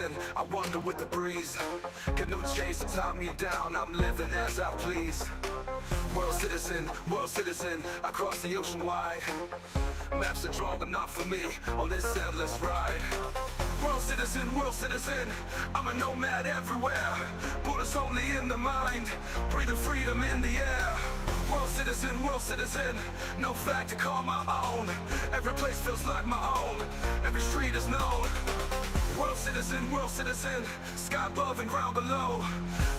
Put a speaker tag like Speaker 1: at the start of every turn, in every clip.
Speaker 1: citizen, I wander with the breeze. Canoe chase to tie me down, I'm living as I please. World citizen, across the ocean wide. Maps are drawn enough for me on this endless ride. World citizen, I'm a nomad everywhere. Bullets only in the mind, breathing freedom in the air. World citizen, no fact to call my own. Every place feels like my own, every street is known. World citizen, sky above and ground below.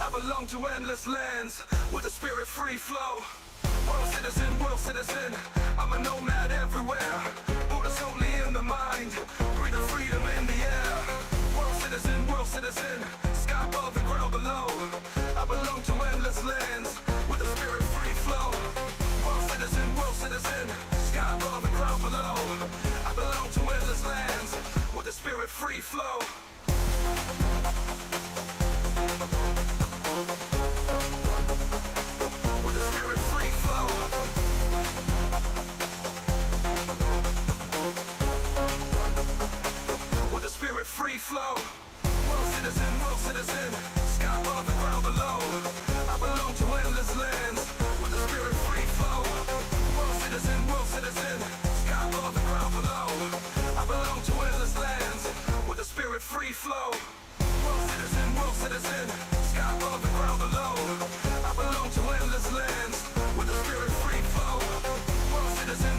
Speaker 1: I belong to endless lands, with the spirit free flow. World citizen, I'm a nomad everywhere. Bullets only in the mind, breathing freedom in the air. World citizen, sky above and ground below. I belong to endless lands, with the spirit free flow. World citizen, sky above and ground below. I belong to endless lands, with the spirit free flow. With the spirit free flow. With the spirit free flow. World citizen, sky above and ground below. I belong to endless lands, with the spirit free flow. World citizen, sky above and ground below. I belong to endless lands, with the spirit free flow. World citizen, sky above and ground below. I belong to endless lands, with the spirit free flow. World citizen,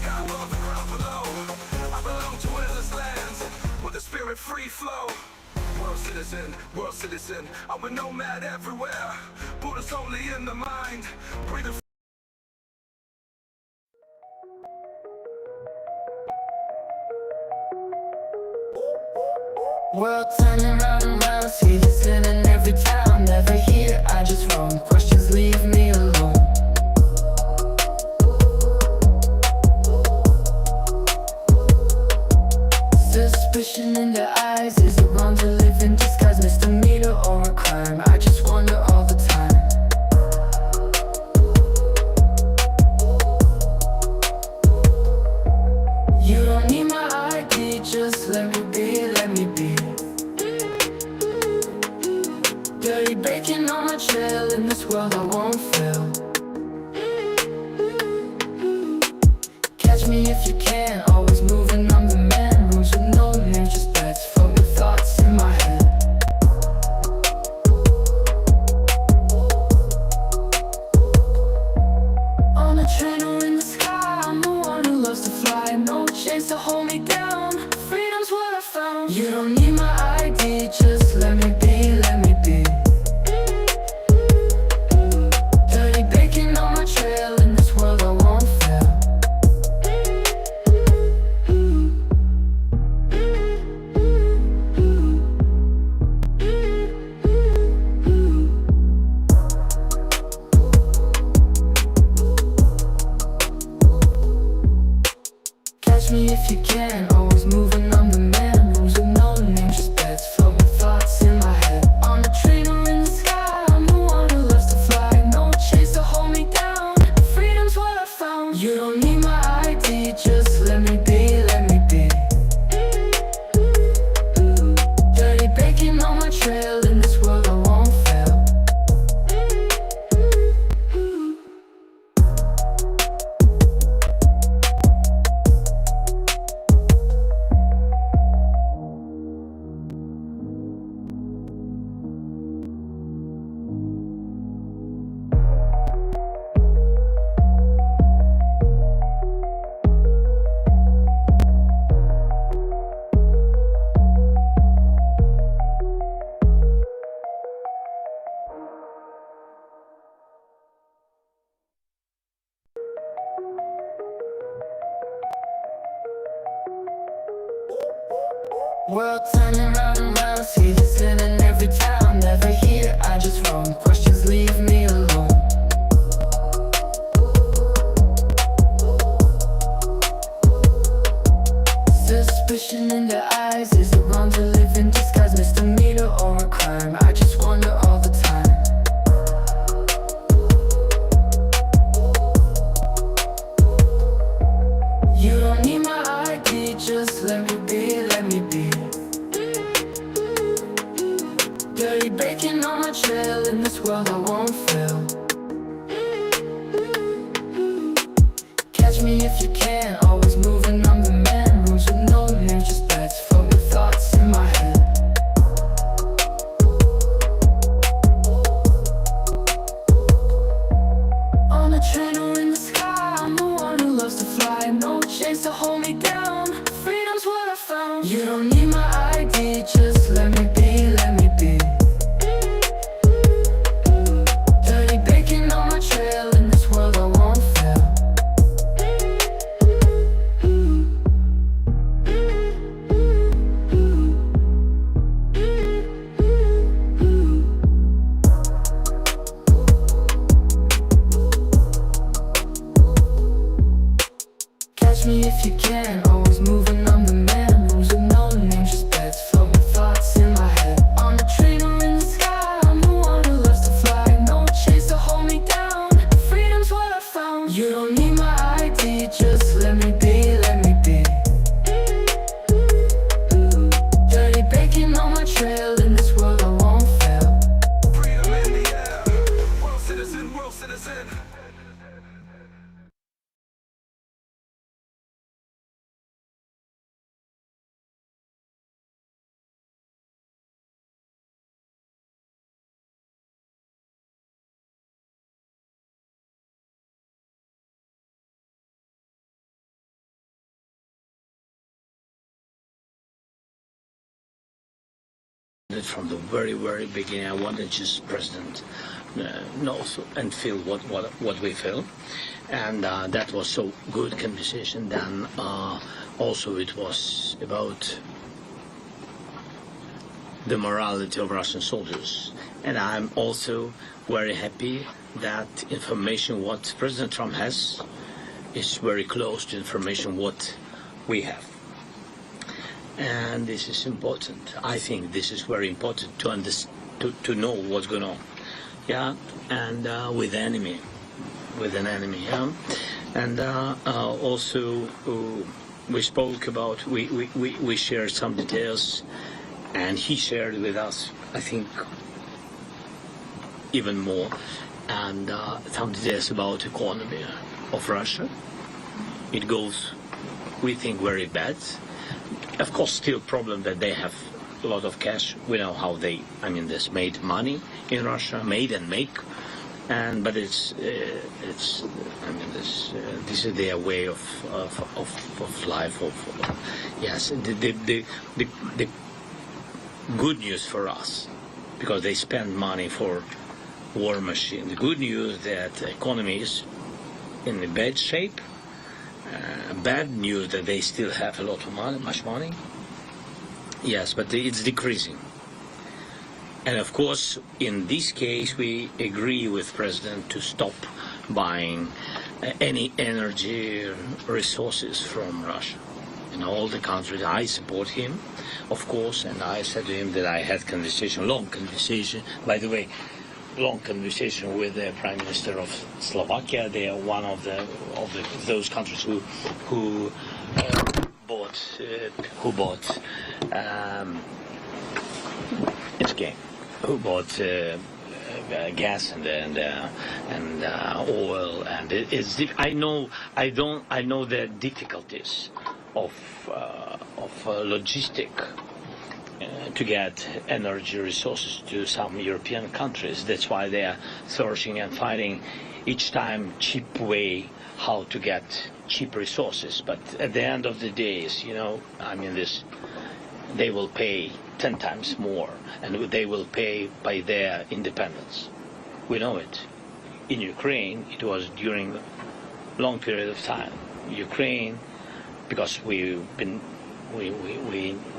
Speaker 1: sky above and ground below. I belong to endless lands, with the spirit free flow. World citizen, I'm a nomad everywhere. Buddha's only in the mind, breathing.
Speaker 2: World turning round and round, see this in every town. Never here, I just roam. Questions leave me alone. Suspicion in their eyes, is it wrong to live in disguise? Misdemeanor or a crime? I just wonder all the time. You don't need my ID, just let me be, let me be. Dirty bacon on my trail, in this world I won't fail. Catch me if you can, always moving, I'm the man. Rules with no name, just bets from the thoughts in my head. On a train or in the sky, I'm the one who loves to fly. No chains to hold me down, freedom's what I found. You don't need my ID, just let me be, let me be. Dirty bacon on my trail, in this world I won't fail. Catch me if you can, always moving, I'm the man. Rules with no name, just bets from the thoughts in my head. On a train or in the sky, I'm the one who loves to fly. No chains to hold me down, freedom's what I found. You don't need my ID, just let me be, let me be. Dirty bacon on my trail, in this world I won't fail. World turning round and round, see this in every town. Never here, I just roam. Questions leave me alone. Suspicion in their eyes, is it wrong to live in disguise? Misdemeanor or a crime? I just wonder all the time. You don't need my ID, just let me be, let me be. Dirty bacon on my trail, in this world I won't fail. Catch me if you can, always moving, I'm the man. Rooms with no names, just beds full of thoughts in my head. On a train or in the sky, I'm the one who loves to fly. No chains to hold me down, freedom's what I found. You don't need my ID, just let me be, let me be. Dirty bacon on my trail, in this world I won't fail. Catch me if you can, always moving, I'm the man. Rooms with no names, just beds filled with thoughts in my head. On a train or in the sky, I'm the one who loves to fly. No chains to hold me down, freedom's what I found. You don't need my ID, just let me be, let me be. Dirty bacon on my trail, in this world I won't fail.
Speaker 1: Freedom in the air. World citizen, world citizen.
Speaker 3: From the very beginning, I wanted just President know and feel what we feel, and that was so good conversation. Then also it was about the morality of Russian soldiers, and I'm also very happy that information what President Trump has is very close to information what we have. And this is important. I think this is very important to to know what's going on. Yeah, and with an enemy, yeah, and also we spoke about we shared some details, and he shared with us, I think, even more, and some details about economy of Russia. It goes, we think, very bad. Of course, still problem that they have a lot of cash. We know how they, this made money in Russia, made and make, but this is their way of life. Yes, the good news for us, because they spend money for war machine. The good news that the economy is in a bad shape. Bad news that they still have a lot of money, much money. Yes, but it's decreasing. And of course, in this case, we agree with President to stop buying any energy resources from Russia. In all the countries, I support him, of course, and I said to him that I had long conversation. By the way, long conversation with the Prime Minister of Slovakia. They are one of those countries who bought gas and oil, and it's I know the difficulties of logistic. To get energy resources to some European countries. That's why they are searching and finding each time cheap way how to get cheap resources. But at the end of the day, they will pay 10 times more, and they will pay by their independence. We know it. In Ukraine, it was during a long period of time. Ukraine, because we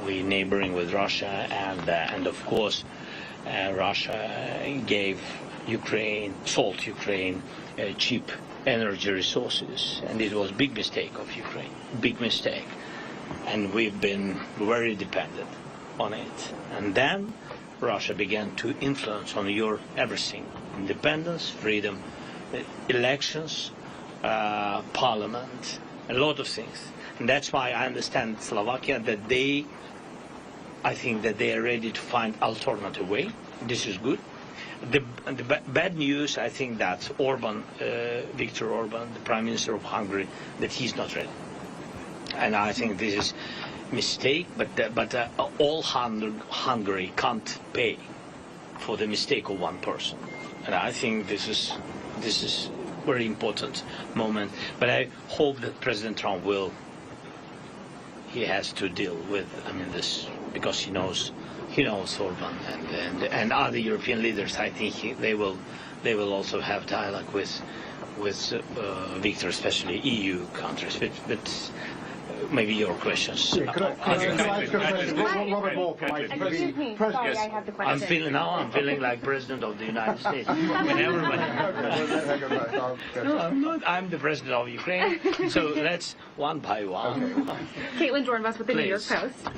Speaker 3: neighboring with Russia, and of course Russia gave sold Ukraine cheap energy resources, and it was big mistake of Ukraine, big mistake, and we've been very dependent on it. And then Russia began to influence on your everything: independence, freedom, elections, parliament, a lot of things. And that's why I understand Slovakia that I think that they are ready to find alternative way This is good. The bad news, I think, that Orban, Viktor Orban, the Prime Minister of Hungary, that he's not ready. And I think this is mistake, but all Hungary can't pay for the mistake of one person. And I think this is very important moment. But I hope that President Trump he has to deal with, this, because he knows Orban and other European leaders. I think they will also have dialogue with Viktor, especially EU countries. But maybe your questions.
Speaker 4: Yeah, could I ask a question? Robert Moore from
Speaker 5: Excuse me, sorry, I have the question.
Speaker 3: I'm feeling like President of the United States. Whenever. No, I'm not. I'm the President of Ukraine. So let's one by one.
Speaker 5: Caitlin Dornbus with the New York Post.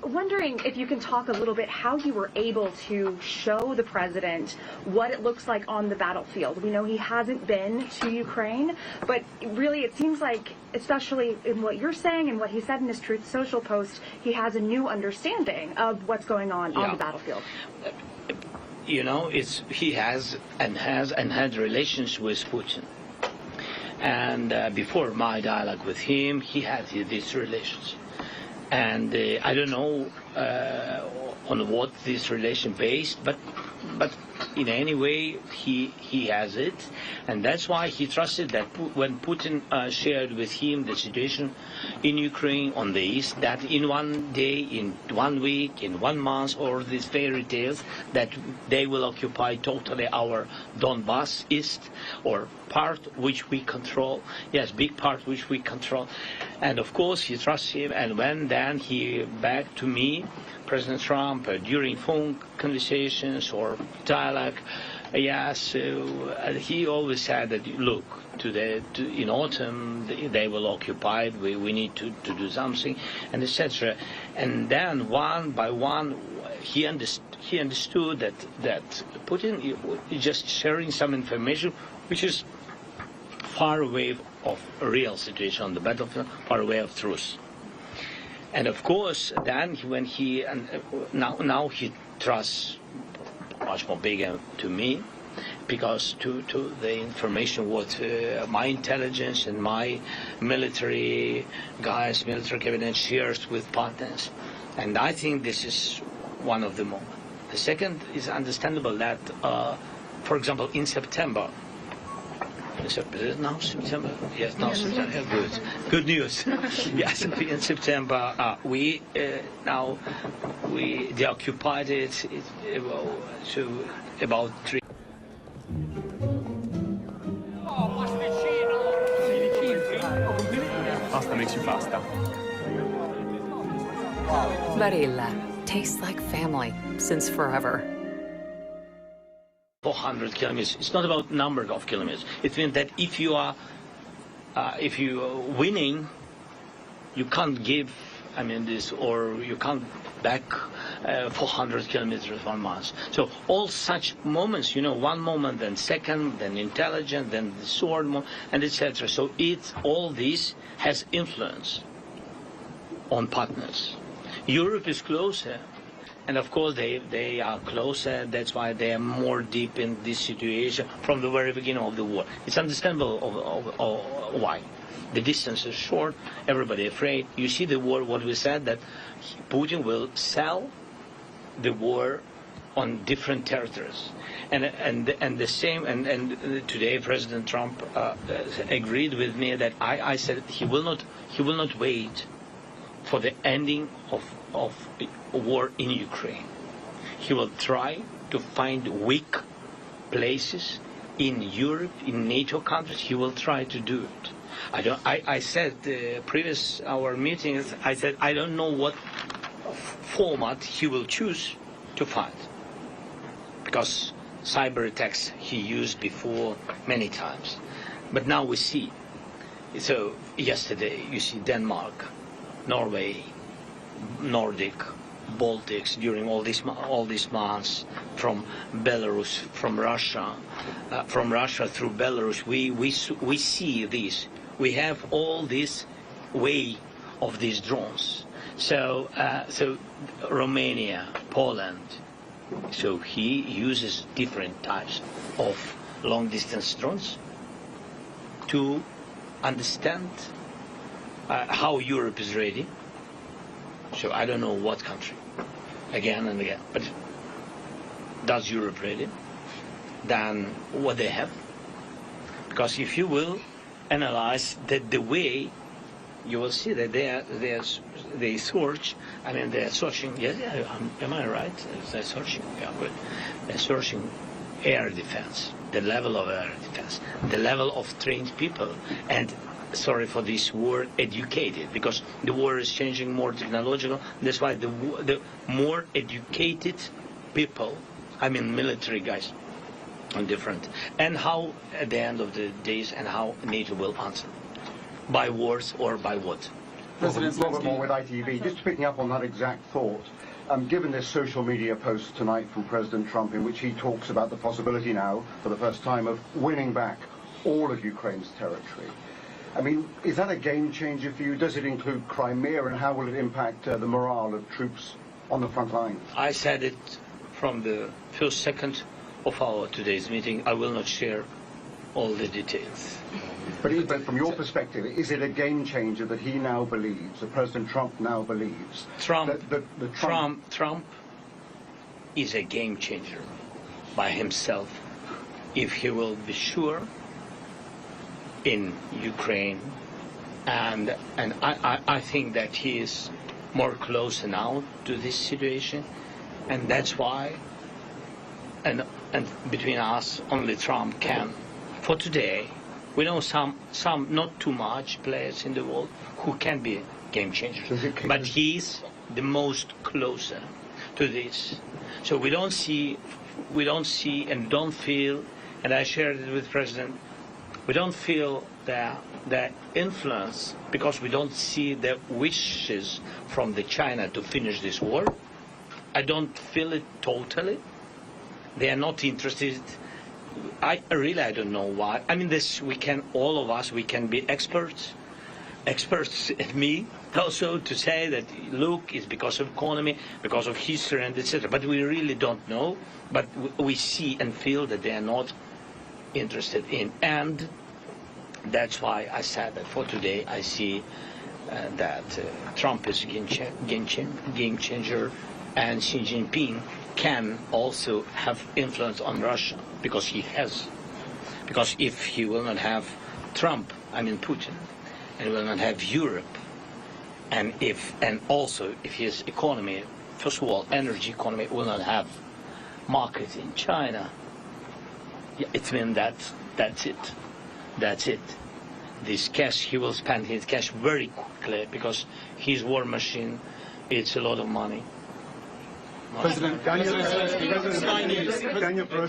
Speaker 5: Wondering if you can talk a little bit how you were able to show the president what it looks like on the battlefield. We know he hasn't been to Ukraine, but really it seems like, especially in what you're saying and what he said in his Truth Social post, he has a new understanding of what's going on the battlefield.
Speaker 3: He has had relations with Putin. And before my dialogue with him, he had these relations. And I don't know on what this relation based, but in any way he has it, and that's why he trusted that when Putin shared with him the situation in Ukraine on the east, that in one day, in 1 week, in 1 month, or these fairy tales that they will occupy totally our Donbass east, or part which we control, yes, big part which we control. And of course he trusts him, and when then he back to me, President Trump, during phone conversations or dialogue, yes, he always said that, look, in autumn they will occupy, we need to do something, and etc. And then one by one he understood that Putin is just sharing some information which is far away of a real situation on the battlefield, far away of truth. And of course, then when now he trusts much more bigger to me, because to the information what my intelligence and my military guys, military cabinet shares with partners. And I think this is one of the moments. The second is understandable that, for example, in September, now September? Yes, now September. Yeah, good. Good news. Yes, in September we deoccupied it to about 3.
Speaker 6: Pasta makes you pasta.
Speaker 7: Barilla tastes like family since forever.
Speaker 3: 400 kilometers. It's not about number of kilometers. It means that if you are winning, you can't give. This, or you can't back 400 kilometers 1 month. So all such moments, one moment, then second, then intelligent, then the sword, and etc. So all this has influence on partners. Europe is closer. And of course they are closer, that's why they are more deep in this situation from the very beginning of the war. It's understandable why. The distance is short, everybody afraid. You see the war, what we said, that Putin will sell the war on different territories. And the same, and today President Trump agreed with me that I said he will not wait for the ending of war in Ukraine. He will try to find weak places in Europe, in NATO countries. He will try to do it. I said previous our meetings, I said I don't know what format he will choose to fight, because cyber attacks he used before many times, but now we see. So yesterday you see Denmark, Norway, Nordic, Baltics during all these months, from Belarus, from Russia through Belarus, we see this. We have all this way of these drones. So Romania, Poland, So he uses different types of long-distance drones to understand how Europe is ready. So I don't know what country, again and again, but does Europe ready? Than what they have? Because if you will analyze the way, you will see that they search. I mean, they're searching. Yes, am I right? They're searching. Yeah, good. They're searching air defense, the level of air defense, the level of trained people, and sorry for this word, educated, because the war is changing, more technological. That's why the more educated people, I mean military guys, are different. And how at the end of the days, and how NATO will answer, by words or by what?
Speaker 4: Robert Moore with ITV. Just picking up on that exact thought, given this social media post tonight from President Trump in which he talks about the possibility now, for the first time, of winning back all of Ukraine's territory, I mean, is that a game changer for you? Does it include Crimea, and how will it impact the morale of troops on the front lines?
Speaker 3: I said it from the first second of our today's meeting. I will not share all the details.
Speaker 4: But from your perspective, is it a game changer that he now believes, that President Trump now believes,
Speaker 3: Trump
Speaker 4: Trump
Speaker 3: is a game changer by himself if he will be sure in Ukraine, and I think that he is more close now to this situation, and that's why, and between us, only Trump can. For today, we know some not too much players in the world who can be game changers, but he's the most closer to this. So we don't see and don't feel, and I shared it with President, we don't feel the influence, because we don't see the wishes from the China to finish this war. I don't feel it totally. They are not interested. I don't know why. I mean, all of us, we can be experts, and me also, to say that, look, it's because of economy, because of history, and etc. But we really don't know. But we see and feel that they are not interested in. And that's why I said that for today I see that Trump is game changer, and Xi Jinping can also have influence on Russia, because he has. Because if he will not have Trump, I mean Putin, and will not have Europe, and also if his economy, first of all, energy economy, will not have markets in China, it means that's it. This cash, he will spend his cash very quickly, because his war machine, it's a lot of money.
Speaker 4: President Daniel,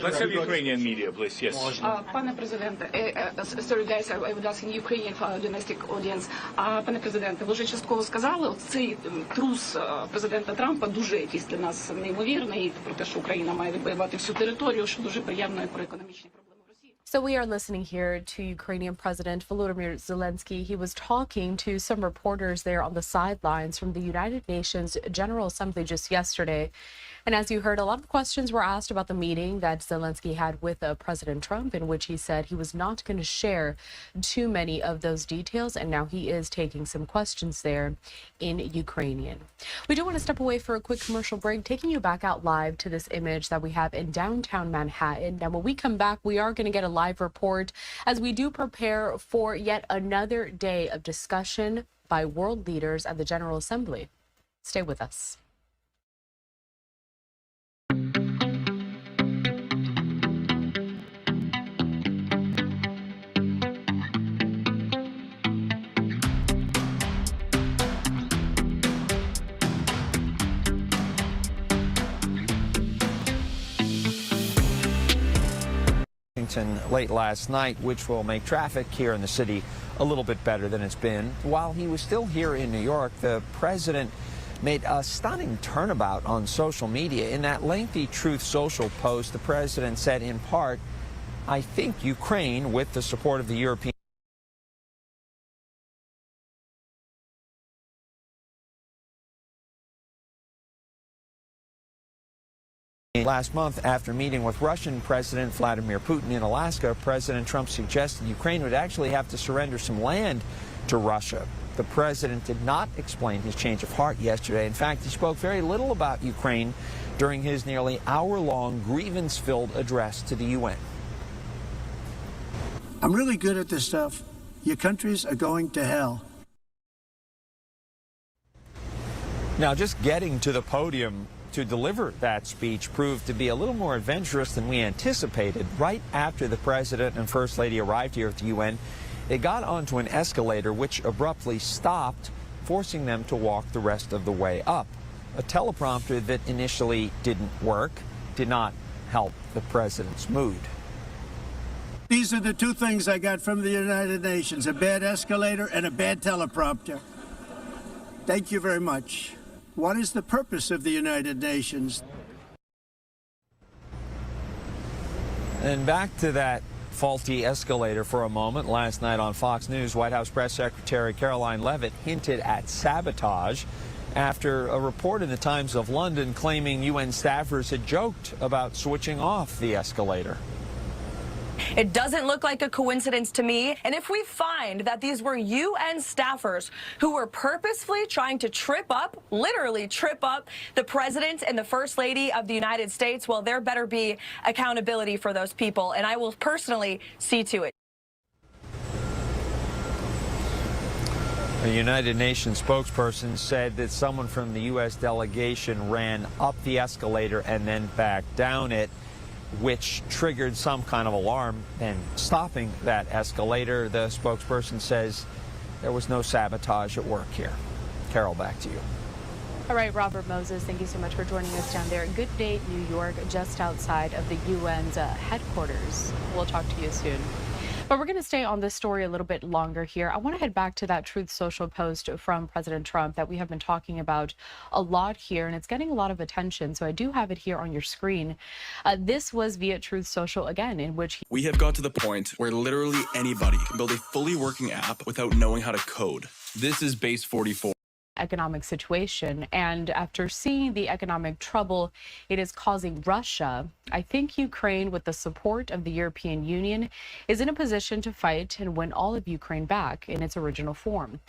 Speaker 6: Let's have Ukrainian media, please. Yes.
Speaker 8: Пане президенте, sorry guys, I would ask in Ukrainian for our domestic audience. Пане президенте, ви вже частково сказали, цей трус президента Трампа дуже якийсь для нас неймовірний, про те, що Україна має відвоювати всю територію, що дуже приємно і про економічні проблеми.
Speaker 9: So we are listening here to Ukrainian President Volodymyr Zelensky. He was talking to some reporters there on the sidelines from the United Nations General Assembly just yesterday. And as you heard, a lot of questions were asked about the meeting that Zelensky had with President Trump, in which he said he was not going to share too many of those details. And now he is taking some questions there in Ukrainian. We do want to step away for a quick commercial break, taking you back out live to this image that we have in downtown Manhattan. Now, when we come back, we are going to get a live report as we do prepare for yet another day of discussion by world leaders at the General Assembly. Stay with us.
Speaker 10: Late last night, which will make traffic here in the city a little bit better than it's been. While he was still here in New York, the president made a stunning turnabout on social media. In that lengthy Truth Social post, the president said, in part, "I think Ukraine, with the support of the European Last month, after meeting with Russian President Vladimir Putin in Alaska, President Trump suggested Ukraine would actually have to surrender some land to Russia. The president did not explain his change of heart yesterday. In fact, he spoke very little about Ukraine during his nearly hour-long grievance-filled address to the UN.
Speaker 11: I'm really good at this stuff. Your countries are going to hell.
Speaker 10: Now, just getting to the podium to deliver that speech proved to be a little more adventurous than we anticipated. Right after the president and first lady arrived here at the UN, they got onto an escalator which abruptly stopped, forcing them to walk the rest of the way up. A teleprompter that initially didn't work did not help the president's mood.
Speaker 11: These are the two things I got from the United Nations, a bad escalator and a bad teleprompter. Thank you very much. What is the purpose of the United Nations?
Speaker 10: And back to that faulty escalator for a moment. Last night on Fox News, White House Press Secretary Caroline Leavitt hinted at sabotage after a report in the Times of London claiming UN staffers had joked about switching off the escalator.
Speaker 12: It doesn't look like a coincidence to me. And if we find that these were UN staffers who were purposefully trying to literally trip up the president and the first lady of the United States, well, there better be accountability for those people. And I will personally see to it.
Speaker 10: A United Nations spokesperson said that someone from the U.S. delegation ran up the escalator and then back down it, which triggered some kind of alarm and stopping that escalator. The spokesperson says there was no sabotage at work here. Carol, back to you.
Speaker 9: All right, Robert Moses, thank you so much for joining us down there. Good Day, New York, just outside of the UN's headquarters. We'll talk to you soon. But we're going to stay on this story a little bit longer here. I want to head back to that Truth Social post from President Trump that we have been talking about a lot here, and it's getting a lot of attention. So I do have it here on your screen. This was via Truth Social again, in which
Speaker 13: we have got to the point where literally anybody can build a fully working app without knowing how to code. This is Base 44.
Speaker 9: Economic situation, and after seeing the economic trouble it is causing Russia, I think Ukraine, with the support of the European Union, is in a position to fight and win all of Ukraine back in its original form.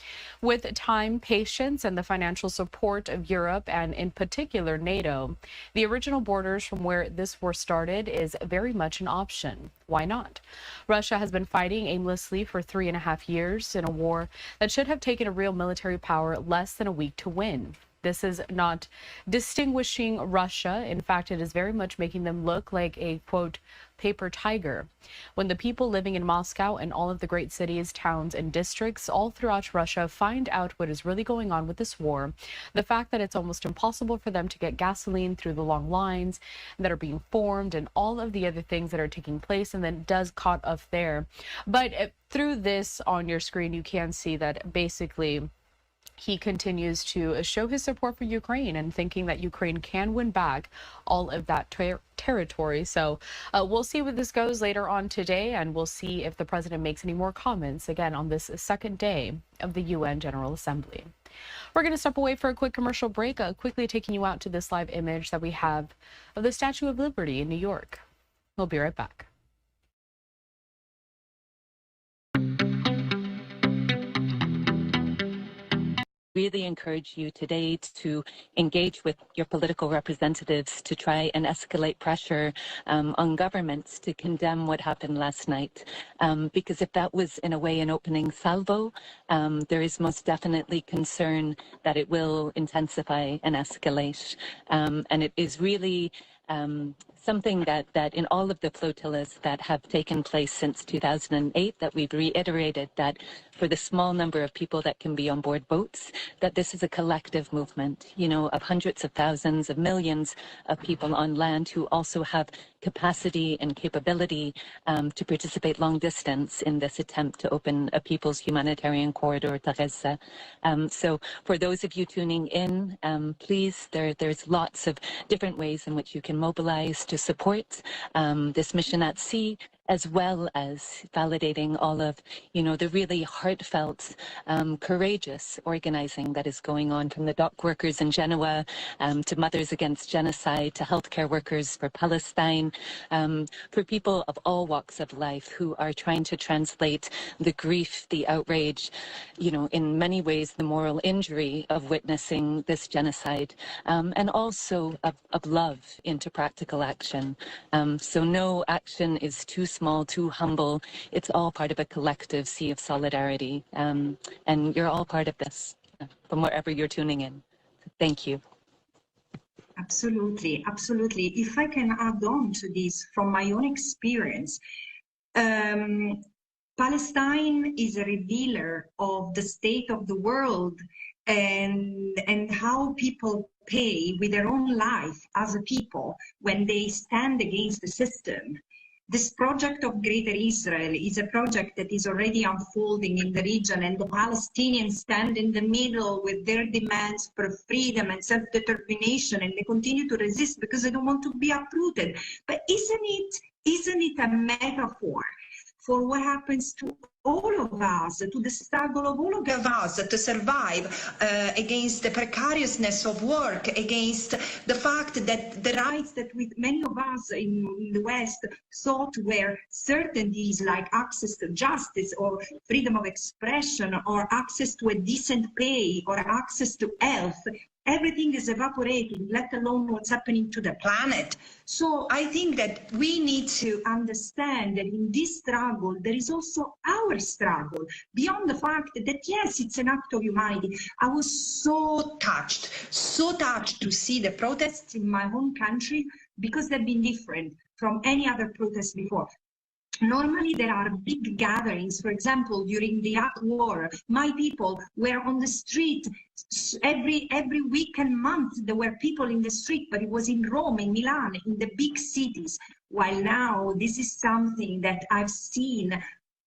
Speaker 9: With time, patience, and the financial support of Europe, and in particular NATO, the original borders from where this war started is very much an option. Why not? Russia has been fighting aimlessly for 3.5 years in a war that should have taken a real military power less than a week to win. This is not distinguishing Russia. In fact, it is very much making them look like a, quote, paper tiger. When the people living in Moscow and all of the great cities, towns, and districts all throughout Russia find out what is really going on with this war, the fact that it's almost impossible for them to get gasoline through the long lines that are being formed and all of the other things that are taking place, and then does caught up there. But through this on your screen, you can see that basically he continues to show his support for Ukraine and thinking that Ukraine can win back all of that territory. So we'll see where this goes later on today, and we'll see if the president makes any more comments again on this second day of the UN General Assembly. We're going to step away for a quick commercial break, quickly taking you out to this live image that we have of the Statue of Liberty in New York. We'll be right back.
Speaker 14: Really encourage you today to engage with your political representatives to try and escalate pressure on governments to condemn what happened last night. Because if that was in a way an opening salvo, there is most definitely concern that it will intensify and escalate. And it is really something that in all of the flotillas that have taken place since 2008, that we've reiterated that for the small number of people that can be on board boats, that this is a collective movement, you know, of hundreds of thousands of millions of people on land who also have capacity and capability to participate long distance in this attempt to open a people's humanitarian corridor to Gaza. So for those of you tuning in, please, there's lots of different ways in which you can mobilize to support this mission at sea, as well as validating all of, the really heartfelt, courageous organizing that is going on, from the dock workers in Genoa to Mothers Against Genocide to healthcare workers for Palestine, for people of all walks of life who are trying to translate the grief, the outrage, in many ways the moral injury of witnessing this genocide, and also of love into practical action. So no action is too small, too humble. It's all part of a collective sea of solidarity. And you're all part of this from wherever you're tuning in. Thank you.
Speaker 15: Absolutely, absolutely. If I can add on to this from my own experience, Palestine is a revealer of the state of the world and how people pay with their own life as a people when they stand against the system. This project of Greater Israel is a project that is already unfolding in the region, and the Palestinians stand in the middle with their demands for freedom and self-determination, and they continue to resist because they don't want to be uprooted. But isn't it a metaphor for what happens to all of us, to the struggle of all of us to survive against the precariousness of work, against the fact that the rights that many of us in the West thought were certainties, like access to justice or freedom of expression or access to a decent pay or access to health, everything is evaporating, let alone what's happening to the planet. So I think that we need to understand that in this struggle, there is also our struggle, beyond the fact that, yes, it's an act of humanity. I was so touched to see the protests in my home country, because they've been different from any other protest before. Normally, there are big gatherings. For example, during the Iraq War, my people were on the street every week and month. There were people in the street, but it was in Rome, in Milan, in the big cities. While now, this is something that I've seen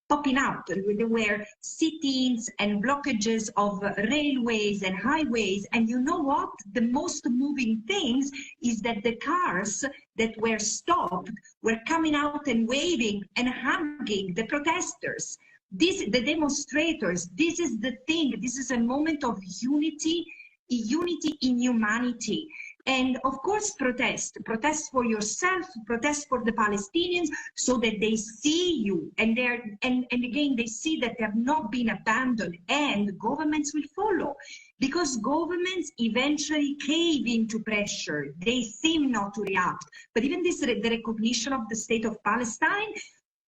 Speaker 15: popping up. There were sit-ins and blockages of railways and highways. And you know what? The most moving things is that the cars that were stopped were coming out and waving and hugging the protesters. The demonstrators, this is the thing. This is a moment of unity in humanity. And of course, protest for yourself, protest for the Palestinians, so that they see you, and again they see that they have not been abandoned, and governments will follow, because governments eventually cave into pressure. They seem not to react, but even the recognition of the state of Palestine,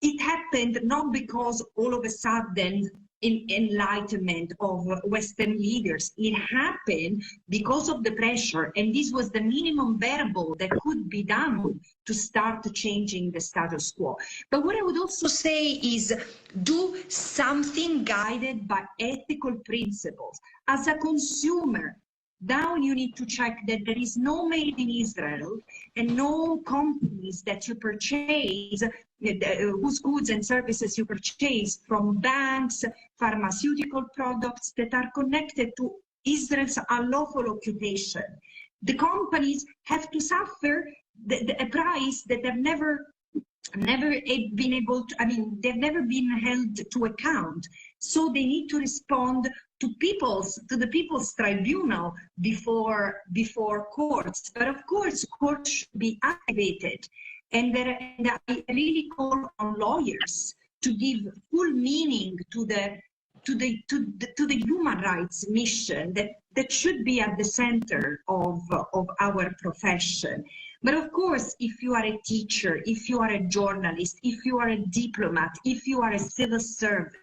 Speaker 15: it happened not because all of a sudden enlightenment of Western leaders. It happened because of the pressure, and this was the minimum bearable that could be done to start changing the status quo. But what I would also say is, do something guided by ethical principles. As a consumer, now you need to check that there is no made in Israel and no companies that you purchase, whose goods and services you purchase from banks, pharmaceutical products that are connected to Israel's unlawful occupation. The companies have to suffer a price that they've never been able to, they've never been held to account. So they need to respond to the people's tribunal before courts. But of course, courts should be activated. And I really call on lawyers to give full meaning to the human rights mission that should be at the center of our profession. But of course, if you are a teacher, if you are a journalist, if you are a diplomat, if you are a civil servant,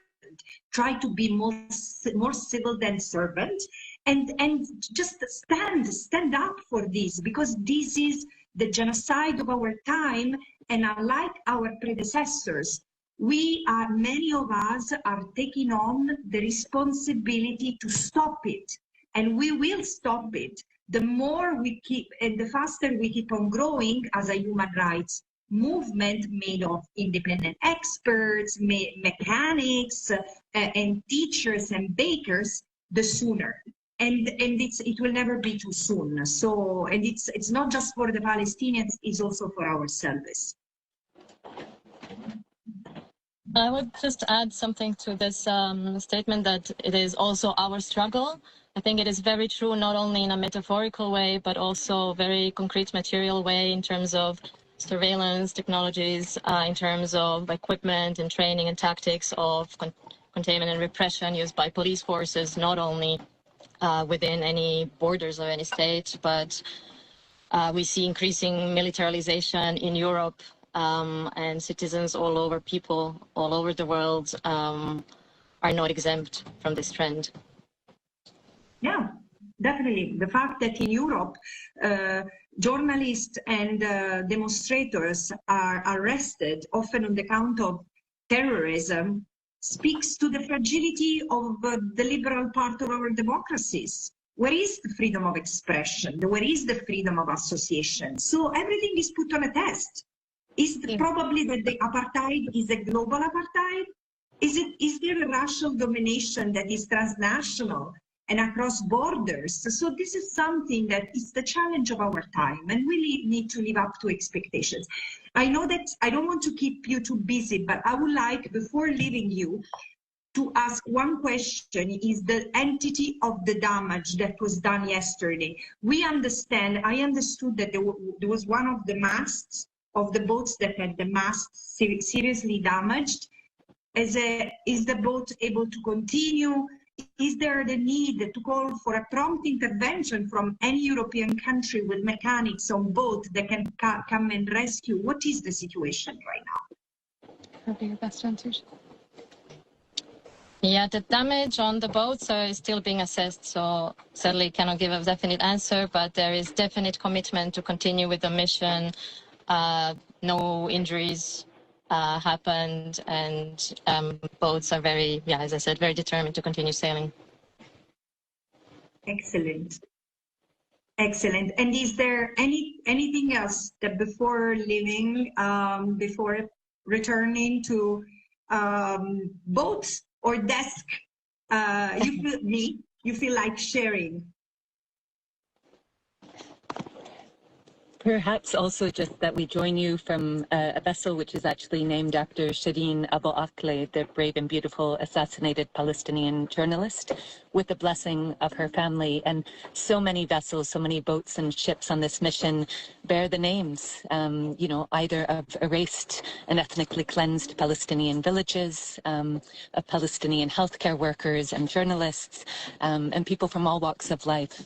Speaker 15: try to be more civil than servant, and just stand up for this, because this is the genocide of our time. And unlike our predecessors, many of us are taking on the responsibility to stop it, and we will stop it. The more we keep, and the faster we keep on growing as a human rights movement made of independent experts, mechanics, and teachers and bakers, the sooner. And it will never be too soon. So, and it's not just for the Palestinians, it's also for ourselves.
Speaker 16: I would just add something to this statement, that it is also our struggle. I think it is very true, not only in a metaphorical way, but also very concrete material way in terms of surveillance technologies, in terms of equipment and training and tactics of containment and repression used by police forces, not only within any borders of any state, but we see increasing militarization in Europe, and citizens all over, people all over the world are not exempt from this trend.
Speaker 15: Yeah, definitely. The fact that in Europe, journalists and demonstrators are arrested, often on the count of terrorism, speaks to the fragility of the liberal part of our democracies. Where is the freedom of expression? Where is the freedom of association? So everything is put on a test. Is probably that the apartheid is a global apartheid? Is there a racial domination that is transnational and across borders? So this is something that is the challenge of our time, and we need to live up to expectations. I know that I don't want to keep you too busy, but I would like, before leaving you, to ask one question: is the entity of the damage that was done yesterday. I understood that there was one of the masts of the boats that had the masts seriously damaged. Is the boat able to continue? Is there the need to call for a prompt intervention from any European country with mechanics on boat that can come and rescue? What is the situation right now?
Speaker 16: What are your best answers? Yeah, the damage on the boats is still being assessed, so certainly cannot give a definite answer, but there is definite commitment to continue with the mission. No injuries happened, and boats are very, as I said, very determined to continue sailing.
Speaker 15: Excellent. Excellent. And is there anything else that before leaving, before returning to boats or desk, you feel like sharing?
Speaker 14: Perhaps also just that we join you from a vessel which is actually named after Shireen Abu Akleh, the brave and beautiful assassinated Palestinian journalist, with the blessing of her family. And so many vessels, so many boats and ships on this mission bear the names, either of erased and ethnically cleansed Palestinian villages, of Palestinian healthcare workers and journalists, and people from all walks of life.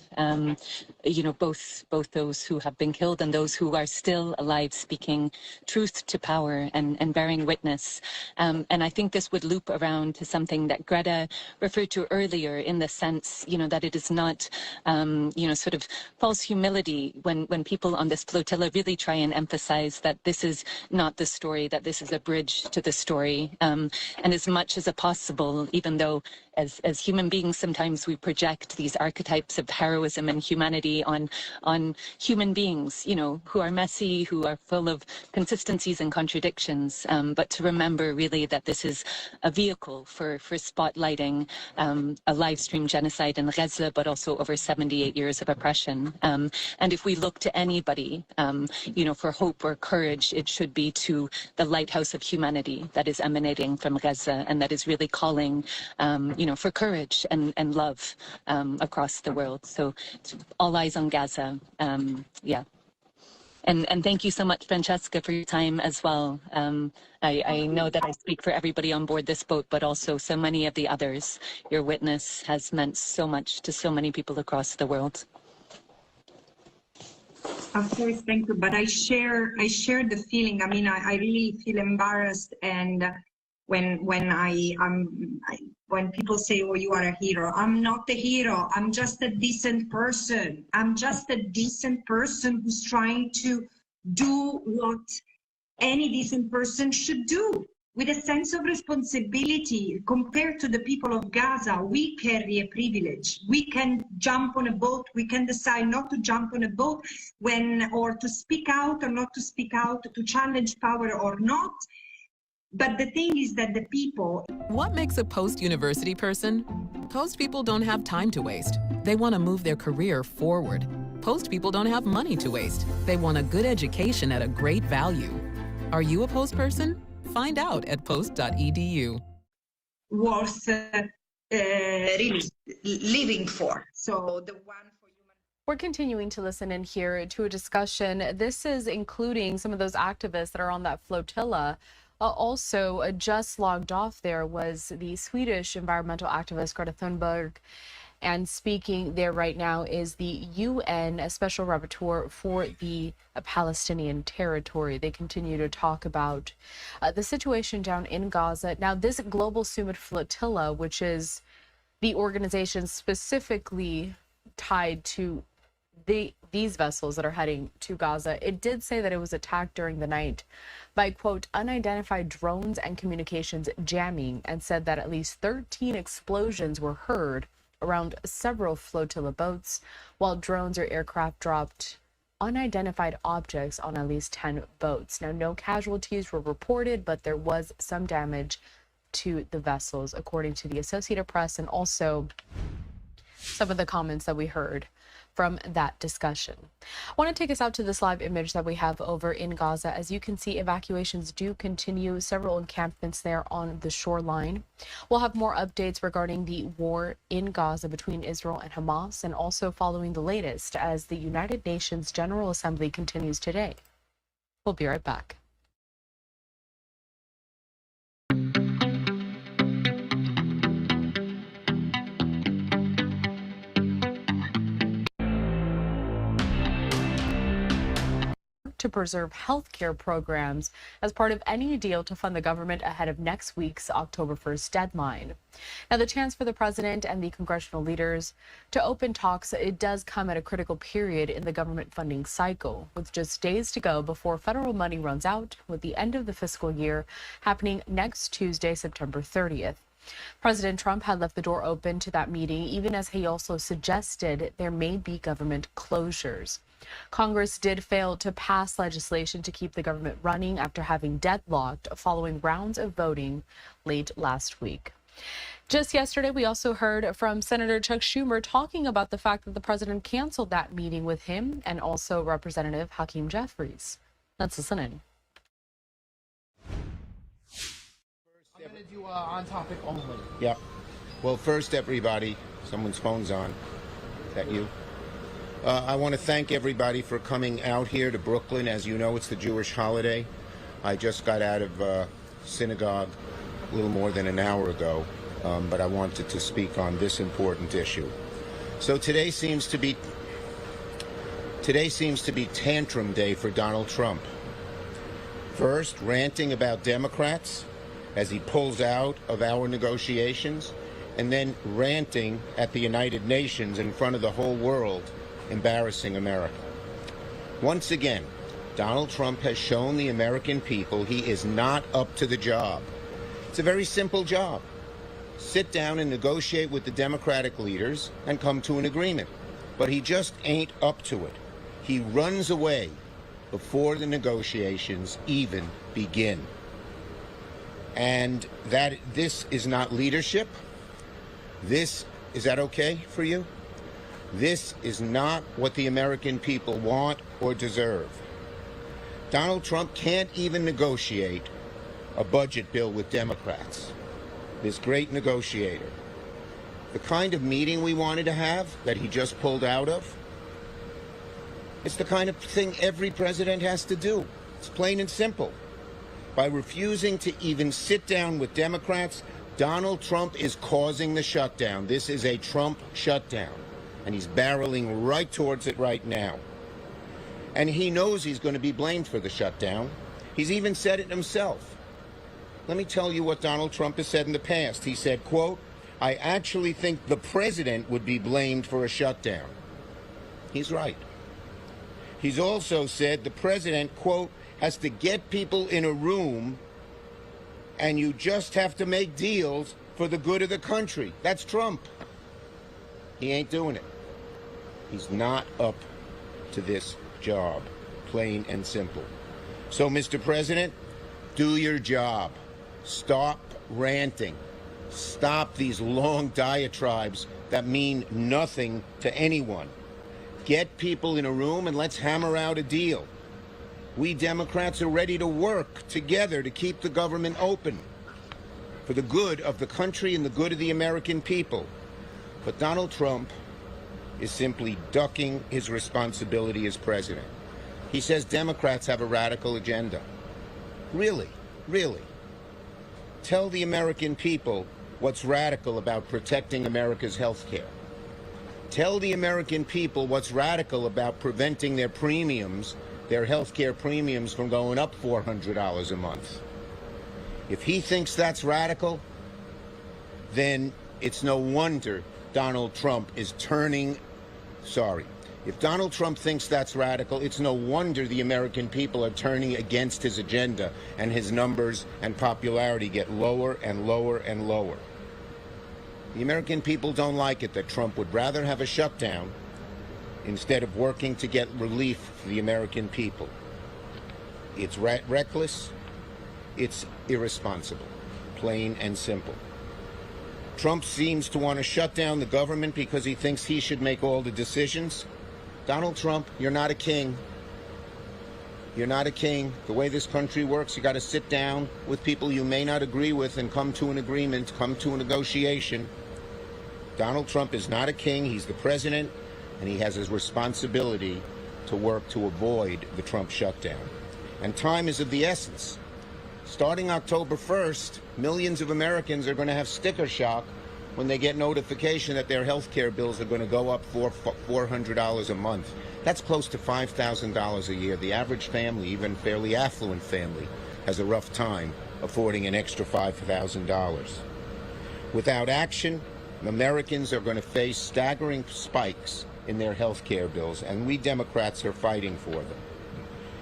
Speaker 14: Both those who have been killed and those who are still alive, speaking truth to power and bearing witness. And I think this would loop around to something that Greta referred to earlier, in the sense, that it is not, sort of false humility when people on this flotilla really try and emphasize that this is not the story, that this is a bridge to the story. And as much as possible, even though as human beings, sometimes we project these archetypes of heroism and humanity on human beings, who are messy, who are full of consistencies and contradictions. But to remember really that this is a vehicle for spotlighting a live stream genocide in Gaza, but also over 78 years of oppression. And if we look to anybody, for hope or courage, it should be to the lighthouse of humanity that is emanating from Gaza, and that is really calling, for courage and love across the world. So all eyes on Gaza. And thank you so much, Francesca, for your time as well. I know that I speak for everybody on board this boat, but also so many of the others. Your witness has meant so much to so many people across the world.
Speaker 15: Of course, thank you. But I share the feeling. I mean, I really feel embarrassed, and when people say, "Oh, you are a hero," I'm not a hero. I'm just a decent person. I'm just a decent person who's trying to do what any decent person should do, with a sense of responsibility. Compared to the people of Gaza, we carry a privilege. We can jump on a boat. We can decide not to jump on a boat or to speak out or not to speak out, to challenge power or not. But the thing is that the people...
Speaker 17: What makes a post-university person? Post people don't have time to waste. They want to move their career forward. Post people don't have money to waste. They want a good education at a great value. Are you a post person? Find out at post.edu.
Speaker 15: worth really living for. So the one for human.
Speaker 9: We're continuing to listen in here to a discussion. This is including some of those activists that are on that flotilla. Also, just logged off there was the Swedish environmental activist Greta Thunberg. And speaking there right now is the UN Special Rapporteur for the Palestinian territory. They continue to talk about the situation down in Gaza. Now, this Global Summit Flotilla, which is the organization specifically tied to these vessels that are heading to Gaza, it did say that it was attacked during the night by, quote, unidentified drones and communications jamming, and said that at least 13 explosions were heard around several flotilla boats, while drones or aircraft dropped unidentified objects on at least 10 boats. Now, no casualties were reported, but there was some damage to the vessels, according to the Associated Press, and also some of the comments that we heard from that discussion. I want to take us out to this live image that we have over in Gaza. As you can see, evacuations do continue, several encampments there on the shoreline. We'll have more updates regarding the war in Gaza between Israel and Hamas, and also following the latest as the United Nations General Assembly continues today. We'll be right back. To preserve healthcare programs as part of any deal to fund the government ahead of next week's October 1st deadline. Now, the chance for the president and the congressional leaders to open talks, it does come at a critical period in the government funding cycle, with just days to go before federal money runs out, with the end of the fiscal year happening next Tuesday, September 30th. President Trump had left the door open to that meeting, even as he also suggested there may be government closures. Congress did fail to pass legislation to keep the government running after having deadlocked following rounds of voting late last week. Just yesterday, we also heard from Senator Chuck Schumer talking about the fact that the president canceled that meeting with him and also Representative Hakeem Jeffries. Let's listen in.
Speaker 18: I'm going to do on topic only.
Speaker 19: Yep. Well, first, everybody, someone's phone's on. Is that you? I want to thank everybody for coming out here to Brooklyn. As you know, it's the Jewish holiday. I just got out of synagogue a little more than an hour ago, but I wanted to speak on this important issue. So today seems to be tantrum day for Donald Trump. First, ranting about Democrats as he pulls out of our negotiations, and then ranting at the United Nations in front of the whole world, embarrassing America. Once again, Donald Trump has shown the American people he is not up to the job. It's a very simple job. Sit down and negotiate with the Democratic leaders and come to an agreement. But he just ain't up to it. He runs away before the negotiations even begin. And this is not leadership. Is that okay for you? This is not what the American people want or deserve. Donald Trump can't even negotiate a budget bill with Democrats, this great negotiator. The kind of meeting we wanted to have that he just pulled out of, it's the kind of thing every president has to do. It's plain and simple. By refusing to even sit down with Democrats, Donald Trump is causing the shutdown. This is a Trump shutdown, and he's barreling right towards it right now. And he knows he's going to be blamed for the shutdown. He's even said it himself. Let me tell you what Donald Trump has said in the past. He said, quote, I actually think the president would be blamed for a shutdown. He's right. He's also said the president, quote, has to get people in a room and you just have to make deals for the good of the country. That's Trump. He ain't doing it. He's not up to this job, plain and simple. So, Mr. President, do your job. Stop ranting. Stop these long diatribes that mean nothing to anyone. Get people in a room and let's hammer out a deal. We Democrats are ready to work together to keep the government open for the good of the country and the good of the American people. But Donald Trump is simply ducking his responsibility as president. He says Democrats have a radical agenda. Really? Really? Tell the American people what's radical about protecting America's health care. Tell the American people what's radical about preventing their premiums, their health care premiums, from going up $400 a month. If he thinks that's radical, then it's no wonder Donald Trump is turning. If Donald Trump thinks that's radical, it's no wonder the American people are turning against his agenda, and his numbers and popularity get lower and lower and lower. The American people don't like it that Trump would rather have a shutdown instead of working to get relief for the American people. It's reckless. It's irresponsible, plain and simple. Trump seems to want to shut down the government because he thinks he should make all the decisions. Donald Trump, you're not a king. You're not a king. The way this country works, you got to sit down with people you may not agree with and come to an agreement, come to a negotiation. Donald Trump is not a king. He's the president, and he has his responsibility to work to avoid the Trump shutdown. And time is of the essence. Starting October 1st, millions of Americans are going to have sticker shock when they get notification that their health care bills are going to go up $400 a month. That's close to $5,000 a year. The average family, even fairly affluent family, has a rough time affording an extra $5,000. Without action, Americans are going to face staggering spikes in their health care bills, and we Democrats are fighting for them.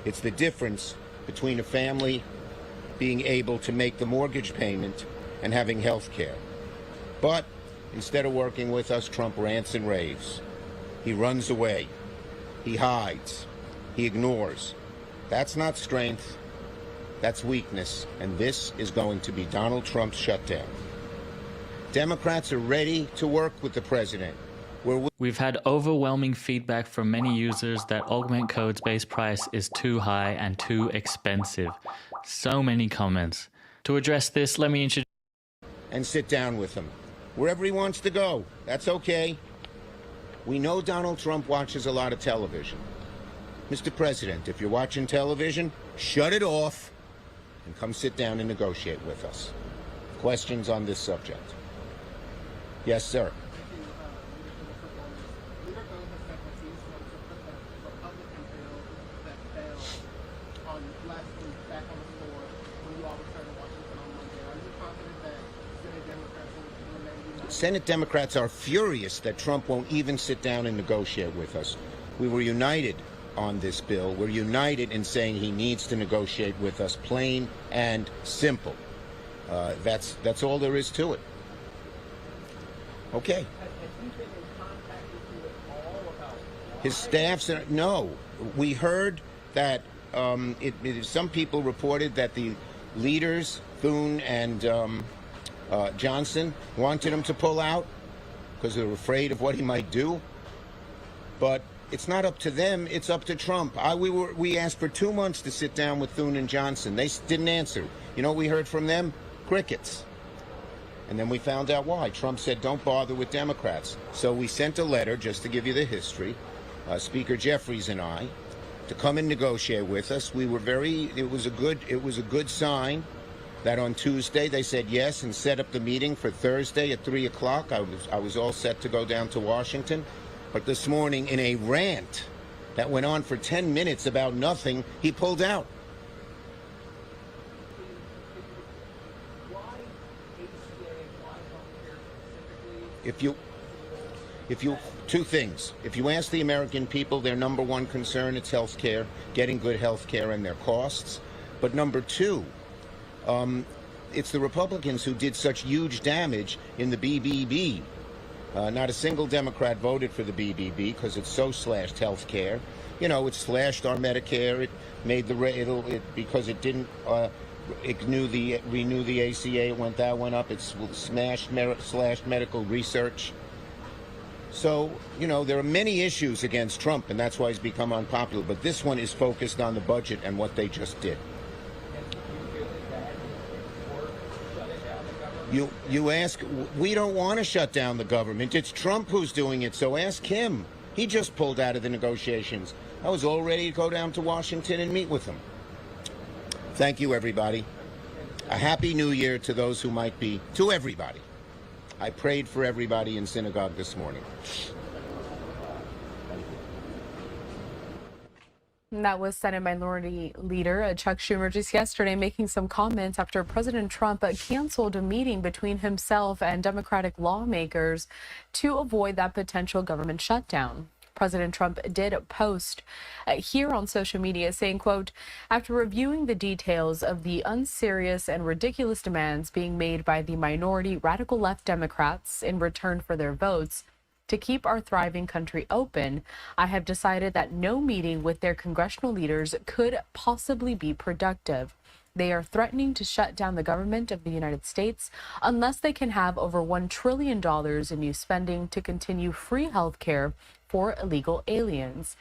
Speaker 19: It's the difference between a family being able to make the mortgage payment and having health care. But instead of working with us, Trump rants and raves. He runs away. He hides. He ignores. That's not strength. That's weakness. And this is going to be Donald Trump's shutdown. Democrats are ready to work with the president.
Speaker 20: We've had overwhelming feedback from many users that Augment Code's base price is too high and too expensive. So many comments. To address this, let me introduce...
Speaker 19: And sit down with him. Wherever he wants to go, that's okay. We know Donald Trump watches a lot of television. Mr. President, if you're watching television, shut it off and come sit down and negotiate with us. Questions on this subject? Yes, sir. Senate Democrats are furious that Trump won't even sit down and negotiate with us. We were united on this bill. We're united in saying he needs to negotiate with us, plain and simple. That's all there is to it. Okay. His staffs are, no. We heard that some people reported that the leaders, Thune and Johnson, wanted him to pull out because they were afraid of what he might do. But it's not up to them, it's up to Trump. We asked for 2 months to sit down with Thune and Johnson. They didn't answer. You know what we heard from them? Crickets. And then we found out why. Trump said, don't bother with Democrats. So we sent a letter, just to give you the history, Speaker Jeffries and I, to come and negotiate with us. We were it was a good sign that on Tuesday they said yes and set up the meeting for Thursday at 3 o'clock. I was all set to go down to Washington. But this morning, in a rant that went on for 10 minutes about nothing, he pulled out. Two things. If you ask the American people, their number one concern, it's health care, getting good health care and their costs. But number two, it's the Republicans who did such huge damage in the BBB. Not a single Democrat voted for the BBB because it so slashed health care. You know, it slashed our Medicare. It made because it didn't renew the ACA. That went up. It slashed medical research. So, you know, there are many issues against Trump, and that's why he's become unpopular. But this one is focused on the budget and what they just did. You ask, we don't want to shut down the government. It's Trump who's doing it, so ask him. He just pulled out of the negotiations. I was all ready to go down to Washington and meet with him. Thank you, everybody. A happy new year to those who might be, to everybody. I prayed for everybody in synagogue this morning.
Speaker 9: And that was Senate Minority Leader Chuck Schumer just yesterday making some comments after President Trump canceled a meeting between himself and Democratic lawmakers to avoid that potential government shutdown. President Trump did post here on social media saying, quote, after reviewing the details of the unserious and ridiculous demands being made by the minority radical left Democrats in return for their votes to keep our thriving country open, I have decided that no meeting with their congressional leaders could possibly be productive. They are threatening to shut down the government of the United States unless they can have over $1 trillion in new spending to continue free health care for illegal aliens.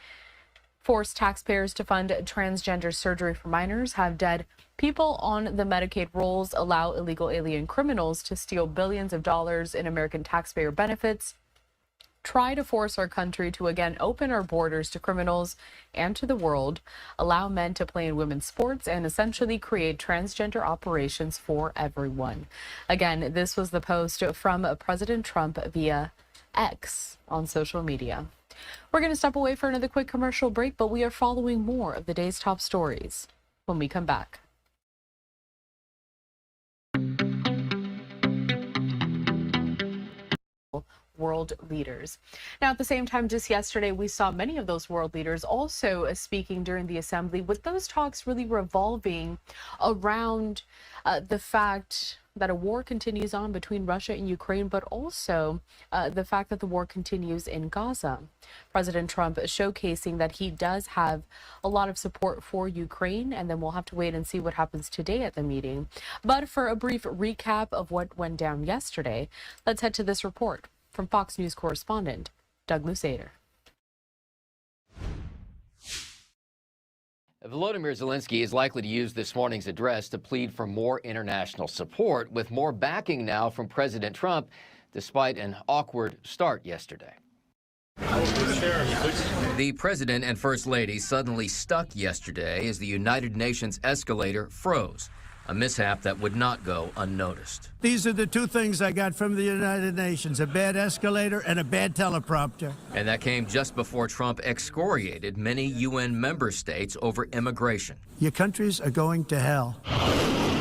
Speaker 9: Force taxpayers to fund transgender surgery for minors, have dead people on the Medicaid rolls, allow illegal alien criminals to steal billions of dollars in American taxpayer benefits, try to force our country to again open our borders to criminals and to the world, allow men to play in women's sports, and essentially create transgender operations for everyone. Again, this was the post from President Trump via X on social media. We're going to step away for another quick commercial break, but we are following more of the day's top stories when we come back. World leaders. Now, at the same time, just yesterday, we saw many of those world leaders also speaking during the assembly, with those talks really revolving around the fact that a war continues on between Russia and Ukraine, but also the fact that the war continues in Gaza. President Trump showcasing that he does have a lot of support for Ukraine, and then we'll have to wait and see what happens today at the meeting. But for a brief recap of what went down yesterday, let's head to this report from Fox News correspondent Doug Lusader.
Speaker 21: Volodymyr Zelensky is likely to use this morning's address to plead for more international support, with more backing now from President Trump, despite an awkward start yesterday. The president and first lady suddenly stuck yesterday as the United Nations escalator froze, a mishap that would not go unnoticed.
Speaker 11: These are the two things I got from the United Nations, a bad escalator and a bad teleprompter.
Speaker 21: And that came just before Trump excoriated many UN member states over immigration.
Speaker 11: Your countries are going to hell.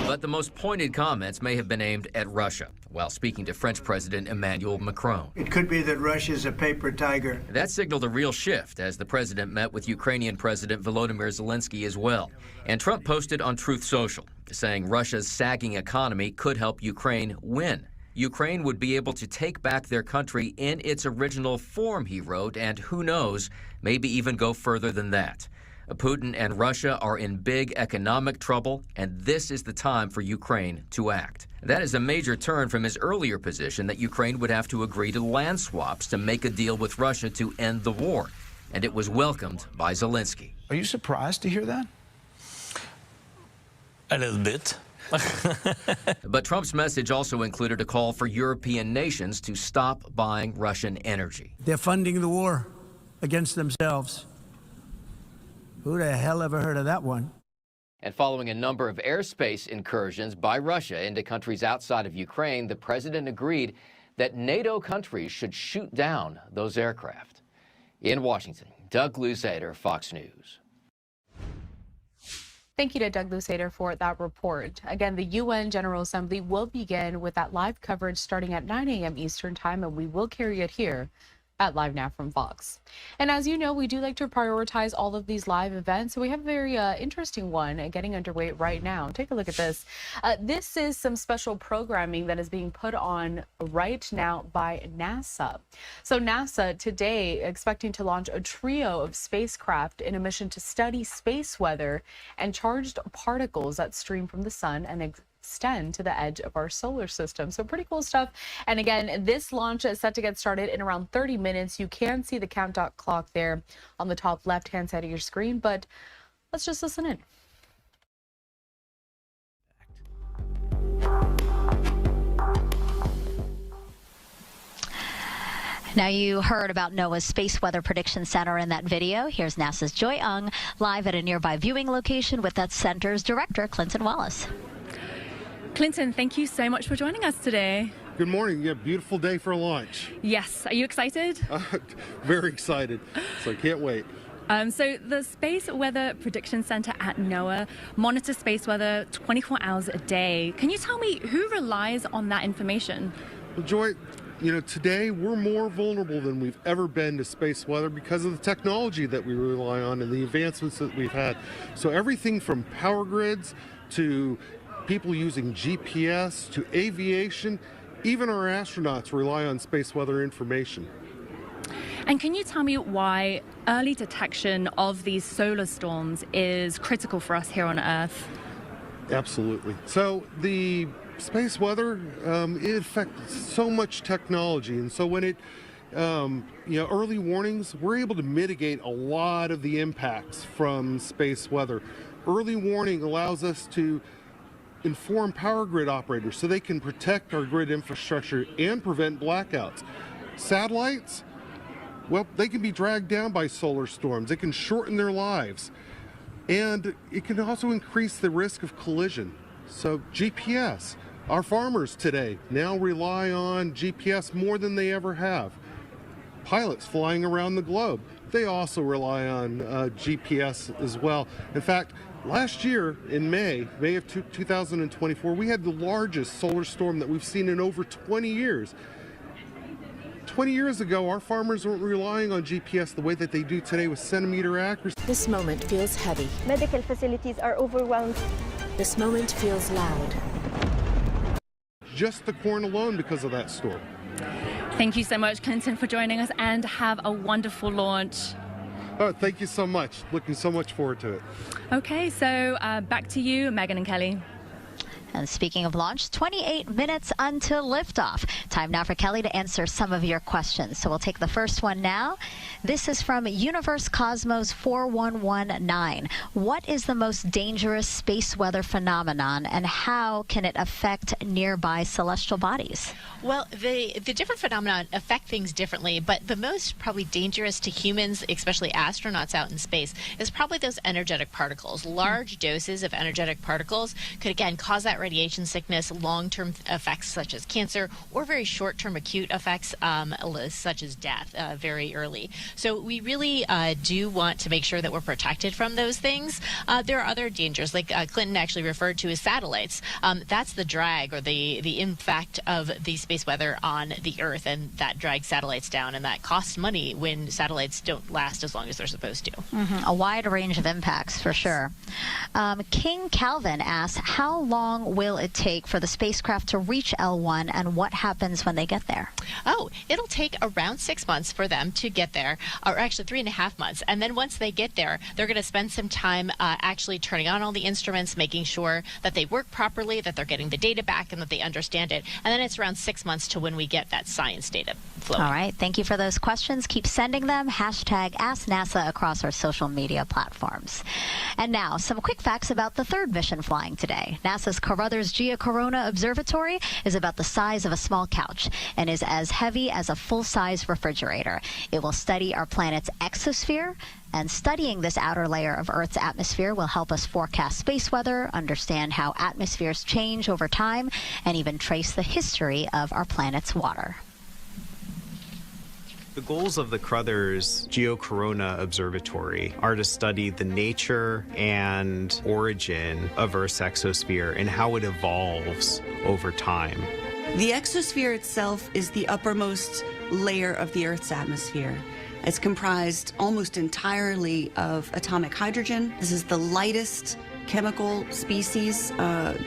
Speaker 21: But the most pointed comments may have been aimed at Russia, while speaking to French President Emmanuel Macron.
Speaker 11: It could be that Russia's a paper tiger.
Speaker 21: That signaled a real shift as the president met with Ukrainian President Volodymyr Zelensky as well. And Trump posted on Truth Social, saying Russia's sagging economy could help Ukraine win. Ukraine would be able to take back their country in its original form, he wrote, and who knows, maybe even go further than that. Putin and Russia are in big economic trouble, and this is the time for Ukraine to act. That is a major turn from his earlier position that Ukraine would have to agree to land swaps to make a deal with Russia to end the war, and it was welcomed by Zelensky.
Speaker 22: Are you surprised to hear that?
Speaker 3: A little bit.
Speaker 21: But Trump's message also included a call for European nations to stop buying Russian energy.
Speaker 11: They're funding the war against themselves. Who the hell ever heard of that one?
Speaker 21: And following a number of airspace incursions by Russia into countries outside of Ukraine, the president agreed that NATO countries should shoot down those aircraft. In Washington, Doug Lusader, Fox News.
Speaker 9: Thank you to Doug Lusader for that report. Again, the UN General Assembly will begin with that live coverage starting at 9 a.m. Eastern Time, and we will carry it here at Live Now from Fox. And as you know, we do like to prioritize all of these live events. So we have a very interesting one getting underway right now. Take a look at this. This is some special programming that is being put on right now by NASA. So NASA today expecting to launch a trio of spacecraft in a mission to study space weather and charged particles that stream from the sun and extend to the edge of our solar system. So pretty cool stuff. And again, this launch is set to get started in around 30 minutes. You can see the countdown clock there on the top left-hand side of your screen, but let's just listen in.
Speaker 2: Now, you heard about NOAA's Space Weather Prediction Center in that video. Here's NASA's Joy Ung live at a nearby viewing location with that center's director, Clinton Wallace.
Speaker 22: Clinton, thank you so much for joining us today.
Speaker 23: Good morning. Yeah, beautiful day for launch.
Speaker 22: Yes. Are you excited?
Speaker 23: Very excited. So I can't wait.
Speaker 22: So the Space Weather Prediction Center at NOAA monitors space weather 24 hours a day. Can you tell me who relies on that information?
Speaker 23: Well, Joy, today we're more vulnerable than we've ever been to space weather because of the technology that we rely on and the advancements that we've had. So everything from power grids to people using GPS to aviation, even our astronauts rely on space weather information.
Speaker 22: And can you tell me why early detection of these solar storms is critical for us here on Earth?
Speaker 23: Absolutely. So the space weather, it affects so much technology, and so when it, early warnings, we're able to mitigate a lot of the impacts from space weather. Early warning allows us to inform power grid operators so they can protect our grid infrastructure and prevent blackouts. Satellites, well, they can be dragged down by solar storms. It can shorten their lives, and it can also increase the risk of collision. So GPS, our farmers today now rely on GPS more than they ever have. Pilots flying around the globe, they also rely on GPS as well. In fact, last year in May of 2024, we had the largest solar storm that we've seen in over 20 years. 20 years ago, our farmers weren't relying on GPS the way that they do today with centimeter accuracy.
Speaker 7: This moment feels heavy.
Speaker 24: Medical facilities are overwhelmed.
Speaker 7: This moment feels loud.
Speaker 23: Just the corn alone because of that storm.
Speaker 22: Thank you so much, Clinton, for joining us, and have a wonderful launch.
Speaker 23: Oh, thank you so much. Looking so much forward to it.
Speaker 22: Okay, so back to you, Megan and Kelly.
Speaker 2: And speaking of launch, 28 minutes until liftoff. Time now for Kelly to answer some of your questions. So we'll take the first one now. This is from Universe Cosmos 4119. What is the most dangerous space weather phenomenon, and how can it affect nearby celestial bodies?
Speaker 25: Well, the different phenomena affect things differently, but the most probably dangerous to humans, especially astronauts out in space, is probably those energetic particles. Large doses of energetic particles could, again, cause that radiation sickness, long-term effects such as cancer, or very short-term acute effects such as death very early. So we really do want to make sure that we're protected from those things. There are other dangers, like Clinton actually referred to as satellites. That's the drag or the impact of the space weather on the Earth, and that drags satellites down, and that costs money when satellites don't last as long as they're supposed to.
Speaker 2: A wide range of impacts, for sure. King Calvin asks, how long will it take for the spacecraft to reach L1, and what happens when they get there?
Speaker 25: Oh, it'll take around 6 months for them to get there, or actually 3.5 months. And then once they get there, they're going to spend some time actually turning on all the instruments, making sure that they work properly, that they're getting the data back, and that they understand it. And then it's around 6 months to when we get that science data flowing.
Speaker 2: All right. Thank you for those questions. Keep sending them. Hashtag AskNASA across our social media platforms. And now, some quick facts about the third mission flying today. NASA's Carruthers Corona Observatory is about the size of a small couch and is as heavy as a full-size refrigerator. It will study our planet's exosphere, and studying this outer layer of Earth's atmosphere will help us forecast space weather, understand how atmospheres change over time, and even trace the history of our planet's water.
Speaker 26: The goals of the Carruthers Geocorona Observatory are to study the nature and origin of Earth's exosphere and how it evolves over time.
Speaker 27: The exosphere itself is the uppermost layer of the Earth's atmosphere. It's comprised almost entirely of atomic hydrogen. This is the lightest chemical species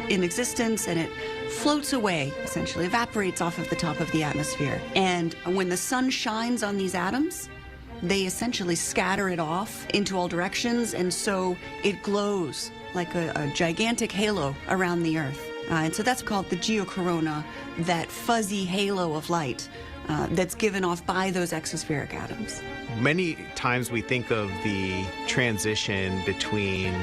Speaker 27: in existence, and it floats away, essentially evaporates off of the top of the atmosphere. And when the sun shines on these atoms, they essentially scatter it off into all directions, and so it glows like a gigantic halo around the Earth. And so that's called the geocorona, that fuzzy halo of light that's given off by those exospheric atoms.
Speaker 26: Many times we think of the transition between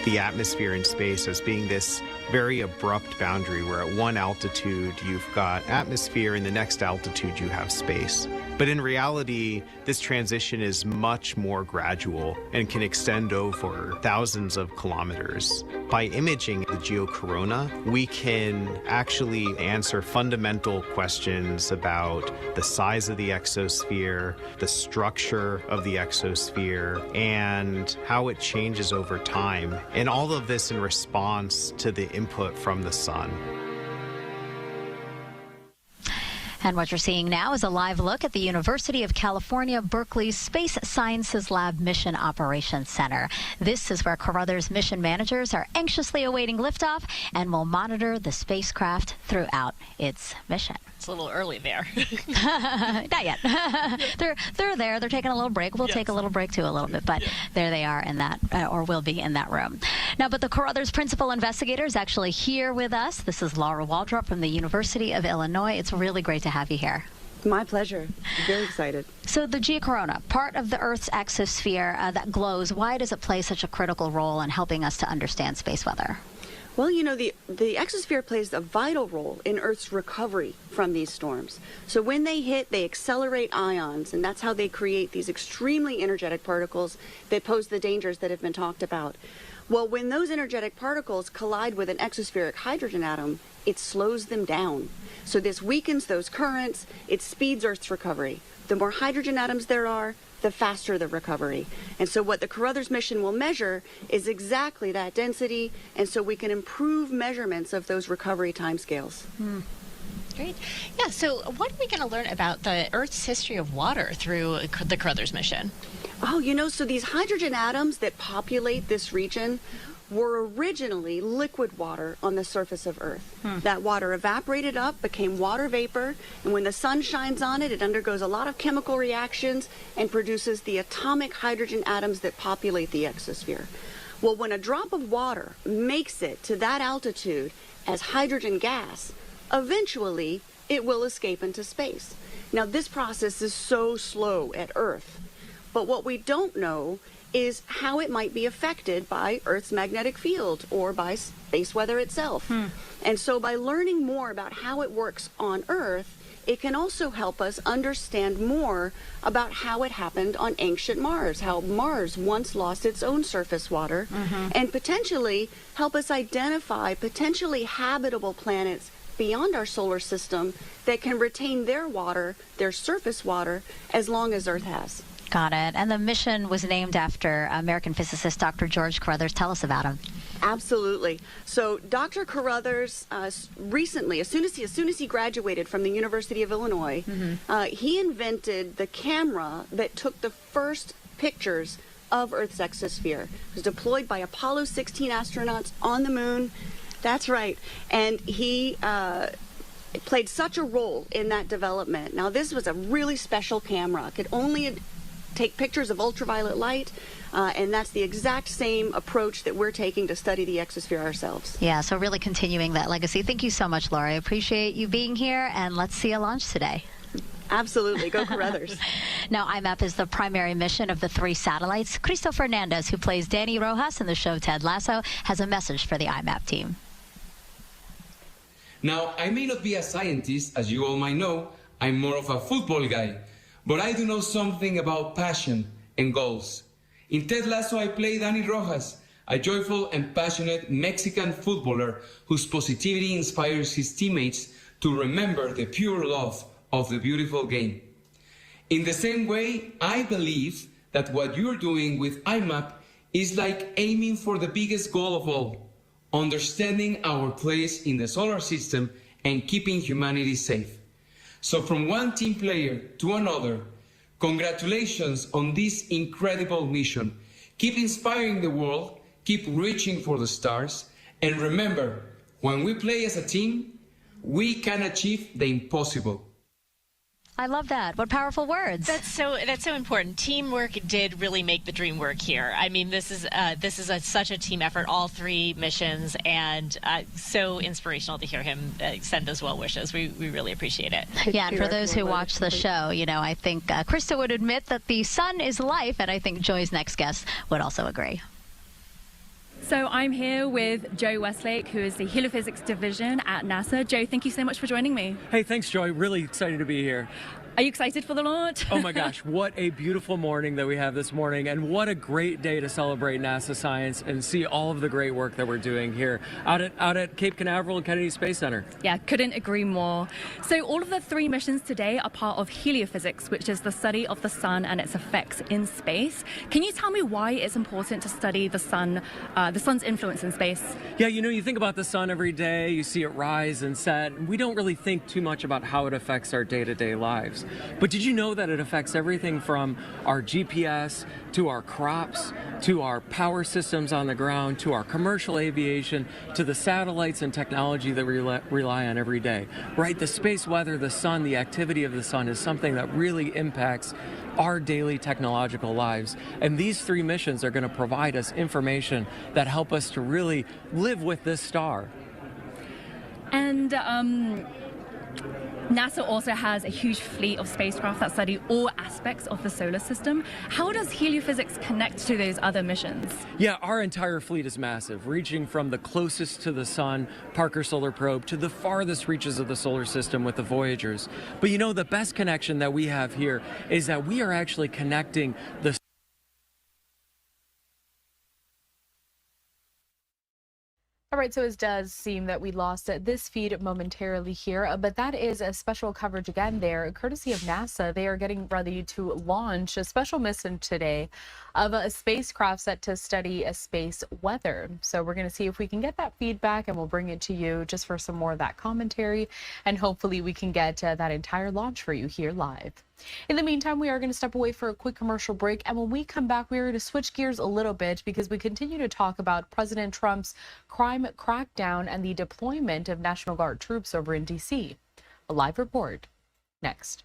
Speaker 26: the atmosphere and space as being this very abrupt boundary where at one altitude you've got atmosphere, and the next altitude you have space. But in reality, this transition is much more gradual and can extend over thousands of kilometers. By imaging the geocorona, we can actually answer fundamental questions about the size of the exosphere, the structure of the exosphere, and how it changes over time. And all of this in response to the input from the sun.
Speaker 2: And what you're seeing now is a live look at the University of California, Berkeley's Space Sciences Lab Mission Operations Center. This is where Carruthers mission managers are anxiously awaiting liftoff and will monitor the spacecraft throughout its mission.
Speaker 25: It's a little early there.
Speaker 2: Not yet. They're there. They're taking a little break. We'll take a little break too, a little bit, but there they are in that, or will be in that room. Now, but the Carruthers principal investigator is actually here with us. This is Laura Waldrop from the University of Illinois. It's really great to have you here.
Speaker 1: My pleasure. Very excited.
Speaker 2: So the geocorona, part of the Earth's exosphere that glows, why does it play such a critical role in helping us to understand space weather?
Speaker 27: Well, you know, the exosphere plays a vital role in Earth's recovery from these storms. So when they hit, they accelerate ions, and that's how they create these extremely energetic particles that pose the dangers that have been talked about. Well, when those energetic particles collide with an exospheric hydrogen atom, it slows them down. So this weakens those currents, it speeds Earth's recovery. The more hydrogen atoms there are, the faster the recovery. And so what the Carruthers mission will measure is exactly that density, and so we can improve measurements of those recovery timescales.
Speaker 25: Great. Yeah, so what are we going to learn about the Earth's history of water through the Carruthers mission?
Speaker 27: Oh, you know, so these hydrogen atoms that populate this region were originally liquid water on the surface of Earth. That water evaporated up, became water vapor, and when the sun shines on it, it undergoes a lot of chemical reactions and produces the atomic hydrogen atoms that populate the exosphere. Well, when a drop of water makes it to that altitude as hydrogen gas, eventually it will escape into space. Now, this process is so slow at Earth, but what we don't know is how it might be affected by Earth's magnetic field or by space weather itself. And so by learning more about how it works on Earth, it can also help us understand more about how it happened on ancient Mars, how Mars once lost its own surface water, and potentially help us identify potentially habitable planets beyond our solar system that can retain their water, their surface water, as long as Earth has.
Speaker 2: Got it. And the mission was named after American physicist Dr. George Carruthers. Tell us about him.
Speaker 27: Absolutely. So Dr. Carruthers recently, as soon as he graduated from the University of Illinois, he invented the camera that took the first pictures of Earth's exosphere. It was deployed by Apollo 16 astronauts on the moon. That's right. And he played such a role in that development. Now, this was a really special camera. It could only take pictures of ultraviolet light, and that's the exact same approach that we're taking to study the exosphere ourselves.
Speaker 2: Yeah, so really continuing that legacy. Thank you so much, Laura. I appreciate you being here, and let's see a launch today.
Speaker 27: Absolutely. Go Carruthers.
Speaker 2: Now, IMAP is the primary mission of the 3 satellites. Cristo Fernandez, who plays Danny Rojas in the show Ted Lasso, has a message for the IMAP team.
Speaker 4: Now, I may not be a scientist, as you all might know. I'm more of a football guy. But I do know something about passion and goals. In Ted Lasso, I play Danny Rojas, a joyful and passionate Mexican footballer whose positivity inspires his teammates to remember the pure love of the beautiful game. In the same way, I believe that what you're doing with IMAP is like aiming for the biggest goal of all, understanding our place in the solar system and keeping humanity safe. So from one team player to another, congratulations on this incredible mission. Keep inspiring the world, keep reaching for the stars, and remember, when we play as a team, we can achieve the impossible.
Speaker 2: I love that. What powerful words.
Speaker 25: That's so important. Teamwork did really make the dream work here. I mean, this is such a team effort, all three missions, and so inspirational to hear him send those well wishes. We really appreciate it.
Speaker 2: Yeah, and for those who watch the show, you know, I think Krista would admit that the sun is life, and I think Joy's next guest would also agree.
Speaker 22: So I'm here with Joe Westlake, who is the Heliophysics Division at NASA. Joe, thank you so much for joining me.
Speaker 5: Hey, thanks, Joy. Really excited to be here.
Speaker 22: Are you excited for the launch?
Speaker 5: Oh my gosh, what a beautiful morning that we have this morning, and what a great day to celebrate NASA science and see all of the great work that we're doing here out at Cape Canaveral and Kennedy Space Center.
Speaker 22: Yeah, couldn't agree more. So all of the three missions today are part of heliophysics, which is the study of the sun and its effects in space. Can you tell me why it's important to study the sun, the sun's influence in space?
Speaker 5: Yeah, you know, you think about the sun every day, you see it rise and set, and we don't really think too much about how it affects our day-to-day lives. But did you know that it affects everything from our GPS to our crops, to our power systems on the ground, to our commercial aviation, to the satellites and technology that we rely on every day, right? The space weather, the sun, the activity of the sun is something that really impacts our daily technological lives. And these three missions are going to provide us information that help us to really live with this star.
Speaker 22: And NASA also has a huge fleet of spacecraft that study all aspects of the solar system. How does heliophysics connect to those other missions?
Speaker 5: Yeah, our entire fleet is massive, reaching from the closest to the sun, Parker Solar Probe, to the farthest reaches of the solar system with the Voyagers. But you know, the best connection that we have here is that we are actually connecting the
Speaker 9: All right, so it does seem that we lost this feed momentarily here, but that is a special coverage again there, courtesy of NASA. They are getting ready to launch a special mission today of a spacecraft set to study a space weather. So we're going to see if we can get that feedback, and we'll bring it to you just for some more of that commentary, and hopefully we can get that entire launch for you here live. In the meantime, we are going to step away for a quick commercial break, and when we come back, we are going to switch gears a little bit because we continue to talk about President Trump's crime crackdown and the deployment of National Guard troops over in D.C. A live report next.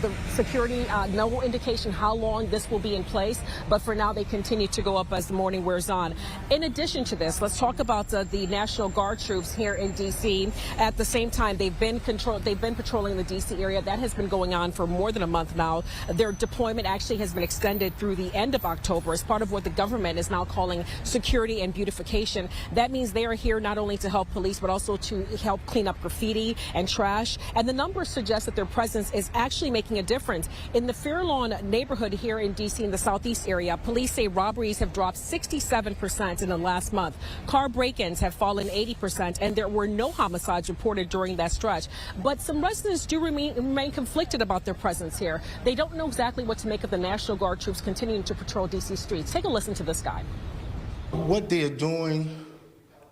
Speaker 6: The security, no indication how long this will be in place, but for now they continue to go up as the morning wears on. In addition to this, let's talk about the National Guard troops here in D.C. At the same time, they've been patrolling the D.C. area. That has been going on for more than a month now. Their deployment actually has been extended through the end of October as part of what the government is now calling security and beautification. That means they are here not only to help police, but also to help clean up graffiti and trash. And the numbers suggest that their presence is actually making a difference. In the Fair Lawn neighborhood here in D.C. in the southeast area, police say robberies have dropped 67% in the last month. Car break-ins have fallen 80%, and there were no homicides reported during that stretch. But some residents do remain conflicted about their presence here. They don't know exactly what to make of the National Guard troops continuing to patrol D.C. streets. Take a listen to this guy.
Speaker 8: What they're doing,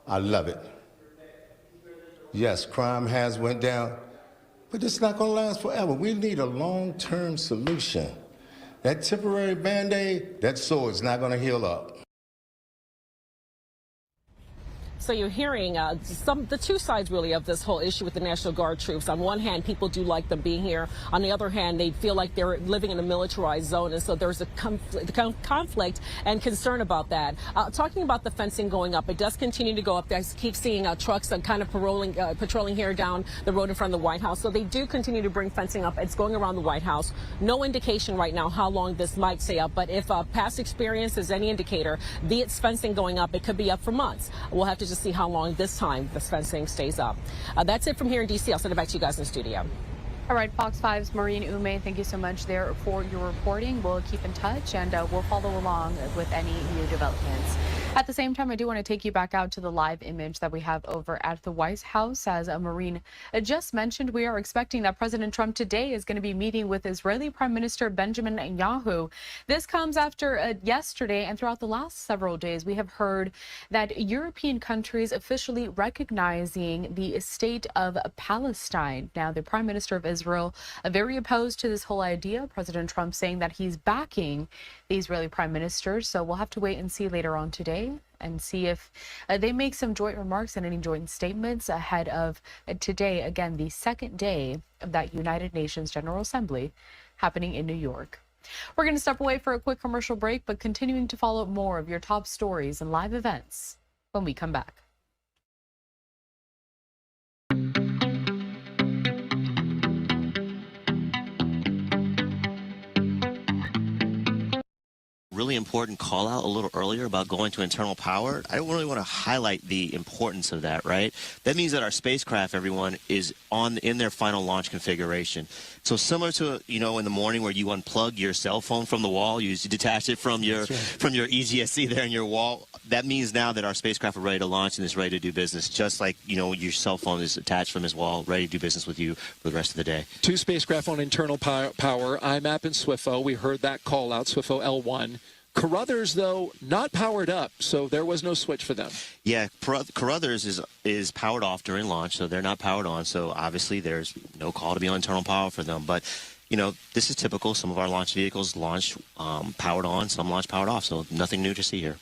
Speaker 8: I love it. Yes, crime has went down. But it's not going to last forever. We need a long-term solution. That temporary Band-Aid, that sore is not going to heal up.
Speaker 6: So you're hearing the two sides really of this whole issue with the National Guard troops. On one hand, people do like them being here. On the other hand, they feel like they're living in a militarized zone, and so there's a conflict and concern about that. Talking about the fencing going up, it does continue to go up. I keep seeing trucks kind of patrolling here down the road in front of the White House. So they do continue to bring fencing up. It's going around the White House. No indication right now how long this might stay up, but if past experience is any indicator, it's fencing going up, it could be up for months. We'll have to just see how long this time this fencing stays up. That's it from here in D.C. I'll send it back to you guys in the studio.
Speaker 9: All right, Fox 5's Maureen Ume, thank you so much there for your reporting. We'll keep in touch, and we'll follow along with any new developments. At the same time, I do want to take you back out to the live image that we have over at the White House. As Maureen just mentioned, we are expecting that President Trump today is going to be meeting with Israeli Prime Minister Benjamin Netanyahu. This comes after yesterday and throughout the last several days, we have heard that European countries officially recognizing the state of Palestine. Now, the Prime Minister of Israel very opposed to this whole idea. President Trump saying that he's backing the Israeli Prime Minister. So we'll have to wait and see later on today and see if they make some joint remarks and any joint statements ahead of today, again, the second day of that United Nations General Assembly happening in New York. We're going to step away for a quick commercial break, but continuing to follow more of your top stories and live events when we come back.
Speaker 10: Really important call out a little earlier about going to internal power. I don't really want to highlight the importance of that, right? That means that our spacecraft, everyone, is in their final launch configuration. So similar to, in the morning where you unplug your cell phone from the wall, you detach it from your EGSC there in your wall. That means now that our spacecraft are ready to launch and is ready to do business, just like, your cell phone is attached from his wall, ready to do business with you for the rest of the day.
Speaker 12: 2 spacecraft on internal power, IMAP and SWIFO. We heard that call out, SWIFO L1. Carruthers, though, not powered up, so there was no switch for them.
Speaker 10: Yeah, Carruthers is powered off during launch, so they're not powered on. So obviously there's no call to be on internal power for them. But, this is typical. Some of our launch vehicles launch powered on, some launch powered off, so nothing new to see here.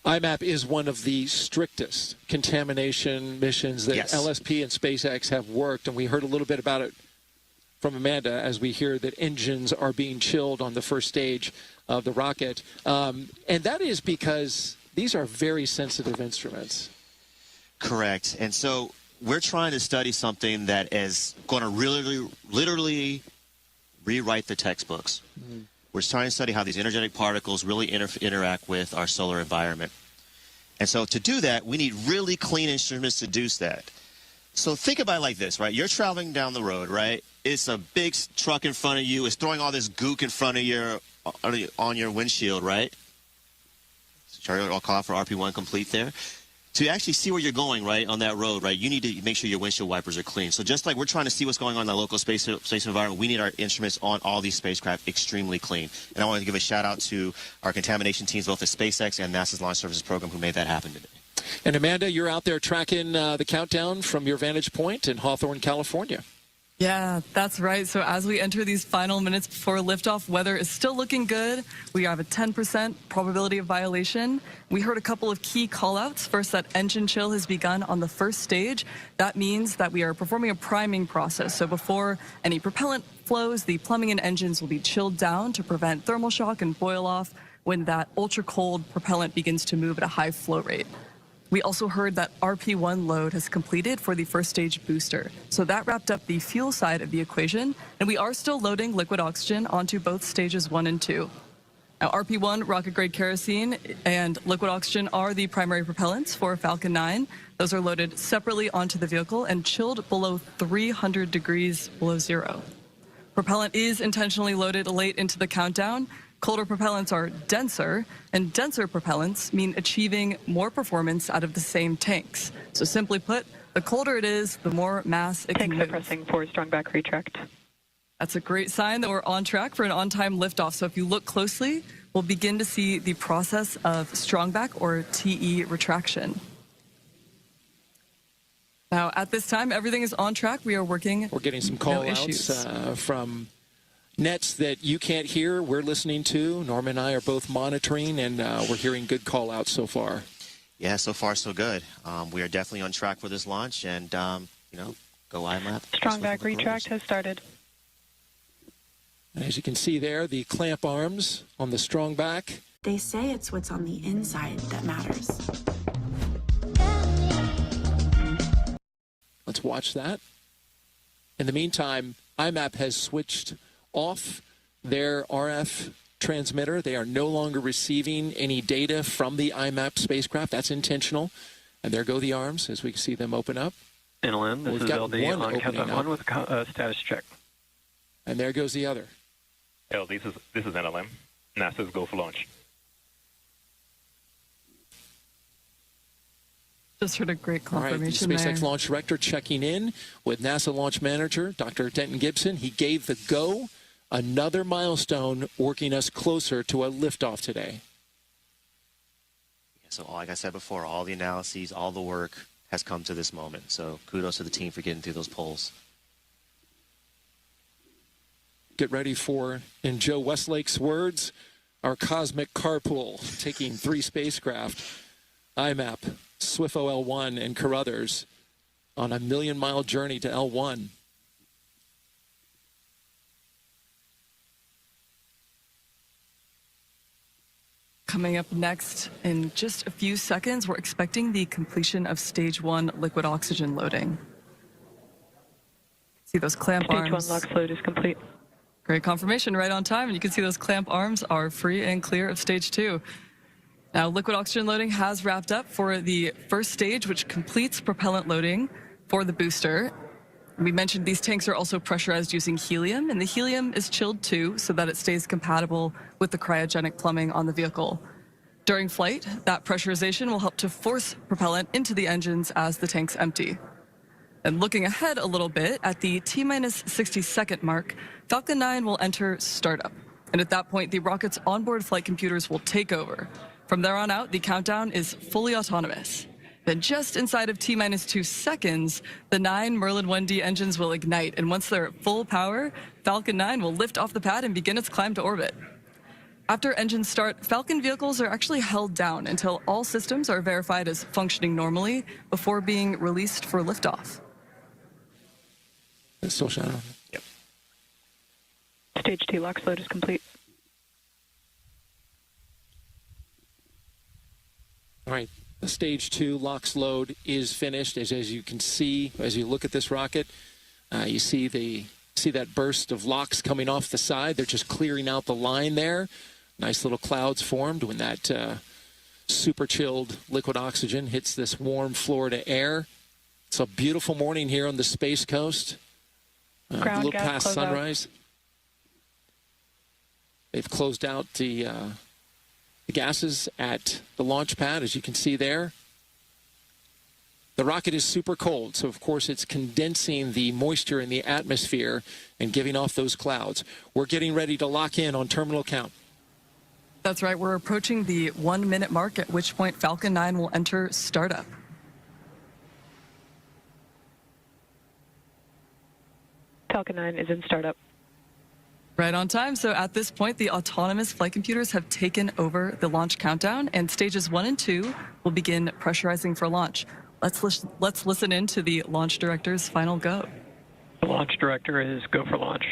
Speaker 12: IMAP is one of the strictest contamination missions that LSP and SpaceX have worked, and we heard a little bit about it from Amanda as we hear that engines are being chilled on the first stage of the rocket. And that is because these are very sensitive instruments.
Speaker 10: Correct. And so we're trying to study something that is going to literally rewrite the textbooks. Mm-hmm. We're trying to study how these energetic particles really interact with our solar environment. And so to do that, we need really clean instruments to do that. So think about it like this, right? You're traveling down the road, right? It's a big truck in front of you. It's throwing all this gook in front of on your windshield, right? Sorry, I'll call out for RP1 complete there. To actually see where you're going, right, on that road, right, you need to make sure your windshield wipers are clean. So just like we're trying to see what's going on in the local space environment, we need our instruments on all these spacecraft extremely clean. And I want to give a shout out to our contamination teams, both at SpaceX and NASA's Launch Services Program, who made that happen today.
Speaker 12: And Amanda, you're out there tracking the countdown from your vantage point in Hawthorne, California.
Speaker 13: Yeah, that's right. So as we enter these final minutes before liftoff, weather is still looking good. We have a 10% probability of violation. We heard a couple of key callouts. First, that engine chill has begun on the first stage. That means that we are performing a priming process. So before any propellant flows, the plumbing and engines will be chilled down to prevent thermal shock and boil off when that ultra cold propellant begins to move at a high flow rate. We also heard that RP1 load has completed for the first stage booster. So that wrapped up the fuel side of the equation, and we are still loading liquid oxygen onto both stages 1 and 2. Now, RP1, rocket-grade kerosene, and liquid oxygen are the primary propellants for Falcon 9. Those are loaded separately onto the vehicle and chilled below 300 degrees below zero. Propellant is intentionally loaded late into the countdown. Colder propellants are denser, and denser propellants mean achieving more performance out of the same tanks. So simply put, the colder it is, the more mass it can move.
Speaker 14: Tanks are pressing for strong back retract.
Speaker 13: That's a great sign that we're on track for an on-time liftoff. So if you look closely, we'll begin to see the process of strong back or TE retraction. Now, at this time, everything is on track. We are working.
Speaker 12: We're getting some call-outs from nets that you can't hear. We're listening to. Norma and I are both monitoring, and we're hearing good call-outs so far.
Speaker 10: Yeah, so far so good. We are definitely on track for this launch, and go IMAP.
Speaker 14: Strong back retract has started.
Speaker 12: And as you can see there, the clamp arms on the strong back.
Speaker 15: They say it's what's on the inside that matters.
Speaker 12: Let's watch that. In the meantime, IMAP has switched off their RF transmitter. They are no longer receiving any data from the IMAP spacecraft. That's intentional. And there go the arms as we see them open up.
Speaker 16: NLM, this is LD on countdown 1 with status check.
Speaker 12: And there goes the other.
Speaker 16: This is NLM. NASA's go for launch.
Speaker 13: Just heard a great confirmation
Speaker 12: All right, the SpaceX
Speaker 13: there.
Speaker 12: launch director checking in with NASA launch manager, Dr. Denton Gibson. He gave the go, another milestone working us closer to a liftoff today.
Speaker 10: So like I said before, all the analyses, all the work has come to this moment. So kudos to the team for getting through those polls.
Speaker 12: Get ready for, in Joe Westlake's words, our cosmic carpool, taking 3 spacecraft, IMAP, SWIFO L1, and Carruthers on a million-mile journey to L1.
Speaker 13: Coming up next in just a few seconds, we're expecting the completion of stage 1 liquid oxygen loading. See those clamp arms.
Speaker 14: Stage 1 LOX load is complete.
Speaker 13: Great confirmation, right on time. And you can see those clamp arms are free and clear of stage 2. Now, liquid oxygen loading has wrapped up for the first stage, which completes propellant loading for the booster. We mentioned these tanks are also pressurized using helium, and the helium is chilled too so that it stays compatible with the cryogenic plumbing on the vehicle. During flight, that pressurization will help to force propellant into the engines as the tanks empty. And looking ahead a little bit, at the T-minus 60-second mark, Falcon 9 will enter startup. And at that point, the rocket's onboard flight computers will take over. From there on out, the countdown is fully autonomous. Then just inside of T-minus 2 seconds, the 9 Merlin 1D engines will ignite. And once they're at full power, Falcon 9 will lift off the pad and begin its climb to orbit. After engines start, Falcon vehicles are actually held down until all systems are verified as functioning normally before being released for liftoff.
Speaker 12: It's still shining.
Speaker 10: Yep.
Speaker 14: Stage 2 LOX load is complete.
Speaker 12: All right, the stage 2 LOX load is finished. As you can see, as you look at this rocket, you see that burst of LOX coming off the side. They're just clearing out the line there. Nice little clouds formed when that super chilled liquid oxygen hits this warm Florida air. It's a beautiful morning here on the Space Coast. A little past sunrise. They've closed out the gases at the launch pad, as you can see there. The rocket is super cold, so of course it's condensing the moisture in the atmosphere and giving off those clouds. We're getting ready to lock in on terminal count.
Speaker 13: That's right, we're approaching the 1-minute mark, at which point Falcon 9 will enter startup.
Speaker 14: Falcon 9 is in startup.
Speaker 13: Right on time. So at this point, the autonomous flight computers have taken over the launch countdown, and stages 1 and 2 will begin pressurizing for launch. Let's listen in to the launch director's final go.
Speaker 16: The launch director is go for launch.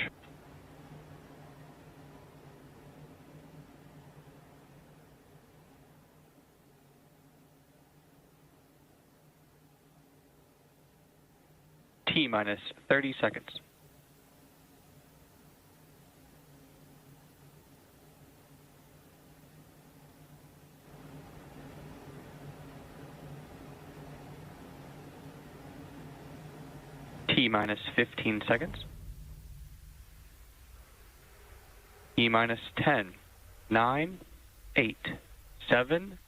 Speaker 16: T-minus 30 seconds. T-minus 15 seconds. T-minus 10, 9, 8, 7,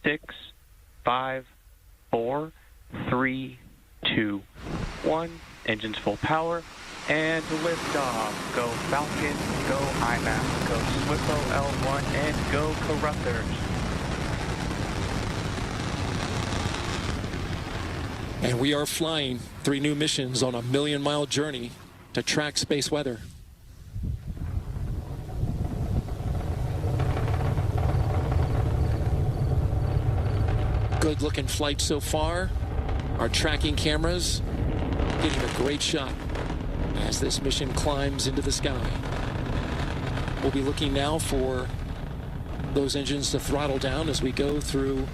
Speaker 16: 6, 5, 4, 3, 2, 1. Engines full power. And liftoff. Go Falcon, go IMAP, go SWIFO L1, and go Carruthers.
Speaker 12: And we are flying 3 new missions on a million-mile journey to track space weather. Good-looking flight so far. Our tracking cameras getting a great shot as this mission climbs into the sky. We'll be looking now for those engines to throttle down as we go through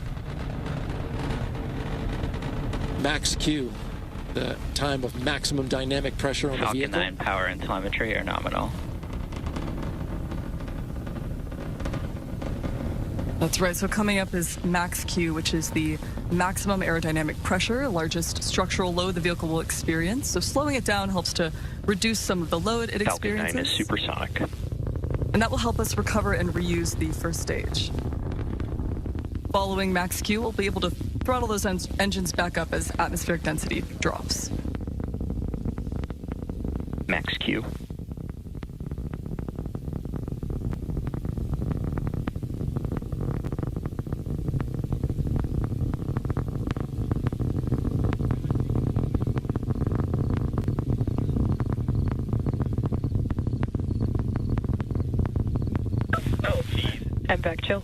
Speaker 12: max Q, the time of maximum dynamic pressure on the vehicle.
Speaker 3: Falcon 9 power and telemetry are nominal.
Speaker 13: That's right. So coming up is max Q, which is the maximum aerodynamic pressure, largest structural load the vehicle will experience. So slowing it down helps to reduce some of the load it experiences.
Speaker 3: Falcon 9 is supersonic.
Speaker 13: And that will help us recover and reuse the first stage. Following max Q, we'll be able to throttle those engines back up as atmospheric density drops.
Speaker 3: Max Q.
Speaker 14: And back chill.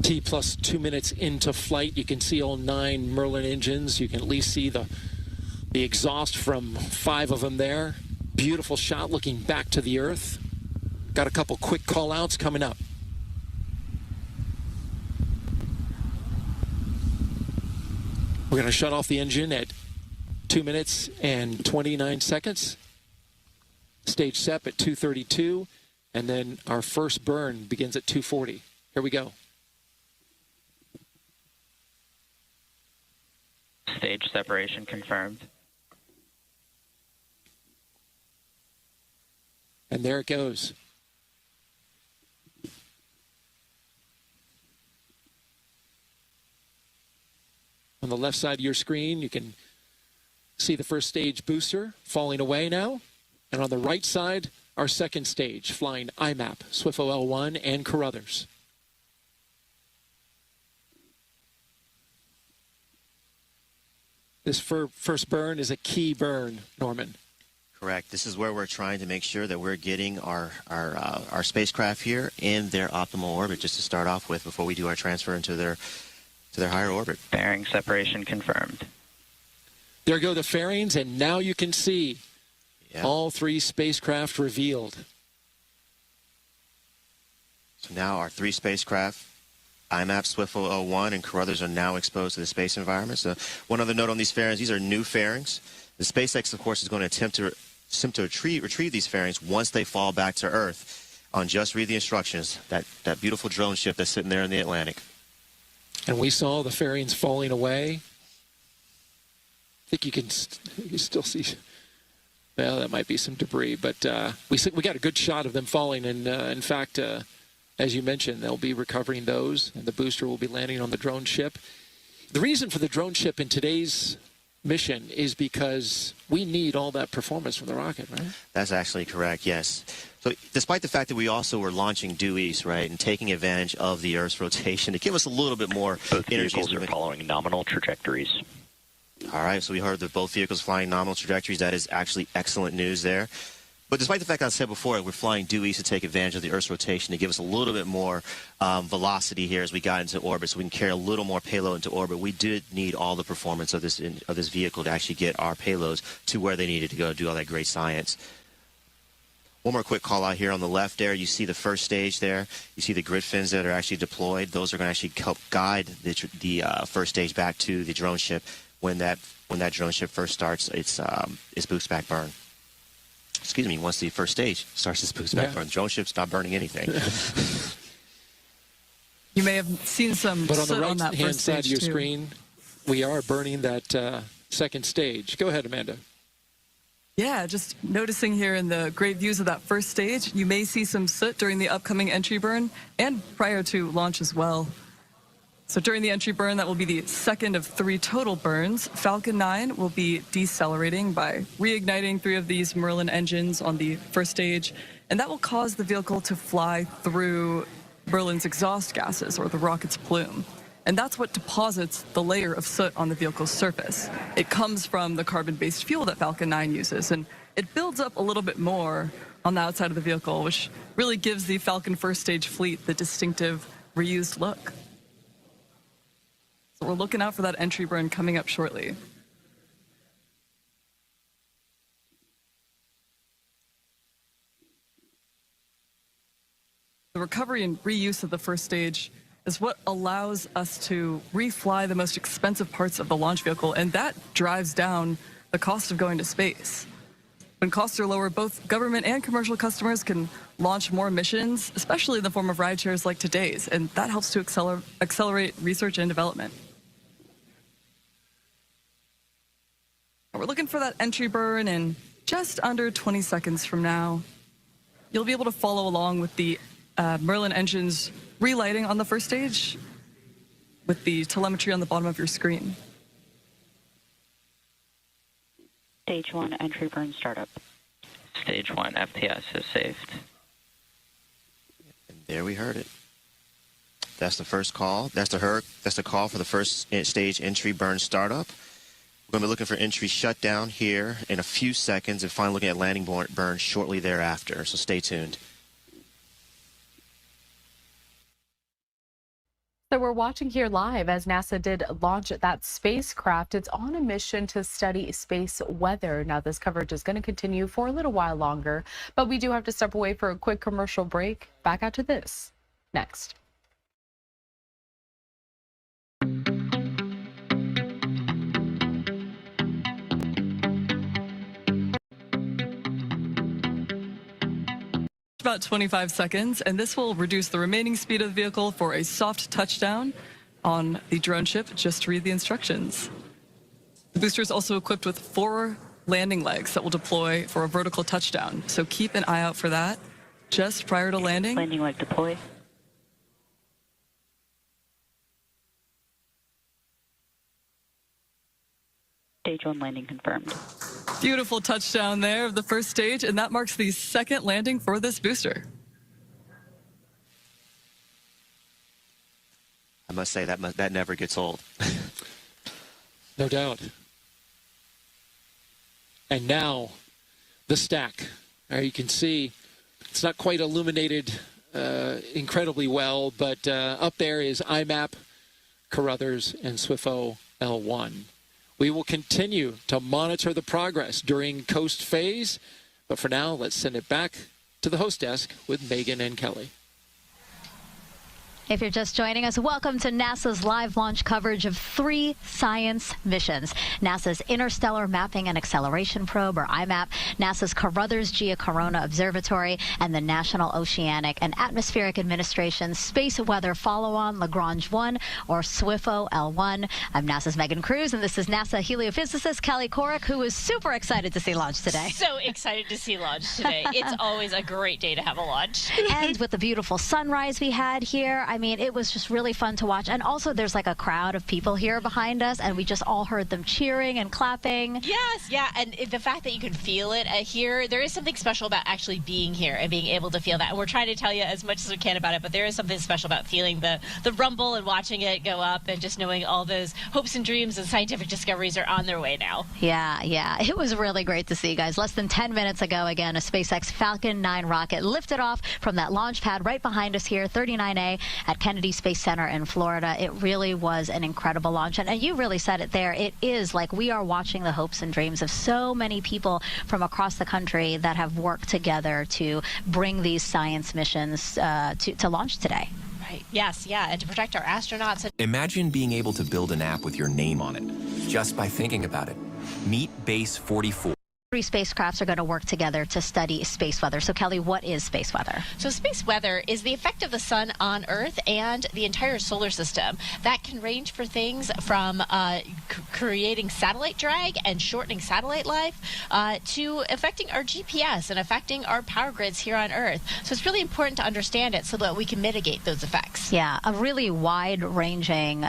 Speaker 12: T plus 2 minutes into flight. You can see all 9 Merlin engines. You can at least see the exhaust from 5 of them there. Beautiful shot looking back to the Earth. Got a couple quick call outs coming up. We're going to shut off the engine at 2 minutes and 29 seconds. Stage SEP at 2:32, and then our first burn begins at 2:40. Here we go.
Speaker 3: Stage separation confirmed.
Speaker 12: And there it goes. On the left side of your screen, you can see the first stage booster falling away now. And on the right side, our second stage, flying IMAP, SWIFO L1, and Carruthers. This first burn is a key burn, Norman.
Speaker 10: Correct. This is where we're trying to make sure that we're getting our spacecraft here in their optimal orbit, just to start off with, before we do our transfer into their higher orbit.
Speaker 3: Bearing separation confirmed.
Speaker 12: There go the fairings, and now you can see all 3 spacecraft revealed.
Speaker 10: So now our 3 spacecraft, IMAP, SWIFO L1, and Carruthers, are now exposed to the space environment. So one other note on these fairings: these are new fairings. The SpaceX, of course, is going to attempt to retrieve these fairings once they fall back to Earth. On just read the instructions. That beautiful drone ship that's sitting there in the Atlantic.
Speaker 12: And we saw the fairings falling away. I think you can still see. Well, that might be some debris, but we got a good shot of them falling. And in fact, as you mentioned, they'll be recovering those, and the booster will be landing on the drone ship. The reason for the drone ship in today's mission is because we need all that performance from the rocket, right?
Speaker 10: That's actually correct, yes. So despite the fact that we also were launching due east, right, and taking advantage of the Earth's rotation to give us a little bit more
Speaker 3: Both
Speaker 10: energy.
Speaker 3: vehicles are following nominal trajectories.
Speaker 10: All right, so we heard that both vehicles flying nominal trajectories. That is actually excellent news there. But despite the fact, I said before, we're flying due east to take advantage of the Earth's rotation to give us a little bit more velocity here as we got into orbit, so we can carry a little more payload into orbit. We did need all the performance of this vehicle to actually get our payloads to where they needed to go, do all that great science. One more quick call out here on the left there. You see the first stage there. You see the grid fins that are actually deployed. Those are going to actually help guide the first stage back to the drone ship. When that drone ship first starts its boost back burn. Excuse me, once the first stage starts its boost back burn. The drone ship's not burning anything.
Speaker 13: You may have seen some
Speaker 12: but on the
Speaker 13: on that
Speaker 12: right-hand
Speaker 13: first
Speaker 12: side of
Speaker 13: stage
Speaker 12: your
Speaker 13: too.
Speaker 12: screen, we are burning that second stage. Go ahead, Amanda.
Speaker 13: Yeah, just noticing here in the great views of that first stage, you may see some soot during the upcoming entry burn and prior to launch as well. So during the entry burn, that will be the second of 3 total burns. Falcon 9 will be decelerating by reigniting 3 of these Merlin engines on the first stage, and that will cause the vehicle to fly through Merlin's exhaust gases, or the rocket's plume. And that's what deposits the layer of soot on the vehicle's surface. It comes from the carbon-based fuel that Falcon 9 uses, and it builds up a little bit more on the outside of the vehicle, which really gives the Falcon first stage fleet the distinctive reused look. So we're looking out for that entry burn coming up shortly. The recovery and reuse of the first stage is what allows us to refly the most expensive parts of the launch vehicle, and that drives down the cost of going to space. When costs are lower, both government and commercial customers can launch more missions, especially in the form of ride shares like today's, and that helps to accelerate research and development. We're looking for that entry burn in just under 20 seconds from now. You'll be able to follow along with the Merlin engines relighting on the first stage with the telemetry on the bottom of your screen.
Speaker 14: Stage 1 entry burn startup.
Speaker 3: Stage 1 FTS is saved.
Speaker 10: And there we heard it. That's the first call. That's the call for the first stage entry burn startup. We're going to be looking for entry shutdown here in a few seconds and finally looking at landing burn shortly thereafter, so stay tuned.
Speaker 9: So we're watching here live as NASA did launch that spacecraft. It's on a mission to study space weather. Now, this coverage is going to continue for a little while longer, but we do have to step away for a quick commercial break. Back out to this next.
Speaker 13: About 25 seconds, and this will reduce the remaining speed of the vehicle for a soft touchdown on the drone ship. Just read the instructions. The booster is also equipped with 4 landing legs that will deploy for a vertical touchdown, so keep an eye out for that just prior to landing.
Speaker 14: Landing leg deploy. Stage 1 landing confirmed.
Speaker 13: Beautiful touchdown there of the first stage, and that marks the second landing for this booster.
Speaker 10: I must say that never gets old.
Speaker 12: No doubt. And now, the stack. You can see it's not quite illuminated incredibly well, but up there is IMAP, Carruthers, and SWIFO L1. We will continue to monitor the progress during coast phase, but for now, let's send it back to the host desk with Megan and Kelly.
Speaker 2: If you're just joining us, welcome to NASA's live launch coverage of 3 science missions. NASA's Interstellar Mapping and Acceleration Probe, or IMAP, NASA's Carruthers Corona Observatory, and the National Oceanic and Atmospheric Administration's Space Weather Follow-On Lagrange 1, or SWIFO L1. I'm NASA's Megan Cruz, and this is NASA heliophysicist Kelly Korrick, who is super excited to see launch today.
Speaker 25: So excited to see launch today. It's always a great day to have a launch.
Speaker 2: And with the beautiful sunrise we had here, I mean, it was just really fun to watch. And also, there's like a crowd of people here behind us, and we just all heard them cheering and clapping.
Speaker 25: Yes, yeah, and the fact that you can feel it here, there is something special about actually being here and being able to feel that. And we're trying to tell you as much as we can about it, but there is something special about feeling the rumble and watching it go up and just knowing all those hopes and dreams and scientific discoveries are on their way now.
Speaker 2: Yeah, it was really great to see, guys. Less than 10 minutes ago, again, a SpaceX Falcon 9 rocket lifted off from that launch pad right behind us here, 39A at Kennedy Space Center in Florida. It really was an incredible launch. And you really said it there. It is like we are watching the hopes and dreams of so many people from across the country that have worked together to bring these science missions to launch today.
Speaker 25: Right. Yes, yeah, and to protect our astronauts.
Speaker 11: Imagine being able to build an app with your name on it, just by thinking about it. Meet Base 44.
Speaker 2: 3 spacecrafts are going to work together to study space weather. So, Kelly, what is space weather?
Speaker 25: So space weather is the effect of the sun on Earth and the entire solar system. That can range for things from creating satellite drag and shortening satellite life to affecting our GPS and affecting our power grids here on Earth. So it's really important to understand it so that we can mitigate those effects.
Speaker 2: Yeah, a really wide-ranging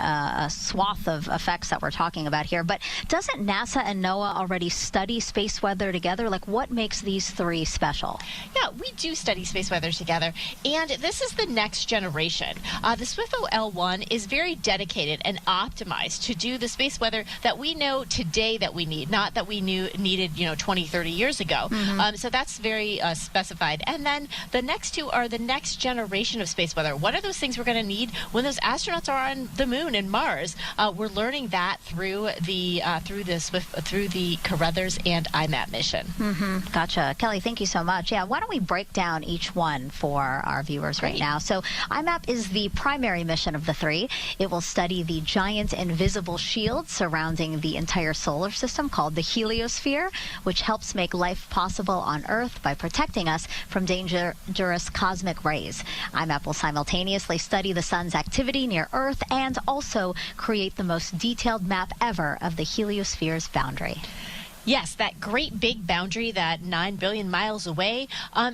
Speaker 2: swath of effects that we're talking about here. But doesn't NASA and NOAA already study space weather together? Like, what makes these 3 special?
Speaker 25: Yeah, we do study space weather together, and this is the next generation. The SWIFO L1 is very dedicated and optimized to do the space weather that we know today that we need, not that we needed 20, 30 years ago. So that's very specified. And then the next 2 are the next generation of space weather. What are those things we're going to need when those astronauts are on the moon and Mars? We're learning that through the Carruthers and IMAP that mission.
Speaker 2: Gotcha. Kelly, thank you so much. Yeah, why don't we break down each one for our viewers right now? So IMAP is the primary mission of the three. It will study the giant invisible shield surrounding the entire solar system called the heliosphere, which helps make life possible on Earth by protecting us from dangerous cosmic rays. IMAP will simultaneously study the sun's activity near Earth and also create the most detailed map ever of the heliosphere's boundary.
Speaker 25: Yes, that great big boundary, that 9 billion miles away,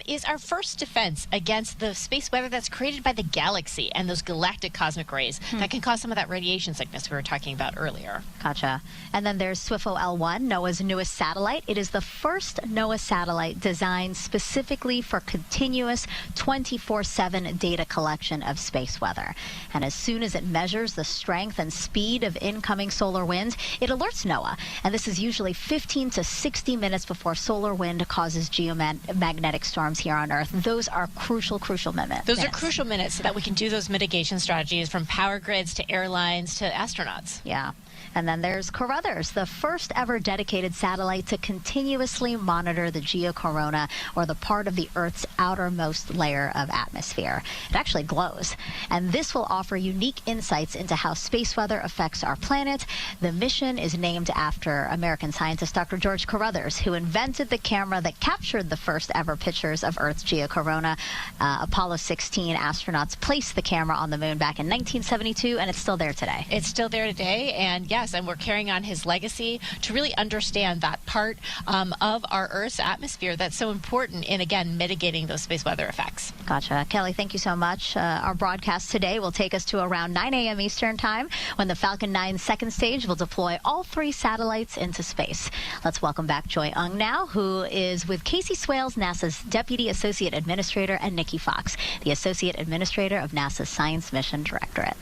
Speaker 25: is our first defense against the space weather that's created by the galaxy and those galactic cosmic rays that can cause some of that radiation sickness we were talking about earlier.
Speaker 2: Gotcha. And then there's SWIFO L1, NOAA's newest satellite. It is the first NOAA satellite designed specifically for continuous 24/7 data collection of space weather. And as soon as it measures the strength and speed of incoming solar winds, it alerts NOAA. And this is usually 15 to 60 minutes before solar wind causes geomagnetic storms here on Earth. Those are crucial minutes.
Speaker 25: Those are crucial minutes so that we can do those mitigation strategies from power grids to airlines to astronauts.
Speaker 2: Yeah. And then there's Carruthers, the first ever dedicated satellite to continuously monitor the geocorona, or the part of the Earth's outermost layer of atmosphere. It actually glows. And this will offer unique insights into how space weather affects our planet. The mission is named after American scientist Dr. George Carruthers, who invented the camera that captured the first ever pictures of Earth's geocorona. Apollo 16 astronauts placed the camera on the moon back in 1972, and it's still there today.
Speaker 25: It's still there today, and yes, and we're carrying on his legacy to really understand that part of our Earth's atmosphere that's so important in, again, mitigating those space weather effects.
Speaker 2: Gotcha. Kelly, thank you so much. Our broadcast today will take us to around 9 a.m. Eastern Time, when the Falcon 9 second stage will deploy all three satellites into space. Let's welcome back Joy Ung now, who is with Casey Swales, NASA's Deputy Associate Administrator, and Nikki Fox, the Associate Administrator of NASA's Science Mission Directorate.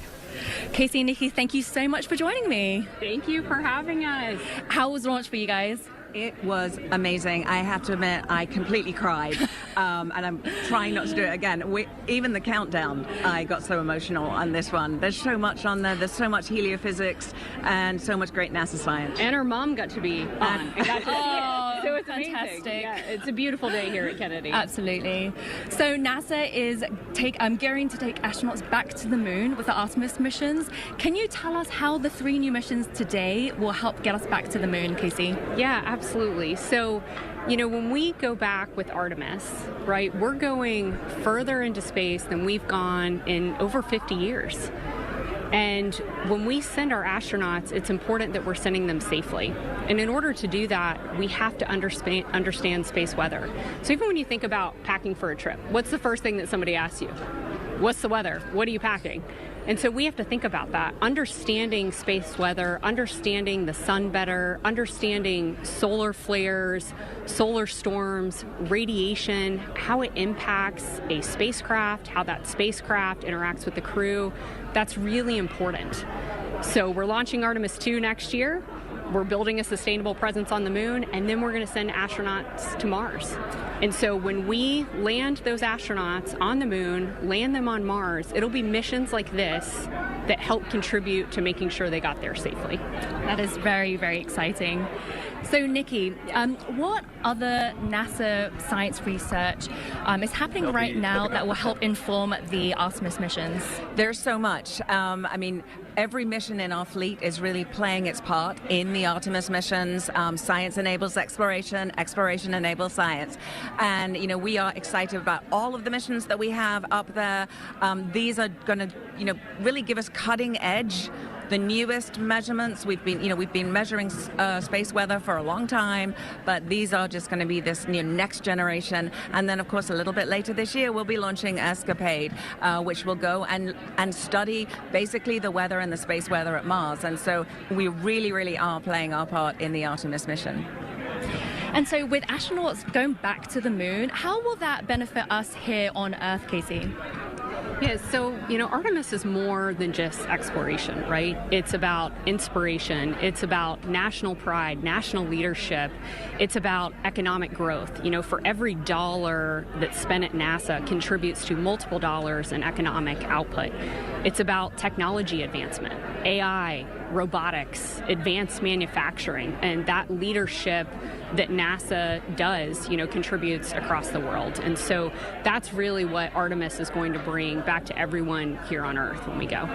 Speaker 22: Casey and Nikki, thank you so much for joining me.
Speaker 7: Thank you for having us.
Speaker 22: How was launch for you guys?
Speaker 7: It was amazing. I have to admit, I completely cried, and I'm trying not to do it again. Even the countdown, I got so emotional on this one. There's so much on there. There's so much heliophysics and so much great NASA science. And her mom got to be on. And got to see it. So it's
Speaker 22: fantastic.
Speaker 7: Amazing. Yeah, it's a beautiful day here at Kennedy.
Speaker 22: Absolutely. So NASA is gearing to take astronauts back to the moon with the Artemis missions. Can you tell us how the three new missions today will help get us back to the moon, Casey?
Speaker 7: Yeah, absolutely. So, you know, when we go back with Artemis, right, we're going further into space than we've gone in over 50 years. And when we send our astronauts, it's important that we're sending them safely. And in order to do that, we have to understand space weather. So even when you think about packing for a trip, what's the first thing that somebody asks you? What's the weather? What are you packing? And so we have to think about that, understanding space weather, understanding the sun better, understanding solar flares, solar storms, radiation, how it impacts a spacecraft, how that spacecraft interacts with the crew. That's really important. So we're launching Artemis 2 next year. We're building a sustainable presence on the moon, and then we're going to send astronauts to Mars. And so when we land those astronauts on the moon, land them on Mars, it'll be missions like this that help contribute to making sure they got there safely.
Speaker 22: That is very, very exciting. So, Nikki, what other NASA science research is happening right now that will help inform the Artemis missions?
Speaker 7: There's so much. I mean, every mission in our fleet is really playing its part in the Artemis missions. Science enables exploration, exploration enables science. And, you know, we are excited about all of the missions that we have up there. These are going to, you know, really give us cutting edge, the newest measurements. We've been measuring space weather for a long time, but these are just going to be this next generation. And then, of course, a little bit later this year, we'll be launching Escapade, which will go and study basically the weather and the space weather at Mars. And so we really, really are playing our part in the Artemis mission.
Speaker 22: And so with astronauts going back to the moon, how will that benefit us here on Earth, Casey?
Speaker 7: Yeah, so, you know, Artemis is more than just exploration, right? It's about inspiration. It's about national pride, national leadership. It's about economic growth. You know, for every dollar that's spent at NASA contributes to multiple dollars in economic output. It's about technology advancement, AI, robotics, advanced manufacturing, and that leadership that NASA does, contributes across the world. And so that's really what Artemis is going to bring back to everyone here on Earth when we go.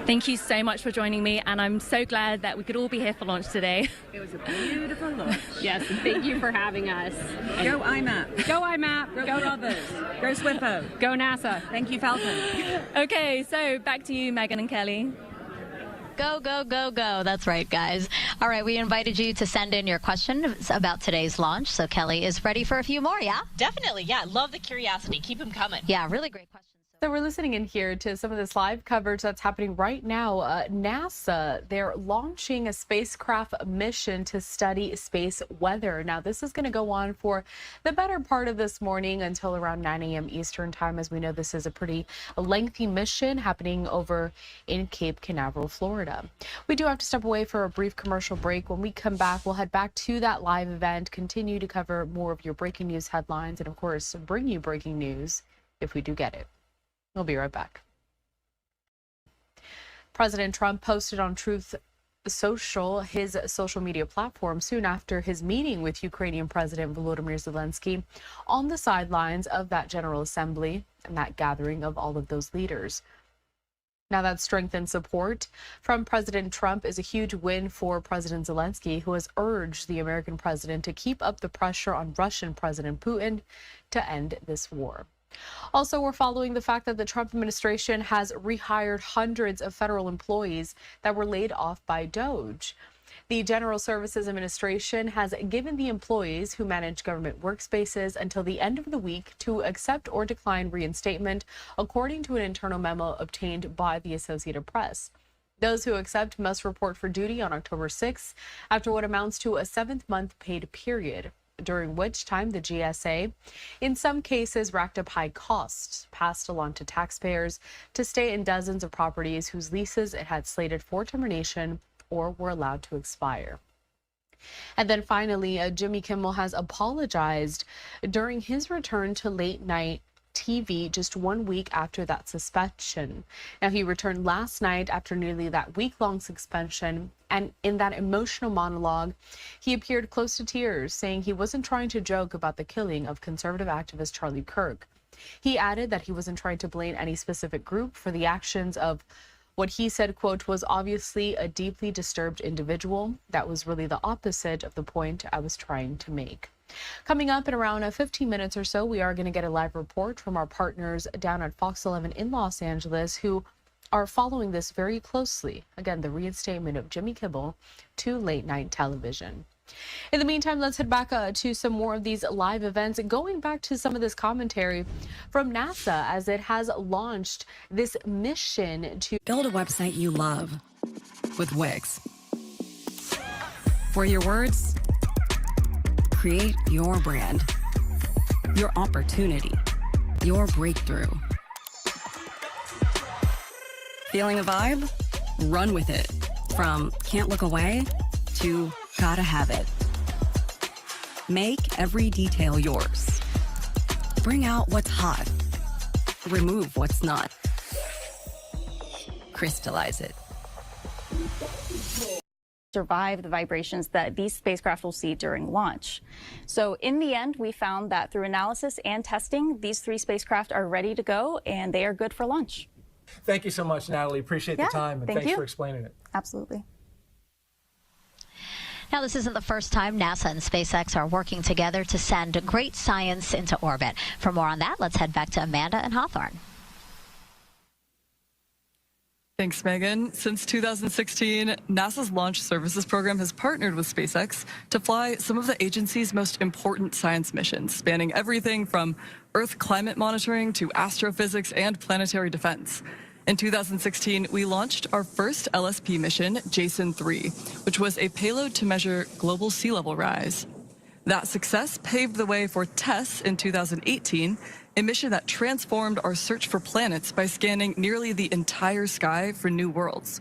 Speaker 22: Thank you so much for joining me, and I'm so glad that we could all be here for launch today.
Speaker 1: It was a beautiful launch.
Speaker 7: Yes, and thank you for having us.
Speaker 1: Go IMAP.
Speaker 7: Go IMAP.
Speaker 1: Go Robbers. Go SWIFO.
Speaker 7: Go NASA.
Speaker 1: Thank you, Falcon.
Speaker 22: Okay, so back to you, Megan and Kelly.
Speaker 2: Go, go, go, go. That's right, guys. All right, we invited you to send in your questions about today's launch. So Kelly is ready for a few more, yeah?
Speaker 25: Definitely, yeah. Love the curiosity. Keep them coming.
Speaker 2: Yeah, really great questions.
Speaker 9: So we're listening in here to some of this live coverage that's happening right now. NASA, they're launching a spacecraft mission to study space weather. Now, this is going to go on for the better part of this morning until around 9 a.m. Eastern time. As we know, this is a pretty lengthy mission happening over in Cape Canaveral, Florida. We do have to step away for a brief commercial break. When we come back, we'll head back to that live event, continue to cover more of your breaking news headlines, and of course, bring you breaking news if we do get it. We'll be right back. President Trump posted on Truth Social, his social media platform, soon after his meeting with Ukrainian President Volodymyr Zelensky on the sidelines of that General Assembly and that gathering of all of those leaders. Now, that strength and support from President Trump is a huge win for President Zelensky, who has urged the American president to keep up the pressure on Russian President Putin to end this war. Also, we're following the fact that the Trump administration has rehired hundreds of federal employees that were laid off by DOGE. The General Services Administration has given the employees who manage government workspaces until the end of the week to accept or decline reinstatement, according to an internal memo obtained by the Associated Press. Those who accept must report for duty on October 6th after what amounts to a 7th-month paid period, during which time the GSA, in some cases, racked up high costs passed along to taxpayers to stay in dozens of properties whose leases it had slated for termination or were allowed to expire. And then finally, Jimmy Kimmel has apologized during his return to late-night TV just 1 week after that suspension. Now, he returned last night after nearly that week-long suspension, and in that emotional monologue, he appeared close to tears, saying he wasn't trying to joke about the killing of conservative activist Charlie Kirk. He added that he wasn't trying to blame any specific group for the actions of what he said, quote, was obviously a deeply disturbed individual. That was really the opposite of the point I was trying to make. Coming up in around 15 minutes or so, we are going to get a live report from our partners down at Fox 11 in Los Angeles, who are following this very closely. Again, the reinstatement of Jimmy Kimmel to late night television. In the meantime, let's head back to some more of these live events, going back to some of this commentary from NASA as it has launched this mission to
Speaker 17: build a website you love with Wix. For your words, create your brand, your opportunity, your breakthrough. Feeling a vibe? Run with it. From can't look away to gotta have it. Make every detail yours. Bring out what's hot. Remove what's not. Crystallize it.
Speaker 18: Survive the vibrations that these spacecraft will see during launch. So in the end, we found that through analysis and testing, these 3 spacecraft are ready to go and they are good for launch.
Speaker 12: Thank you so much, Natalie. Appreciate the time, and thanks for explaining it.
Speaker 18: Absolutely.
Speaker 2: Now, this isn't the first time NASA and SpaceX are working together to send great science into orbit. For more on that, let's head back to Amanda and Hawthorne.
Speaker 13: Thanks, Megan. Since 2016, NASA's Launch Services Program has partnered with SpaceX to fly some of the agency's most important science missions, spanning everything from Earth climate monitoring to astrophysics and planetary defense. In 2016, we launched our first LSP mission, Jason-3, which was a payload to measure global sea level rise. That success paved the way for TESS in 2018, a mission that transformed our search for planets by scanning nearly the entire sky for new worlds.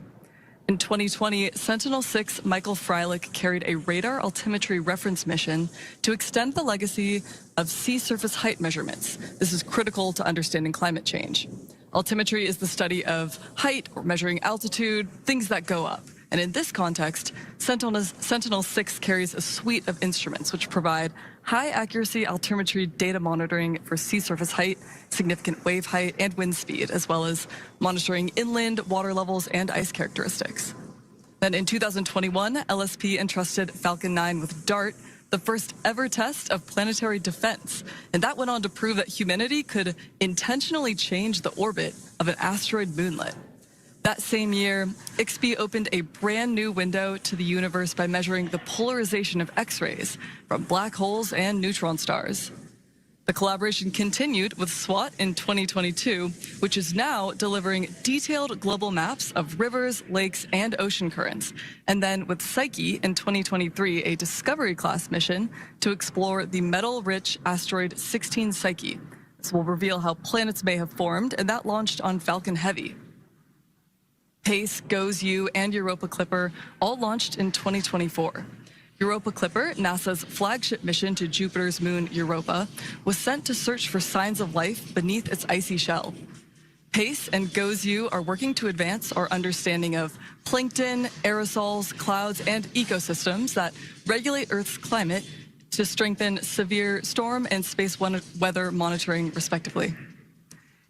Speaker 13: In 2020, Sentinel-6 Michael Freilich carried a radar altimetry reference mission to extend the legacy of sea surface height measurements. This is critical to understanding climate change. Altimetry is the study of height, or measuring altitude, things that go up. And in this context, Sentinel-6 carries a suite of instruments which provide high-accuracy altimetry data monitoring for sea surface height, significant wave height, and wind speed, as well as monitoring inland water levels and ice characteristics. Then in 2021, LSP entrusted Falcon 9 with DART, the first ever test of planetary defense. And that went on to prove that humanity could intentionally change the orbit of an asteroid moonlet. That same year, IXP opened a brand new window to the universe by measuring the polarization of X-rays from black holes and neutron stars. The collaboration continued with SWOT in 2022, which is now delivering detailed global maps of rivers, lakes, and ocean currents. And then with Psyche in 2023, a Discovery-class mission to explore the metal-rich asteroid 16 Psyche. This will reveal how planets may have formed, and that launched on Falcon Heavy. PACE, GOES-U, and Europa Clipper all launched in 2024. Europa Clipper, NASA's flagship mission to Jupiter's moon Europa, was sent to search for signs of life beneath its icy shell. PACE and GOES-U are working to advance our understanding of plankton, aerosols, clouds, and ecosystems that regulate Earth's climate to strengthen severe storm and space weather monitoring, respectively.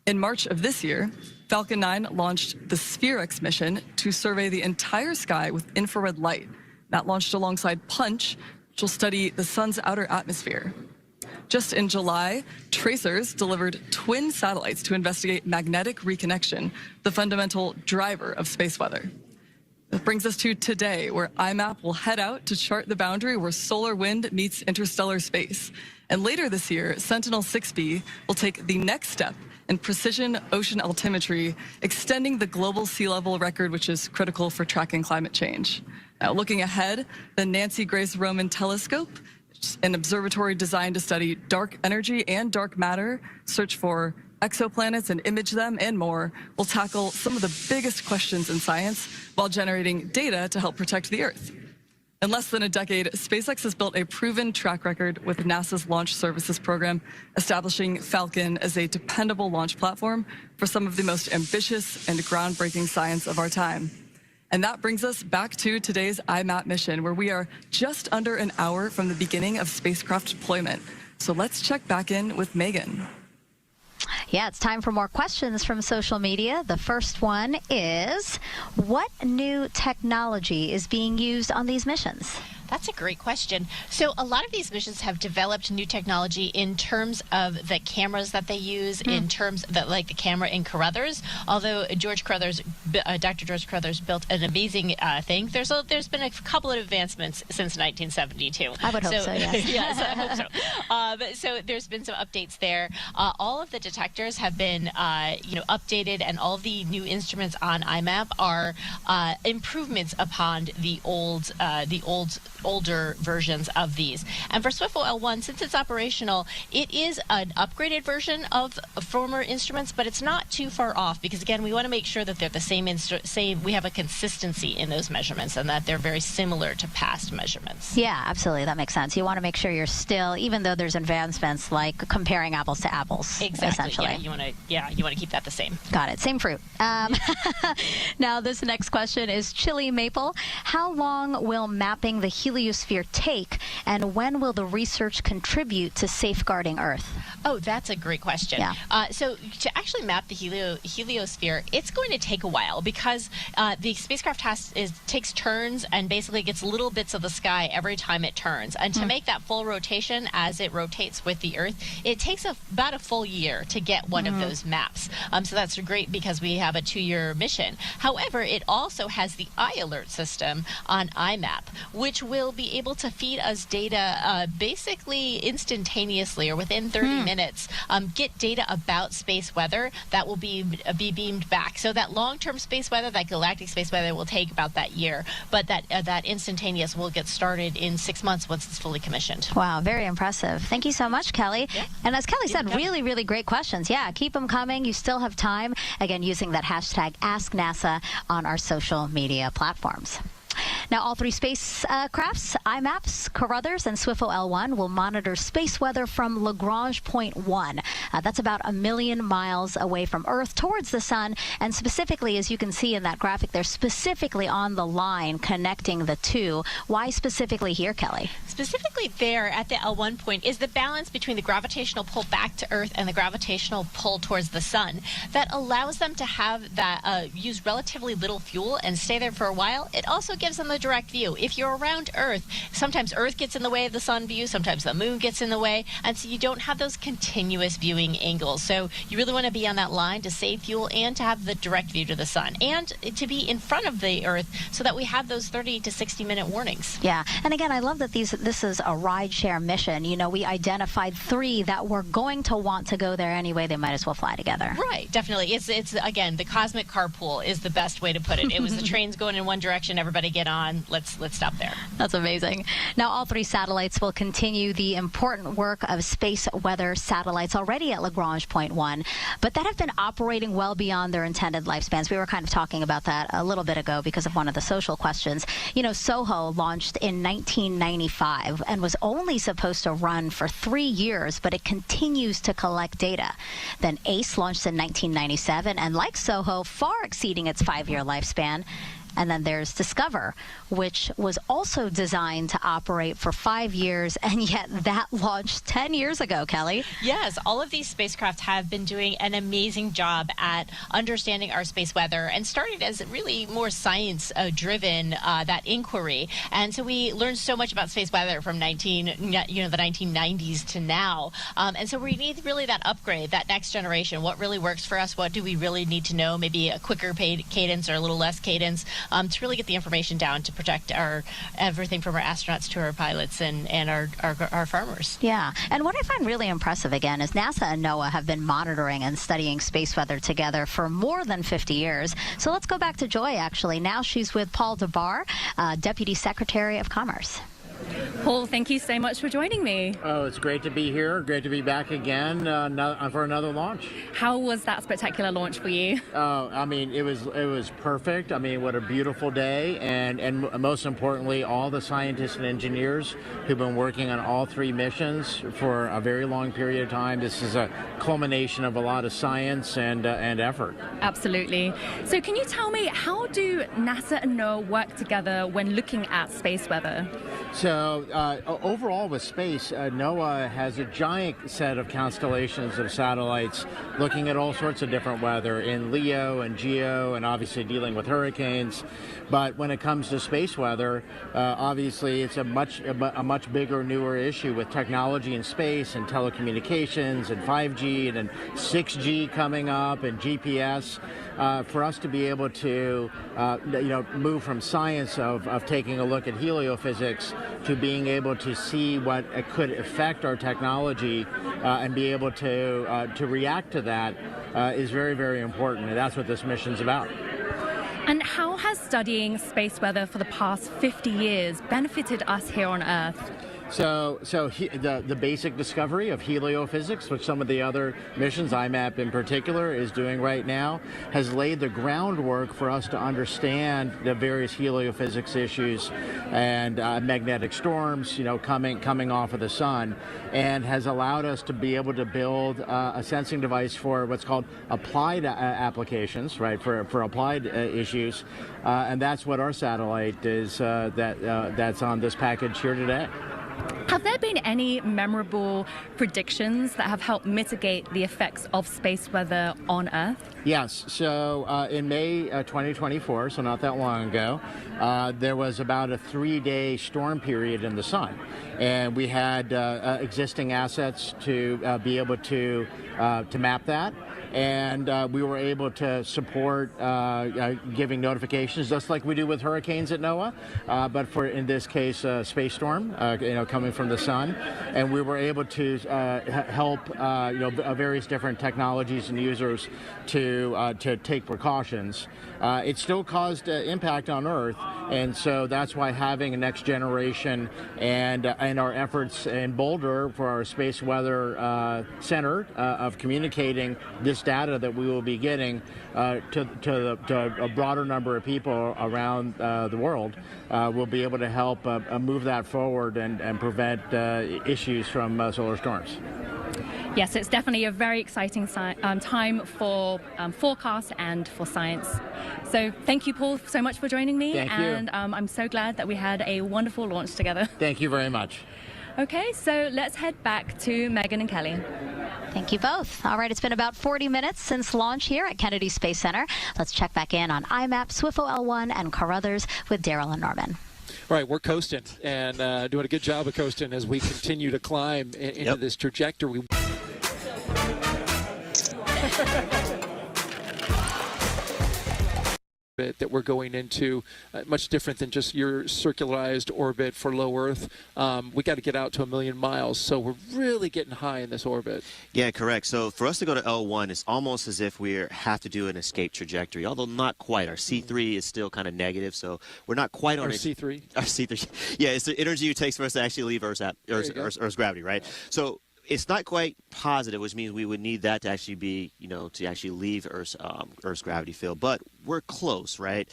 Speaker 13: In March of this year, Falcon 9 launched the SPHERE-X mission to survey the entire sky with infrared light. That launched alongside PUNCH, which will study the sun's outer atmosphere. Just in July, tracers delivered twin satellites to investigate magnetic reconnection, the fundamental driver of space weather. That brings us to today, where IMAP will head out to chart the boundary where solar wind meets interstellar space. And later this year, Sentinel-6B will take the next step in precision ocean altimetry, extending the global sea level record, which is critical for tracking climate change. Now, looking ahead, the Nancy Grace Roman Telescope, an observatory designed to study dark energy and dark matter, search for exoplanets and image them, and more, will tackle some of the biggest questions in science while generating data to help protect the Earth. In less than a decade, SpaceX has built a proven track record with NASA's Launch Services program, establishing Falcon as a dependable launch platform for some of the most ambitious and groundbreaking science of our time. And that brings us back to today's IMAP mission, where we are just under an hour from the beginning of spacecraft deployment. So let's check back in with Megan.
Speaker 2: Yeah, it's time for more questions from social media. The first one is, what new technology is being used on these missions?
Speaker 25: That's a great question. So a lot of these missions have developed new technology in terms of the cameras that they use, in terms of like the camera in Carruthers. Although Dr. George Carruthers built an amazing thing, there's been a couple of advancements since 1972.
Speaker 2: I would hope so, yes.
Speaker 25: Yes, I hope so. So there's been some updates there. All of the detectors have been updated, and all the new instruments on IMAP are improvements upon the older versions of these. And for Swiftful L1, since it's operational, it is an upgraded version of former instruments, but it's not too far off because, again, we want to make sure that they're the same. We have a consistency in those measurements and that they're very similar to past measurements.
Speaker 2: Yeah, absolutely. That makes sense. You want to make sure you're still, even though there's advancements like comparing apples to apples,
Speaker 25: exactly.
Speaker 2: Essentially.
Speaker 25: Yeah, you want to keep that the same.
Speaker 2: Got it. Same fruit. Now, this next question is Chili Maple. How long will mapping the heliosphere take, and when will the research contribute to safeguarding Earth?
Speaker 25: Oh, that's a great question.
Speaker 2: Yeah.
Speaker 25: So to actually map the heliosphere, it's going to take a while because the spacecraft takes turns and basically gets little bits of the sky every time it turns. And to make that full rotation as it rotates with the Earth, it takes about a full year to get one of those maps. So that's great because we have a 2-year mission. However, it also has the iAlert system on IMAP, which will be able to feed us data basically instantaneously or within 30 minutes, get data about space weather that will be beamed back. So that long-term space weather, that galactic space weather, will take about that year, but that instantaneous will get started in 6 months once it's fully commissioned.
Speaker 2: Wow, very impressive. Thank you so much, Kelly. Yeah. And as Kelly said, really, really great questions. Yeah, keep them coming. You still have time. Again, using that hashtag AskNASA on our social media platforms. Now, all three spacecrafts, IMAPS, Carruthers, and SWIFO L1, will monitor space weather from Lagrange Point 1. That's about 1 million miles away from Earth towards the sun. And specifically, as you can see in that graphic, they're specifically on the line connecting the two. Why specifically here, Kelly?
Speaker 25: Specifically there at the L1 point is the balance between the gravitational pull back to Earth and the gravitational pull towards the sun that allows them to have that use relatively little fuel and stay there for a while. It also gives them the direct view. If you're around Earth, sometimes Earth gets in the way of the sun view, sometimes the moon gets in the way, and so you don't have those continuous viewing angles. So you really want to be on that line to save fuel and to have the direct view to the sun and to be in front of the Earth so that we have those 30 to 60 minute warnings.
Speaker 2: Yeah, and again, I love that this is a rideshare mission. You know, we identified 3 that were going to want to go there anyway. They might as well fly together.
Speaker 25: Right, definitely. It's again, the cosmic carpool is the best way to put it. It was the trains going in one direction, everybody get on, let's stop there.
Speaker 2: That's amazing. Now, all 3 satellites will continue the important work of space weather satellites already at Lagrange Point 1, but that have been operating well beyond their intended lifespans. We were kind of talking about that a little bit ago because of one of the social questions. You know, SOHO launched in 1995 and was only supposed to run for 3 years, but it continues to collect data. Then ACE launched in 1997 and, like SOHO, far exceeding its 5-year lifespan. And then there's Discover, which was also designed to operate for 5 years, and yet that launched 10 years ago, Kelly.
Speaker 25: Yes, all of these spacecraft have been doing an amazing job at understanding our space weather and started as really more science-driven, that inquiry. And so we learned so much about space weather from the 1990s to now. And so we need really that upgrade, that next generation. What really works for us? What do we really need to know? Maybe a quicker cadence or a little less cadence. To really get the information down to protect everything from our astronauts to our pilots and our farmers.
Speaker 2: Yeah, and what I find really impressive again is NASA and NOAA have been monitoring and studying space weather together for more than 50 years. So let's go back to Joy, actually. Now she's with Paul DeBar, Deputy Secretary of Commerce.
Speaker 22: Paul, thank you so much for joining me.
Speaker 19: Oh, it's great to be here. Great to be back again for another launch.
Speaker 22: How was that spectacular launch for you?
Speaker 19: I mean, it was perfect. I mean, what a beautiful day, and most importantly, all the scientists and engineers who've been working on all 3 missions for a very long period of time. This is a culmination of a lot of science and effort.
Speaker 22: Absolutely. So, can you tell me, how do NASA and NOAA work together when looking at space weather?
Speaker 19: So overall with space, NOAA has a giant set of constellations of satellites looking at all sorts of different weather in LEO and GEO and obviously dealing with hurricanes. But when it comes to space weather, obviously it's a much bigger, newer issue with technology in space and telecommunications and 5G and then 6G coming up and GPS. For us to be able to move from science of taking a look at heliophysics to being able to see what it could affect our technology and be able to react to that is very, very important. And that's what this mission's about.
Speaker 22: And how has studying space weather for the past 50 years benefited us here on Earth?
Speaker 19: So the basic discovery of heliophysics, which some of the other missions, IMAP in particular, is doing right now, has laid the groundwork for us to understand the various heliophysics issues and magnetic storms, coming off of the sun, and has allowed us to be able to build a sensing device for what's called applied applications, right? For applied issues, and that's what our satellite is. That's on this package here today.
Speaker 22: Have there been any memorable predictions that have helped mitigate the effects of space weather on Earth?
Speaker 19: Yes. So in May 2024, so not that long ago, there was about a 3-day storm period in the sun. And we had existing assets to be able to map that. And we were able to support giving notifications, just like we do with hurricanes at NOAA, but for, in this case, a space storm, coming from the sun, and we were able to help various different technologies and users to take precautions. It still caused impact on Earth, and so that's why having a next generation and our efforts in Boulder for our Space Weather Center of communicating this data that we will be getting to a broader number of people around the world will be able to help move that forward and prevent issues from solar storms.
Speaker 22: Yes, it's definitely a very exciting time for forecast and for science. So thank you, Paul, so much for joining me.
Speaker 19: Thank you.
Speaker 22: And I'm so glad that we had a wonderful launch together.
Speaker 19: Thank you very much.
Speaker 22: Okay, so let's head back to Megan and Kelly.
Speaker 2: Thank you both. All right, it's been about 40 minutes since launch here at Kennedy Space Center. Let's check back in on IMAP, SWIFO L1, and Carruthers with Daryl and Norman.
Speaker 12: All right, we're coasting and doing a good job of coasting as we continue to climb into this trajectory. That we're going into, much different than just your circularized orbit for low Earth. We got to get out to 1 million miles, so we're really getting high in this orbit.
Speaker 10: Yeah, correct. So for us to go to L1, it's almost as if we have to do an escape trajectory, although not quite. Our C3 is still kind of negative, so we're not quite on
Speaker 12: our C3.
Speaker 10: Our C3. Yeah, it's the energy it takes for us to actually leave Earth's gravity, right? So it's not quite positive, which means we would need that to actually be, to actually leave Earth's gravity field. But we're close, right?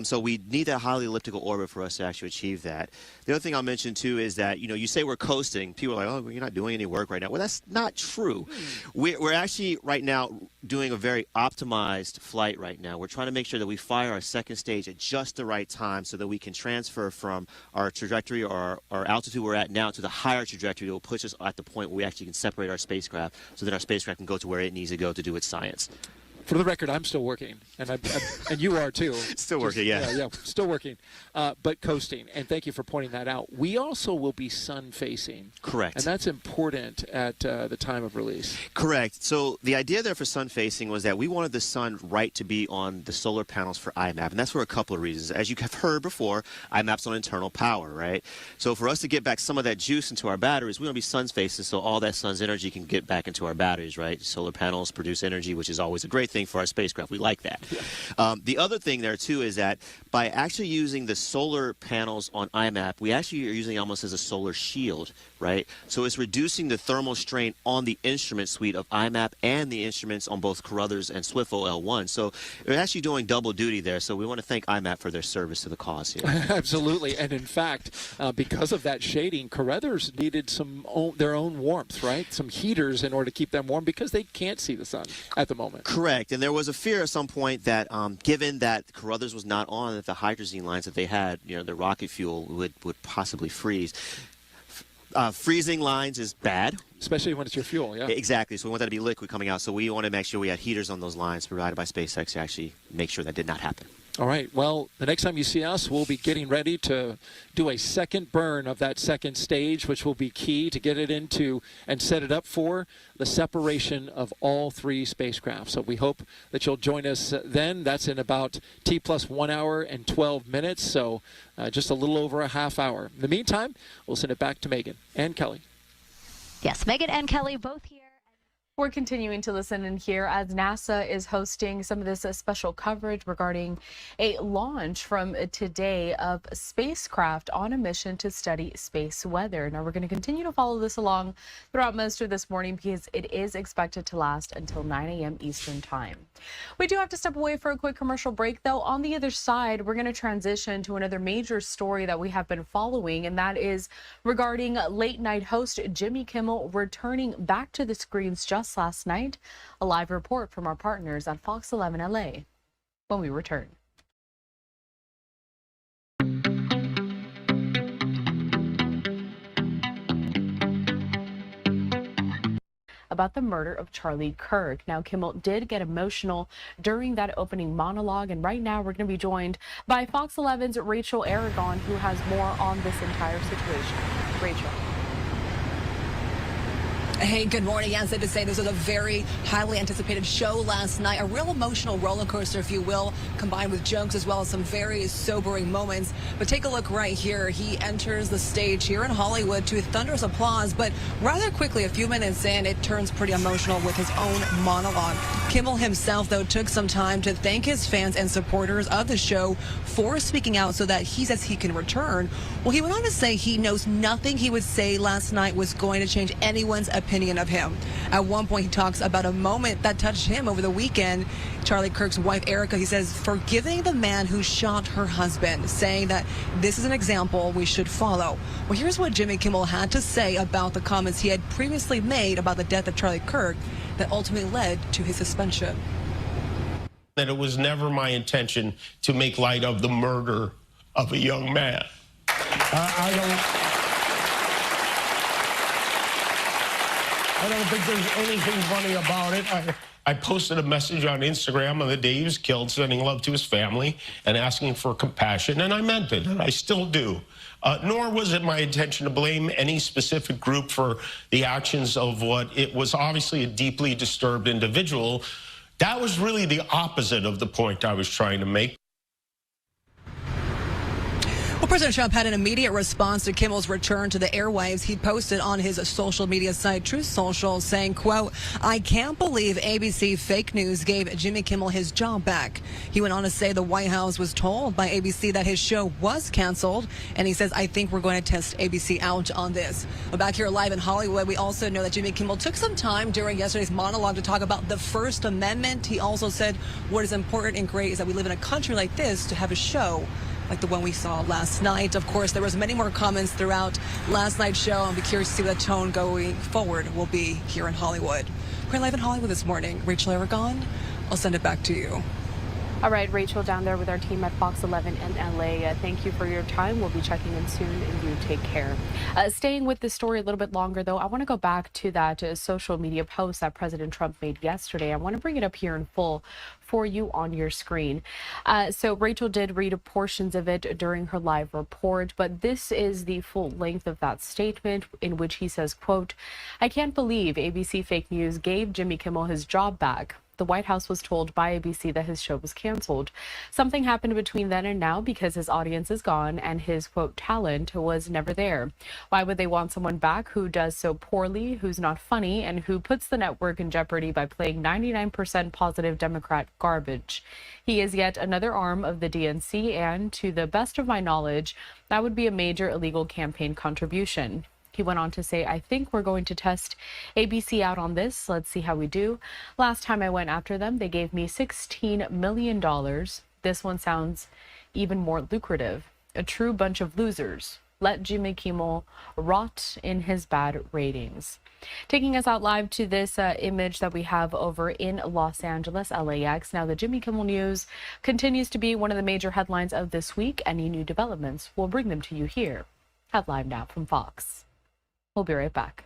Speaker 10: So we need that highly elliptical orbit for us to actually achieve that. The other thing I'll mention, too, is that, you say we're coasting. People are like, oh, you're not doing any work right now. Well, that's not true. We're actually right now doing a very optimized flight right now. We're trying to make sure that we fire our second stage at just the right time so that we can transfer from our trajectory or our altitude we're at now to the higher trajectory that will push us at the point where we actually can separate our spacecraft so that our spacecraft can go to where it needs to go to do its science.
Speaker 12: For the record, I'm still working, and and you are too.
Speaker 10: Still working, yeah.
Speaker 12: Yeah, still working, but coasting. And thank you for pointing that out. We also will be sun-facing.
Speaker 10: Correct.
Speaker 12: And that's important at the time of release.
Speaker 10: Correct. So the idea there for sun-facing was that we wanted the sun right to be on the solar panels for IMAP, and that's for a couple of reasons. As you have heard before, IMAP's on internal power, right? So for us to get back some of that juice into our batteries, we want to be sun-facing so all that sun's energy can get back into our batteries, right? Solar panels produce energy, which is always a great thing for our spacecraft. We like that. Yeah. The other thing there, too, is that by actually using the solar panels on IMAP, we actually are using it almost as a solar shield, right? So it's reducing the thermal strain on the instrument suite of IMAP and the instruments on both Carruthers and SWIFO L1. So we're actually doing double duty there. So we want to thank IMAP for their service to the cause here.
Speaker 12: Absolutely. And in fact, because of that shading, Carruthers needed their own warmth, right? Some heaters in order to keep them warm because they can't see the sun at the moment.
Speaker 10: Correct. And there was a fear at some point that given that Carruthers was not on, that the hydrazine lines that they had, the rocket fuel would possibly freeze. Freezing lines is bad.
Speaker 12: Especially when it's your fuel, yeah.
Speaker 10: Exactly. So we want that to be liquid coming out. So we want to make sure we had heaters on those lines provided by SpaceX to actually make sure that did not happen.
Speaker 12: All right. Well, the next time you see us, we'll be getting ready to do a second burn of that second stage, which will be key to get it into and set it up for the separation of all three spacecraft. So we hope that you'll join us then. That's in about T+1 hour and 12 minutes, so just a little over a half hour. In the meantime, we'll send it back to Megan and Kelly.
Speaker 2: Yes, Megan and Kelly both here.
Speaker 9: We're continuing to listen and hear as NASA is hosting some of this special coverage regarding a launch from today of spacecraft on a mission to study space weather. Now, we're going to continue to follow this along throughout most of this morning because it is expected to last until 9 a.m. Eastern time. We do have to step away for a quick commercial break, though. On the other side, we're going to transition to another major story that we have been following, and that is regarding late night host Jimmy Kimmel returning back to the screens just last night. A live report from our partners at Fox 11 LA when we return. About the murder of Charlie Kirk. Now, Kimmel did get emotional during that opening monologue, and right now we're going to be joined by Fox 11's Rachel Aragon, who has more on this entire situation. Rachel.
Speaker 4: Hey, good morning. Yes, I had to say this was a very highly anticipated show last night. A real emotional roller coaster, if you will, combined with jokes as well as some very sobering moments. But take a look right here. He enters the stage here in Hollywood to thunderous applause, but rather quickly, a few minutes in, it turns pretty emotional with his own monologue. Kimmel himself, though, took some time to thank his fans and supporters of the show for speaking out so that he says he can return. Well, he went on to say he knows nothing he would say last night was going to change anyone's opinion of him. At one point, he talks about a moment that touched him over the weekend. Charlie Kirk's wife, Erica, he says, forgiving the man who shot her husband, saying that this is an example we should follow. Well, here's what Jimmy Kimmel had to say about the comments he had previously made about the death of Charlie Kirk that ultimately led to his suspension.
Speaker 20: That it was never my intention to make light of the murder of a young man. I don't think there's anything funny about it. I posted a message on Instagram on the day he was killed, sending love to his family and asking for compassion, and I meant it, and I still do. Nor was it my intention to blame any specific group for the actions of what it was obviously a deeply disturbed individual. That was really the opposite of the point I was trying to make.
Speaker 4: Well, President Trump had an immediate response to Kimmel's return to the airwaves. He posted on his social media site, Truth Social, saying, quote, I can't believe ABC fake news gave Jimmy Kimmel his job back. He went on to say the White House was told by ABC that his show was canceled. And he says, I think we're going to test ABC out on this. Well, back here live in Hollywood, we also know that Jimmy Kimmel took some time during yesterday's monologue to talk about the First Amendment. He also said what is important and great is that we live in a country like this to have a show like the one we saw last night. Of course, there was many more comments throughout last night's show. I'll be curious to see what the tone going forward will be here in Hollywood. We're live in Hollywood this morning. Rachel Aragon, I'll send it back to you.
Speaker 9: All right, Rachel, down there with our team at Fox 11 in LA. Thank you for your time. We'll be checking in soon, and you take care. Staying with the story a little bit longer, though, I want to go back to that social media post that President Trump made yesterday. I want to bring it up here in full for you on your screen. So Rachel did read portions of it during her live report, but this is the full length of that statement in which he says, quote, I can't believe ABC fake news gave Jimmy Kimmel his job back. The White House was told by ABC that his show was canceled. Something happened between then and now because his audience is gone and his, quote, talent was never there. Why would they want someone back who does so poorly, who's not funny, and who puts the network in jeopardy by playing 99% positive Democrat garbage? He is yet another arm of the DNC, and to the best of my knowledge, that would be a major illegal campaign contribution. He went on to say, I think we're going to test ABC out on this. Let's see how we do. Last time I went after them, they gave me $16 million. This one sounds even more lucrative. A true bunch of losers. Let Jimmy Kimmel rot in his bad ratings. Taking us out live to this image that we have over in Los Angeles, LAX. Now, the Jimmy Kimmel news continues to be one of the major headlines of this week. Any new developments, we'll bring them to you here at Live Now from Fox. We'll be right back.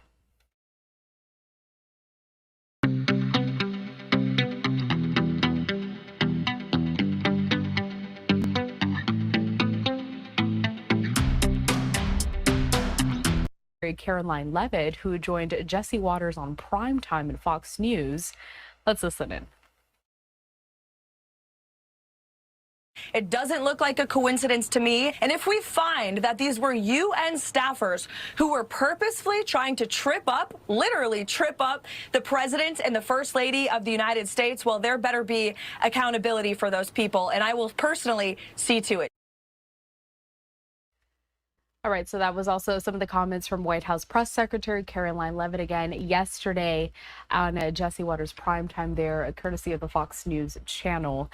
Speaker 9: Caroline Levitt, who joined Jesse Waters on Primetime at Fox News. Let's listen in.
Speaker 21: It doesn't look like a coincidence to me. And if we find that these were UN staffers who were purposefully trying to literally trip up the president and the first lady of the United States, well, there better be accountability for those people. And I will personally see to it.
Speaker 9: All right, so that was also some of the comments from White House Press Secretary Caroline Levitt again yesterday on Jesse Waters Primetime there, courtesy of the Fox News channel.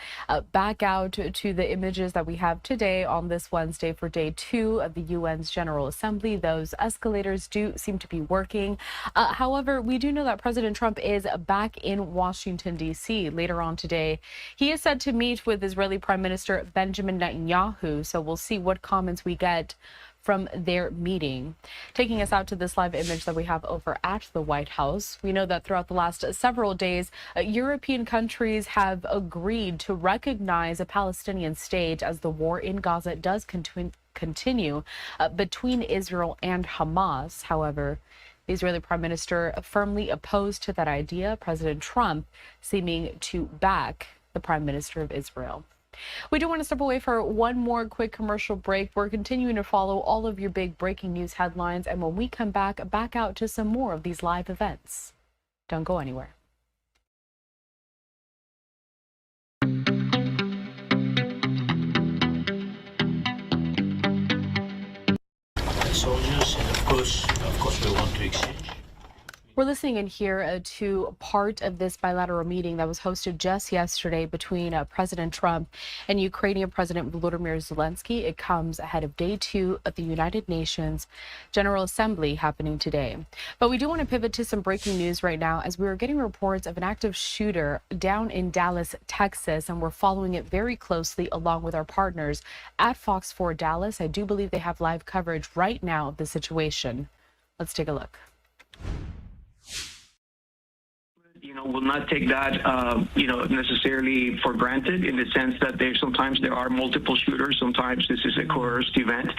Speaker 9: Back out to the images that we have today on this Wednesday for day 2 of the UN's General Assembly. Those escalators do seem to be working. However, we do know that President Trump is back in Washington, D.C. later on today. He is set to meet with Israeli Prime Minister Benjamin Netanyahu, so we'll see what comments we get from their meeting. Taking us out to this live image that we have over at the White House, we know that throughout the last several days, European countries have agreed to recognize a Palestinian state as the war in Gaza does continue between Israel and Hamas. However, The Israeli Prime Minister firmly opposed to that idea, President Trump seeming to back the Prime Minister of Israel. We do want to step away for one more quick commercial break. We're continuing to follow all of your big breaking news headlines, and when we come back out to some more of these live events. Don't go anywhere.
Speaker 5: Soldiers, and of course we want to exchange.
Speaker 9: We're listening in here to part of this bilateral meeting that was hosted just yesterday between President Trump and Ukrainian President Volodymyr Zelensky. It comes ahead of day 2 of the United Nations General Assembly happening today. But we do want to pivot to some breaking news right now, as we are getting reports of an active shooter down in Dallas, Texas, and we're following it very closely along with our partners at Fox 4 Dallas. I do believe they have live coverage right now of the situation. Let's take a look.
Speaker 6: Will not take that, necessarily for granted, in the sense that sometimes there are multiple shooters, sometimes this is a coerced event.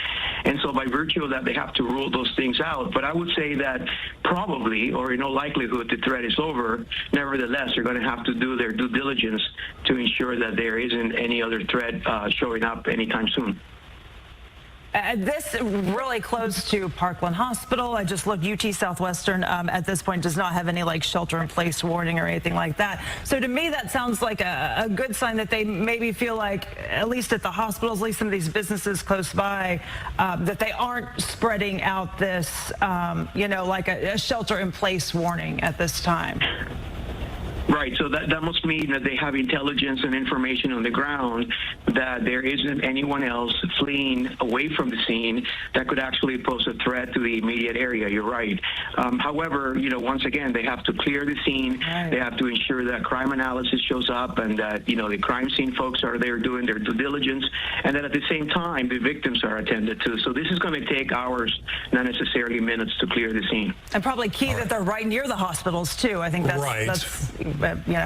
Speaker 6: And so by virtue of that, they have to rule those things out. But I would say that probably, or in all likelihood, the threat is over. Nevertheless, they're going to have to do their due diligence to ensure that there isn't any other threat showing up anytime soon.
Speaker 8: This really close to Parkland Hospital. I just looked. UT Southwestern at this point does not have any shelter-in-place warning or anything like that. So to me, that sounds like a good sign that they maybe feel like, at least at the hospitals, at least some of these businesses close by, that they aren't spreading out this, like a shelter-in-place warning at this time.
Speaker 6: Right, so that must mean that they have intelligence and information on the ground that there isn't anyone else fleeing away from the scene that could actually pose a threat to the immediate area. You're right. However, once again, they have to clear the scene. Right. They have to ensure that crime analysis shows up and that, the crime scene folks are there doing their due diligence, and that at the same time, the victims are attended to. So this is going to take hours, not necessarily minutes, to clear the scene.
Speaker 8: And probably key that they're right near the hospitals, too. I think that's... Right.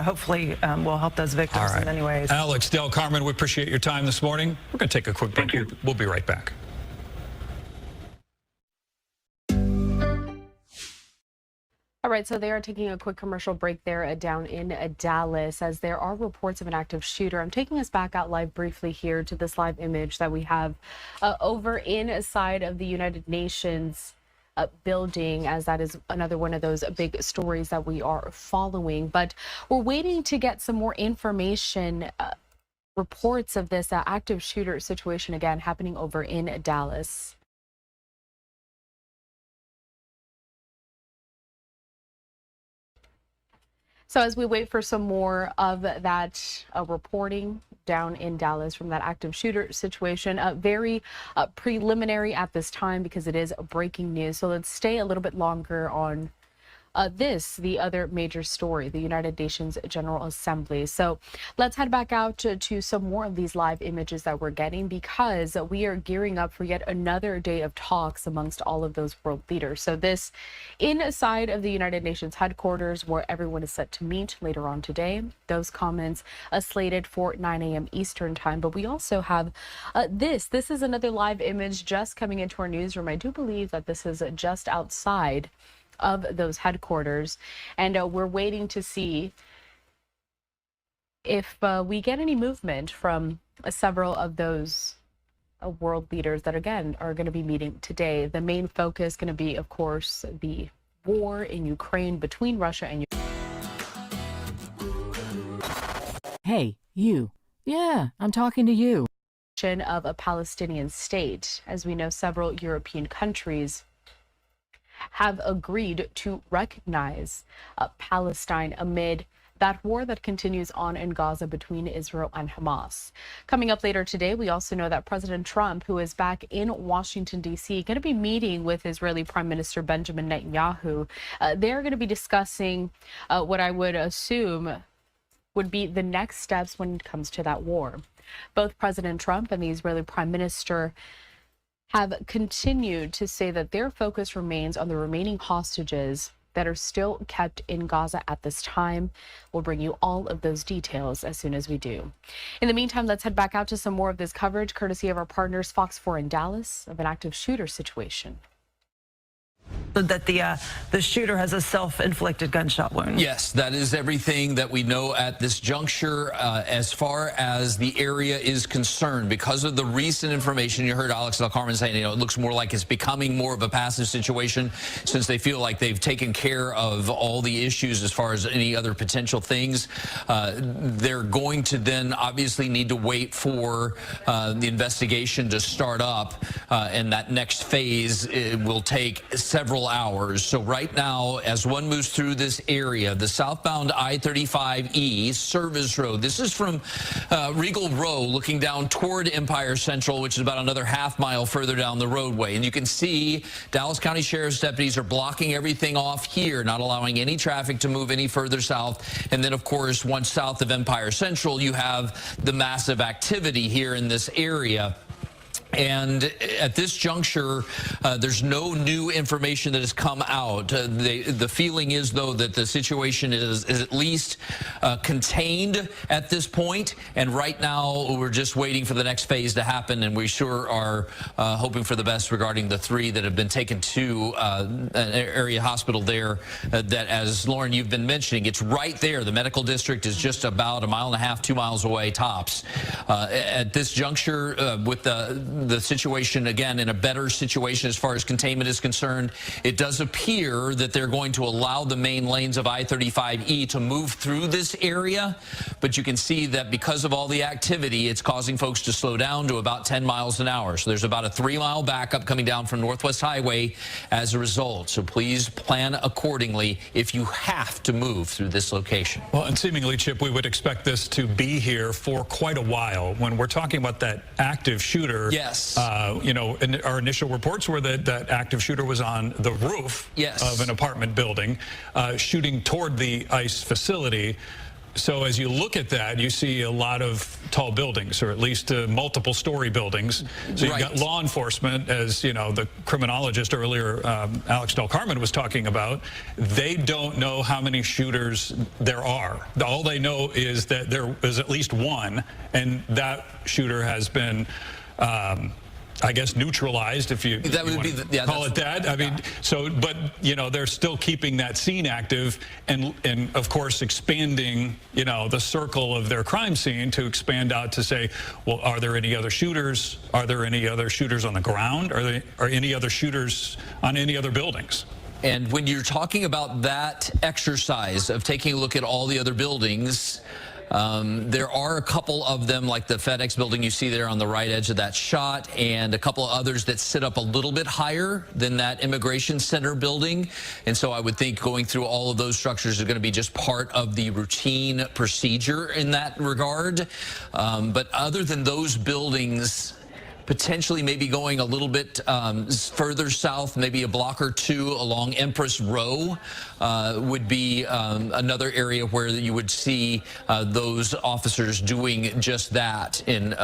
Speaker 8: Hopefully will help those victims in many ways.
Speaker 23: Alex, Del Carmen, we appreciate your time this morning. We're going to take a quick break. We'll be right back.
Speaker 9: All right, so they are taking a quick commercial break there down in Dallas, as there are reports of an active shooter. I'm taking us back out live briefly here to this live image that we have over inside of the United Nations building, as that is another one of those big stories that we are following. But we're waiting to get some more information, reports of this active shooter situation again happening over in Dallas. So as we wait for some more of that reporting down in Dallas from that active shooter situation, very preliminary at this time because it is breaking news. So let's stay a little bit longer on the other major story, the United Nations General Assembly. So let's head back out to some more of these live images that we're getting, because we are gearing up for yet another day of talks amongst all of those world leaders. So this inside of the United Nations headquarters, where everyone is set to meet later on today. Those comments slated for 9 a.m. Eastern time. But we also have this is another live image just coming into our newsroom. I do believe that this is just outside of those headquarters, and we're waiting to see if we get any movement from several of those world leaders that again are going to be meeting today. The main focus going to be, of course, the war in Ukraine between Russia and Ukraine.
Speaker 24: Hey, you. Yeah, I'm talking to you.
Speaker 9: Of a Palestinian state. As we know, several European countries have agreed to recognize Palestine amid that war that continues on in Gaza between Israel and Hamas. Coming up later today, we also know that President Trump, who is back in Washington, D.C., going to be meeting with Israeli Prime Minister Benjamin Netanyahu. They're going to be discussing what I would assume would be the next steps when it comes to that war. Both President Trump and the Israeli Prime Minister have continued to say that their focus remains on the remaining hostages that are still kept in Gaza at this time. We'll bring you all of those details as soon as we do. In the meantime, let's head back out to some more of this coverage, courtesy of our partners Fox 4 in Dallas, of an active shooter situation.
Speaker 8: that the shooter has a self-inflicted gunshot wound.
Speaker 3: Yes, that is everything that we know at this juncture as far as the area is concerned. Because of the recent information, you heard Alex Del Carmen saying, it looks more like it's becoming more of a passive situation since they feel like they've taken care of all the issues as far as any other potential things. They're going to then obviously need to wait for the investigation to start up, and that next phase will take several hours. So right now, as one moves through this area, the southbound I-35E service road, this is from Regal Row looking down toward Empire Central, which is about another half-mile further down the roadway. And you can see Dallas County Sheriff's deputies are blocking everything off here, not allowing any traffic to move any further south. And then, of course, once south of Empire Central, you have the massive activity here in this area. And at this juncture, there's no new information that has come out. The feeling is, though, that the situation is at least contained at this point. And right now, we're just waiting for the next phase to happen. And we sure are hoping for the best regarding the 3 that have been taken to an area hospital there. That, as Lauren, you've been mentioning, it's right there. The medical district is just about 1.5 miles, 2 miles away, tops. At this juncture, with the situation, again, in a better situation as far as containment is concerned, it does appear that they're going to allow the main lanes of I-35E to move through this area. But you can see that because of all the activity, it's causing folks to slow down to about 10 miles an hour. So there's about a 3-mile backup coming down from Northwest Highway as a result. So please plan accordingly if you have to move through this location.
Speaker 23: Well, and seemingly, Chip, we would expect this to be here for quite a while. When we're talking about that active shooter,
Speaker 3: yes.
Speaker 23: Our initial reports were that that active shooter was on the roof of an apartment building, shooting toward the ICE facility. So as you look at that, you see a lot of tall buildings, or at least multiple story buildings. So you've got law enforcement, as the criminologist earlier, Alex Del Carmen, was talking about. They don't know how many shooters there are. All they know is that there is at least one, and that shooter has been I guess neutralized, if you call it that. I mean, so, but they're still keeping that scene active, and of course expanding the circle of their crime scene to expand out to say, well, are there any other shooters? Are there any other shooters on the ground? Are any other shooters on any other buildings?
Speaker 3: And when you're talking about that exercise of taking a look at all the other buildings, there are a couple of them, like the FedEx building you see there on the right edge of that shot, and a couple of others that sit up a little bit higher than that immigration center building. And so I would think going through all of those structures is going to be just part of the routine procedure in that regard. But other than those buildings, potentially maybe going a little bit further south, maybe a block or two along Empress Row would be another area where you would see those officers doing just that in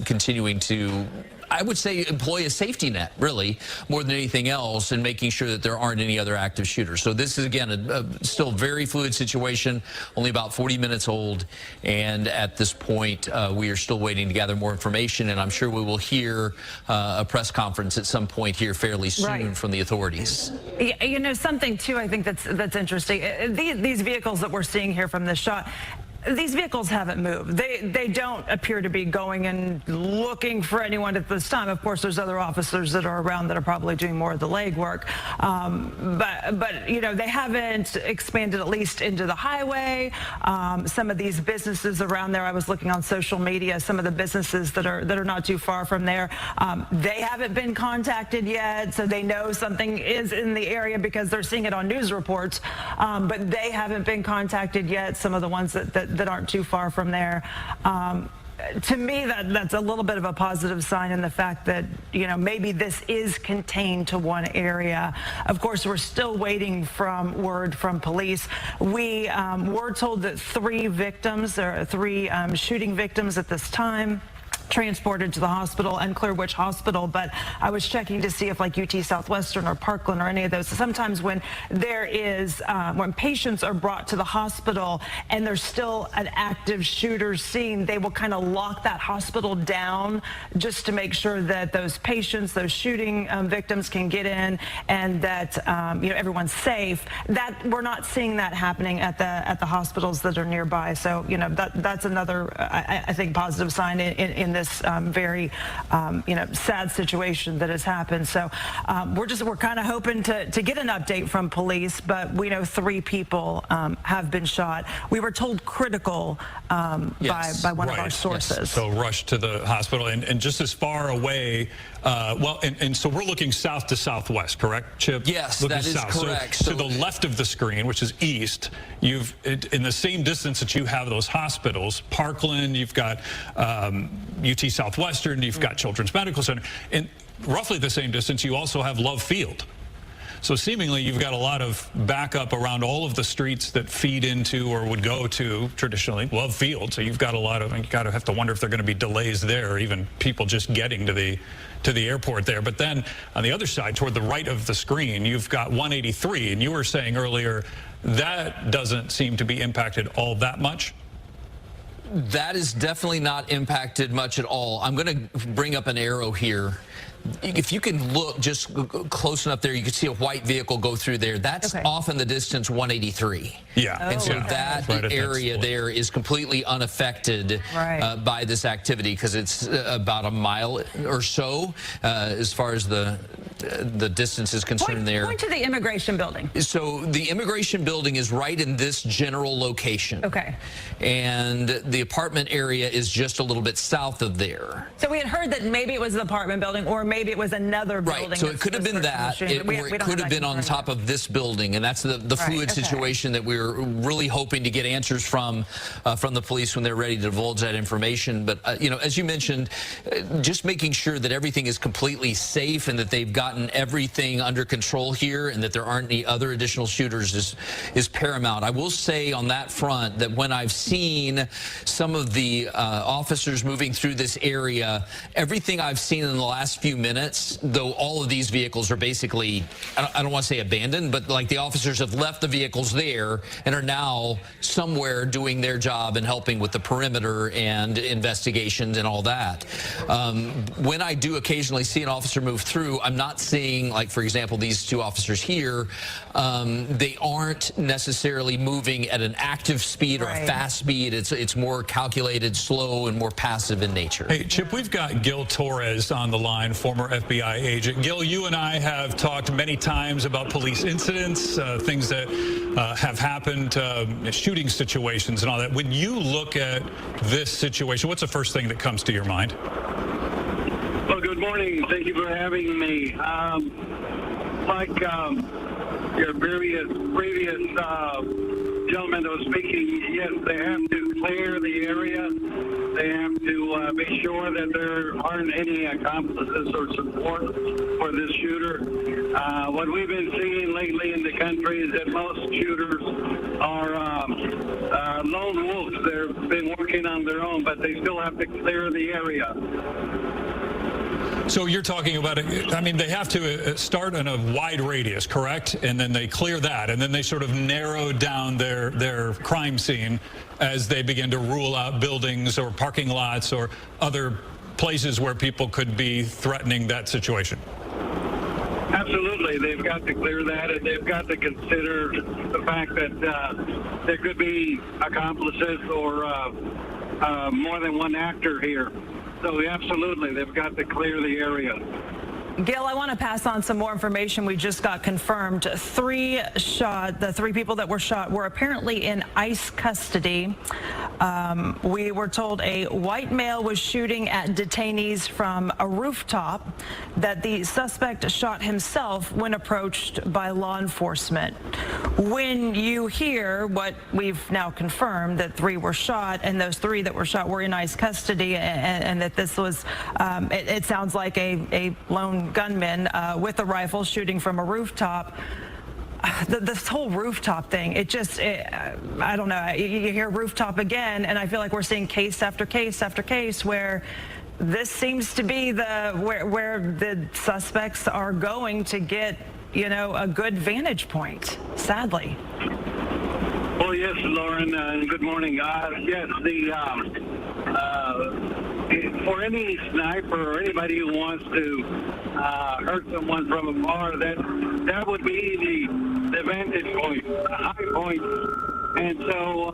Speaker 3: continuing to, I would say, employ a safety net, really, more than anything else, and making sure that there aren't any other active shooters. So this is, again, a still very fluid situation, only about 40 minutes old, and at this point, we are still waiting to gather more information, and I'm sure we will hear a press conference at some point here fairly soon from the authorities.
Speaker 8: Something, too, I think that's interesting. These vehicles that we're seeing here from this shot, these vehicles haven't moved. They don't appear to be going and looking for anyone at this time. Of course, there's other officers that are around that are probably doing more of the legwork. But they haven't expanded at least into the highway. Some of these businesses around there, I was looking on social media, some of the businesses that are not too far from there, they haven't been contacted yet, so they know something is in the area because they're seeing it on news reports. But they haven't been contacted yet, some of the ones that aren't too far from there. To me, that's a little bit of a positive sign in the fact that, maybe this is contained to one area. Of course, we're still waiting from word from police. We were told that 3 victims, there are 3 shooting victims at this time. transported to the hospital. Unclear which hospital, but I was checking to see if like UT Southwestern or Parkland or any of those. Sometimes when there is, when patients are brought to the hospital and there's still an active shooter scene, they will kind of lock that hospital down just to make sure that those patients, those shooting victims can get in and that, you know, everyone's safe. That we're not seeing that happening at the hospitals that are nearby. So, you know, that's another, I think, positive sign in this very, you know, sad situation that has happened. So we're kind of hoping to get an update from police, but we know 3 people have been shot. We were told critical by one of our sources.
Speaker 23: Yes. So rushed to the hospital and just as far away. Well, and so we're looking south to southwest, correct, Chip?
Speaker 3: Yes,
Speaker 23: looking
Speaker 3: that is
Speaker 23: south.
Speaker 3: correct.
Speaker 23: So to the left of the screen, which is east, you've in the same distance that you have those hospitals, Parkland, you've got UT Southwestern, you've got Children's Medical Center, and roughly the same distance, you also have Love Field. So seemingly you've got a lot of backup around all of the streets that feed into or would go to traditionally Love Field. So you've got a lot of, and you got to have to wonder if there are going to be delays there, or even people just getting to the airport there. But then on the other side, toward the right of the screen, you've got 183, and you were saying earlier that doesn't seem to be impacted all that much.
Speaker 3: That is definitely not impacted much at all. I'm going to bring up an arrow here. If you can look just close enough there, you can see a white vehicle go through there. That's off in the distance 183.
Speaker 23: Yeah.
Speaker 3: And so that area there is completely unaffected by this activity because it's about a mile or so as far as the distance is concerned there.
Speaker 8: Point to the immigration building.
Speaker 3: So the immigration building is right in this general location.
Speaker 8: Okay.
Speaker 3: And the apartment area is just a little bit south of there.
Speaker 8: So we had heard that maybe it was the apartment building or maybe it was another building.
Speaker 3: Right, so it could have been that, or it could have been on top of this building, and that's the fluid situation that we're really hoping to get answers from the police when they're ready to divulge that information. But, you know, as you mentioned, just making sure that everything is completely safe and that they've gotten everything under control here and that there aren't any other additional shooters is paramount. I will say on that front that when I've seen some of the officers moving through this area, everything I've seen in the last few minutes, though all of these vehicles are basically, I don't want to say abandoned, but like the officers have left the vehicles there and are now somewhere doing their job and helping with the perimeter and investigations and all that. When I do occasionally see an officer move through, I'm not seeing, like, for example, these 2 officers here, they aren't necessarily moving at an active speed or a fast speed. It's more calculated, slow, and more passive in nature.
Speaker 23: Hey, Chip, we've got Gil Torres on the line, former FBI agent. Gil, you and I have talked many times about police incidents, things that have happened, shooting situations and all that. When you look at this situation, what's the first thing that comes to your mind?
Speaker 7: Well, good morning. Thank you for having me. Like your previous gentleman that was speaking, yes, they have to clear the area. They have to be sure that there aren't any accomplices or support for this shooter. What we've been seeing lately in the country is that most shooters are lone wolves. They've been working on their own, but they still have to clear the area.
Speaker 23: So you're talking about it, I mean, they have to start in a wide radius, correct? And then they clear that, and then they sort of narrow down their crime scene as they begin to rule out buildings or parking lots or other places where people could be threatening that situation.
Speaker 7: Absolutely. They've got to clear that, and they've got to consider the fact that there could be accomplices or more than one actor here. So absolutely, they've got to clear the area.
Speaker 8: Gil, I want to pass on some more information we just got confirmed. The 3 people that were shot were apparently in ICE custody. We were told a white male was shooting at detainees from a rooftop, that the suspect shot himself when approached by law enforcement. When you hear what we've now confirmed, that 3 were shot, and those 3 that were shot were in ICE custody, and that this was, it sounds like a lone gunman with a rifle shooting from a rooftop. This whole rooftop thing, I don't know, you hear rooftop again, and I feel like we're seeing case after case after case where this seems to be where the suspects are going to get, a good vantage point, sadly.
Speaker 7: Well, yes, Lauren, and good morning. Yes, for any sniper or anybody who wants to hurt someone from afar, that would be the vantage point, the high point. And so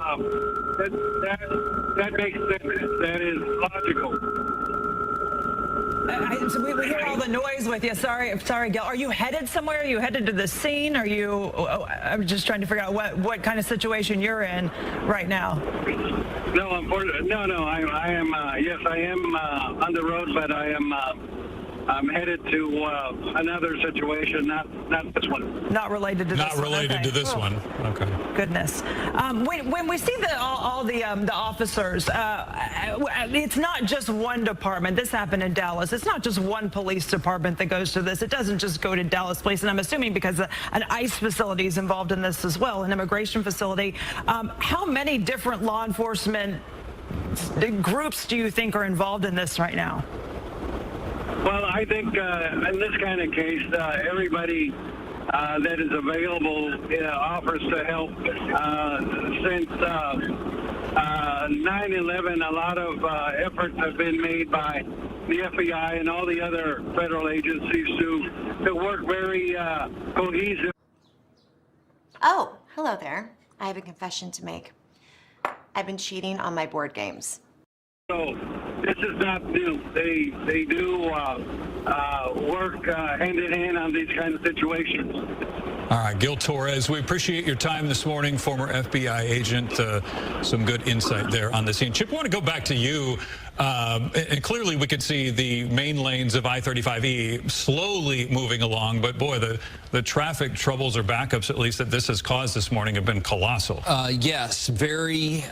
Speaker 7: that makes sense. That is logical.
Speaker 8: So we hear all the noise with you. Sorry, Gil. Are you headed somewhere? Are you headed to the scene? Are you? I'm just trying to figure out what kind of situation you're in right now.
Speaker 7: No, unfortunately, no. I am. Yes, I am on the road, but I'm headed to another situation, not this one.
Speaker 8: Not related to this one.
Speaker 23: Not related to this one. Okay.
Speaker 8: Goodness. When we see all the officers, it's not just one department. This happened in Dallas. It's not just one police department that goes to this. It doesn't just go to Dallas Police. And I'm assuming because an ICE facility is involved in this as well, an immigration facility. How many different law enforcement groups do you think are involved in this right now?
Speaker 7: Well, I think in this kind of case, everybody that is available offers to help. Since 9/11, a lot of efforts have been made by the FBI and all the other federal agencies to work very cohesive.
Speaker 1: Oh, hello there. I have a confession to make. I've been cheating on my board games.
Speaker 7: So this is not new. They do work hand in hand on these kind of situations.
Speaker 23: All right, Gil Torres, we appreciate your time this morning, former FBI agent. Some good insight there on the scene. Chip, I want to go back to you. And clearly we could see the main lanes of I-35E slowly moving along, but boy, the traffic troubles or backups, at least that this has caused this morning, have been colossal.
Speaker 3: Yes, very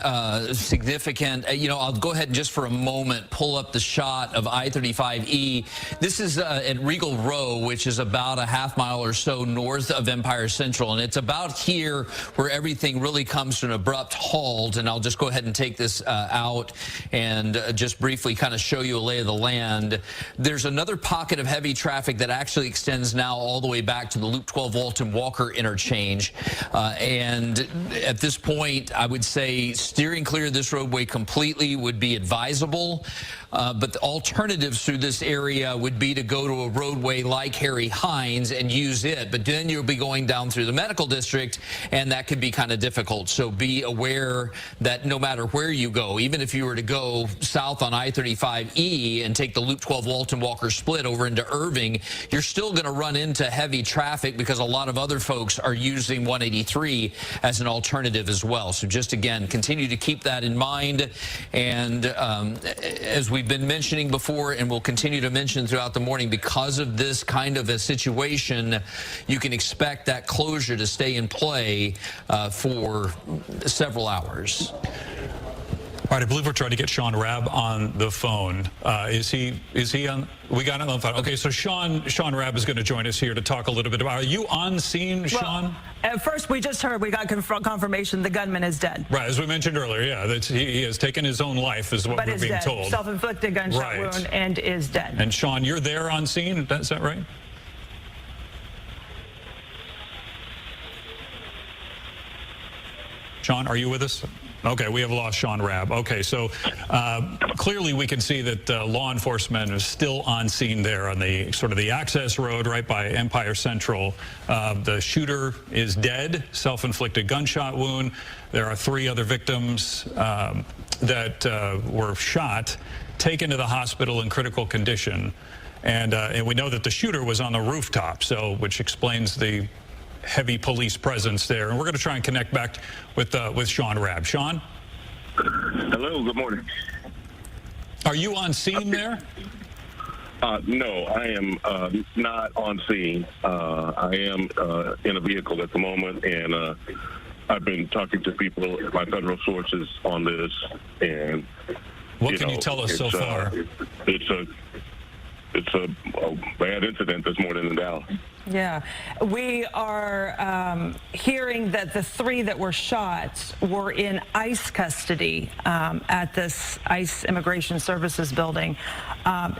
Speaker 3: significant. I'll go ahead and just for a moment pull up the shot of I-35E. This is at Regal Row, which is about a half mile or so north of Empire Central, and it's about here where everything really comes to an abrupt halt. And I'll just go ahead and take this out and just briefly kind of show you a lay of the land. There's another pocket of heavy traffic that actually extends now all the way back to the Loop 12 Walton Walker interchange. And at this point, I would say steering clear of this roadway completely would be advisable. But the alternatives through this area would be to go to a roadway like Harry Hines and use it. But then you'll be going down through the medical district, and that could be kind of difficult. So be aware that no matter where you go, even if you were to go south on I-35E and take the Loop 12 Walton Walker split over into Irving, you're still going to run into heavy traffic because a lot of other folks are using 183 as an alternative as well. So just again, continue to keep that in mind. And as we've been mentioning before and will continue to mention throughout the morning, because of this kind of a situation, you can expect that closure to stay in play for several hours.
Speaker 23: All right, I believe we're trying to get Sean Rabb on the phone. Is he on? We got him on the phone. Okay, so Sean Rabb is going to join us here to talk a little bit about. Are you on scene, Sean?
Speaker 8: Well, at first, we just heard, we got confirmation the gunman is dead.
Speaker 23: Right, as we mentioned earlier, yeah, he has taken his own life, is what we're being told.
Speaker 8: Self-inflicted gunshot wound and is dead.
Speaker 23: And Sean, you're there on scene. Is that right? Sean, are you with us? Okay, we have lost Sean Rabb. Okay, so clearly we can see that law enforcement is still on scene there on the sort of the access road right by Empire Central. The shooter is dead, self-inflicted gunshot wound. There are 3 other victims that were shot, taken to the hospital in critical condition. And we know that the shooter was on the rooftop, which explains the heavy police presence there. And we're going to try and connect back with Sean Rabb. Sean?
Speaker 11: Hello, good morning.
Speaker 23: Are you on scene there?
Speaker 11: No, I am not on scene. I am in a vehicle at the moment, and I've been talking to people, my federal sources on this. And
Speaker 23: what can you tell us so far?
Speaker 11: It's a bad incident this morning in Dallas.
Speaker 8: Yeah, we are hearing that the 3 that were shot were in ICE custody at this ICE Immigration Services building.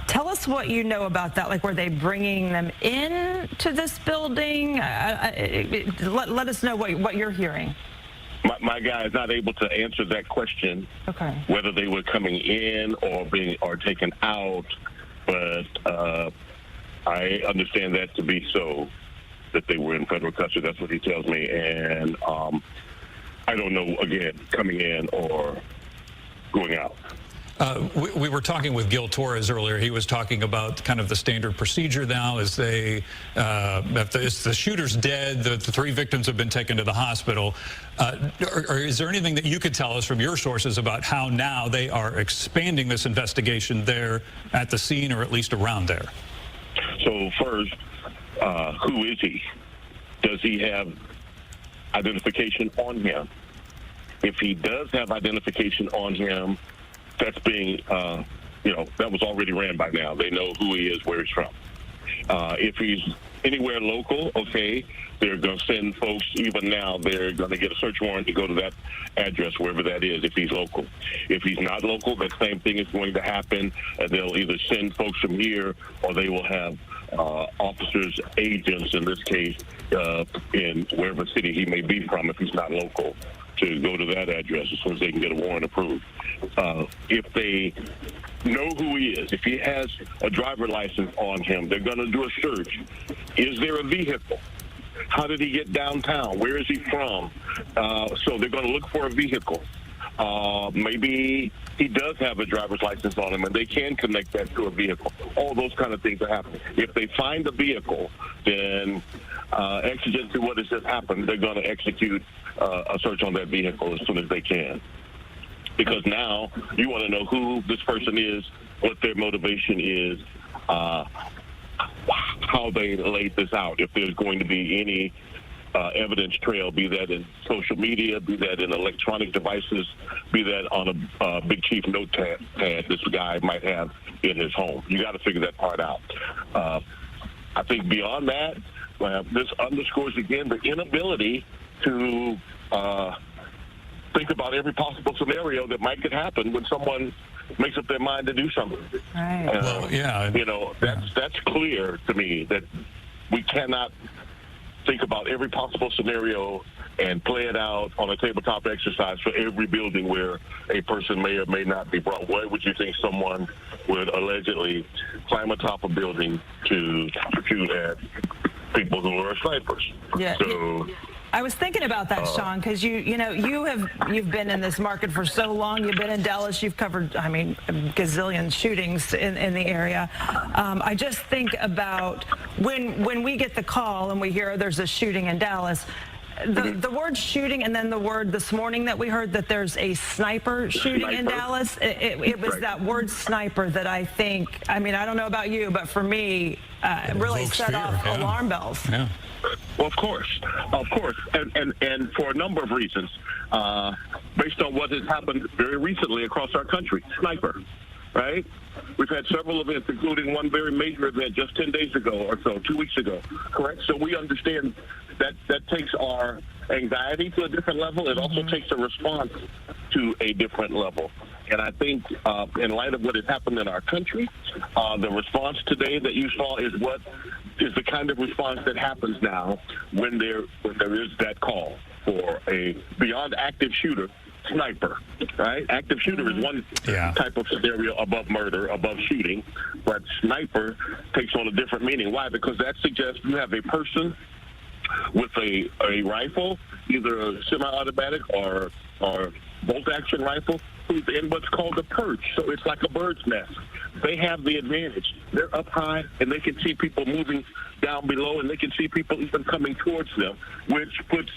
Speaker 8: Tell us what you know about that. Like, were they bringing them in to this building? Let us know what you're hearing.
Speaker 11: My guy is not able to answer that question.
Speaker 8: Okay.
Speaker 11: Whether they were coming in or taken out, but I understand that to be so, that they were in federal custody. That's what he tells me, and I don't know, again, coming in or going out.
Speaker 23: We were talking with Gil Torres earlier. He was talking about kind of the standard procedure now is if the shooter's dead, the 3 victims have been taken to the hospital. Or is there anything that you could tell us from your sources about how now they are expanding this investigation there at the scene or at least around there?
Speaker 11: So first, who is he? Does he have identification on him? If he does have identification on him, that's being, that was already ran by now. They know who he is, where he's from. If he's anywhere local, okay, they're going to send folks, even now, they're going to get a search warrant to go to that address, wherever that is, if he's local. If he's not local, that same thing is going to happen. They'll either send folks from here or they will have officers, agents, in this case, in wherever city he may be from, if he's not local, to go to that address as soon as they can get a warrant approved. If they know who he is, if he has a driver license on him, they're going to do a search. Is there a vehicle? How did he get downtown? Where is he from? So they're going to look for a vehicle. Maybe he does have a driver's license on him and they can connect that to a vehicle. All those kind of things are happening. If they find a vehicle, then exigent to what has just happened, they're going to execute a search on that vehicle as soon as they can. Because now you want to know who this person is, what their motivation is, how they laid this out, if there's going to be any evidence trail, be that in social media, be that in electronic devices, be that on a big chief notepad this guy might have in his home. You got to figure that part out. I think beyond that, this underscores again the inability to think about every possible scenario that might could happen when someone makes up their mind to do something.
Speaker 8: Right.
Speaker 23: Well, yeah.
Speaker 11: That's clear to me that we cannot think about every possible scenario and play it out on a tabletop exercise for every building where a person may or may not be brought. Why would you think someone would allegedly climb atop a building to shoot at people who are snipers?
Speaker 8: Yeah.
Speaker 11: So,
Speaker 8: I was thinking about that, Sean, because you've been in this market for so long. You've been in Dallas. You've covered, a gazillion shootings in the area. I just think about when we get the call and we hear there's a shooting in Dallas. The word shooting and then the word this morning that we heard that there's a sniper shooting in Dallas. It was that word sniper that I think. I don't know about you, but for me, it really set off alarm bells.
Speaker 23: Yeah.
Speaker 11: Well, of course, and for a number of reasons, based on what has happened very recently across our country. Sniper, right? We've had several events, including one very major event just 10 days ago or so, 2 weeks ago, correct? So we understand that takes our anxiety to a different level. It also takes a response to a different level. And I think in light of what has happened in our country, the response today that you saw is the kind of response that happens now when there is that call for a beyond active shooter, sniper, right? Active shooter is one type of scenario above murder, above shooting, but sniper takes on a different meaning. Why? Because that suggests you have a person with a rifle, either a semi-automatic or bolt-action rifle, who's in what's called a perch. So it's like a bird's nest. They have the advantage. They're up high, and they can see people moving down below, and they can see people even coming towards them, which puts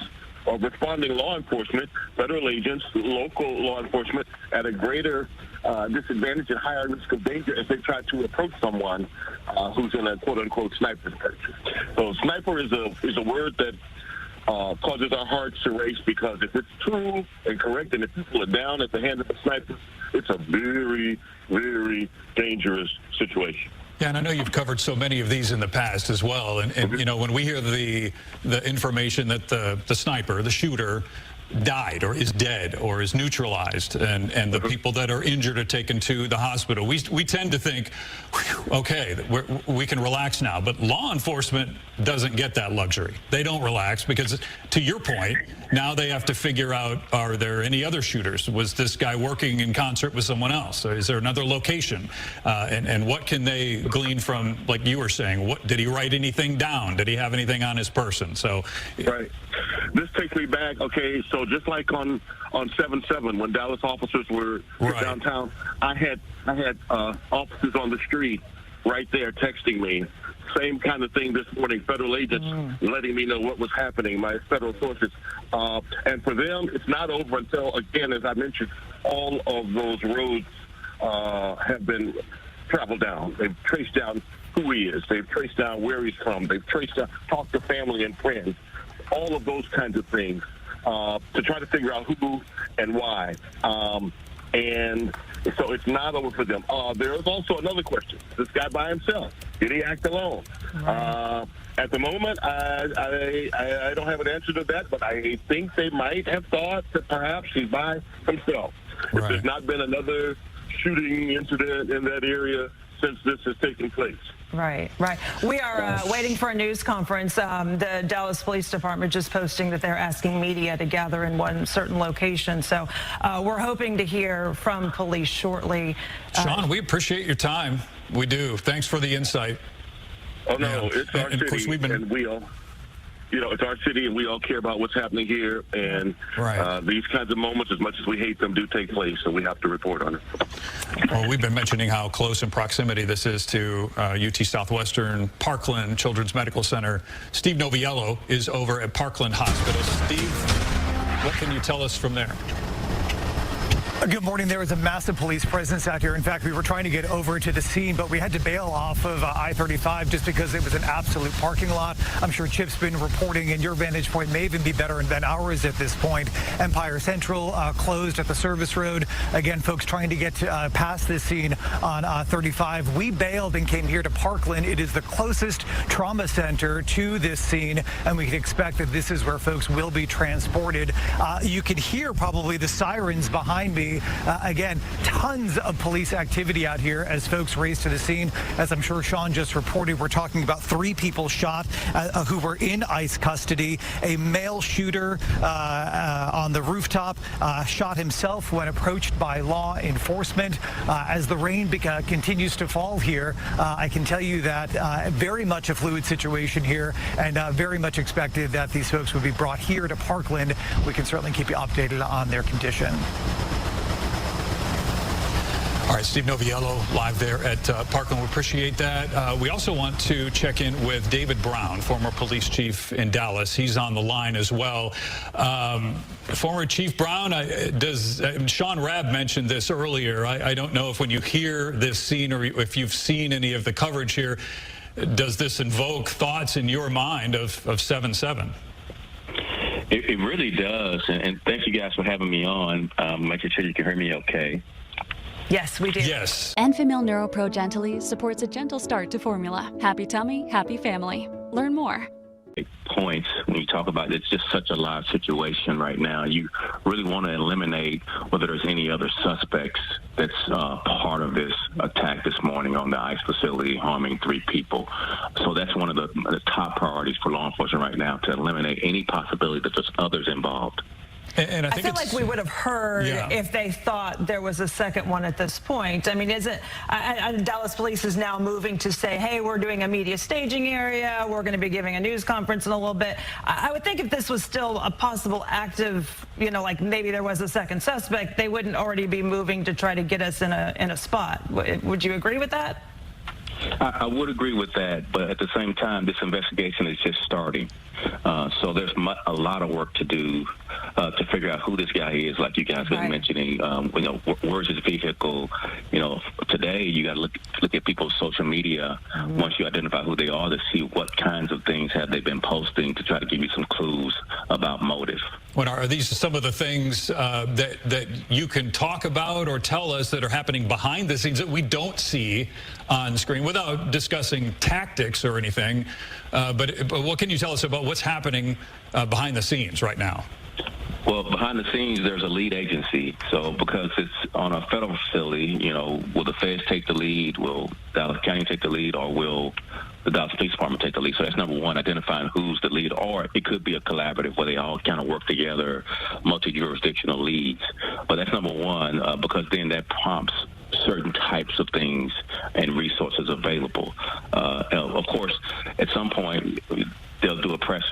Speaker 11: responding law enforcement, federal agents, local law enforcement, at a greater disadvantage and higher risk of danger as they try to approach someone who's in a quote-unquote sniper's perch. So sniper is a word that causes our hearts to race, because if it's true and correct and if people are down at the hand of the sniper, it's a very, very dangerous situation.
Speaker 23: Yeah, and I know you've covered so many of these in the past as well. And you know, when we hear the information that the sniper, the shooter, died or is dead or is neutralized, and the people that are injured are taken to the hospital, we tend to think, okay, we can relax now. But law enforcement doesn't get that luxury. They don't relax because, to your point, now they have to figure out, are there any other shooters? Was this guy working in concert with someone else? Or is there another location? And what can they glean from, like you were saying, what did he write anything down? Did he have anything on his person? So
Speaker 11: right. This takes me back, okay, so just like on 7/7 when Dallas officers were downtown, I had officers on the street right there texting me. Same kind of thing this morning, federal agents letting me know what was happening, my federal sources. And for them, it's not over until, again, as I mentioned, all of those roads have been traveled down. They've traced down who he is. They've traced down where he's from. They've traced down, talked to family and friends. All of those kinds of things to try to figure out who and why. And so it's not over for them. There is also another question. This guy by himself, did he act alone? Right. At the moment, I don't have an answer to that, but I think they might have thought that perhaps he's by himself. Right. If there's not been another shooting incident in that area since this has taken place.
Speaker 8: Right. We are waiting for a news conference. The Dallas Police Department just posting that they're asking media to gather in one certain location. So we're hoping to hear from police shortly.
Speaker 23: Sean, we appreciate your time. We do. Thanks for the insight.
Speaker 11: Oh, no, it's our city, and we all, it's our city, and we all care about what's happening here. And these kinds of moments, as much as we hate them, do take place, so we have to report on it.
Speaker 23: Well, we've been mentioning how close in proximity this is to UT Southwestern, Parkland Children's Medical Center. Steve Noviello is over at Parkland Hospital. Steve, what can you tell us from there?
Speaker 14: Good morning. There was a massive police presence out here. In fact, we were trying to get over to the scene, but we had to bail off of I-35 just because it was an absolute parking lot. I'm sure Chip's been reporting, and your vantage point may even be better than ours at this point. Empire Central closed at the service road. Again, folks trying to get past this scene on 35. We bailed and came here to Parkland. It is the closest trauma center to this scene, and we can expect that this is where folks will be transported. You can hear probably the sirens behind me. Again, tons of police activity out here as folks race to the scene. As I'm sure Sean just reported, we're talking about 3 people shot who were in ICE custody. A male shooter on the rooftop shot himself when approached by law enforcement. As the rain continues to fall here, I can tell you that very much a fluid situation here, and very much expected that these folks would be brought here to Parkland. We can certainly keep you updated on their condition.
Speaker 23: All right, Steve Noviello live there at Parkland. We appreciate that. We also want to check in with David Brown, former police chief in Dallas. He's on the line as well. Former Chief Brown, Sean Rabb mentioned this earlier. I don't know if when you hear this scene or if you've seen any of the coverage here, does this invoke thoughts in your mind of 7/7?
Speaker 15: It really does. And thank you guys for having me on. Making sure you can hear me okay.
Speaker 8: Yes, we do.
Speaker 23: Yes.
Speaker 16: Enfamil NeuroPro Gently supports a gentle start to formula. Happy tummy, happy family. Learn more.
Speaker 15: Points when you talk about it's just such a live situation right now. You really want to eliminate whether there's any other suspects that's part of this attack this morning on the ICE facility, harming 3 people. So that's one of the top priorities for law enforcement right now, to eliminate any possibility that there's others involved.
Speaker 23: And I
Speaker 8: feel like we would have heard if they thought there was a second one at this point. I mean, Dallas Police is now moving to say, hey, we're doing a media staging area. We're going to be giving a news conference in a little bit. I would think if this was still a possible active, like maybe there was a second suspect, they wouldn't already be moving to try to get us in a spot. Would you agree with that?
Speaker 15: I would agree with that, but at the same time, this investigation is just starting. So there's a lot of work to do to figure out who this guy is, like you guys been mentioning. Where's his vehicle? Today you got to look at people's social media once you identify who they are, to see what kinds of things have they been posting, to try to give you some clues about motive.
Speaker 23: Are these some of the things that you can talk about or tell us that are happening behind the scenes that we don't see on screen without discussing tactics or anything? But what can you tell us about what's happening behind the scenes right now?
Speaker 15: Well, behind the scenes, there's a lead agency. So because it's on a federal facility, you know, will the feds take the lead? Will Dallas County take the lead? Or will the Dallas Police Department take the lead? So that's number one, identifying who's the lead. Or it could be a collaborative where they all kind of work together, multi-jurisdictional leads. But that's number one, because then that prompts certain types of things and resources available. Of course, at some point, they'll do a press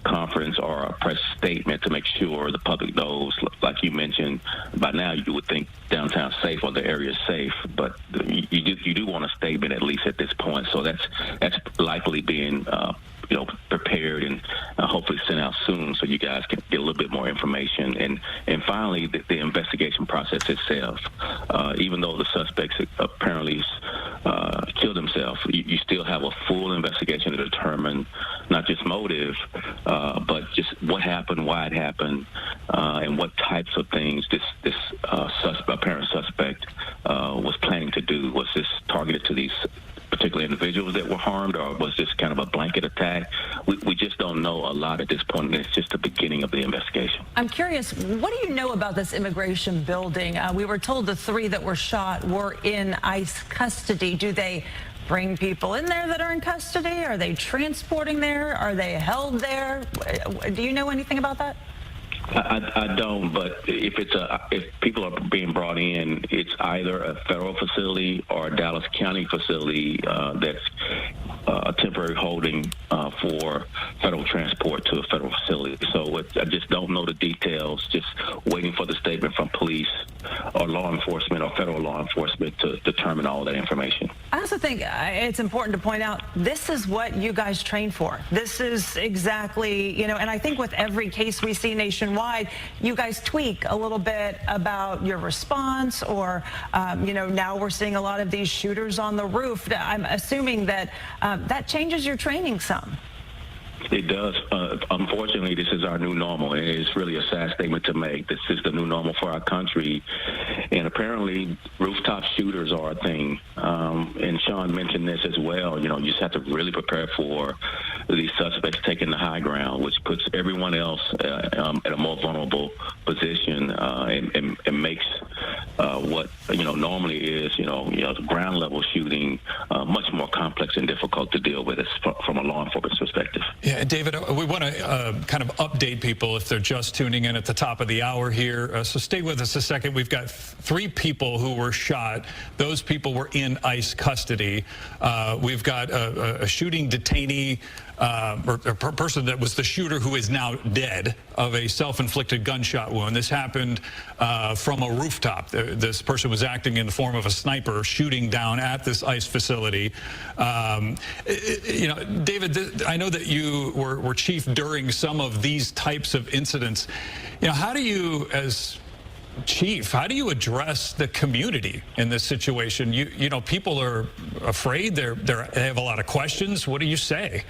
Speaker 15: conference or a press statement to make sure the public knows. Like you mentioned, by now you would think downtown safe or the area is safe, but you do want a statement at least at this point. So that's likely being prepared and hopefully sent out soon, so you guys can get a little bit more information. And finally, the investigation process itself. Even though the suspects apparently killed himself, you still have a full investigation to determine not just motive, but just what happened, why it happened, and what types of things this apparent suspect was planning to do. Was this targeted to these particular individuals that were harmed, or was this kind of a blanket attack? We just don't know a lot at this point, and it's just the beginning of the investigation.
Speaker 8: I'm curious, what do you know about this immigration building? We were told the 3 that were shot were in ICE custody. Do they bring people in there that are in custody? Are they transporting there? Are they held there? Do you know anything about that?
Speaker 15: I don't, but if people are being brought in, it's either a federal facility or a Dallas County facility that's a temporary holding for federal transport to a federal facility. So I just don't know the details, just waiting for the statement from police or law enforcement or federal law enforcement to determine all that information.
Speaker 8: I also think it's important to point out, this is what you guys train for. This is exactly, and I think with every case we see nationwide, you guys tweak a little bit about your response, or, now we're seeing a lot of these shooters on the roof. I'm assuming that that changes your training some.
Speaker 15: It does. Unfortunately, this is our new normal. It is really a sad statement to make. This is the new normal for our country. And apparently, rooftop shooters are a thing. And Sean mentioned this as well. You just have to really prepare for these suspects taking the high ground, which puts everyone else at a more vulnerable position and makes what, normally is, the ground level shooting much more complex and difficult to deal with from a law enforcement perspective.
Speaker 23: Yeah, David, we want to kind of update people if they're just tuning in at the top of the hour here. So stay with us a second. We've got 3 people who were shot. Those people were in ICE custody. We've got a shooting detainee, or a person that was the shooter who is now dead of a self-inflicted gunshot wound. This happened from a rooftop. This person was acting in the form of a sniper, shooting down at this ICE facility. David, I know that you were chief during some of these types of incidents. How do you, as chief, how do you address the community in this situation? People are afraid. They have a lot of questions. What do you say?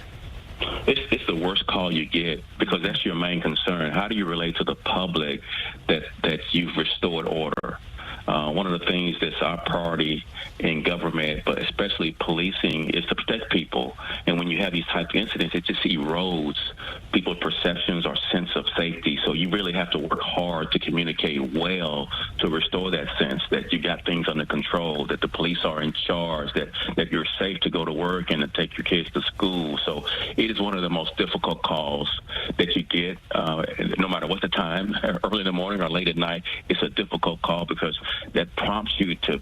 Speaker 15: It's the worst call you get, because that's your main concern. How do you relate to the public that you've restored order? One of the things that's our priority in government, but especially policing, is to protect people. And when you have these type of incidents, it just erodes people's perceptions or sense of safety. So you really have to work hard to communicate well to restore that sense that you got things under control, that the police are in charge, that you're safe to go to work and to take your kids to school. So it is one of the most difficult calls that you get, no matter what the time, early in the morning or late at night. It's a difficult call because that prompts you to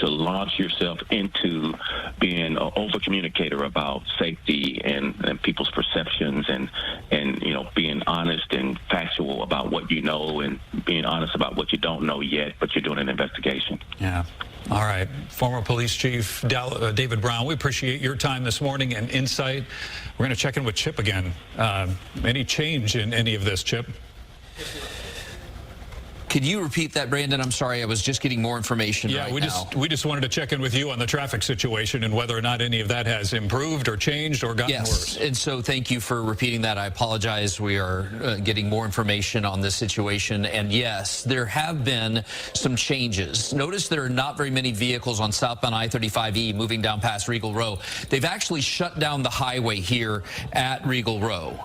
Speaker 15: launch yourself into being an over-communicator about safety and people's perceptions and being honest and factual about what you know and being honest about what you don't know yet, but you're doing an investigation.
Speaker 23: Yeah. All right. Former Police Chief David Brown, we appreciate your time this morning and insight. We're going to check in with Chip again. Any change in any of this, Chip?
Speaker 3: Could you repeat that, Brandon? I'm sorry, I was just getting more information right now.
Speaker 23: We just wanted to check in with you on the traffic situation and whether or not any of that has improved or changed or gotten worse.
Speaker 3: And so thank you for repeating that. I apologize. We are getting more information on this situation. And yes, there have been some changes. Notice there are not very many vehicles on southbound I-35E moving down past Regal Row. They've actually shut down the highway here at Regal Row.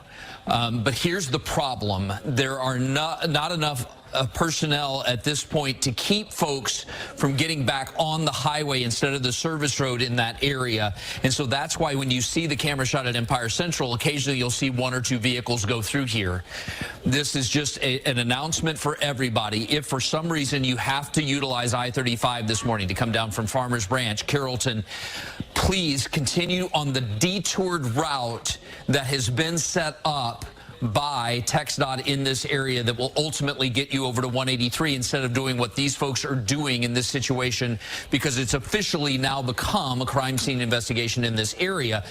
Speaker 3: But here's the problem. There are not enough personnel at this point to keep folks from getting back on the highway instead of the service road in that area. And so that's why when you see the camera shot at Empire Central, occasionally you'll see 1 or 2 vehicles go through here. This is just an announcement for everybody. If for some reason you have to utilize I-35 this morning to come down from Farmers Branch, Carrollton, please continue on the detoured route that has been set up by TxDOT in this area that will ultimately get you over to 183 instead of doing what these folks are doing in this situation, because it's officially now become a crime scene investigation in this area.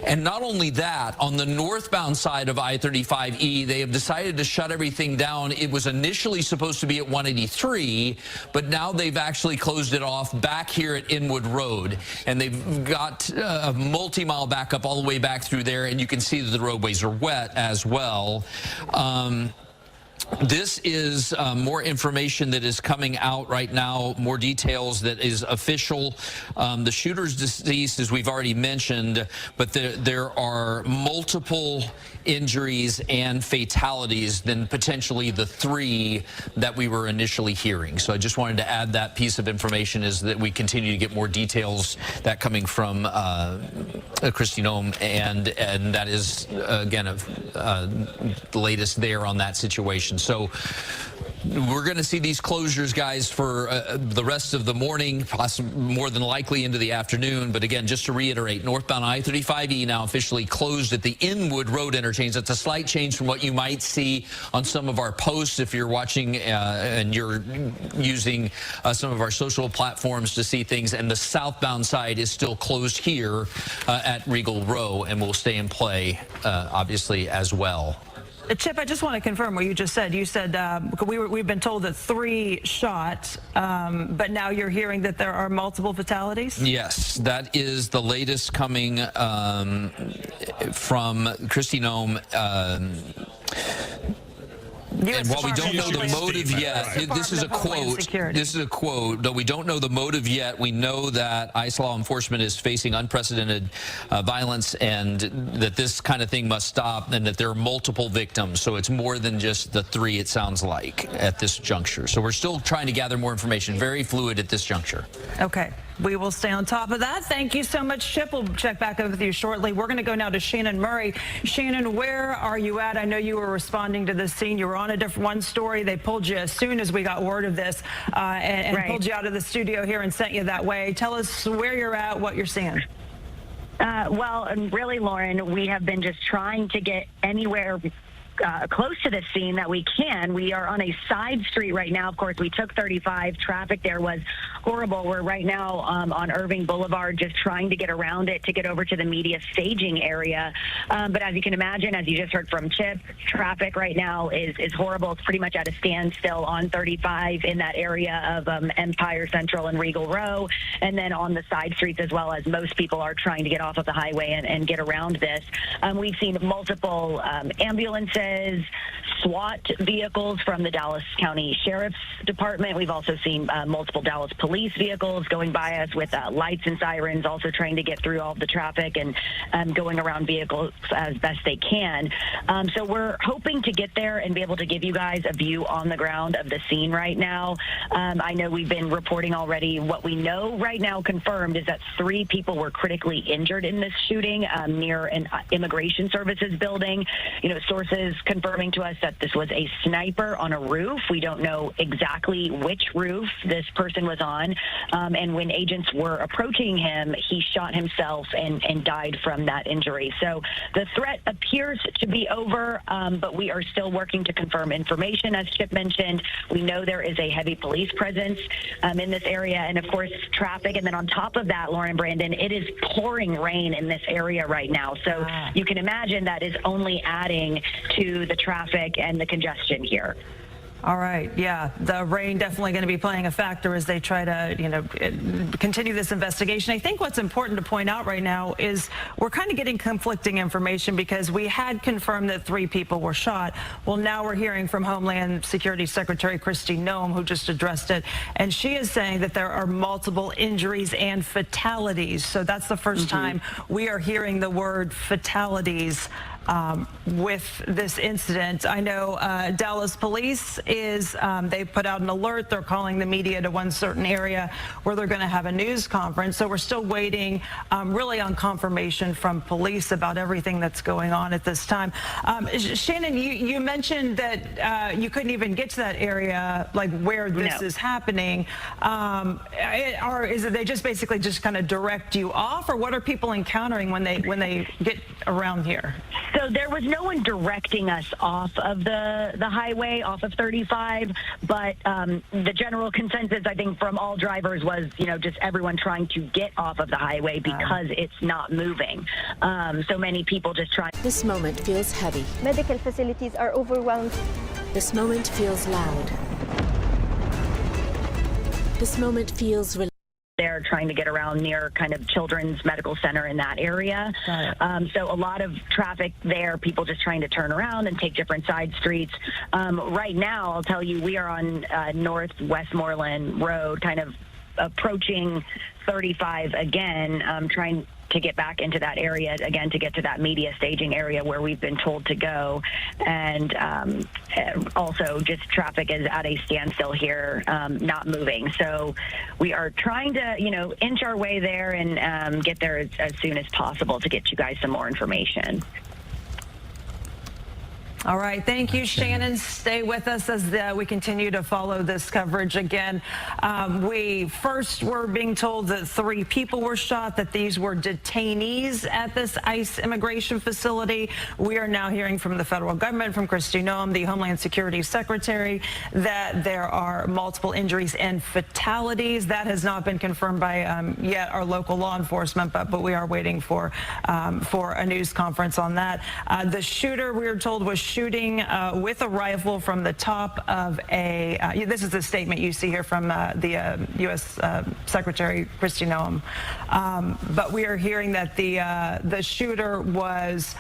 Speaker 3: And not only that, on the northbound side of I-35E, they have decided to shut everything down. It was initially supposed to be at 183, but now they've actually closed it off back here at Inwood Road. And they've got a multi-mile backup all the way back through there, and you can see that the roadways are wet as well. This is more information that is coming out right now, more details that is official. The shooter's deceased, as we've already mentioned, but there are multiple injuries and fatalities than potentially the 3 that we were initially hearing. So I just wanted to add that piece of information, is that we continue to get more details that coming from Kristi Noem, and that is, again, the latest there on that situation. So we're going to see these closures, guys, for the rest of the morning, possibly more than likely into the afternoon. But again, just to reiterate, northbound I-35E now officially closed at the Inwood Road interchange. That's a slight change from what you might see on some of our posts if you're watching and you're using some of our social platforms to see things. And the southbound side is still closed here at Regal Row and will stay in play, obviously, as well.
Speaker 8: Chip, I just want to confirm what you just said. You said we've been told that 3 shot, but now you're hearing that there are multiple fatalities?
Speaker 3: Yes, that is the latest coming from Kristi Noem. And while we don't know the motive yet, this is a quote. This is a quote. Though we don't know the motive yet, we know that ICE law enforcement is facing unprecedented violence, and that this kind of thing must stop, and that there are multiple victims. So it's more than just the 3, it sounds like, at this juncture. So we're still trying to gather more information. Very fluid at this juncture.
Speaker 8: Okay. We will stay on top of that. Thank you so much, Chip. We'll check back in with you shortly. We're going to go now to Shannon Murray. Shannon, where are you at? I know you were responding to this scene. You were on a different one story. They pulled you as soon as we got word of this and pulled you out of the studio here and sent you that way. Tell us where you're at, what you're seeing.
Speaker 13: Well, really, Lauren, we have been just trying to get anywhere close to the scene that we can. We are on a side street right now. Of course, we took 35. Traffic there was horrible. We're right now on Irving Boulevard, just trying to get around it to get over to the media staging area. But as you can imagine, as you just heard from Chip, traffic right now is horrible. It's pretty much at a standstill on 35 in that area of Empire Central and Regal Row, and then on the side streets as well, as most people are trying to get off of the highway and get around this. We've seen multiple ambulances, SWAT vehicles from the Dallas County Sheriff's Department. We've also seen multiple Dallas police vehicles going by us with lights and sirens, also trying to get through all of the traffic and going around vehicles as best they can. So we're hoping to get there and be able to give you guys a view on the ground of the scene right now. I know we've been reporting already. What we know right now confirmed is that 3 people were critically injured in this shooting near an immigration services building. You know, sources confirming to us that this was a sniper on a roof. We don't know exactly which roof this person was on. And when agents were approaching him, he shot himself and died from that injury. So the threat appears to be over, but we are still working to confirm information. As Chip mentioned, we know there is a heavy police presence in this area, and of course traffic. And then on top of that, Lauren, Brandon, it is pouring rain in this area right now. So you can imagine that is only adding to the traffic and the congestion here.
Speaker 8: All right. Yeah, the rain definitely going to be playing a factor as they try to, continue this investigation. I think what's important to point out right now is we're kind of getting conflicting information because we had confirmed that 3 people were shot. Well, now we're hearing from Homeland Security Secretary Kristi Noem, who just addressed it, and she is saying that there are multiple injuries and fatalities. So that's the first time we are hearing the word fatalities with this incident. I know Dallas police they put out an alert. They're calling the media to one certain area where they're going to have a news conference. So we're still waiting really on confirmation from police about everything that's going on at this time. Shannon, you mentioned that you couldn't even get to that area, like where this is happening. Or is it they just basically just kind of direct you off, or what are people encountering when they get around here?
Speaker 13: So there was no one directing us off of the highway, off of 35, but the general consensus, I think, from all drivers was, just everyone trying to get off of the highway because it's not moving. So many people just trying.
Speaker 17: This moment feels heavy.
Speaker 18: Medical facilities are overwhelmed.
Speaker 17: This moment feels loud. This moment feels
Speaker 13: They're trying to get around near kind of Children's Medical Center in that area. So a lot of traffic there, people just trying to turn around and take different side streets. Right now, I'll tell you, we are on North Westmoreland Road, kind of approaching 35 again, trying to get back into that area again, to get to that media staging area where we've been told to go. And also just traffic is at a standstill here, not moving. So we are trying to, inch our way there and get there as soon as possible to get you guys some more information.
Speaker 8: All right. Thank you, Shannon. Stay with us as we continue to follow this coverage. Again, we first were being told that 3 people were shot, that these were detainees at this ICE immigration facility. We are now hearing from the federal government, from Kristi Noem, the Homeland Security Secretary, that there are multiple injuries and fatalities. That has not been confirmed by yet our local law enforcement, but we are waiting for a news conference on that. The shooter, we were told, was shooting with a rifle from the top of a, this is the statement you see here from the U.S. Secretary Kristi Noem. But we are hearing that the shooter was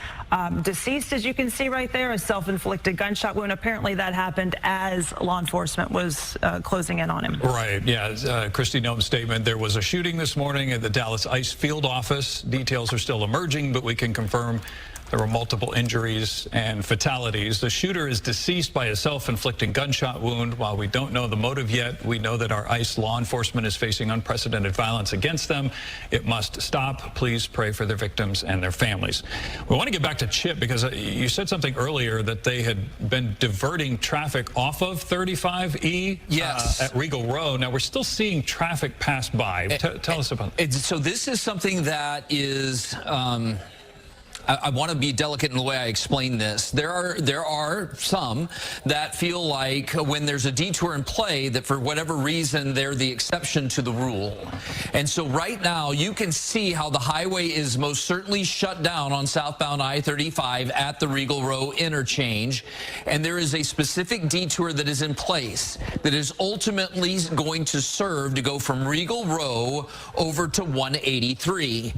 Speaker 8: deceased, as you can see right there, a self-inflicted gunshot wound. Apparently that happened as law enforcement was closing in on him.
Speaker 23: Right, yeah. Kristi Noem's statement, there was a shooting this morning at the Dallas ICE field office. Details are still emerging, but we can confirm there were multiple injuries and fatalities. The shooter is deceased by a self-inflicted gunshot wound. While we don't know the motive yet, we know that our ICE law enforcement is facing unprecedented violence against them. It must stop. Please pray for their victims and their families. We want to get back to Chip because you said something earlier that they had been diverting traffic off of 35E at Regal Road. Now, we're still seeing traffic pass by. Tell us about it.
Speaker 3: So this is something that is... I want to be delicate in the way I explain this. There are some that feel like when there's a detour in play that for whatever reason they're the exception to the rule. And so right now you can see how the highway is most certainly shut down on southbound I-35 at the Regal Row interchange. And there is a specific detour that is in place that is ultimately going to serve to go from Regal Row over to 183.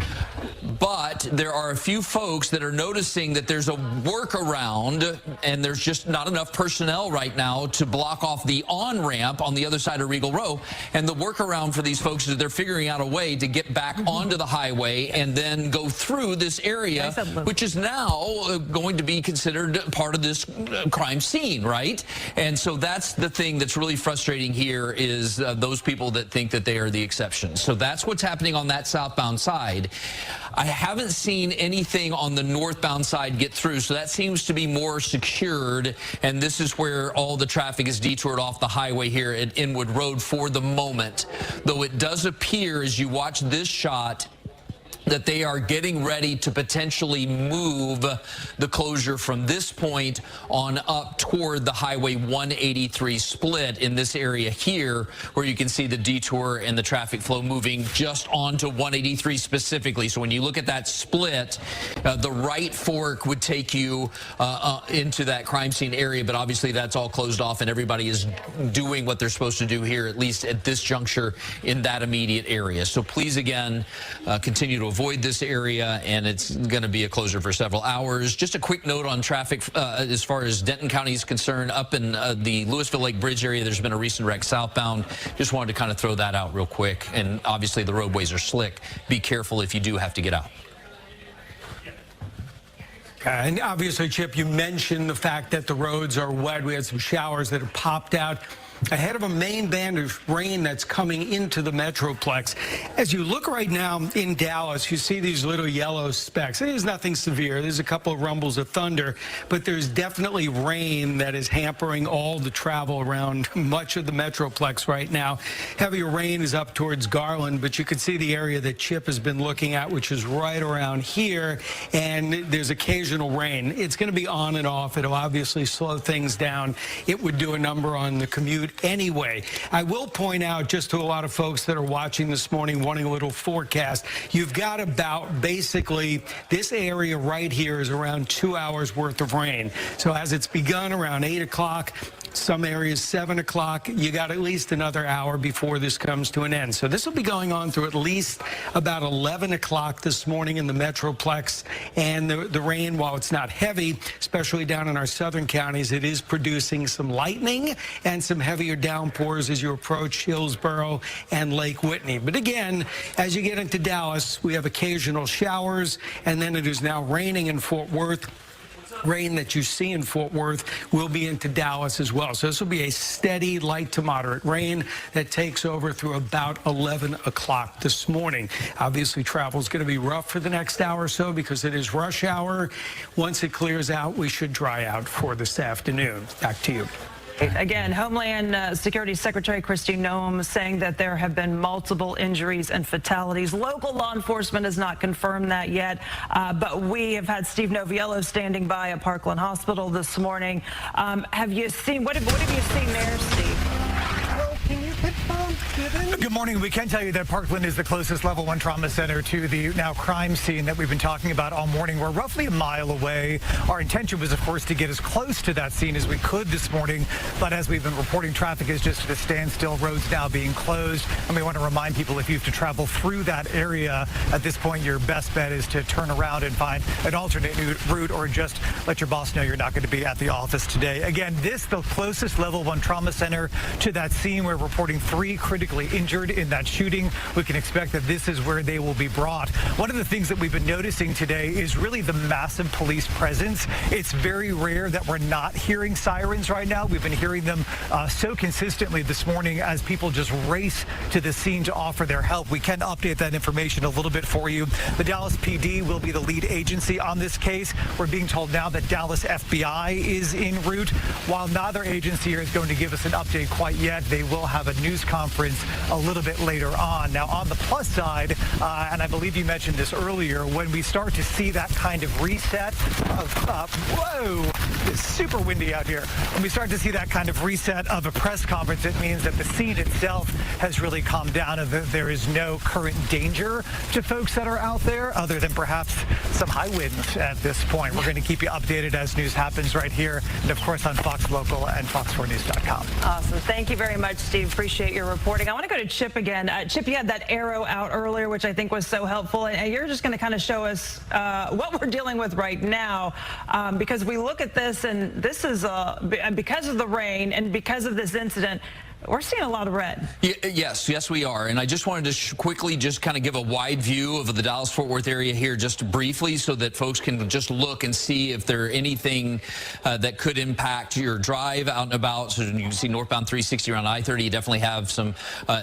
Speaker 3: But there are a few folks that are noticing that there's a workaround and there's just not enough personnel right now to block off the on-ramp on the other side of Regal Row. And the workaround for these folks is they're figuring out a way to get back onto the highway and then go through this area, which is now going to be considered part of this crime scene, right? And so that's the thing that's really frustrating here is those people that think that they are the exception. So that's what's happening on that southbound side. I haven't seen anything on the northbound side get through, so that seems to be more secured, and this is where all the traffic is detoured off the highway here at Inwood Road for the moment. Though it does appear, as you watch this shot, that they are getting ready to potentially move the closure from this point on up toward the Highway 183 split in this area here, where you can see the detour and the traffic flow moving just onto 183 specifically. So when you look at that split, the right fork would take you into that crime scene area, but obviously that's all closed off and everybody is doing what they're supposed to do here, at least at this juncture in that immediate area. So please, again, continue to avoid this area, and it's going to be a closure for several hours. Just a quick note on traffic as far as Denton County is concerned. Up in the Louisville Lake Bridge area, there's been a recent wreck southbound. Just wanted to kind of throw that out real quick. And obviously the roadways are slick. Be careful if you do have to get out.
Speaker 10: And obviously, Chip, you mentioned the fact that the roads are wet. We had some showers that have popped out ahead of a main band of rain that's coming into the Metroplex. As you look right now in Dallas, you see these little yellow specks. There's nothing severe. There's a couple of rumbles of thunder, but there's definitely rain that is hampering all the travel around much of the Metroplex right now. Heavier rain is up towards Garland, but you can see the area that Chip has been looking at, which is right around here, and there's occasional rain. It's going to be on and off. It'll obviously slow things down. It would do a number on the commute anyway. I will point out, just to a lot of folks that are watching this morning wanting a little forecast, you've got about basically this area right here is around 2 hours worth of rain. So as it's begun around 8 o'clock, some areas 7 o'clock, you got at least another hour before this comes to an end. So this will be going on through at least about 11 o'clock this morning in the Metroplex. And the rain, while it's not heavy, especially down in our southern counties, it is producing some lightning and some heavier downpours as you approach Hillsborough and Lake Whitney. But again, as you get into Dallas, we have occasional showers, and then it is now raining in Fort Worth. Rain that you see in Fort Worth will be into Dallas as well. So this will be a steady, light to moderate rain that takes over through about 11 o'clock this morning. Obviously, travel is going to be rough for the next hour or so because it is rush hour. Once it clears out, we should dry out for this afternoon. Back to you.
Speaker 8: Again, Homeland Security Secretary Kristi Noem saying that there have been multiple injuries and fatalities. Local law enforcement has not confirmed that yet, but we have had Steve Noviello standing by at Parkland Hospital this morning. Have you seen, what have you seen there, Steve?
Speaker 14: Good morning. We can tell you that Parkland is the closest level 1 trauma center to the now crime scene that we've been talking about all morning. We're roughly a mile away. Our intention was, of course, to get as close to that scene as we could this morning. But as we've been reporting, traffic is just at a standstill. Roads now being closed. And we want to remind people, if you have to travel through that area at this point, your best bet is to turn around and find an alternate route, or just let your boss know you're not going to be at the office today. Again, this the closest level 1 trauma center to that scene. We're reporting 3 critically injured in that shooting. We can expect that this is where they will be brought. One of the things that we've been noticing today is really the massive police presence. It's very rare that we're not hearing sirens right now. We've been hearing them so consistently this morning as people just race to the scene to offer their help. We can update that information a little bit for you. The Dallas PD will be the lead agency on this case. We're being told now that Dallas FBI is en route. While neither agency here is going to give us an update quite yet, they will have a news conference a little bit later on. Now, on the plus side, and I believe you mentioned this earlier, when we start to see that kind of reset of, whoa, it's super windy out here. When we start to see that kind of reset of a press conference, it means that the scene itself has really calmed down and that there is no current danger to folks that are out there, other than perhaps some high winds at this point. We're going to keep you updated as news happens right here, and of course on Fox Local and fox4news.com.
Speaker 8: Awesome. Thank you very much, Steve. Appreciate your reporting. I want to go to Chip again. Chip, you had that arrow out earlier, which I think was so helpful. And you're just going to kind of show us what we're dealing with right now, because we look at this, and this is because of the rain and because of this incident, we're seeing a lot of red.
Speaker 3: Yes, we are. And I just wanted to quickly just kind of give a wide view of the Dallas-Fort Worth area here just briefly so that folks can just look and see if there anything that could impact your drive out and about. So you can see northbound 360 around I-30. You definitely have some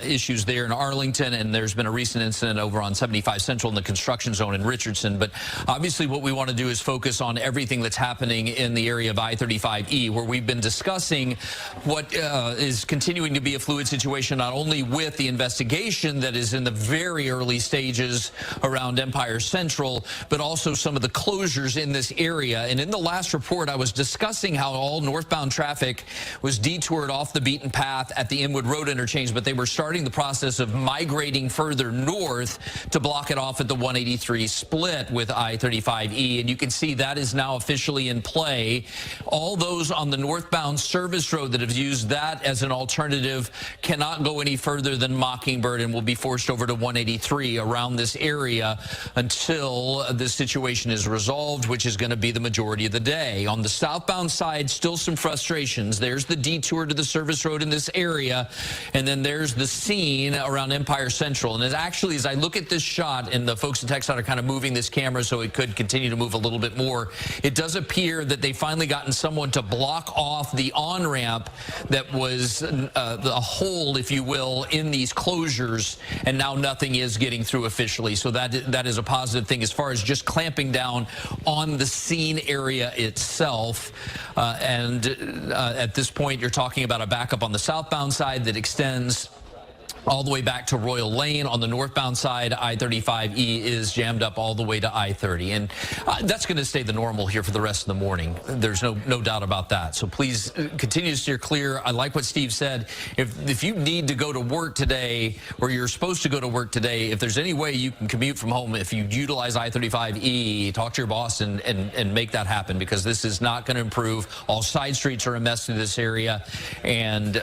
Speaker 3: issues there in Arlington, and there's been a recent incident over on 75 Central in the construction zone in Richardson. But obviously what we want to do is focus on everything that's happening in the area of I-35E, where we've been discussing what is continuing proving to be a fluid situation, not only with the investigation that is in the very early stages around Empire Central, but also some of the closures in this area. And in the last report, I was discussing how all northbound traffic was detoured off the beaten path at the Inwood Road interchange, but they were starting the process of migrating further north to block it off at the 183 split with I-35E. And you can see that is now officially in play. All those on the northbound service road that have used that as an alternative cannot go any further than Mockingbird and will be forced over to 183 around this area until this situation is resolved, which is going to be the majority of the day. On the southbound side, still some frustrations. There's the detour to the service road in this area, and then there's the scene around Empire Central. And actually, as I look at this shot, and the folks at TxDOT are kind of moving this camera so it could continue to move a little bit more, it does appear that they finally gotten someone to block off the on-ramp that was the hole, if you will, in these closures, and now nothing is getting through officially. So that is a positive thing as far as just clamping down on the scene area itself. At this point, you're talking about a backup on the southbound side that extends all the way back to Royal Lane. On the northbound side, I-35E is jammed up all the way to I-30. And that's going to stay the normal here for the rest of the morning. There's no doubt about that. So please continue to steer clear. I like what Steve said. If you need to go to work today, or you're supposed to go to work today, if there's any way you can commute from home, if you utilize I-35E, talk to your boss and make that happen, because this is not going to improve. All side streets are a mess through this area, and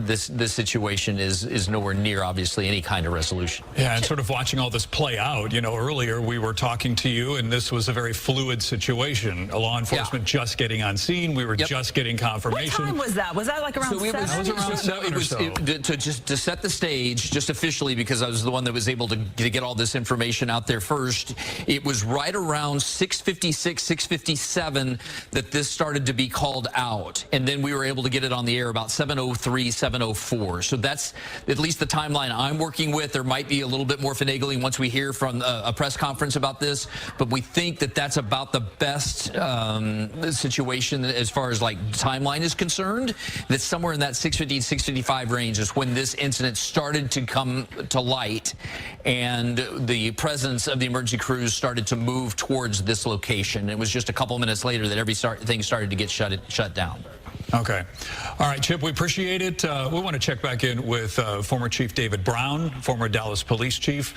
Speaker 3: this situation is nowhere near, obviously, any kind of resolution.
Speaker 23: Yeah, and sort of watching all this play out, you know, earlier we were talking to you, and this was a very fluid situation. Law enforcement just getting on scene. We were just getting confirmation.
Speaker 8: What time was that? Was that like around 7?
Speaker 23: That was around 7 or so.
Speaker 3: To set the stage, just officially, because I was the one that was able to get all this information out there first, it was right around 6:56, 6:57 that this started to be called out. And then we were able to get it on the air about 7:03, 7:04. So that's at least the timeline I'm working with. There might be a little bit more finagling once we hear from a press conference about this, but we think that that's about the best situation as far as like timeline is concerned. That's somewhere in that 6:50, 6:55 range is when this incident started to come to light, and the presence of the emergency crews started to move towards this location. It was just a couple minutes later that everything started to get shut down.
Speaker 23: Okay. All right, Chip, we appreciate it. We want to check back in with former Chief David Brown, former Dallas Police Chief.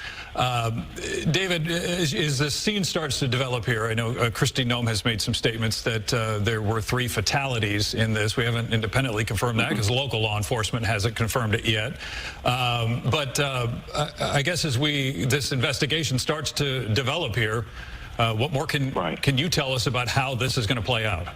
Speaker 23: David, as the scene starts to develop here, I know Christy Nome has made some statements that there were 3 fatalities in this. We haven't independently confirmed that because local law enforcement hasn't confirmed it yet. But I guess as this investigation starts to develop here, what more can you tell us about how this is going to play out?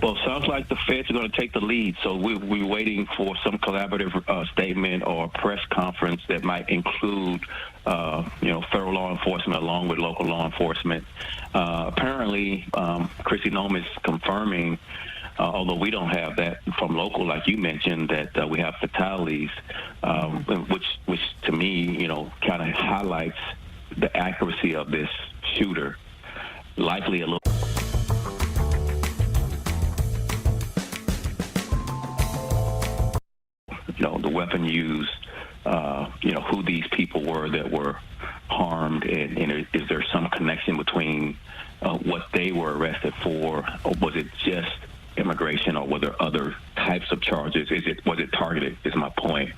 Speaker 15: Well, it sounds like the feds are going to take the lead, so we're waiting for some collaborative statement or press conference that might include, federal law enforcement along with local law enforcement. Apparently, Christy Nome is confirming, although we don't have that from local, like you mentioned, that we have fatalities, which to me, kind of highlights the accuracy of this shooter. Likely a little. The weapon used, who these people were that were harmed, and is there some connection between what they were arrested for, or was it just immigration, or were there other types of charges? Was it targeted, is my point.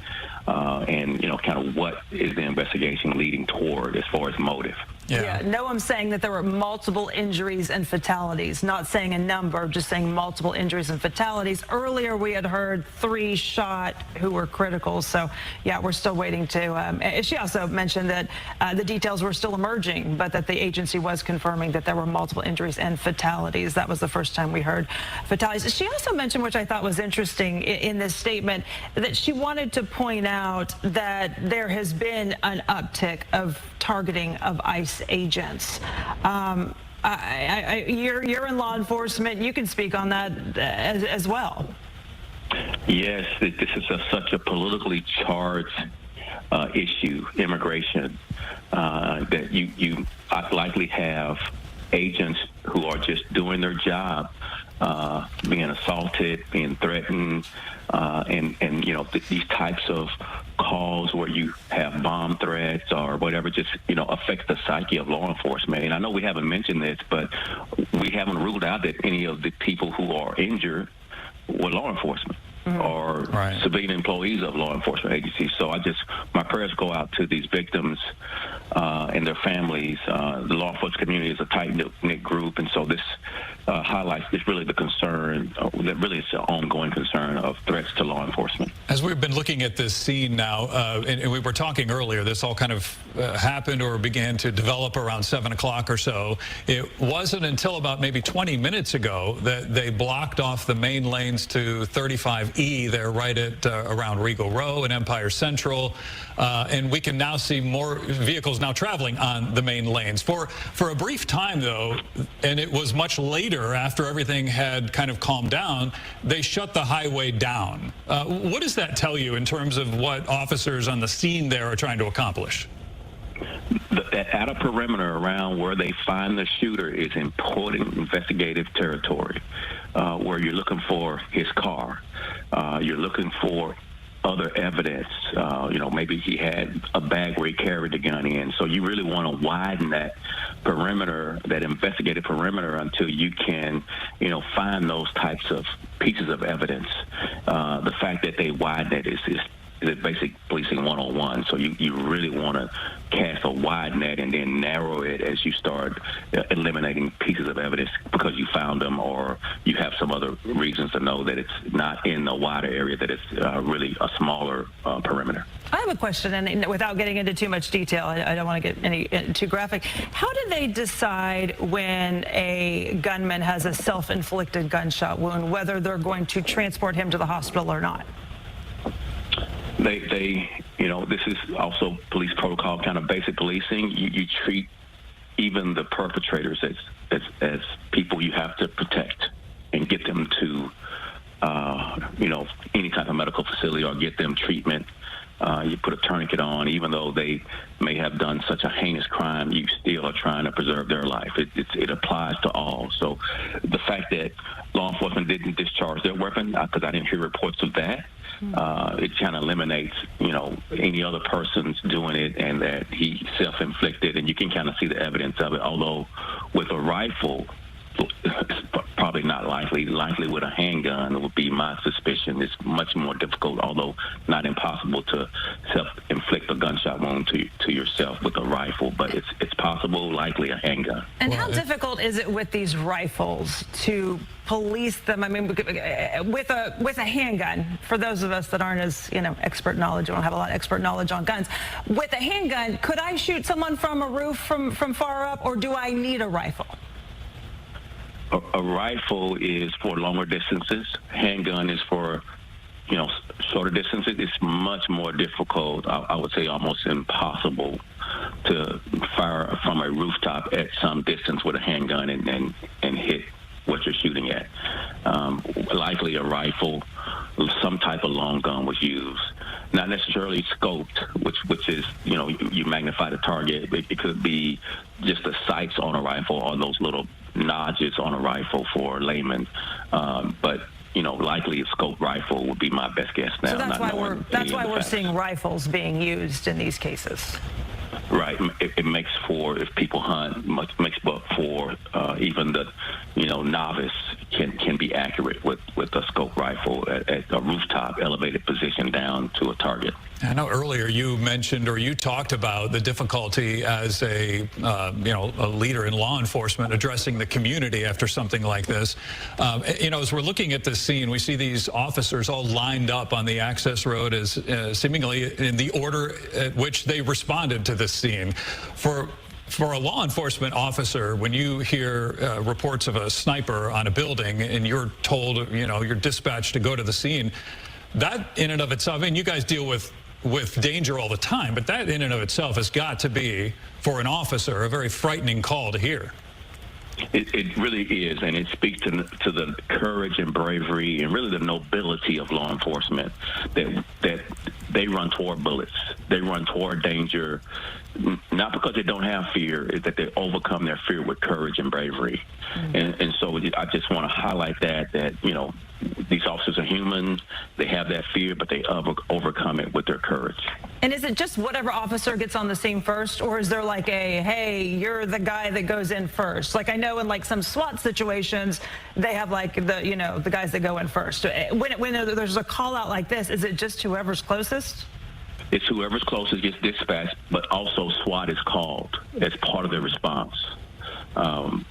Speaker 15: And, kind of what is the investigation leading toward as far as motive?
Speaker 8: Yeah, Noam's saying that there were multiple injuries and fatalities, not saying a number, just saying multiple injuries and fatalities. Earlier, we had heard 3 shot who were critical. So, yeah, we're still waiting to. She also mentioned that the details were still emerging, but that the agency was confirming that there were multiple injuries and fatalities. That was the first time we heard fatalities. She also mentioned, which I thought was interesting in this statement, that she wanted to point out that there has been an uptick of targeting of ICE agents. You're in law enforcement. You can speak on that as well.
Speaker 15: Yes, this is such a politically charged issue, immigration, that you likely have agents who are just doing their job being assaulted, being threatened, and you know, these types of calls where you have bomb threats or whatever just, you know, affects the psyche of law enforcement. And I know we haven't mentioned this, but we haven't ruled out that any of the people who are injured were law enforcement or civilian employees of law enforcement agencies. So my prayers go out to these victims and their families. The law enforcement community is a tight-knit group, and so this highlights really the concern, that really it's an ongoing concern of threats to law enforcement.
Speaker 23: As we've been looking at this scene now, and we were talking earlier, this all kind of happened or began to develop around 7 o'clock or so. It wasn't until about maybe 20 minutes ago that they blocked off the main lanes to 35E there right at around Regal Row and Empire Central. And we can now see more vehicles now traveling on the main lanes. For a brief time, though, and it was much later after everything had kind of calmed down, they shut the highway down. What does that tell you in terms of what officers on the scene there are trying to accomplish?
Speaker 15: At a perimeter around where they find the shooter is important investigative territory, where you're looking for his car. You're looking for other evidence. You know, maybe he had a bag where he carried the gun in. So you really want to widen that perimeter, that investigative perimeter, until you can, you know, find those types of pieces of evidence. The fact that they widen it is basic policing 101. So you really want to cast a wide net and then narrow it as you start eliminating pieces of evidence because you found them or you have some other reasons to know that it's not in a wider area, that it's really a smaller perimeter.
Speaker 8: I have a question, and without getting into too much detail, I don't want to get too graphic. How do they decide when a gunman has a self-inflicted gunshot wound, whether they're going to transport him to the hospital or not?
Speaker 15: They you know, this is also police protocol, kind of basic policing. You treat even the perpetrators as people you have to protect and get them to, you know, any type of medical facility or get them treatment. You put a tourniquet on, even though they may have done such a heinous crime, you still are trying to preserve their life. It applies to all. So the fact that law enforcement didn't discharge their weapon, because I didn't hear reports of that, it kind of eliminates, you know, any other person's doing it and that he self-inflicted, and you can kind of see the evidence of it. Although with a rifle, it's probably not likely. Likely with a handgun, it would be my suspicion. It's much more difficult, although not impossible, to self-inflict a gunshot wound to yourself with a rifle. But it's possible, likely a handgun.
Speaker 8: And how difficult is it with these rifles to police them? I mean, with a handgun, for those of us that aren't as, you know, expert knowledge, don't have a lot of expert knowledge on guns. With a handgun, could I shoot someone from a roof from far up, or do I need a rifle?
Speaker 15: A rifle is for longer distances. Handgun is for, you know, shorter distances. It's much more difficult, I would say almost impossible, to fire from a rooftop at some distance with a handgun and hit what you're shooting at. Likely a rifle, some type of long gun was used. Not necessarily scoped, which is, you know, you magnify the target. It could be just the sights on a rifle or those little notches on a rifle for laymen. But, you know, likely a scoped rifle would be my best guess now.
Speaker 8: So that's why we're seeing rifles being used in these cases.
Speaker 15: Right. It makes for, if people hunt, makes for even the, you know, novice can be accurate with a scope rifle at a rooftop elevated position down to a target.
Speaker 23: I know earlier you mentioned, or you talked about, the difficulty as a a leader in law enforcement addressing the community after something like this. You know, as we're looking at this scene, we see these officers all lined up on the access road as seemingly in the order at which they responded to this scene. For a law enforcement officer, when you hear reports of a sniper on a building and you're told, you know, you're dispatched to go to the scene, that in and of itself, and you guys deal with danger all the time, but that in and of itself has got to be, for an officer, a very frightening call to hear.
Speaker 15: It really is, and it speaks to the courage and bravery and really the nobility of law enforcement, that they run toward bullets, they run toward danger, not because they don't have fear, is that they overcome their fear with courage and bravery. And so I just want to highlight that you know, these officers are human, they have that fear, but they overcome it with their courage.
Speaker 8: And is it just whatever officer gets on the scene first, or is there like a, hey, you're the guy that goes in first? Like I know in like some SWAT situations, they have like the, you know, the guys that go in first. When there's a call out like this, is it just whoever's closest?
Speaker 15: It's whoever's closest gets dispatched, but also SWAT is called as part of their response.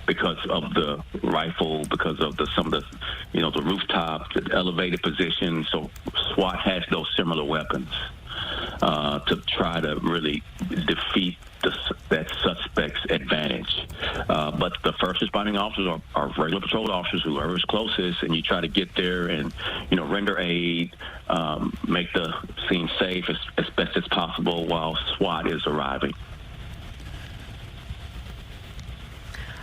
Speaker 15: Because of the rifle, because of some of the, you know, the rooftop, the elevated position. So SWAT has those similar weapons to try to really defeat that suspect's advantage. But the first responding officers are regular patrol officers, whoever is closest, and you try to get there and, you know, render aid, make the scene safe as best as possible while SWAT is arriving.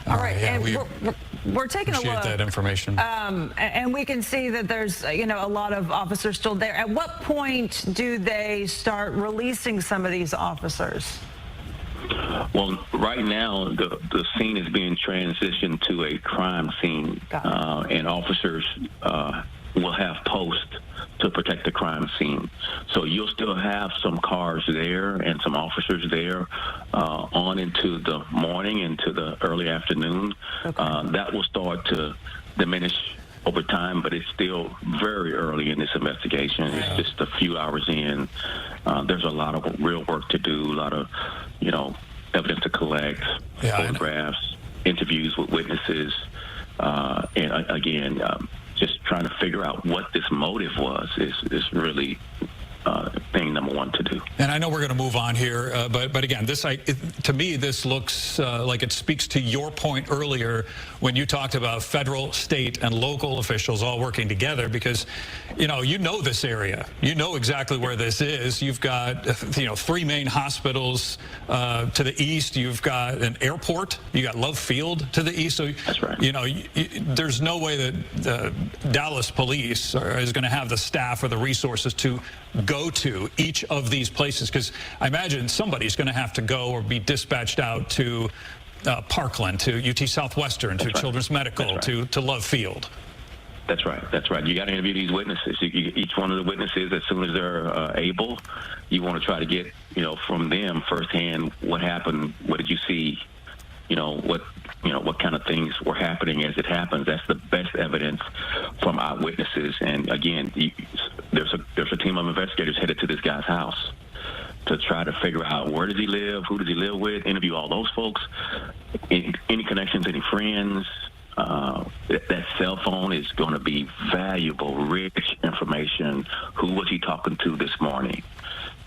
Speaker 8: All right,
Speaker 23: yeah,
Speaker 8: and we're taking a look.
Speaker 23: Appreciate that information.
Speaker 8: And we can see that there's, you know, a lot of officers still there. At what point do they start releasing some of these officers?
Speaker 15: Well, right now, the scene is being transitioned to a crime scene, and officers will have posts to protect the crime scene. So you'll still have some cars there and some officers there on into the morning, into the early afternoon. That will start to diminish over time, but it's still very early in this investigation. It's just a few hours in. There's a lot of real work to do, a lot of, you know, evidence to collect, photographs, interviews with witnesses, and again, just trying to figure out what this motive was is really thing number one to do.
Speaker 23: And I know we're going to move on here, but again, to me, this looks like it speaks to your point earlier when you talked about federal, state, and local officials all working together, because you know this area, you know exactly where this is. You've got 3 main hospitals to the east. You've got an airport. You got Love Field to the east. So
Speaker 15: that's right.
Speaker 23: You know, there's no way that the Dallas police is going to have the staff or the resources to go to each of these places, because I imagine somebody's going to have to go or be dispatched out to Parkland, to UT Southwestern, to Children's Medical, to Love Field.
Speaker 15: That's right. That's right. You got to interview these witnesses. Each one of the witnesses, as soon as they're able, you want to try to get, from them firsthand what happened. What did you see? What kind of things were happening as it happens. That's the best evidence from eyewitnesses. And again, there's a team of investigators headed to this guy's house to try to figure out where does he live, who does he live with, interview all those folks, any connections, any friends. That cell phone is going to be valuable, rich information. Who was he talking to this morning?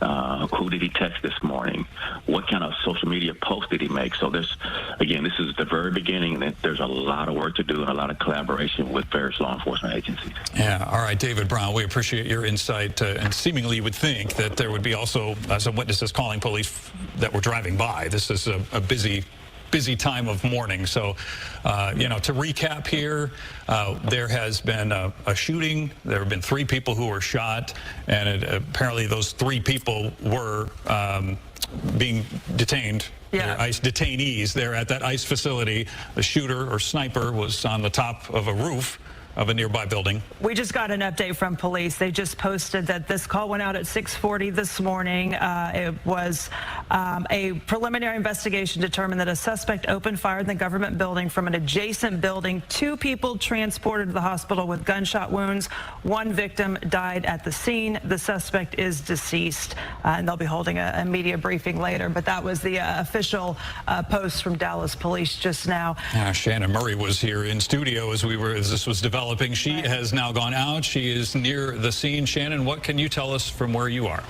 Speaker 15: Who did he text this morning? What kind of social media post did he make? So this is the very beginning, and there's a lot of work to do and a lot of collaboration with various law enforcement agencies.
Speaker 23: Yeah, all right, David Brown, we appreciate your insight, and seemingly you would think that there would be also some witnesses calling police that were driving by. This is a busy time of morning. So, to recap here, there has been a shooting. There have been 3 people who were shot, and apparently those 3 people were being detained. They're ICE detainees there at that ICE facility. The shooter or sniper was on the top of a roof of a nearby building.
Speaker 8: We just got an update from police. They just posted that this call went out at 6:40 this morning. It was a preliminary investigation determined that a suspect opened fire in the government building from an adjacent building. 2 people transported to the hospital with gunshot wounds. 1 victim died at the scene. The suspect is deceased, and they'll be holding a media briefing later. But that was the official post from Dallas Police just now.
Speaker 23: Shannon Murray was here in studio as this was developing. She has now gone out. She is near the scene. Shannon, what can you tell us from where you are?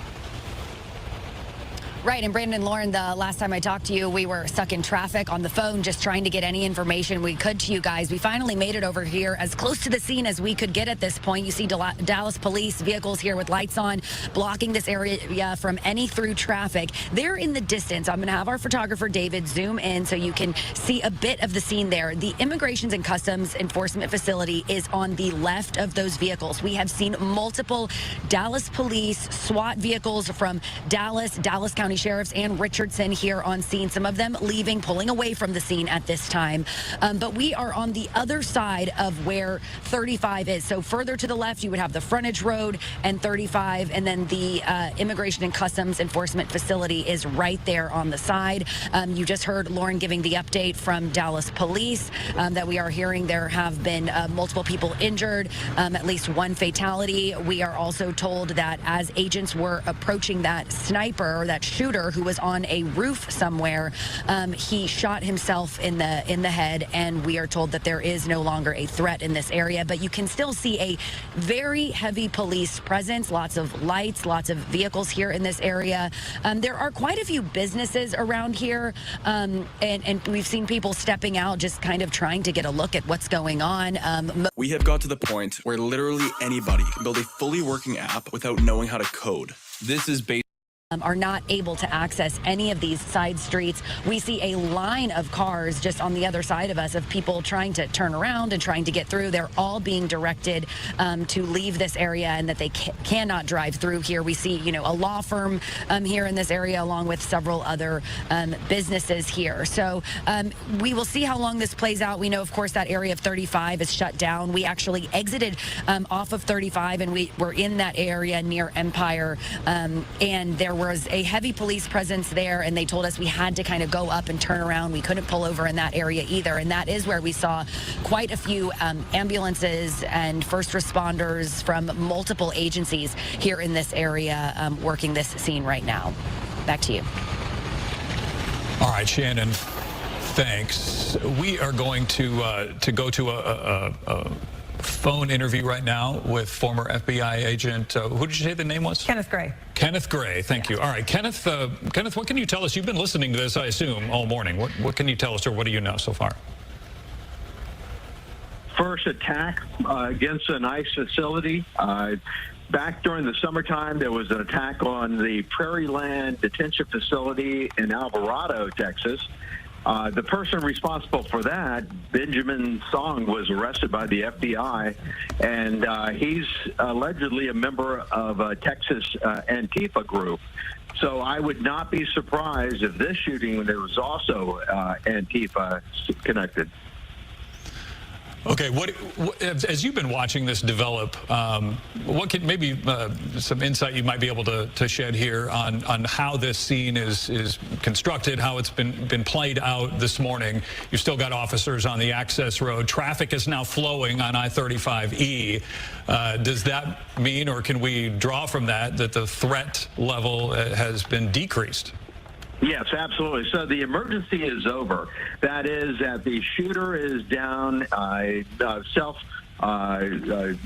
Speaker 2: Right, and Brandon and Lauren, the last time I talked to you, we were stuck in traffic on the phone just trying to get any information we could to you guys. We finally made it over here as close to the scene as we could get at this point. You see Dallas police vehicles here with lights on, blocking this area from any through traffic. They're in the distance. I'm going to have our photographer, David, zoom in so you can see a bit of the scene there. The Immigrations and Customs Enforcement facility is on the left of those vehicles. We have seen multiple Dallas police SWAT vehicles from Dallas County Sheriffs and Richardson here on scene. Some of them leaving, pulling away from the scene at this time. But we are on the other side of where 35 is. So further to the left, you would have the frontage road and 35, and then the Immigration and Customs Enforcement facility is right there on the side. You just heard Lauren giving the update from Dallas Police that we are hearing there have been multiple people injured, at least one fatality. We are also told that as agents were approaching that sniper or that shooter who was on a roof somewhere, he shot himself in the head, and we are told that there is no longer a threat in this area. But you can still see a very heavy police presence, lots of lights, lots of vehicles here in this area. There are quite a few businesses around here, and we've seen people stepping out just kind of trying to get a look at what's going on.
Speaker 12: We have got to the point where literally anybody can build a fully working app without knowing how to code. This is based
Speaker 2: are not able to access any of these side streets. We see a line of cars just on the other side of us of people trying to turn around and trying to get through. They're all being directed to leave this area and that they cannot drive through here. We see, a law firm here in this area along with several other businesses here. So we will see how long this plays out. We know, of course, that area of 35 is shut down. We actually exited off of 35 and we were in that area near Empire, and there was a heavy police presence there, and they told us we had to kind of go up and turn around. We couldn't pull over in that area either, and that is where we saw quite a few ambulances and first responders from multiple agencies here in this area working this scene right now. Back to you.
Speaker 23: All right, Shannon, thanks. We are going to go to a phone interview right now with former FBI agent, who did you say the name was?
Speaker 8: Kenneth Gray.
Speaker 23: Kenneth Gray, thank you. All right, Kenneth, what can you tell us? You've been listening to this, I assume, all morning. What can you tell us, or what do you know so far?
Speaker 19: First attack against an ICE facility. Back during the summertime, there was an attack on the Prairie Land Detention Facility in Alvarado, Texas. The person responsible for that, Benjamin Song, was arrested by the FBI, and he's allegedly a member of a Texas Antifa group. So I would not be surprised if this shooting, there was also Antifa connected.
Speaker 23: Okay, as you've been watching this develop, what can maybe some insight you might be able to shed here on how this scene is constructed, how it's been played out this morning? You've still got officers on the access road. Traffic is now flowing on I-35E. Does that mean, or can we draw from that the threat level has been decreased?
Speaker 19: Yes, absolutely. So the emergency is over. That is that the shooter is down,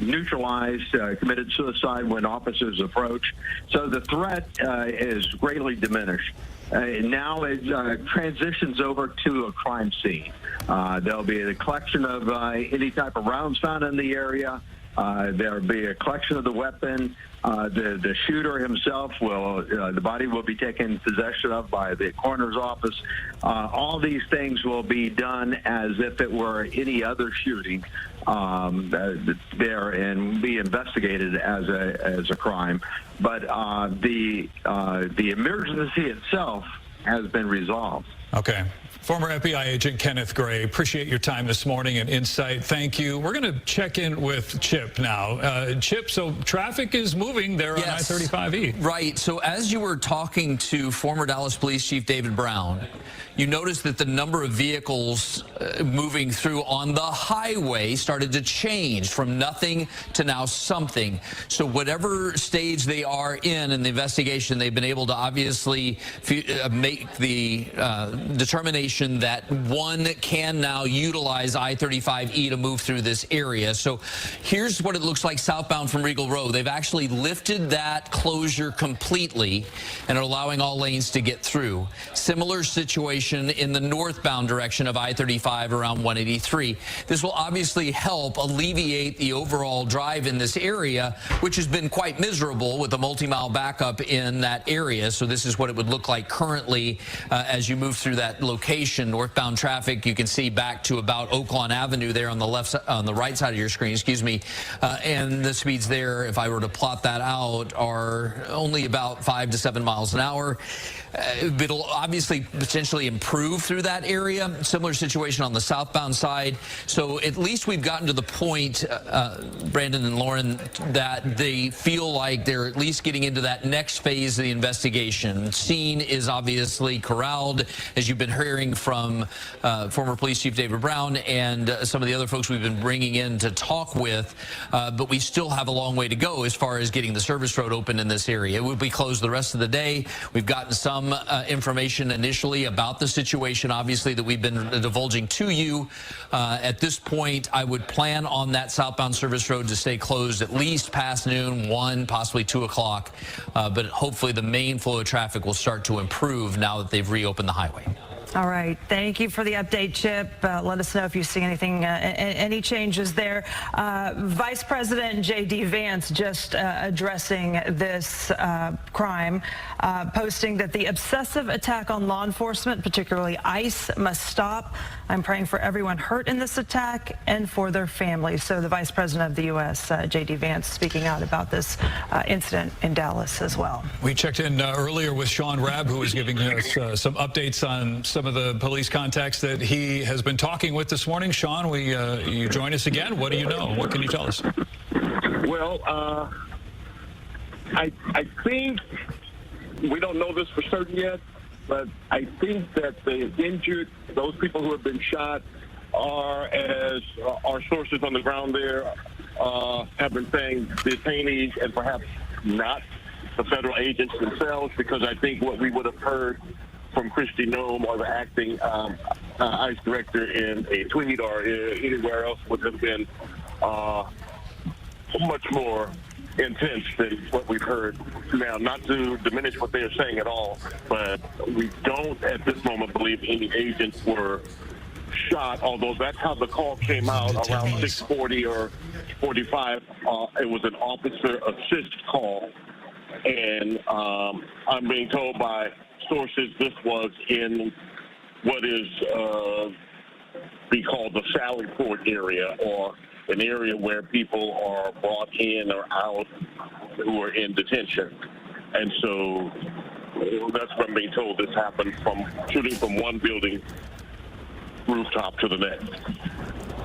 Speaker 19: neutralized, committed suicide when officers approach. So the threat is greatly diminished. Now it transitions over to a crime scene. There'll be a collection of any type of rounds found in the area. There'll be a collection of the weapon. The shooter himself the body will be taken possession of by the coroner's office. All these things will be done as if it were any other shooting there and be investigated as a crime. But the emergency itself has been resolved.
Speaker 23: Okay. Former FBI agent Kenneth Gray, appreciate your time this morning and insight. Thank you. We're going to check in with Chip now. Chip, so traffic is moving there on I-35E.
Speaker 3: Right. So as you were talking to former Dallas Police Chief David Brown, you noticed that the number of vehicles moving through on the highway started to change from nothing to now something. So whatever stage they are in the investigation, they've been able to obviously make the determination that one can now utilize I-35E to move through this area. So here's what it looks like southbound from Regal Road. They've actually lifted that closure completely and are allowing all lanes to get through. Similar situation in the northbound direction of I-35 around 183. This will obviously help alleviate the overall drive in this area, which has been quite miserable with a multi-mile backup in that area. So this is what it would look like currently as you move through that location. Northbound traffic, you can see back to about Oaklawn Avenue there on the right side of your screen, excuse me. And the speeds there, if I were to plot that out, are only about 5 to 7 miles an hour. It'll obviously potentially improve through that area. Similar situation on the southbound side. So at least we've gotten to the point, Brandon and Lauren, that they feel like they're at least getting into that next phase of the investigation. Scene is obviously corralled, as you've been hearing from former Police Chief David Brown and some of the other folks we've been bringing in to talk with. But we still have a long way to go as far as getting the service road open in this area. It will be closed the rest of the day. We've gotten some information initially about the situation, obviously, that we've been divulging to you. At this point, I would plan on that southbound service road to stay closed at least past noon, 1, possibly 2 o'clock. But hopefully the main flow of traffic will start to improve now that they've reopened the highway.
Speaker 8: All right. Thank you for the update, Chip. Let us know if you see anything, any changes there. Vice President J.D. Vance just addressing this crime, posting that the obsessive attack on law enforcement, particularly ICE, must stop. I'm praying for everyone hurt in this attack and for their families. So the Vice President of the U.S., J.D. Vance, speaking out about this incident in Dallas as well.
Speaker 23: We checked in earlier with Sean Rabb, who was giving us some updates on some of the police contacts that he has been talking with this morning. Sean, you join us again. What do you know? What can you tell us?
Speaker 11: Well, I think we don't know this for certain yet, but I think that the injured, those people who have been shot, are, as our sources on the ground there have been saying, detainees and perhaps not the federal agents themselves, because I think what we would have heard from Kristi Noem, or the acting ICE director, in a tweet or anywhere else would have been much more intense than what we've heard now. Not to diminish what they're saying at all, but we don't at this moment believe any agents were shot, although that's how the call came out around 6:40 or 45. It was an officer assist call, and I'm being told by sources this was in what is be called the Sally Port area, or an area where people are brought in or out who are in detention. And so that's what I'm being told. This happened from shooting from one building rooftop to the next.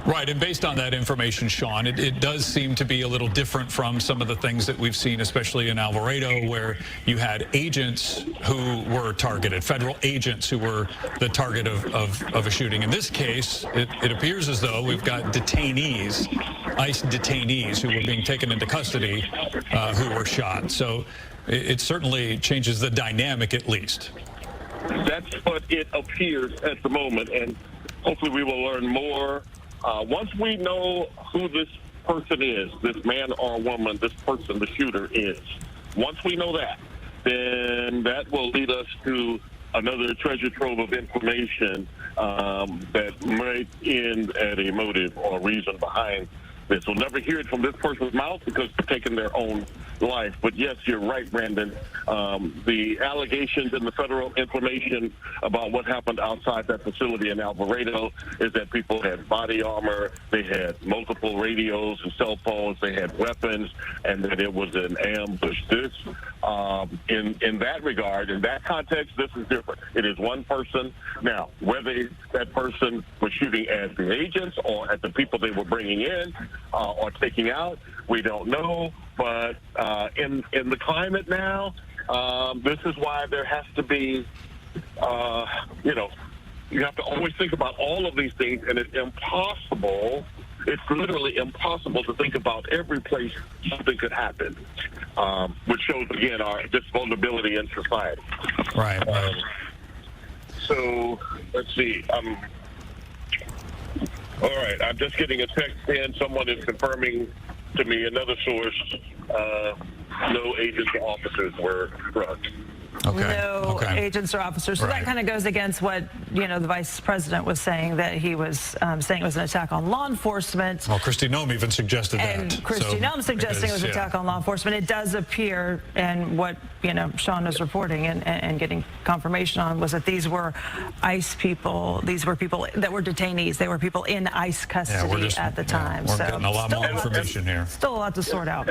Speaker 23: Right, and based on that information, Sean, it does seem to be a little different from some of the things that we've seen, especially in Alvarado, where you had agents who were targeted, federal agents who were the target of a shooting. In this case, it appears as though we've got detainees, ICE detainees, who were being taken into custody who were shot. So it certainly changes the dynamic, at least.
Speaker 11: That's what it appears at the moment, and hopefully we will learn more. Once we know who this person is, this man or woman, this person, the shooter is, once we know that, then that will lead us to another treasure trove of information that might end at a motive or reason behind this. We'll never hear it from this person's mouth because they're taking their own life. But yes, you're right, Brandon. The allegations in the federal information about what happened outside that facility in Alvarado is that people had body armor, they had multiple radios and cell phones, they had weapons, and that it was an ambush. This, in that regard, in that context, this is different. It is one person. Now, whether that person was shooting at the agents or at the people they were bringing in or taking out, we don't know. But in the climate now, this is why there has to be, you have to always think about all of these things, and it's impossible. It's literally impossible to think about every place something could happen, which shows, again, our this vulnerability in society.
Speaker 23: Right.
Speaker 11: So let's see. All right, I'm just getting a text in. Someone is confirming to me, another source, no agents or officers were struck.
Speaker 8: No agents or officers. So that kind of goes against what, the vice president was saying, that he was saying it was an attack on law enforcement.
Speaker 23: Well, Kristi Noem even suggested that.
Speaker 8: And Kristi Noem suggesting it was an attack on law enforcement. It does appear, and what, Sean is reporting and getting confirmation on, was that these were ICE people. These were people that were detainees. They were people in ICE custody at the time.
Speaker 23: We're getting a lot more information here.
Speaker 8: Still a lot to sort out.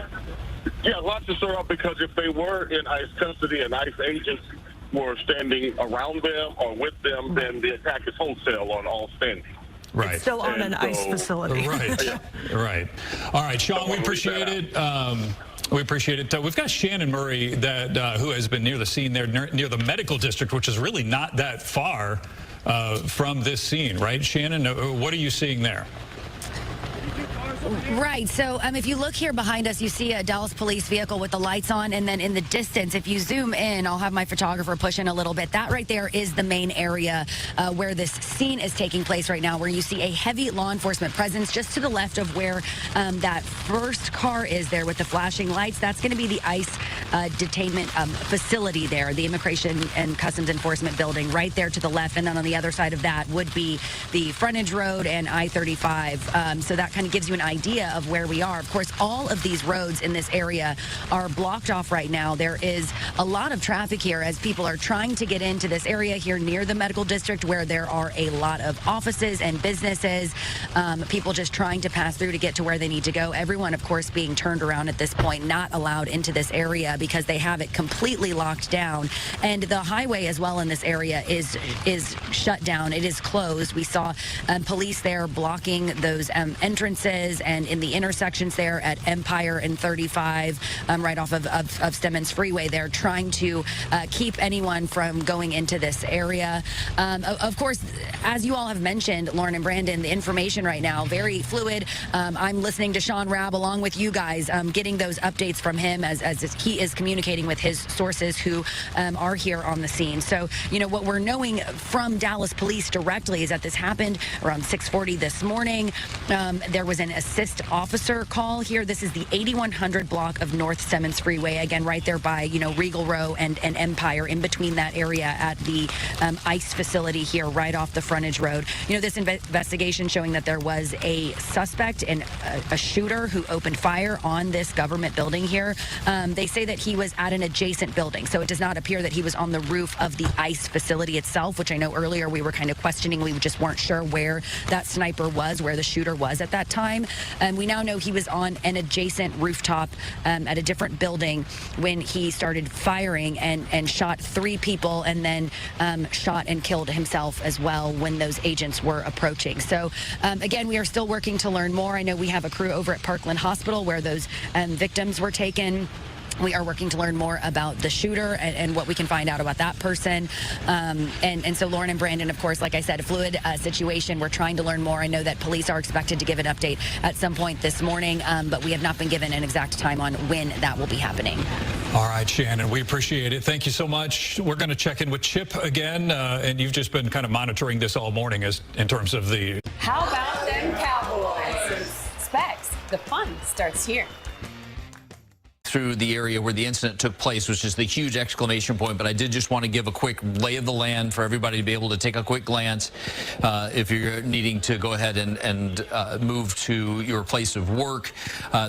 Speaker 11: Yeah, lots to sort out, because if they were in ICE custody and ICE agents were standing around them or with them, then the attack is wholesale on all standing.
Speaker 23: Right.
Speaker 8: It's still on an ICE facility.
Speaker 23: Right. Right. All right, Sean, we appreciate it. We appreciate it. We've got Shannon Murray, who has been near the scene there, near the medical district, which is really not that far from this scene, right? Shannon, what are you seeing there?
Speaker 2: Right. So if you look here behind us, you see a Dallas police vehicle with the lights on. And then in the distance, if you zoom in, I'll have my photographer push in a little bit. That right there is the main area where this scene is taking place right now, where you see a heavy law enforcement presence just to the left of where that first car is there with the flashing lights. That's going to be the ICE detainment facility there, the Immigration and Customs Enforcement building right there to the left. And then on the other side of that would be the frontage road and I-35. So that kind of gives you an idea of where we are. Of course, all of these roads in this area are blocked off right now. There is a lot of traffic here as people are trying to get into this area here near the medical district, where there are a lot of offices and businesses, people just trying to pass through to get to where they need to go. Everyone, of course, being turned around at this point, not allowed into this area because they have it completely locked down. And the highway as well in this area is shut down. It is closed. We saw police there blocking those entrances and in the intersections there at Empire and 35, right off of Stemmons Freeway there, trying to keep anyone from going into this area. Of course, as you all have mentioned, Lauren and Brandon, the information right now, very fluid. I'm listening to Sean Rabb along with you guys, getting those updates from him as he is communicating with his sources who are here on the scene. So, what we're knowing from Dallas police directly is that this happened around 6:40 this morning. There was an assist officer call here. This is the 8100 block of North Stemmons Freeway, again, right there by, Regal Row and Empire, in between that area at the ICE facility here, right off the frontage road. This investigation showing that there was a suspect and a shooter who opened fire on this government building here. They say that he was at an adjacent building, so it does not appear that he was on the roof of the ICE facility itself, which I know earlier we were kind of questioning. We just weren't sure where that sniper was, where the shooter was at that time. We now know he was on an adjacent rooftop at a different building when he started firing and shot 3 people, and then shot and killed himself as well when those agents were approaching. So again, we are still working to learn more. I know we have a crew over at Parkland Hospital where those victims were taken. We are working to learn more about the shooter and what we can find out about that person. And so Lauren and Brandon, of course, like I said, a fluid situation. We're trying to learn more. I know that police are expected to give an update at some point this morning, but we have not been given an exact time on when that will be happening.
Speaker 23: All right, Shannon, we appreciate it. Thank you so much. We're going to check in with Chip again, and you've just been kind of monitoring this all morning in terms of the...
Speaker 4: How about them Cowboys? Specs, the fun starts here.
Speaker 3: Through the area where the incident took place, which is the huge exclamation point. But I did just want to give a quick lay of the land for everybody to be able to take a quick glance if you're needing to go ahead and move to your place of work.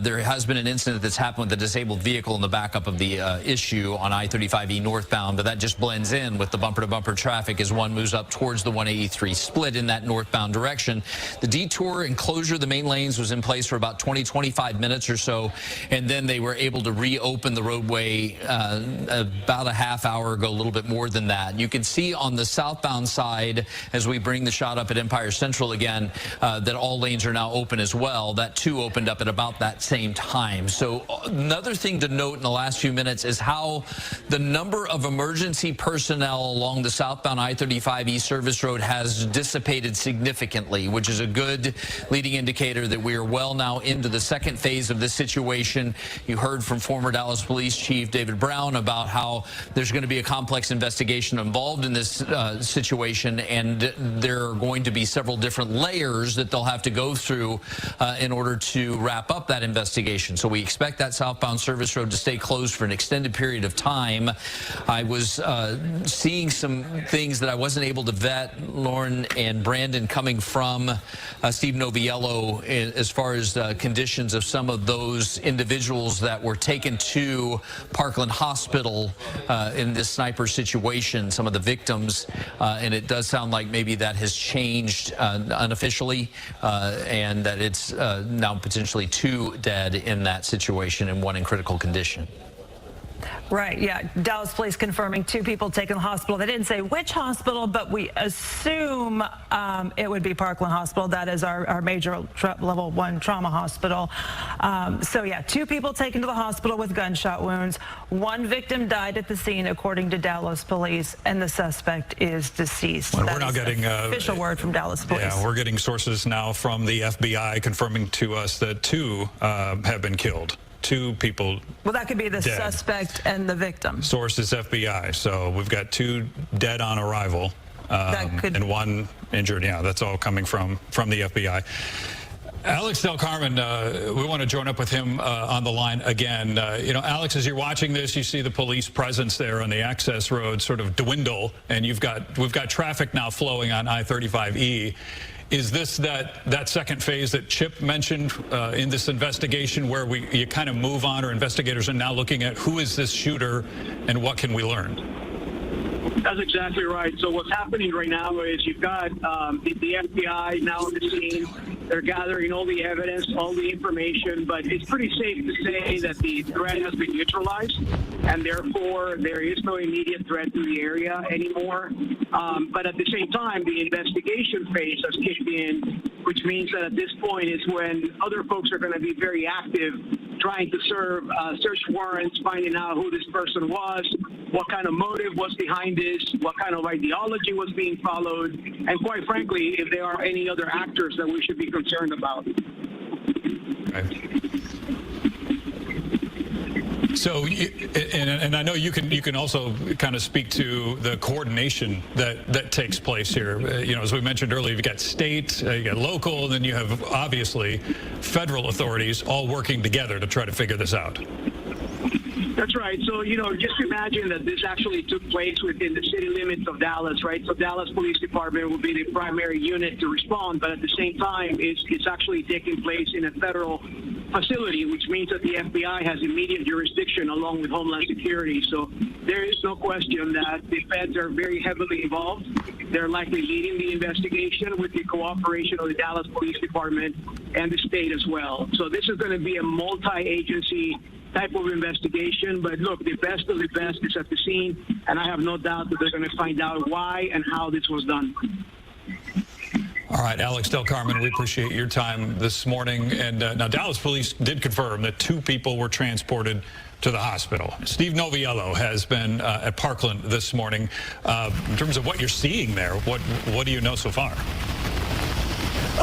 Speaker 3: There has been an incident that's happened with a disabled vehicle in the backup of the issue on I-35E northbound, but that just blends in with the bumper-to-bumper traffic as one moves up towards the 183 split in that northbound direction. The detour and closure of the main lanes was in place for about 20-25 minutes or so, and then they were able to reopen the roadway about a half hour ago, a little bit more than that. You can see on the southbound side, as we bring the shot up at Empire Central again, that all lanes are now open as well. That too opened up at about that same time. So another thing to note in the last few minutes is how the number of emergency personnel along the southbound I-35E service road has dissipated significantly, which is a good leading indicator that we are well now into the second phase of this situation. You heard from former Dallas Police Chief David Brown about how there's going to be a complex investigation involved in this situation, and there are going to be several different layers that they'll have to go through in order to wrap up that investigation. So we expect that southbound service road to stay closed for an extended period of time. I was seeing some things that I wasn't able to vet, Lauren and Brandon, coming from Steve Noviello as far as conditions of some of those individuals that were taken to Parkland Hospital in this sniper situation, some of the victims, and it does sound like maybe that has changed unofficially, and that it's now potentially 2 dead in that situation and 1 in critical condition.
Speaker 8: Right, yeah. Dallas police confirming 2 people taken to the hospital. They didn't say which hospital, but we assume it would be Parkland Hospital. That is our major level 1 trauma hospital. So yeah, 2 people taken to the hospital with gunshot wounds. 1 victim died at the scene, according to Dallas police, and the suspect is deceased.
Speaker 23: Well, we're now getting
Speaker 8: official word from Dallas police.
Speaker 23: Yeah, we're getting sources now from the FBI confirming to us that 2 have been killed. 2 people.
Speaker 8: Well, that could be the
Speaker 23: dead.
Speaker 8: Suspect and the victim.
Speaker 23: Source is FBI. So we've got 2 dead on arrival and 1 injured. Yeah, that's all coming from the FBI. Alex Del Carmen, we want to join up with him on the line again. You know, Alex, as you're watching this, you see the police presence there on the access road sort of dwindle, and we've got traffic now flowing on I-35E. Is this that second phase that Chip mentioned in this investigation, where you kind of move on, or investigators are now looking at who is this shooter and what can we learn?
Speaker 6: That's exactly right. So what's happening right now is you've got the FBI now on the scene. They're gathering all the evidence, all the information, but it's pretty safe to say that the threat has been neutralized, and therefore there is no immediate threat to the area anymore. But at the same time, the investigation phase has kicked in, which means that at this point is when other folks are going to be very active, trying to serve search warrants, finding out who this person was, what kind of motive was behind this, what kind of ideology was being followed, and quite frankly, if there are any other actors that we should be concerned about.
Speaker 23: So, and I know you can also kind of speak to the coordination that takes place here. You know, as we mentioned earlier, you've got state, you got local, and then you have obviously federal authorities all working together to try to figure this out.
Speaker 6: That's right. So, you know, just imagine that this actually took place within the city limits of Dallas, right? So Dallas Police Department will be the primary unit to respond, but at the same time, it's actually taking place in a federal facility, which means that the FBI has immediate jurisdiction along with Homeland Security. So there is no question that the feds are very heavily involved. They're likely leading the investigation with the cooperation of the Dallas Police Department and the state as well. So this is going to be a multi-agency type of investigation, but look, the best of the best is at the scene, and I have no doubt that they're going to find out why and how this was done.
Speaker 23: All right, Alex Del Carmen, we appreciate your time this morning. And now Dallas police did confirm that 2 people were transported to the hospital. Steve Noviello has been at Parkland this morning. In terms of what you're seeing there, what do you know so far?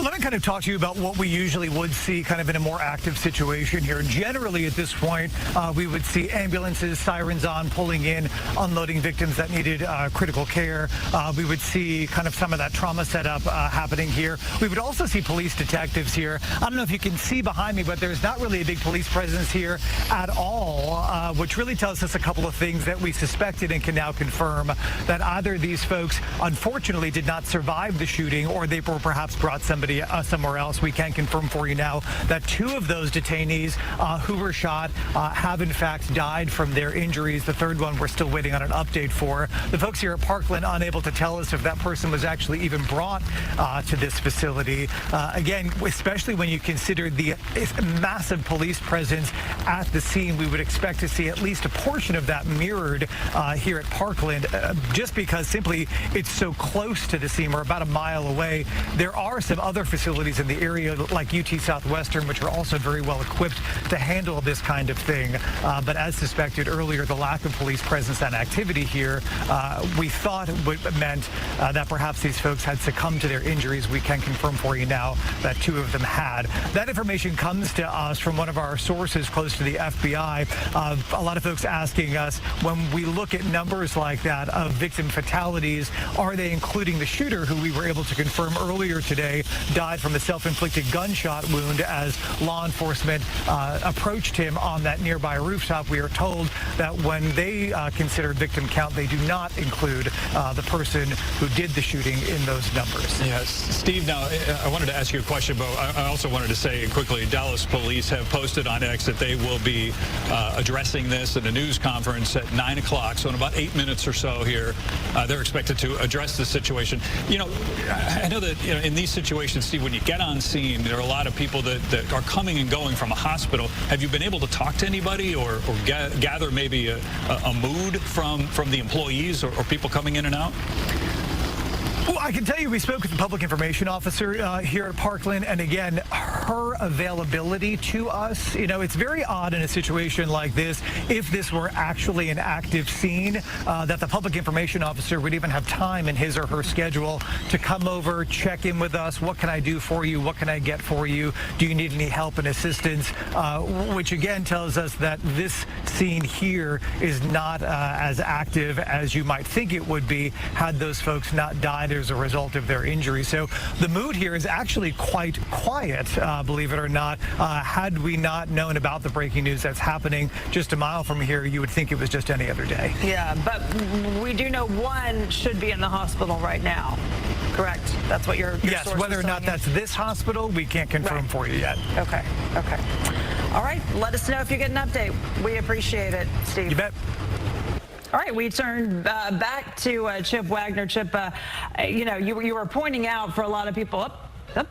Speaker 14: Let me kind of talk to you about what we usually would see kind of in a more active situation here. Generally, at this point, we would see ambulances, sirens on, pulling in, unloading victims that needed critical care. We would see kind of some of that trauma setup happening here. We would also see police detectives here. I don't know if you can see behind me, but there's not really a big police presence here at all, which really tells us a couple of things that we suspected and can now confirm, that either these folks, unfortunately, did not survive the shooting, or they were perhaps brought somebody somewhere else. We can confirm for you now that 2 of those detainees who were shot have in fact died from their injuries. The 3rd one we're still waiting on an update for. The folks here at Parkland unable to tell us if that person was actually even brought to this facility. Again, especially when you consider the massive police presence at the scene, we would expect to see at least a portion of that mirrored here at Parkland, just because simply it's so close to the scene. We're about a mile away. There are some other facilities in the area like UT Southwestern, which are also very well equipped to handle this kind of thing. But as suspected earlier, the lack of police presence and activity here, we thought meant that perhaps these folks had succumbed to their injuries. We can confirm for you now that 2 of them had. That information comes to us from one of our sources close to the FBI. A lot of folks asking us, when we look at numbers like that of victim fatalities, are they including the shooter, who we were able to confirm earlier today died from a self-inflicted gunshot wound as law enforcement approached him on that nearby rooftop? We are told that when they consider victim count, they do not include the person who did the shooting in those numbers.
Speaker 23: Yes, Steve, now I wanted to ask you a question, but I also wanted to say quickly, Dallas police have posted on X that they will be addressing this at a news conference at 9 o'clock, so in about 8 minutes or so here, they're expected to address this situation. You know, I know that in these situations, Steve, when you get on scene, there are a lot of people that are coming and going from a hospital. Have you been able to talk to anybody or gather maybe a mood from the employees or people coming in and out?
Speaker 14: Well, I can tell you we spoke with the public information officer here at Parkland, and again, her availability to us, you know, it's very odd in a situation like this, if this were actually an active scene, that the public information officer would even have time in his or her schedule to come over, check in with us. What can I do for you? What can I get for you? Do you need any help and assistance? Which again tells us that this scene here is not as active as you might think it would be had those folks not died as a result of their injury. So the mood here is actually quite quiet, believe it or not. Had we not known about the breaking news that's happening just a mile from here, you would think it was just any other day.
Speaker 8: Yeah, but we do know one should be in the hospital right now. Correct? That's what your
Speaker 14: yes,
Speaker 8: source
Speaker 14: whether or not that's this hospital, we can't confirm for you yet.
Speaker 8: Okay. All right, let us know if you get an update. We appreciate it, Steve.
Speaker 14: You bet.
Speaker 8: All right, we turn back to Chip Wagner. Chip, you know, you were pointing out for a lot of people,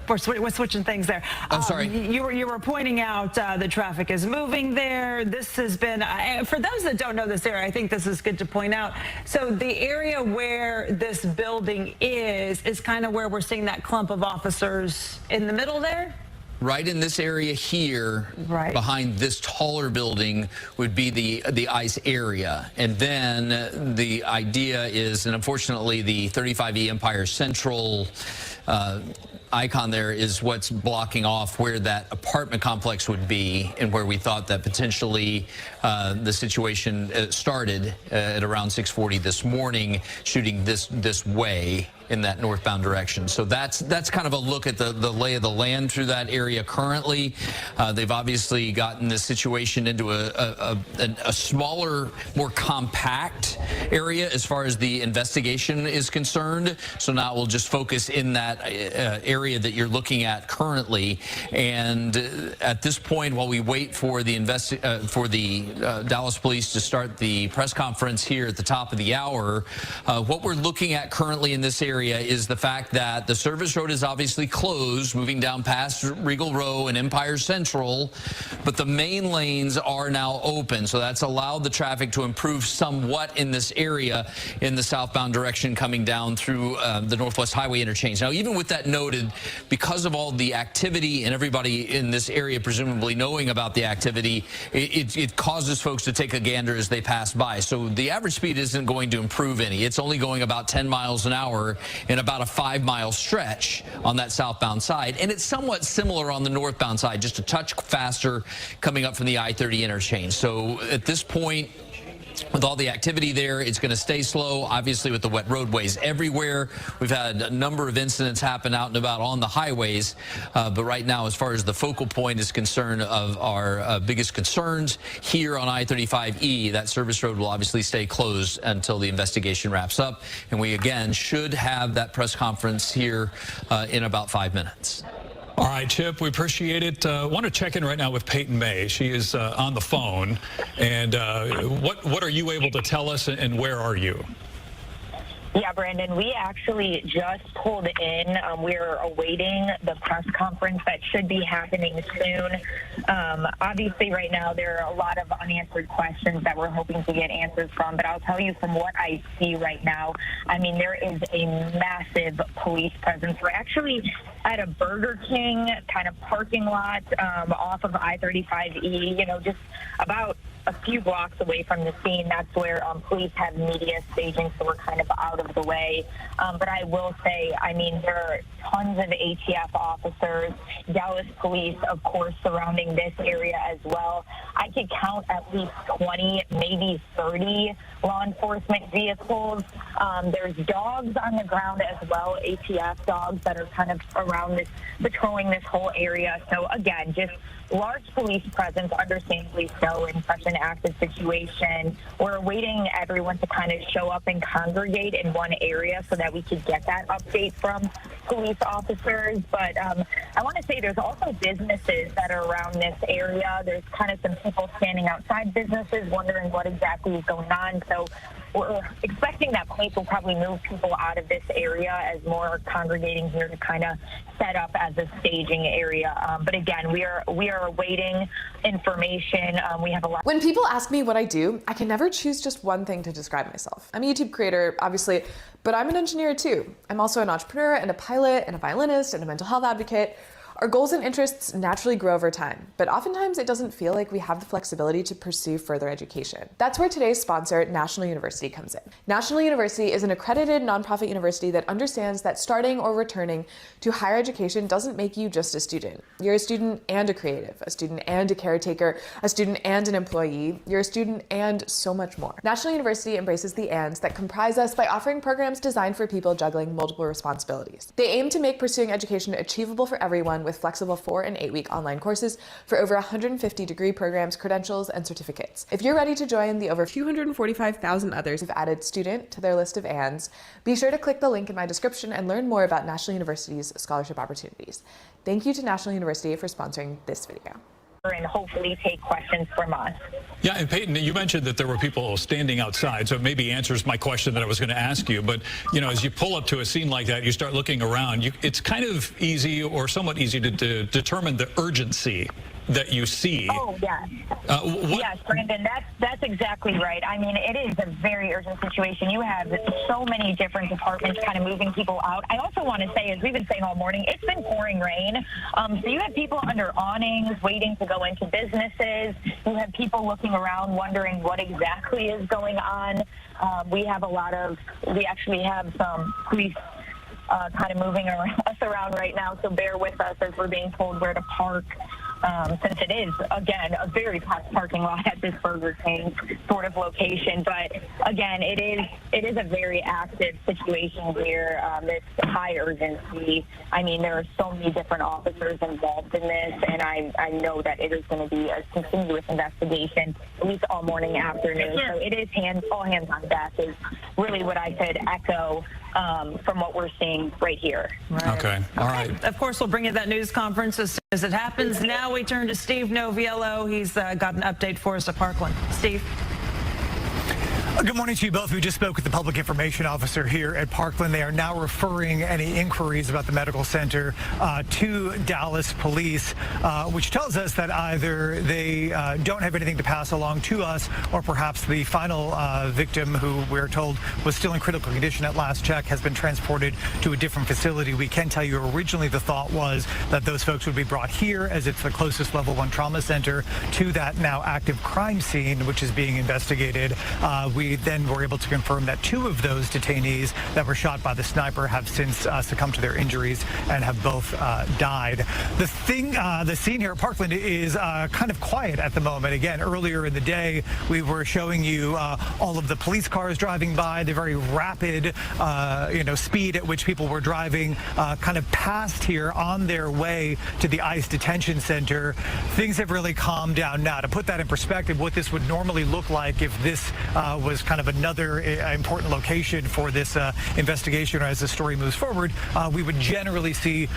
Speaker 8: we're switching things there.
Speaker 3: I'm sorry.
Speaker 8: You were pointing out the traffic is moving there. This has been, for those that don't know this area, I think this is good to point out. So the area where this building is kind of where we're seeing that clump of officers in the middle there?
Speaker 3: Right in this area here, behind this taller building, would be the ICE area. And then the idea is, and unfortunately the 35E Empire Central icon there is what's blocking off where that apartment complex would be, and where we thought that potentially the situation started at around 6:40 this morning, shooting this way in that northbound direction. So that's kind of a look at the lay of the land through that area currently. They've obviously gotten this situation into a smaller, more compact area as far as the investigation is concerned. So now we'll just focus in that area that you're looking at currently. And at this point, while we wait for the Dallas police to start the press conference here at the top of the hour, what we're looking at currently in this area is the fact that the service road is obviously closed, moving down past Regal Row and Empire Central, but the main lanes are now open. So that's allowed the traffic to improve somewhat in this area in the southbound direction coming down through the Northwest Highway interchange. Now, even with that noted, because of all the activity and everybody in this area presumably knowing about the activity, it causes folks to take a gander as they pass by. So the average speed isn't going to improve any. It's only going about 10 miles an hour in about a 5-mile stretch on that southbound side. And it's somewhat similar on the northbound side, just a touch faster coming up from the I-30 interchange. So at this point, with all the activity there, it's going to stay slow, obviously, with the wet roadways everywhere. We've had a number of incidents happen out and about on the highways. But right now, as far as the focal point is concerned of our biggest concerns here on I-35E, that service road will obviously stay closed until the investigation wraps up. And we, again, should have that press conference here in about 5 minutes.
Speaker 23: All right, Chip, we appreciate it. I want to check in right now with Peyton May. She is on the phone. And what are you able to tell us, and where are you?
Speaker 13: Yeah, Brandon, we actually just pulled in. We're awaiting the press conference that should be happening soon. Obviously, right now, there are a lot of unanswered questions that we're hoping to get answers from. But I'll tell you from what I see right now, I mean, there is a massive police presence. We're actually at a Burger King kind of parking lot off of I-35E, you know, just about a few blocks away from the scene. That's where police have media staging, so we're kind of out of the way. But I will say, I mean, there are tons of ATF officers, Dallas police, of course, surrounding this area as well. I could count at least 20, maybe 30 law enforcement vehicles. There's dogs on the ground as well, ATF dogs that are kind of around this, patrolling this whole area. So again, just large police presence, understandably so, in such an active situation. We're awaiting everyone to kind of show up and congregate in one area so that we could get that update from police officers. But I want to say there's also businesses that are around this area. There's kind of some people standing outside businesses wondering what exactly is going on. So we're expecting that police will probably move people out of this area as more are congregating here to kind of set up as a staging area. But again, we are awaiting information. We have a lot.
Speaker 5: When people ask me what I do, I can never choose just one thing to describe myself. I'm a YouTube creator, obviously, but I'm an engineer too. I'm also an entrepreneur and a pilot and a violinist and a mental health advocate. Our goals and interests naturally grow over time, but oftentimes it doesn't feel like we have the flexibility to pursue further education. That's where today's sponsor, National University, comes in. National University is an accredited nonprofit university that understands that starting or returning to higher education doesn't make you just a student. You're a student and a creative, a student and a caretaker, a student and an employee. You're a student and so much more. National University embraces the ands that comprise us by offering programs designed for people juggling multiple responsibilities. They aim to make pursuing education achievable for everyone with flexible 4- and 8-week online courses for over 150 degree programs, credentials, and certificates. If you're ready to join the over 245,000 others who've added student to their list of ands, be sure to click the link in my description and learn more about National University's scholarship opportunities. Thank you to National University for sponsoring this video.
Speaker 13: And hopefully take questions from us.
Speaker 23: Yeah, and Peyton, you mentioned that there were people standing outside, so it maybe answers my question that I was going to ask you. But, you know, as you pull up to a scene like that, you start looking around, it's kind of easy or somewhat easy to determine the urgency that you see.
Speaker 13: Oh, yes. Yes, Brandon, that's exactly right. I mean, it is a very urgent situation. You have so many different departments kind of moving people out. I also want to say, as we've been saying all morning, it's been pouring rain. So you have people under awnings waiting to go into businesses. You have people looking around wondering what exactly is going on. We actually have some police kind of moving us around right now, so bear with us as we're being told where to park. Since it is, again, a very packed parking lot at this Burger King sort of location. But again, it is a very active situation here. This high urgency. I mean, there are so many different officers involved in this, and I know that it is going to be a continuous investigation, at least all morning, afternoon. So it is all hands on deck is really what I could echo from what we're seeing right here.
Speaker 23: Okay. All right.
Speaker 8: Of course, we'll bring you that news conference as soon as it happens. Now we turn to Steve Noviello. He's got an update for us at Parkland. Steve.
Speaker 14: Good morning to you both. We just spoke with the public information officer here at Parkland. They are now referring any inquiries about the medical center to Dallas police, which tells us that either they don't have anything to pass along to us, or perhaps the final victim, who we're told was still in critical condition at last check, has been transported to a different facility. We can tell you originally the thought was that those folks would be brought here, as it's the closest level 1 trauma center to that now active crime scene, which is being investigated. We then were able to confirm that 2 of those detainees that were shot by the sniper have since succumbed to their injuries and have both died. The scene here at Parkland is kind of quiet at the moment. Again, earlier in the day, we were showing you all of the police cars driving by, the very rapid, speed at which people were driving, kind of past here on their way to the ICE detention center. Things have really calmed down now. To put that in perspective, what this would normally look like if this was kind of another important location for this investigation, or as the story moves forward, we would generally see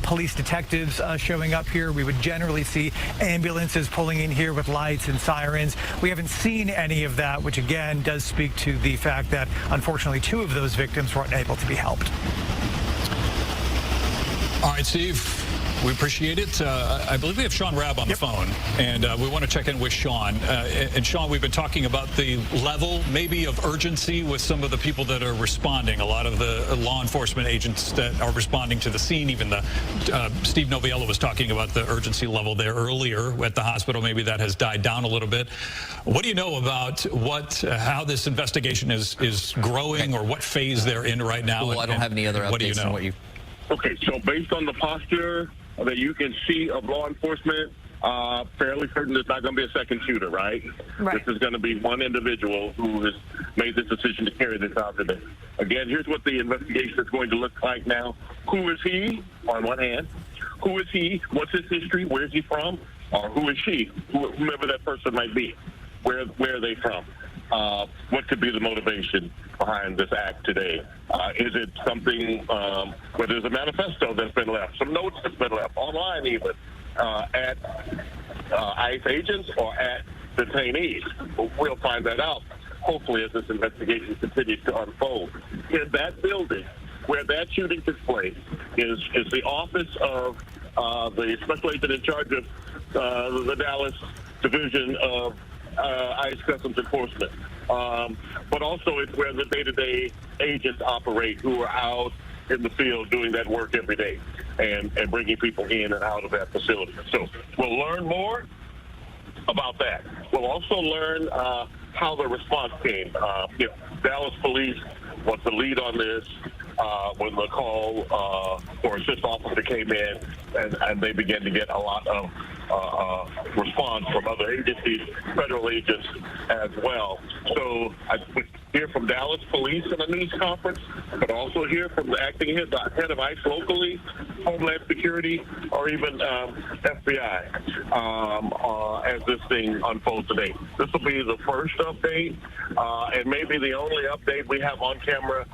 Speaker 14: police detectives showing up here. We would generally see ambulances pulling in here with lights and sirens. We haven't seen any of that, which again does speak to the fact that unfortunately 2 of those victims were unable to be helped.
Speaker 23: All right, Steve. We appreciate it. I believe we have Sean Rabb on the phone, and we want to check in with Sean. And Sean, we've been talking about the level, maybe, of urgency with some of the people that are responding. A lot of the law enforcement agents that are responding to the scene. Even Steve Noviello was talking about the urgency level there earlier at the hospital. Maybe that has died down a little bit. What do you know about how this investigation is growing, or what phase they're in right now?
Speaker 3: Well, I don't have any other updates.
Speaker 23: What do you know?
Speaker 3: On what you...
Speaker 11: Okay, so based on the posture that you can see of law enforcement, fairly certain there's not going to be a second shooter, right? This is going to be one individual who has made this decision to carry this out today. Again, here's what the investigation is going to look like now. Who is he, on one hand? Who is he? What's his history? Where is he from? Or who is she? Whomever that person might be. Where are they from? What could be the motivation behind this act today? Is it something where there's a manifesto that's been left, some notes that's been left, online even, at ICE agents or at detainees? We'll find that out, hopefully, as this investigation continues to unfold. In that building where that shooting took place is the office of the special agent in charge of the Dallas Division of ICE Customs Enforcement. But also it's where the day-to-day agents operate who are out in the field doing that work every day and bringing people in and out of that facility. So we'll learn more about that. We'll also learn how the response came. Dallas Police was the lead on this when the call for assist officer came in, and they began to get a lot of response from other agencies, federal agents as well. So I hear from Dallas Police in a news conference, but also hear from the acting head of ICE locally, Homeland Security, or even FBI as this thing unfolds today. This will be the first update and maybe the only update we have on camera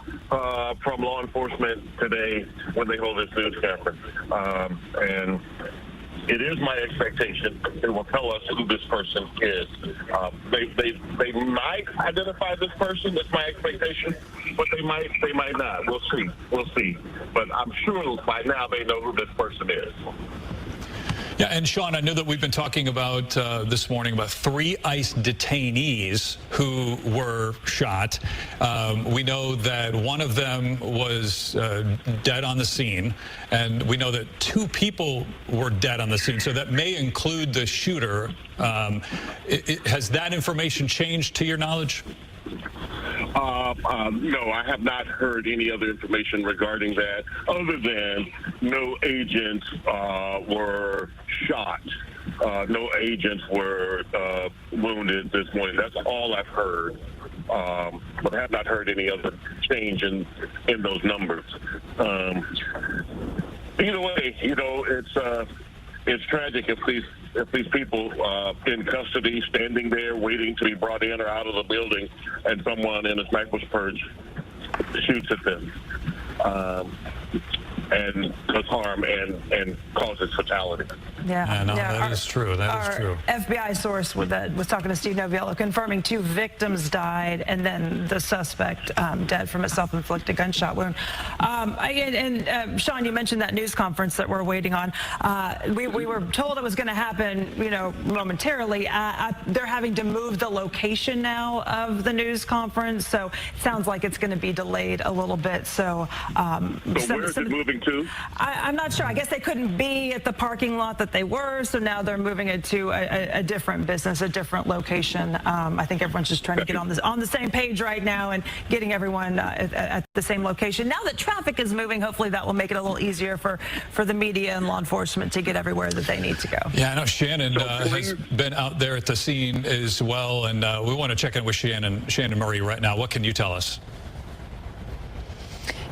Speaker 11: from law enforcement today when they hold this news conference. And it is my expectation they will tell us who this person is. They might identify this person. That's my expectation, but they might not. We'll see. But I'm sure by now they know who this person is.
Speaker 23: Yeah, and Sean, I know that we've been talking about this morning about 3 ICE detainees who were shot. We know that one of them was dead on the scene, and we know that 2 people were dead on the scene, so that may include the shooter. Has that information changed to your knowledge?
Speaker 11: No, I have not heard any other information regarding that, other than no agents were shot. No agents were wounded this morning. That's all I've heard. But I have not heard any other change in those numbers. Either way, it's tragic if these people in custody, standing there waiting to be brought in or out of the building, and someone in a sniper's perch shoots at them and does harm and causes fatality.
Speaker 23: That is true. That is true.
Speaker 8: FBI source was talking to Steve Noviello, confirming 2 victims died, and then the suspect dead from a self-inflicted gunshot wound. Sean, you mentioned that news conference that we're waiting on. We were told it was going to happen, momentarily. They're having to move the location now of the news conference, so it sounds like it's going to be delayed a little bit. So
Speaker 11: where is it moving to?
Speaker 8: I'm not sure. I guess they couldn't be at the parking lot that they were, so now they're moving it to a different business, a different location. I think everyone's just trying to get on the same page right now and getting everyone at the same location. Now that traffic is moving, hopefully that will make it a little easier for the media and law enforcement to get everywhere that they need to go.
Speaker 23: Yeah, I know Shannon has been out there at the scene as well, and we want to check in with Shannon Murray right now. What can you tell us?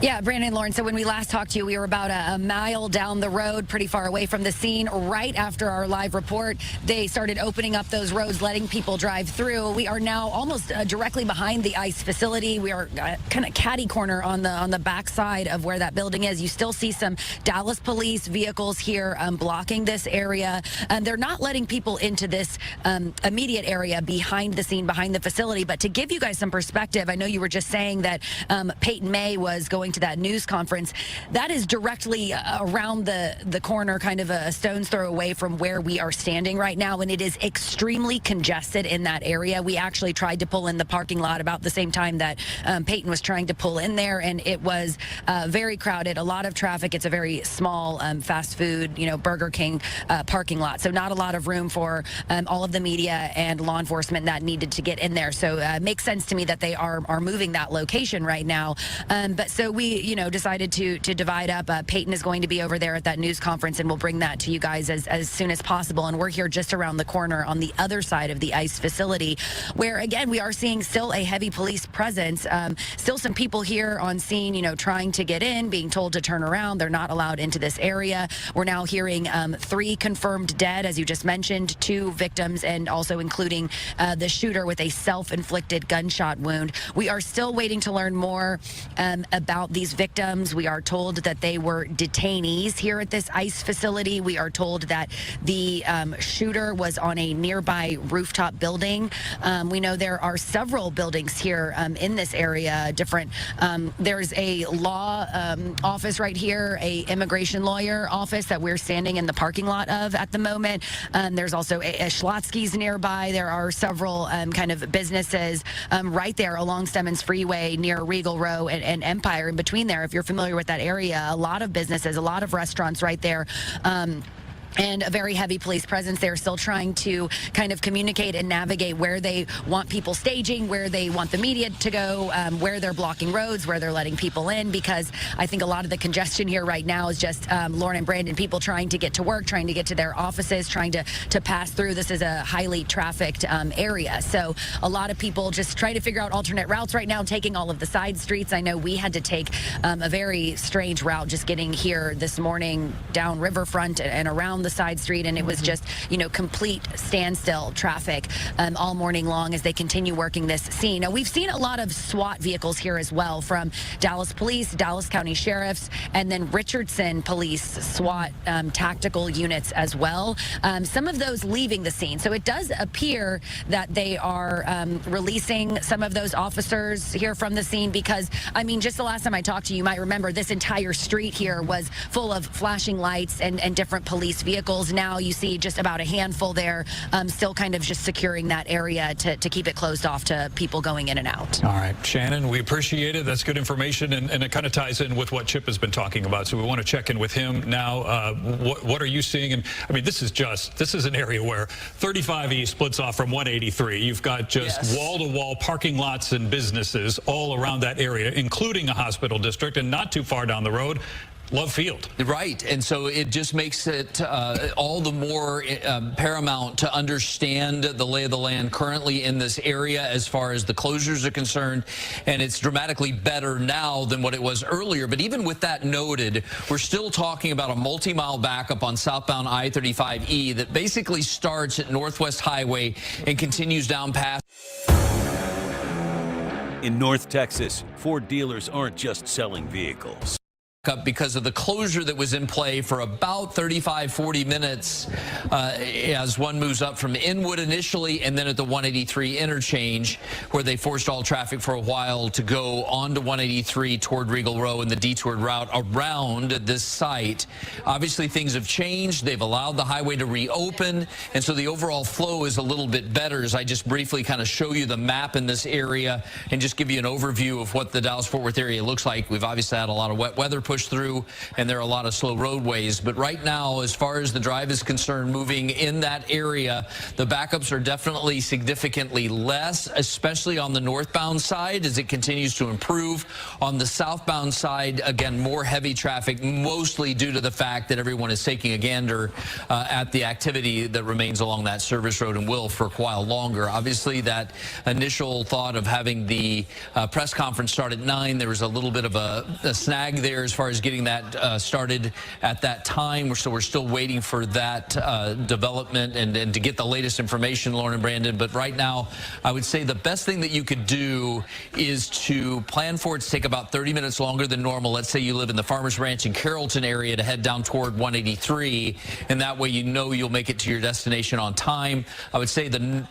Speaker 2: Yeah, Brandon and Lauren, so when we last talked to you, we were about a mile down the road, pretty far away from the scene. Right after our live report, they started opening up those roads, letting people drive through. We are now almost directly behind the ICE facility. We are kind of catty corner on the back side of where that building is. You still see some Dallas police vehicles here blocking this area. They're not letting people into this immediate area behind the scene, behind the facility. But to give you guys some perspective, I know you were just saying that Peyton May was going to that news conference. That is directly around the corner, kind of a stone's throw away from where we are standing right now, and it is extremely congested in that area. We actually tried to pull in the parking lot about the same time that Peyton was trying to pull in there, and it was very crowded, a lot of traffic. It's a very small fast food, Burger King parking lot, so not a lot of room for all of the media and law enforcement that needed to get in there. So it makes sense to me that they are moving that location right now. But so we decided to divide up. Peyton is going to be over there at that news conference, and we'll bring that to you guys as soon as possible. And we're here just around the corner on the other side of the ICE facility, where, again, we are seeing still a heavy police presence. Still some people here on scene, trying to get in, being told to turn around. They're not allowed into this area. We're now hearing 3 confirmed dead, as you just mentioned, 2 victims, and also including the shooter with a self-inflicted gunshot wound. We are still waiting to learn more about these victims. We are told that they were detainees here at this ICE facility. We are told that the shooter was on a nearby rooftop building. We know there are several buildings here in this area, different. There's a law office right here, a immigration lawyer office that we're standing in the parking lot of at the moment. There's also a Schlotsky's nearby. There are several kind of businesses right there along Stemmons Freeway near Regal Row and Empire. In between there, if you're familiar with that area, a lot of businesses, a lot of restaurants right there. And a very heavy police presence. They're still trying to kind of communicate and navigate where they want people staging, where they want the media to go, where they're blocking roads, where they're letting people in, because I think a lot of the congestion here right now is just Lauren and Brandon, people trying to get to work, trying to get to their offices, trying to pass through. This is a highly trafficked area. So a lot of people just trying to figure out alternate routes right now, taking all of the side streets. I know we had to take a very strange route just getting here this morning down Riverfront and around the side street, and it was just complete standstill traffic all morning long as they continue working this scene. Now, we've seen a lot of SWAT vehicles here as well, from Dallas Police, Dallas County Sheriffs, and then Richardson Police SWAT tactical units as well. Some of those leaving the scene, so it does appear that they are releasing some of those officers here from the scene, because I mean, just the last time I talked to you, you might remember this entire street here was full of flashing lights and different police vehicles. Now you see just about a handful there, still kind of just securing that area to keep it closed off to people going in and out.
Speaker 23: All right, Shannon, we appreciate it. That's good information, and it kind of ties in with what Chip has been talking about. So we want to check in with him now. What are you seeing? And I mean, this is an area where 35E splits off from 183. You've got just wall-to-wall parking lots and businesses all around that area, including a hospital district, and not too far down the road, Love Field.
Speaker 3: Right, and so it just makes it all the more paramount to understand the lay of the land currently in this area as far as the closures are concerned, and it's dramatically better now than what it was earlier. But even with that noted, we're still talking about a multi-mile backup on southbound I-35E that basically starts at Northwest Highway and continues down past.
Speaker 20: In North Texas, Ford dealers aren't just selling vehicles.
Speaker 3: Because of the closure that was in play for about 35-40 minutes as one moves up from Inwood initially, and then at the 183 interchange, where they forced all traffic for a while to go onto 183 toward Regal Row and the detoured route around this site. Obviously, things have changed. They've allowed the highway to reopen, and so the overall flow is a little bit better. As I just briefly kind of show you the map in this area and just give you an overview of what the Dallas-Fort Worth area looks like. We've obviously had a lot of wet weather push through, and there are a lot of slow roadways. But right now, as far as the drive is concerned, moving in that area, the backups are definitely significantly less, especially on the northbound side as it continues to improve. On the southbound side, again, more heavy traffic, mostly due to the fact that everyone is taking a gander at the activity that remains along that service road and will for a while longer. Obviously, that initial thought of having the press conference start at 9, there was a little bit of a snag there as far as getting that started at that time. So we're still waiting for that development and to get the latest information, Lauren and Brandon. But right now, I would say the best thing that you could do is to plan for it to take about 30 minutes longer than normal. Let's say you live in the Farmers Ranch and Carrollton area, to head down toward 183, and that way you know you'll make it to your destination on time. I would say the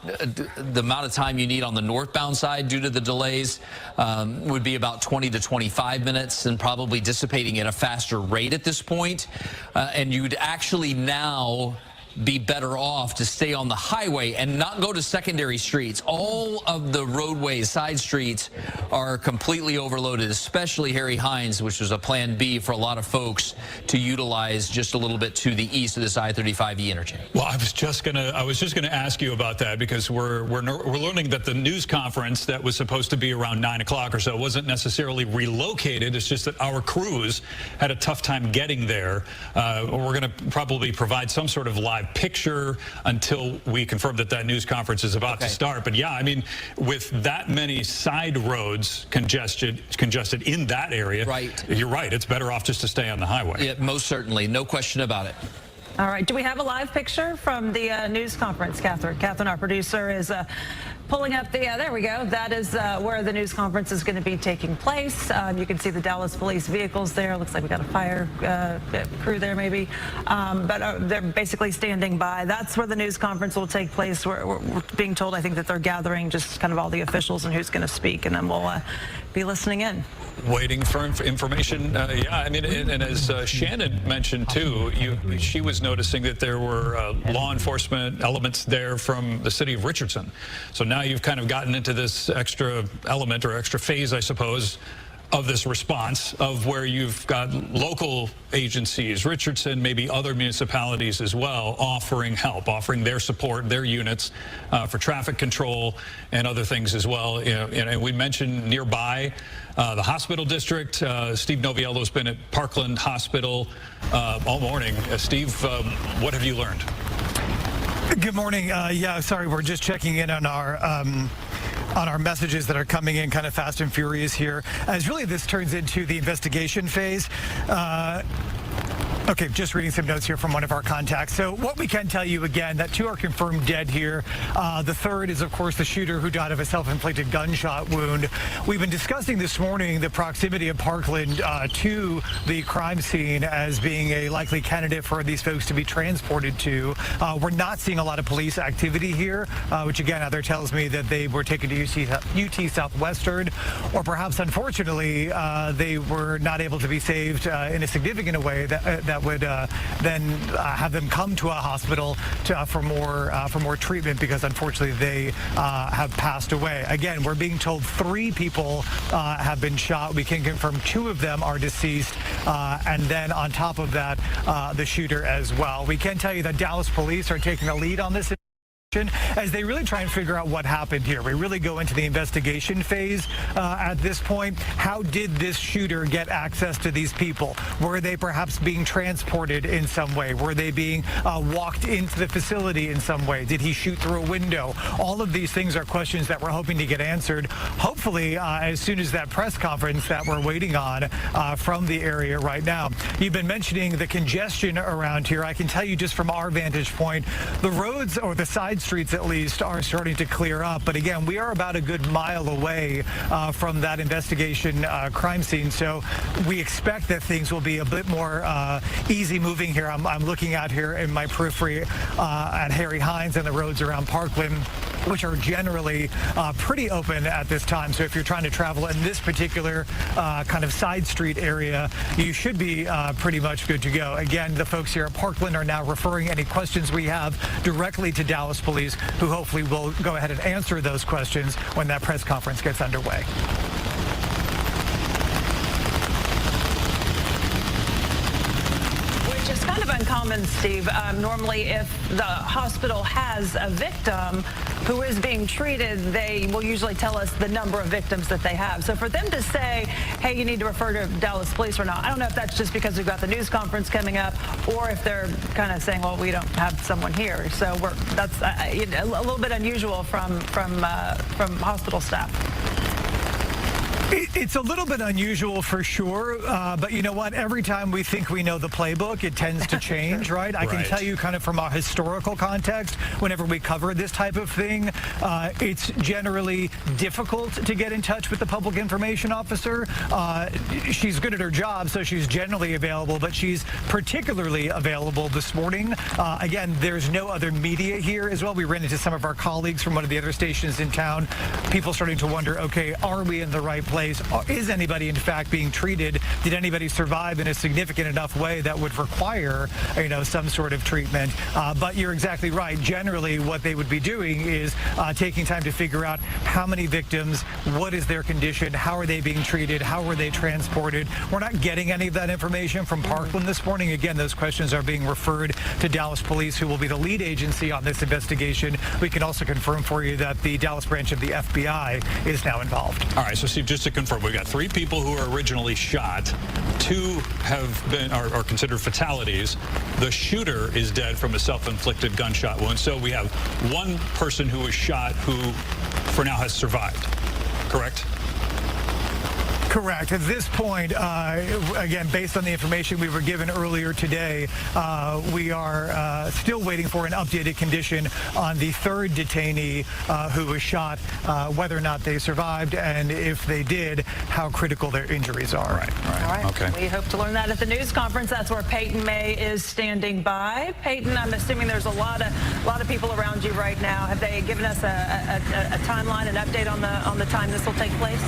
Speaker 3: amount of time you need on the northbound side due to the delays would be about 20 to 25 minutes, and probably dissipating at a faster rate at this point. And you'd actually now be better off to stay on the highway and not go to secondary streets. All of the roadways, side streets, are completely overloaded, especially Harry Hines, which was a plan B for a lot of folks to utilize just a little bit to the east of this I-35E interchange.
Speaker 23: Well, I was just gonna ask you about that, because we're learning that the news conference that was supposed to be around 9 o'clock or so wasn't necessarily relocated. It's just that our crews had a tough time getting there. We're going to probably provide some sort of live picture until we confirm that that news conference is about to start. But yeah, I mean, with that many side roads congested in that area, right? You're right. It's better off just to stay on the highway.
Speaker 3: Yeah, most certainly, no question about it.
Speaker 8: All right. Do we have a live picture from the news conference, Catherine? Catherine, our producer, is pulling up the, there we go. That is where the news conference is going to be taking place. You can see the Dallas police vehicles there. Looks like we got a fire crew there maybe. But they're basically standing by. That's where the news conference will take place. We're being told, I think, that they're gathering just kind of all the officials and who's going to speak, and then we'll be listening in.
Speaker 23: Waiting for information. Yeah, I mean, and as Shannon mentioned too, she was noticing that there were law enforcement elements there from the city of Richardson. So now you've kind of gotten into this extra element, or extra phase, I suppose, of this response, of where you've got local agencies, Richardson, maybe other municipalities as well, offering help, offering their support, their units for traffic control and other things as well. And we mentioned nearby the hospital district. Steve Noviello's been at Parkland Hospital all morning. Steve, what have you learned?
Speaker 14: Good morning. Yeah, sorry, we're just checking in on our messages that are coming in kind of fast and furious here, as really this turns into the investigation phase. Okay, just reading some notes here from one of our contacts. So what we can tell you, again, that 2 are confirmed dead here. The 3rd is, of course, the shooter who died of a self-inflicted gunshot wound. We've been discussing this morning the proximity of Parkland to the crime scene as being a likely candidate for these folks to be transported to. We're not seeing a lot of police activity here, which, again, either tells me that they were taken to UT Southwestern, or perhaps, unfortunately, they were not able to be saved in a significant way that would then have them come to a hospital for more treatment, because unfortunately they have passed away. Again, we're being told 3 people have been shot. We can confirm 2 of them are deceased, and then on top of that, the shooter as well. We can tell you that Dallas police are taking a lead on this as they really try and figure out what happened here. We really go into the investigation phase at this point. How did this shooter get access to these people? Were they perhaps being transported in some way? Were they being walked into the facility in some way? Did he shoot through a window? All of these things are questions that we're hoping to get answered, hopefully as soon as that press conference that we're waiting on from the area right now. You've been mentioning the congestion around here. I can tell you just from our vantage point, the roads, or the side streets at least, are starting to clear up. But again, we are about a good mile away from that investigation crime scene. So we expect that things will be a bit more easy moving here. I'm looking out here in my periphery at Harry Hines and the roads around Parkland, which are generally pretty open at this time. So if you're trying to travel in this particular kind of side street area, you should be pretty much good to go. Again, the folks here at Parkland are now referring any questions we have directly to Dallas Police, who hopefully will go ahead and answer those questions when that press conference gets underway.
Speaker 8: which is kind of uncommon, Steve. Normally, if the hospital has a victim who is being treated, they will usually tell us the number of victims that they have. So for them to say, hey, you need to refer to Dallas police or not, I don't know if that's just because we've got the news conference coming up or if they're kind of saying, well, we don't have someone here. So that's a little bit unusual from hospital staff.
Speaker 14: It's a little bit unusual for sure, but you know what? Every time we think we know the playbook, it tends to change, right? I can tell you kind of from a historical context, whenever we cover this type of thing, it's generally difficult to get in touch with the public information officer. She's good at her job, so she's generally available, but she's particularly available this morning. Again, there's no other media here as well. We ran into some of our colleagues from one of the other stations in town. People starting to wonder, okay, are we in the right place? Is anybody in fact being treated? Did anybody survive in a significant enough way that would require, some sort of treatment? But you're exactly right. Generally, what they would be doing is taking time to figure out how many victims, what is their condition, how are they being treated, how were they transported. We're not getting any of that information from Parkland this morning. Again, those questions are being referred to Dallas Police, who will be the lead agency on this investigation. We can also confirm for you that the Dallas branch of the FBI is now involved.
Speaker 23: All right, so Steve, just to confirm, we've got 3 people who were originally shot. 2 are considered fatalities. The shooter is dead from a self-inflicted gunshot wound. So we have 1 person who was shot who, for now, has survived. Correct?
Speaker 14: Correct. At this point, again, based on the information we were given earlier today, we are still waiting for an updated condition on the 3rd detainee who was shot, whether or not they survived, and if they did, how critical their injuries are.
Speaker 23: Right.
Speaker 8: All right.
Speaker 23: Okay.
Speaker 8: We hope to learn that at the news conference. That's where Peyton May is standing by. Peyton, I'm assuming there's a lot of people around you right now. Have they given us a timeline, an update on the time this will take place?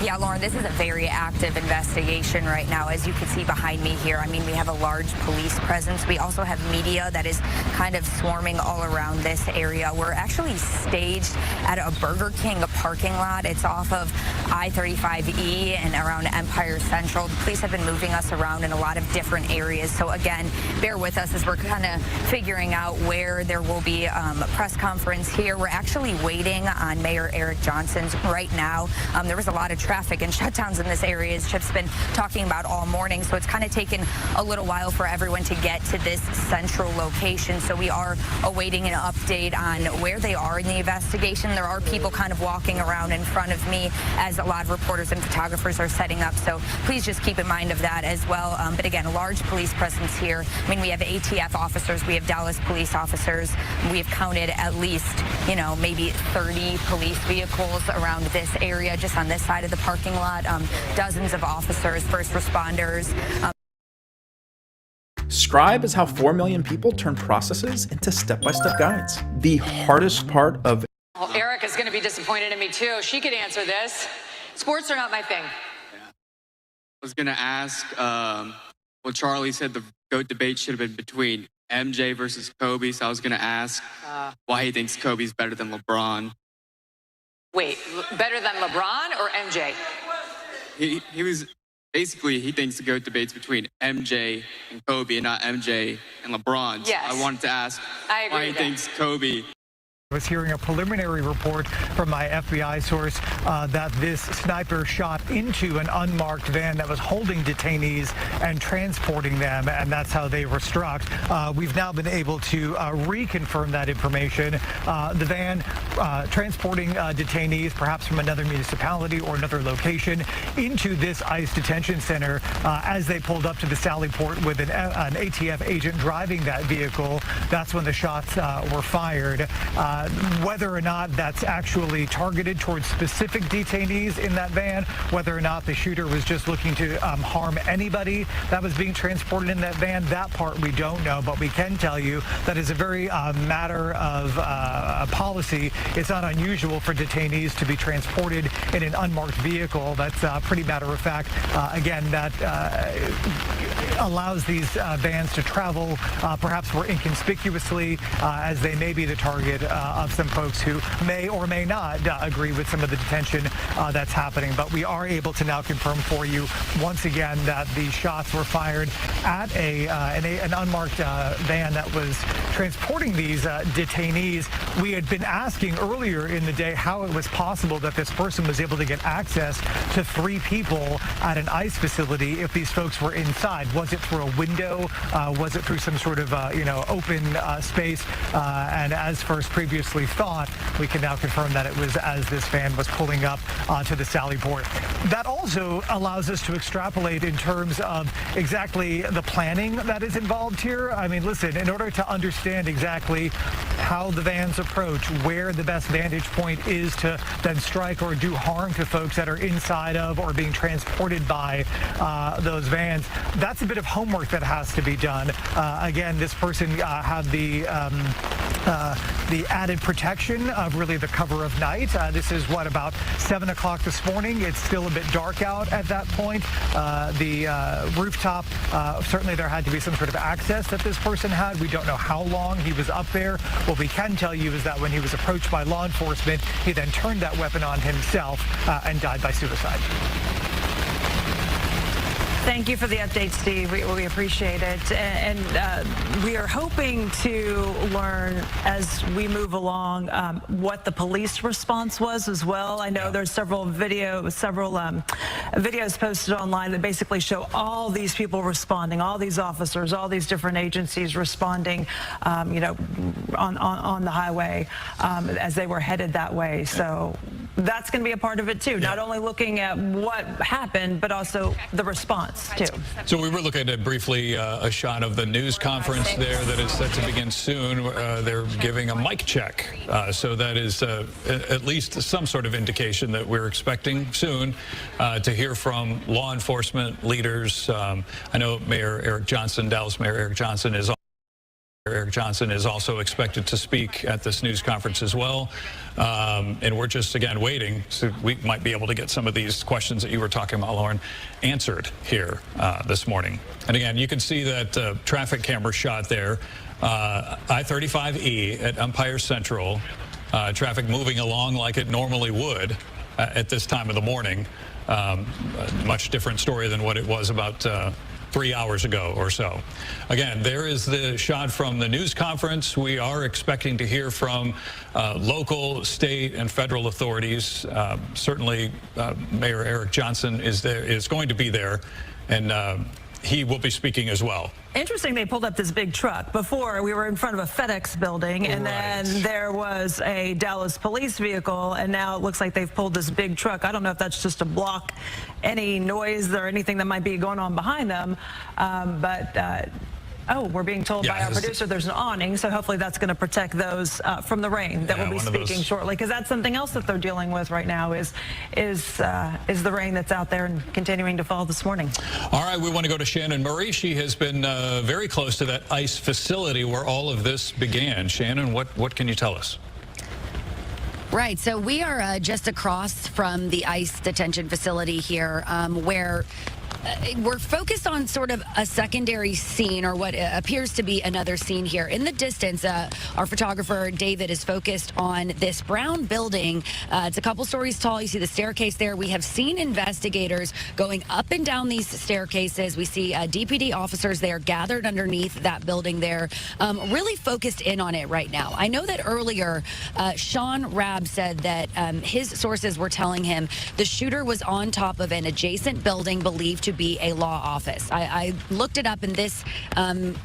Speaker 9: Yeah, Lauren, this is a very active investigation right now. As you can see behind me here, I mean, we have a large police presence. We also have media that is kind of swarming all around this area. We're actually staged at a Burger King parking lot. It's off of I-35E and around Empire Central. The police have been moving us around in a lot of different areas. So again, bear with us as we're kind of figuring out where there will be a press conference here. We're actually waiting on Mayor Eric Johnson's right now. There was a lot of traffic and shutdowns in this area, as Chip's been talking about all morning. So it's kind of taken a little while for everyone to get to this central location. So we are awaiting an update on where they are in the investigation. There are people kind of walking around in front of me as a lot of reporters and photographers are setting up. So please just keep in mind of that as well. But again, a large police presence here. I mean, we have ATF officers, we have Dallas police officers. We have counted at least, maybe 30 police vehicles around this area, just on this side of the parking lot. Dozens of officers, first responders.
Speaker 21: Scribe is how 4 million people turn processes into step-by-step guides. The hardest part of
Speaker 4: Well, Erica's going to be disappointed in me, too. She could answer this. Sports are not my thing.
Speaker 22: I was going to ask, well, Charlie said the GOAT debate should have been between MJ versus Kobe, so I was going to ask why he thinks Kobe's better than LeBron.
Speaker 4: Wait, better than LeBron or MJ?
Speaker 22: He was basically, he thinks the GOAT debate's between MJ and Kobe and not MJ and LeBron.
Speaker 4: Yes.
Speaker 22: So I wanted to ask why he thinks Kobe.
Speaker 14: I was hearing a preliminary report from my FBI source that this sniper shot into an unmarked van that was holding detainees and transporting them, and that's how they were struck. We've now been able to reconfirm that information. The van transporting detainees, perhaps from another municipality or another location, into this ICE detention center. As they pulled up to the Sally Port with an ATF agent driving that vehicle, that's when the shots were fired. Whether or not that's actually targeted towards specific detainees in that van, whether or not the shooter was just looking to harm anybody that was being transported in that van, that part we don't know, but we can tell you that is a very matter of policy. It's not unusual for detainees to be transported in an unmarked vehicle. That's pretty matter of fact. Again, that allows these vans to travel perhaps more inconspicuously, as they may be the target of some folks who may or may not agree with some of the detention that's happening. But we are able to now confirm for you once again that the shots were fired at an unmarked van that was transporting these detainees. We had been asking earlier in the day how it was possible that this person was able to get access to 3 people at an ICE facility if these folks were inside. Was it through a window? Was it through some sort of open space? And as first previously thought, we can now confirm that it was as this van was pulling up to the Sally Port. That also allows us to extrapolate in terms of exactly the planning that is involved here. I mean, listen, in order to understand exactly how the vans approach, where the best vantage point is to then strike or do harm to folks that are inside of or being transported by those vans, that's a bit of homework that has to be done. Again, this person had the added protection of really the cover of night. This is about 7 o'clock this morning. It's still a bit dark out at that point. The rooftop, certainly there had to be some sort of access that this person had. We don't know how long he was up there. What we can tell you is that when he was approached by law enforcement, he then turned that weapon on himself and died by suicide.
Speaker 8: Thank you for the update, Steve. We appreciate it. And we are hoping to learn as we move along what the police response was as well. I know there's several videos posted online that basically show all these people responding, all these officers, all these different agencies responding, on the highway as they were headed that way. So that's going to be a part of it too. Not only looking at what happened, but also the response too.
Speaker 23: So we were looking at briefly a shot of the news conference there that is set to begin soon. They're giving a mic check. So that is at least some sort of indication that we're expecting soon to hear from law enforcement leaders. I know Mayor Eric Johnson, Dallas Mayor Eric Johnson is also expected to speak at this news conference as well. And we're just, again, waiting. So we might be able to get some of these questions that you were talking about, Lauren, answered here this morning. And again, you can see that traffic camera shot there. I-35E at Empire Central. Traffic moving along like it normally would at this time of the morning. A much different story than what it was about 3 hours ago or so. Again, there is the shot from the news conference. We are expecting to hear from local, state, and federal authorities. Certainly, Mayor Eric Johnson is going to be there, and he will be speaking as well.
Speaker 8: Interesting, they pulled up this big truck. Before, we were in front of a FedEx building, and then there was a Dallas police vehicle, and now it looks like they've pulled this big truck. I don't know if that's just to block any noise or anything that might be going on behind them, oh, we're being told by our producer there's an awning, so hopefully that's going to protect those from the rain that will be speaking shortly, because that's something else that they're dealing with right now is the rain that's out there and continuing to fall this morning.
Speaker 23: All right, we want to go to Shannon Murray. She has been very close to that ICE facility where all of this began. Shannon, what can you tell us?
Speaker 2: Right, so we are just across from the ICE detention facility here where we're focused on sort of a secondary scene, or what appears to be another scene here. In the distance, our photographer, David, is focused on this brown building. It's a couple stories tall. You see the staircase there. We have seen investigators going up and down these staircases. We see DPD officers there gathered underneath that building there, really focused in on it right now. I know that earlier, Sean Rabb said that his sources were telling him the shooter was on top of an adjacent building believed to be a law office. I looked it up, and this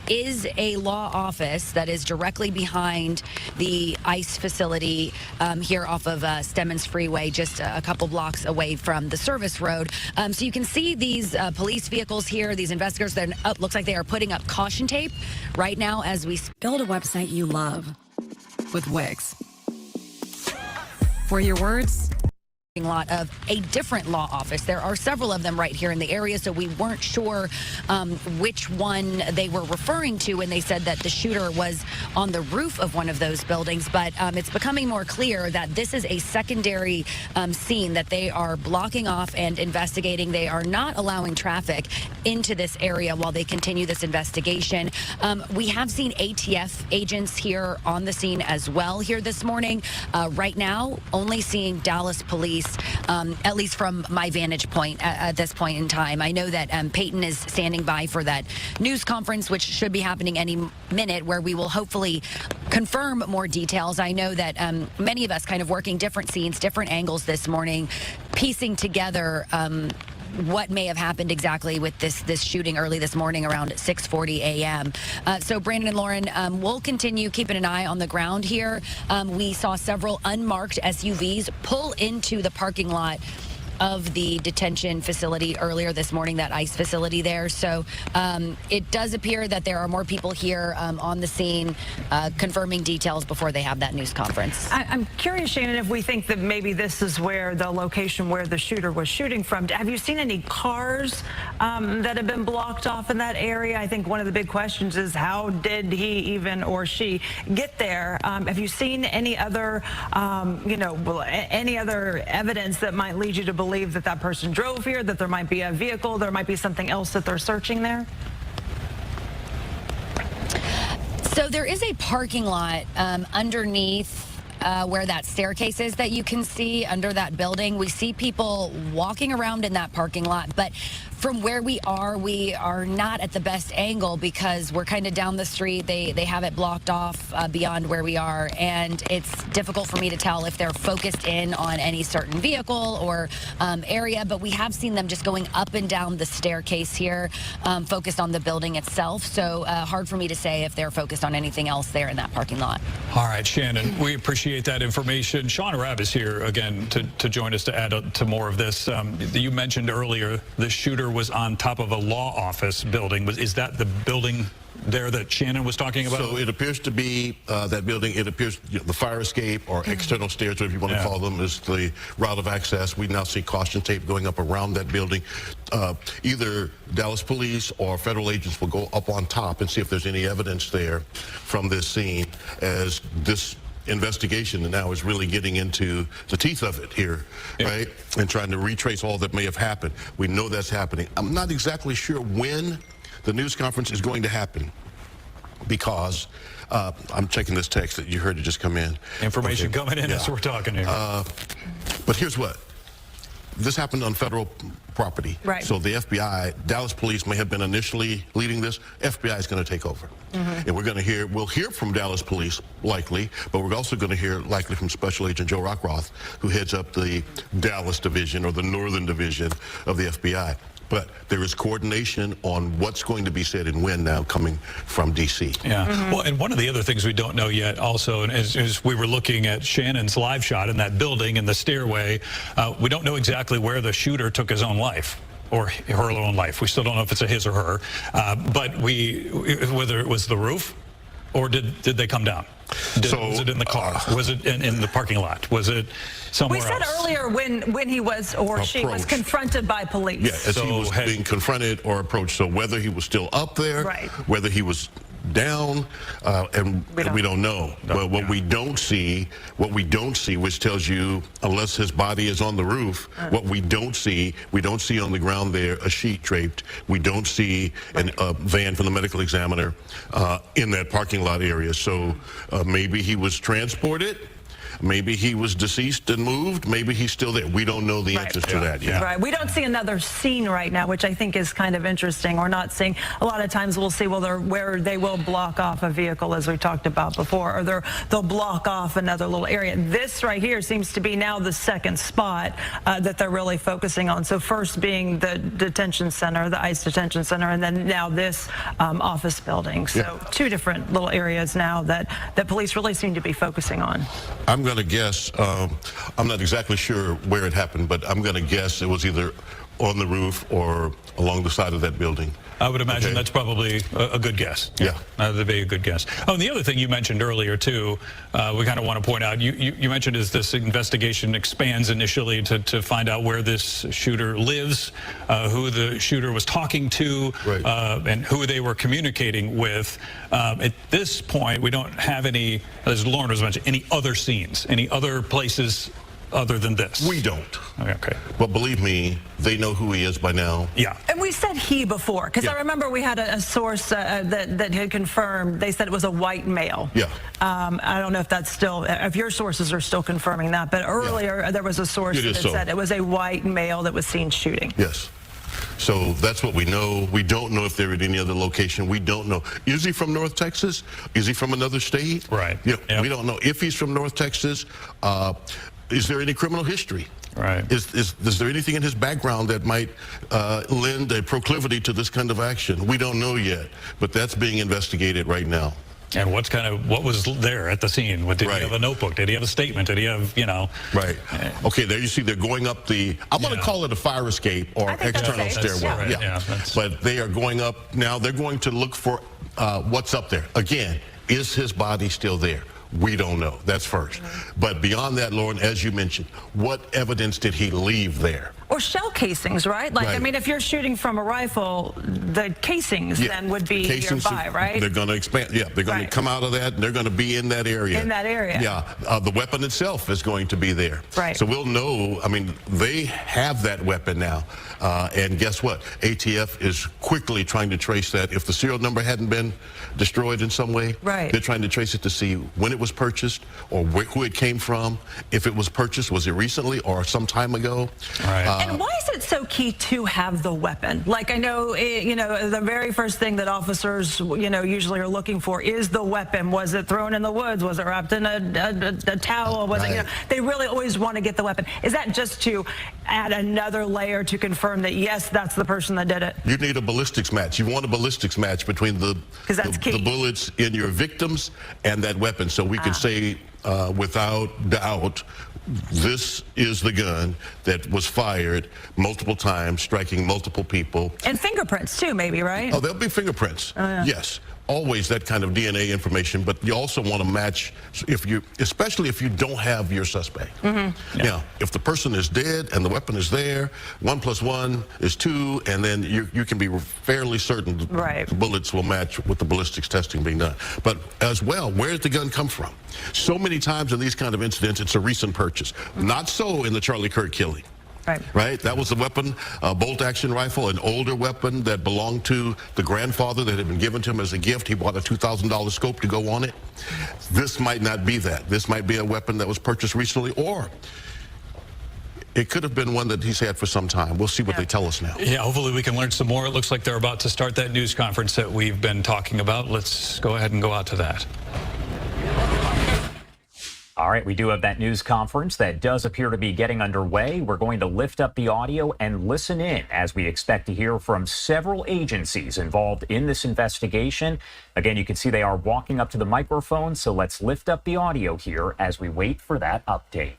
Speaker 2: is a law office that is directly behind the ICE facility here off of Stemmons Freeway, just a couple blocks away from the service road. So you can see these police vehicles here, these investigators that looks like they are putting up caution tape right now as we
Speaker 1: build a website you love with Wix. For your words
Speaker 2: lot of a different law office. There are several of them right here in the area, so we weren't sure which one they were referring to when they said that the shooter was on the roof of one of those buildings. But it's becoming more clear that this is a secondary scene that they are blocking off and investigating. They are not allowing traffic into this area while they continue this investigation. We have seen ATF agents here on the scene as well here this morning. Right now, only seeing Dallas police, at least from my vantage point at this point in time. I know that Peyton is standing by for that news conference, which should be happening any minute, where we will hopefully confirm more details. I know that many of us kind of working different scenes, different angles this morning, piecing together what may have happened exactly with this shooting early this morning around 6:40 a.m. So Brandon and Lauren, we'll continue keeping an eye on the ground here. We saw several unmarked SUVs pull into the parking lot of the detention facility earlier this morning, that ICE facility there. So it does appear that there are more people here on the scene confirming details before they have that news conference.
Speaker 8: I'm curious, Shannon, if we think that maybe this is where the location where the shooter was shooting from. Have you seen any cars that have been blocked off in that area? I think one of the big questions is how did he even or she get there? Have you seen any other, any other evidence that might lead you to believe that that person drove here, that there might be a vehicle, there might be something else that they're searching there?
Speaker 2: So there is a parking lot underneath where that staircase is that you can see under that building. We see people walking around in that parking lot, but from where we are not at the best angle because we're kind of down the street. They have it blocked off beyond where we are, and it's difficult for me to tell if they're focused in on any certain vehicle or area, but we have seen them just going up and down the staircase here, focused on the building itself. So hard for me to say if they're focused on anything else there in that parking lot.
Speaker 23: All right, Shannon, we appreciate that information. Sean Arab is here again to join us to add to more of this. You mentioned earlier the shooter was on top of a law office building. Is that the building there that Shannon was talking about?
Speaker 1: So it appears to be that building. It appears the fire escape or external stairs, whatever you want to call them, is the route of access. We now see caution tape going up around that building. Either Dallas police or federal agents will go up on top and see if there's any evidence there from this scene, as this investigation now is really getting into the teeth of it here, right? And trying to retrace all that may have happened. We know that's happening. I'm not exactly sure when the news conference is going to happen, because I'm checking this text that you heard it just come in.
Speaker 23: Information coming in as we're talking here.
Speaker 1: But here's what. This happened on federal property.
Speaker 8: Right.
Speaker 1: So the FBI, Dallas police may have been initially leading this. FBI is going to take over. And we'll hear from Dallas police likely, but we're also going to hear likely from Special Agent Joe Rockroth, who heads up the Dallas division or the northern division of the FBI. But there is coordination on what's going to be said and when now coming from D.C.
Speaker 23: Yeah. Well, and one of the other things we don't know yet also, and as we were looking at Shannon's live shot in that building in the stairway, we don't know exactly where the shooter took his own life or her own life. We still don't know if it's a his or her, but whether it was the roof or did they come down? Was it in the car? Was it in the parking lot? Was it somewhere else?
Speaker 8: We said earlier when he was or she was confronted by police.
Speaker 1: Yeah, as he was being confronted or approached. So whether he was still up there, whether he was down, and we don't know. But what we don't see, which tells you, unless his body is on the roof, what we don't see on the ground there a sheet draped. We don't see a van from the medical examiner in that parking lot area. So maybe he was transported. Maybe he was deceased and moved. Maybe he's still there. We don't know the answers to that yet.
Speaker 8: Right. We don't see another scene right now, which I think is kind of interesting. We're not seeing, a lot of times we'll see, where they will block off a vehicle, as we talked about before, or they'll block off another little area. This right here seems to be now the second spot that they're really focusing on. So first being the detention center, the ICE detention center, and then now this office building. So two different little areas now that police really seem to be focusing on.
Speaker 1: I'm going to guess, I'm not exactly sure where it happened, but I'm going to guess it was either on the roof or along the side of that building.
Speaker 23: I would imagine that's probably a good guess.
Speaker 1: Yeah.
Speaker 23: That'd be a good guess. Oh, and the other thing you mentioned earlier, too, we kind of want to point out, you mentioned is this investigation expands initially to find out where this shooter lives, who the shooter was talking to, and who they were communicating with. At this point, we don't have any, as Lauren was mentioning, any other scenes, any other places other than this.
Speaker 1: We don't.
Speaker 23: Okay.
Speaker 1: But believe me, they know who he is by now.
Speaker 23: Yeah.
Speaker 8: And we said he before, because I remember we had a source that had confirmed, they said it was a white male.
Speaker 1: Yeah.
Speaker 8: I don't know if that's still, if your sources are still confirming that, but earlier there was a source that said it was a white male that was seen shooting.
Speaker 1: Yes. So that's what we know. We don't know if they're at any other location. We don't know. Is he from North Texas? Is he from another state?
Speaker 23: Right.
Speaker 1: Yeah. We don't know. If he's from North Texas, is there any criminal history?
Speaker 23: Right.
Speaker 1: Is there anything in his background that might lend a proclivity to this kind of action? We don't know yet, but that's being investigated right now.
Speaker 23: And what was there at the scene? Did he have a notebook? Did he have a statement? Did he have,
Speaker 1: Right. Okay, there you see they're going up I'm going to call it a fire escape or external stairwell.
Speaker 23: Yeah.
Speaker 1: But they are going up now. They're going to look for what's up there. Again, is his body still there? We don't know. That's first. But beyond that, Lauren, as you mentioned, what evidence did he leave there?
Speaker 8: Or shell casings, right? Like, I mean, if you're shooting from a rifle, the casings then would be nearby, right?
Speaker 1: They're going to expand. Yeah, they're going to come out of that, and they're going to be in that area.
Speaker 8: In that area.
Speaker 1: Yeah. The weapon itself is going to be there.
Speaker 8: Right.
Speaker 1: So we'll know. I mean, they have that weapon now. And guess what? ATF is quickly trying to trace that. If the serial number hadn't been destroyed in some way, they're trying to trace it to see when it was purchased or who it came from. If it was purchased, was it recently or some time ago?
Speaker 23: Right.
Speaker 8: And why is it so key to have the weapon? Like, I know, the very first thing that officers, usually are looking for is the weapon. Was it thrown in the woods? Was it wrapped in a towel? Was it, they really always want to get the weapon. Is that just to add another layer to confirm that, yes, that's the person that did it?
Speaker 1: You need a ballistics match. You want a ballistics match between the bullets in your victims and that weapon. So we can say without doubt, this is the gun that was fired multiple times, striking multiple people.
Speaker 8: And fingerprints too, maybe, right?
Speaker 1: Oh, there'll be fingerprints. Yes. Always that kind of DNA information, but you also want to match especially if you don't have your suspect. Now, if the person is dead and the weapon is there, 1 + 1 is 2, and then you can be fairly certain the bullets will match with the ballistics testing being done. But as well, where did the gun come from? So many times in these kind of incidents, it's a recent purchase. Not so in the Charlie Kirk killing. Right? That was the weapon, a bolt-action rifle, an older weapon that belonged to the grandfather that had been given to him as a gift. He bought a $2,000 scope to go on it. This might not be that. This might be a weapon that was purchased recently, or it could have been one that he's had for some time. We'll see what they tell us now.
Speaker 23: Yeah, hopefully we can learn some more. It looks like they're about to start that news conference that we've been talking about. Let's go ahead and go out to that.
Speaker 7: All right, we do have that news conference that does appear to be getting underway. We're going to lift up the audio and listen in as we expect to hear from several agencies involved in this investigation. Again, you can see they are walking up to the microphone, so let's lift up the audio here as we wait for that update.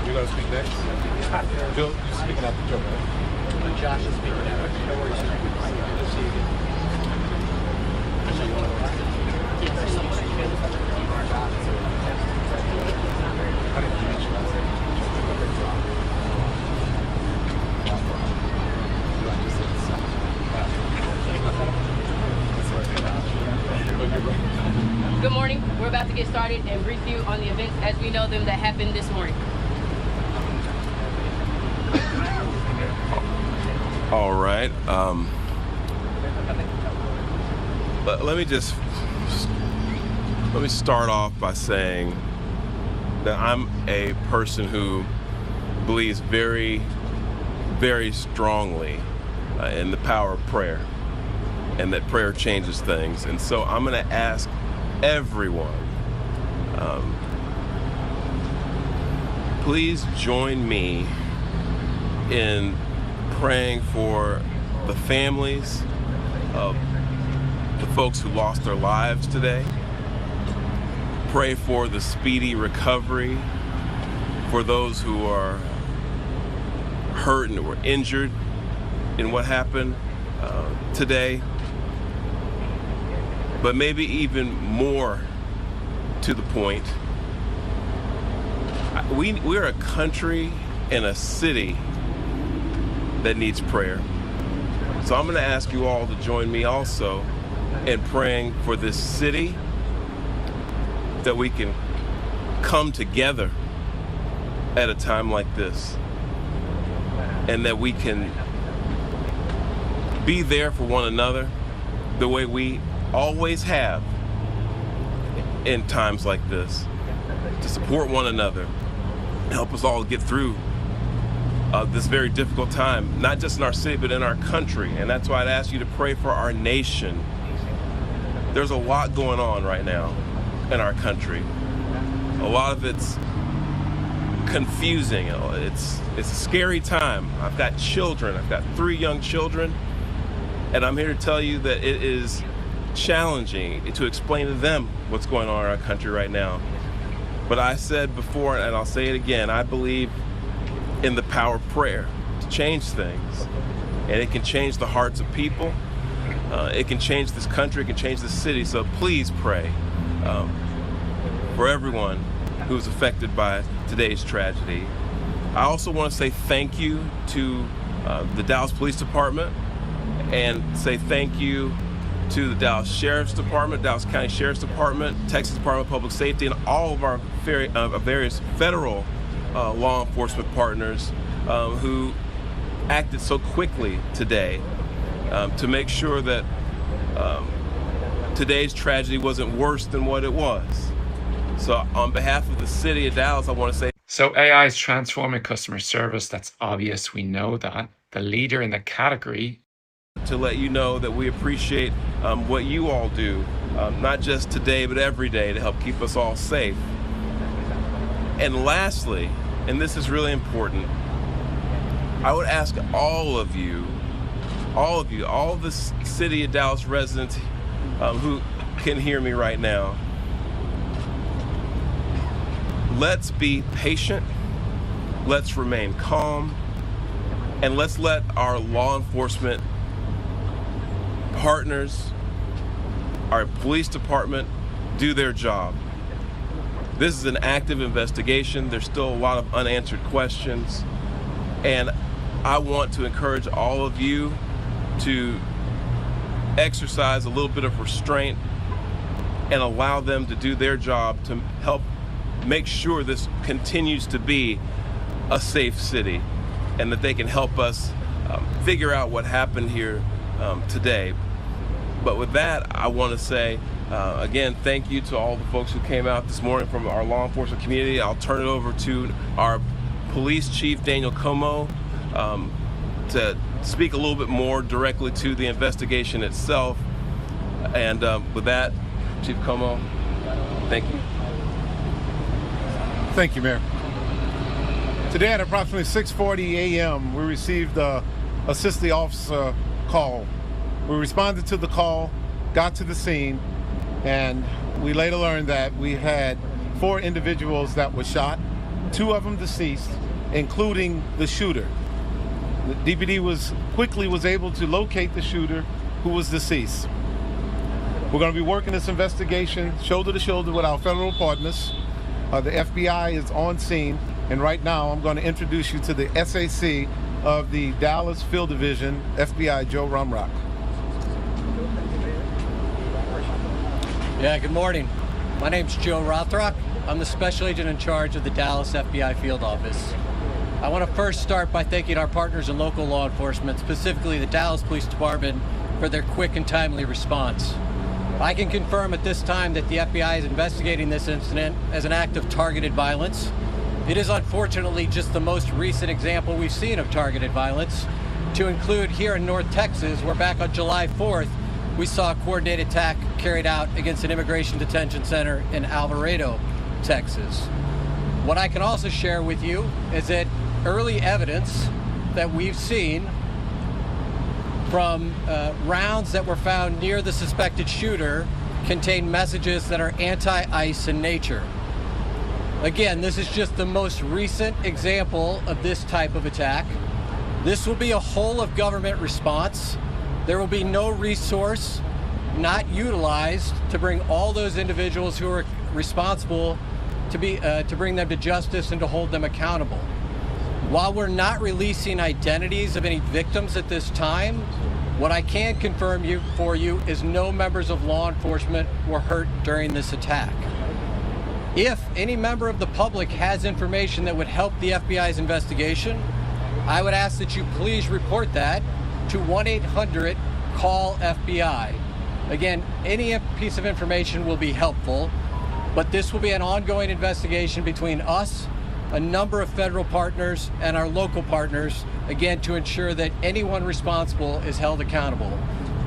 Speaker 16: You gotta speak next. Joe, you're speaking after Joe, right? Josh is speaking after. No worries.
Speaker 18: Good morning. We're about to get started and brief you on the events as we know them that happened this morning.
Speaker 16: All right. Let me start off by saying that I'm a person who believes very, very strongly in the power of prayer, and that prayer changes things. And so I'm going to ask everyone, please join me in praying for the families of the folks who lost their lives today. Pray for the speedy recovery for those who are hurt and were injured in what happened today. But maybe even more to the point, we're a country and a city that needs prayer. So I'm going to ask you all to join me also in praying for this city, that we can come together at a time like this, and that we can be there for one another the way we always have in times like this, to support one another, help us all get through this very difficult time, not just in our city, but in our country. And that's why I'd ask you to pray for our nation. There's a lot going on right now in our country. A lot of it's confusing. It's a scary time. I've got children. I've got 3 young children, and I'm here to tell you that it is challenging to explain to them what's going on in our country right now. But I said before, and I'll say it again, I believe in the power of prayer to change things. And it can change the hearts of people. It can change this country, it can change this city. So please pray for everyone who's affected by today's tragedy. I also want to say thank you to the Dallas Police Department, and say thank you to the Dallas Sheriff's Department, Dallas County Sheriff's Department, Texas Department of Public Safety, and all of our various federal law enforcement partners who acted so quickly today to make sure that today's tragedy wasn't worse than what it was. So on behalf of the city of Dallas, I want to say,
Speaker 10: so AI is transforming customer service. That's obvious. We know that. The leader in the category.
Speaker 16: To let you know that we appreciate what you all do, not just today, but every day, to help keep us all safe. And lastly, and this is really important, I would ask all of the city of Dallas residents who can hear me right now, let's be patient, let's remain calm, and let's let our law enforcement partners, our police department, do their job. This is an active investigation. There's still a lot of unanswered questions. And I want to encourage all of you to exercise a little bit of restraint and allow them to do their job to help make sure this continues to be a safe city, and that they can help us figure out what happened here today. But with that, I want to say, again, thank you to all the folks who came out this morning from our law enforcement community. I'll turn it over to our police chief, Daniel Como, to speak a little bit more directly to the investigation itself. And with that, Chief Como, thank you.
Speaker 15: Thank you, Mayor. Today at approximately 6:40 a.m., we received a assist the officer call. We responded to the call, got to the scene, and we later learned that we had 4 individuals that were shot, 2 of them deceased, including the shooter. The DPD was able to locate the shooter, who was deceased. We're going to be working this investigation shoulder to shoulder with our federal partners. The FBI is on scene, and right now I'm going to introduce you to the SAC of the Dallas Field Division, FBI Joe Rumrock.
Speaker 17: Yeah, good morning. My name's Joe Rothrock. I'm the special agent in charge of the Dallas FBI Field Office. I want to first start by thanking our partners in local law enforcement, specifically the Dallas Police Department, for their quick and timely response. I can confirm at this time that the FBI is investigating this incident as an act of targeted violence. It is unfortunately just the most recent example we've seen of targeted violence, to include here in North Texas, where back on July 4th, we saw a coordinated attack carried out against an immigration detention center in Alvarado, Texas. What I can also share with you is that early evidence that we've seen from rounds that were found near the suspected shooter contain messages that are anti-ICE in nature. Again, this is just the most recent example of this type of attack. This will be a whole of government response. There will be no resource not utilized to bring all those individuals who are responsible to bring them to justice and to hold them accountable. While we're not releasing identities of any victims at this time, what I can confirm for you is no members of law enforcement were hurt during this attack. If any member of the public has information that would help the FBI's investigation, I would ask that you please report that to 1-800-CALL-FBI. Again, any piece of information will be helpful, but this will be an ongoing investigation between us, a number of federal partners, and our local partners, again, to ensure that anyone responsible is held accountable.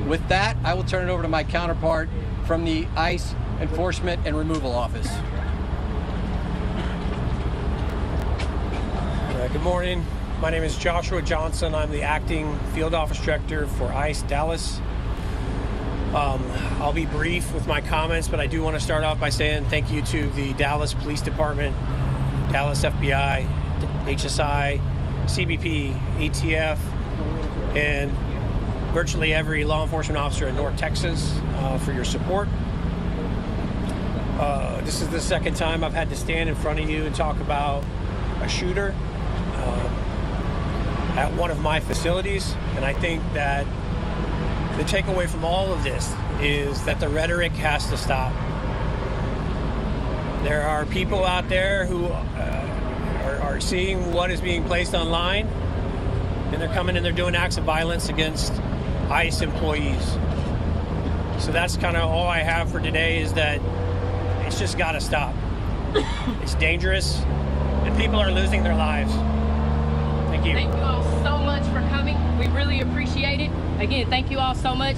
Speaker 17: With that, I will turn it over to my counterpart from the ICE Enforcement and Removal Office.
Speaker 6: Good morning. My name is Joshua Johnson. I'm the acting field office director for ICE Dallas. I'll be brief with my comments, but I do want to start off by saying thank you to the Dallas Police Department, Dallas FBI, HSI, CBP, ATF, and virtually every law enforcement officer in North Texas for your support. This is the second time I've had to stand in front of you and talk about a shooter at one of my facilities, and I think that the takeaway from all of this is that the rhetoric has to stop. There are people out there who are seeing what is being placed online, and they're coming and they're doing acts of violence against ICE employees. So that's kind of all I have for today, is that it's just got to stop. It's dangerous, and people are losing their lives. Thank you.
Speaker 18: Thank you all so much for coming. We really appreciate it. Again, thank you all so much.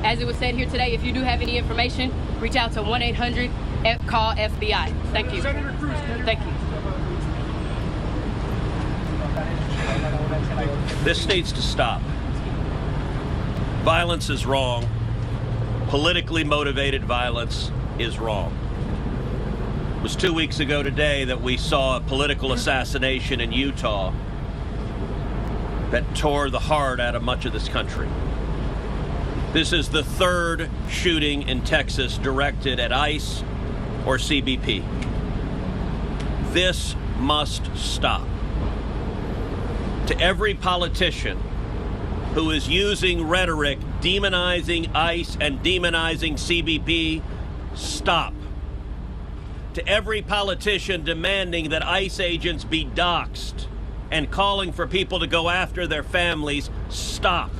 Speaker 18: As it was said here today, if you do have any information, reach out to 1-800-CALL-FBI. Thank you. Thank you.
Speaker 20: This needs to stop. Violence is wrong. Politically motivated violence is wrong. It was 2 weeks ago today that we saw a political assassination in Utah that tore the heart out of much of this country. This is the third shooting in Texas directed at ICE or CBP. This must stop. To every politician who is using rhetoric demonizing ICE and demonizing CBP, stop. To every politician demanding that ICE agents be doxxed and calling for people to go after their families, stop.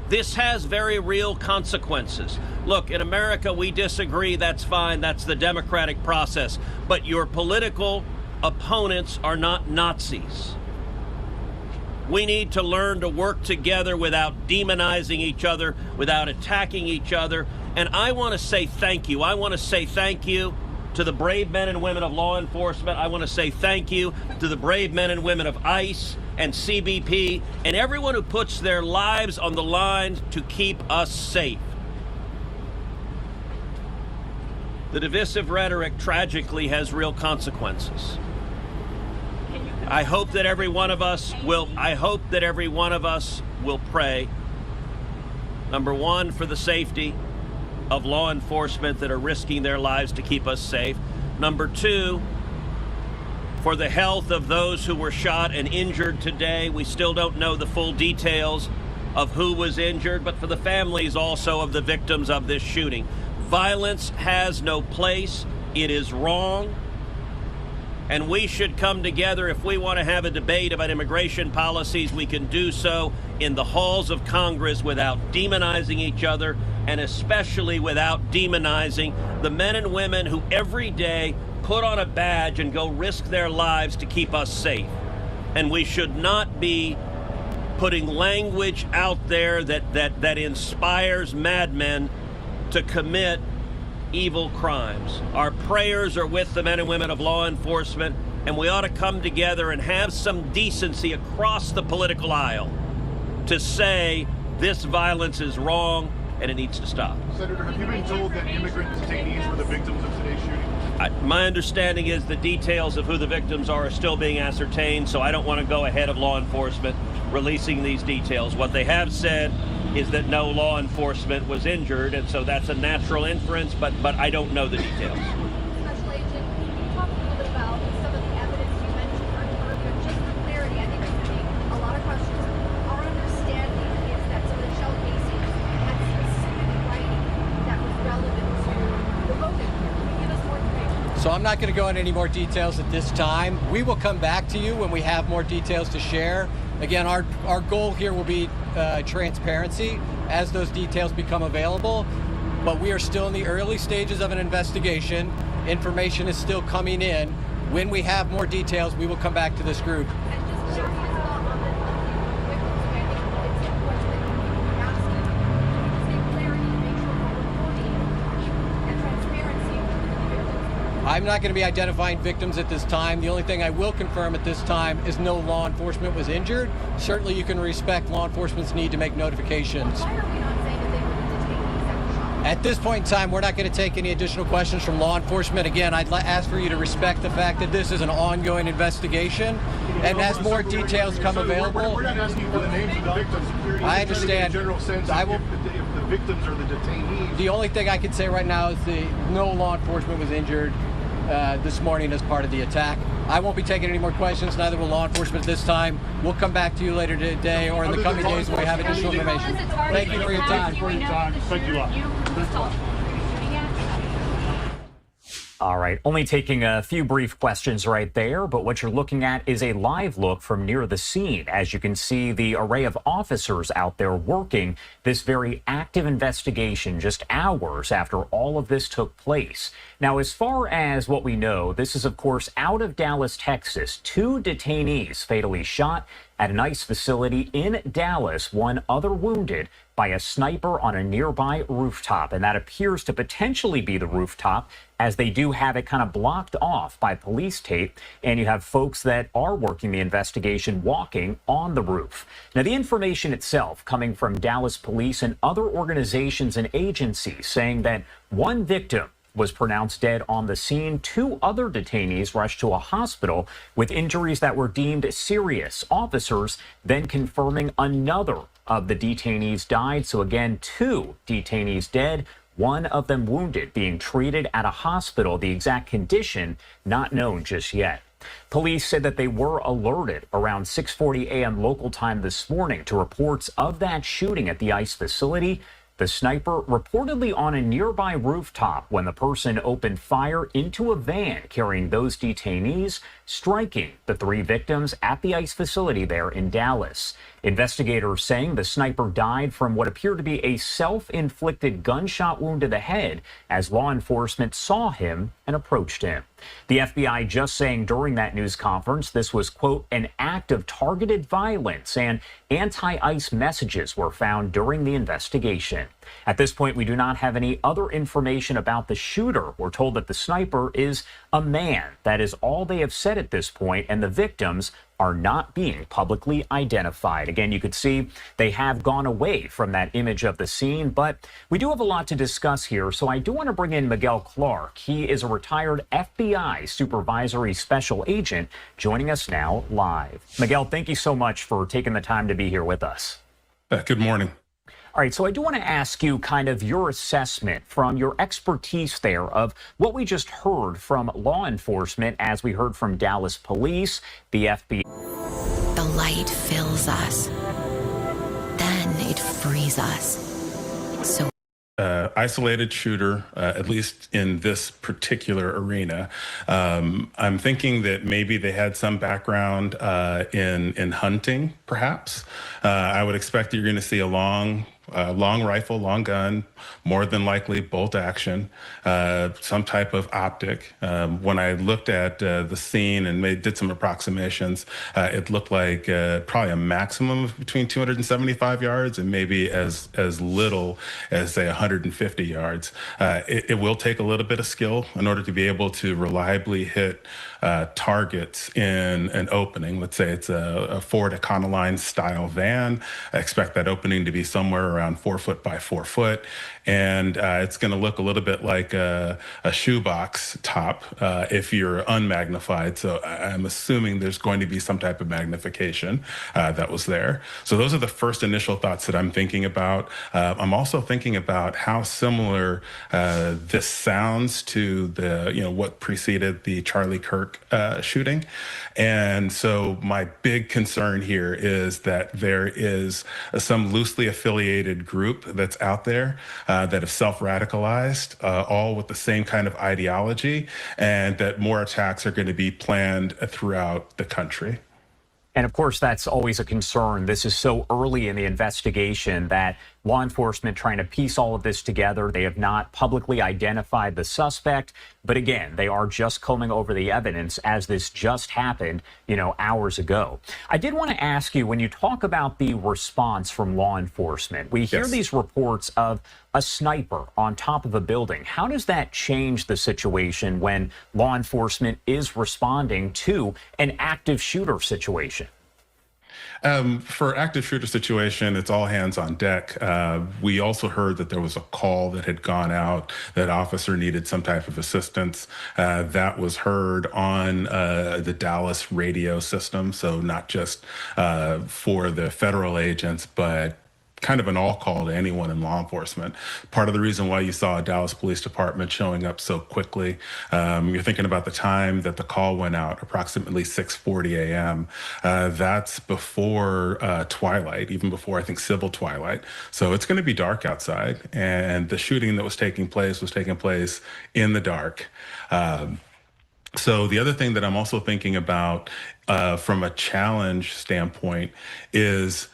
Speaker 20: This has very real consequences. Look, in America, we disagree. That's fine. That's the democratic process. But your political opponents are not Nazis. We need to learn to work together without demonizing each other, without attacking each other. And I want to say thank you. I want to say thank you to the brave men and women of law enforcement. I want to say thank you to the brave men and women of ICE and CBP and everyone who puts their lives on the line to keep us safe. The divisive rhetoric tragically has real consequences. I hope that every one of us will pray, number one, for the safety of law enforcement that are risking their lives to keep us safe. Number two, for the health of those who were shot and injured today. We still don't know the full details of who was injured, but for the families also of the victims of this shooting. Violence has no place. It is wrong. And we should come together. If we want to have a debate about immigration policies, we can do so in the halls of Congress without demonizing each other, and especially without demonizing the men and women who every day put on a badge and go risk their lives to keep us safe. And we should not be putting language out there that inspires madmen to commit evil crimes. Our prayers are with the men and women of law enforcement, and we ought to come together and have some decency across the political aisle to say This violence is wrong, and it needs to stop.
Speaker 5: Senator, have you been told that immigrant detainees were the victims of today's shooting?
Speaker 20: My understanding is the details of who the victims are still being ascertained, so I don't want to go ahead of law enforcement releasing these details. What they have said is that no law enforcement was injured, and so that's a natural inference, but I don't know the details.
Speaker 12: Special Agent, can you talk a little bit about some of the evidence you mentioned earlier? Just for clarity, I think it's going to be a lot of questions. Our understanding is that some of the shell casings had specific writing that was relevant to the voting. Can you give us more information?
Speaker 17: So I'm not going to go into any more details at this time. We will come back to you when we have more details to share. Again, our goal here will be transparency as those details become available, but we are still in the early stages of an investigation. Information is still coming in. When we have more details, we will come back to this group. I'm not going to be identifying victims at this time. The only thing I will confirm at this time is no law enforcement was injured. Certainly you can respect law enforcement's need to make notifications.
Speaker 12: Why are we not saying that they were the detainees that were shot?
Speaker 17: At this point in time, we're not going to take any additional questions from law enforcement. Again, I'd ask for you to respect the fact that this is an ongoing investigation, and as more details come available...
Speaker 5: We're not asking for the names of the victims.
Speaker 17: I understand.
Speaker 5: General sense
Speaker 17: I will...
Speaker 5: if the victims are the detainees.
Speaker 17: The only thing I can say right now is no law enforcement was injured this morning as part of the attack. I won't be taking any more questions, neither will law enforcement at this time. We'll come back to you later today or in the coming days when we have additional information. Thank you for your time.
Speaker 5: Thank you all.
Speaker 7: All right, only taking a few brief questions right there, but what you're looking at is a live look from near the scene. As you can see, the array of officers out there working this very active investigation just hours after all of this took place. Now, as far as what we know, this is, of course, out of Dallas, Texas. 2 detainees fatally shot at an ICE facility in Dallas, 1 other wounded by a sniper on a nearby rooftop. And that appears to potentially be the rooftop, as they do have it kind of blocked off by police tape. And you have folks that are working the investigation walking on the roof. Now, the information itself coming from Dallas police and other organizations and agencies saying that 1 victim was pronounced dead on the scene. 2 other detainees rushed to a hospital with injuries that were deemed serious. Officers then confirming another of the detainees died. So again, 2 detainees dead, 1 of them wounded, being treated at a hospital. The exact condition not known just yet. Police said that they were alerted around 6:40 a.m. local time this morning to reports of that shooting at the ICE facility. The sniper reportedly on a nearby rooftop when the person opened fire into a van carrying those detainees, striking the 3 victims at the ICE facility there in Dallas. Investigators saying the sniper died from what appeared to be a self-inflicted gunshot wound to the head as law enforcement saw him and approached him. The FBI just saying during that news conference this was, quote, an act of targeted violence, and anti-ICE messages were found during the investigation. At this point, we do not have any other information about the shooter. We're told that the sniper is a man. That is all they have said at this point, and the victims are not being publicly identified. Again, you could see they have gone away from that image of the scene, but we do have a lot to discuss here, so I do want to bring in Miguel Clark. He is a retired FBI supervisory special agent joining us now live. Miguel, thank you so much for taking the time to be here with us.
Speaker 19: Good morning.
Speaker 7: All right, so I do want to ask you kind of your assessment from your expertise there of what we just heard from law enforcement as we heard from Dallas police, the FBI.
Speaker 24: The light fills us, then it frees us. So
Speaker 19: Isolated shooter, at least in this particular arena. I'm thinking that maybe they had some background in hunting, perhaps. I would expect you're going to see a long long rifle, long gun, more than likely bolt action, some type of optic. When I looked at the scene and did some approximations, it looked like probably a maximum of between 275 yards and maybe as little as, say, 150 yards. It will take a little bit of skill in order to be able to reliably hit targets in an opening. Let's say it's a Ford Econoline style van. I expect that opening to be somewhere around 4 foot by 4 foot. And it's going to look a little bit like a shoebox top if you're unmagnified. So I'm assuming there's going to be some type of magnification that was there. So those are the first initial thoughts that I'm thinking about. I'm also thinking about how similar this sounds to what preceded the Charlie Kirk shooting. And so my big concern here is that there is some loosely affiliated group that's out there that have self-radicalized, all with the same kind of ideology, and that more attacks are going to be planned throughout the country.
Speaker 7: And of course, that's always a concern. This is so early in the investigation that law enforcement trying to piece all of this together. They have not publicly identified the suspect. But again, they are just combing over the evidence as this just happened, hours ago. I did want to ask you, when you talk about the response from law enforcement, we hear these reports of a sniper on top of a building. How does that change the situation when law enforcement is responding to an active shooter situation?
Speaker 19: For active shooter situation, it's all hands on deck. We also heard that there was a call that had gone out that officer needed some type of assistance. That was heard on the Dallas radio system. So not just for the federal agents, but kind of an all call to anyone in law enforcement. Part of the reason why you saw a Dallas Police Department showing up so quickly, you're thinking about the time that the call went out, approximately 6:40 a.m. That's before twilight, even before, I think, civil twilight. So it's going to be dark outside. And the shooting that was taking place in the dark. So the other thing that I'm also thinking about from a challenge standpoint is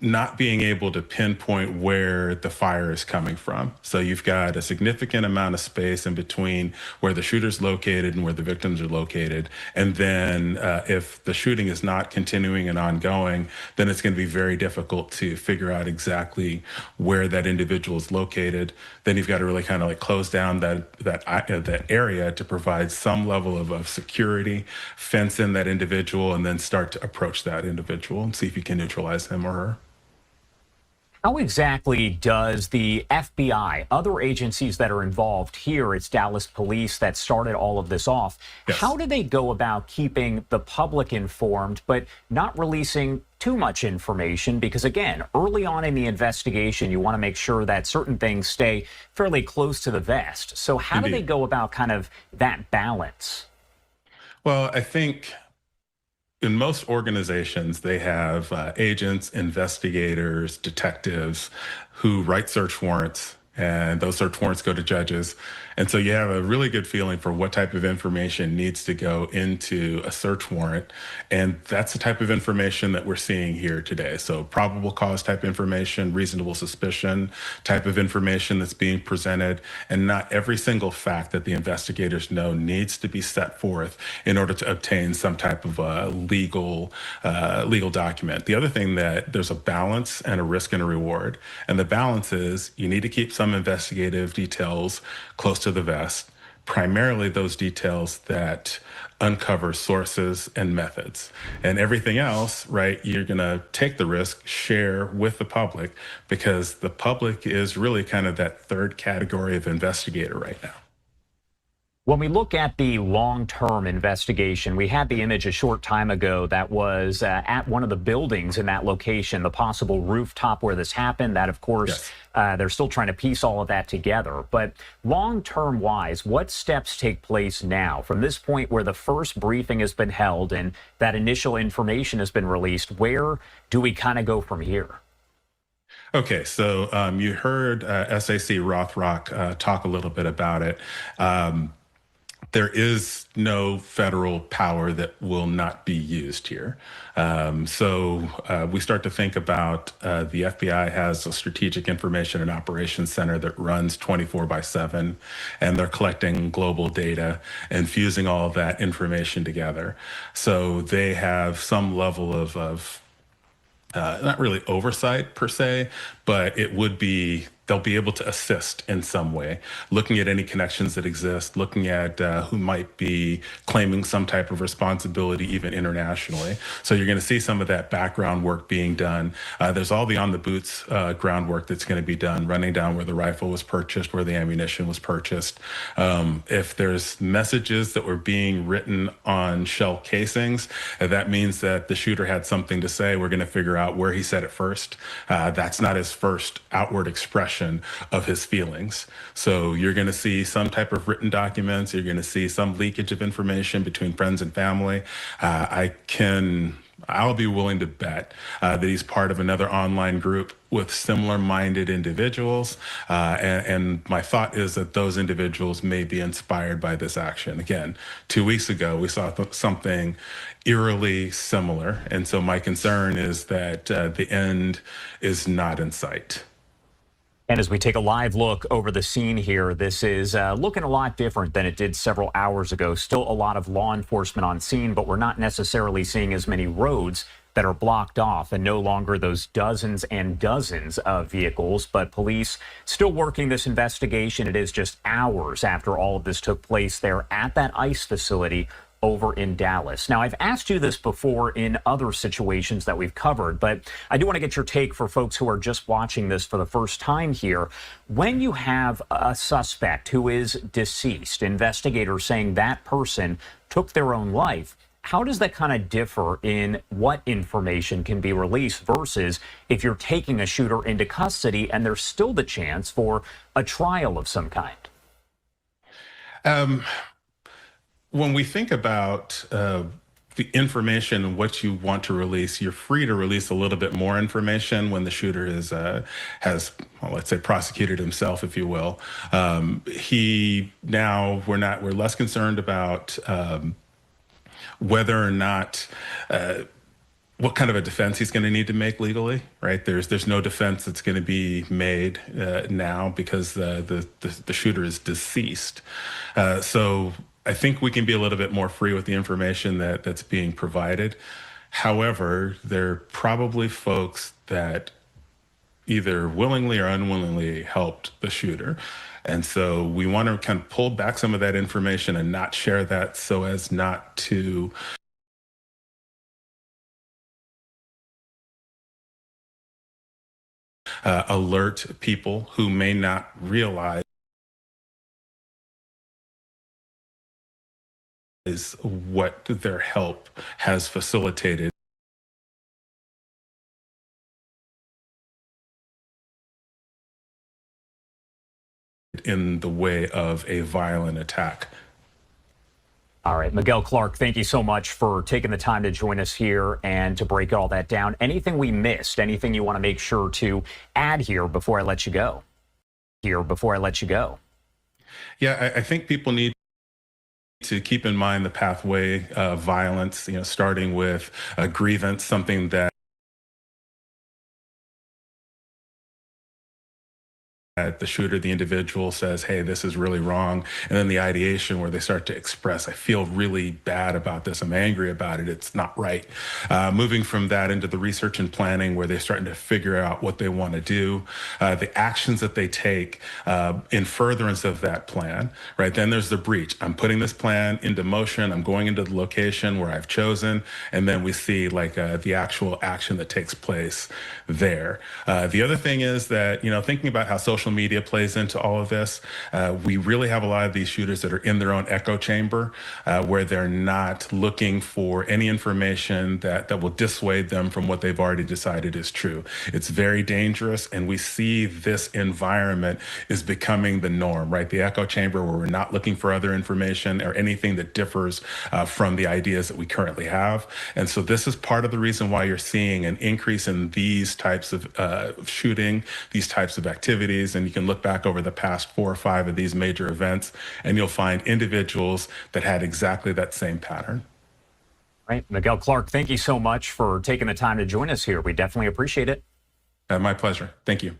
Speaker 19: not being able to pinpoint where the fire is coming from. So you've got a significant amount of space in between where the shooter's located and where the victims are located. And then if the shooting is not continuing and ongoing, then it's going to be very difficult to figure out exactly where that individual is located. Then you've got to really kind of like close down that area to provide some level of security, fence in that individual, and then start to approach that individual and see if you can neutralize him or her.
Speaker 7: How exactly does the FBI, other agencies that are involved here, it's Dallas Police that started all of this off, how do they go about keeping the public informed but not releasing too much information? Because again, early on in the investigation, you want to make sure that certain things stay fairly close to the vest. So how do they go about kind of that balance?
Speaker 19: Well, I think in most organizations, they have agents, investigators, detectives who write search warrants, and those search warrants go to judges. And so you have a really good feeling for what type of information needs to go into a search warrant. And that's the type of information that we're seeing here today. So probable cause type information, reasonable suspicion type of information that's being presented. And not every single fact that the investigators know needs to be set forth in order to obtain some type of legal document. The other thing, that there's a balance and a risk and a reward. And the balance is you need to keep some investigative details close to the vest, primarily those details that uncover sources and methods. And everything else, right, you're going to take the risk, share with the public, because the public is really kind of that third category of investigator right now.
Speaker 7: When we look at the long-term investigation, we had the image a short time ago that was at one of the buildings in that location, the possible rooftop where this happened. That, of course, they're still trying to piece all of that together. But long-term wise, what steps take place now from this point where the first briefing has been held and that initial information has been released? Where do we kind of go from here?
Speaker 19: Okay, so you heard SAC Rothrock talk a little bit about it. there is no federal power that will not be used here. So we start to think about the FBI has a strategic information and operations center that runs 24/7, and they're collecting global data and fusing all of that information together. So they have some level of not really oversight per se, but it would be they'll be able to assist in some way, looking at any connections that exist, looking at who might be claiming some type of responsibility, even internationally. So you're going to see some of that background work being done. There's all the on the boots groundwork that's going to be done, running down where the rifle was purchased, where the ammunition was purchased. If there's messages that were being written on shell casings, that means that the shooter had something to say. We're going to figure out where he said it first. That's not his first outward expression of his feelings. So you're going to see some type of written documents. You're going to see some leakage of information between friends and family. I'll be willing to bet that he's part of another online group with similar-minded individuals, and my thought is that those individuals may be inspired by this action. Again, 2 weeks ago, we saw something eerily similar, and so my concern is that the end is not in sight.
Speaker 7: And as we take a live look over the scene here, this is looking a lot different than it did several hours ago. Still a lot of law enforcement on scene, but we're not necessarily seeing as many roads that are blocked off and no longer those dozens and dozens of vehicles. But police still working this investigation. It is just hours after all of this took place there at that ICE facility over in Dallas. Now, I've asked you this before in other situations that we've covered, but I do want to get your take for folks who are just watching this for the first time here. When you have a suspect who is deceased, investigators saying that person took their own life, how does that kind of differ in what information can be released versus if you're taking a shooter into custody and there's still the chance for a trial of some kind?
Speaker 19: When we think about the information and what you want to release, you're free to release a little bit more information when the shooter has, well, let's say, prosecuted himself, if you will. We're less concerned about whether or not what kind of a defense he's going to need to make legally, right? There's no defense that's going to be made now because the shooter is deceased. So I think we can be a little bit more free with the information that's being provided. However, there are probably folks that either willingly or unwillingly helped the shooter. And so we want to kind of pull back some of that information and not share that so as not to alert people who may not realize what their help has facilitated in the way of a violent attack.
Speaker 7: All right, Miguel Clark, thank you so much for taking the time to join us here and to break all that down. Anything we missed, anything you want to make sure to add here before I let you go?
Speaker 19: Yeah, I think people need to keep in mind the pathway of violence, starting with a grievance, something that the shooter, the individual says, hey, this is really wrong. And then the ideation where they start to express, I feel really bad about this. I'm angry about it. It's not right. Moving from that into the research and planning where they're starting to figure out what they want to do, the actions that they take in furtherance of that plan, right? Then there's the breach. I'm putting this plan into motion. I'm going into the location where I've chosen. And then we see the actual action that takes place there. The other thing is that, thinking about how social media plays into all of this, we really have a lot of these shooters that are in their own echo chamber where they're not looking for any information that will dissuade them from what they've already decided is true. It's very dangerous, and we see this environment is becoming the norm, right? The echo chamber where we're not looking for other information or anything that differs from the ideas that we currently have. And so this is part of the reason why you're seeing an increase in these types of shooting, these types of activities. and you can look back over the past 4 or 5 of these major events, and you'll find individuals that had exactly that same pattern.
Speaker 7: Right. Miguel Clark, thank you so much for taking the time to join us here. We definitely appreciate it.
Speaker 19: My pleasure. Thank you.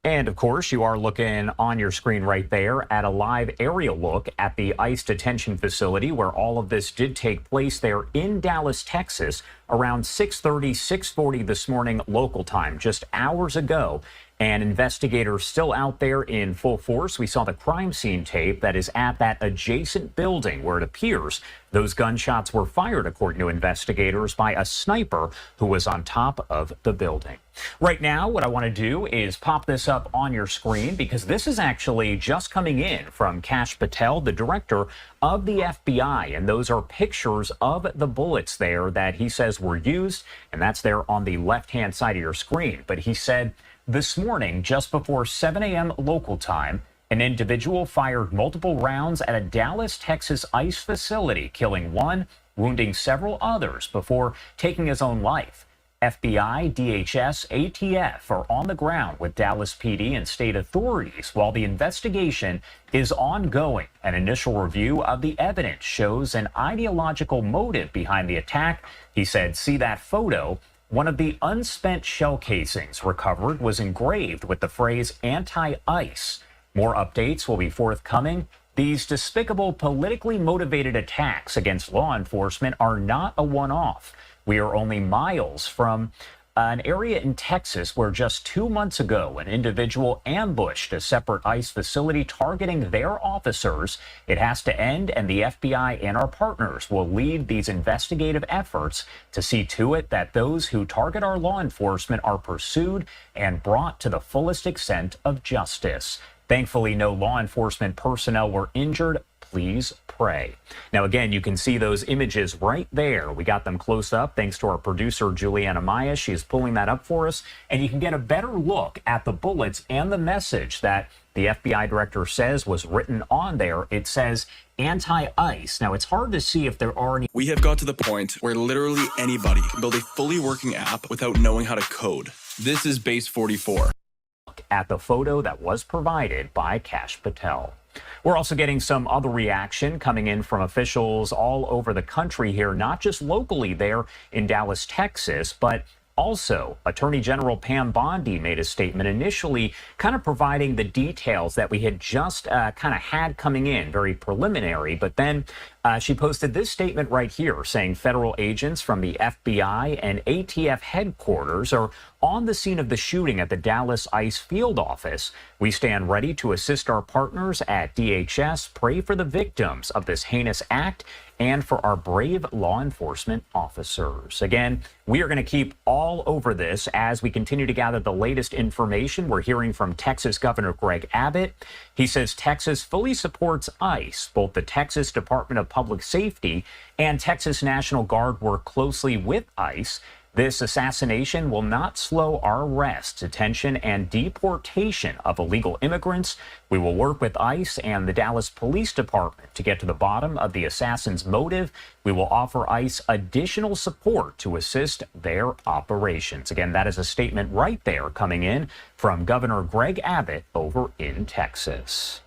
Speaker 7: And of course, you are looking on your screen right there at a live aerial look at the ICE detention facility where all of this did take place there in Dallas, Texas, around 6:30, 6:40 this morning local time, just hours ago. And investigators still out there in full force. We saw the crime scene tape that is at that adjacent building where it appears those gunshots were fired, according to investigators, by a sniper who was on top of the building. Right now, what I want to do is pop this up on your screen because this is actually just coming in from Kash Patel, the director of the FBI. And those are pictures of the bullets there that he says were used. And that's there on the left-hand side of your screen. But he said this morning, just before 7 a.m. local time, an individual fired multiple rounds at a Dallas, Texas ICE facility, killing one, wounding several others before taking his own life. FBI, DHS, ATF are on the ground with Dallas PD and state authorities while the investigation is ongoing. An initial review of the evidence shows an ideological motive behind the attack. He said, "See that photo? One of the unspent shell casings recovered was engraved with the phrase anti-ICE. More updates will be forthcoming. These despicable, politically motivated attacks against law enforcement are not a one-off. We are only miles from an area in Texas where just 2 months ago, an individual ambushed a separate ICE facility targeting their officers. It has to end, and the FBI and our partners will lead these investigative efforts to see to it that those who target our law enforcement are pursued and brought to the fullest extent of justice. Thankfully, no law enforcement personnel were injured. Please pray." Now, again, you can see those images right there. We got them close up thanks to our producer, Juliana Maya. She is pulling that up for us. And you can get a better look at the bullets and the message that the FBI director says was written on there. It says anti-ICE. Now, it's hard to see if there are any.
Speaker 3: We have got to the point where literally anybody can build a fully working app without knowing how to code. This is Base 44.
Speaker 7: At the photo that was provided by Kash Patel. We're also getting some other reaction coming in from officials all over the country here, not just locally there in Dallas, Texas, but also Attorney General Pam Bondi made a statement initially kind of providing the details that we had just kind of had coming in, very preliminary, but then she posted this statement right here saying federal agents from the FBI and ATF headquarters are on the scene of the shooting at the Dallas ICE field office. We stand ready to assist our partners at DHS, pray for the victims of this heinous act, and for our brave law enforcement officers. Again, we are going to keep all over this as we continue to gather the latest information. We're hearing from Texas Governor Greg Abbott. He says Texas fully supports ICE. Both the Texas Department of Public Safety and Texas National Guard work closely with ICE. This assassination will not slow our arrest, detention, and deportation of illegal immigrants. We will work with ICE and the Dallas Police Department to get to the bottom of the assassin's motive. We will offer ICE additional support to assist their operations. Again, that is a statement right there coming in from Governor Greg Abbott over in Texas.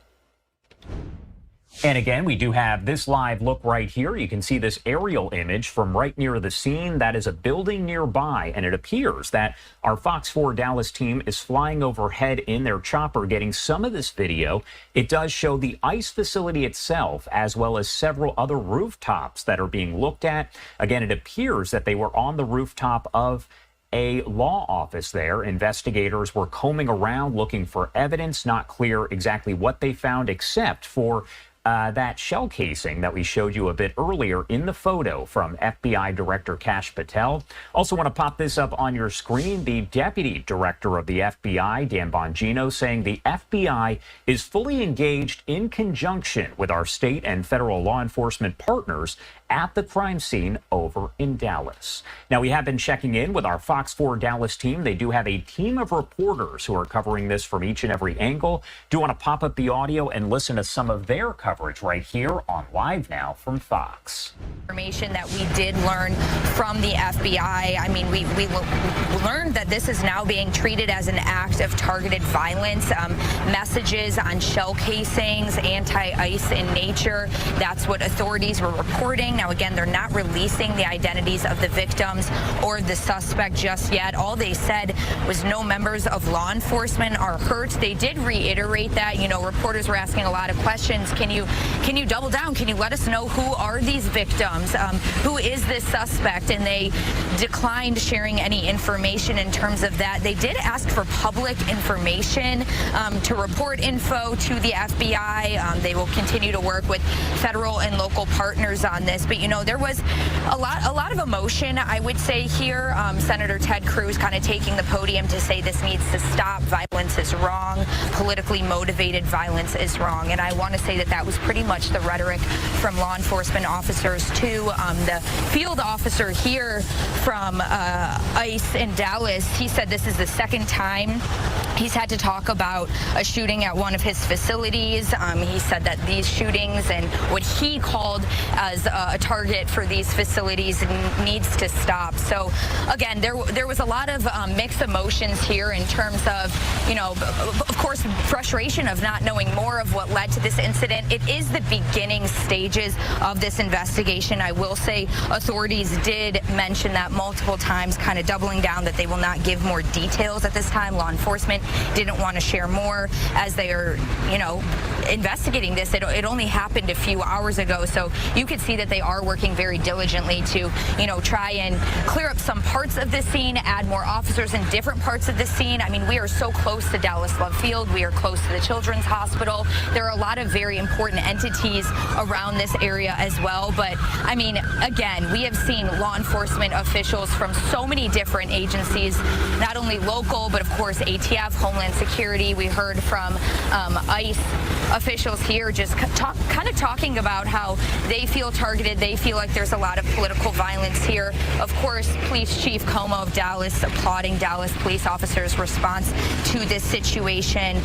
Speaker 7: And again, we do have this live look right here. You can see this aerial image from right near the scene. That is a building nearby, and it appears that our Fox 4 Dallas team is flying overhead in their chopper, getting some of this video. It does show the ICE facility itself, as well as several other rooftops that are being looked at. Again, it appears that they were on the rooftop of a law office there. Investigators were combing around looking for evidence. Not clear exactly what they found, except for that shell casing that we showed you a bit earlier in the photo from FBI Director Kash Patel. Also want to pop this up on your screen. The Deputy Director of the FBI, Dan Bongino, saying the FBI is fully engaged in conjunction with our state and federal law enforcement partners at the crime scene over in Dallas. Now, we have been checking in with our Fox 4 Dallas team. They do have a team of reporters who are covering this from each and every angle. Do want to pop up the audio and listen to some of their coverage coverage right here on Live Now from Fox.
Speaker 9: Information that we did learn from the FBI. I mean, we learned that this is now being treated as an act of targeted violence. Messages on shell casings, anti-ice in nature. That's what authorities were reporting. Now, again, they're not releasing the identities of the victims or the suspect just yet. All they said was no members of law enforcement are hurt. They did reiterate that. You know, reporters were asking a lot of questions. Can you double down? Can you let us know who are these victims? Who is this suspect? And they declined sharing any information in terms of that. They did ask for public information to report info to the FBI. They will continue to work with federal and local partners on this. But, you know, there was a lot of emotion, I would say, here. Senator Ted Cruz kind of taking the podium to say this needs to stop. Violence is wrong. Politically motivated violence is wrong. And I want to say that that was pretty much the rhetoric from law enforcement officers, too. The field officer here from ICE in Dallas, he said this is the second time he's had to talk about a shooting at one of his facilities. He said that these shootings and what he called as a target for these facilities needs to stop. So, again, there was a lot of mixed emotions here in terms of, you know, of course, frustration of not knowing more of what led to this incident. It is the beginning stages of this investigation. I will say authorities did mention that multiple times, kind of doubling down that they will not give more details at this time. Law enforcement didn't want to share more as they are, you know, investigating this. It only happened a few hours ago, so you could see that they are working very diligently to, you know, try and clear up some parts of the scene, add more officers in different parts of the scene. I mean, we are so close to Dallas Love Field. We are close to the Children's Hospital. There are a lot of very important entities around this area as well. But, I mean, again, we have seen law enforcement officials from so many different agencies, not only local, but, of course, ATF, Homeland Security. We heard from ICE officials here just kind of talking about how they feel targeted. They feel like there's a lot of political violence here. Of course, Police Chief Como of Dallas applauding Dallas police officers' response to this situation.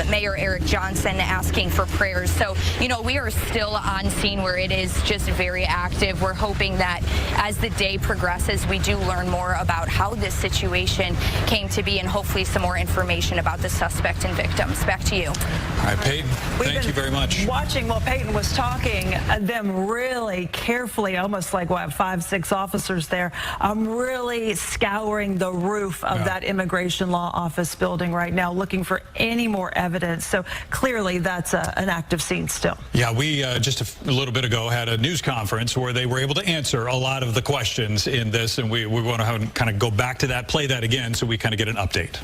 Speaker 9: Mayor Eric Johnson asking for prayers. So, you know, we are still on scene where it is just very active. We're hoping that as the day progresses, we do learn more about how this situation came to be and hopefully some more information about the suspect and victims. Back to you.
Speaker 23: All right, Peyton, thank you very much.
Speaker 8: Watching while Peyton was talking, them really carefully, almost like, 5-6 officers there, really scouring the roof of that immigration law office building right now, looking for any more evidence. So clearly that's an active scene still.
Speaker 23: Yeah, we just a little bit ago had a news conference where they were able to answer a lot of the questions in this, and we want to kind of go back to that, play that again, so we kind of get an update.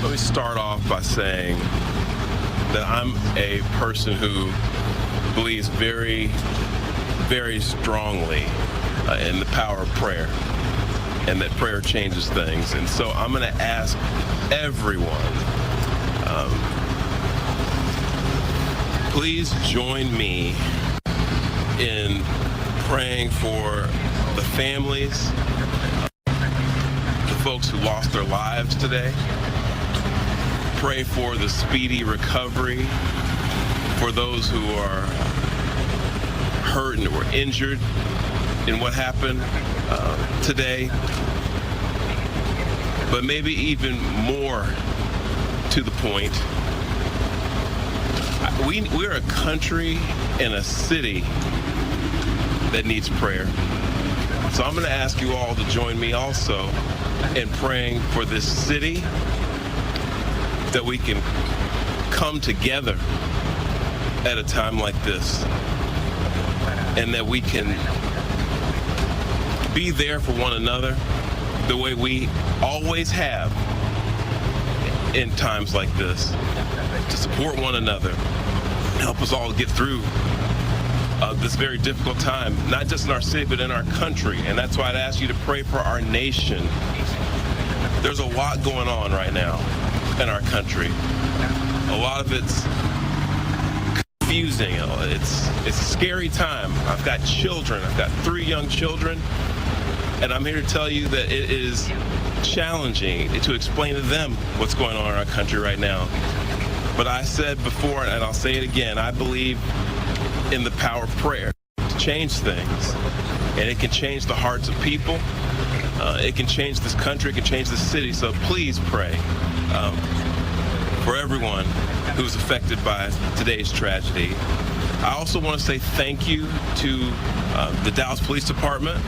Speaker 16: Let me start off by saying that I'm a person who believes very, very strongly in the power of prayer, and that prayer changes things. And so I'm going to ask everyone, please join me in praying for the families, the folks who lost their lives today. Pray for the speedy recovery for those who are hurt and were injured in what happened today. But maybe even more to the point, we're a country and a city that needs prayer. So I'm going to ask you all to join me also in praying for this city, that we can come together at a time like this, and that we can be there for one another the way we always have in times like this, to support one another, help us all get through this very difficult time, not just in our city, but in our country. And that's why I'd ask you to pray for our nation. There's a lot going on right now in our country. A lot of it's confusing. It's a scary time. I've got children. I've got 3 young children, and I'm here to tell you that it is challenging to explain to them what's going on in our country right now. But I said before, and I'll say it again, I believe in the power of prayer to change things. And it can change the hearts of people. It can change this country. It can change this city. So please pray for everyone who's affected by today's tragedy. I also want to say thank you to the Dallas Police Department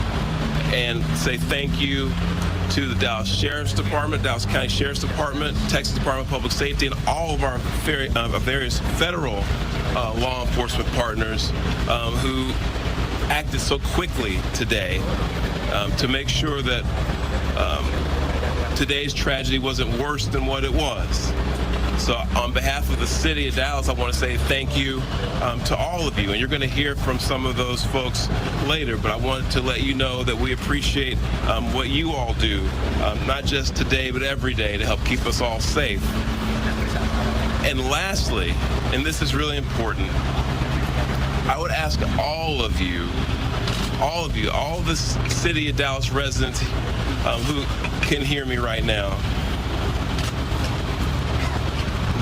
Speaker 16: and say thank you to the Dallas Sheriff's Department, Dallas County Sheriff's Department, Texas Department of Public Safety, and all of our various federal law enforcement partners who acted so quickly today to make sure that today's tragedy wasn't worse than what it was. So on behalf of the city of Dallas, I want to say thank you to all of you. And you're going to hear from some of those folks later, but I wanted to let you know that we appreciate what you all do, not just today, but every day to help keep us all safe. And lastly, and this is really important, I would ask all of you, all the city of Dallas residents who can hear me right now,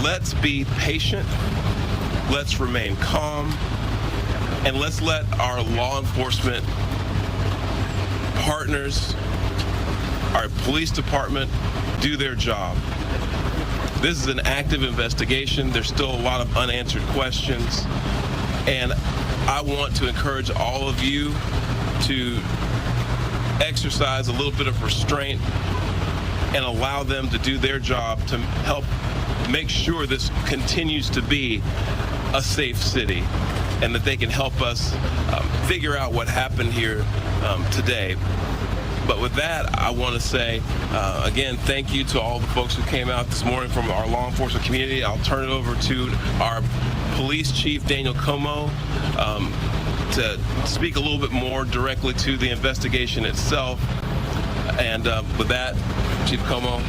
Speaker 16: let's be patient, let's remain calm, and let's let our law enforcement partners, our police department, do their job. This is an active investigation. There's still a lot of unanswered questions, and I want to encourage all of you to exercise a little bit of restraint and allow them to do their job to help make sure this continues to be a safe city and that they can help us figure out what happened here today. But with that, I want to say, again, thank you to all the folks who came out this morning from our law enforcement community. I'll turn it over to our Police Chief, Daniel Como, to speak a little bit more directly to the investigation itself. And with that, Chief Como,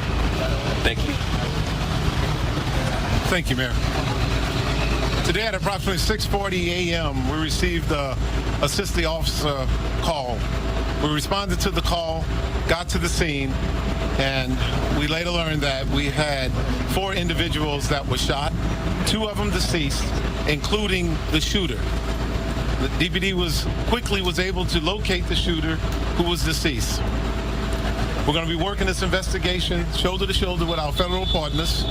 Speaker 16: thank you.
Speaker 15: Thank you, Mayor. Today at approximately 6:40 a.m., we received a assist the officer call. We responded to the call, got to the scene, and we later learned that we had 4 individuals that were shot, 2 of them deceased, including the shooter. The DPD was able to locate the shooter who was deceased. We're going to be working this investigation shoulder to shoulder with our federal partners.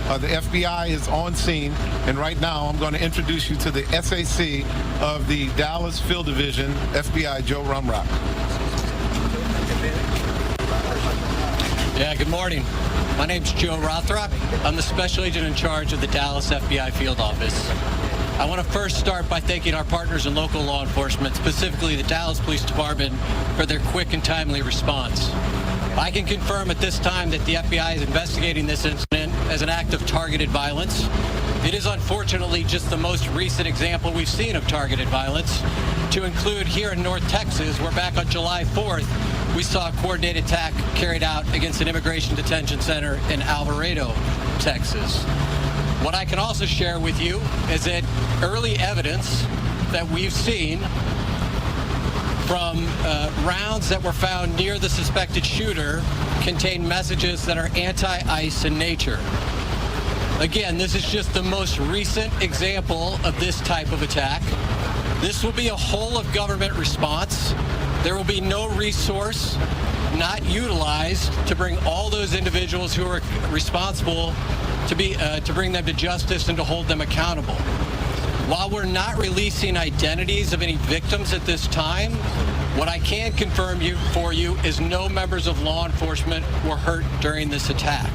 Speaker 15: The FBI is on scene, and right now I'm going to introduce you to the SAC of the Dallas Field Division, FBI Joe Rumrock.
Speaker 17: Yeah, good morning. My name's Joe Rothrock. I'm the special agent in charge of the Dallas FBI Field Office. I want to first start by thanking our partners in local law enforcement, specifically the Dallas Police Department, for their quick and timely response. I can confirm at this time that the FBI is investigating this incident as an act of targeted violence. It is unfortunately just the most recent example we've seen of targeted violence, to include here in North Texas, where back on July 4th, we saw a coordinated attack carried out against an immigration detention center in Alvarado, Texas. What I can also share with you is that early evidence that we've seen from rounds that were found near the suspected shooter contain messages that are anti-ICE in nature. Again, this is just the most recent example of this type of attack. This will be a whole of government response. There will be no resource not utilized to bring all those individuals who are responsible to bring them to justice and to hold them accountable. While we're not releasing identities of any victims at this time, what I can confirm for you is no members of law enforcement were hurt during this attack.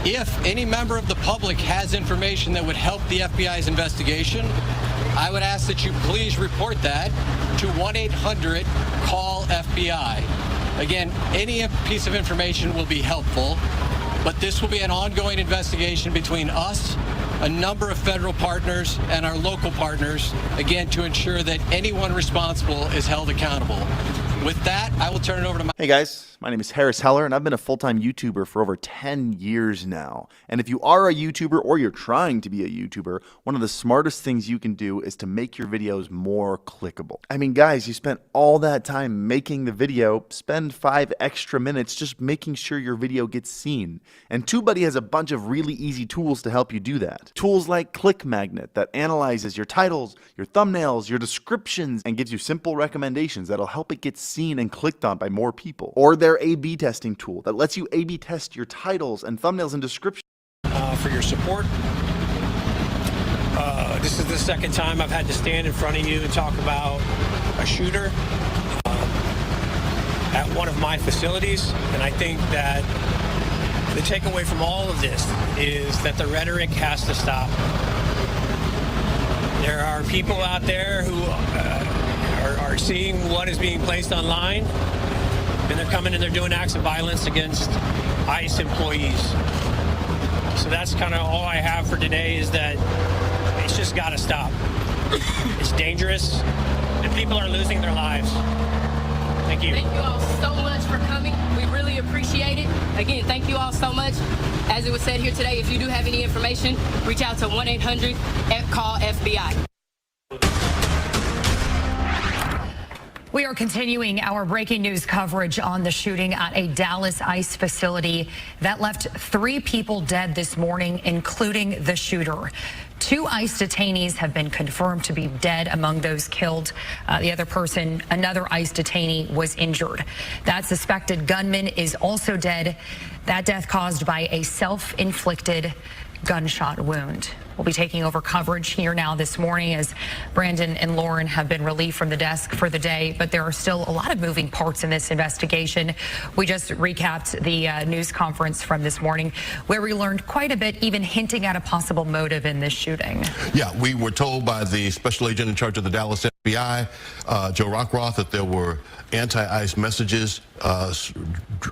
Speaker 17: If any member of the public has information that would help the FBI's investigation, I would ask that you please report that to 1-800-CALL-FBI. Again, any piece of information will be helpful, but this will be an ongoing investigation between us, a number of federal partners, and our local partners, again, to ensure that anyone responsible is held accountable. With that, I will turn it over to
Speaker 4: Hey guys, My name is Harris Heller, and I've been a full-time YouTuber for over 10 years now. And if you are a YouTuber or you're trying to be a YouTuber, one of the smartest things you can do is to make your videos more clickable. I mean, guys, you spent all that time making the video, spend 5 extra minutes just making sure your video gets seen. And TubeBuddy has a bunch of really easy tools to help you do that. Tools like Click Magnet that analyzes your titles, your thumbnails, your descriptions, and gives you simple recommendations that'll help it get seen and clicked on by more people. Or their A/B testing tool that lets you A/B test your titles and thumbnails and descriptions.
Speaker 6: For your support. This is the second time I've had to stand in front of you and talk about a shooter at one of my facilities. And I think that the takeaway from all of this is that the rhetoric has to stop. There are people out there who are seeing what is being placed online, and they're coming and they're doing acts of violence against ICE employees. So that's kind of all I have for today, is that it's just got to stop. It's dangerous, and people are losing their lives. Thank you.
Speaker 18: Thank you all so much for coming. We really appreciate it. Again, thank you all so much. As it was said here today, if you do have any information, reach out to 1-800-CALL-FBI.
Speaker 2: We are continuing our breaking news coverage on the shooting at a Dallas ICE facility that left 3 people dead this morning, including the shooter. 2 ICE detainees have been confirmed to be dead among those killed. The other person, another ICE detainee, was injured. That suspected gunman is also dead. That death caused by a self-inflicted gunshot wound. We'll be taking over coverage here now this morning as Brandon and Lauren have been relieved from the desk for the day, but there are still a lot of moving parts in this investigation. We just recapped the news conference from this morning where we learned quite a bit, even hinting at a possible motive in this shooting.
Speaker 1: Yeah, we were told by the special agent in charge of the Dallas FBI, Joe Rockroth, that there were anti-ICE messages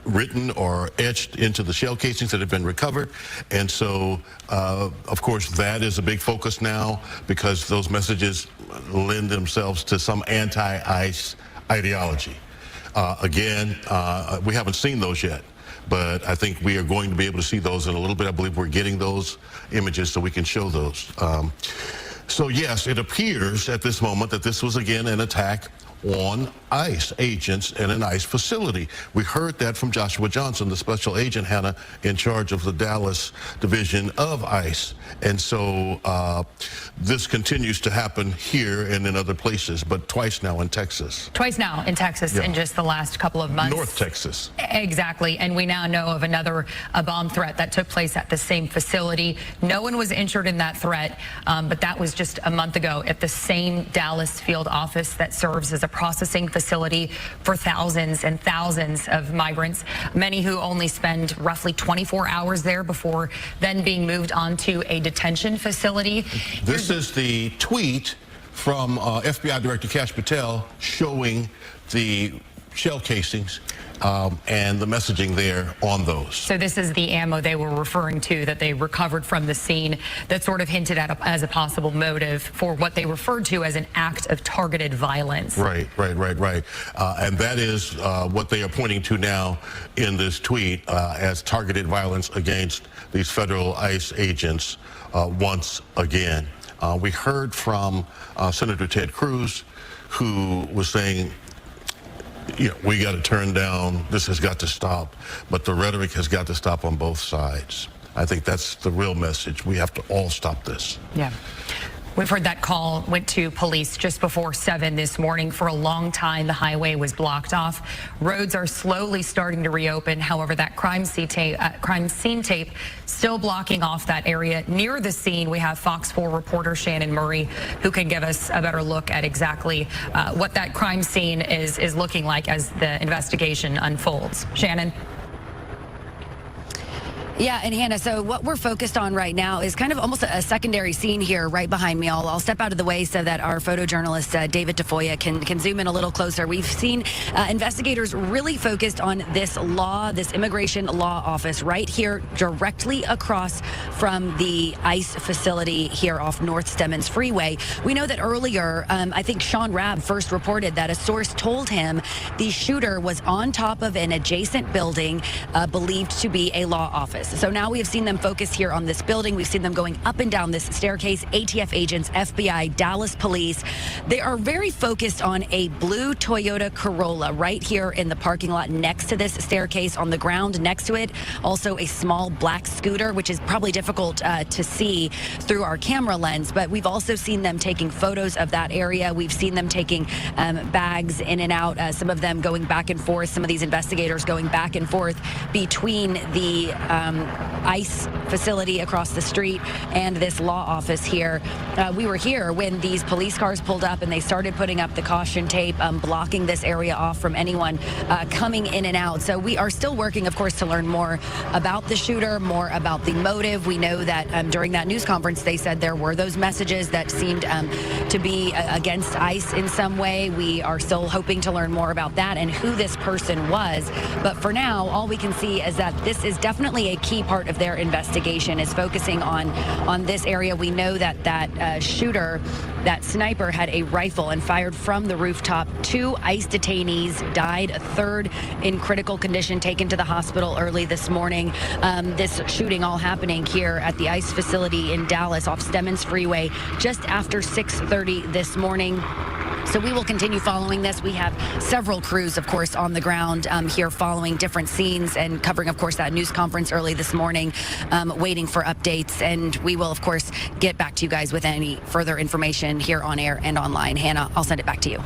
Speaker 1: written or etched into the shell casings that have been recovered. And so, of course, that is a big focus now, because those messages lend themselves to some anti-ICE ideology. Again, we haven't seen those yet, but I think we are going to be able to see those in a little bit. I believe we're getting those images so we can show those. So yes, it appears at this moment that this was again an attack on ICE agents in an ICE facility. We heard that from Joshua Johnson, the special agent, Hannah, in charge of the Dallas division of ICE. And so this continues to happen here and in other places, but twice now in Texas.
Speaker 2: Twice now in Texas, yeah, in just the last couple of months.
Speaker 1: North Texas.
Speaker 2: Exactly. And we now know of another bomb threat that took place at the same facility. No one was injured in that threat, but that was just a month ago at the same Dallas field office that serves as a processing facility for thousands and thousands of migrants, many who only spend roughly 24 hours there before then being moved on to a detention facility.
Speaker 1: This is the tweet from FBI Director Kash Patel showing the shell casings and the messaging there on those.
Speaker 2: So this is the ammo they were referring to that they recovered from the scene that sort of hinted at as a possible motive for what they referred to as an act of targeted violence.
Speaker 1: Right. And that is what they are pointing to now in this tweet as targeted violence against these federal ICE agents once again. We heard from Senator Ted Cruz, who was saying, you know, we got to turn down, this has got to stop, but the rhetoric has got to stop on both sides. I think that's the real message. We have to all stop this.
Speaker 2: Yeah. We've heard that call went to police just before 7 this morning. For a long time, the highway was blocked off. Roads are slowly starting to reopen. However, that crime scene tape still blocking off that area. Near the scene, we have Fox 4 reporter Shannon Murray, who can give us a better look at exactly what that crime scene is looking like as the investigation unfolds. Shannon? Yeah, and Hannah, so what we're focused on right now is kind of almost a secondary scene here right behind me. I'll step out of the way so that our photojournalist, David Tafoya, can zoom in a little closer. We've seen investigators really focused on this immigration law office right here directly across from the ICE facility here off North Stemmons Freeway. We know that earlier, I think Sean Rabb first reported that a source told him the shooter was on top of an adjacent building believed to be a law office. So now we have seen them focus here on this building. We've seen them going up and down this staircase. ATF agents, FBI, Dallas police. They are very focused on a blue Toyota Corolla right here in the parking lot next to this staircase. On the ground next to it, also a small black scooter, which is probably difficult to see through our camera lens. But we've also seen them taking photos of that area. We've seen them taking bags in and out, some of them going back and forth, some of these investigators going back and forth between the ICE facility across the street and this law office here. We were here when these police cars pulled up and they started putting up the caution tape, blocking this area off from anyone coming in and out. So we are still working, of course, to learn more about the shooter, more about the motive. We know that during that news conference, they said there were those messages that seemed to be against ICE in some way. We are still hoping to learn more about that and who this person was. But for now, all we can see is that this is definitely a key part of their investigation, is focusing on this area. We know that that shooter, that sniper, had a rifle and fired from the rooftop. 2 ICE detainees died, a third in critical condition, taken to the hospital early this morning. This shooting all happening here at the ICE facility in Dallas off Stemmons Freeway just after 6:30 this morning. So we will continue following this. We have several crews, of course, on the ground here following different scenes and covering, of course, that news conference early this morning, waiting for updates. And we will, of course, get back to you guys with any further information here on air and online. Hannah, I'll send it back to you.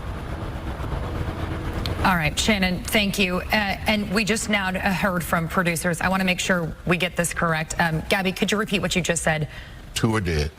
Speaker 11: All right, Shannon, thank you. And we just now heard from producers. I want to make sure we get this correct. Gabby, could you repeat what you just said?
Speaker 1: 2 are dead.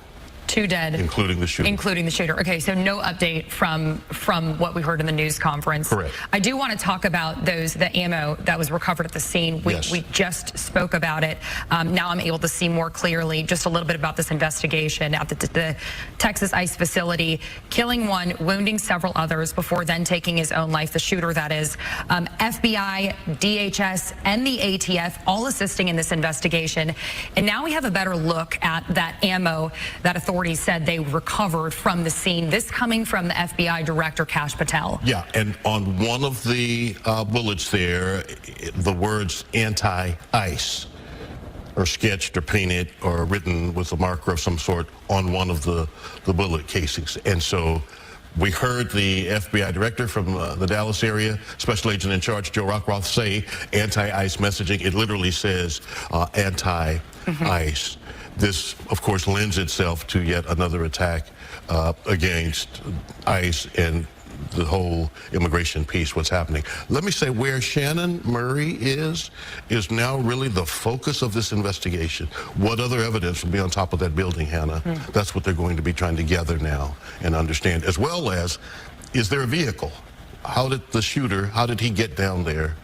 Speaker 11: 2 dead.
Speaker 1: Including the shooter.
Speaker 11: Including the shooter. Okay, so no update from what we heard in the news conference.
Speaker 1: Correct.
Speaker 11: I do want to talk about the ammo that was recovered at the scene. We just spoke about it. Now I'm able to see more clearly just a little bit about this investigation at the Texas ICE facility, killing 1, wounding several others before then taking his own life, the shooter that is. FBI, DHS, and the ATF all assisting in this investigation. And now we have a better look at that ammo that authorities said they recovered from the scene. This coming from the FBI Director Kash Patel.
Speaker 1: Yeah, and on one of the bullets there, the words anti-ICE are sketched or painted or written with a marker of some sort on one of the bullet casings. And so we heard the FBI director from the Dallas area, special agent in charge, Joe Rockroth, say anti-ICE messaging. It literally says anti-ICE. This, of course, lends itself to yet another attack against ICE and the whole immigration piece, what's happening. Let me say where Shannon Murray is now really the focus of this investigation. What other evidence will be on top of that building, Hannah? That's what they're going to be trying to gather now and understand, as well as, is there a vehicle? How did the shooter, how did he get down there?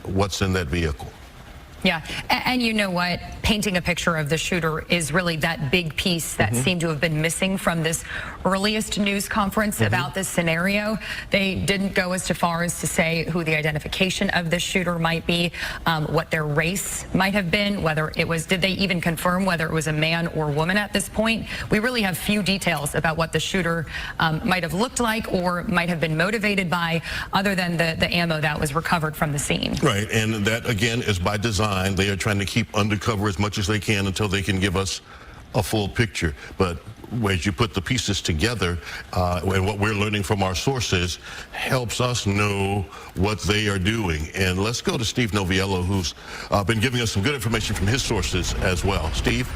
Speaker 1: What's in that vehicle?
Speaker 11: Yeah, and you know what? Painting a picture of the shooter is really that big piece that seemed to have been missing from this earliest news conference about this scenario. They didn't go as far as to say who the identification of the shooter might be, what their race might have been, whether it was, did they even confirm whether it was a man or woman at this point? We really have few details about what the shooter might have looked like or might have been motivated by, other than the ammo that was recovered from the scene.
Speaker 1: Right, and that again is by design. They are trying to keep undercover as much as they can until they can give us a full picture. But as you put the pieces together, and what we're learning from our sources helps us know what they are doing. And let's go to Steve Noviello, who's been giving us some good information from his sources as well. Steve?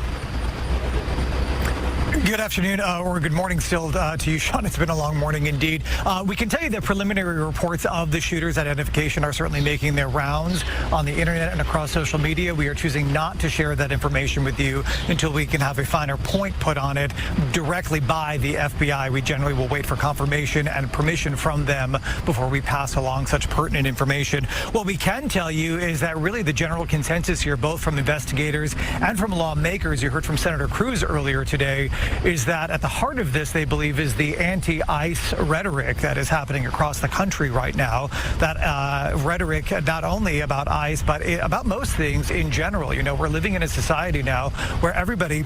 Speaker 13: Good afternoon, or good morning still to you, Sean. It's been a long morning indeed. We can tell you that preliminary reports of the shooter's identification are certainly making their rounds on the internet and across social media. We are choosing not to share that information with you until we can have a finer point put on it directly by the FBI. We generally will wait for confirmation and permission from them before we pass along such pertinent information. What we can tell you is that really the general consensus here, both from investigators and from lawmakers, you heard from Senator Cruz earlier today, is that at the heart of this, they believe, is the anti-ICE rhetoric that is happening across the country right now. That rhetoric not only about ICE, but about most things in general. You know, we're living in a society now where everybody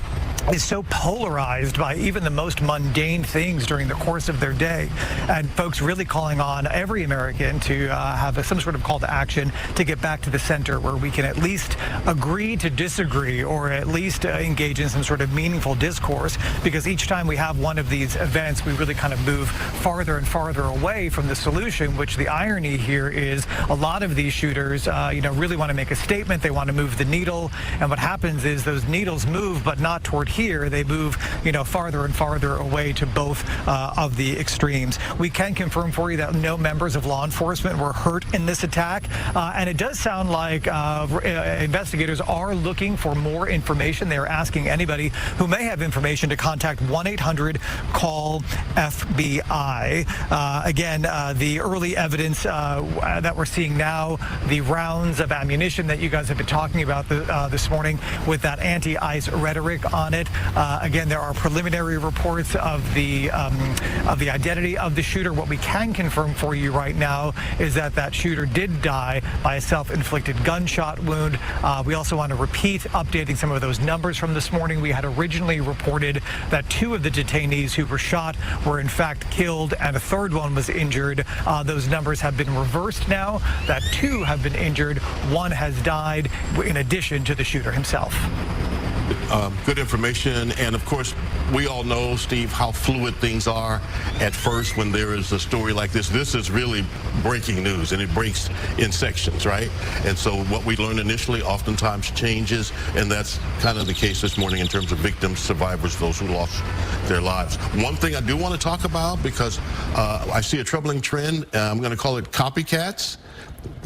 Speaker 13: is so polarized by even the most mundane things during the course of their day. And folks really calling on every American to have some sort of call to action to get back to the center where we can at least agree to disagree, or at least engage in some sort of meaningful discourse. Because each time we have one of these events, we really kind of move farther and farther away from the solution, which the irony here is a lot of these shooters, really want to make a statement. They want to move the needle. And what happens is those needles move, but not toward here. They move, farther and farther away to both of the extremes. We can confirm for you that no members of law enforcement were hurt in this attack. And it does sound like investigators are looking for more information. They're asking anybody who may have information to contact 1-800-CALL-FBI. Again, the early evidence that we're seeing now, the rounds of ammunition that you guys have been talking about this morning with that anti-ICE rhetoric on it. Again, there are preliminary reports of the identity of the shooter. What we can confirm for you right now is that shooter did die by a self-inflicted gunshot wound. We also want to repeat updating some of those numbers from this morning. We had originally reported that 2 of the detainees who were shot were in fact killed and a third one was injured. Those numbers have been reversed now, that 2 have been injured, 1 has died in addition to the shooter himself.
Speaker 1: Good information, and of course we all know, Steve, how fluid things are at first when there is a story like this. This is really breaking news, and it breaks in sections, right? And so what we learned initially oftentimes changes, and that's kind of the case this morning in terms of victims, survivors, those who lost their lives. One thing I do want to talk about, because I see a troubling trend, I'm going to call it copycats,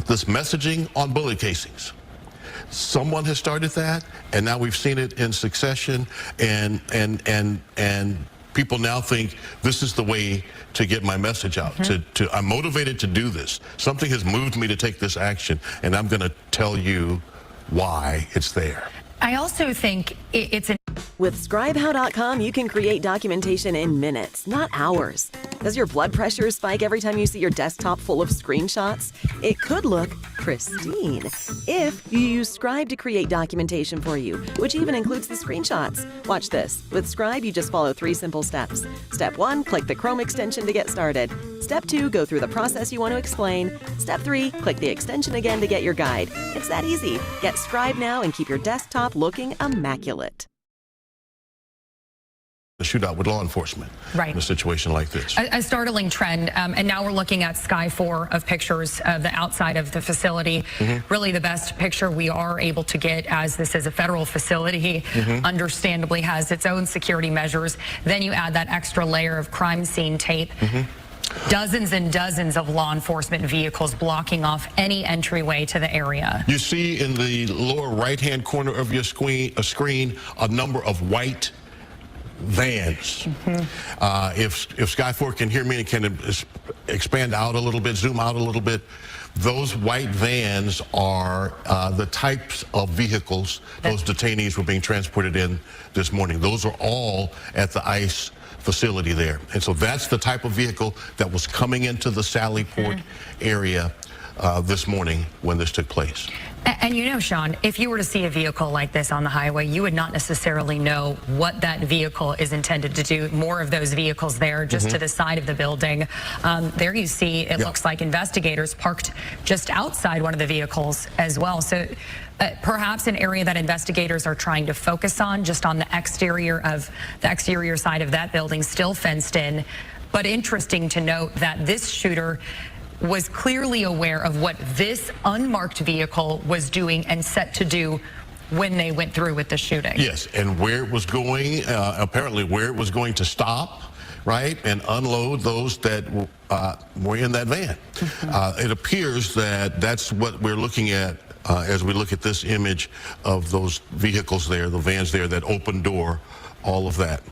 Speaker 1: this messaging on bullet casings. Someone has started that, and now we've seen it in succession, and people now think this is the way to get my message out. I'm motivated to do this. Something has moved me to take this action, and I'm going to tell you why it's there.
Speaker 11: I also think it's an...
Speaker 14: With ScribeHow.com, you can create documentation in minutes, not hours. Does your blood pressure spike every time you see your desktop full of screenshots? It could look pristine if you use Scribe to create documentation for you, which even includes the screenshots. Watch this. With Scribe, you just follow 3 simple steps. Step 1, click the Chrome extension to get started. Step 2, go through the process you want to explain. Step 3, click the extension again to get your guide. It's that easy. Get Scribe now and keep your desktop looking immaculate.
Speaker 1: The shootout with law enforcement in a situation like this.
Speaker 11: A startling trend, and now we're looking at Sky 4 of pictures of the outside of the facility. Really the best picture we are able to get, as this is a federal facility, understandably has its own security measures. Then you add that extra layer of crime scene tape. Dozens and dozens of law enforcement vehicles blocking off any entryway to the area.
Speaker 1: You see in the lower right-hand corner of your screen a number of white vans. If Sky 4 can hear me and can expand out a little bit, zoom out a little bit, those white vans are the types of vehicles those detainees were being transported in this morning. Those are all at the ICE facility there. And so that's the type of vehicle that was coming into the Sallyport area this morning when this took place.
Speaker 11: And you know, Sean, if you were to see a vehicle like this on the highway, you would not necessarily know what that vehicle is intended to do. More of those vehicles there just to the side of the building. There you see, it looks like investigators parked just outside one of the vehicles as well. So perhaps an area that investigators are trying to focus on, just on the exterior side of that building, still fenced in. But interesting to note that this shooter was clearly aware of what this unmarked vehicle was doing and set to do when they went through with the shooting.
Speaker 1: Yes, and where it was going, apparently where it was going to stop, right, and unload those that were in that van. It appears that that's what we're looking at as we look at this image of those vehicles there, the vans there, that open door, all of that.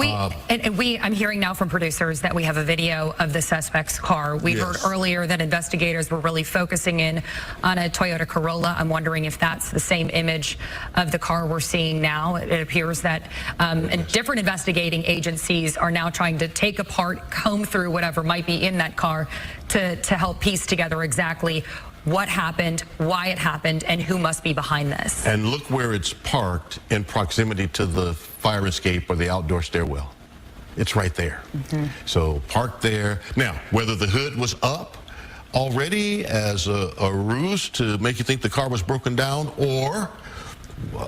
Speaker 11: I'm hearing now from producers that we have a video of the suspect's car. We heard earlier that investigators were really focusing in on a Toyota Corolla. I'm wondering if that's the same image of the car we're seeing now. It appears that different investigating agencies are now trying to take apart, comb through whatever might be in that car to help piece together exactly what happened, why it happened, and who must be behind this.
Speaker 1: And look where it's parked in proximity to the fire escape or the outdoor stairwell. It's right there. So parked there. Now, whether the hood was up already as a ruse to make you think the car was broken down, or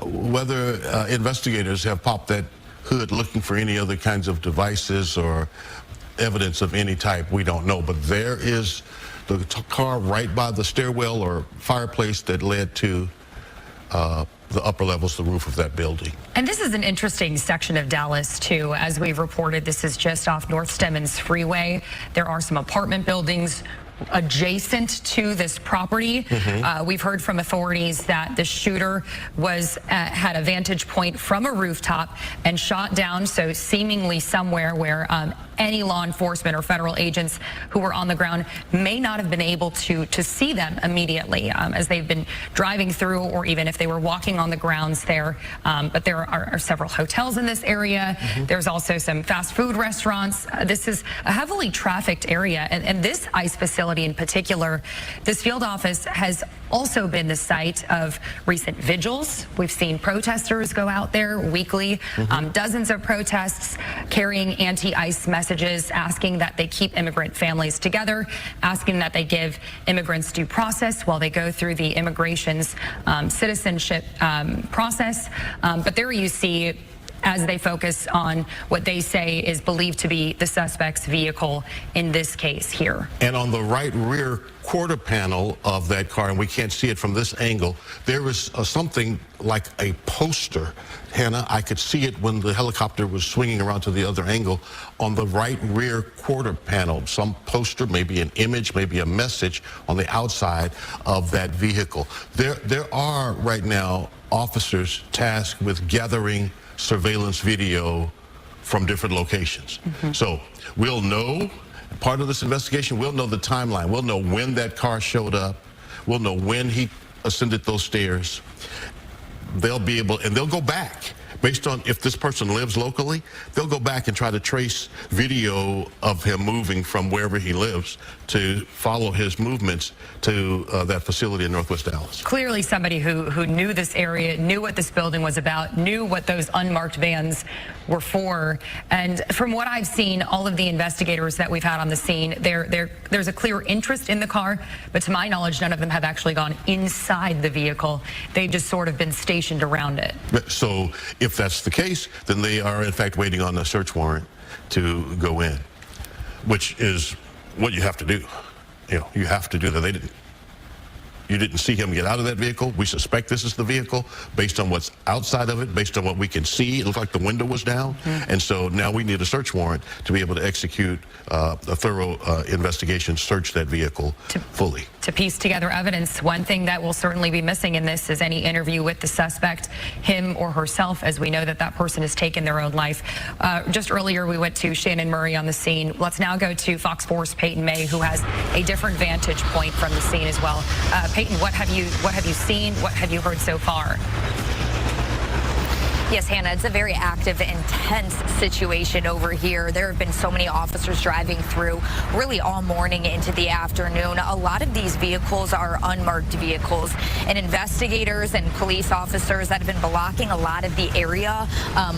Speaker 1: whether investigators have popped that hood looking for any other kinds of devices or evidence of any type, we don't know. But there is the car right by the stairwell or fireplace that led to the upper levels, the roof of that building.
Speaker 11: And this is an interesting section of Dallas, too. As we've reported, this is just off North Stemmons Freeway. There are some apartment buildings adjacent to this property. We've heard from authorities that the shooter had a vantage point from a rooftop and shot down, so seemingly somewhere where any law enforcement or federal agents who were on the ground may not have been able to see them immediately as they've been driving through, or even if they were walking on the grounds there. But there are several hotels in this area. There's also some fast food restaurants. This is a heavily trafficked area, and this ICE facility in particular, this field office has also been the site of recent vigils. We've seen protesters go out there weekly, dozens of protests carrying anti-ICE messages, asking that they keep immigrant families together, asking that they give immigrants due process while they go through the immigration's citizenship process. But there you see, as they focus on what they say is believed to be the suspect's vehicle in this case here.
Speaker 1: And on the right rear quarter panel of that car, and we can't see it from this angle, there is something like a poster. Hannah, I could see it when the helicopter was swinging around to the other angle. On the right rear quarter panel, some poster, maybe an image, maybe a message on the outside of that vehicle. There are right now officers tasked with gathering surveillance video from different locations. So we'll know, part of this investigation, we'll know the timeline. We'll know when that car showed up. We'll know when he ascended those stairs. They'll be able, and they'll go back. Based on if this person lives locally, they'll go back and try to trace video of him moving from wherever he lives to follow his movements to that facility in Northwest Dallas.
Speaker 11: Clearly somebody who knew this area, knew what this building was about, knew what those unmarked vans were for. And from what I've seen, all of the investigators that we've had on the scene, there's a clear interest in the car, but to my knowledge, none of them have actually gone inside the vehicle. They've just sort of been stationed around it.
Speaker 1: So if that's the case, then they are in fact waiting on a search warrant to go in, which is what you have to do. You have to do that. You didn't see him get out of that vehicle. We suspect this is the vehicle based on what's outside of it, based on what we can see. It looked like the window was down. And so now we need a search warrant to be able to execute a thorough investigation, search that vehicle fully.
Speaker 11: To piece together evidence, one thing that will certainly be missing in this is any interview with the suspect, him or herself, as we know that that person has taken their own life. Just earlier, we went to Shannon Murray on the scene. Let's now go to Fox 4's Peyton May, who has a different vantage point from the scene as well. Peyton, what have you seen? What have you heard so far?
Speaker 9: Yes, Hannah, it's a very active, intense situation over here. There have been so many officers driving through really all morning into the afternoon. A lot of these vehicles are unmarked vehicles, and investigators and police officers that have been blocking a lot of the area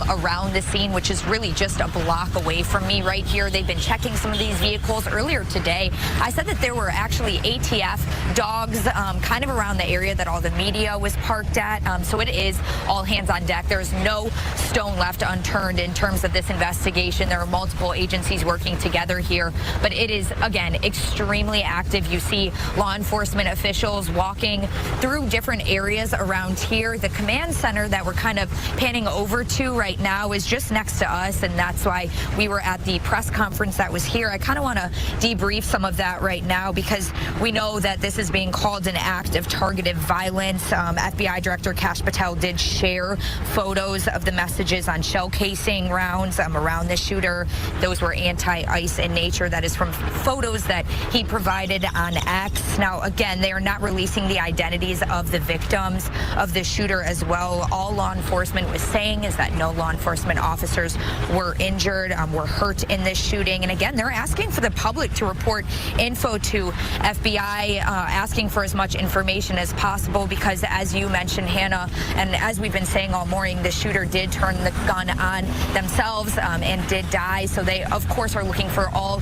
Speaker 9: around the scene, which is really just a block away from me right here. They've been checking some of these vehicles. Earlier today, I said that there were actually ATF dogs kind of around the area that all the media was parked at. So it is all hands on deck. There's no stone left unturned in terms of this investigation. There are multiple agencies working together here, but it is, again, extremely active. You see law enforcement officials walking through different areas around here. The command center that we're kind of panning over to right now is just next to us, and that's why we were at the press conference that was here. I kind of want to debrief some of that right now because we know that this is being called an act of targeted violence. FBI Director Kash Patel did share photos of the messages on shell casing rounds around the shooter. Those were anti-ICE in nature. That is from photos that he provided on X. Now, again, they are not releasing the identities of the victims of the shooter as well. All law enforcement was saying is that no law enforcement officers were injured, were hurt in this shooting. And again, they're asking for the public to report info to FBI, asking for as much information as possible because, as you mentioned, Hannah, and as we've been saying all morning, the shooter did turn the gun on themselves and did die. So they, of course, are looking for all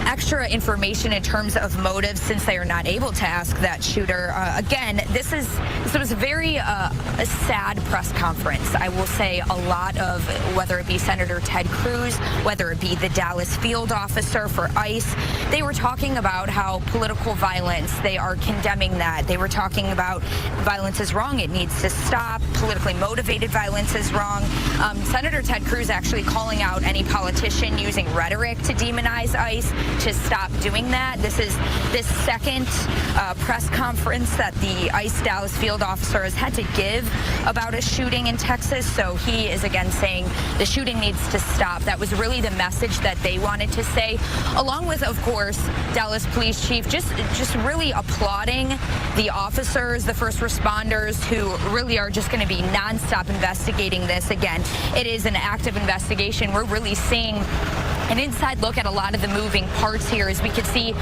Speaker 9: extra information in terms of motives since they are not able to ask that shooter. Again, this was very a sad press conference. I will say a lot of, whether it be Senator Ted Cruz, whether it be the Dallas field officer for ICE, they were talking about how political violence, they are condemning that. They were talking about violence is wrong, it needs to stop. Politically motivated violence is wrong. Senator Ted Cruz actually calling out any politician using rhetoric to demonize ICE to stop doing that. This is this second press conference that the ICE Dallas field officer has had to give about a shooting in Texas. So he is again saying the shooting needs to stop. That was really the message that they wanted to say, along with, of course, Dallas Police Chief just really applauding the officers, the first responders who really are just going to be nonstop investigating this. Again, it is an active investigation. We're really seeing an inside look at a lot of the moving parts here as we could see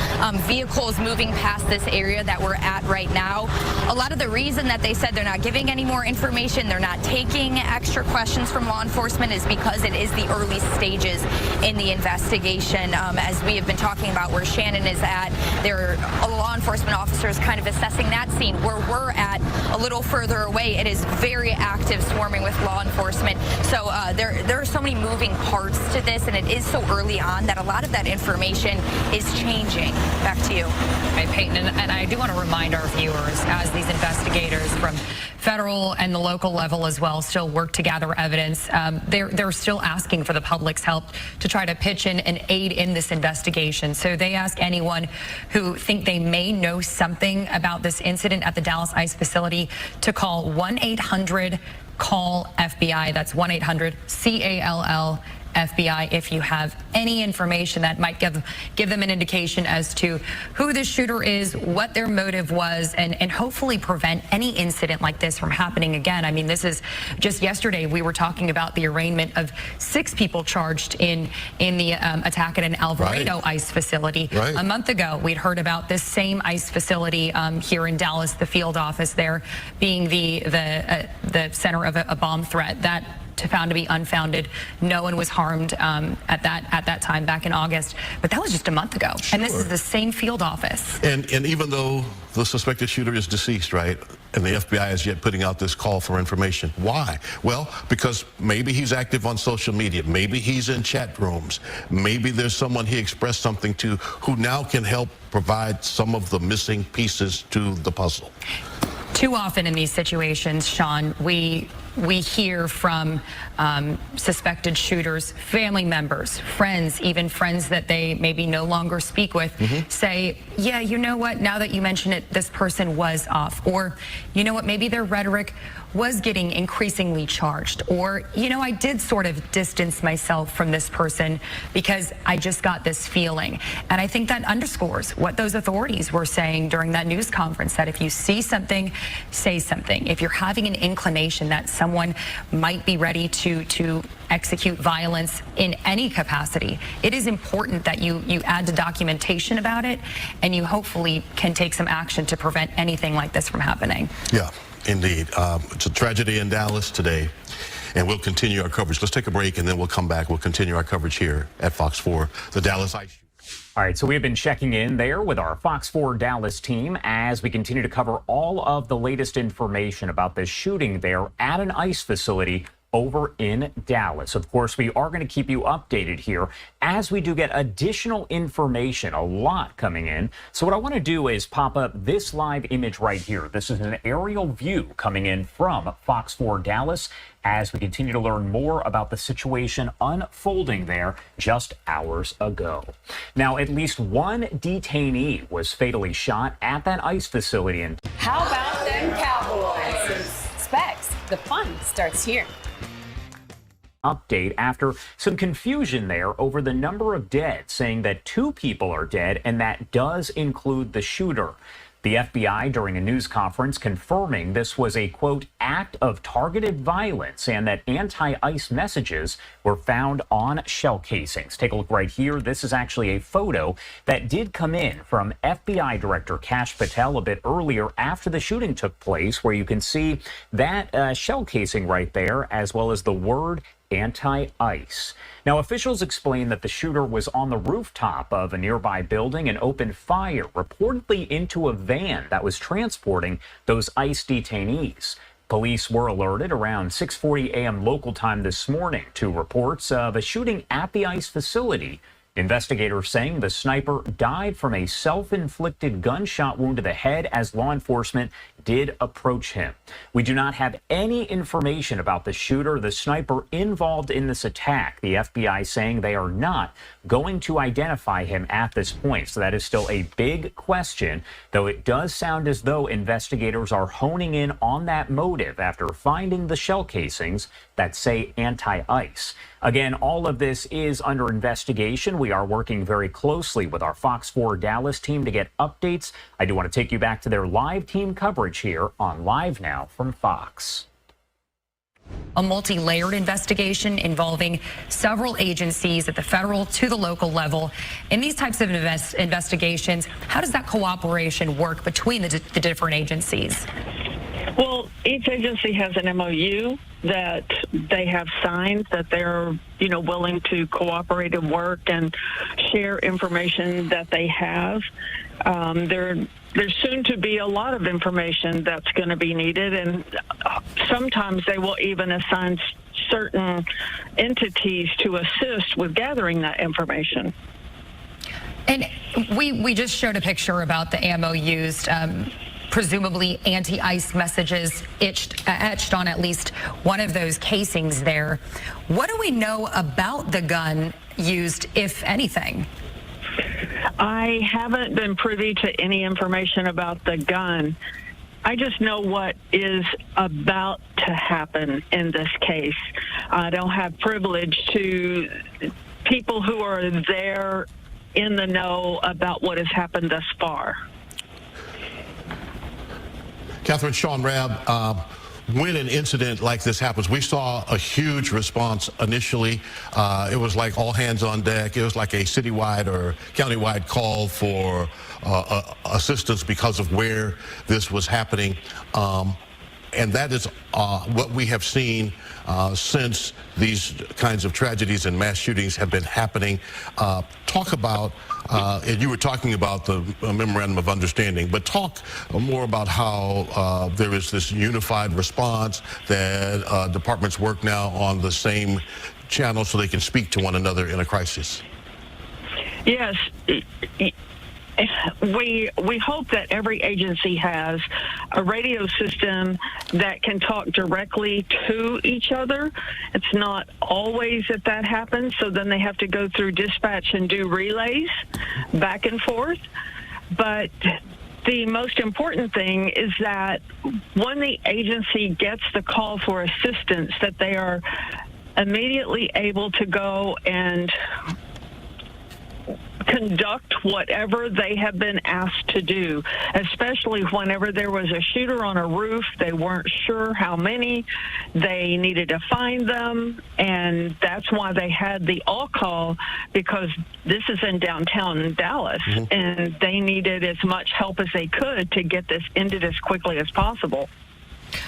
Speaker 9: vehicles moving past this area that we're at right now. A lot of the reason that they said they're not giving any more information, they're not taking extra questions from law enforcement is because it is the early stages in the investigation. As we have been talking about where Shannon is at, there are law enforcement officers kind of assessing that scene. Where we're at a little further away, it is very active, swarming with law enforcement. So there are so many moving parts to this, and it is so early on that a lot of that information is changing. Back to you.
Speaker 11: Right, Peyton, and I do want to remind our viewers, as these investigators from federal and the local level as well still work to gather evidence, they're still asking for the public's help to try to pitch in and aid in this investigation. So they ask anyone who think they may know something about this incident at the Dallas ICE facility to call 1-800-CALL-FBI. That's 1-800-CALL FBI if you have any information that might give them an indication as to who the shooter is, what their motive was, and hopefully prevent any incident like this from happening again. I mean, this is just yesterday we were talking about the arraignment of 6 people charged in the attack at an Alvarado ICE facility. A month ago, we'd heard about this same ICE facility here in Dallas, the field office there being the center of a bomb threat that found to be unfounded. No one was harmed at that time back in August, but that was just a month ago. And this is the same field office.
Speaker 1: And even though the suspected shooter is deceased, right, and the FBI is yet putting out this call for information. Why? Well, because maybe he's active on social media. Maybe he's in chat rooms. Maybe there's someone he expressed something to who now can help provide some of the missing pieces to the puzzle.
Speaker 11: Too often in these situations, Sean, we hear from suspected shooters, family members, friends, even friends that they maybe no longer speak with, say, yeah, you know what, now that you mention it, this person was off. Or, you know what, maybe their rhetoric was getting increasingly charged. Or, you know, I did sort of distance myself from this person because I just got this feeling. And I think that underscores what those authorities were saying during that news conference, that if you see something, say something. If you're having an inclination that someone might be ready to execute violence in any capacity, it is important that you add to documentation about it, and you hopefully can take some action to prevent anything like this from happening.
Speaker 1: Yeah, indeed. It's a tragedy in Dallas today, and we'll continue our coverage. Let's take a break, and then we'll come back. We'll continue our coverage here at Fox 4, the Dallas ICE.
Speaker 7: All right, so we've been checking in there with our Fox 4 Dallas team as we continue to cover all of the latest information about the shooting there at an ICE facility over in Dallas. Of course, we are going to keep you updated here as we do get additional information, a lot coming in. So what I want to do is pop up this live image right here. This is an aerial view coming in from Fox 4 Dallas as we continue to learn more about the situation unfolding there just hours ago. Now, at least one detainee was fatally shot at that ICE facility. And
Speaker 10: how about them Cowboys? Specs, the fun starts here.
Speaker 7: Update after some confusion there over the number of dead, saying that 2 people are dead, and that does include the shooter. The FBI during a news conference confirming this was a, quote, act of targeted violence and that anti-ICE messages were found on shell casings. Take a look right here. This is actually a photo that did come in from FBI Director Kash Patel a bit earlier after the shooting took place, where you can see that shell casing right there, as well as the word anti-ICE. Now, officials explain that the shooter was on the rooftop of a nearby building and opened fire, reportedly into a van that was transporting those ICE detainees. Police were alerted around 6:40 a.m. local time this morning to reports of a shooting at the ICE facility. Investigators saying the sniper died from a self-inflicted gunshot wound to the head as law enforcement did approach him. We do not have any information about the shooter, the sniper involved in this attack. The FBI saying they are not going to identify him at this point. So that is still a big question, though it does sound as though investigators are honing in on that motive after finding the shell casings that say anti-ICE. Again, all of this is under investigation. We are working very closely with our Fox 4 Dallas team to get updates. I do want to take you back to their live team coverage here on Live Now from Fox.
Speaker 11: A multi-layered investigation involving several agencies at the federal to the local level. In these types of investigations, how does that cooperation work between the different agencies?
Speaker 20: Well, each agency has an MOU that they have signed that they're, willing to cooperate and work and share information that they have. There's soon to be a lot of information that's going to be needed, and sometimes they will even assign certain entities to assist with gathering that information.
Speaker 11: And we just showed a picture about the ammo used. Presumably anti-ICE messages etched on at least one of those casings there. What do we know about the gun used, if anything?
Speaker 20: I haven't been privy to any information about the gun. I just know what is about to happen in this case. I don't have privilege to people who are there in the know about what has happened thus far.
Speaker 1: Catherine, Sean Rabb, when an incident like this happens, we saw a huge response initially. It was like all hands on deck. It was like a citywide or countywide call for assistance because of where this was happening. And that is what we have seen since these kinds of tragedies and mass shootings have been happening. Talk about, and you were talking about the memorandum of understanding, but talk more about how there is this unified response that departments work now on the same channel so they can speak to one another in a crisis.
Speaker 20: Yes. We hope that every agency has a radio system that can talk directly to each other. It's not always that happens, so then they have to go through dispatch and do relays back and forth. But the most important thing is that when the agency gets the call for assistance, that they are immediately able to go and conduct whatever they have been asked to do, especially whenever there was a shooter on a roof. They weren't sure how many. They needed to find them, and that's why they had the all call, because this is in downtown Dallas, and they needed as much help as they could to get this ended as quickly as possible.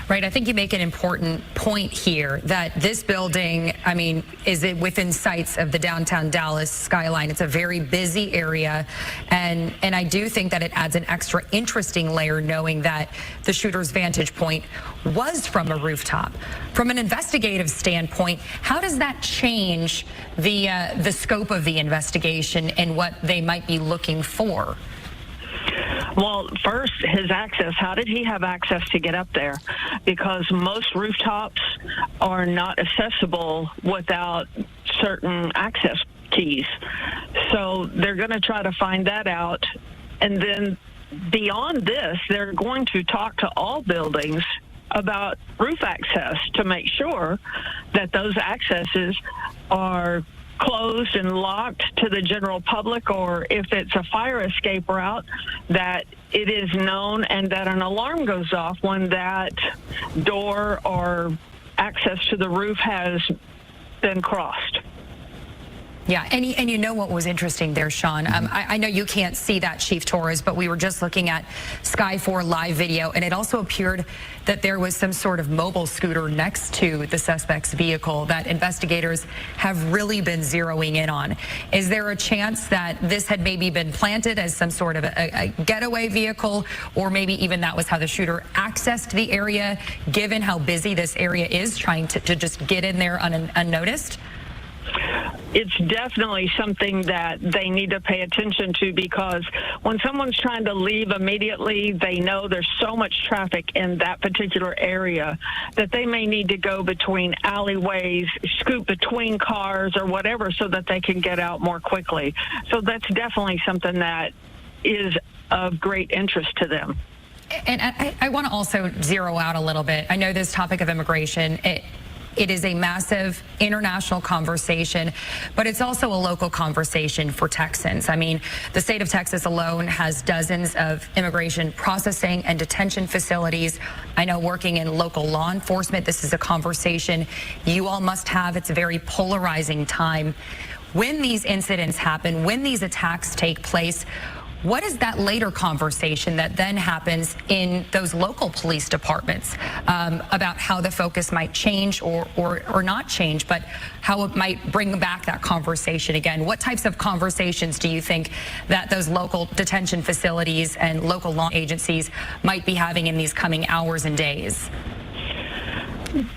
Speaker 11: Right. I think you make an important point here that this building, I mean, is it within sights of the downtown Dallas skyline? It's a very busy area. And I do think that it adds an extra interesting layer knowing that the shooter's vantage point was from a rooftop. From an investigative standpoint, how does that change the scope of the investigation and what they might be looking for?
Speaker 20: Well, first, his access. How did he have access to get up there? Because most rooftops are not accessible without certain access keys. So they're going to try to find that out. And then beyond this, they're going to talk to all buildings about roof access to make sure that those accesses are closed and locked to the general public, or if it's a fire escape route, that it is known and that an alarm goes off when that door or access to the roof has been crossed.
Speaker 11: Yeah, and you know what was interesting there, Sean? I know you can't see that, Chief Torres, but we were just looking at Sky 4 live video, and it also appeared that there was some sort of mobile scooter next to the suspect's vehicle that investigators have really been zeroing in on. Is there a chance that this had maybe been planted as some sort of a getaway vehicle, or maybe even that was how the shooter accessed the area, given how busy this area is, trying to just get in there unnoticed?
Speaker 20: It's definitely something that they need to pay attention to, because when someone's trying to leave immediately, they know there's so much traffic in that particular area that they may need to go between alleyways, scoot between cars or whatever so that they can get out more quickly. So that's definitely something that is of great interest to them.
Speaker 11: And I want to also zero out a little bit. I know this topic of immigration, it is a massive international conversation, but it's also a local conversation for Texans. I mean, the state of Texas alone has dozens of immigration processing and detention facilities. I know working in local law enforcement, this is a conversation you all must have. It's a very polarizing time. When these incidents happen, when these attacks take place, what is that later conversation that then happens in those local police departments about how the focus might change or not change, but how it might bring back that conversation again? What types of conversations do you think that those local detention facilities and local law agencies might be having in these coming hours and days?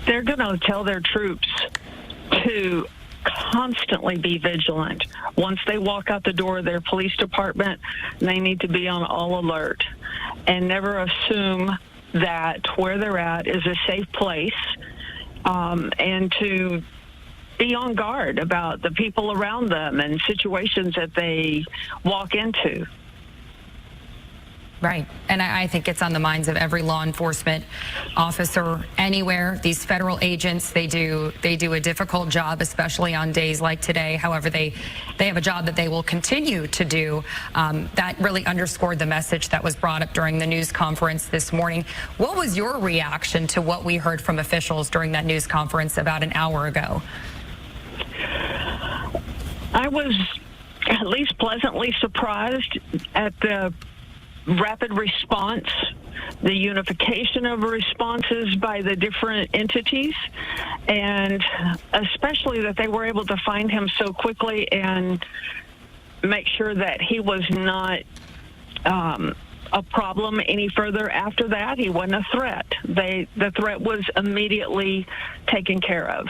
Speaker 20: They're going to tell their troops to constantly be vigilant. Once they walk out the door of their police department, they need to be on all alert and never assume that where they're at is a safe place, and to be on guard about the people around them and situations that they walk into.
Speaker 11: Right. And I think it's on the minds of every law enforcement officer anywhere. These federal agents, they do a difficult job, especially on days like today. However, they have a job that they will continue to do. That really underscored the message that was brought up during the news conference this morning. What was your reaction to what we heard from officials during that news conference about an hour ago?
Speaker 20: I was at least pleasantly surprised at the rapid response, the unification of responses by the different entities, and especially that they were able to find him so quickly and make sure that he was not a problem any further after that. He wasn't a threat. The threat was immediately taken care of.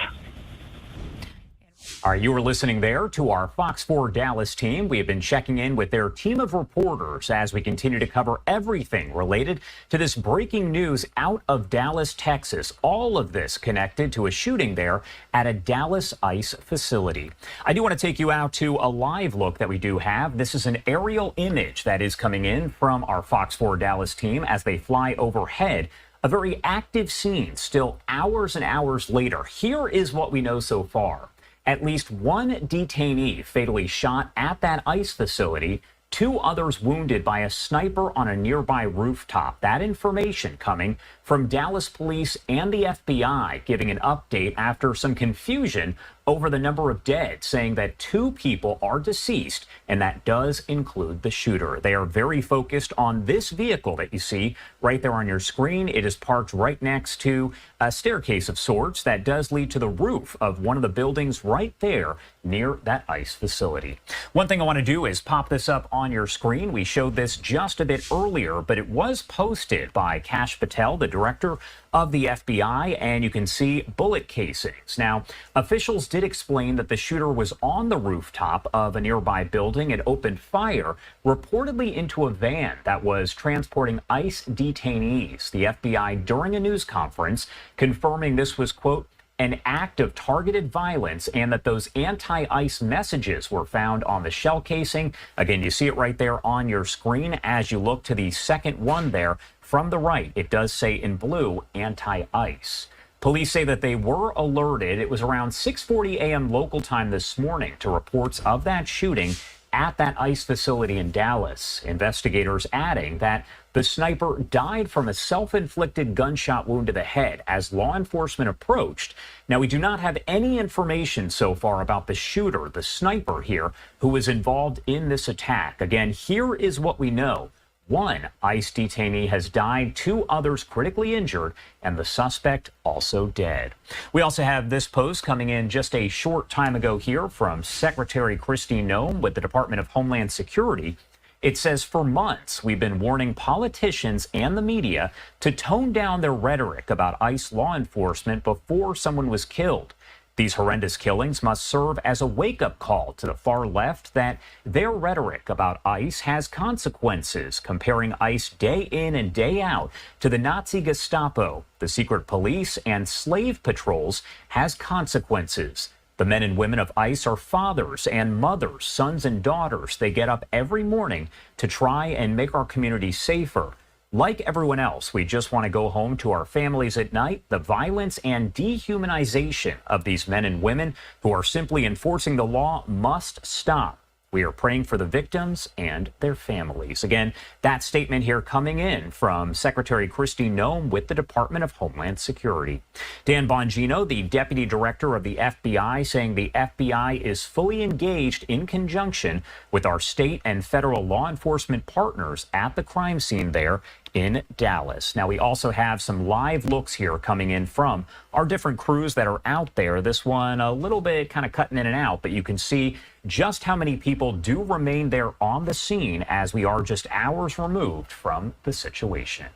Speaker 7: All right, you were listening there to our Fox 4 Dallas team. We have been checking in with their team of reporters as we continue to cover everything related to this breaking news out of Dallas, Texas. All of this connected to a shooting there at a Dallas ICE facility. I do want to take you out to a live look that we do have. This is an aerial image that is coming in from our Fox 4 Dallas team as they fly overhead. A very active scene still hours and hours later. Here is what we know so far. At least one detainee fatally shot at that ICE facility, 2 others wounded by a sniper on a nearby rooftop. That information coming from Dallas police and the FBI, giving an update after some confusion over the number of dead, saying that 2 people are deceased, and that does include the shooter. They are very focused on this vehicle that you see right there on your screen. It is parked right next to a staircase of sorts that does lead to the roof of one of the buildings right there near that ICE facility. One thing I want to do is pop this up on your screen. We showed this just a bit earlier, but it was posted by Kash Patel, the director of the FBI, and you can see bullet casings. Now, officials did explain that the shooter was on the rooftop of a nearby building and opened fire, reportedly into a van that was transporting ICE detainees. The FBI, during a news conference, confirming this was, quote, an act of targeted violence, and that those anti-ICE messages were found on the shell casing. Again, you see it right there on your screen. As you look to the second one there from the right, it does say in blue, anti-ICE. Police say that they were alerted. It was around 6:40 a.m. local time this morning to reports of that shooting at that ICE facility in Dallas. Investigators adding that the sniper died from a self-inflicted gunshot wound to the head as law enforcement approached. Now, we do not have any information so far about the shooter, the sniper here, who was involved in this attack. Again, here is what we know. 1 ICE detainee has died, 2 others critically injured, and the suspect also dead. We also have this post coming in just a short time ago here from Secretary Kristi Noem with the Department of Homeland Security. It says, for months, we've been warning politicians and the media to tone down their rhetoric about ICE law enforcement before someone was killed. These horrendous killings must serve as a wake-up call to the far left that their rhetoric about ICE has consequences, comparing ICE day in and day out to the Nazi Gestapo, the secret police, and slave patrols has consequences. The men and women of ICE are fathers and mothers, sons and daughters. They get up every morning to try and make our community safer. Like everyone else, we just want to go home to our families at night. The violence and dehumanization of these men and women who are simply enforcing the law must stop. We are praying for the victims and their families. Again, that statement here coming in from Secretary Kristi Noem with the Department of Homeland Security. Dan Bongino, the Deputy Director of the FBI, saying the FBI is fully engaged in conjunction with our state and federal law enforcement partners at the crime scene there in Dallas. Now, we also have some live looks here coming in from our different crews that are out there. This one a little bit kind of cutting in and out, but you can see just how many people do remain there on the scene as we are just hours removed from the situation.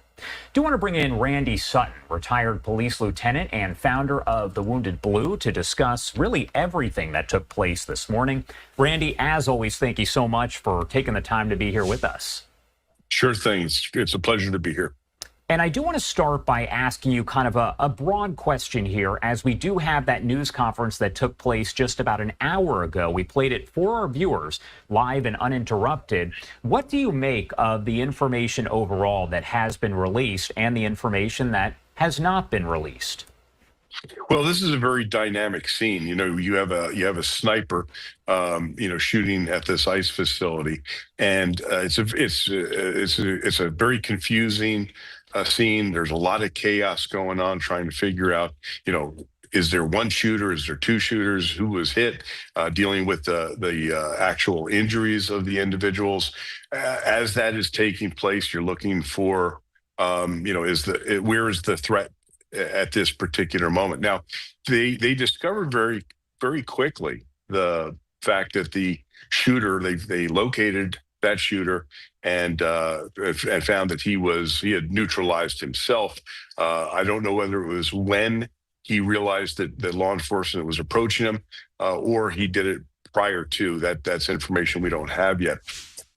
Speaker 7: Do want to bring in Randy Sutton, retired police lieutenant and founder of the Wounded Blue, to discuss really everything that took place this morning. Randy, as always, thank you so much for taking the time to be here with us.
Speaker 5: Sure thing. It's a pleasure to be here.
Speaker 7: And I do want to start by asking you kind of a broad question here, as we do have that news conference that took place just about an hour ago. We played it for our viewers live and uninterrupted. What do you make of the information overall that has been released and the information that has not been released?
Speaker 5: Well, this is a very dynamic scene. You know, you have a sniper, shooting at this ICE facility, and it's a very confusing scene. There's a lot of chaos going on, trying to figure out, is there one shooter? Is there 2 shooters? Who was hit? Dealing with the actual injuries of the individuals. As that is taking place, you're looking for, where is the threat at this particular moment? Now, they discovered very, very quickly the fact that the shooter, they located that shooter and found that he had neutralized himself. I don't know whether it was when he realized that law enforcement was approaching him, or he did it prior to that. That's information we don't have yet.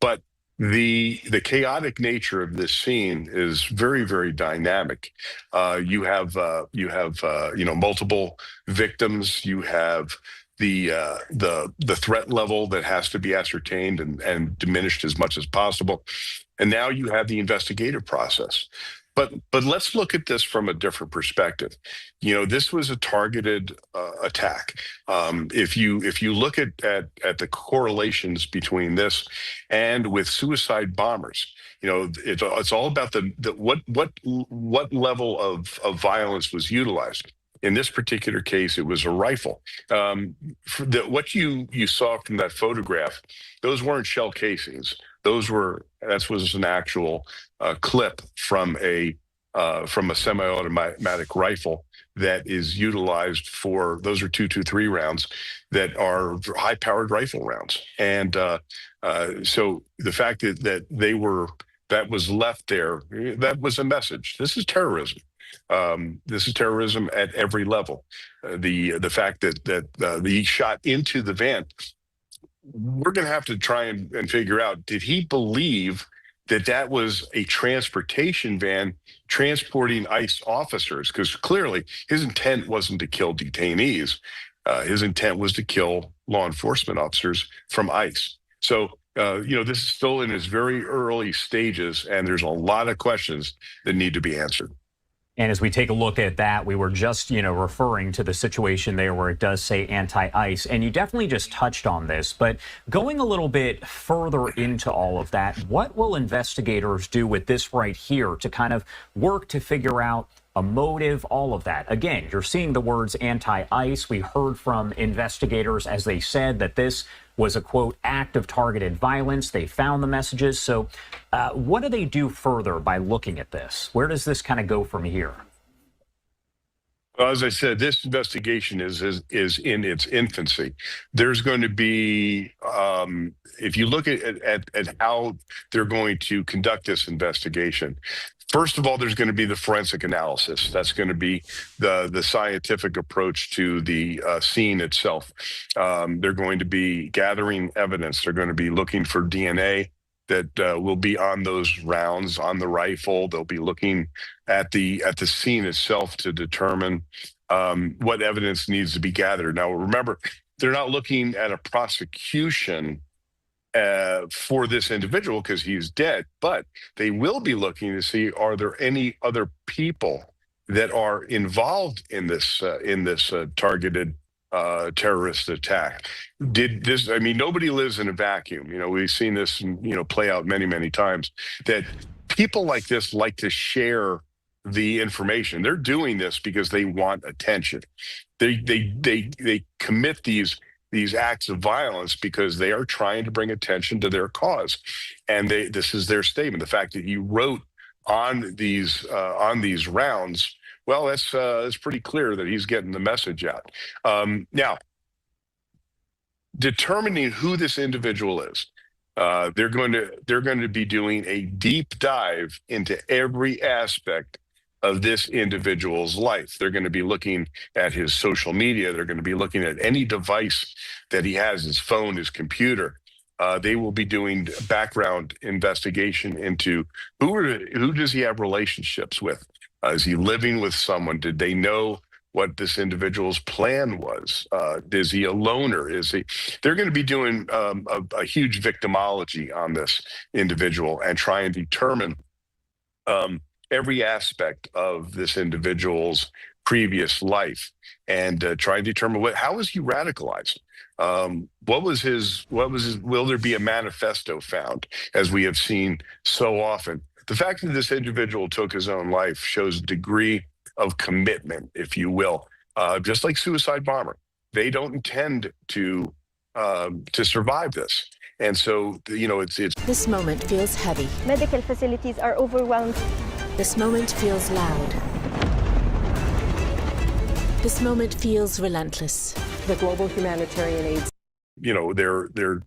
Speaker 5: But the chaotic nature of this scene is very, very dynamic. You have multiple victims. You have the threat level that has to be ascertained and diminished as much as possible, and now you have the investigative process. But let's look at this from a different perspective. This was a targeted attack. If you look at the correlations between this and with suicide bombers, it's all about what level of violence was utilized. In this particular case, it was a rifle. What you saw from that photograph, those weren't shell casings. That was an actual clip from a semi-automatic rifle that is utilized for. Those are 223 rounds that are high-powered rifle rounds, and so the fact that was left there, that was a message. This is terrorism. This is terrorism at every level. The fact that he shot into the van, we're going to have to try and figure out, did he believe that was a transportation van transporting ICE officers? Because clearly his intent wasn't to kill detainees. His intent was to kill law enforcement officers from ICE. So, this is still in its very early stages, and there's a lot of questions that need to be answered.
Speaker 7: And as we take a look at that, we were just, referring to the situation there where it does say anti-ICE, and you definitely just touched on this, but going a little bit further into all of that, what will investigators do with this right here to kind of work to figure out a motive, all of that? Again, you're seeing the words anti-ICE. We heard from investigators as they said that this was a, quote, act of targeted violence. They found the messages. So what do they do further by looking at this? Where does this kind of go from here?
Speaker 5: Well, as I said, this investigation is in its infancy. There's going to be, if you look at how they're going to conduct this investigation, first of all, there's going to be the forensic analysis. That's going to be the scientific approach to the scene itself. They're going to be gathering evidence. They're going to be looking for DNA that will be on those rounds on the rifle. They'll be looking at the scene itself to determine what evidence needs to be gathered. Now, remember, they're not looking at a prosecution for this individual because he's dead, but they will be looking to see, are there any other people that are involved in this targeted terrorist attack? Nobody lives in a vacuum. We've seen this, play out many, many times, that people like this like to share the information. They're doing this because they want attention. They commit these acts of violence because they are trying to bring attention to their cause. And this is their statement. The fact that he wrote on these rounds, well, that's pretty clear that he's getting the message out. Now, determining who this individual is, they're going to be doing a deep dive into every aspect of this individual's life. They're going to be looking at his social media. They're going to be looking at any device that he has, his phone, his computer. They will be doing background investigation into who does he have relationships with? Is he living with someone? Did they know what this individual's plan was? Is he a loner? They're going to be doing a huge victimology on this individual and try and determine every aspect of this individual's previous life and try and determine how was he radicalized? What was his, will there be a manifesto found, as we have seen so often? The fact that this individual took his own life shows a degree of commitment, if you will, just like suicide bomber. They don't intend to survive this. And so, it's.
Speaker 12: This moment feels heavy.
Speaker 21: Medical facilities are overwhelmed.
Speaker 12: This moment feels loud. This moment feels relentless.
Speaker 21: The global humanitarian aid.
Speaker 5: Their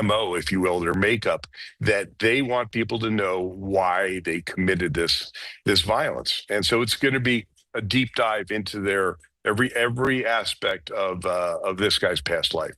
Speaker 5: MO, if you will, their makeup, that they want people to know why they committed this violence. And so it's going to be a deep dive into their every aspect of this guy's past life.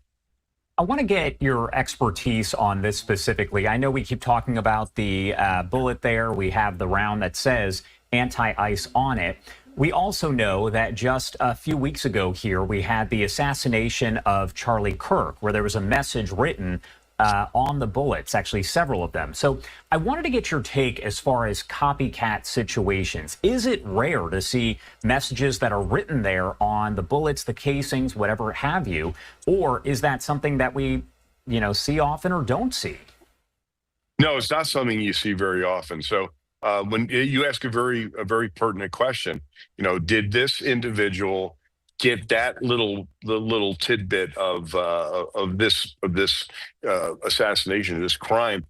Speaker 7: I want to get your expertise on this specifically. I know we keep talking about the bullet there. We have the round that says anti-ICE on it. We also know that just a few weeks ago here, we had the assassination of Charlie Kirk, where there was a message written on the bullets, actually several of them. So I wanted to get your take as far as copycat situations. Is it rare to see messages that are written there on the bullets, the casings, whatever have you? Or is that something that we, see often or don't see?
Speaker 5: No, it's not something you see very often. So when you ask a very pertinent question, did this individual get that little tidbit of this assassination, this crime,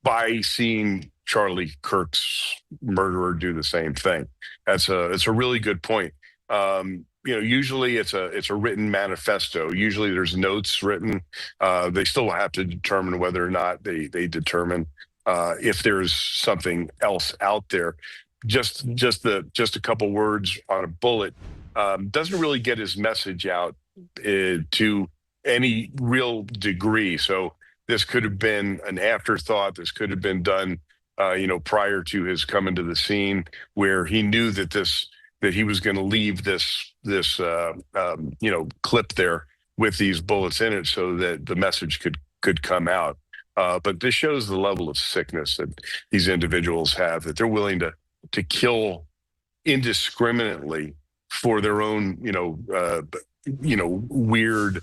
Speaker 5: by seeing Charlie Kirk's murderer do the same thing? It's a really good point. Usually it's a written manifesto. Usually there's notes written. They still have to determine whether or not they determine if there's something else out there. Just a couple words on a bullet doesn't really get his message out to any real degree. So this could have been an afterthought. This could have been done, prior to his coming to the scene, where he knew that he was going to leave this clip there with these bullets in it, so that the message could come out. But this shows the level of sickness that these individuals have, that they're willing to kill indiscriminately for their own, weird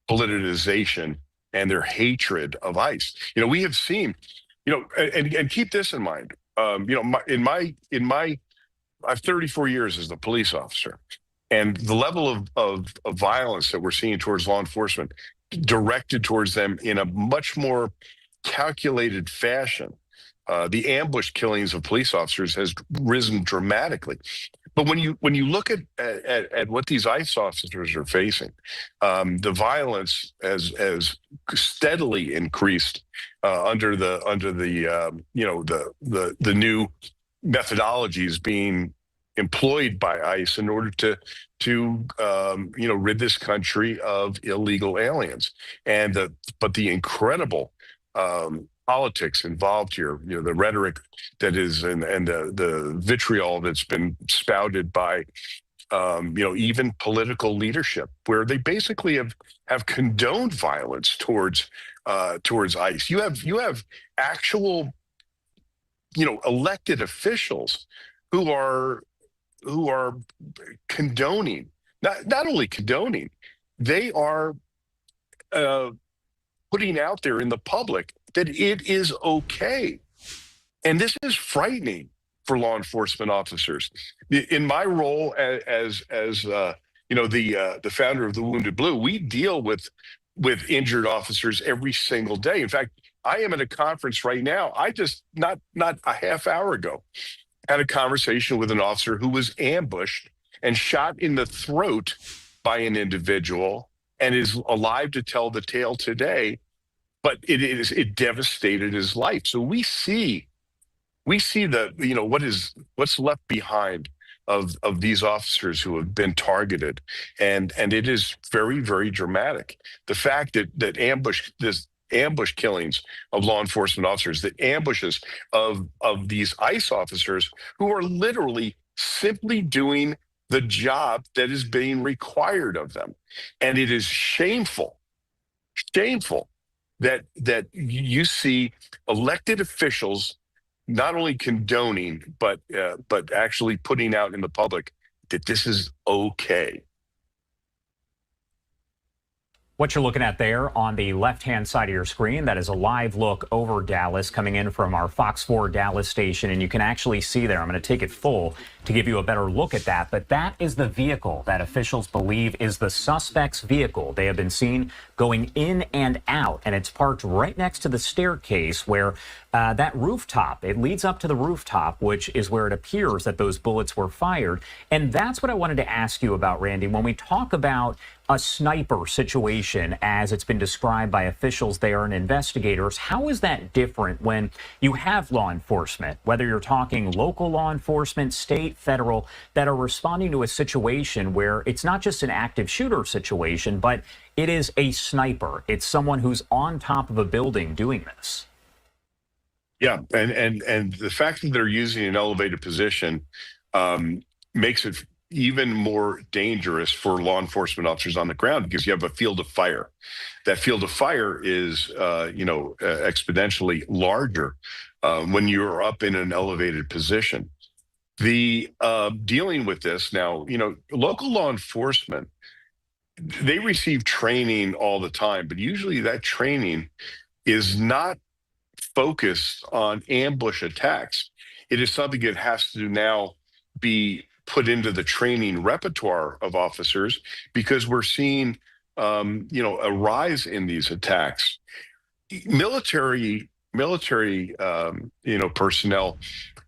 Speaker 5: politicization and their hatred of ICE. We have seen, and keep this in mind. I have 34 years as a police officer, and the level of violence that we're seeing towards law enforcement, directed towards them in a much more calculated fashion. The ambush killings of police officers has risen dramatically. But when you look at what these ICE officers are facing, the violence has steadily increased under the new methodologies being employed by ICE in order to rid this country of illegal aliens. But the incredible politics involved here, the rhetoric that is, and the vitriol that's been spouted by even political leadership, where they basically have condoned violence towards ICE. You have actual elected officials who are condoning, not only condoning, they are putting out there in the public that it is okay. And this is frightening for law enforcement officers. In my role as the founder of the Wounded Blue, we deal with injured officers every single day. In fact, I am at a conference right now. I just not a half hour ago had a conversation with an officer who was ambushed and shot in the throat by an individual and is alive to tell the tale today. But it devastated his life. So we see what's left behind of these officers who have been targeted, and it is very, very dramatic. The fact that ambush killings of law enforcement officers, that ambushes of these ICE officers who are literally simply doing the job that is being required of them, and it is shameful that you see elected officials not only condoning, but actually putting out in the public that this is okay.
Speaker 7: What you're looking at there on the left-hand side of your screen, that is a live look over Dallas coming in from our Fox 4 Dallas station, and you can actually see there. I'm going to take it full to give you a better look at that, but that is the vehicle that officials believe is the suspect's vehicle. They have been seen going in and out, and it's parked right next to the staircase where that rooftop, it leads up to the rooftop, which is where it appears that those bullets were fired. And that's what I wanted to ask you about, Randy. When we talk about a sniper situation, as it's been described by officials there and investigators, how is that different when you have law enforcement, whether you're talking local law enforcement, state, federal, that are responding to a situation where it's not just an active shooter situation, but it is a sniper. It's someone who's on top of a building doing this.
Speaker 5: Yeah, and the fact that they're using an elevated position makes it even more dangerous for law enforcement officers on the ground, because you have a field of fire. That field of fire is, exponentially larger when you're up in an elevated position. The dealing with this now, local law enforcement, they receive training all the time, but usually that training is not focused on ambush attacks. It is something that has to now be put into the training repertoire of officers, because we're seeing, a rise in these attacks. Military, personnel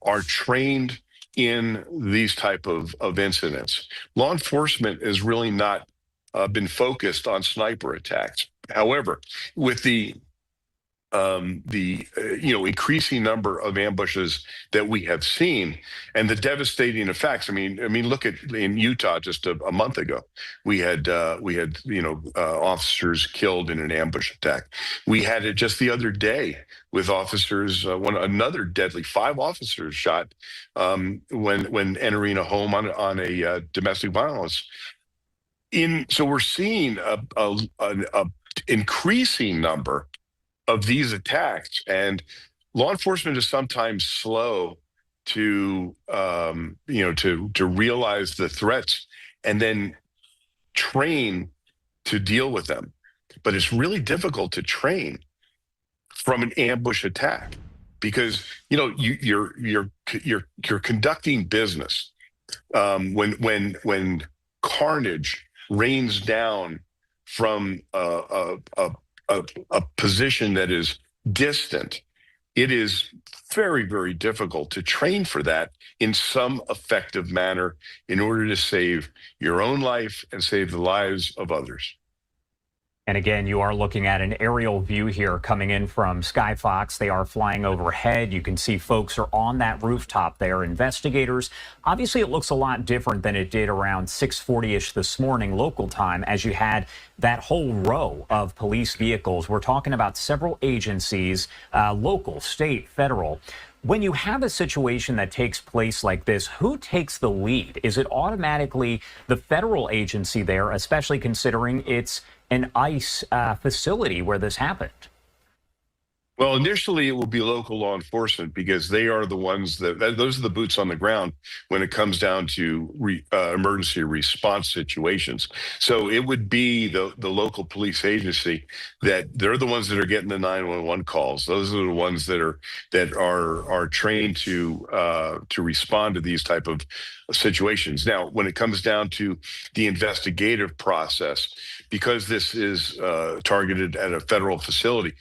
Speaker 5: are trained in these type of incidents. Law enforcement has really not been focused on sniper attacks. However, with the increasing number of ambushes that we have seen and the devastating effects. I mean, look at in Utah just a month ago, we had officers killed in an ambush attack. We had it just the other day with officers, another deadly, 5 officers shot when entering a home on a domestic violence. So we're seeing a increasing number of these attacks, and law enforcement is sometimes slow to realize the threats and then train to deal with them. But it's really difficult to train from an ambush attack, because you're conducting business when carnage rains down from a position that is distant. It is very, very difficult to train for that in some effective manner in order to save your own life and save the lives of others.
Speaker 7: And again, you are looking at an aerial view here coming in from Skyfox. They are flying overhead. You can see folks are on that rooftop there. Investigators, obviously it looks a lot different than it did around 6:40-ish this morning local time, as you had that whole row of police vehicles. We're talking about several agencies, local, state, federal. When you have a situation that takes place like this, who takes the lead? Is it automatically the federal agency there, especially considering it's an ICE facility where this happened?
Speaker 5: Well, initially it will be local law enforcement, because they are the ones those are the boots on the ground when it comes down to emergency response situations. So it would be the local police agency that they're the ones that are getting the 911 calls. Those are the ones that are trained to respond to these type of situations. Now, when it comes down to the investigative process, because this is targeted at a federal facility,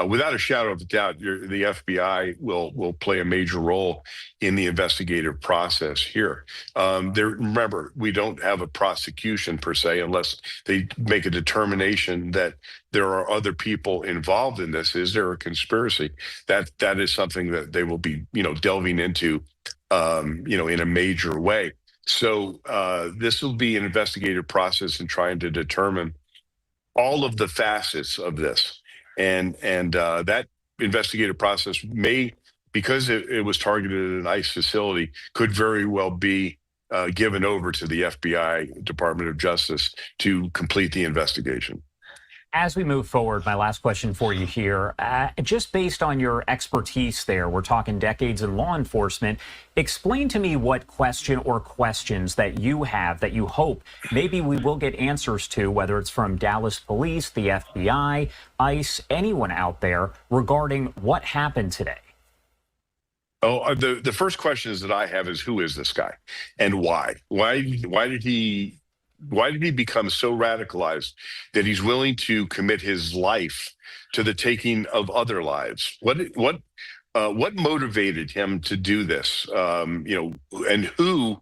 Speaker 5: without a shadow of a doubt, the FBI will play a major role in the investigative process here. Remember, we don't have a prosecution per se unless they make a determination that there are other people involved in this. Is there a conspiracy? That is something that they will be, delving into, in a major way. So this will be an investigative process in trying to determine all of the facets of this. And that investigative process may, because it was targeted at an ICE facility, could very well be given over to the FBI, Department of Justice, to complete the investigation.
Speaker 7: As we move forward, my last question for you here, just based on your expertise there, we're talking decades in law enforcement, explain to me what question or questions that you have that you hope maybe we will get answers to, whether it's from Dallas Police, the FBI, ICE, anyone out there, regarding what happened today.
Speaker 5: Oh, the first questions that I have is, who is this guy and why? Why did he become so radicalized that he's willing to commit his life to the taking of other lives? What motivated him to do this? And who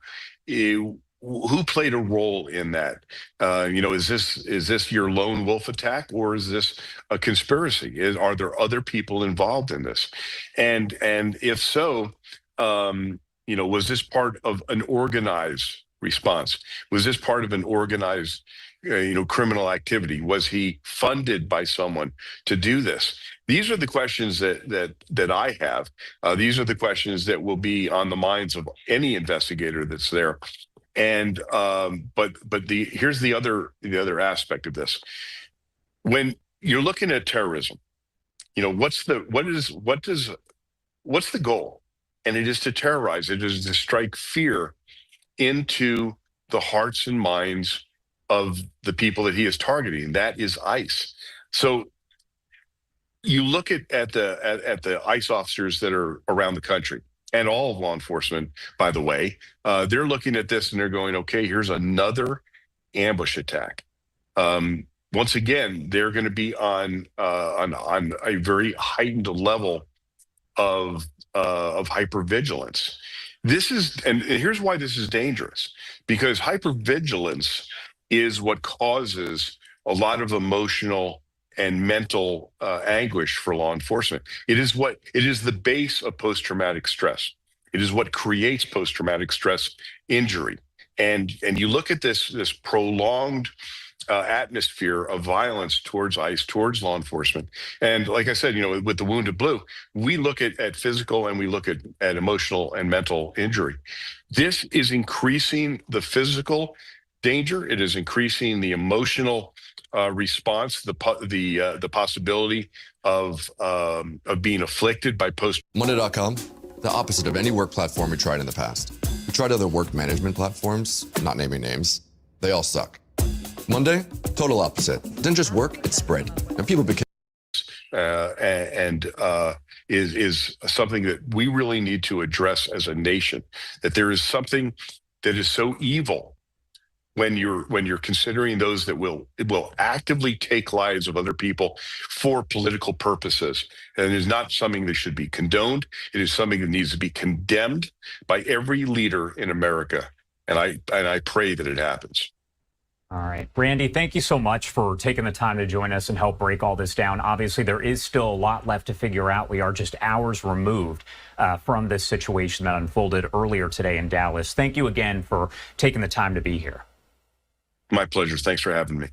Speaker 5: played a role in that? Is this your lone wolf attack, or is this a conspiracy? Are there other people involved in this? And if so, was this part of an organized response? Was this part of an organized, criminal activity? Was he funded by someone to do this? These are the questions that I have. These are the questions that will be on the minds of any investigator that's there. And here's the other aspect of this. When you're looking at terrorism, what's the goal? And it is to terrorize. It is to strike fear into the hearts and minds of the people that he is targeting. That is ICE. So you look at the ICE officers that are around the country, and all of law enforcement, by the way, they're looking at this and they're going, okay, here's another ambush attack. Once again, they're going to be on a very heightened level of hypervigilance. This is, and here's why this is dangerous, because hypervigilance is what causes a lot of emotional and mental anguish for law enforcement. It is the base of post-traumatic stress. It is what creates post-traumatic stress injury. And you look at this prolonged atmosphere of violence towards ICE, towards law enforcement. And like I said, with the Wounded Blue, we look at physical and we look at emotional and mental injury. This is increasing the physical danger. It is increasing the emotional response, the possibility of being afflicted by post.
Speaker 3: Monday.com, the opposite of any work platform we tried in the past. We tried other work management platforms, not naming names. They all suck. Monday, total opposite. It didn't just work, it spread. And people became... is something that we really need to address as a nation, that there is something that is so evil when you're considering those that will actively take lives of other people for political purposes. And it is not something that should be condoned. It is something that needs to be condemned by every leader in America. And I pray that it happens.
Speaker 7: All right. Randy, thank you so much for taking the time to join us and help break all this down. Obviously, there is still a lot left to figure out. We are just hours removed from this situation that unfolded earlier today in Dallas. Thank you again for taking the time to be here.
Speaker 5: My pleasure. Thanks for having me.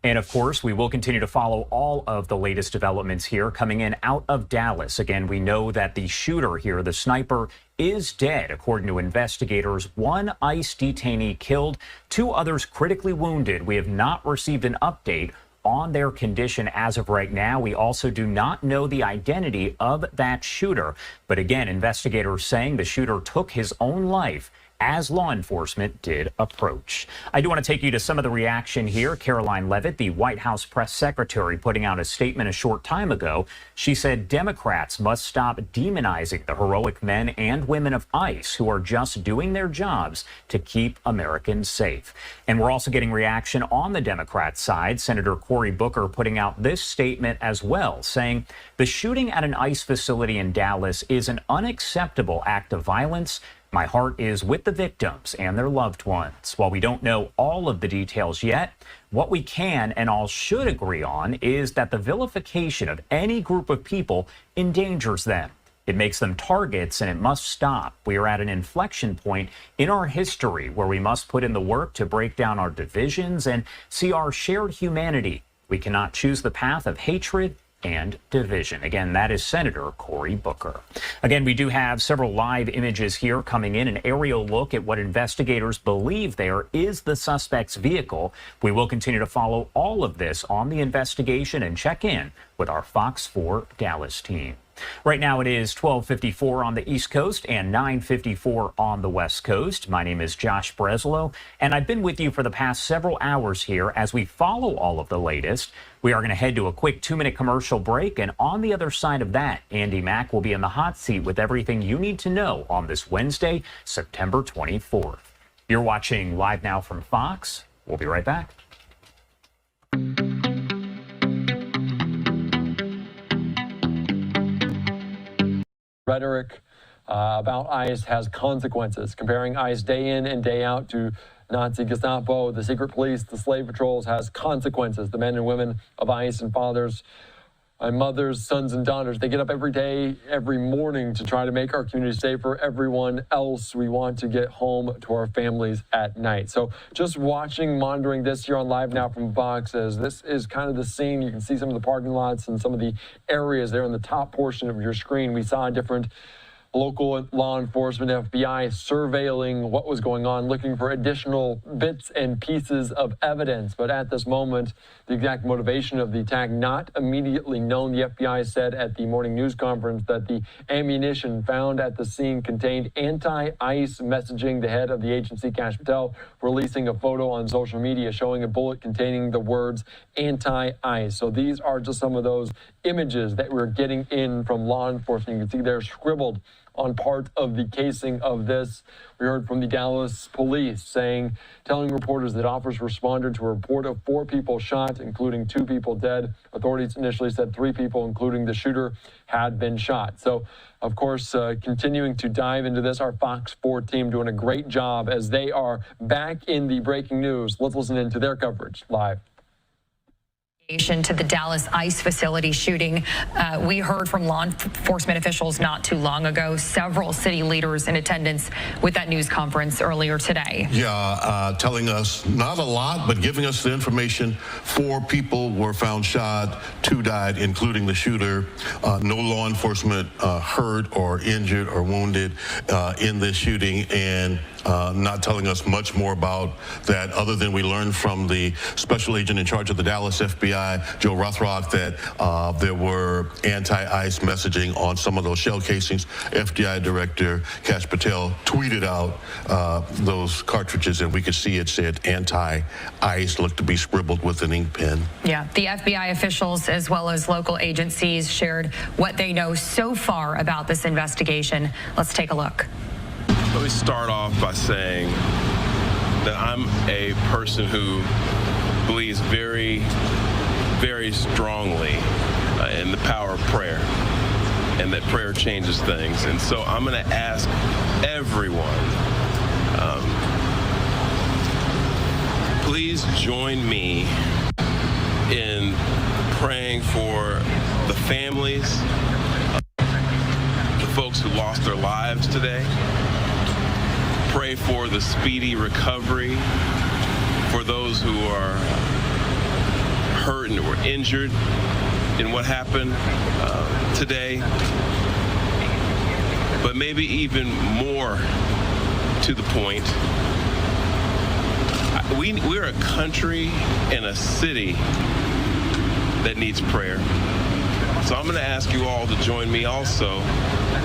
Speaker 7: And of course, we will continue to follow all of the latest developments here coming in out of Dallas. Again, we know that the shooter here, the sniper, is dead. According to investigators, one ICE detainee killed, 2 others critically wounded. We have not received an update on their condition as of right now. We also do not know the identity of that shooter. But again, investigators saying the shooter took his own life as law enforcement did approach. I do want to take you to some of the reaction here. Caroline Leavitt, the White House press secretary, putting out a statement a short time ago. She said Democrats must stop demonizing the heroic men and women of ICE who are just doing their jobs to keep Americans safe. And we're also getting reaction on the Democrat side. Senator Cory Booker putting out this statement as well, saying the shooting at an ICE facility in Dallas is an unacceptable act of violence. My heart is with the victims and their loved ones. While we don't know all of the details yet, what we can and all should agree on is that the vilification of any group of people endangers them. It makes them targets, and it must stop. We are at an inflection point in our history where we must put in the work to break down our divisions and see our shared humanity. We cannot choose the path of hatred and division. Again, that is Senator Cory Booker. Again, we do have several live images here coming in, an aerial look at what investigators believe there is the suspect's vehicle. We will continue to follow all of this on the investigation and check in with our Fox 4 Dallas team. Right now it is 12:54 on the East Coast and 9:54 on the West Coast. My name is Josh Breslow, and I've been with you for the past several hours here as we follow all of the latest. We are going to head to a quick 2-minute commercial break, and on the other side of that, Andy Mack will be in the hot seat with everything you need to know on this Wednesday, September 24th. You're watching Live Now from Fox. We'll be right back.
Speaker 19: Rhetoric about ICE has consequences. Comparing ICE day in and day out to Nazi Gestapo, the secret police, the slave patrols has consequences. The men and women of ICE and fathers and mothers, sons and daughters, they get up every day, every morning to try to make our community safer. Everyone else, we want to get home to our families at night. So just watching, monitoring this here on Live Now from Fox, as this is kind of the scene. You can see some of the parking lots and some of the areas there in the top portion of your screen. We saw different local law enforcement, FBI, surveilling what was going on, looking for additional bits and pieces of evidence. But at this moment, the exact motivation of the attack not immediately known. The FBI said at the morning news conference that the ammunition found at the scene contained anti-ICE messaging. The head of the agency, Kash Patel, releasing a photo on social media showing a bullet containing the words anti-ICE. So these are just some of those images that we're getting in from law enforcement. You can see they're scribbled on part of the casing of this. We heard from the Dallas police telling reporters that officers responded to a report of 4 people shot, including 2 people dead. Authorities initially said 3 people, including the shooter, had been shot. So, of course, continuing to dive into this, our Fox 4 team doing a great job as they are back in the breaking news. Let's listen into their coverage live.
Speaker 11: To the Dallas ICE facility shooting. We heard from law enforcement officials not too long ago, several city leaders in attendance with that news conference earlier today.
Speaker 1: Yeah, telling us not a lot, but giving us the information. 4 people were found shot, 2 died, including the shooter. No law enforcement hurt or injured or wounded in this shooting, and not telling us much more about that other than we learned from the special agent in charge of the Dallas FBI, Joe Rothrock, that there were anti-ICE messaging on some of those shell casings. FBI Director Kash Patel tweeted out those cartridges, and we could see it said anti-ICE, looked to be scribbled with an ink pen.
Speaker 11: Yeah, the FBI officials as well as local agencies shared what they know so far about this investigation. Let's take a look.
Speaker 16: Let me start off by saying that I'm a person who believes very, very strongly in the power of prayer, and that prayer changes things. And so I'm going to ask everyone, please join me in praying for the families, the folks who lost their lives today. Pray for the speedy recovery for those who are hurt and were injured in what happened today. But maybe even more to the point, we're a country and a city that needs prayer. So I'm going to ask you all to join me also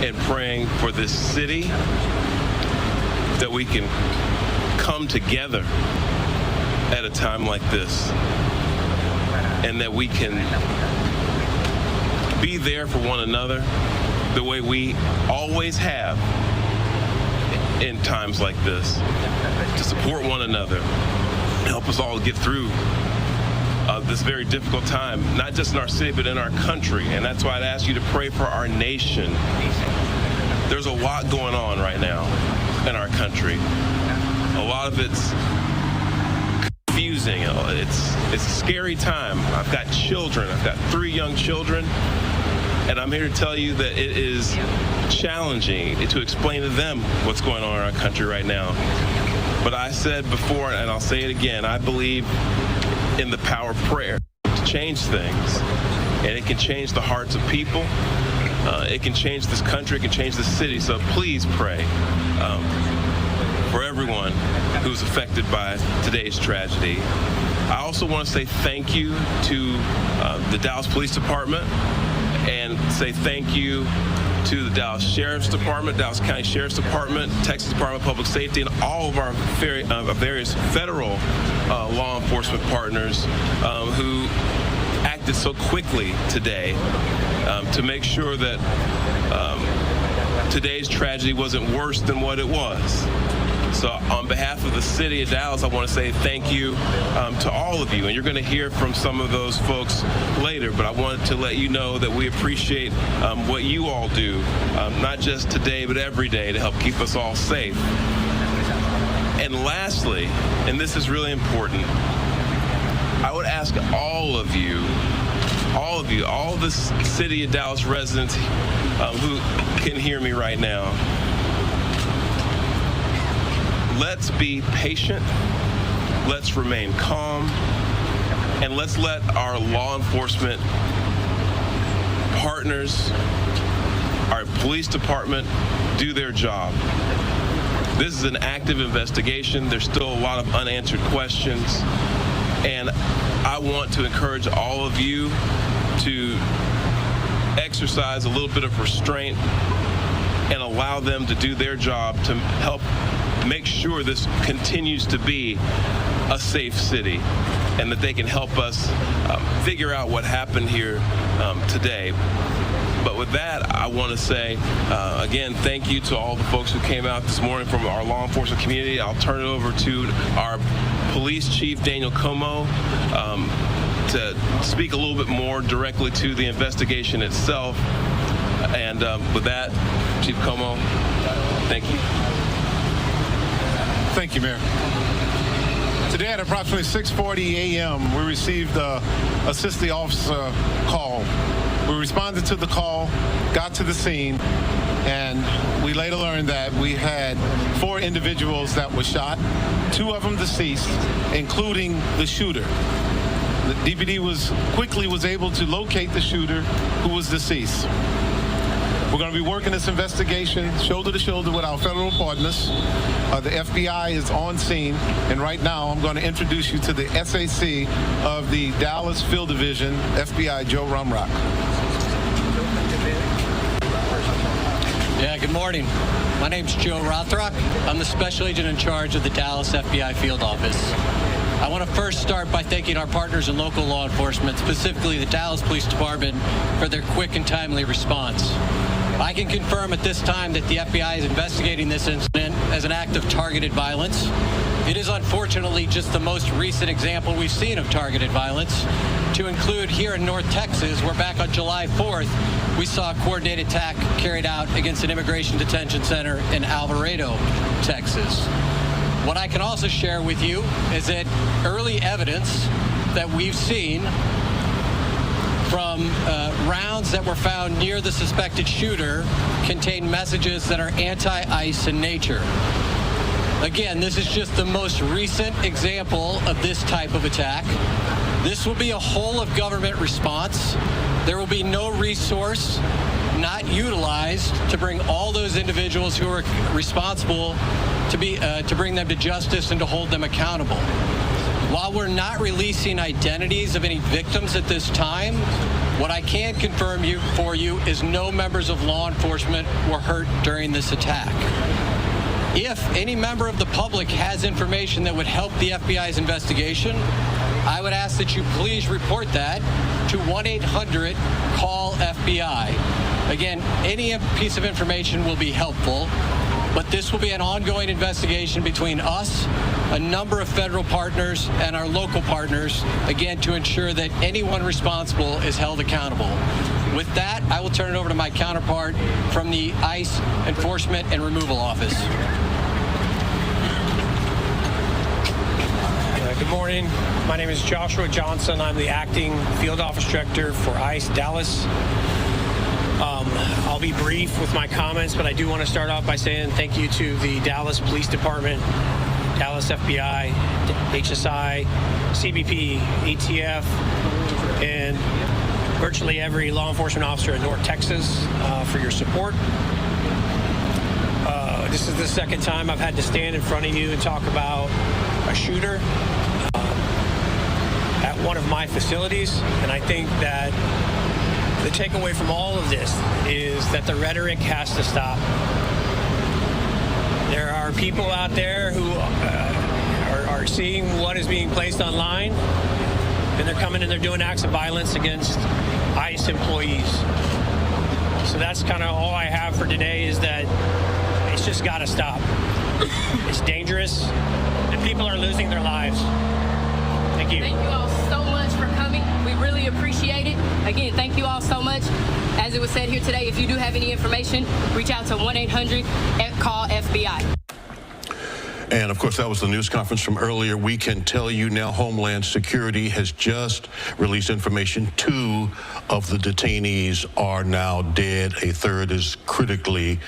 Speaker 16: in praying for this city, that we can come together at a time like this, and that we can be there for one another the way we always have in times like this, to support one another, help us all get through this very difficult time, not just in our city, but in our country. And that's why I'd ask you to pray for our nation. There's a lot going on right now in our country. A lot of it's confusing. It's a scary time. I've got children. I've got 3 young children, and I'm here to tell you that it is challenging to explain to them what's going on in our country right now. But I said before, and I'll say it again, I believe in the power of prayer to change things, and it can change the hearts of people. It can change this country. It can change the city. So please pray for everyone who's affected by today's tragedy. I also want to say thank you to the Dallas Police Department, and say thank you to the Dallas Sheriff's Department, Dallas County Sheriff's Department, Texas Department of Public Safety, and all of our various federal law enforcement partners who acted so quickly today to make sure that today's tragedy wasn't worse than what it was. So on behalf of the city of Dallas, I want to say thank you to all of you. And you're going to hear from some of those folks later, but I wanted to let you know that we appreciate what you all do, not just today, but every day, to help keep us all safe. And lastly, and this is really important, I would ask all of you, all the city of Dallas residents who can hear me right now, let's be patient, let's remain calm, and let's let our law enforcement partners our police department do their job. This is an active investigation. There's still a lot of unanswered questions. And I want to encourage all of you to exercise a little bit of restraint and allow them to do their job to help make sure this continues to be a safe city and that they can help us figure out what happened here today. But with that, I want to say, again, thank you to all the folks who came out this morning from our law enforcement community. I'll turn it over to our police chief, Daniel Como, to speak a little bit more directly to the investigation itself. And with that, Chief Como, thank you.
Speaker 15: Thank you, Mayor. Today at approximately 6:40 a.m., we received a assist the officer call. We responded to the call, got to the scene, and we later learned that we had 4 individuals that were shot, 2 of them deceased, including the shooter. The DPD was able to locate the shooter who was deceased. We're going to be working this investigation shoulder to shoulder with our federal partners. The FBI is on scene, and right now I'm going to introduce you to the SAC of the Dallas Field Division, FBI Joe Rumrock.
Speaker 17: Yeah, good morning. My name's Joe Rothrock. I'm the special agent in charge of the Dallas FBI Field Office. I want to first start by thanking our partners in local law enforcement, specifically the Dallas Police Department, for their quick and timely response. I can confirm at this time that the FBI is investigating this incident as an act of targeted violence. It is unfortunately just the most recent example we've seen of targeted violence, to include here in North Texas, where back on July 4th, we saw a coordinated attack carried out against an immigration detention center in Alvarado, Texas. What I can also share with you is that early evidence that we've seen from rounds that were found near the suspected shooter contain messages that are anti-ICE in nature. Again, this is just the most recent example of this type of attack. This will be a whole of government response. There will be no resource not utilized to bring all those individuals who are responsible to bring them to justice and to hold them accountable. While we're not releasing identities of any victims at this time, what I can confirm for you is no members of law enforcement were hurt during this attack. If any member of the public has information that would help the FBI's investigation, I would ask that you please report that to 1-800-CALL-FBI. Again, any piece of information will be helpful, but this will be an ongoing investigation between us, a number of federal partners, and our local partners, again, to ensure that anyone responsible is held accountable. With that, I will turn it over to my counterpart from the ICE Enforcement and Removal Office.
Speaker 6: Good morning. My name is Joshua Johnson. I'm the acting field office director for ICE Dallas. I'll be brief with my comments, but I do want to start off by saying thank you to the Dallas Police Department, Dallas FBI, HSI, CBP, ATF, and virtually every law enforcement officer in North Texas for your support. This is the second time I've had to stand in front of you and talk about a shooter at one of my facilities, and I think that the takeaway from all of this is that the rhetoric has to stop. There are people out there who are seeing what is being placed online, and they're coming and they're doing acts of violence against ICE employees. So that's kind of all I have for today, is that it's just got to stop. It's dangerous, and people are losing their lives. Thank you.
Speaker 18: Thank you all so much for coming. We really appreciate it. Again, thank you all so much. As it was said here today, if you do have any information, reach out to 1-800-CALL-FBI.
Speaker 1: And of course, that was the news conference from earlier. We can tell you now Homeland Security has just released information. 2 of the detainees are now dead. A third is critically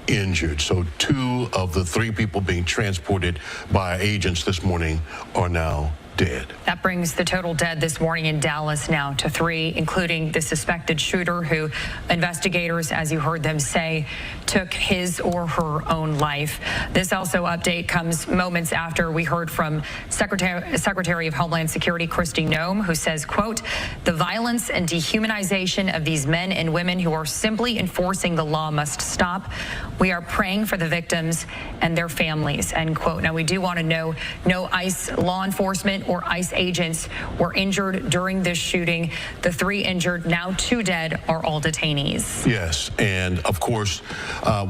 Speaker 1: injured. So 2 of the 3 people being transported by agents this morning are now dead.
Speaker 11: That brings the total dead this morning in Dallas now to 3, including the suspected shooter who investigators, as you heard them say, took his or her own life. This also update comes moments after we heard from Secretary of Homeland Security Kristi Noem, who says, quote, "The violence and dehumanization of these men and women who are simply enforcing the law must stop. We are praying for the victims and their families," end quote. Now, we do want to know no ICE law enforcement or ICE agents were injured during this shooting. The 3 injured, now 2 dead, are all detainees.
Speaker 1: Yes, and of course,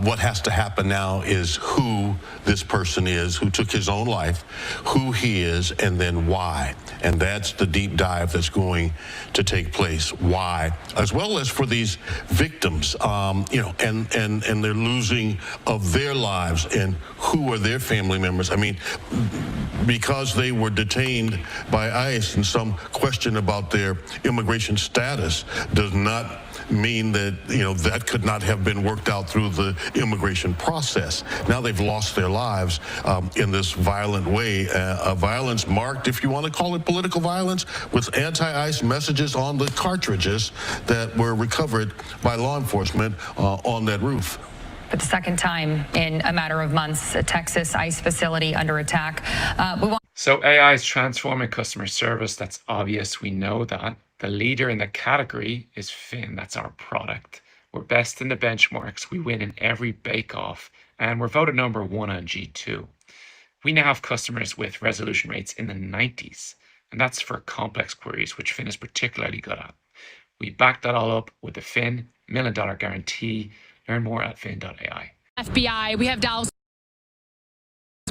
Speaker 1: what has to happen now is who this person is, who took his own life, who he is, and then why. And that's the deep dive that's going to take place. Why, as well as for these victims, and their losing of their lives, and who are their family members. I mean, because they were detained by ICE and some question about their immigration status does not mean that, that could not have been worked out through the immigration process. Now they've lost their lives in this violent way, a violence marked, if you want to call it political violence, with anti-ICE messages on the cartridges that were recovered by law enforcement on that roof.
Speaker 11: For the second time in a matter of months, a Texas ICE facility under attack.
Speaker 8: So AI is transforming customer service. That's obvious. We know that. The leader in the category is Finn. That's our product. We're best in the benchmarks. We win in every bake-off, and we're voted number 1 on G2. We now have customers with resolution rates in the 90s, and that's for complex queries, which Finn is particularly good at. We back that all up with the Finn $1 million guarantee. Learn more at Finn.ai.
Speaker 22: FBI, we have Dallas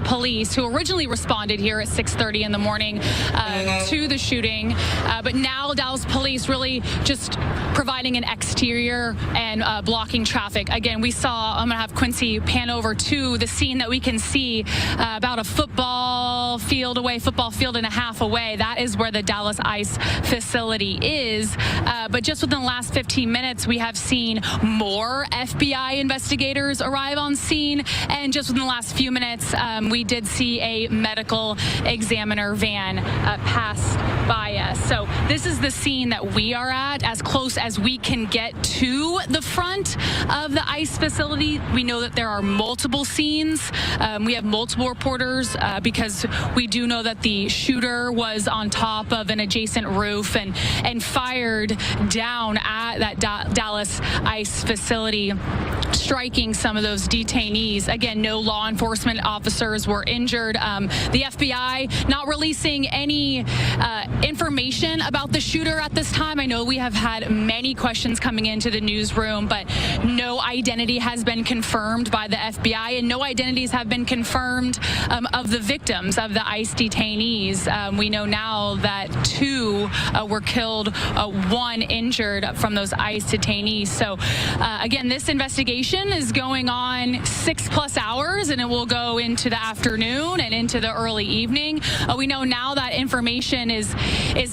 Speaker 22: police who originally responded here at 6:30 in the morning to the shooting, but now Dallas police really just providing an exterior and blocking traffic. Again, we saw, I'm going to have Quincy pan over to the scene that we can see about a football field and a half away. That is where the Dallas ICE facility is. But just within the last 15 minutes, we have seen more FBI investigators arrive on scene. And just within the last few minutes, we did see a medical examiner van pass by us. So this is the scene that we are at, as close as we can get to the front of the ICE facility. We know that there are multiple scenes. We have multiple reporters because we do know that the shooter was on top of an adjacent roof and fired down at that Dallas ICE facility, striking some of those detainees. Again, no law enforcement officers were injured. The FBI not releasing any information about the shooter at this time. I know we have had many questions coming into the newsroom, but no identity has been confirmed by the FBI, and no identities have been confirmed of the victims of the ICE detainees. We know now that 2 were killed, 1 injured from those ICE detainees. So again, this investigation is going on 6+ hours, and it will go into the afternoon and into the early evening. We know now that information is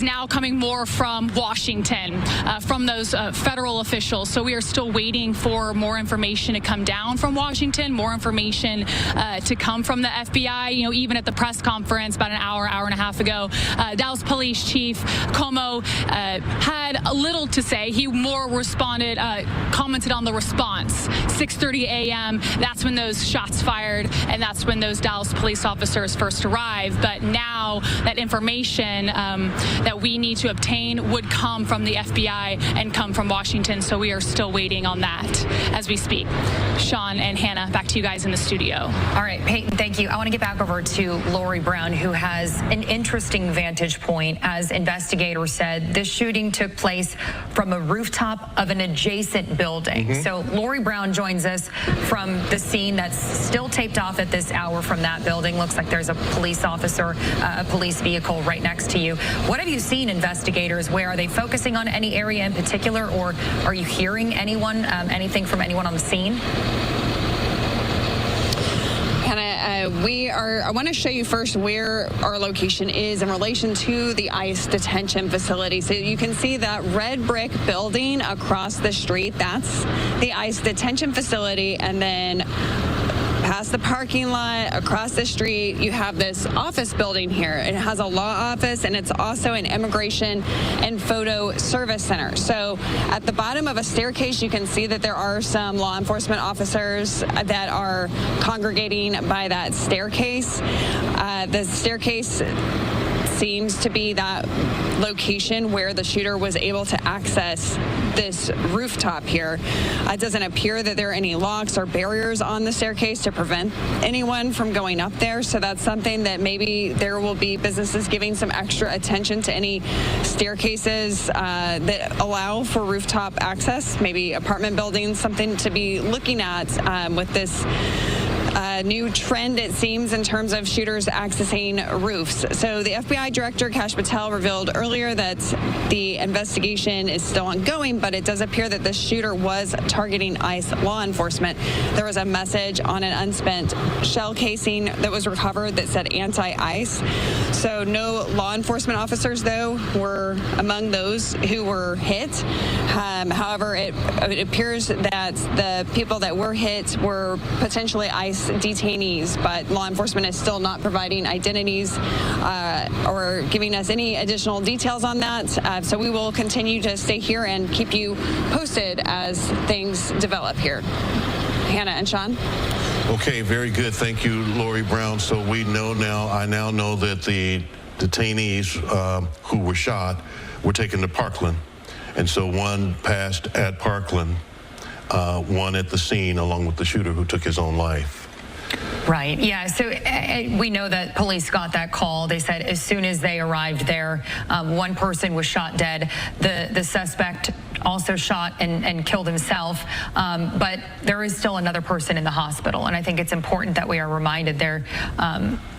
Speaker 22: now coming more from Washington, from those federal officials. So we are still waiting for more information to come down from Washington, more information to come from the FBI. Even at the press conference about an hour and a half ago, Dallas Police Chief Como had a little to say. He more commented on the response. 6:30 a.m., that's when those shots fired, and that's when those Dallas police officers first arrived. But now that information that we need to obtain would come from the FBI and come from Washington. So we are still waiting on that as we speak. Sean and Hannah, back to you guys in the studio.
Speaker 11: All right, Peyton, thank you. I want to get back over to Lori Brown, who has an interesting vantage point. As investigators said, this shooting took place from a rooftop of an adjacent building. So Lori Brown joins us from the scene that's still taped off at this hour from that building. Looks like there's a police officer, a police vehicle right next to you. What have you seen, investigators? Where are they focusing on any area in particular, or are you hearing anything from anyone on the scene?
Speaker 23: I want to show you first where our location is in relation to the ICE detention facility. So you can see that red brick building across the street. That's the ICE detention facility. And then past the parking lot, across the street, you have this office building here. It has a law office, and it's also an immigration and photo service center. So at the bottom of a staircase, you can see that there are some law enforcement officers that are congregating by that staircase. The staircase seems to be that location where the shooter was able to access this rooftop here. It doesn't appear that there are any locks or barriers on the staircase to prevent anyone from going up there. So that's something that maybe there will be businesses giving some extra attention to any staircases that allow for rooftop access, maybe apartment buildings, something to be looking at with this new trend, it seems, in terms of shooters accessing roofs. So the FBI Director Kash Patel revealed earlier that the investigation is still ongoing, but it does appear that the shooter was targeting ICE law enforcement. There was a message on an unspent shell casing that was recovered that said anti-ICE. So no law enforcement officers, though, were among those who were hit. However, it appears that the people that were hit were potentially ICE detainees, but law enforcement is still not providing identities or giving us any additional details on that. So we will continue to stay here and keep you posted as things develop here. Hannah and Sean.
Speaker 1: Okay, very good. Thank you, Lori Brown. So we know now, I now know that the detainees who were shot were taken to Parkland. And so one passed at Parkland, one at the scene, along with the shooter who took his own life.
Speaker 11: Right. Yeah. So we know that police got that call. They said as soon as they arrived there, one person was shot dead. The suspect also shot and killed himself. But there is still another person in the hospital. And I think it's important that we are reminded there.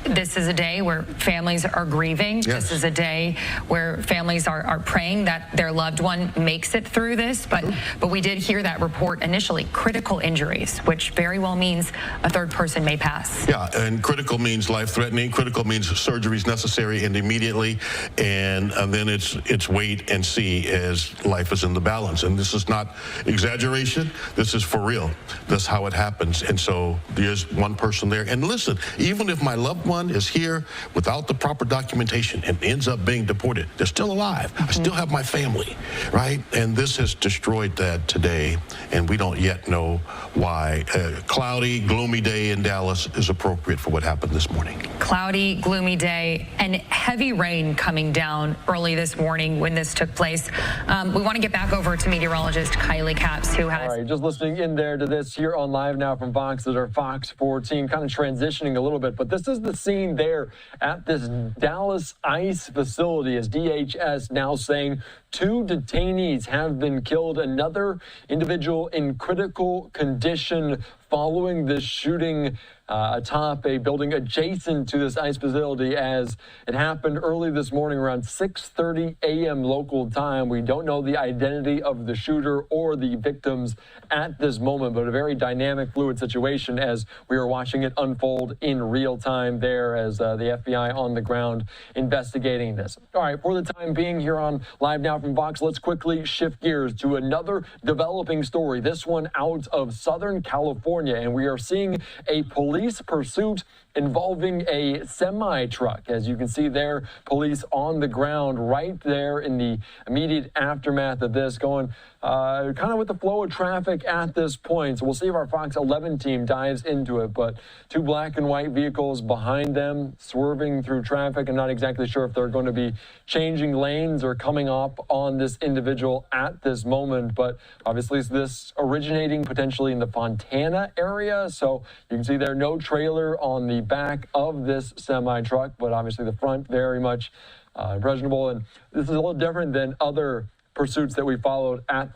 Speaker 11: This is a day where families are grieving. Yes. This is a day where families are praying that their loved one makes it through this. But we did hear that report initially, critical injuries, which very well means a third person may pass.
Speaker 1: Yeah, and critical means life-threatening. Critical means surgeries necessary and immediately. And then it's wait and see as life is in the balance. And this is not exaggeration. This is for real. That's how it happens. And so there's one person there. And listen, even if my loved one is here without the proper documentation and ends up being deported, they're still alive. I still have my family, right? And this has destroyed that today, and we don't yet know why. Cloudy, gloomy day in Dallas is appropriate for what happened this morning.
Speaker 11: Cloudy, gloomy day, and heavy rain coming down early this morning when this took place. We want to get back over to meteorologist Kylie Capps, who has...
Speaker 19: All right, just listening in there to this here on Live Now from Fox at our Fox 14, kind of transitioning a little bit, but this is the scene there at this Dallas ICE facility as DHS now saying 2 detainees have been killed. Another individual in critical condition following this shooting atop a building adjacent to this ICE facility as it happened early this morning around 6:30 a.m. local time. We don't know the identity of the shooter or the victims at this moment, but a very dynamic, fluid situation as we are watching it unfold in real time there as the FBI on the ground investigating this. All right, for the time being here on Live Now from Fox, let's quickly shift gears to another developing story, this one out of Southern California, and we are seeing a police pursuit involving a semi-truck. As you can see there, police on the ground right there in the immediate aftermath of this, going kind of with the flow of traffic at this point. So we'll see if our Fox 11 team dives into it, but 2 black and white vehicles behind them swerving through traffic. I'm not exactly sure if they're going to be changing lanes or coming up on this individual at this moment, but obviously this originating potentially in the Fontana area. So you can see there no trailer on the back of this semi-truck, but obviously the front very much impressionable. And this is a little different than other pursuits that we followed at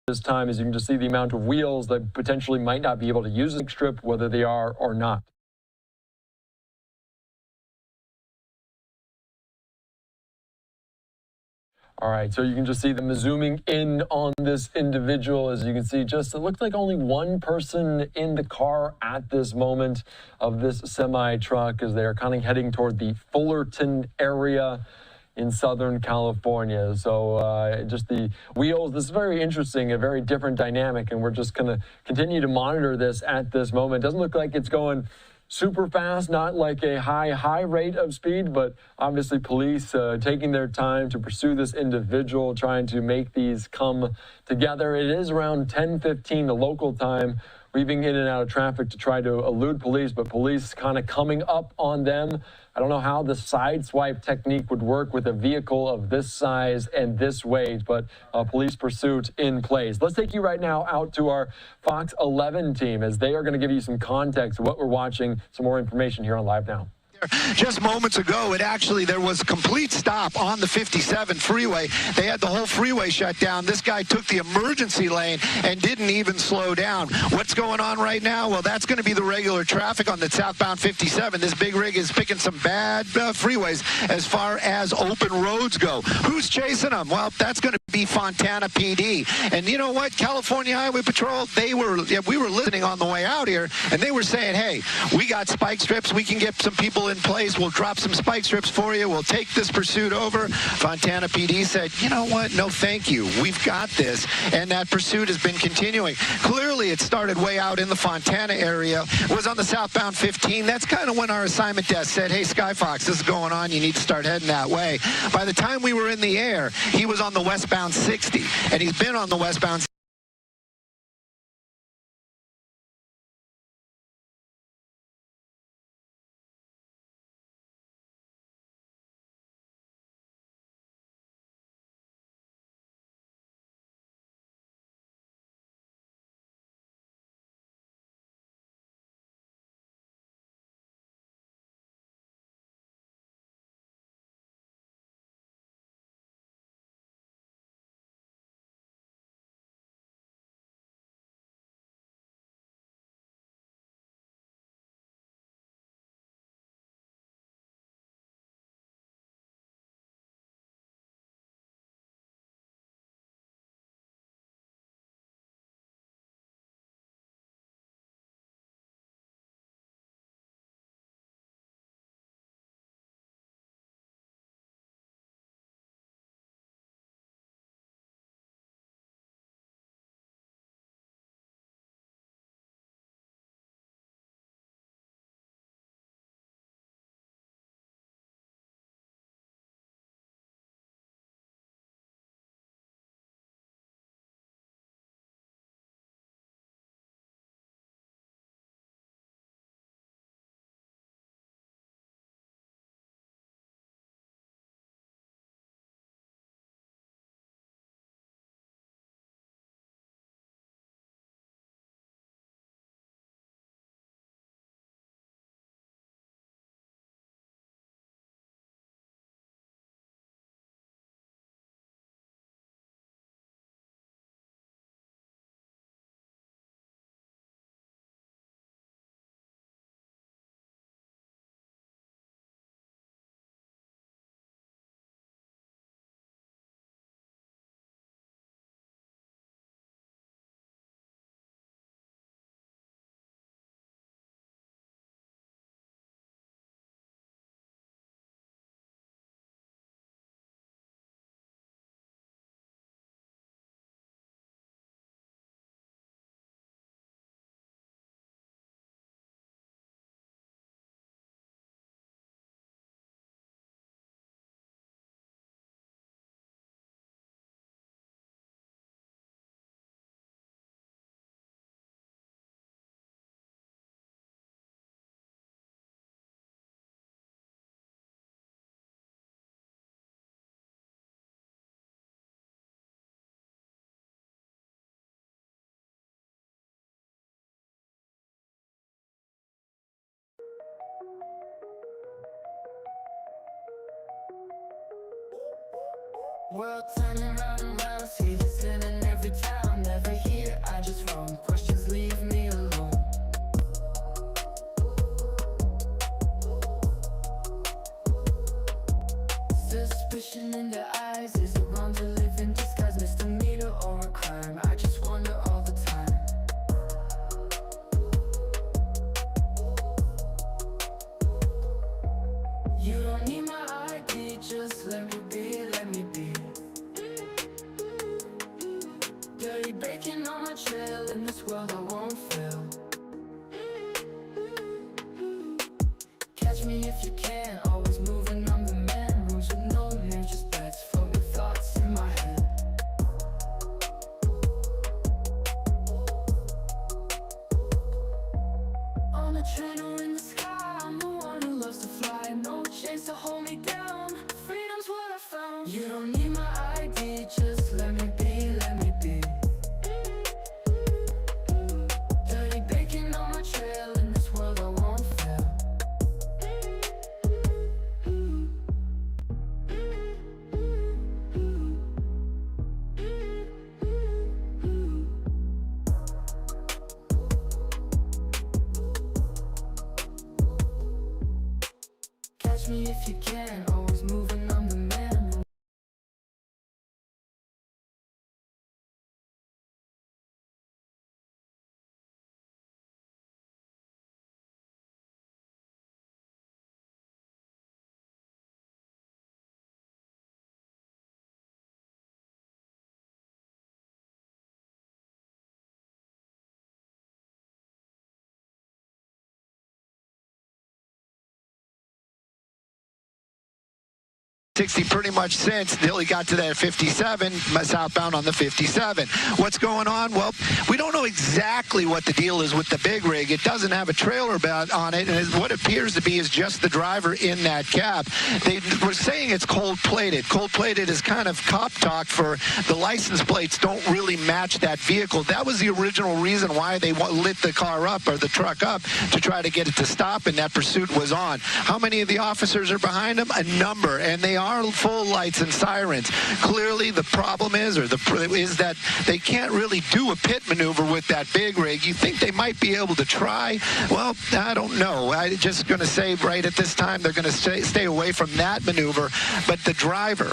Speaker 19: this time, as you can just see the amount of wheels that potentially might not be able to use the strip, whether they are or not. All right, so you can just see them zooming in on this individual. As you can see, just it looks like only one person in the car at this moment of this semi-truck as they are kind of heading toward the Fullerton area. in Southern California. So just the wheels, this is very interesting, a very different dynamic, and we're just going to continue to monitor this at this moment. Doesn't look like it's going super fast, not like a high rate of speed, but obviously police taking their time to pursue this individual, trying to make these come together. It is around 10:15 the local time, weaving in and out of traffic to try to elude police, but police kind of coming up on them. I don't know how the side swipe technique would work with a vehicle of this size and this weight, but police pursuit in place. Let's take you right now out to our Fox 11 team as they are going to give you some context of what we're watching, some more information here on Live Now.
Speaker 2: Just moments ago, there was a complete stop on the 57 freeway. They had the whole freeway shut down. This guy took the emergency lane and didn't even slow down. What's going on right now? Well, that's going to be the regular traffic on the southbound 57. This big rig is picking some bad freeways as far as open roads go. Who's chasing them? Well, that's going to be Fontana PD. And you know what? California Highway Patrol, we were listening on the way out here, and they were saying, hey, we got spike strips. We can get some people in place. We'll drop some spike strips for you. We'll take this pursuit over. Fontana PD said, you know what? No, thank you. We've got this. And that pursuit has been continuing. Clearly, it started way out in the Fontana area. It was on the southbound 15. That's kind of when our assignment desk said, hey, Skyfox, this is going on. You need to start heading that way. By the time we were in the air, he was on the westbound 60. And he's been on the westbound 60.
Speaker 4: World turning round and round, see this in every town. Never here, I just roam. Questions leave me alone. Suspicion in their eyes, is it wrong to live in disguise? Misdemeanor or a crime? I just wonder all the time. You don't need my ID, just let me be. in this world I won't fail. Catch me if you can, always moving, I'm the man. Rules with no major bets, floating thoughts in my head. On a train or in the sky, I'm the one who loves to fly. No chains to hold me down, freedom's what I found. You don't need my ID, just let me be, let me be. Dirty bacon on my trail, in this world I won't fail. Catch me if you can, always moving, I'm the man.
Speaker 2: Pretty much since till he got to that 57, southbound on the 57. What's going on? Well, we don't know exactly what the deal is with the big rig. It doesn't have a trailer bed on it, and what appears to be is just the driver in that cab. They were saying it's cold-plated. Cold-plated is kind of cop talk for the license plates don't really match that vehicle. That was the original reason why they lit the car up or the truck up, to try to get it to stop, and that pursuit was on. How many of the officers are behind them? A number, and they are full lights and sirens. Clearly, the problem is that they can't really do a pit maneuver with that big rig. You think they might be able to try? Well, I don't know. I'm just going to say right at this time they're going to stay away from that maneuver. But the driver,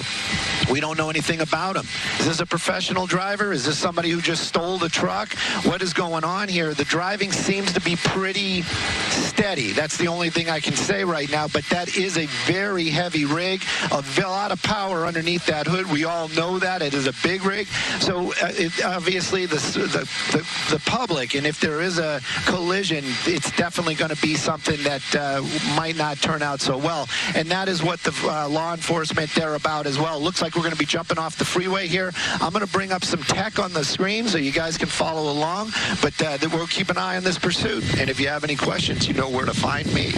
Speaker 2: we don't know anything about him. Is this a professional driver? Is this somebody who just stole the truck? What is going on here? The driving seems to be pretty steady. That's the only thing I can say right now. But that is a very heavy rig, a lot of power underneath that hood. We all know that. It is a big rig. So obviously the public, and if there is a collision, it's definitely going to be something that might not turn out so well. And that is what the law enforcement, they're about as well. Looks like we're going to be jumping off the freeway here. I'm going to bring up some tech on the screen so you guys can follow along. But we'll keep an eye on this pursuit. And if you have any questions, you know where to find me.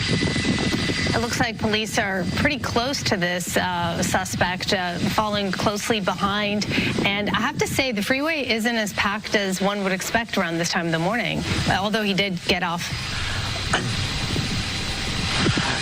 Speaker 9: It looks like police are pretty close to this suspect, following closely behind. And I have to say, the freeway isn't as packed as one would expect around this time of the morning, although he did get off.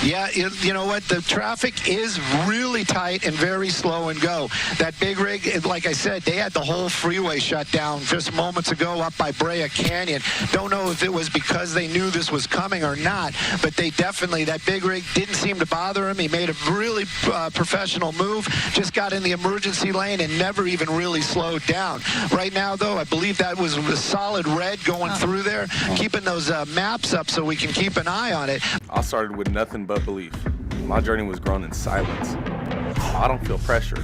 Speaker 2: Yeah, you know what? The traffic is really tight and very slow and go. That big rig, like I said, they had the whole freeway shut down just moments ago up by Brea Canyon. Don't know if it was because they knew this was coming or not, but they definitely, that big rig didn't seem to bother him. He made a really professional move, just got in the emergency lane and never even really slowed down. Right now, though, I believe that was a solid red going through there, keeping those maps up so we can keep an eye on it.
Speaker 16: I started with nothing but belief. My journey was grown in silence. I don't feel pressure.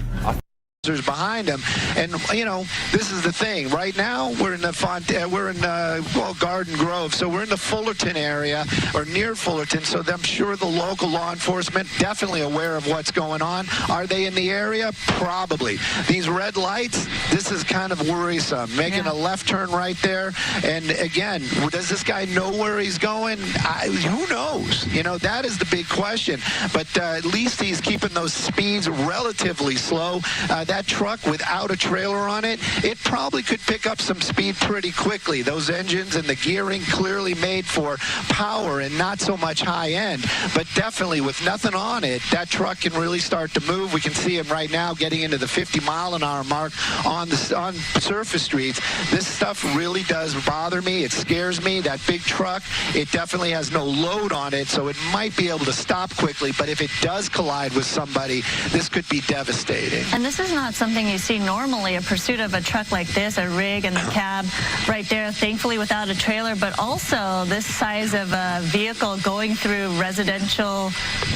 Speaker 2: Behind him, and you know, this is the thing. Right now, we're in Garden Grove, so we're in the Fullerton area or near Fullerton. So I'm sure the local law enforcement definitely aware of what's going on. Are they in the area? Probably. These red lights, this is kind of worrisome. Making a left turn right there, and again, does this guy know where he's going? Who knows? You know, that is the big question. But at least he's keeping those speeds relatively slow. That truck without a trailer on it, it probably could pick up some speed pretty quickly. Those engines and the gearing clearly made for power and not so much high end, but definitely with nothing on it, that truck can really start to move. We can see him right now getting into the 50-mile-an-hour mark on surface streets. This stuff really does bother me. It scares me. That big truck, it definitely has no load on it, so it might be able to stop quickly, but if it does collide with somebody, this could be devastating.
Speaker 9: And this is not something you see normally, a pursuit of a truck like this, a rig and the cab right there, thankfully without a trailer, but also this size of a vehicle going through residential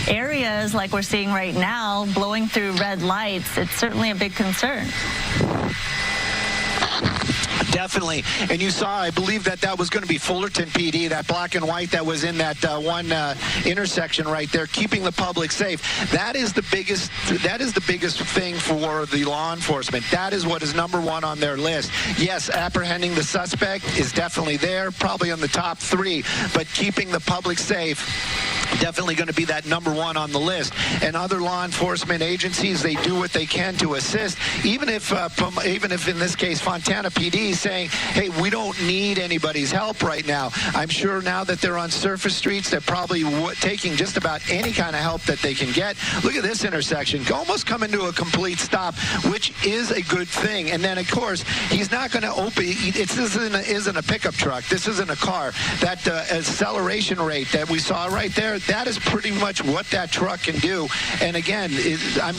Speaker 9: areas like we're seeing right now, blowing through red lights. It's certainly a big concern.
Speaker 2: Definitely. And you saw, I believe that was going to be Fullerton PD, that black and white that was in that one intersection right there, keeping the public safe. That is the biggest thing for the law enforcement. That is what is number one on their list. Yes, apprehending the suspect is definitely there, probably on the top 3, but keeping the public safe, definitely going to be that number one on the list. And other law enforcement agencies, they do what they can to assist, even if in this case Fontana PD is saying, hey, we don't need anybody's help right now. I'm sure now that they're on surface streets, they're probably taking just about any kind of help that they can get. Look at this intersection, almost coming to a complete stop, which is a good thing. And then of course he's not going to open. This isn't a pickup truck. This isn't a car. That acceleration rate that we saw right there, that is pretty much what that truck can do. And again,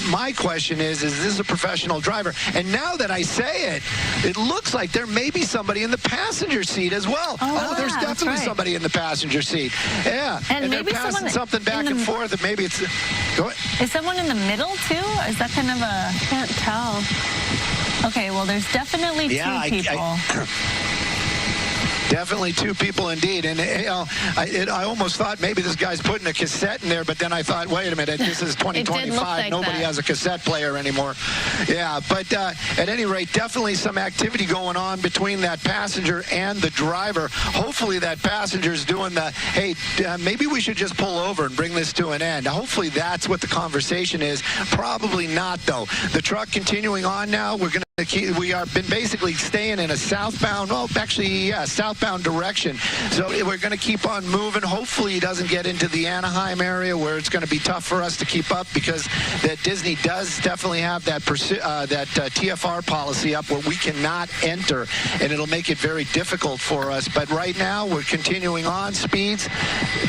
Speaker 2: my question is this a professional driver? And now that I say it, it looks like there may be somebody in the passenger seat as well. There's definitely somebody in the passenger seat. Yeah. And they're passing something back and forth, and maybe it's... Go ahead.
Speaker 9: Is someone in the middle, too? Is that kind of a... Can't tell. Okay, well, there's definitely two people.
Speaker 2: Definitely 2 people indeed. And I almost thought maybe this guy's putting a cassette in there, but then I thought, wait a minute, this is 2025. Nobody has a cassette player anymore. Yeah, but at any rate, definitely some activity going on between that passenger and the driver. Hopefully that passenger's doing the, hey, maybe we should just pull over and bring this to an end. Hopefully that's what the conversation is. Probably not, though. The truck continuing on now. We have been basically staying in a southbound, southbound direction. So we're going to keep on moving. Hopefully he doesn't get into the Anaheim area where it's going to be tough for us to keep up, because that Disney does definitely have that TFR policy up where we cannot enter, and it'll make it very difficult for us. But right now we're continuing on, speeds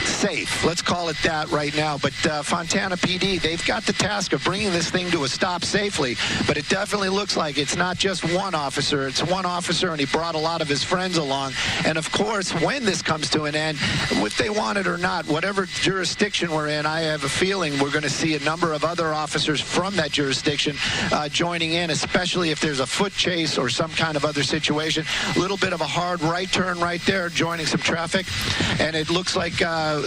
Speaker 2: safe. Let's call it that right now. But Fontana PD, they've got the task of bringing this thing to a stop safely, but it definitely looks like it's not just one officer. It's one officer, and he brought a lot of his friends along. And of course, when this comes to an end, if they want it or not, whatever jurisdiction we're in, I have a feeling we're going to see a number of other officers from that jurisdiction joining in, especially if there's a foot chase or some kind of other situation. A little bit of a hard right turn right there, joining some traffic. And it looks like I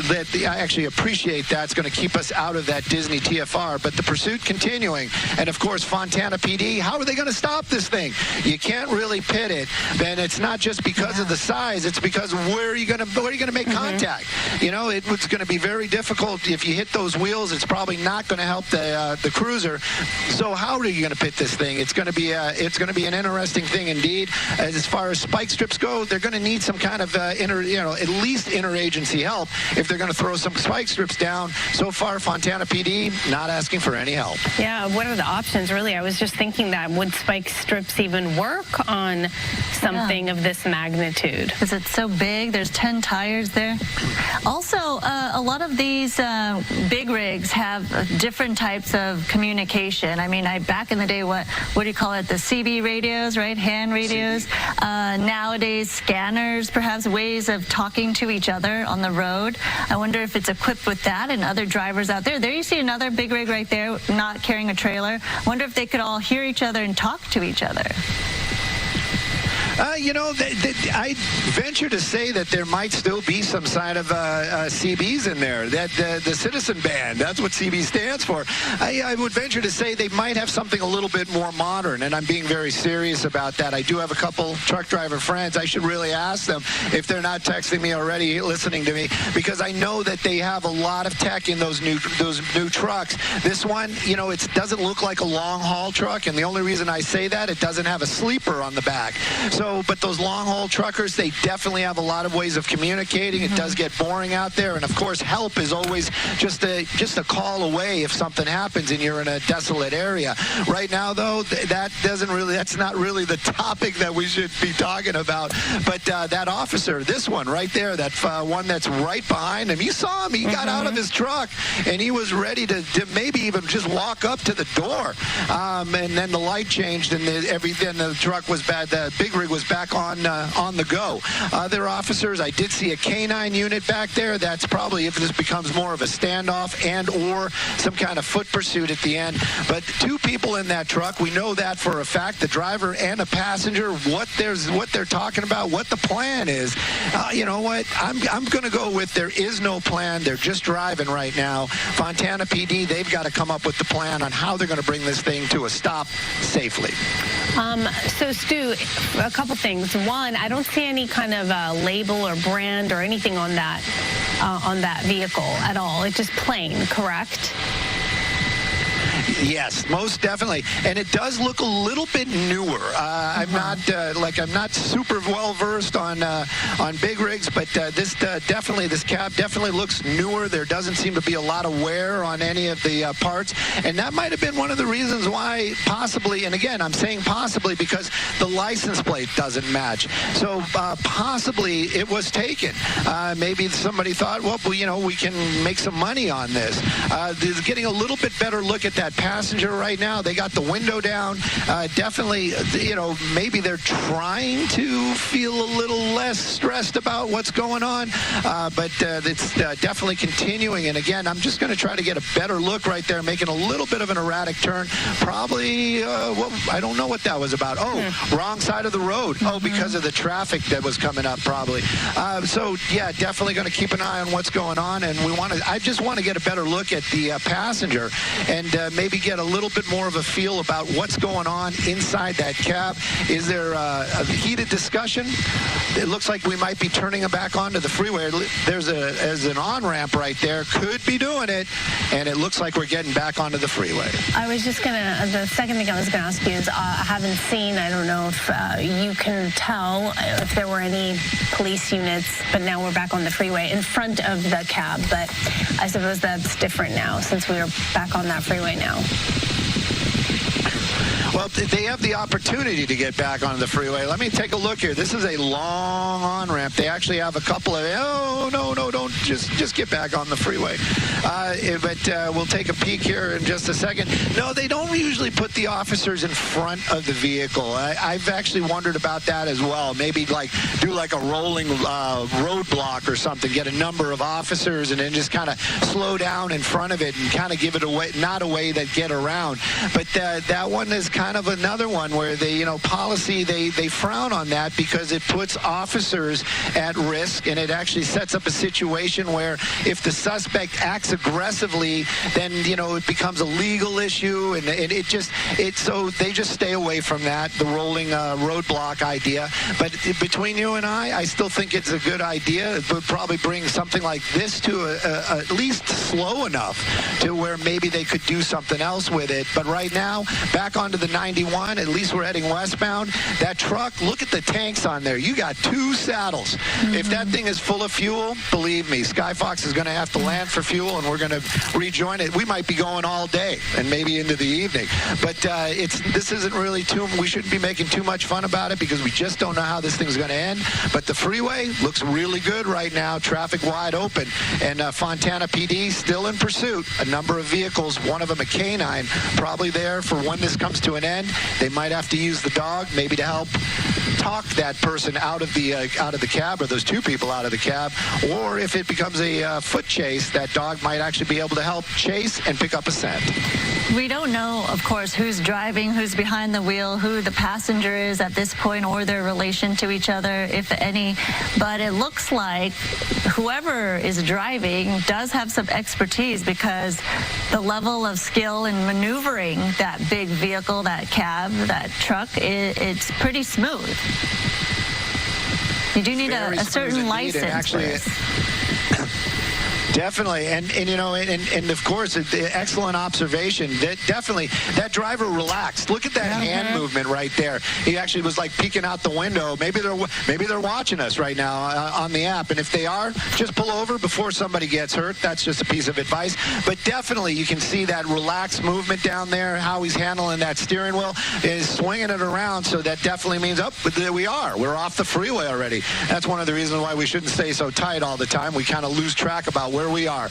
Speaker 2: actually appreciate that. It's going to keep us out of that Disney TFR. But the pursuit continuing. And of course, Fontana PD, how are they going to stop this thing? You can't really pit it. And it's not just because of the size. It's because where are you going to make contact? You know, it's going to be very difficult. If you hit those wheels, it's probably not going to help the cruiser. So how are you going to pit this thing? It's going to be an interesting thing indeed. As far as spike strips go, they're going to need some kind of at least interagency help if they're going to throw some spike strips down. So far, Fontana PD not asking for any help.
Speaker 10: Yeah, what are the options, really? I was just thinking that would spike strips even work on something of this magnitude?
Speaker 9: Because it's so big. There's 10 tires there. Also, a lot of these big rigs have different types of communication. I mean, back in the day, what do you call it? The CB radios, right? Hand radios. Nowadays, scanners, perhaps ways of talking to each other on the road. I wonder if it's equipped with that, and other drivers out there. There you see another big rig right there, not carrying a trailer. I wonder if they could all hear each other and talk to each other.
Speaker 2: I venture to say that there might still be some side of CBs in there. That the citizen band, that's what CB stands for. I would venture to say they might have something a little bit more modern, and I'm being very serious about that. I do have a couple truck driver friends. I should really ask them if they're not texting me already, listening to me, because I know that they have a lot of tech in those new trucks. This one, it doesn't look like a long haul truck, and the only reason I say that, it doesn't have a sleeper on the back. But those long-haul truckers, they definitely have a lot of ways of communicating. It does get boring out there. And, of course, help is always just a call away if something happens and you're in a desolate area. Right now, though, that's not really the topic that we should be talking about. But that officer, this one right there, that one that's right behind him, you saw him. He got out of his truck, and he was ready to maybe even just walk up to the door. And then the light changed, and then the truck was bad. The big rig was was back on the go. Other officers, I did see a K-9 unit back there. That's probably if this becomes more of a standoff and or some kind of foot pursuit at the end. But 2 people in that truck, we know that for a fact, the driver and a passenger, what they're talking about, what the plan is. You know what? I'm going to go with there is no plan. They're just driving right now. Fontana PD, they've got to come up with the plan on how they're going to bring this thing to a stop safely.
Speaker 10: So, Stu, a couple things. One, I don't see any kind of label or brand or anything on that vehicle at all. It's just plain, correct?
Speaker 2: Yes, most definitely, and it does look a little bit newer. I'm not super well versed on big rigs, but this cab definitely looks newer. There doesn't seem to be a lot of wear on any of the parts, and that might have been one of the reasons why possibly. And again, I'm saying possibly because the license plate doesn't match. So possibly it was taken. Maybe somebody thought, well, we can make some money on this. Getting a little bit better look at that passenger right now. They got the window down. Definitely, maybe they're trying to feel a little less stressed about what's going on, but it's definitely continuing. And again, I'm just going to try to get a better look right there, making a little bit of an erratic turn. Probably, I don't know what that was about. Oh, wrong side of the road. Oh, because of the traffic that was coming up, probably. So, yeah, definitely going to keep an eye on what's going on. And I just want to get a better look at the passenger and maybe get a little bit more of a feel about what's going on inside that cab. Is there a heated discussion? It looks like we might be turning them back onto the freeway. There's an on-ramp right there. Could be doing it, and it looks like we're getting back onto the freeway.
Speaker 10: The second thing I was going to ask you is I haven't seen, I don't know if you can tell if there were any police units, but now we're back on the freeway in front of the cab, but I suppose that's different now since we are back on that freeway now.
Speaker 2: Well, they have the opportunity to get back onto the freeway. Let me take a look here. This is a long on-ramp. They actually have a couple of, don't just get back on the freeway. But we'll take a peek here in just a second. No, they don't usually put the officers in front of the vehicle. I've actually wondered about that as well. Maybe do a rolling roadblock or something, get a number of officers and then just kind of slow down in front of it and kind of give it away, not a way that get around. But that one is kind of another one where they, policy, they frown on that because it puts officers at risk, and it actually sets up a situation where if the suspect acts aggressively, then, it becomes a legal issue, and so they just stay away from that, the rolling roadblock idea. But between you and I still think it's a good idea. It would probably bring something like this to at least slow enough to where maybe they could do something else with it. But right now, back onto the 91, at least we're heading westbound. That truck, look at the tanks on there. You got 2 saddles. If that thing is full of fuel, believe me, Skyfox is going to have to land for fuel, and we're going to rejoin it. We might be going all day and maybe into the evening. But this isn't really we shouldn't be making too much fun about it because we just don't know how this thing's going to end. But the freeway looks really good right now, traffic wide open. And Fontana PD still in pursuit. A number of vehicles, one of them a K-9, probably there for when this comes to an end. They might have to use the dog maybe to help talk that person out of the cab, or those 2 people out of the cab. Or if it becomes a foot chase, that dog might actually be able to help chase and pick up a scent.
Speaker 9: We don't know, of course, who's driving, who's behind the wheel, who the passenger is at this point, or their relation to each other, if any. But it looks like whoever is driving does have some expertise, because the level of skill in maneuvering that big vehicle, that cab, that truck, it's pretty smooth. You do need a certain license for this.
Speaker 2: Definitely, and of course, excellent observation. That driver relaxed. Look at that hand movement right there. He actually was peeking out the window. Maybe they're watching us right now on the app, and if they are, just pull over before somebody gets hurt. That's just a piece of advice. But definitely, you can see that relaxed movement down there. How he's handling that steering wheel is swinging it around. So that definitely means, but there we are. We're off the freeway already. That's one of the reasons why we shouldn't stay so tight all the time. We kind of lose track about where where we are.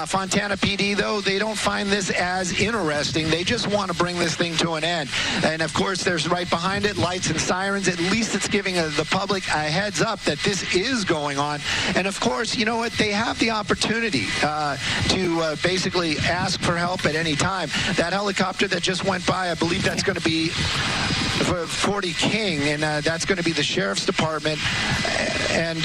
Speaker 2: Fontana PD, though, they don't find this as interesting. They just want to bring this thing to an end. And, of course, there's right behind it lights and sirens. At least it's giving the public a heads up that this is going on. And, of course, you know what? They have the opportunity to basically ask for help at any time. That helicopter that just went by, I believe that's going to be 40 King, and that's going to be the sheriff's department. And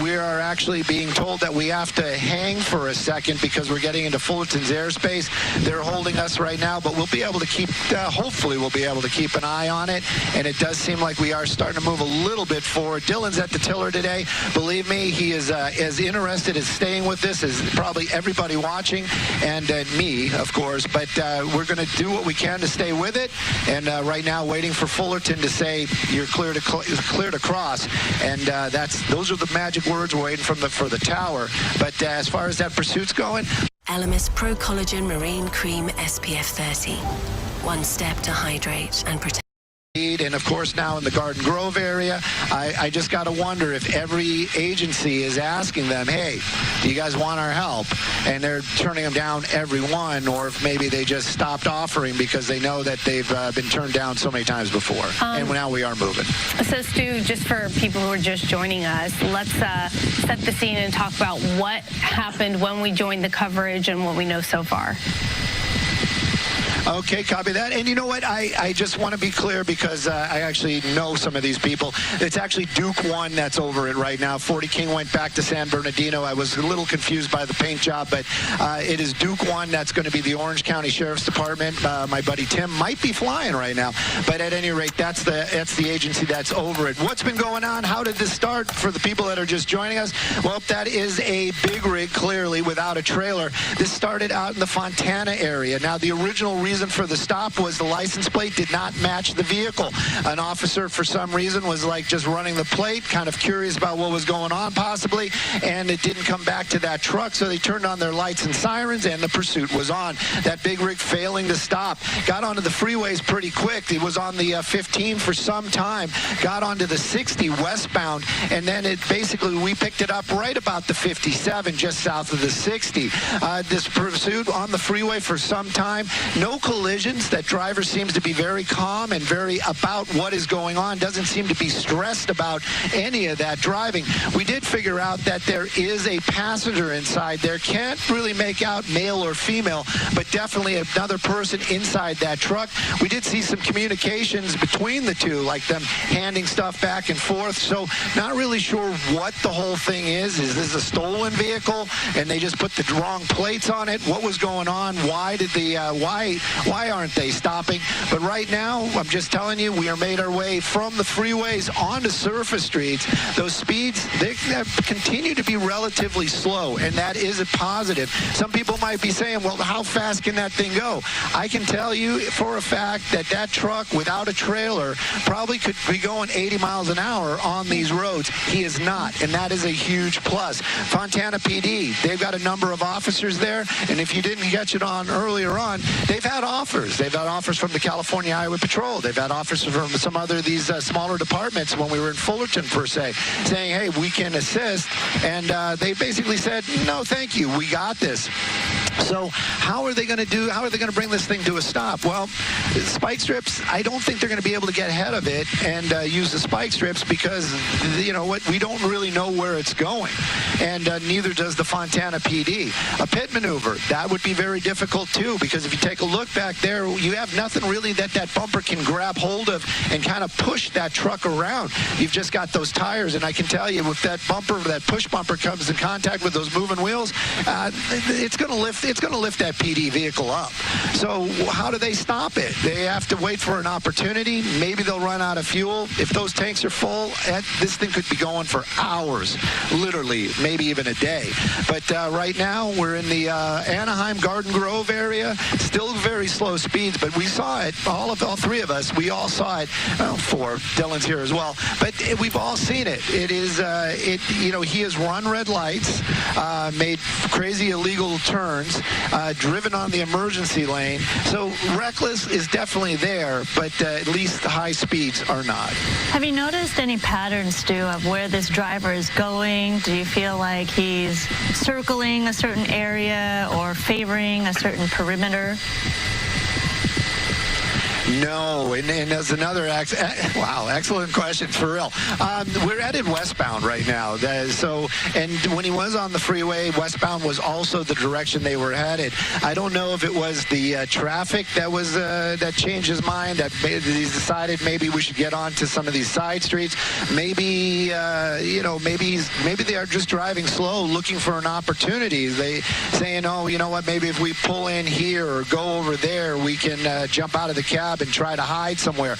Speaker 2: we are actually being told that we have to hang for a second because we're getting into Fullerton's airspace. They're holding us right now, but we'll be able to keep, hopefully we'll be able to keep an eye on it. And it does seem like we are starting to move a little bit forward. Dylan's at the tiller today. Believe me, he is as interested as staying with this as probably everybody watching, and me, of course. But we're going to do what we can to stay with it. And right now, waiting for Fullerton to say you're clear to cross. And those are the magic words we're waiting for the tower. But as far as that pursuit's going,
Speaker 13: Elemis Pro Collagen Marine Cream SPF 30. One step to hydrate and protect.
Speaker 2: And, of course, now in the Garden Grove area, I just got to wonder if every agency is asking them, hey, do you guys want our help? And they're turning them down, every one, or if maybe they just stopped offering because they know that they've been turned down so many times before. And now we are moving.
Speaker 10: So, Stu, just for people who are just joining us, let's set the scene and talk about what happened when we joined the coverage and what we know so far.
Speaker 2: Okay, copy that. And you know what? I just want to be clear because I actually know some of these people. It's actually Duke 1 that's over it right now. 40 King went back to San Bernardino. I was a little confused by the paint job, but it is Duke 1 that's going to be the Orange County Sheriff's Department. My buddy Tim might be flying right now. But at any rate, that's the agency that's over it. What's been going on? How did this start for the people that are just joining us? Well, that is a big rig, clearly, without a trailer. This started out in the Fontana area. Now, the original reason for the stop was the license plate did not match the vehicle. An officer, for some reason, was like just running the plate, kind of curious about what was going on possibly, and it didn't come back to that truck, so they turned on their lights and sirens, and the pursuit was on. That big rig failing to stop. Got onto the freeways pretty quick. It was on the 15 for some time. Got onto the 60 westbound, and then we picked it up right about the 57, just south of the 60. This pursuit on the freeway for some time. No collisions. That driver seems to be very calm and very about what is going on. Doesn't seem to be stressed about any of that driving. We did figure out that there is a passenger inside there. Can't really make out male or female, but definitely another person inside that truck. We did see some communications between the two, like them handing stuff back and forth. So not really sure what the whole thing is. Is this a stolen vehicle and they just put the wrong plates on it? What was going on? Why did why aren't they stopping? But right now, I'm just telling you, we are made our way from the freeways onto surface streets. Those speeds, they continue to be relatively slow, and that is a positive. Some people might be saying, well, how fast can that thing go? I can tell you for a fact that that truck without a trailer probably could be going 80 miles an hour on these roads. He is not, and that is a huge plus. Fontana PD, they've got a number of officers there, and if you didn't catch it on earlier on, they've had offers. They've had offers from the California Highway Patrol. They've had offers from some other these smaller departments when we were in Fullerton, per se, saying, hey, we can assist. And they basically said, no, thank you. We got this. So how are they going to bring this thing to a stop? Well, spike strips, I don't think they're going to be able to get ahead of it and use the spike strips because, you know what, we don't really know where it's going. And neither does the Fontana PD. A pit maneuver, that would be very difficult too, because if you take a look back there, you have nothing really that bumper can grab hold of and kind of push that truck around. You've just got those tires, and I can tell you if that push bumper comes in contact with those moving wheels, it's going to lift that PD vehicle up. So how do they stop it? They have to wait for an opportunity. Maybe they'll run out of fuel. If those tanks are full, this thing could be going for hours, literally, maybe even a day. But right now, we're in the Anaheim Garden Grove area. Still very slow speeds, but we saw it. All three of us, we all saw it. Well, four. Dylan's here as well. But we've all seen it. It is, he has run red lights, made crazy illegal turns, times, driven on the emergency lane. So reckless is definitely there, but at least the high speeds are not.
Speaker 9: Have you noticed any patterns, Stu, of where this driver is going? Do you feel like he's circling a certain area or favoring a certain perimeter?
Speaker 2: No, and as another excellent question, for real. We're headed westbound right now. And when he was on the freeway, westbound was also the direction they were headed. I don't know if it was the traffic that changed his mind, that he's decided maybe we should get onto some of these side streets. Maybe maybe they are just driving slow, looking for an opportunity. They saying, oh, you know what? Maybe if we pull in here or go over there, we can jump out of the cab and try to hide somewhere.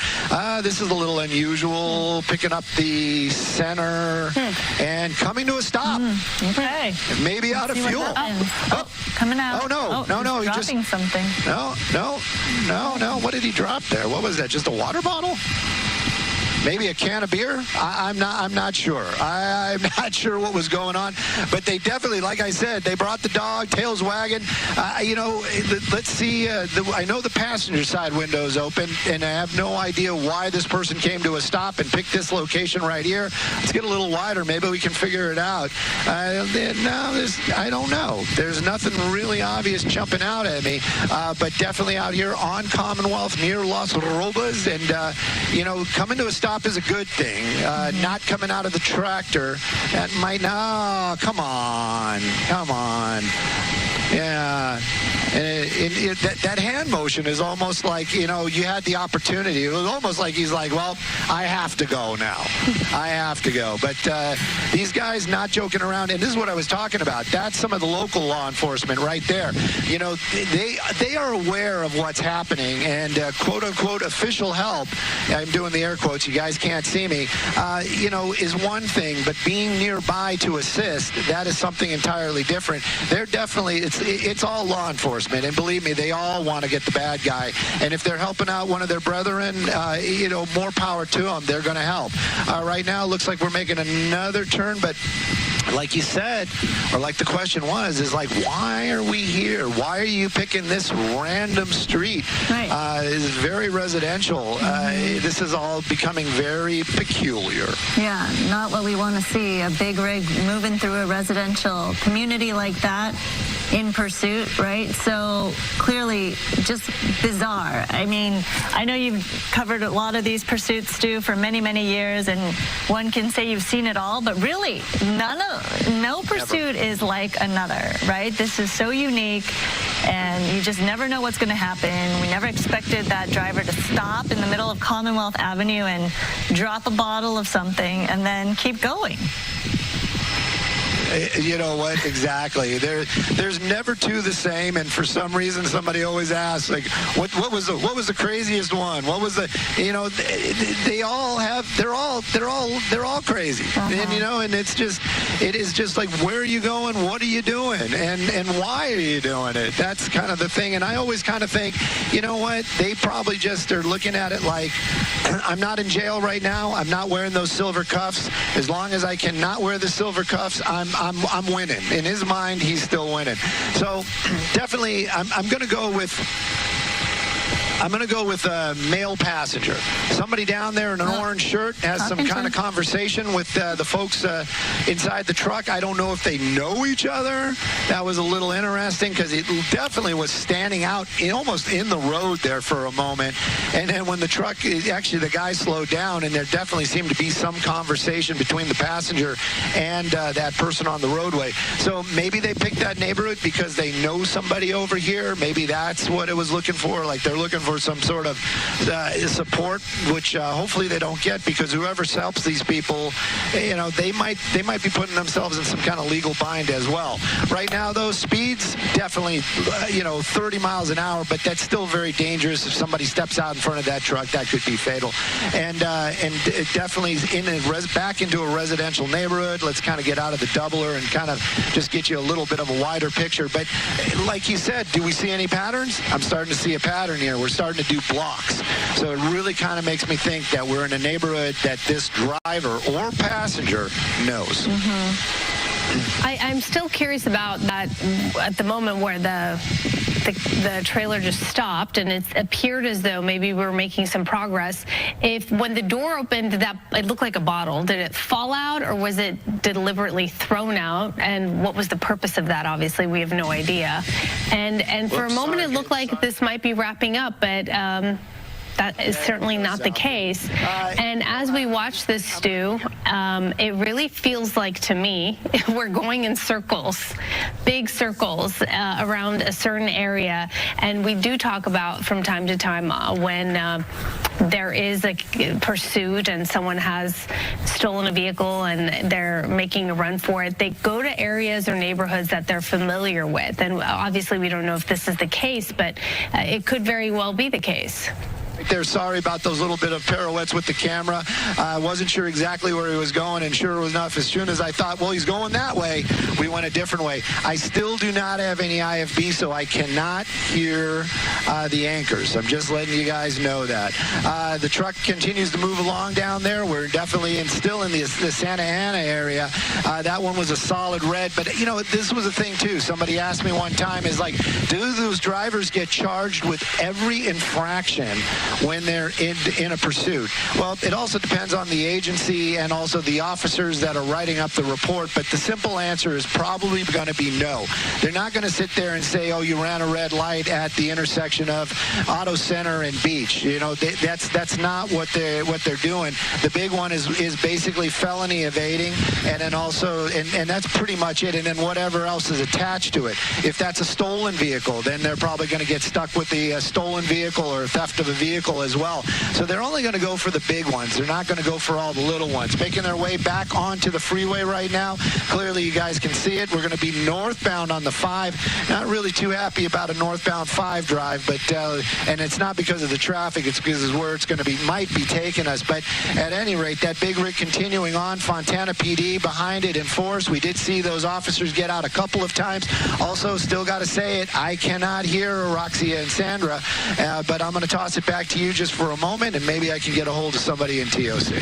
Speaker 2: This is a little unusual, picking up the center and coming to a stop.
Speaker 9: Okay.
Speaker 2: Maybe out of fuel.
Speaker 9: Oh, coming out.
Speaker 2: Oh, no.
Speaker 9: He's dropping something.
Speaker 2: No. What did he drop there? What was that? Just a water bottle? Maybe a can of beer? I'm not sure. I'm not sure what was going on. But they definitely, like I said, they brought the dog, tails wagging. Let's see. I know the passenger side window is open, and I have no idea why this person came to a stop and picked this location right here. Let's get a little wider. Maybe we can figure it out. I don't know. There's nothing really obvious jumping out at me. But definitely out here on Commonwealth near Las Robas. And, coming to a stop is a good thing. Not coming out of the tractor, that might not. Come on. Yeah. And that hand motion is almost like, you had the opportunity. It was almost like he's like, well, I have to go now. I have to go. But these guys not joking around. And this is what I was talking about. That's some of the local law enforcement right there. They are aware of what's happening. And quote unquote official help, I'm doing the air quotes, you guys can't see me, is one thing. But being nearby to assist, that is something entirely different. They're definitely, it's all law enforcement. And believe me, they all want to get the bad guy. And if they're helping out one of their brethren, more power to them. They're going to help. Right now, it looks like we're making another turn, but like you said, or like the question was, is like, why are we here? Why are you picking this random street?
Speaker 9: Right.
Speaker 2: It's very residential. This is all becoming very peculiar.
Speaker 9: Yeah, not what we want to see. A big rig moving through a residential community like that in pursuit, right? So clearly just bizarre. I mean, I know you've covered a lot of these pursuits, Stu, for many, many years, and one can say you've seen it all, but really no pursuit is like another, right? This is so unique, and you just never know what's going to happen. We never expected that driver to stop in the middle of Commonwealth Avenue and drop a bottle of something and then keep going.
Speaker 2: You know what? Exactly. There's never two the same, and for some reason, somebody always asks, like, what was the craziest one? What was the? They're all crazy, and it is just like, where are you going? What are you doing? And why are you doing it? That's kind of the thing. And I always kind of think, you know what? They probably just are looking at it like, I'm not in jail right now. I'm not wearing those silver cuffs. As long as I cannot wear the silver cuffs, I'm winning. In his mind, he's still winning. So definitely, I'm going to go with a male passenger. Somebody down there in an orange shirt has some kind of conversation with the folks inside the truck. I don't know if they know each other. That was a little interesting because it definitely was standing out almost in the road there for a moment. And then when the truck, actually the guy slowed down, and there definitely seemed to be some conversation between the passenger and that person on the roadway. So maybe they picked that neighborhood because they know somebody over here. Maybe that's what it was looking for. Like they're looking for some sort of support, which hopefully they don't get, because whoever helps these people, they might be putting themselves in some kind of legal bind as well. Right now, those speeds definitely 30 miles an hour, but that's still very dangerous. If somebody steps out in front of that truck, that could be fatal. And it definitely back into a residential neighborhood. Let's kind of get out of the doubler and kind of just get you a little bit of a wider picture. But like you said, do we see any patterns? I'm starting to see a pattern here. We're starting to do blocks. So it really kind of makes me think that we're in a neighborhood that this driver or passenger knows.
Speaker 10: I'm still curious about that at the moment where the trailer just stopped and it appeared as though maybe we were making some progress. When the door opened, it looked like a bottle. Did it fall out or was it deliberately thrown out? And what was the purpose of that? Obviously, we have no idea. And for a moment, it looked like this might be wrapping up, but that is certainly not the case. And as we watch this, Stu, it really feels like, to me, we're going in circles, big circles around a certain area. And we do talk about from time to time when there is a pursuit and someone has stolen a vehicle and they're making a run for it, they go to areas or neighborhoods that they're familiar with. And obviously we don't know if this is the case, but it could very well be the case.
Speaker 2: There, sorry about those little bit of pirouettes with the camera. I wasn't sure exactly where he was going, and sure enough, as soon as I thought, well, he's going that way, we went a different way. I still do not have any IFB, so I cannot hear the anchors. I'm just letting you guys know that. The truck continues to move along down there. We're definitely still in the Santa Ana area. That one was a solid red, but you know, this was a thing too. Somebody asked me one time, is like, do those drivers get charged with every infraction when they're in a pursuit? Well, it also depends on the agency and also the officers that are writing up the report, but the simple answer is probably going to be no. They're not going to sit there and say, oh, you ran a red light at the intersection of Auto Center and Beach. You know, that's not what they're doing. The big one is basically felony evading, and then also, and that's pretty much it, and then whatever else is attached to it. If that's a stolen vehicle, then they're probably going to get stuck with the stolen vehicle or theft of a vehicle as well. So they're only going to go for the big ones. They're not going to go for all the little ones. Making their way back onto the freeway right now. Clearly, you guys can see it. We're going to be northbound on the 5. Not really too happy about a northbound 5 drive, but and it's not because of the traffic. It's because of where it's going to be, might be taking us. But at any rate, that big rig continuing on. Fontana PD behind it in force. We did see those officers get out a couple of times. Also, still got to say it, I cannot hear Roxy and Sandra, but I'm going to toss it back to you just for a moment, and maybe I can get a hold of somebody in TOC.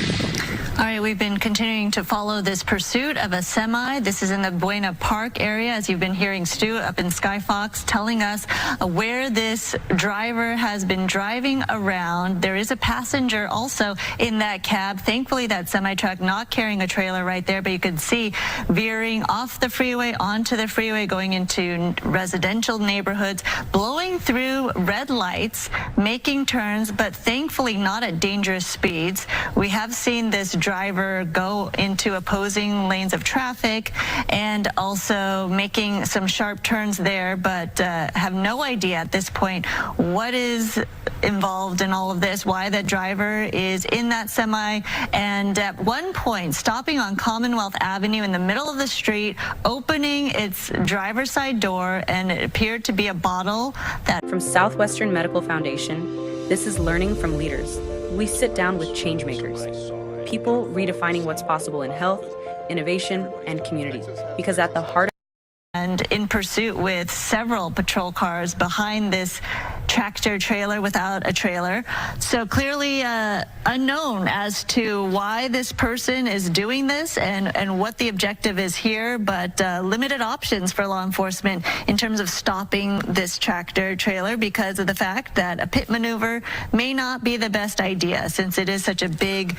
Speaker 9: All right, we've been continuing to follow this pursuit of a semi. This is in the Buena Park area, as you've been hearing Stu up in Skyfox telling us where this driver has been driving around. There is a passenger also in that cab. Thankfully, that semi-truck not carrying a trailer right there, but you could see veering off the freeway onto the freeway, going into residential neighborhoods, blowing through red lights, making turns, but thankfully not at dangerous speeds. We have seen this driver go into opposing lanes of traffic and also making some sharp turns there, but have no idea at this point what is involved in all of this, why that driver is in that semi, and at one point stopping on Commonwealth Avenue in the middle of the street, opening its driver's side door, and it appeared to be a bottle that...
Speaker 12: From Southwestern Medical Foundation, this is Learning from Leaders. We sit down with change makers, people redefining what's possible in health, innovation, and community. Because at the heart of
Speaker 9: and in pursuit with several patrol cars behind this tractor trailer without a trailer. So clearly unknown as to why this person is doing this and what the objective is here, but limited options for law enforcement in terms of stopping this tractor trailer because of the fact that a pit maneuver may not be the best idea, since it is such a big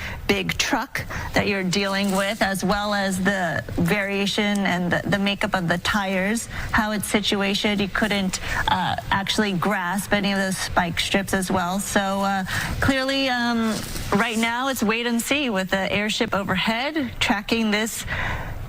Speaker 9: truck that you're dealing with, as well as the variation and the makeup of the tires, how it's situated. You couldn't actually grasp any of those spike strips as well. So clearly right now it's wait and see with the airship overhead tracking this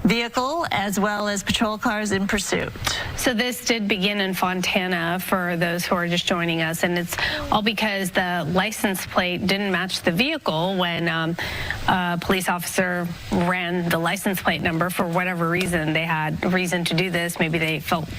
Speaker 9: vehicle as well as patrol cars in pursuit.
Speaker 10: So this did begin in Fontana for those who are just joining us, and it's all because the license plate didn't match the vehicle when a police officer ran the license plate number. For whatever reason, they had reason to do this. Maybe they felt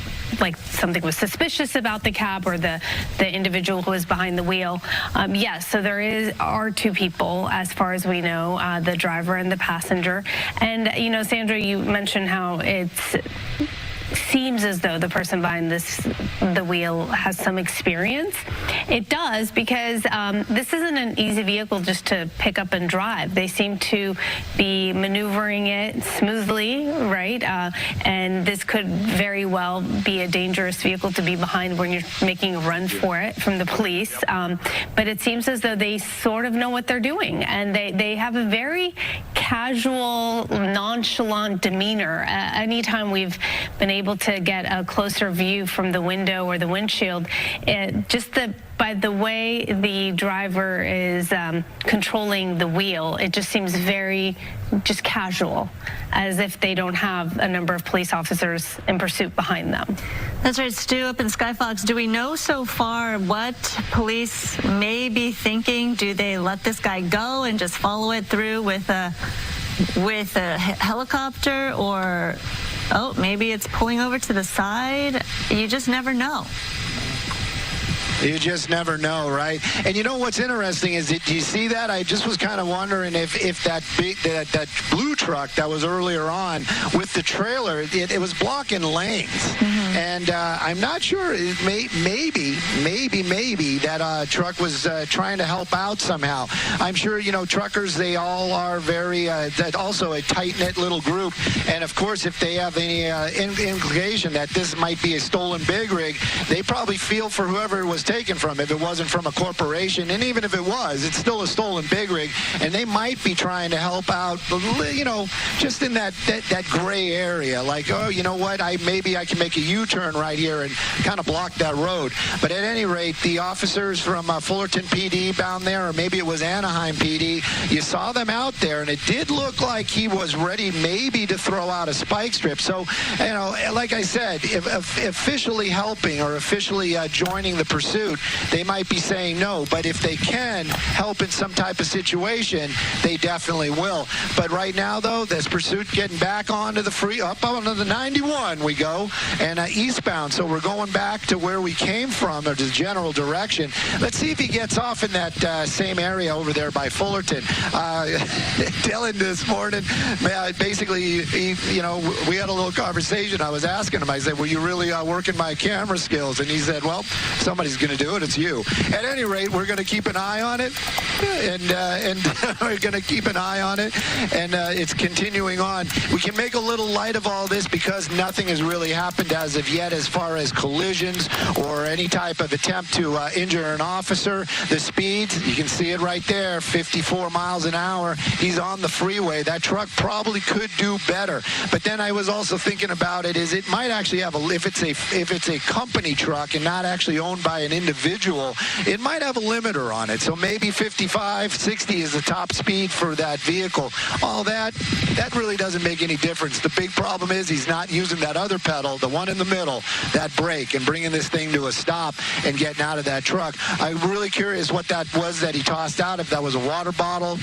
Speaker 10: like something was suspicious about the cab or the individual who was behind the wheel. Yes, so there are 2 people as far as we know, the driver and the passenger. And you know, Sandra, you mentioned how it seems as though the person behind the wheel has some experience. It does, because this isn't an easy vehicle just to pick up and drive. They seem to be maneuvering it smoothly, right?
Speaker 9: right? And this could very well be a dangerous vehicle to be behind when you're making a run for it from the police. But it seems as though they sort of know what they're doing, and they have a very casual, nonchalant demeanor. Anytime we've been able to get a closer view from the window or the windshield, by the way the driver is controlling the wheel, it just seems very just casual, as if they don't have a number of police officers in pursuit behind them.
Speaker 14: That's right, Stu, up in Skyfox. Do we know so far what police may be thinking? Do they let this guy go and just follow it through with a helicopter, or maybe it's pulling over to the side? You just never know.
Speaker 2: You just never know, right? And you know what's interesting is, do you see that? I just was kind of wondering if that blue truck that was earlier on with the trailer, it was blocking lanes. Mm-hmm. And I'm not sure. Maybe that truck was trying to help out somehow. I'm sure, truckers, they all are very, also a tight-knit little group. And, of course, if they have any implication that this might be a stolen big rig, they probably feel for whoever it was taken from, if it wasn't from a corporation. And even if it was, it's still a stolen big rig. And they might be trying to help out, just in that gray area. Like, oh, you know what, maybe I can make a U-turn right here and kind of block that road. But at any rate, the officers from Fullerton PD bound there, or maybe it was Anaheim PD, you saw them out there, and it did look like he was ready maybe to throw out a spike strip. So, like I said, if officially helping or officially joining the pursuit, they might be saying no. But if they can help in some type of situation, they definitely will. But right now, though, this pursuit getting back onto the up onto the 91 we go, and eastbound. So we're going back to where we came from, or the general direction. Let's see if he gets off in that same area over there by Fullerton. Dylan this morning, basically, we had a little conversation. I was asking him, I said, were you really working my camera skills? And he said, well, somebody's going to do it. It's you. At any rate, we're going to keep an eye on it, and we're going to keep an eye on it, and it's continuing on. We can make a little light of all this because nothing has really happened as of yet as far as collisions or any type of attempt to injure an officer. The speeds, you can see it right there, 54 miles an hour. He's on the freeway. That truck probably could do better. But then I was also thinking about it, is it might actually have if it's a company truck and not actually owned by an individual, it might have a limiter on it. So maybe 55, 60 is the top speed for that vehicle. All that really doesn't make any difference. The big problem is he's not using that other pedal, the one in the middle, that brake, and bringing this thing to a stop and getting out of that truck. I'm really curious what that was that he tossed out, if that was a water bottle,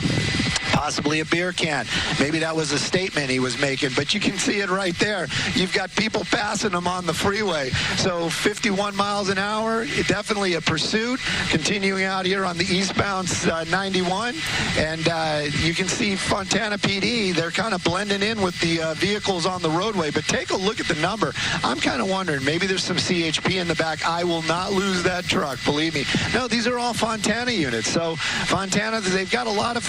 Speaker 2: possibly a beer can. Maybe that was a statement he was making, but you can see it right there. You've got people passing him on the freeway. So 51 miles an hour, definitely a pursuit. Continuing out here on the eastbound 91, and you can see Fontana PD, they're kind of blending in with the vehicles on the roadway, but take a look at the number. I'm kind of wondering, maybe there's some CHP in the back. I will not lose that truck, believe me. No, these are all Fontana units. So Fontana, they've got a lot of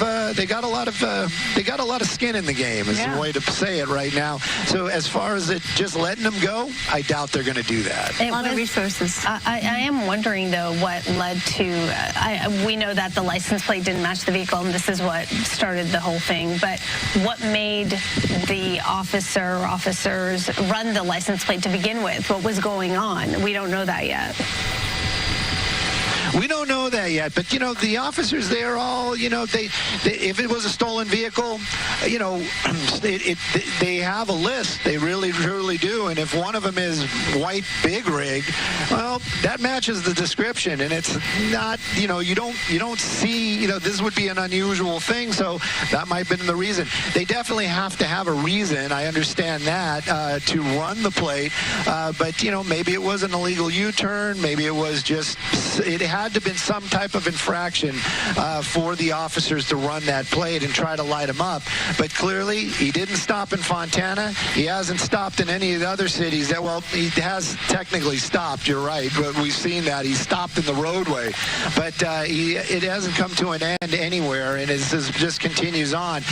Speaker 2: skin in the game, is the way to say it right now. So as far as it just letting them go, I doubt they're going to do that.
Speaker 9: A lot of resources. I am wondering, though, what led to, we know that the license plate didn't match the vehicle, and this is what started the whole thing, but what made the officers run the license plate to begin with? What was going on? We don't know that yet.
Speaker 2: We don't know that yet, but the officers, they're all, they if it was a stolen vehicle, they have a list. They really, truly do. And if one of them is white big rig, well, that matches the description. And it's not, you don't see, this would be an unusual thing. So that might have been the reason. They definitely have to have a reason. I understand that to run the plate. But maybe it was an illegal U-turn. Maybe it was just, it had had to have been some type of infraction for the officers to run that plate and try to light him up. But clearly, he didn't stop in Fontana. He hasn't stopped in any of the other cities. Well, he has technically stopped, you're right, but we've seen that. He stopped in the roadway. But it hasn't come to an end anywhere, and it just continues on.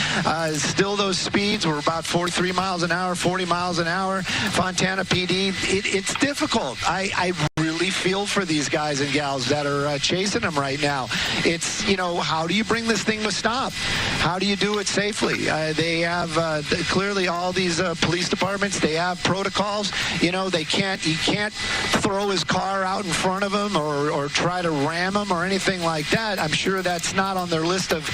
Speaker 2: Still, those speeds were about 43 miles an hour, 40 miles an hour. Fontana PD, it's difficult. I really feel for these guys and gals that are chasing them right now. It's, how do you bring this thing to a stop? How do you do it safely? They have clearly all these police departments, they have protocols. He can't throw his car out in front of him or try to ram him or anything like that. I'm sure that's not on their list of,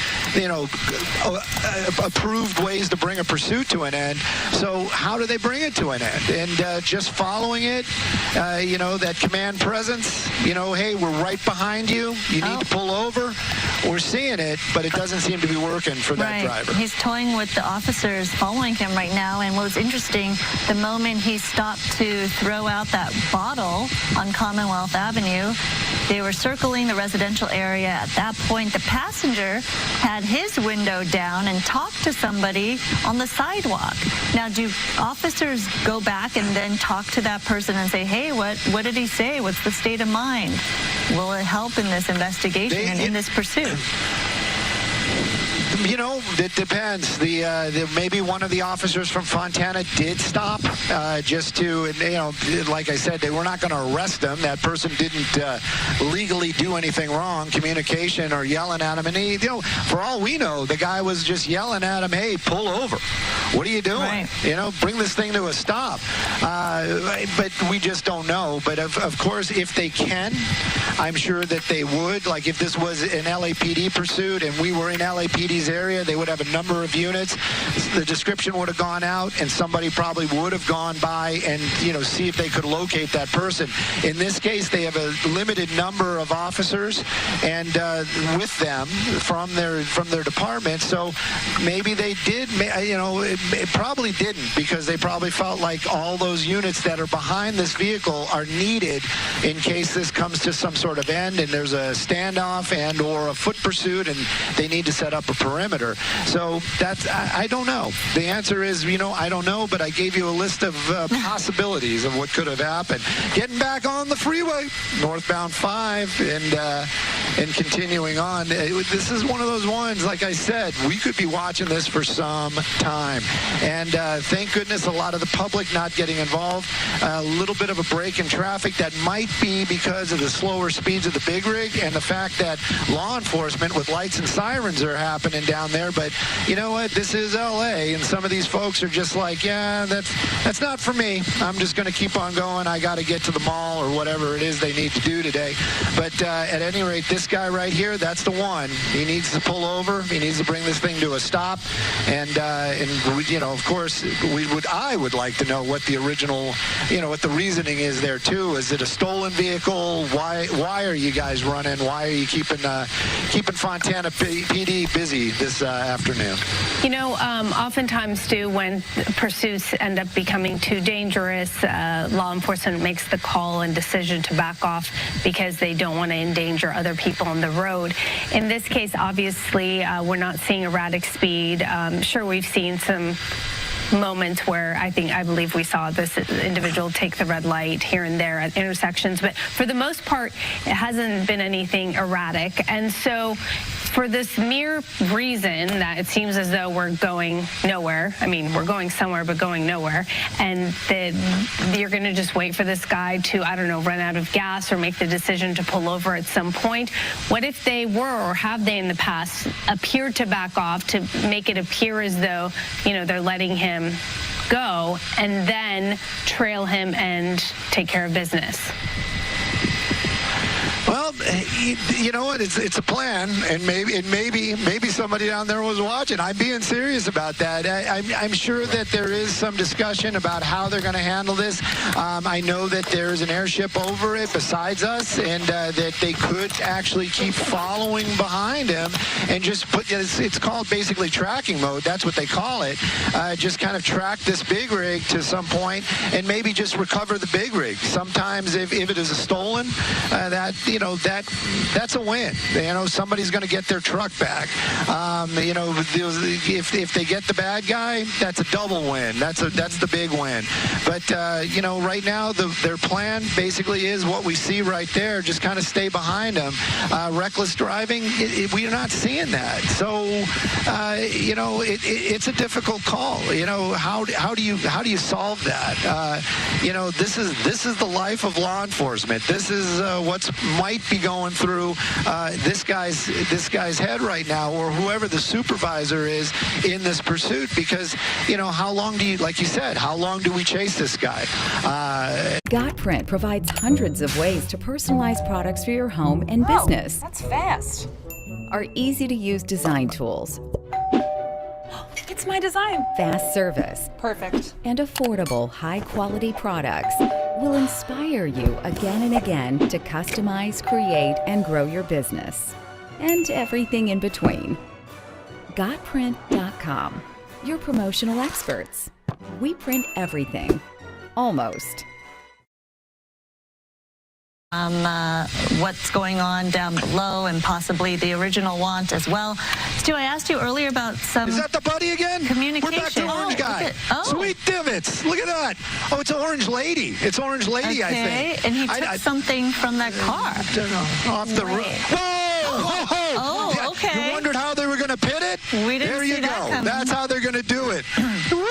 Speaker 2: approved ways to bring a pursuit to an end. So how do they bring it to an end? And just following it, that command presence, hey, we're right behind you. You need to pull over. We're seeing it, but it doesn't seem to be working for that driver.
Speaker 14: He's toying with the officers following him right now. And what was interesting, the moment he stopped to throw out that bottle on Commonwealth Avenue, they were circling the residential area. At that point, the passenger had his window down and talked to somebody on the sidewalk. Now, do officers go back and then talk to that person and say, hey, what did he say? What's the state of mind? Will it help in this investigation and in this pursuit?
Speaker 2: It depends. Maybe one of the officers from Fontana did stop just to, like I said, they were not going to arrest him. That person didn't legally do anything wrong, communication or yelling at him. And for all we know, the guy was just yelling at him, hey, pull over. What are you doing? Right. Bring this thing to a stop. But we just don't know. But of course, if they can, I'm sure that they would. Like if this was an LAPD pursuit and we were in LAPD's area, they would have a number of units. The description would have gone out and somebody probably would have gone by and, see if they could locate that person. In this case, they have a limited number of officers and with them from their department. So maybe they did, it probably didn't, because they probably felt like all those units that are behind this vehicle are needed in case this comes to some sort of end and there's a standoff and or a foot pursuit and they need to set up a perimeter. So I don't know. The answer is, I don't know, but I gave you a list of possibilities of what could have happened. Getting back on the freeway, northbound 5 and continuing on. This is one of those ones, like I said, we could be watching this for some time. And thank goodness a lot of the public not getting involved. A little bit of a break in traffic that might be because of the slower speeds of the big rig and the fact that law enforcement with lights and sirens are happening down there. But you know what? This is LA, and some of these folks are just like, yeah, that's not for me. I'm just going to keep on going. I got to get to the mall or whatever it is they need to do today. But at any rate, this guy right here, that's the one. He needs to pull over. He needs to bring this thing to a stop. And of course, I would like to know what the original, what the reasoning is there too. Is it a stolen vehicle? Why are you guys running? Why are you keeping Fontana PD busy this afternoon?
Speaker 10: Oftentimes too, when pursuits end up becoming too dangerous, law enforcement makes the call and decision to back off because they don't want to endanger other people on the road. In this case, obviously, we're not seeing erratic speed. Sure, we've seen some moments where I believe we saw this individual take the red light here and there at intersections, but for the most part, it hasn't been anything erratic. And so for this mere reason that it seems as though we're going nowhere, we're going somewhere but going nowhere, and that you're going to just wait for this guy to, run out of gas or make the decision to pull over at some point. What if they were, or have they in the past, appeared to back off to make it appear as though, they're letting him go and then trail him and take care of business?
Speaker 2: Well, you know what? It's a plan, and maybe somebody down there was watching. I'm being serious about that. I'm sure that there is some discussion about how they're going to handle this. I know that there's an airship over it besides us, and that they could actually keep following behind him and just put. It's called basically tracking mode. That's what they call it. Just kind of track this big rig to some point, and maybe just recover the big rig. Sometimes, if it is a stolen, that you know, that's a win. You know, somebody's going to get their truck back. You know, if they get the bad guy, that's a double win. That's the big win. But you know, right now their plan basically is what we see right there. Just kind of stay behind them. Reckless driving, we're not seeing that. So you know, it's a difficult call. You know, how do you solve that? You know, this is the life of law enforcement. This is what might be going through this guy's head right now, or whoever the supervisor is in this pursuit. Because, you know, how long do you, like you said, how long do we chase this guy?
Speaker 3: Gotprint provides hundreds of ways to personalize products for your home and business.
Speaker 20: That's fast.
Speaker 3: Our easy-to-use design tools,
Speaker 20: It's my design.
Speaker 3: fast service,
Speaker 20: Perfect.
Speaker 3: and affordable, high-quality products will inspire you again and again to customize, create, and grow your business. And everything in between. Gotprint.com. Your promotional experts. We print everything. Almost.
Speaker 14: What's going on down below, and possibly the original want as well. Stu, I asked you earlier about some.
Speaker 2: Is that the buddy again?
Speaker 14: Communication.
Speaker 2: We're back to Orange Guy. Sweet divots. Look at that. Oh, it's Orange Lady. It's Orange Lady, I think.
Speaker 14: And he took something from that car.
Speaker 2: Off the roof. Whoa! Yeah,
Speaker 14: okay.
Speaker 2: You wondered how they were going to pit it?
Speaker 14: We didn't
Speaker 2: there
Speaker 14: see
Speaker 2: you
Speaker 14: that
Speaker 2: go.
Speaker 14: coming.
Speaker 2: That's how they're going to do it. Woo!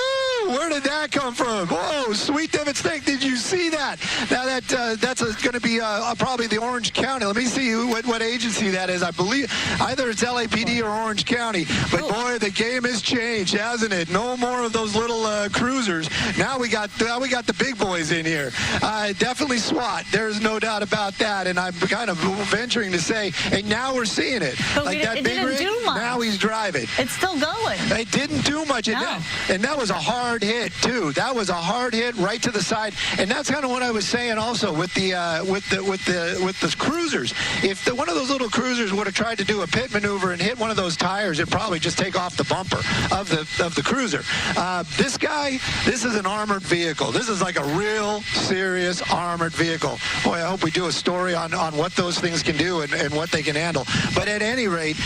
Speaker 2: Where did that come from? Whoa, Sweet Divots Steak. Did you see that? Now that's going to be probably the Orange County. Let me see what agency that is. I believe either it's LAPD or Orange County. But boy, the game has changed, hasn't it? No more of those little cruisers. Now we got the big boys in here. Definitely SWAT. There's no doubt about that. And I'm kind of venturing to say, and now we're seeing it.
Speaker 14: But
Speaker 2: like that
Speaker 14: it
Speaker 2: big
Speaker 14: didn't
Speaker 2: rig.
Speaker 14: do much.
Speaker 2: Now he's driving.
Speaker 14: It's still going.
Speaker 2: It didn't do much.
Speaker 14: No.
Speaker 2: And that was a hard hit too. That was a hard hit right to the side. And that's kind of what I was saying also with the cruisers. If one of those little cruisers would have tried to do a pit maneuver and hit one of those tires, it'd probably just take off the bumper of the cruiser. This is an armored vehicle. This is like a real serious armored vehicle. Boy, I hope we do a story on what those things can do and what they can handle. But at any rate,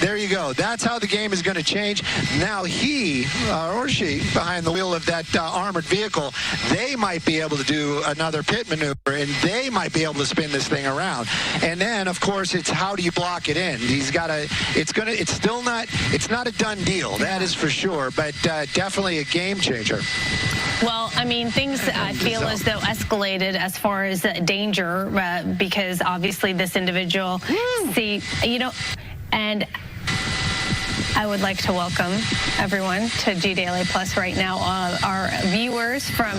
Speaker 2: there you go. That's how the game is going to change. Now he or she behind the wheel of that armored vehicle, they might be able to do another pit maneuver, and they might be able to spin this thing around. And then, of course, it's how do you block it in? He's got to. It's not a done deal. That is for sure. But definitely a game changer.
Speaker 10: Well, I mean, things I feel as though escalated as far as danger because obviously this individual, and I would like to welcome everyone to G-Daily Plus right now. Our viewers from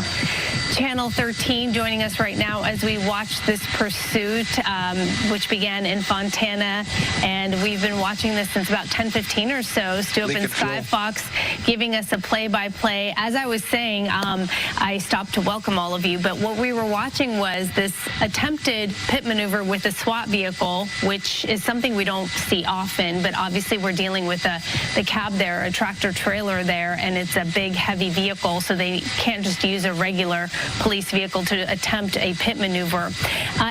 Speaker 10: Channel 13 joining us right now as we watch this pursuit, which began in Fontana. And we've been watching this since about 10:15 or so. Stu up in Sky Fox giving us a play-by-play. As I was saying, I stopped to welcome all of you. But what we were watching was this attempted pit maneuver with a SWAT vehicle, which is something we don't see often. But obviously we're dealing with the cab there, a tractor trailer there, and it's a big, heavy vehicle, so they can't just use a regular police vehicle to attempt a pit maneuver.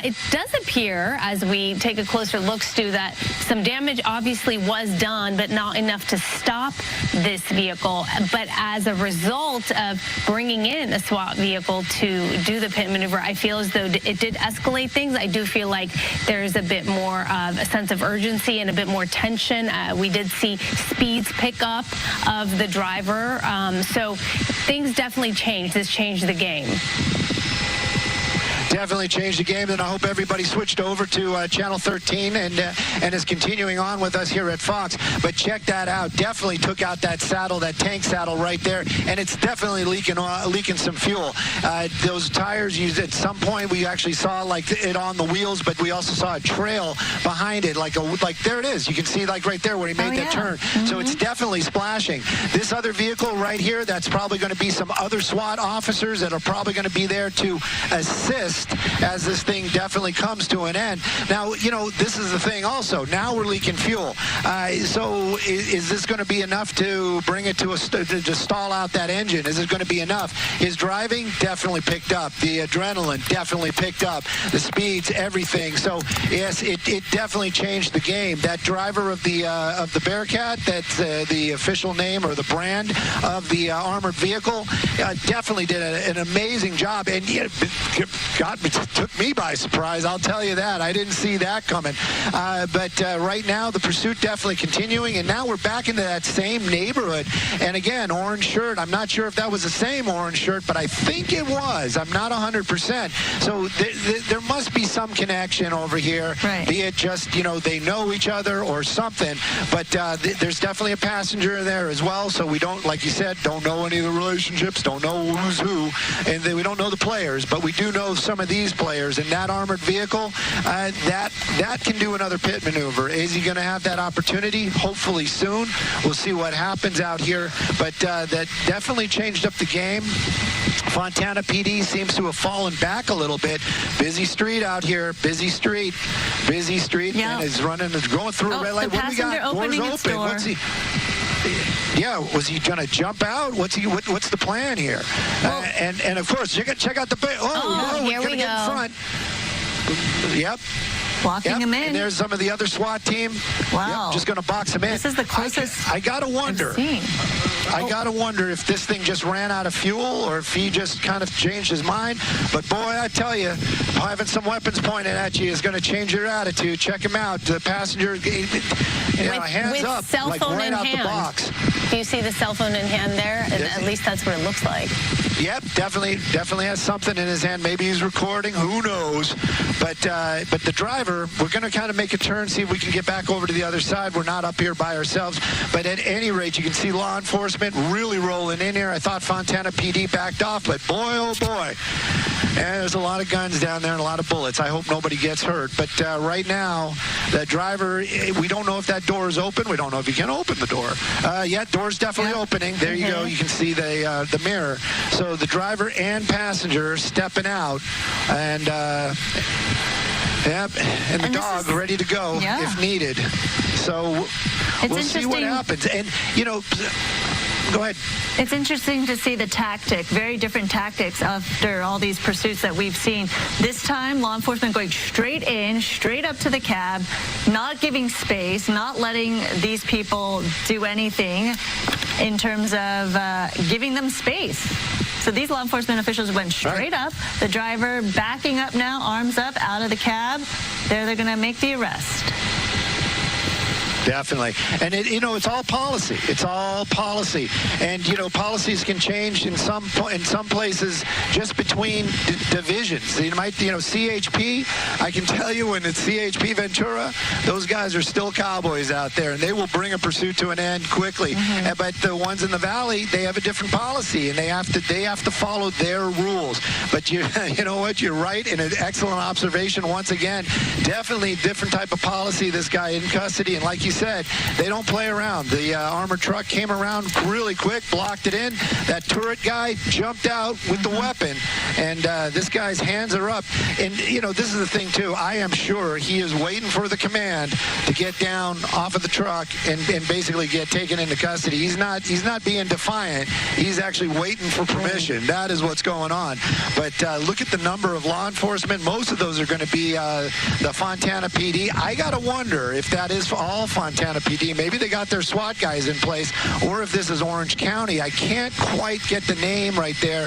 Speaker 10: It does appear, as we take a closer look, Stu, that some damage obviously was done, but not enough to stop this vehicle. But as a result of bringing in a SWAT vehicle to do the pit maneuver, I feel as though it did escalate things. I do feel like there's a bit more of a sense of urgency and a bit more tension. We did see speeds pick up of the driver. So things definitely changed. This changed the game.
Speaker 2: Definitely changed the game, and I hope everybody switched over to Channel 13 and is continuing on with us here at Fox. But check that out. Definitely took out that saddle, that tank saddle right there, and it's definitely leaking some fuel. Those tires, at some point we actually saw like it on the wheels, but we also saw a trail behind it, like there it is. You can see like right there where he made that turn. Mm-hmm. So it's definitely splashing. This other vehicle right here, that's probably going to be some other SWAT officers that are probably going to be there to assist fast as this thing definitely comes to an end. Now, this is the thing also. Now we're leaking fuel. So is this going to be enough to bring it to to stall out that engine? Is it going to be enough? His driving definitely picked up. The adrenaline definitely picked up. The speeds, everything. So yes, it definitely changed the game. That driver of the Bearcat, that's the official name or the brand of the armored vehicle, definitely did an amazing job, and took me by surprise. I'll tell you that. I didn't see that coming. But right now, the pursuit definitely continuing, and now we're back into that same neighborhood. And again, orange shirt. I'm not sure if that was the same orange shirt, but I think it was. I'm not 100%. So there must be some connection over here.
Speaker 9: Right.
Speaker 2: Be it just, they know each other or something. But there's definitely a passenger there as well. So we don't, like you said, don't know any of the relationships, don't know who's who, and we don't know the players. But we do know some of these players. And that armored vehicle, that can do another pit maneuver. Is he going to have that opportunity? Hopefully soon. We'll see what happens out here. But that definitely changed up the game. Fontana PD seems to have fallen back a little bit. Busy street out here. Busy street.
Speaker 9: Yeah.
Speaker 2: And is going through a red light. What do we got? Doors open. What's he? Yeah, was he going to jump out? What's the plan here? And of course, check out the.
Speaker 10: Here we go.
Speaker 2: In front. Yep.
Speaker 9: Blocking him in.
Speaker 2: And there's some of the other SWAT team.
Speaker 9: Wow.
Speaker 2: Yep, just going to box him in.
Speaker 9: This is the closest
Speaker 2: I got to wonder.
Speaker 9: I've seen.
Speaker 2: I got to wonder if this thing just ran out of fuel or if he just kind of changed his mind. But, boy, I tell you, having some weapons pointed at you is going to change your attitude. Check him out. The passenger, hands
Speaker 10: with
Speaker 2: up,
Speaker 10: cell
Speaker 2: like
Speaker 10: phone
Speaker 2: right
Speaker 10: in
Speaker 2: out
Speaker 10: hand.
Speaker 2: the box.
Speaker 10: Do you see the cell phone in hand there? At least that's what it looks like.
Speaker 2: Yep, definitely has something in his hand. Maybe he's recording. Who knows? But the driver, we're going to kind of make a turn, see if we can get back over to the other side. We're not up here by ourselves. But at any rate, you can see law enforcement really rolling in here. I thought Fontana PD backed off, but boy, oh boy. And there's a lot of guns down there and a lot of bullets. I hope nobody gets hurt. But right now, the driver, we don't know if that door is open. We don't know if he can open the door. Yeah, door's definitely opening. There you go. You can see the mirror. So the driver and passenger stepping out. And, and the dog ready to go if needed. So we'll see what happens. And, go ahead.
Speaker 9: It's interesting to see the tactic, very different tactics after all these pursuits that we've seen. This time, law enforcement going straight in, straight up to the cab, not giving space, not letting these people do anything in terms of giving them space. So these law enforcement officials went straight up. The driver backing up now, arms up, out of the cab. They're going to make the arrest.
Speaker 2: Definitely. And, it's all policy. It's all policy. And, policies can change in some places just between divisions. You might, CHP, I can tell you when it's CHP Ventura, those guys are still cowboys out there, and they will bring a pursuit to an end quickly. But the ones in the valley, they have a different policy, and they have to follow their rules. But you know what? You're right, and an excellent observation once again. Definitely different type of policy. This guy in custody, and like you said, they don't play around. The armored truck came around really quick, blocked it in. That turret guy jumped out with the weapon, and this guy's hands are up. And, this is the thing, too. I am sure he is waiting for the command to get down off of the truck and basically get taken into custody. He's not being defiant. He's actually waiting for permission. That is what's going on. But look at the number of law enforcement. Most of those are going to be the Fontana PD. I got to wonder if that is for all Fontana PD. Maybe they got their SWAT guys in place, or if this is Orange County. I can't quite get the name right there.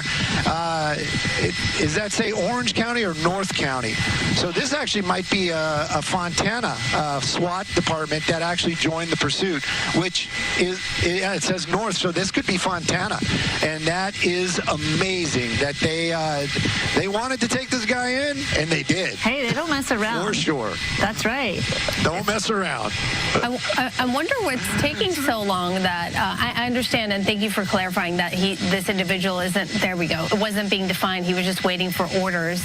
Speaker 2: Is that, say, Orange County or North County? So this actually might be a Fontana SWAT department that actually joined the pursuit, which is, it says North, so this could be Fontana. And that is amazing that they wanted to take this guy in, and they did.
Speaker 9: Hey, they don't mess around.
Speaker 2: For sure.
Speaker 9: That's right.
Speaker 2: Don't mess around.
Speaker 10: I wonder what's taking so long. That I understand, and thank you for clarifying that this individual isn't, there we go, it wasn't being defined. He was just waiting for orders.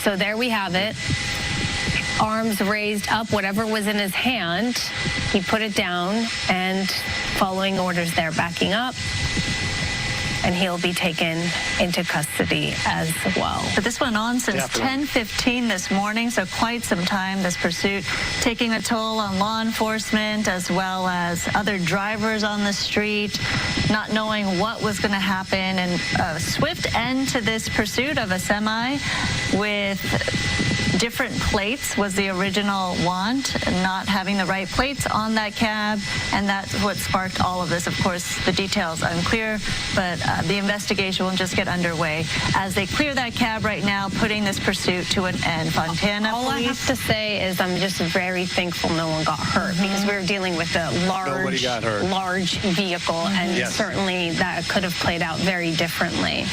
Speaker 10: So there we have it. Arms raised up, whatever was in his hand, he put it down and following orders there, backing up. and he'll be taken into custody as well.
Speaker 9: But this went on since 10:15 this morning, so quite some time. This pursuit taking a toll on law enforcement as well as other drivers on the street, not knowing what was going to happen, and a swift end to this pursuit of a semi with different plates was the original want, not having the right plates on that cab, and that's what sparked all of this. Of course, the details unclear, but the investigation will just get underway as they clear that cab right now, putting this pursuit to an end. Fontana
Speaker 10: All
Speaker 9: police.
Speaker 10: I have to say is I'm just very thankful no one got hurt, because we were dealing with a large vehicle, and certainly that could have played out very differently.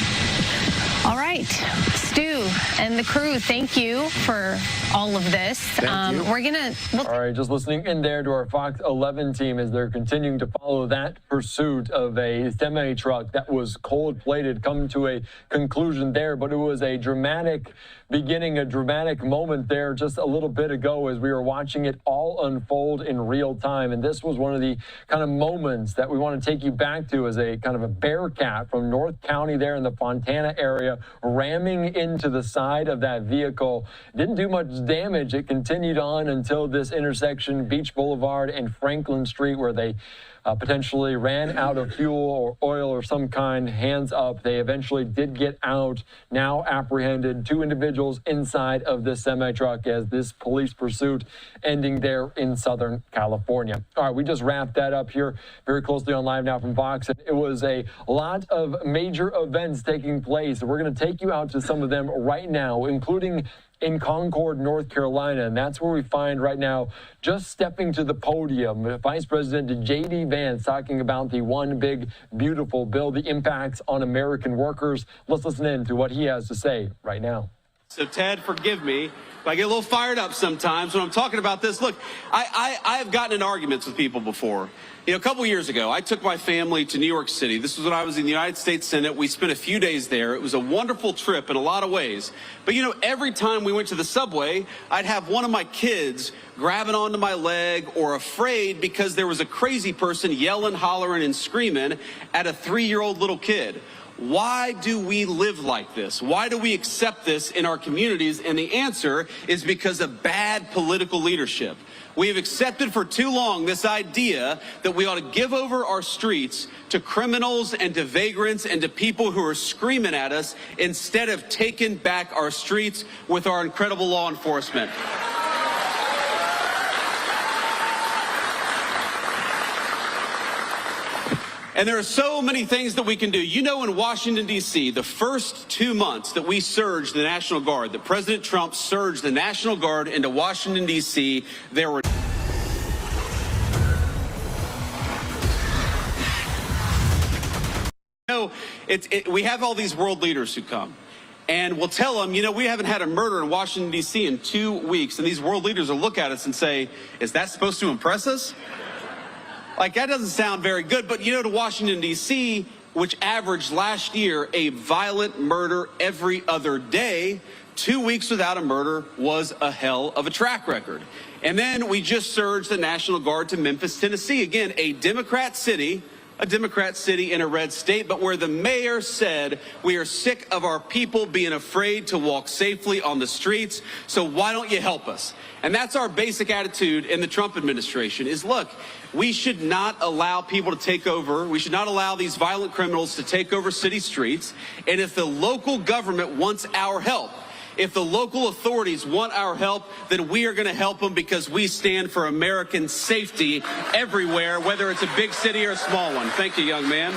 Speaker 10: All right, Stu and the crew, thank you for all of this. We're gonna.
Speaker 19: All right, just listening in there to our Fox 11 team as they're continuing to follow that pursuit of a semi truck that was cold-plated, come to a conclusion there. But it was a dramatic beginning, a dramatic moment there just a little bit ago as we were watching it all unfold in real time. And this was one of the kind of moments that we want to take you back to as a kind of a Bearcat from North County there in the Fontana area, ramming into the side of that vehicle. Didn't do much damage. It continued on until this intersection, Beach Boulevard and Franklin Street, where they potentially ran out of fuel or oil or some kind. Hands up. They eventually did get out, now apprehended. 2 individuals inside of this semi-truck as this police pursuit ending there in Southern California. All right, we just wrapped that up here very closely on Live Now from Fox. It was a lot of major events taking place. We're going to take you out to some of them right now, including in Concord, North Carolina, and that's where we find right now, just stepping to the podium, Vice President J.D. Vance talking about the One Big Beautiful Bill, the impacts on American workers. Let's listen in to what he has to say right now.
Speaker 5: So Ted, forgive me if I get a little fired up sometimes when I'm talking about this. Look, I have gotten in arguments with people before. You know, a couple years ago, I took my family to New York City. This was when I was in the United States Senate. We spent a few days there. It was a wonderful trip in a lot of ways. But, you know, every time we went to the subway, I'd have one of my kids grabbing onto my leg or afraid because there was a crazy person yelling, hollering, and screaming at a 3-year-old little kid. Why do we live like this? Why do we accept this in our communities? And the answer is because of bad political leadership. We have accepted for too long this idea that we ought to give over our streets to criminals and to vagrants and to people who are screaming at us instead of taking back our streets with our incredible law enforcement. And there are so many things that we can do. You know, in Washington, D.C., the first 2 months that we surged the National Guard, that President Trump surged the National Guard into Washington, D.C., there were... You know, we have all these world leaders who come. And we'll tell them, you know, we haven't had a murder in Washington, D.C. in 2 weeks. And these world leaders will look at us and say, is that supposed to impress us? Like, that doesn't sound very good. But, you know, to Washington, D.C., which averaged last year a violent murder every other day, 2 weeks without a murder was a hell of a track record. And then we just surged the National Guard to Memphis, Tennessee. Again, a Democrat city in a red state, but where the mayor said, we are sick of our people being afraid to walk safely on the streets, so why don't you help us? And that's our basic attitude in the Trump administration is, look, we should not allow people to take over. We should not allow these violent criminals to take over city streets. And if the local government wants our help, if the local authorities want our help, then we are going to help them because we stand for American safety everywhere, whether it's a big city or a small one. Thank you, young man.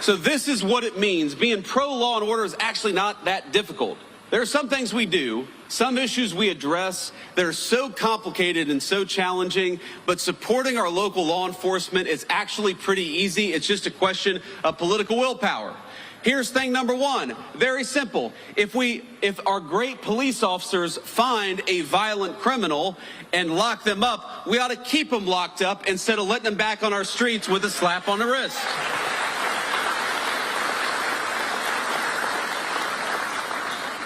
Speaker 5: So this is what it means. Being pro-law and order is actually not that difficult. There are some things we do, some issues we address that are so complicated and so challenging, but supporting our local law enforcement is actually pretty easy. It's just a question of political willpower. Here's thing number one, very simple. If our great police officers find a violent criminal and lock them up, we ought to keep them locked up instead of letting them back on our streets with a slap on the wrist.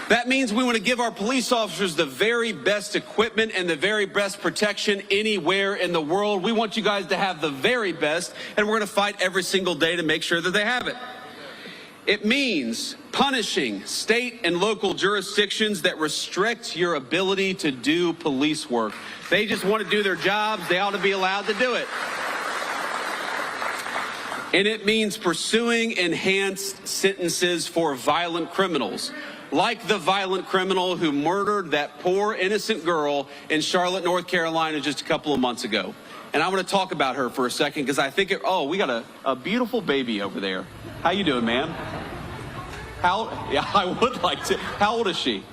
Speaker 5: That means we want to give our police officers the very best equipment and the very best protection anywhere in the world. We want you guys to have the very best, and we're going to fight every single day to make sure that they have it. It means punishing state and local jurisdictions that restrict your ability to do police work. They just want to do their jobs. They ought to be allowed to do it. And it means pursuing enhanced sentences for violent criminals, like the violent criminal who murdered that poor innocent girl in Charlotte, North Carolina just a couple of months ago. And I want to talk about her for a second because I think, we got a beautiful baby over there. How you doing, ma'am? Yeah, I would like to. How old is she?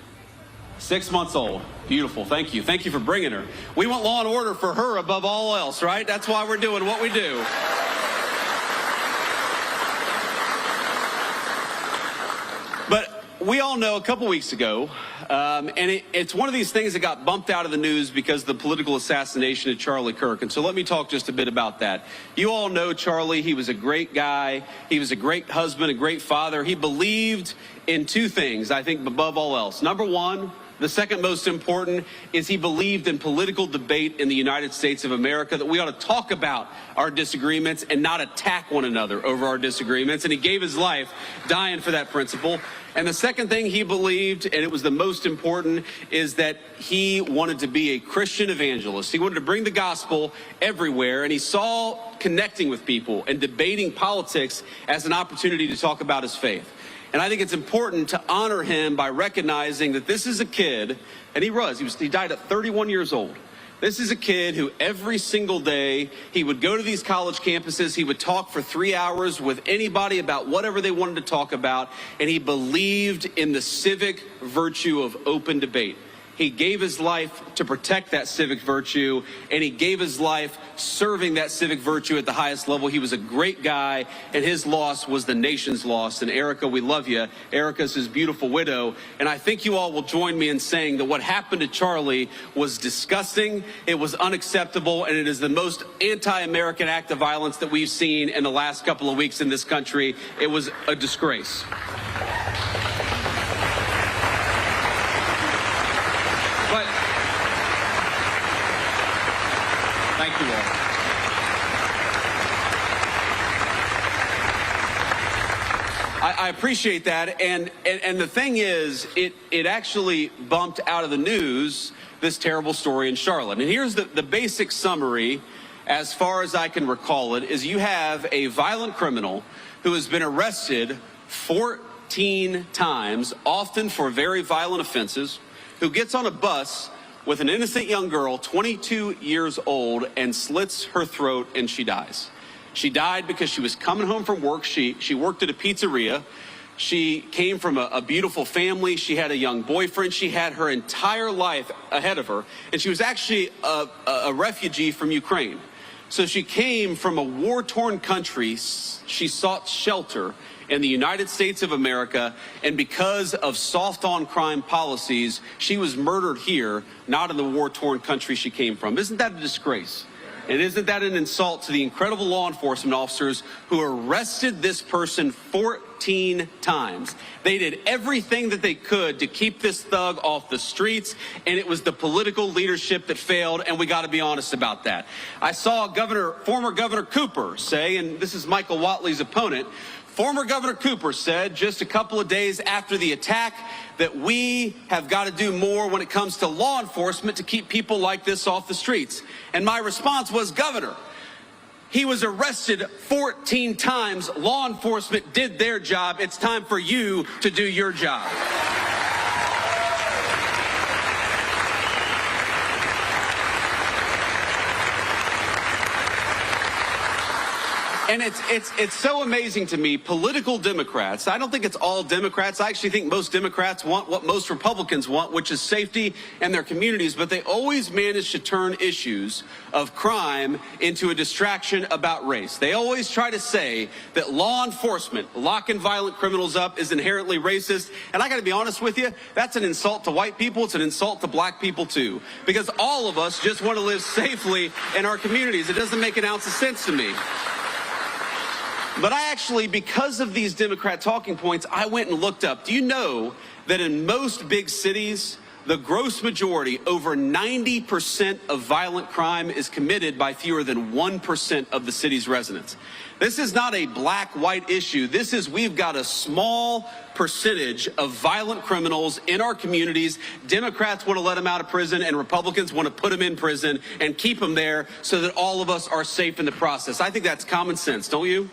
Speaker 5: 6 months old. Beautiful. Thank you. Thank you for bringing her. We want law and order for her above all else, right? That's why we're doing what we do. But we all know a couple weeks ago, and it's one of these things that got bumped out of the news because of the political assassination of Charlie Kirk. And so let me talk just a bit about that. You all know Charlie. He was a great guy. He was a great husband, a great father. He believed in two things, I think, above all else. Number one, the second most important, is he believed in political debate in the United States of America, that we ought to talk about our disagreements and not attack one another over our disagreements. And he gave his life dying for that principle. And the second thing he believed, and it was the most important, is that he wanted to be a Christian evangelist. He wanted to bring the gospel everywhere, and he saw connecting with people and debating politics as an opportunity to talk about his faith. And I think it's important to honor him by recognizing that this is a kid, and he died at 31 years old. This is a kid who every single day, he would go to these college campuses, he would talk for 3 hours with anybody about whatever they wanted to talk about, and he believed in the civic virtue of open debate. He gave his life to protect that civic virtue, and he gave his life serving that civic virtue at the highest level. He was a great guy, and his loss was the nation's loss. And Erica, we love you. Erica's his beautiful widow. And I think you all will join me in saying that what happened to Charlie was disgusting, it was unacceptable, and it is the most anti-American act of violence that we've seen in the last couple of weeks in this country. It was a disgrace. But thank you all. I appreciate that, and the thing is, it actually bumped out of the news this terrible story in Charlotte. And here's the basic summary, as far as I can recall it, is you have a violent criminal who has been arrested 14 times, often for very violent offenses, who gets on a bus with an innocent young girl, 22 years old, and slits her throat, and she dies. She died because she was coming home from work. She worked at a pizzeria. She came from a beautiful family. She had a young boyfriend. She had her entire life ahead of her, and she was actually a refugee from Ukraine. So she came from a war-torn country. She sought shelter in the United States of America, and because of soft-on-crime policies, she was murdered here, not in the war-torn country she came from. Isn't that a disgrace? And isn't that an insult to the incredible law enforcement officers who arrested this person 14 times? They did everything that they could to keep this thug off the streets, and it was the political leadership that failed, and we got to be honest about that. I saw former Governor Cooper say, and this is Michael Whatley's opponent, former Governor Cooper said just a couple of days after the attack that we have got to do more when it comes to law enforcement to keep people like this off the streets. And my response was, Governor, he was arrested 14 times. Law enforcement did their job. It's time for you to do your job. And it's so amazing to me, political Democrats, I don't think it's all Democrats. I actually think most Democrats want what most Republicans want, which is safety in their communities, but they always manage to turn issues of crime into a distraction about race. They always try to say that law enforcement, locking violent criminals up, is inherently racist. And I got to be honest with you, that's an insult to white people. It's an insult to black people too, because all of us just want to live safely in our communities. It doesn't make an ounce of sense to me. But I actually, because of these Democrat talking points, I went and looked up. Do you know that in most big cities, the gross majority, over 90% of violent crime is committed by fewer than 1% of the city's residents? This is not a black-white issue. This is, we've got a small percentage of violent criminals in our communities. Democrats want to let them out of prison, and Republicans want to put them in prison and keep them there so that all of us are safe in the process. I think that's common sense, don't you?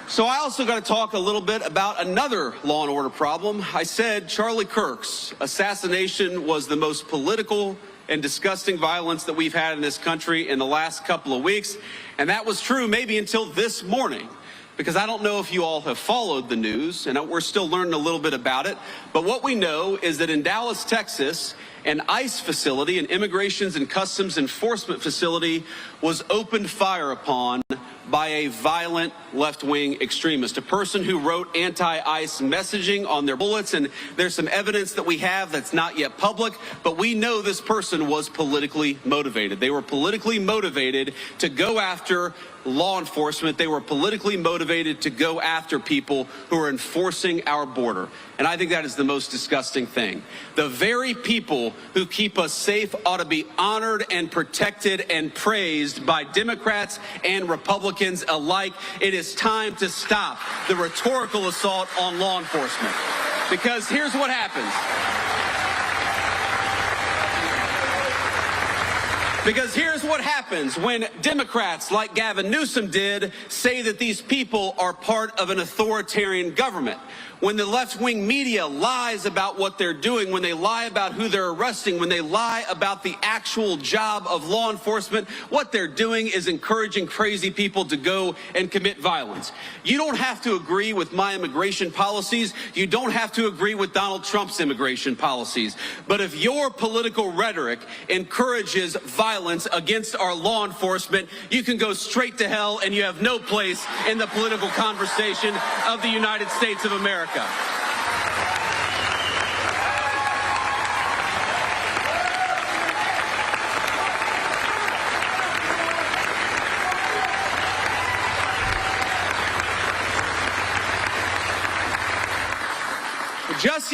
Speaker 5: So I also got to talk a little bit about another law and order problem. I said Charlie Kirk's assassination was the most political and disgusting violence that we've had in this country in the last couple of weeks. And that was true maybe until this morning, because I don't know if you all have followed the news, and we're still learning a little bit about it. But what we know is that in Dallas, Texas, an ICE facility, an Immigrations and Customs Enforcement facility, was opened fire upon by a violent left-wing extremist, a person who wrote anti-ICE messaging on their bullets. And there's some evidence that we have that's not yet public, but we know this person was politically motivated. They were politically motivated to go after law enforcement. They were politically motivated to go after people who are enforcing our border. And I think that is the most disgusting thing. The very people who keep us safe ought to be honored and protected and praised by Democrats and Republicans alike. It is time to stop the rhetorical assault on law enforcement. Because here's what happens. Because here's what happens when Democrats like Gavin Newsom did say that these people are part of an authoritarian government. When the left-wing media lies about what they're doing, when they lie about who they're arresting, when they lie about the actual job of law enforcement, what they're doing is encouraging crazy people to go and commit violence. You don't have to agree with my immigration policies. You don't have to agree with Donald Trump's immigration policies. But if your political rhetoric encourages violence against our law enforcement, you can go straight to hell, and you have no place in the political conversation of the United States of America. Just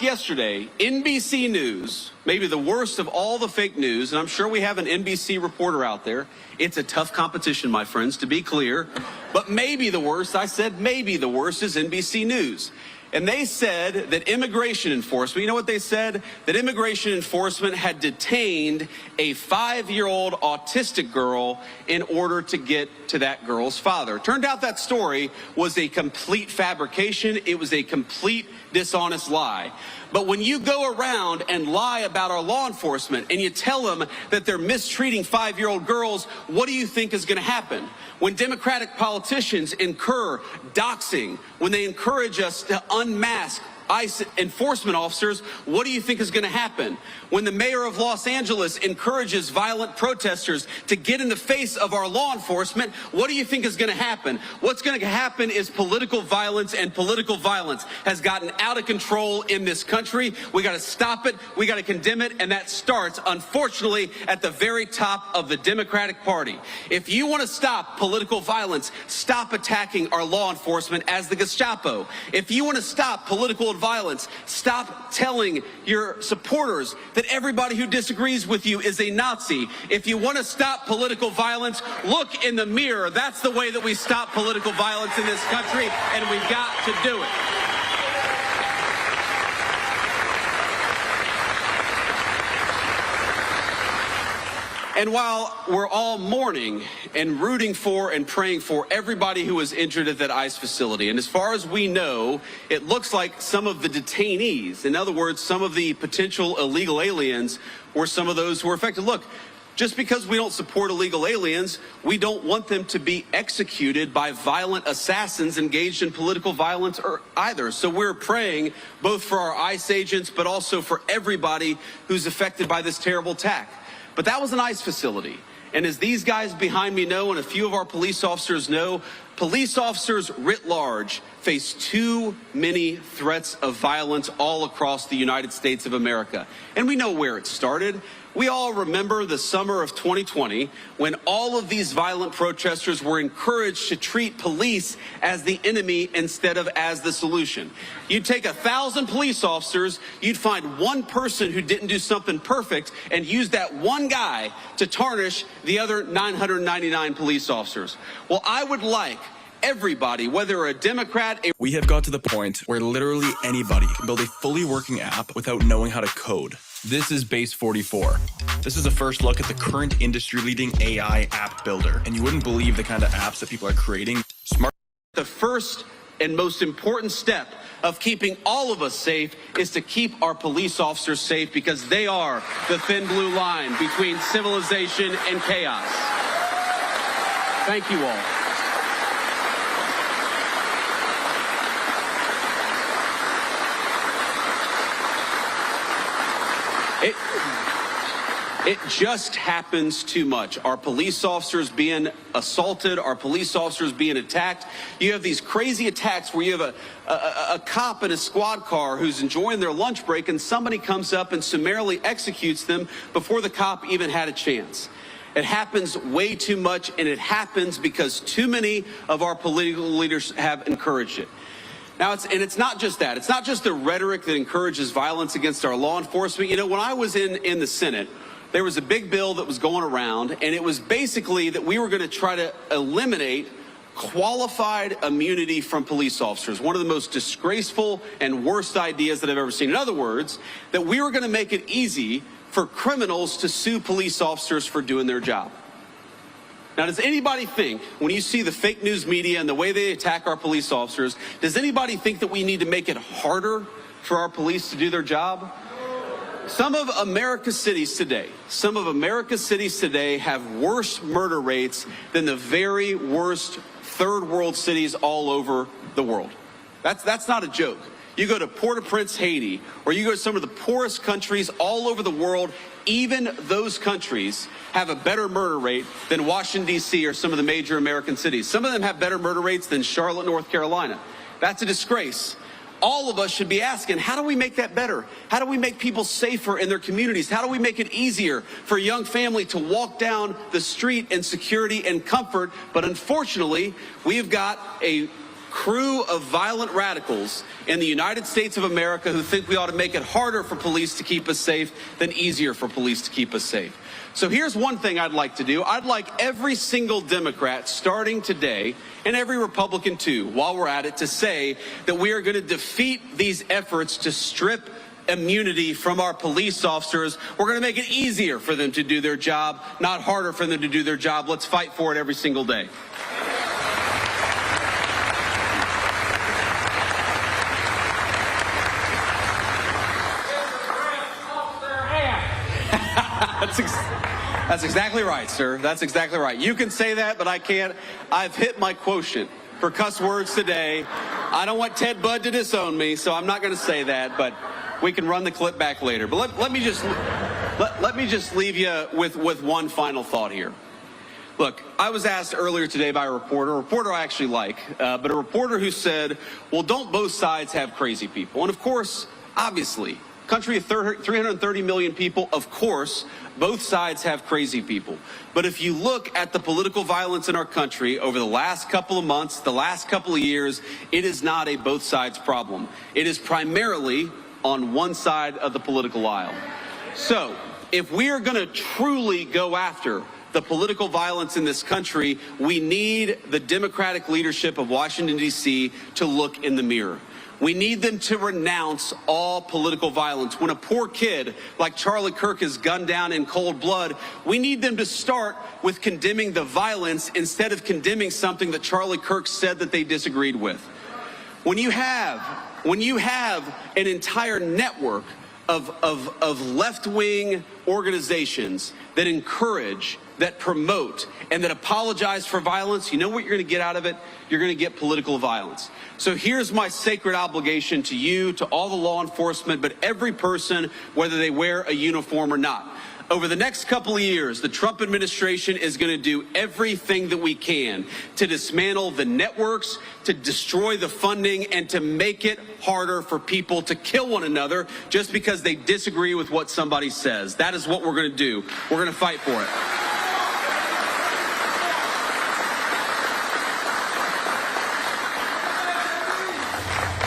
Speaker 5: yesterday, NBC News, maybe the worst of all the fake news, and I'm sure we have an NBC reporter out there. It's a tough competition, my friends, to be clear. But maybe the worst, I said maybe the worst, is NBC News. And they said that immigration enforcement, you know what they said? That immigration enforcement had detained a 5-year-old autistic girl in order to get to that girl's father. Turned out that story was a complete fabrication. It was a complete dishonest lie. But when you go around and lie about our law enforcement and you tell them that they're mistreating 5-year-old girls, what do you think is going to happen? When Democratic politicians incur doxing, when they encourage us to unmask ICE enforcement officers, what do you think is going to happen? When the mayor of Los Angeles encourages violent protesters to get in the face of our law enforcement, what do you think is going to happen? What's going to happen is political violence, and political violence has gotten out of control in this country. We got to stop it. We got to condemn it. And that starts, unfortunately, at the very top of the Democratic Party. If you want to stop political violence, stop attacking our law enforcement as the Gestapo. If you want to stop political violence, stop telling your supporters that everybody who disagrees with you is a Nazi. If you want to stop political violence, look in the mirror. That's the way that we stop political violence in this country, and we've got to do it. And while we're all mourning and rooting for and praying for everybody who was injured at that ICE facility, and as far as we know, it looks like some of the detainees, in other words, some of the potential illegal aliens, were some of those who were affected. Look, just because we don't support illegal aliens, we don't want them to be executed by violent assassins engaged in political violence either. So we're praying both for our ICE agents, but also for everybody who's affected by this terrible attack. But that was an ICE facility. And as these guys behind me know, and a few of our police officers know, police officers writ large face too many threats of violence all across the United States of America. And we know where it started. We all remember the summer of 2020 when all of these violent protesters were encouraged to treat police as the enemy instead of as the solution. You'd take 1,000 police officers, you'd find one person who didn't do something perfect and use that one guy to tarnish the other 999 police officers. Well, I would like everybody, whether a Democrat,
Speaker 7: We have got to the point where literally anybody can build a fully working app without knowing how to code. This is Base 44. This is a first look at the current industry-leading AI app builder, and you wouldn't believe the kind of apps that people are creating.
Speaker 5: The first and most important step of keeping all of us safe is to keep our police officers safe, because they are the thin blue line between civilization and chaos. Thank you all. It just happens too much. Our police officers being assaulted, our police officers being attacked. You have these crazy attacks where you have a cop in a squad car who's enjoying their lunch break, and somebody comes up and summarily executes them before the cop even had a chance. It happens way too much, and it happens because too many of our political leaders have encouraged it. Now, it's not just that. It's not just the rhetoric that encourages violence against our law enforcement. You know, when I was in the Senate, there was a big bill that was going around, and it was basically that we were going to try to eliminate qualified immunity from police officers. One of the most disgraceful and worst ideas that I've ever seen. In other words, that we were going to make it easy for criminals to sue police officers for doing their job. Now, does anybody think, when you see the fake news media and the way they attack our police officers, does anybody think that we need to make it harder for our police to do their job? Some of America's cities today have worse murder rates than the very worst third world cities all over the world. That's not a joke. You go to Port-au-Prince, Haiti, or you go to some of the poorest countries all over the world, even those countries have a better murder rate than Washington, D.C. or some of the major American cities. Some of them have better murder rates than Charlotte, North Carolina. That's a disgrace. All of us should be asking, how do we make that better? How do we make people safer in their communities? How do we make it easier for a young family to walk down the street in security and comfort? But unfortunately, we have got a crew of violent radicals in the United States of America who think we ought to make it harder for police to keep us safe than easier for police to keep us safe. So here's one thing I'd like to do. I'd like every single Democrat starting today, and every Republican too, while we're at it, to say that we are going to defeat these efforts to strip immunity from our police officers. We're going to make it easier for them to do their job, not harder for them to do their job. Let's fight for it every single day. That's exactly right, sir. That's exactly right. You can say that, but I can't. I've hit my quotient for cuss words today. I don't want Ted Budd to disown me, so I'm not going to say that, but we can run the clip back later. But let me just leave you with one final thought here. Look, I was asked earlier today by a reporter I actually like, but a reporter who said, well, don't both sides have crazy people? And of course, obviously, country of 330 million people, of course, both sides have crazy people. But if you look at the political violence in our country over the last couple of months, the last couple of years, it is not a both sides problem. It is primarily on one side of the political aisle. So if we are going to truly go after the political violence in this country, we need the Democratic leadership of Washington, D.C. to look in the mirror. We need them to renounce all political violence. When a poor kid like Charlie Kirk is gunned down in cold blood, we need them to start with condemning the violence instead of condemning something that Charlie Kirk said that they disagreed with. When you have an entire network of left-wing organizations that encourage, that promote, and that apologize for violence, you know what you're going to get out of it? You're going to get political violence. So here's my sacred obligation to you, to all the law enforcement, but every person, whether they wear a uniform or not. Over the next couple of years, the Trump administration is going to do everything that we can to dismantle the networks, to destroy the funding, and to make it harder for people to kill one another just because they disagree with what somebody says. That is what we're going to do. We're going to fight for it.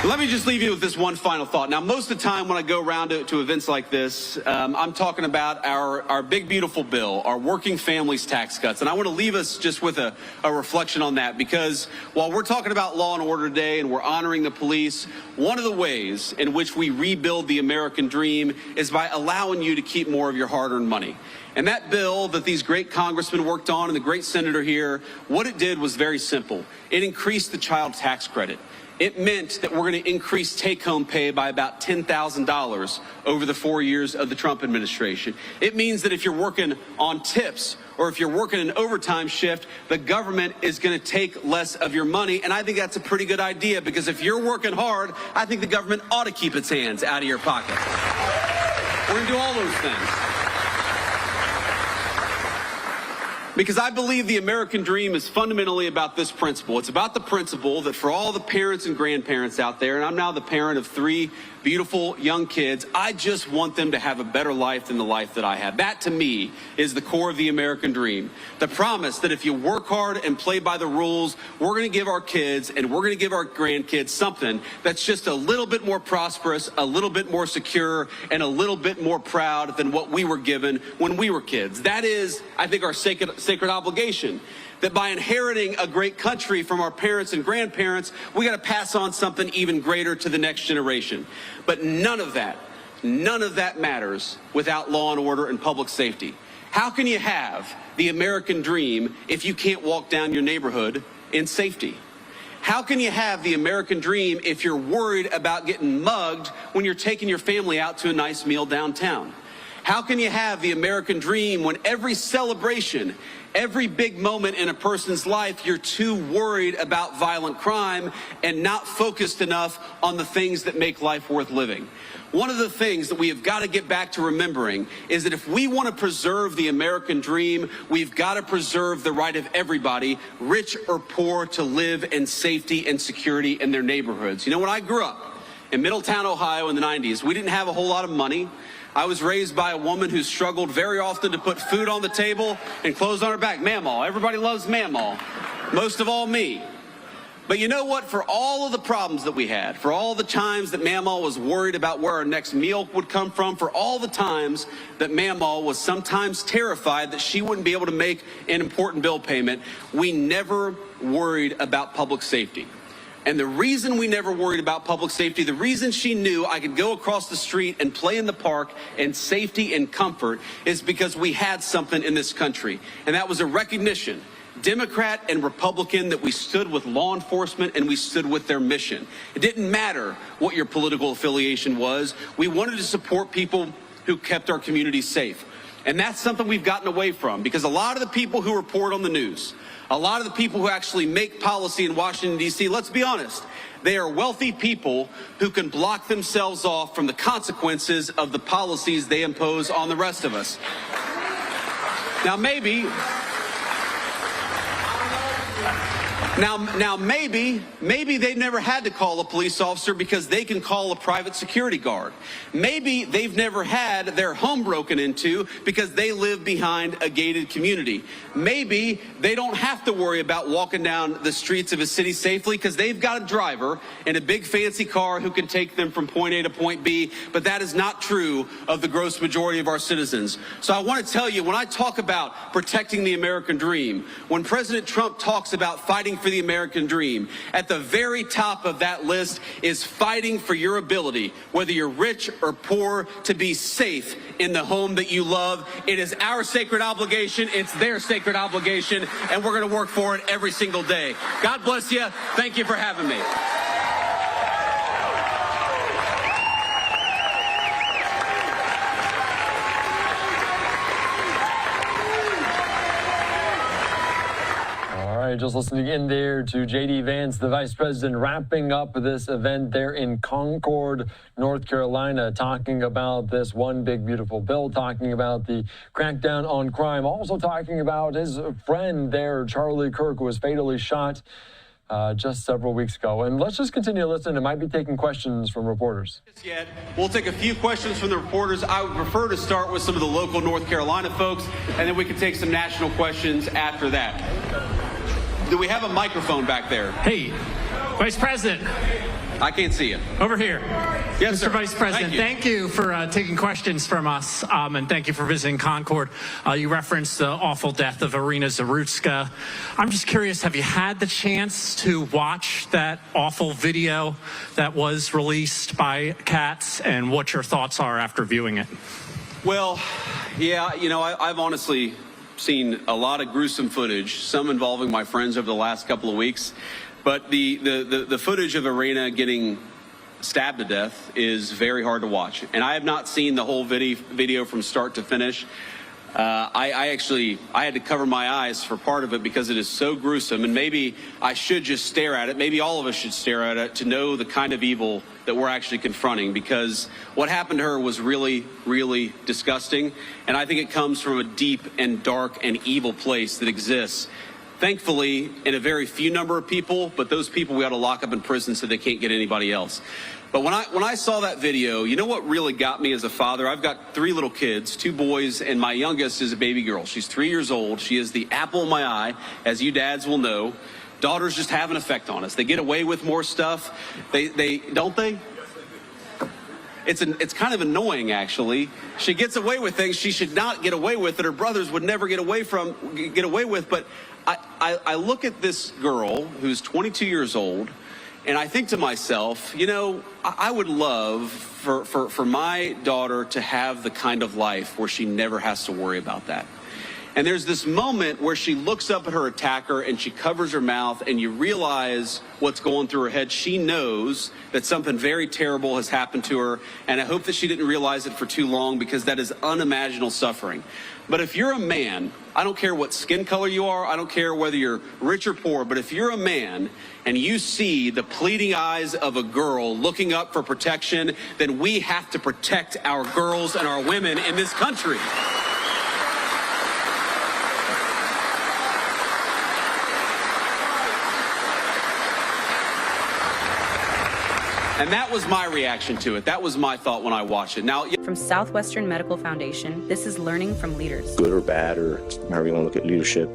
Speaker 5: Let me just leave you with this one final thought. Now, most of the time when I go around to events like this, I'm talking about our big, beautiful bill, our working families tax cuts. And I want to leave us just with a reflection on that, because while we're talking about law and order today and we're honoring the police, one of the ways in which we rebuild the American dream is by allowing you to keep more of your hard-earned money. And that bill that these great congressmen worked on and the great senator here, what it did was very simple. It increased the child tax credit. It meant that we're going to increase take-home pay by about $10,000 over the 4 years of the Trump administration. It means that if you're working on tips or if you're working an overtime shift, the government is going to take less of your money. And I think that's a pretty good idea, because if you're working hard, I think the government ought to keep its hands out of your pocket. We're going to do all those things. Because I believe the American dream is fundamentally about this principle. It's about the principle that for all the parents and grandparents out there, and I'm now the parent of 3 beautiful young kids, I just want them to have a better life than the life that I have. That, to me, is the core of the American dream. The promise that if you work hard and play by the rules, we're going to give our kids and we're going to give our grandkids something that's just a little bit more prosperous, a little bit more secure, and a little bit more proud than what we were given when we were kids. That is, I think, our sacred obligation. That by inheriting a great country from our parents and grandparents, we got to pass on something even greater to the next generation. But none of that matters without law and order and public safety. How can you have the American dream if you can't walk down your neighborhood in safety? How can you have the American dream if you're worried about getting mugged when you're taking your family out to a nice meal downtown? How can you have the American dream when every celebration, every big moment in a person's life, you're too worried about violent crime and not focused enough on the things that make life worth living? One of the things that we have got to get back to remembering is that if we want to preserve the American dream, we've got to preserve the right of everybody, rich or poor, to live in safety and security in their neighborhoods. You know, when I grew up in Middletown, Ohio in the 90s, we didn't have a whole lot of money. I was raised by a woman who struggled very often to put food on the table and clothes on her back. Mamaw. Everybody loves Mamaw. Most of all me. But you know what? For all of the problems that we had, for all the times that Mamaw was worried about where our next meal would come from, for all the times that Mamaw was sometimes terrified that she wouldn't be able to make an important bill payment, we never worried about public safety. And the reason we never worried about public safety, the reason she knew I could go across the street and play in the park in safety and comfort, is because we had something in this country. And that was a recognition, Democrat and Republican, that we stood with law enforcement and we stood with their mission. It didn't matter what your political affiliation was. We wanted to support people who kept our communities safe. And that's something we've gotten away from, because a lot of the people who report on the news, a lot of the people who actually make policy in Washington, D.C., let's be honest, they are wealthy people who can block themselves off from the consequences of the policies they impose on the rest of us. Now, maybe they've never had to call a police officer because they can call a private security guard. Maybe they've never had their home broken into because they live behind a gated community. Maybe they don't have to worry about walking down the streets of a city safely because they've got a driver in a big fancy car who can take them from point A to point B, but that is not true of the gross majority of our citizens. So I want to tell you, when I talk about protecting the American dream, when President Trump talks about fighting for the American dream, at the very top of that list is fighting for your ability, whether you're rich or poor, to be safe in the home that you love. It is our sacred obligation. It's their sacred obligation, and we're going to work for it every single day. God bless you. Thank you for having me.
Speaker 19: All right, just listening in there to J.D. Vance, the vice president, wrapping up this event there in Concord, North Carolina, talking about this one big, beautiful bill, talking about the crackdown on crime, also talking about his friend there, Charlie Kirk, who was fatally shot just several weeks ago. And let's just continue to listen. It might be taking questions from reporters.
Speaker 5: We'll take a few questions from the reporters. I would prefer to start with some of the local North Carolina folks, and then we can take some national questions after that. Do we have a microphone back there?
Speaker 15: Hey, Vice President.
Speaker 5: I can't see you.
Speaker 15: Over here.
Speaker 5: Yes,
Speaker 15: Mr.
Speaker 5: sir.
Speaker 15: Vice President,
Speaker 5: Thank you.
Speaker 15: for taking questions from us, and thank you for visiting Concord. You referenced the awful death of Irina Zarutska. I'm just curious, have you had the chance to watch that awful video that was released by Katz, and what your thoughts are after viewing it?
Speaker 5: Well, yeah, you know, I've honestly seen a lot of gruesome footage, some involving my friends over the last couple of weeks. But the footage of Irina getting stabbed to death is very hard to watch. And I have not seen the whole video from start to finish. I had to cover my eyes for part of it because it is so gruesome. And maybe I should just stare at it. Maybe all of us should stare at it to know the kind of evil that we're actually confronting, because what happened to her was really, really disgusting. And I think it comes from a deep and dark and evil place that exists, thankfully, in a very few number of people, but those people we ought to lock up in prison so they can't get anybody else. But when I saw that video, you know what really got me as a father? I've got 3 little kids, 2 boys, and my youngest is a baby girl. She's 3 years old. She is the apple of my eye, as you dads will know. Daughters just have an effect on us. They get away with more stuff. They don't they? It's kind of annoying, actually. She gets away with things she should not get away with, that her brothers would never get away with. But I look at this girl who's 22 years old, and I think to myself, you know, I would love for my daughter to have the kind of life where she never has to worry about that. And there's this moment where she looks up at her attacker and she covers her mouth, and you realize what's going through her head. She knows that something very terrible has happened to her, and I hope that she didn't realize it for too long, because that is unimaginable suffering. But if you're a man, I don't care what skin color you are, I don't care whether you're rich or poor, but if you're a man and you see the pleading eyes of a girl looking up for protection, then we have to protect our girls and our women in this country. And that was my reaction to it. That was my thought when I watched it. Now,
Speaker 12: from Southwestern Medical Foundation, this is Learning from Leaders.
Speaker 17: Good or bad, or however you want to look at leadership.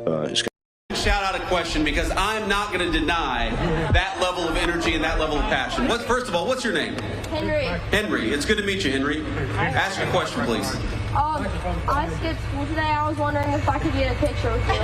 Speaker 5: Shout out a question, because I'm not going to deny that level of energy and that level of passion. First of all, what's your name?
Speaker 21: Henry.
Speaker 5: Henry. It's good to meet you, Henry. Ask your question, please.
Speaker 21: I skipped school today. I was wondering if I could get a picture with you.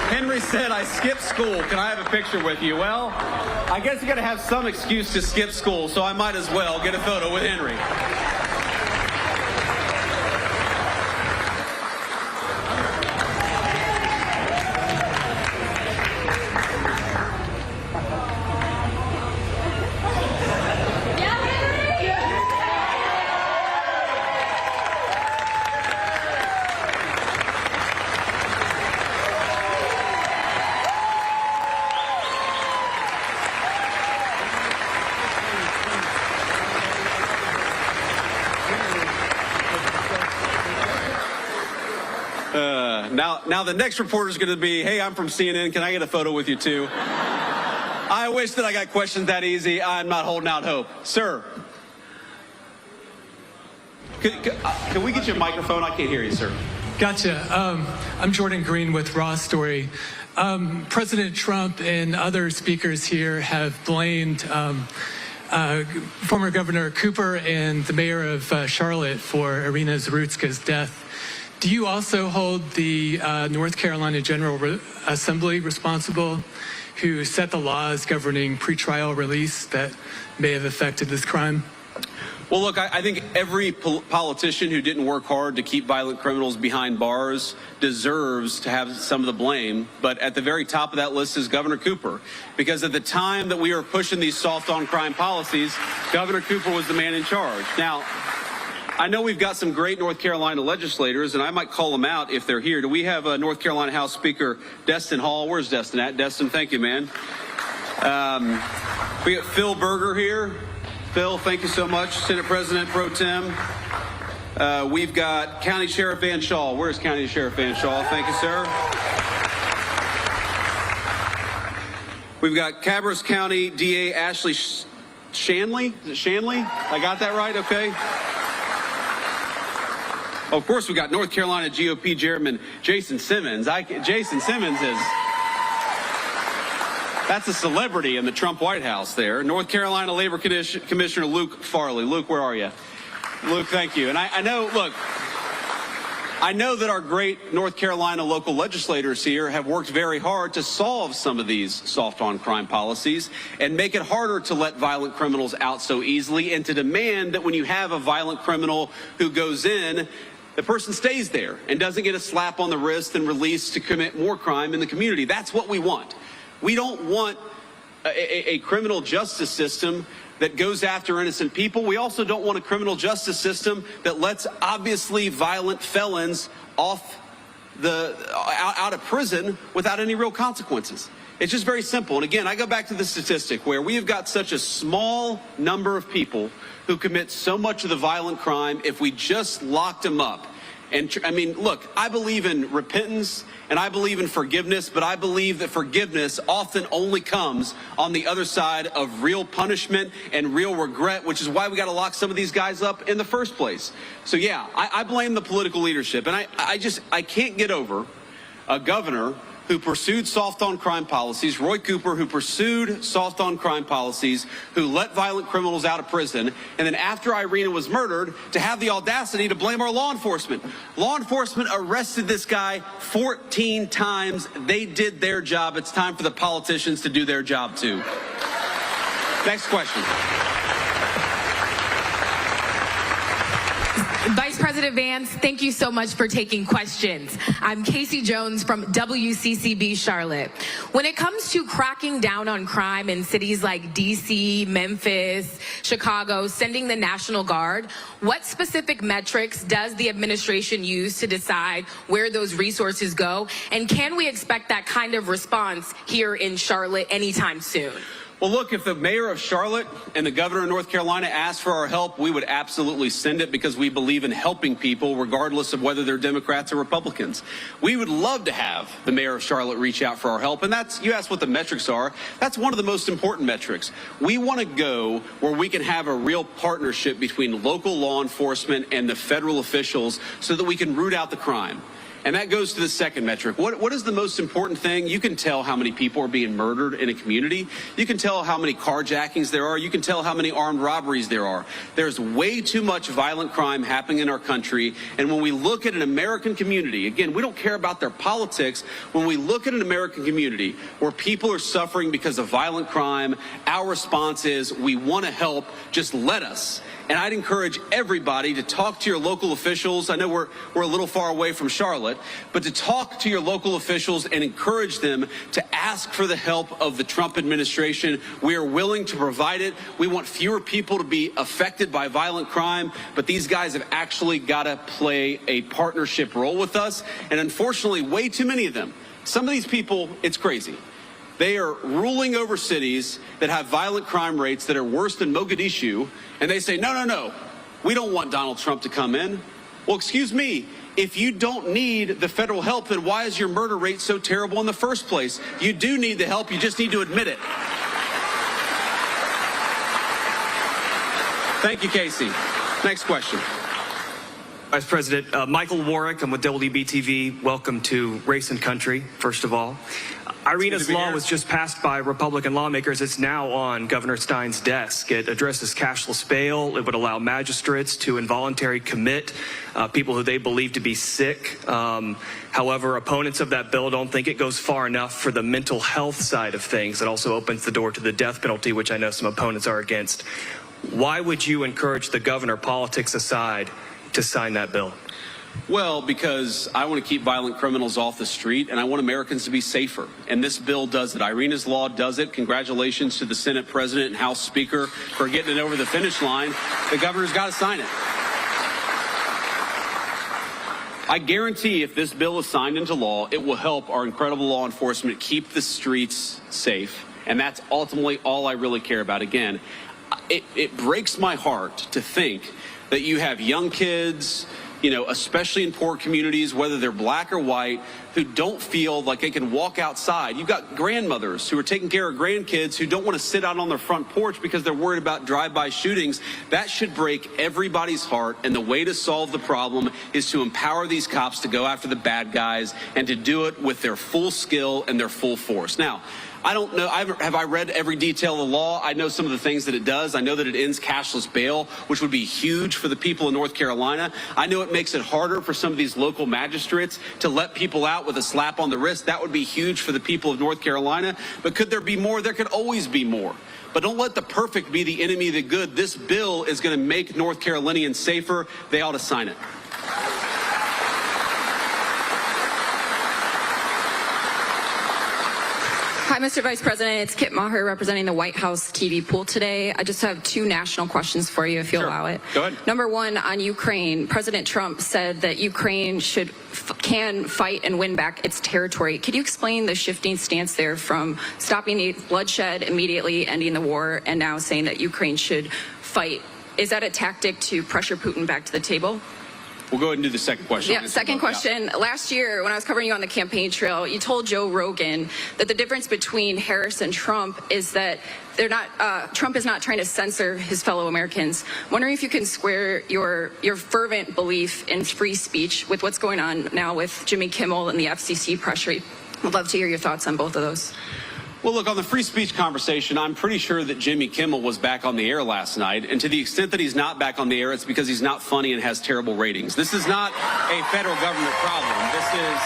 Speaker 5: Henry said, I skipped school. Can I have a picture with you? Well, I guess you got to have some excuse to skip school, so I might as well get a photo with Henry. Now the next reporter is going to be, hey, I'm from CNN. Can I get a photo with you too? I wish that I got questions that easy. I'm not holding out hope. Sir. Can we get you a microphone? I can't hear you, sir.
Speaker 24: Gotcha. I'm Jordan Green with Raw Story. President Trump and other speakers here have blamed former Governor Cooper and the mayor of Charlotte for Irina Zarutska's death. Do you also hold the North Carolina General Assembly responsible, who set the laws governing pretrial release that may have affected this crime?
Speaker 5: Well, look, I think every politician who didn't work hard to keep violent criminals behind bars deserves to have some of the blame. But at the very top of that list is Governor Cooper, because at the time that we were pushing these soft on crime policies, Governor Cooper was the man in charge. Now, I know we've got some great North Carolina legislators, and I might call them out if they're here. Do we have North Carolina House Speaker Destin Hall? Where's Destin at? Destin, thank you, man. We got Phil Berger here. Phil, thank you so much. Senate President Pro Tem. We've got County Sheriff Van Shaw. Where's County Sheriff Van Shaw? Thank you, sir. We've got Cabarrus County DA Ashley Shanley. Is it Shanley? I got that right? Okay. Of course, we got North Carolina GOP Chairman Jason Simmons. Jason Simmons is... That's a celebrity in the Trump White House there. North Carolina Labor Commissioner Luke Farley. Luke, where are you? Luke, thank you. And I know, look, I know that our great North Carolina local legislators here have worked very hard to solve some of these soft on crime policies and make it harder to let violent criminals out so easily, and to demand that when you have a violent criminal who goes in, the person stays there and doesn't get a slap on the wrist and released to commit more crime in the community. That's what we want. We don't want a criminal justice system that goes after innocent people. We also don't want a criminal justice system that lets obviously violent felons out of prison without any real consequences. It's just very simple. And again, I go back to the statistic where we have got such a small number of people who commit so much of the violent crime. If we just locked them up, and I mean, look, I believe in repentance and I believe in forgiveness, but I believe that forgiveness often only comes on the other side of real punishment and real regret, which is why we got to lock some of these guys up in the first place. So yeah, I blame the political leadership, and I can't get over a governor who pursued soft on crime policies, Roy Cooper, who pursued soft on crime policies, who let violent criminals out of prison, and then after Irina was murdered, to have the audacity to blame our law enforcement. Law enforcement arrested this guy 14 times. They did their job. It's time for the politicians to do their job too. Next question.
Speaker 6: Vice President Vance, thank you so much for taking questions. I'm Casey Jones from WCCB Charlotte. When it comes to cracking down on crime in cities like DC, Memphis, Chicago, sending the National Guard, what specific metrics does the administration use to decide where those resources go? And can we expect that kind of response here in Charlotte anytime soon?
Speaker 5: Well, look, if the mayor of Charlotte and the governor of North Carolina asked for our help, we would absolutely send it, because we believe in helping people regardless of whether they're Democrats or Republicans. We would love to have the mayor of Charlotte reach out for our help. And that's, you asked what the metrics are. That's one of the most important metrics. We want to go where we can have a real partnership between local law enforcement and the federal officials so that we can root out the crime. And that goes to the second metric. What is the most important thing? You can tell how many people are being murdered in a community. You can tell how many carjackings there are. You can tell how many armed robberies there are. There's way too much violent crime happening in our country. And when we look at an American community, again, we don't care about their politics. When we look at an American community where people are suffering because of violent crime, our response is, we want to help, just let us. And I'd encourage everybody to talk to your local officials. I know we're a little far away from Charlotte, but to talk to your local officials and encourage them to ask for the help of the Trump administration. We are willing to provide it. We want fewer people to be affected by violent crime, but these guys have actually got to play a partnership role with us. And unfortunately, way too many of them. Some of these people, it's crazy. They are ruling over cities that have violent crime rates that are worse than Mogadishu, and they say, no, no, no, we don't want Donald Trump to come in. Well, excuse me, if you don't need the federal help, then why is your murder rate so terrible in the first place? You do need the help, you just need to admit it. Thank you, Casey. Next question.
Speaker 8: Vice President, Michael Warwick, I'm with WBTV. Welcome to Race and Country, first of all. Irina's law was just passed by Republican lawmakers. It's now on Governor Stein's desk. It addresses cashless bail. It would allow magistrates to involuntarily commit people who they believe to be sick. However, opponents of that bill don't think it goes far enough for the mental health side of things. It also opens the door to the death penalty, which I know some opponents are against. Why would you encourage the governor, politics aside, to sign that bill?
Speaker 5: Well, because I want to keep violent criminals off the street, and I want Americans to be safer. And this bill does it. Irina's law does it. Congratulations to the Senate President and House Speaker for getting it over the finish line. The governor's got to sign it. I guarantee if this bill is signed into law, it will help our incredible law enforcement keep the streets safe. And that's ultimately all I really care about. Again, it breaks my heart to think that you have young kids, you know, especially in poor communities, whether they're black or white, who don't feel like they can walk outside. You've got grandmothers who are taking care of grandkids who don't want to sit out on their front porch because they're worried about drive-by shootings. That should break everybody's heart, and the way to solve the problem is to empower these cops to go after the bad guys and to do it with their full skill and their full force. Now, I don't know, have I read every detail of the law? I know some of the things that it does. I know that it ends cashless bail, which would be huge for the people of North Carolina. I know it makes it harder for some of these local magistrates to let people out with a slap on the wrist. That would be huge for the people of North Carolina. But could there be more? There could always be more. But don't let the perfect be the enemy of the good. This bill is going to make North Carolinians safer. They ought to sign it.
Speaker 1: Hi, Mr. Vice President. It's Kit Maher representing the White House TV pool today. I just have two national questions for you, if you'll allow it.
Speaker 5: Go ahead.
Speaker 1: Number one, on Ukraine, President Trump said that Ukraine can fight and win back its territory. Could you explain the shifting stance there from stopping the bloodshed immediately, ending the war, and now saying that Ukraine should fight? Is that a tactic to pressure Putin back to the table?
Speaker 5: We'll go ahead and do the second question.
Speaker 1: Yeah, second question. Last year, when I was covering you on the campaign trail, you told Joe Rogan that the difference between Harris and Trump is that Trump is not trying to censor his fellow Americans. Wondering if you can square your fervent belief in free speech with what's going on now with Jimmy Kimmel and the FCC pressure. I'd love to hear your thoughts on both of those.
Speaker 5: Well, look, on the free speech conversation, I'm pretty sure that Jimmy Kimmel was back on the air last night. And to the extent that he's not back on the air, it's because he's not funny and has terrible ratings. This is not a federal government problem. This is...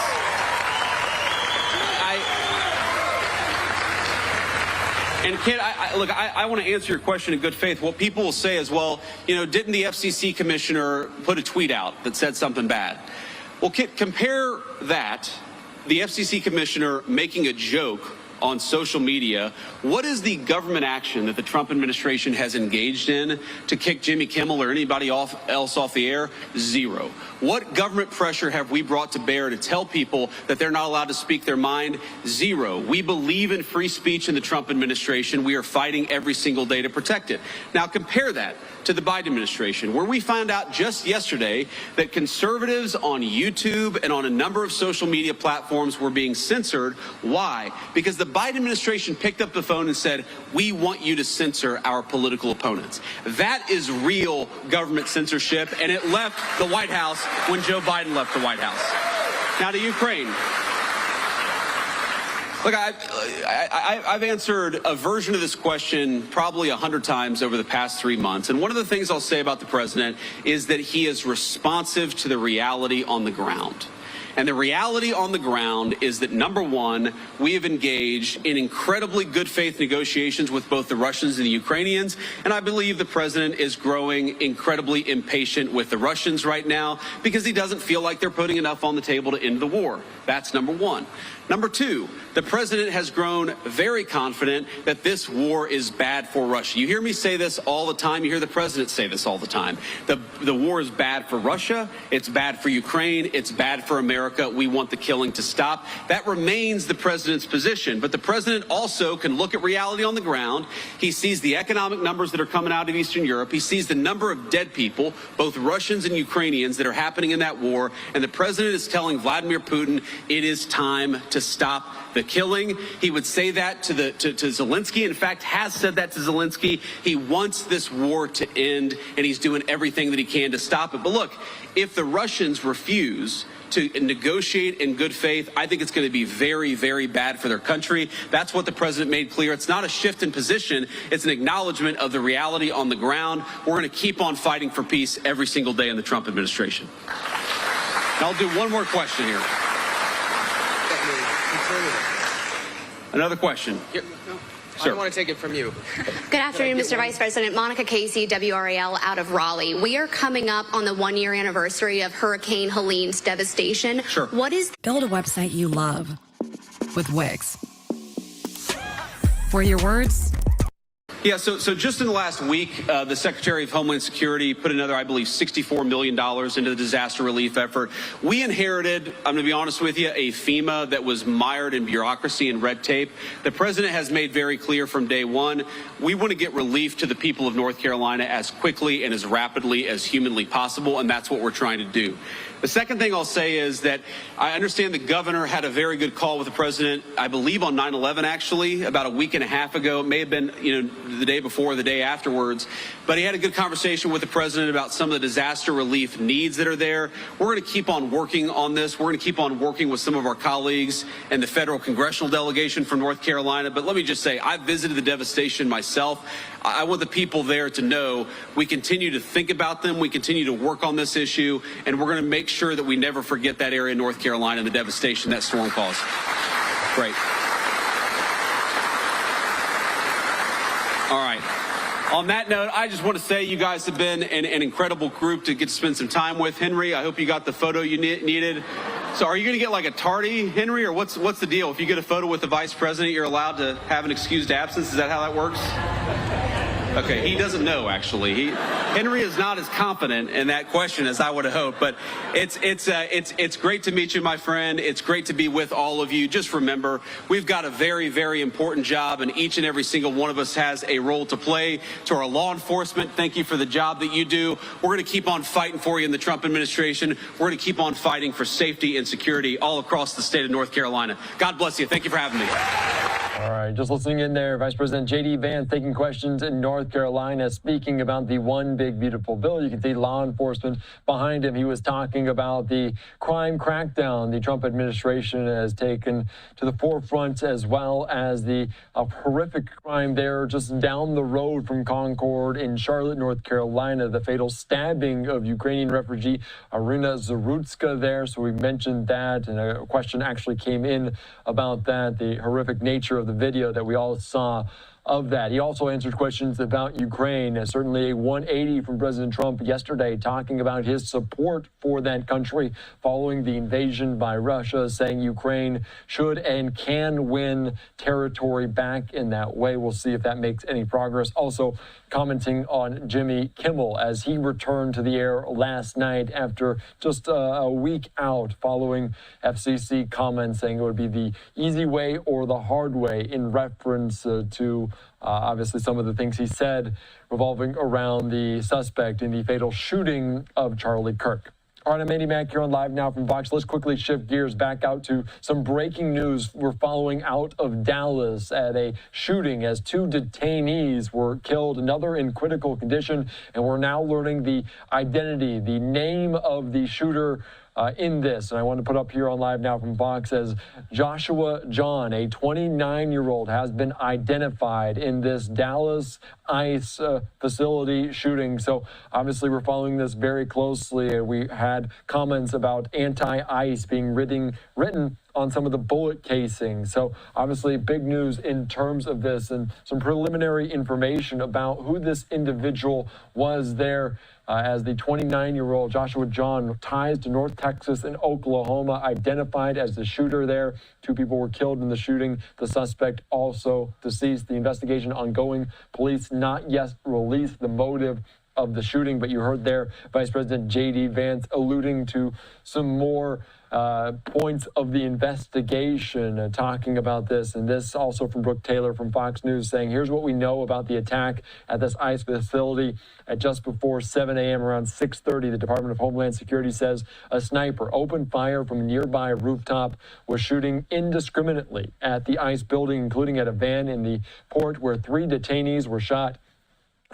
Speaker 5: And Kit, I want to answer your question in good faith. What people will say is, well, you know, didn't the FCC commissioner put a tweet out that said something bad? Well, Kit, compare that, the FCC commissioner making a joke on social media. What is the government action that the Trump administration has engaged in to kick Jimmy Kimmel or anybody else off the air? Zero. What government pressure have we brought to bear to tell people that they're not allowed to speak their mind? Zero. We believe in free speech in the Trump administration. We are fighting every single day to protect it. Now compare that to the Biden administration, where we found out just yesterday that conservatives on YouTube and on a number of social media platforms were being censored. Why? Because the Biden administration picked up the phone and said, we want you to censor our political opponents. That is real government censorship, and it left the White House when Joe Biden left the White House. Now to Ukraine. Look, I've answered a version of this question probably 100 times over the past 3 months. And one of the things I'll say about the president is that he is responsive to the reality on the ground. And the reality on the ground is that, number one, we have engaged in incredibly good faith negotiations with both the Russians and the Ukrainians. And I believe the president is growing incredibly impatient with the Russians right now because he doesn't feel like they're putting enough on the table to end the war. That's number one. Number two, the president has grown very confident that this war is bad for Russia. You hear me say this all the time. You hear the president say this all the time. The war is bad for Russia. It's bad for Ukraine. It's bad for America. We want the killing to stop. That remains the president's position. But the president also can look at reality on the ground. He sees the economic numbers that are coming out of Eastern Europe. He sees the number of dead people, both Russians and Ukrainians, that are happening in that war. And the president is telling Vladimir Putin it is time to stop the killing. He would say that to Zelensky. In fact, has said that to Zelensky. He wants this war to end, and he's doing everything that he can to stop it. But look, if the Russians refuse to negotiate in good faith, I think it's going to be very, very bad for their country. That's what the president made clear. It's not a shift in position. It's an acknowledgement of the reality on the ground. We're going to keep on fighting for peace every single day in the Trump administration. Now, I'll do one more question here. Another question.
Speaker 11: I don't want to take it from you.
Speaker 18: Good afternoon, Mr. Vice President. Monica Casey, WRAL out of Raleigh. We are coming up on the 1-year anniversary of Hurricane Helene's devastation.
Speaker 5: Sure.
Speaker 18: What is...
Speaker 22: Build a website you love with Wix. For your words,
Speaker 5: Yeah, so just in the last week, the Secretary of Homeland Security put another, I believe, $64 million into the disaster relief effort. We inherited, I'm going to be honest with you, a FEMA that was mired in bureaucracy and red tape. The president has made very clear from day one, we want to get relief to the people of North Carolina as quickly and as rapidly as humanly possible, and that's what we're trying to do. The second thing I'll say is that I understand the governor had a very good call with the president, I believe on 9/11 actually, about a week and a half ago. It may have been, the day before, the day afterwards. But he had a good conversation with the president about some of the disaster relief needs that are there. We're going to keep on working on this. We're going to keep on working with some of our colleagues and the federal congressional delegation from North Carolina. But let me just say, I visited the devastation myself. I want the people there to know we continue to think about them. We continue to work on this issue, and we're going to make sure that we never forget that area of North Carolina and the devastation that storm caused. Great. All right. On that note, I just want to say you guys have been an incredible group to get to spend some time with. Henry, I hope you got the photo you needed. So are you going to get like a tardy, Henry, or what's the deal? If you get a photo with the vice president, you're allowed to have an excused absence? Is that how that works? Okay, he doesn't know, actually. Henry is not as confident in that question as I would have hoped, but it's great to meet you, my friend. It's great to be with all of you. Just remember, we've got a very, very important job, and each and every single one of us has a role to play. To our law enforcement, thank you for the job that you do. We're going to keep on fighting for you in the Trump administration. We're going to keep on fighting for safety and security all across the state of North Carolina. God bless you. Thank you for having me.
Speaker 19: All right, just listening in there, Vice President J.D. Vance taking questions in North Carolina, speaking about the One Big Beautiful Bill. You can see law enforcement behind him. He was talking about the crime crackdown the Trump administration has taken to the forefront, as well as the horrific crime there just down the road from Concord in Charlotte, North Carolina, the fatal stabbing of Ukrainian refugee Irina Zarutska there. So we mentioned that, and a question actually came in about that, the horrific nature of the video that we all saw of that. He also answered questions about Ukraine, certainly a 180 from President Trump yesterday, talking about his support for that country following the invasion by Russia, saying Ukraine should and can win territory back in that way. We'll see if that makes any progress. Also commenting on Jimmy Kimmel as he returned to the air last night after just a week out following FCC comments saying it would be the easy way or the hard way in reference to obviously some of the things he said revolving around the suspect in the fatal shooting of Charlie Kirk. All right, I'm Andy Mack here on Live Now from Fox. Let's quickly shift gears back out to some breaking news we're following out of Dallas at a shooting as 2 detainees were killed, another in critical condition, and we're now learning the identity, the name of the shooter in this. And I want to put up here on Live Now from Fox as Joshua John, a 29-year-old, has been identified in this Dallas ICE facility shooting. So obviously we're following this very closely. We had comments about anti-ICE being written on some of the bullet casings. So obviously big news in terms of this, and some preliminary information about who this individual was there as the 29-year-old Joshua John, ties to North Texas and Oklahoma, identified as the shooter there. 2 people were killed in the shooting. The suspect also deceased. The investigation ongoing. Police not yet released the motive of the shooting, but you heard there Vice President J.D. Vance alluding to some more points of the investigation, talking about this. And this also from Brooke Taylor from Fox News saying, here's what we know about the attack at this ICE facility at just before 7 a.m. around 6:30. The Department of Homeland Security says a sniper opened fire from a nearby rooftop, was shooting indiscriminately at the ICE building, including at a van in the port where 3 detainees were shot.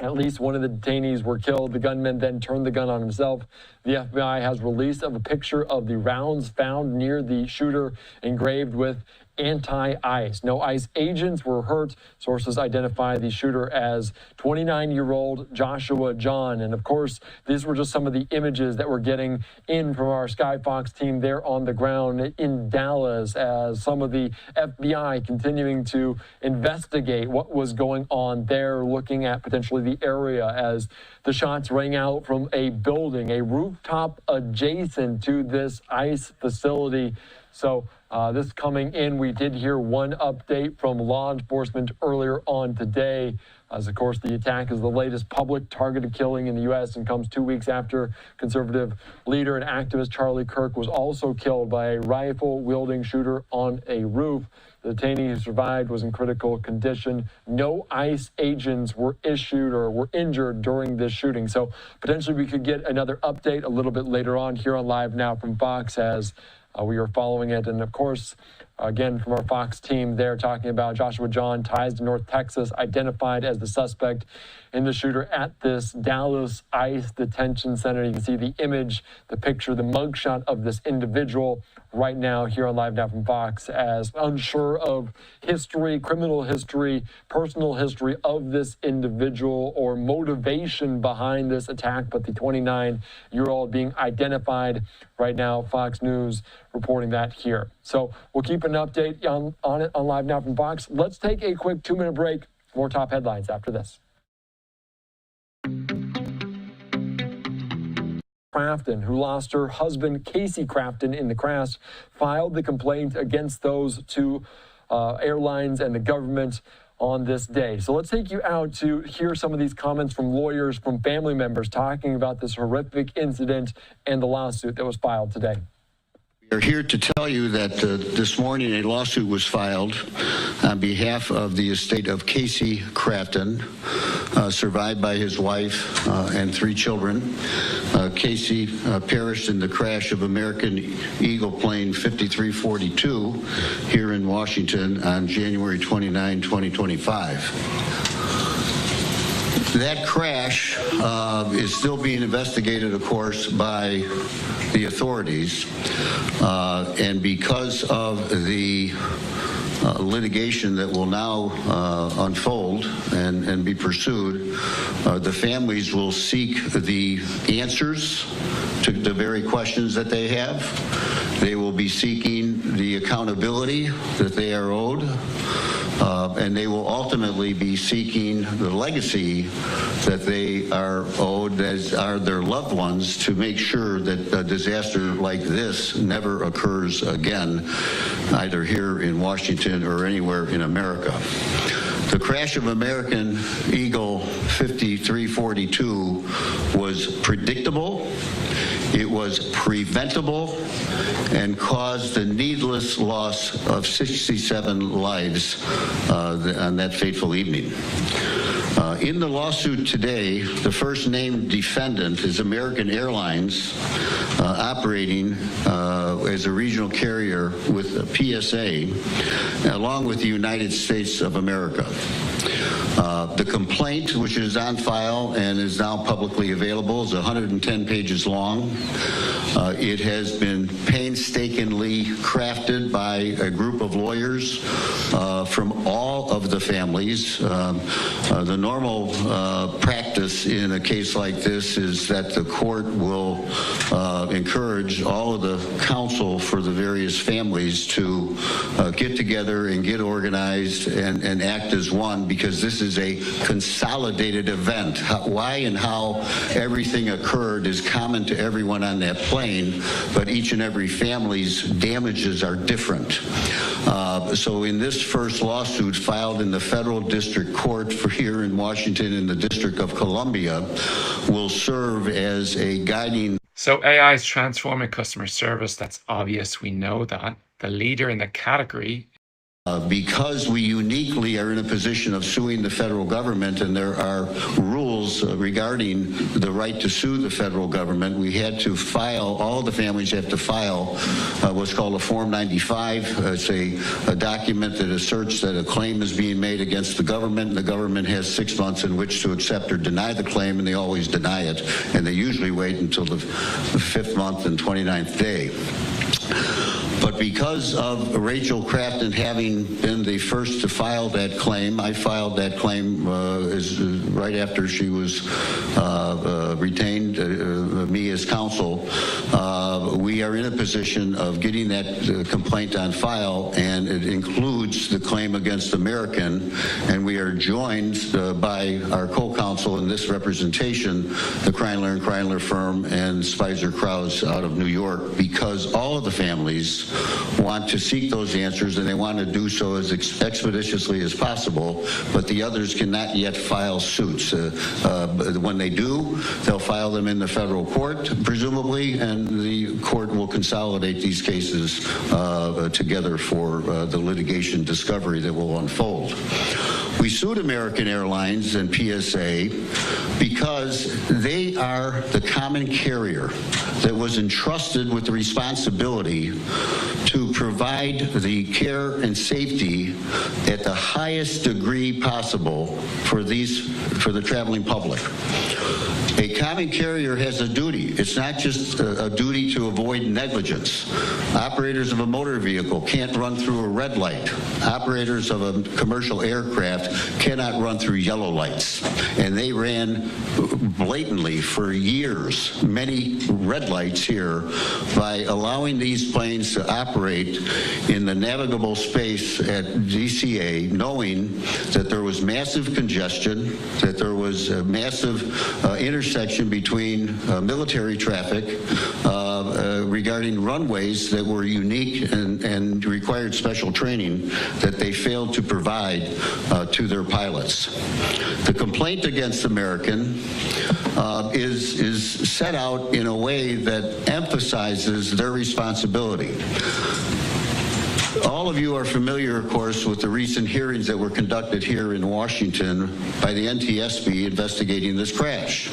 Speaker 19: At least one of the detainees were killed. The gunman then turned the gun on himself. The FBI has released a picture of the rounds found near the shooter, engraved with anti-ice. No ice agents were hurt. Sources identify the shooter as 29-year-old Joshua John. And of course, these were just some of the images that we're getting in from our Skyfox team there on the ground in Dallas, as some of the FBI continuing to investigate what was going on there, looking at potentially the area as the shots rang out from a building, a rooftop adjacent to this ICE facility. So this coming in, we did hear one update from law enforcement earlier on today, as of course the attack is the latest public targeted killing in the U.S. and comes 2 weeks after conservative leader and activist Charlie Kirk was also killed by a rifle-wielding shooter on a roof. The detainee who survived was in critical condition. No ICE agents were issued or were injured during this shooting. So potentially we could get another update a little bit later on here on Live Now from Fox as we are following it. And of course, again, from our Fox team there talking about Joshua John, ties to North Texas, identified as the suspect in the shooter at this Dallas ICE detention center. You can see the image, the picture, the mugshot of this individual right now here on Live Now from Fox, as unsure of history, criminal history, personal history of this individual or motivation behind this attack. But the 29-year-old being identified right now, Fox News reporting that here. So we'll keep an update on it on Live Now from Fox. Let's take a quick 2-minute break. More top headlines after this. Crafton, who lost her husband, Casey Crafton, in the crash, filed the complaint against those two airlines and the government on this day. So let's take you out to hear some of these comments from lawyers, from family members talking about this horrific incident and the lawsuit that was filed today.
Speaker 4: We are here to tell you that this morning a lawsuit was filed on behalf of the estate of Casey Crafton, survived by his wife and 3 children. Casey perished in the crash of American Eagle plane 5342 here in Washington on January 29, 2025. That crash is still being investigated, of course, by the authorities. And because of the litigation that will now unfold and be pursued, the families will seek the answers to the very questions that they have. They will be seeking the accountability that they are owed. And they will ultimately be seeking the legacy that they are owed, as are their loved ones, to make sure that a disaster like this never occurs again, either here in Washington or anywhere in America. The crash of American Eagle 5342 was predictable, it was preventable, and caused the needless loss of 67 lives on that fateful evening. In the lawsuit today, the first named defendant is American Airlines, operating as a regional carrier with PSA, along with the United States of America. The complaint, which is on file and is now publicly available, is 110 pages long. It has been painstakingly crafted by a group of lawyers from all of the families. The normal practice in a case like this is that the court will encourage all of the counsel for the various families to get together and get organized and act as one, because this is a consolidated event. Why and how everything occurred is common to everyone on that plane, but each and every family's damages are different. So in this first lawsuit filed in the federal district court for here in Washington in the District of Columbia will serve as a guiding.
Speaker 11: So AI is transforming customer service. That's obvious. We know that. The leader in the category.
Speaker 4: Because we uniquely are in a position of suing the federal government, and there are rules regarding the right to sue the federal government, we had to file, all the families have to file what's called a Form 95. It's a document that asserts that a claim is being made against the government, and the government has 6 months in which to accept or deny the claim, and they always deny it, and they usually wait until the 5th month and 29th day. But because of Rachel Crafton having been the first to file that claim, I filed that claim right after she was retained me as counsel. We are in a position of getting that complaint on file, and it includes the claim against American, and we are joined by our co-counsel in this representation, the Kreinler & Kreinler firm and Spicer Krause out of New York, because all of the families want to seek those answers, and they want to do so as expeditiously as possible, but the others cannot yet file suits. When they do, they'll file them in the federal court, presumably, and the court will consolidate these cases together for the litigation discovery that will unfold. We sued American Airlines and PSA because they are the common carrier that was entrusted with the responsibility to provide the care and safety at the highest degree possible for the traveling public. A common carrier has a duty. It's not just a duty to avoid negligence. Operators of a motor vehicle can't run through a red light. Operators of a commercial aircraft cannot run through yellow lights. And they ran blatantly for years, many red lights here, by allowing these planes to operate in the navigable space at DCA, knowing that there was massive congestion, that there was a massive intersection between military traffic regarding runways that were unique and required special training that they failed to provide to their pilots. The complaint against American is set out in a way that emphasizes their responsibility. All of you are familiar, of course, with the recent hearings that were conducted here in Washington by the NTSB investigating this crash.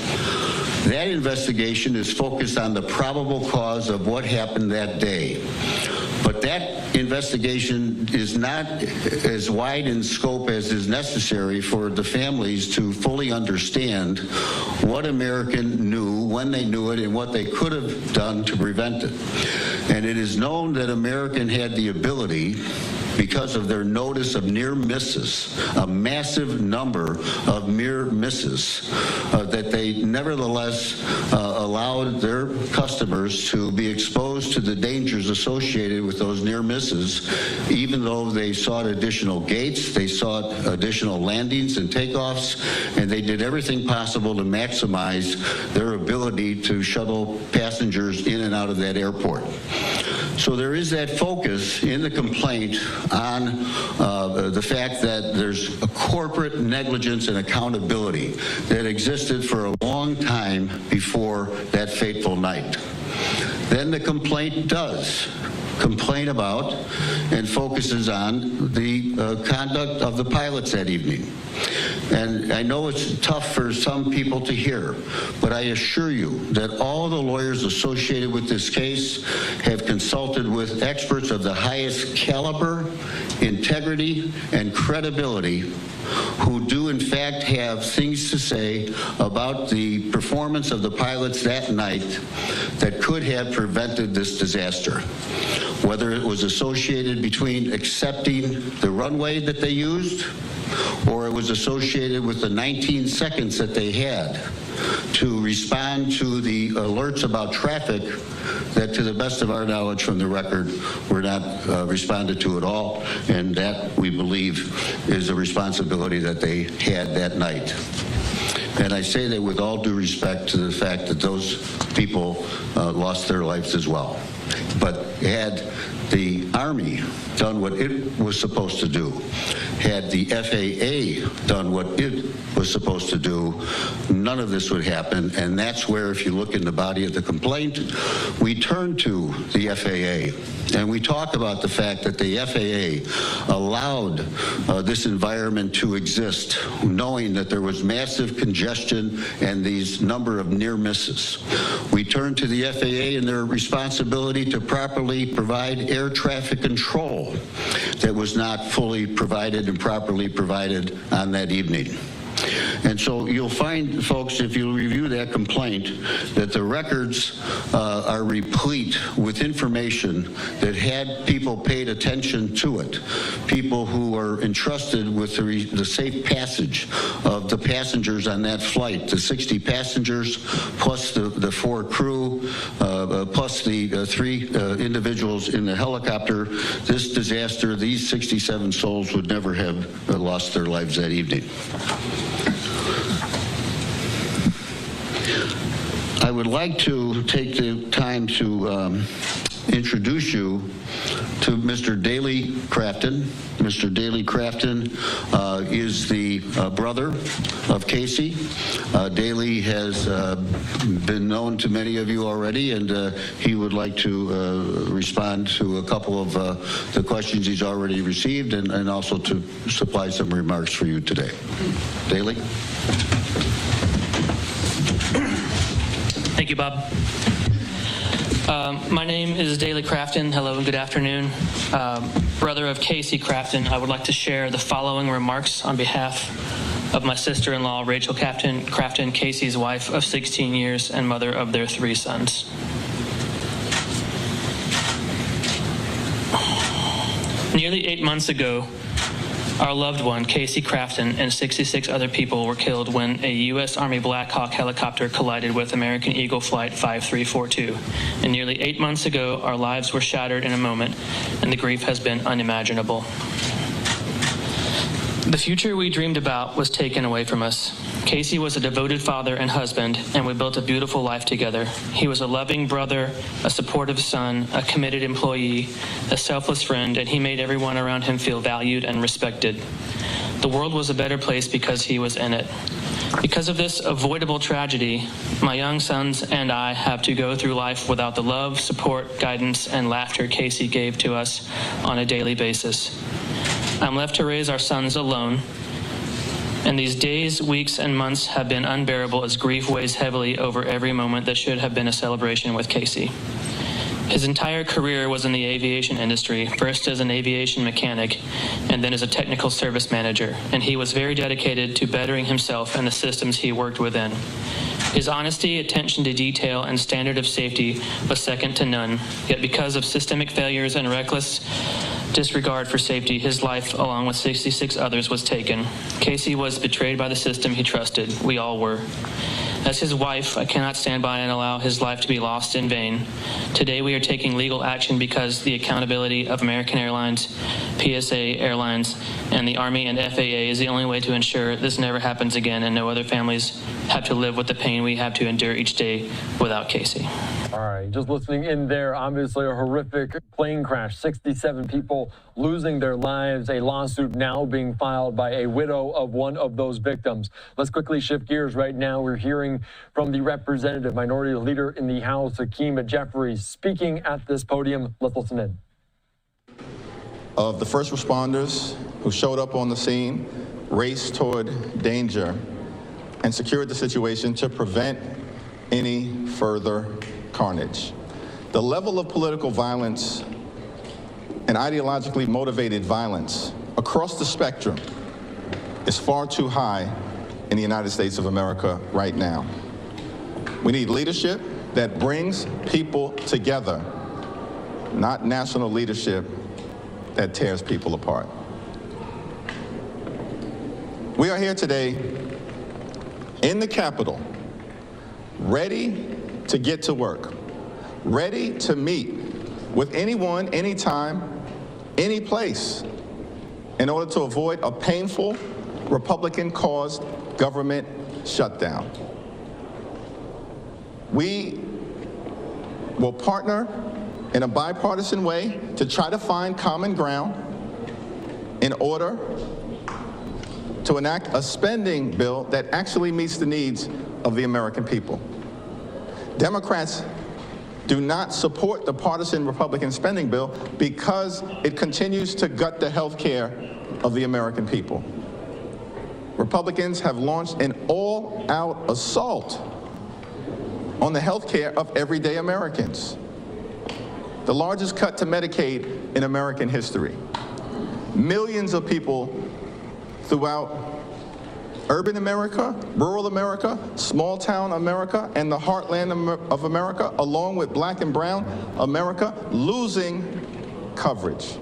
Speaker 4: That investigation is focused on the probable cause of what happened that day. But that investigation is not as wide in scope as is necessary for the families to fully understand what American knew, when they knew it, and what they could have done to prevent it. And it is known that American had the ability, because of their notice of near misses, a massive number of near misses, that they nevertheless allowed their customers to be exposed to the dangers associated with those near misses, even though they sought additional gates, they sought additional landings and takeoffs, and they did everything possible to maximize their ability to shuttle passengers in and out of that airport. So there is that focus in the complaint on the fact that there's a corporate negligence and accountability that existed for a long time before that fateful night. Then the complaint does complain about and focuses on the conduct of the pilots that evening. And I know it's tough for some people to hear, but I assure you that all the lawyers associated with this case have consulted with experts of the highest caliber, integrity, and credibility who do in fact have things to say about the performance of the pilots that night that could have prevented this disaster. Whether it was associated between accepting the runway that they used, or it was associated with the 19 seconds that they had to respond to the alerts about traffic that, to the best of our knowledge from the record, were not responded to at all, and that, we believe, is a responsibility that they had that night. And I say that with all due respect to the fact that those people lost their lives as well. But had the Army done what it was supposed to do, had the FAA done what it was supposed to do, none of this would happen. And that's where, if you look in the body of the complaint, we turn to the FAA and we talk about the fact that the FAA allowed this environment to exist, knowing that there was massive congestion and these number of near misses. We turn to the FAA and their responsibility to properly provide air traffic control that was not fully provided and properly provided on that evening. And so you'll find, folks, if you review that complaint, that the records are replete with information that had people paid attention to it, people who are entrusted with the safe passage of the passengers on that flight, the 60 passengers plus the 4 crew, plus the 3 individuals in the helicopter. This disaster, these 67 souls would never have lost their lives that evening. I would like to take the time to introduce you to Mr. Daley Crafton. Mr. Daley Crafton is the brother of Casey. Daley has been known to many of you already, and he would like to respond to a couple of the questions he's already received, and also to supply some remarks for you today. Daley?
Speaker 13: Thank you, Bob. My name is Daley Crafton. Hello and good afternoon. Brother of Casey Crafton, I would like to share the following remarks on behalf of my sister-in-law, Rachel Crafton, Casey's wife of 16 years and mother of their 3 sons. Nearly 8 months ago, our loved one, Casey Crafton, and 66 other people were killed when a U.S. Army Black Hawk helicopter collided with American Eagle Flight 5342. And nearly 8 months ago, our lives were shattered in a moment, and the grief has been unimaginable. The future we dreamed about was taken away from us. Casey was a devoted father and husband, and we built a beautiful life together. He was a loving brother, a supportive son, a committed employee, a selfless friend, and he made everyone around him feel valued and respected. The world was a better place because he was in it. Because of this avoidable tragedy, my young sons and I have to go through life without the love, support, guidance, and laughter Casey gave to us on a daily basis. I'm left to raise our sons alone, and these days, weeks, and months have been unbearable as grief weighs heavily over every moment that should have been a celebration with Casey. His entire career was in the aviation industry, first as an aviation mechanic and then as a technical service manager, and he was very dedicated to bettering himself and the systems he worked within. His honesty, attention to detail, and standard of safety was second to none, yet because of systemic failures and reckless disregard for safety, his life, along with 66 others, was taken. Casey was betrayed by the system he trusted. We all were. As his wife, I cannot stand by and allow his life to be lost in vain. Today we are taking legal action because the accountability of American Airlines, PSA Airlines, and the Army and FAA is the only way to ensure this never happens again and no other families have to live with the pain we have to endure each day without Casey.
Speaker 19: All right, just listening in there, obviously a horrific plane crash, 67 people losing their lives, a lawsuit now being filed by a widow of one of those victims. Let's quickly shift gears right now. We're hearing from the representative minority leader in the House, Hakeem Jeffries, speaking at this podium. Let's listen in.
Speaker 16: Of the first responders who showed up on the scene, raced toward danger, and secured the situation to prevent any further carnage. The level of political violence and ideologically motivated violence across the spectrum is far too high in the United States of America right now. We need leadership that brings people together, not national leadership that tears people apart. We are here today in the Capitol, ready to get to work, ready to meet with anyone, anytime, any place, in order to avoid a painful Republican-caused government shutdown. We will partner in a bipartisan way to try to find common ground in order to enact a spending bill that actually meets the needs of the American people. Democrats do not support the partisan Republican spending bill because it continues to gut the health care of the American people. Republicans have launched an all-out assault on the health care of everyday Americans. The largest cut to Medicaid in American history. Millions of people throughout urban America, rural America, small town America, and the heartland of America, along with black and brown America, losing coverage.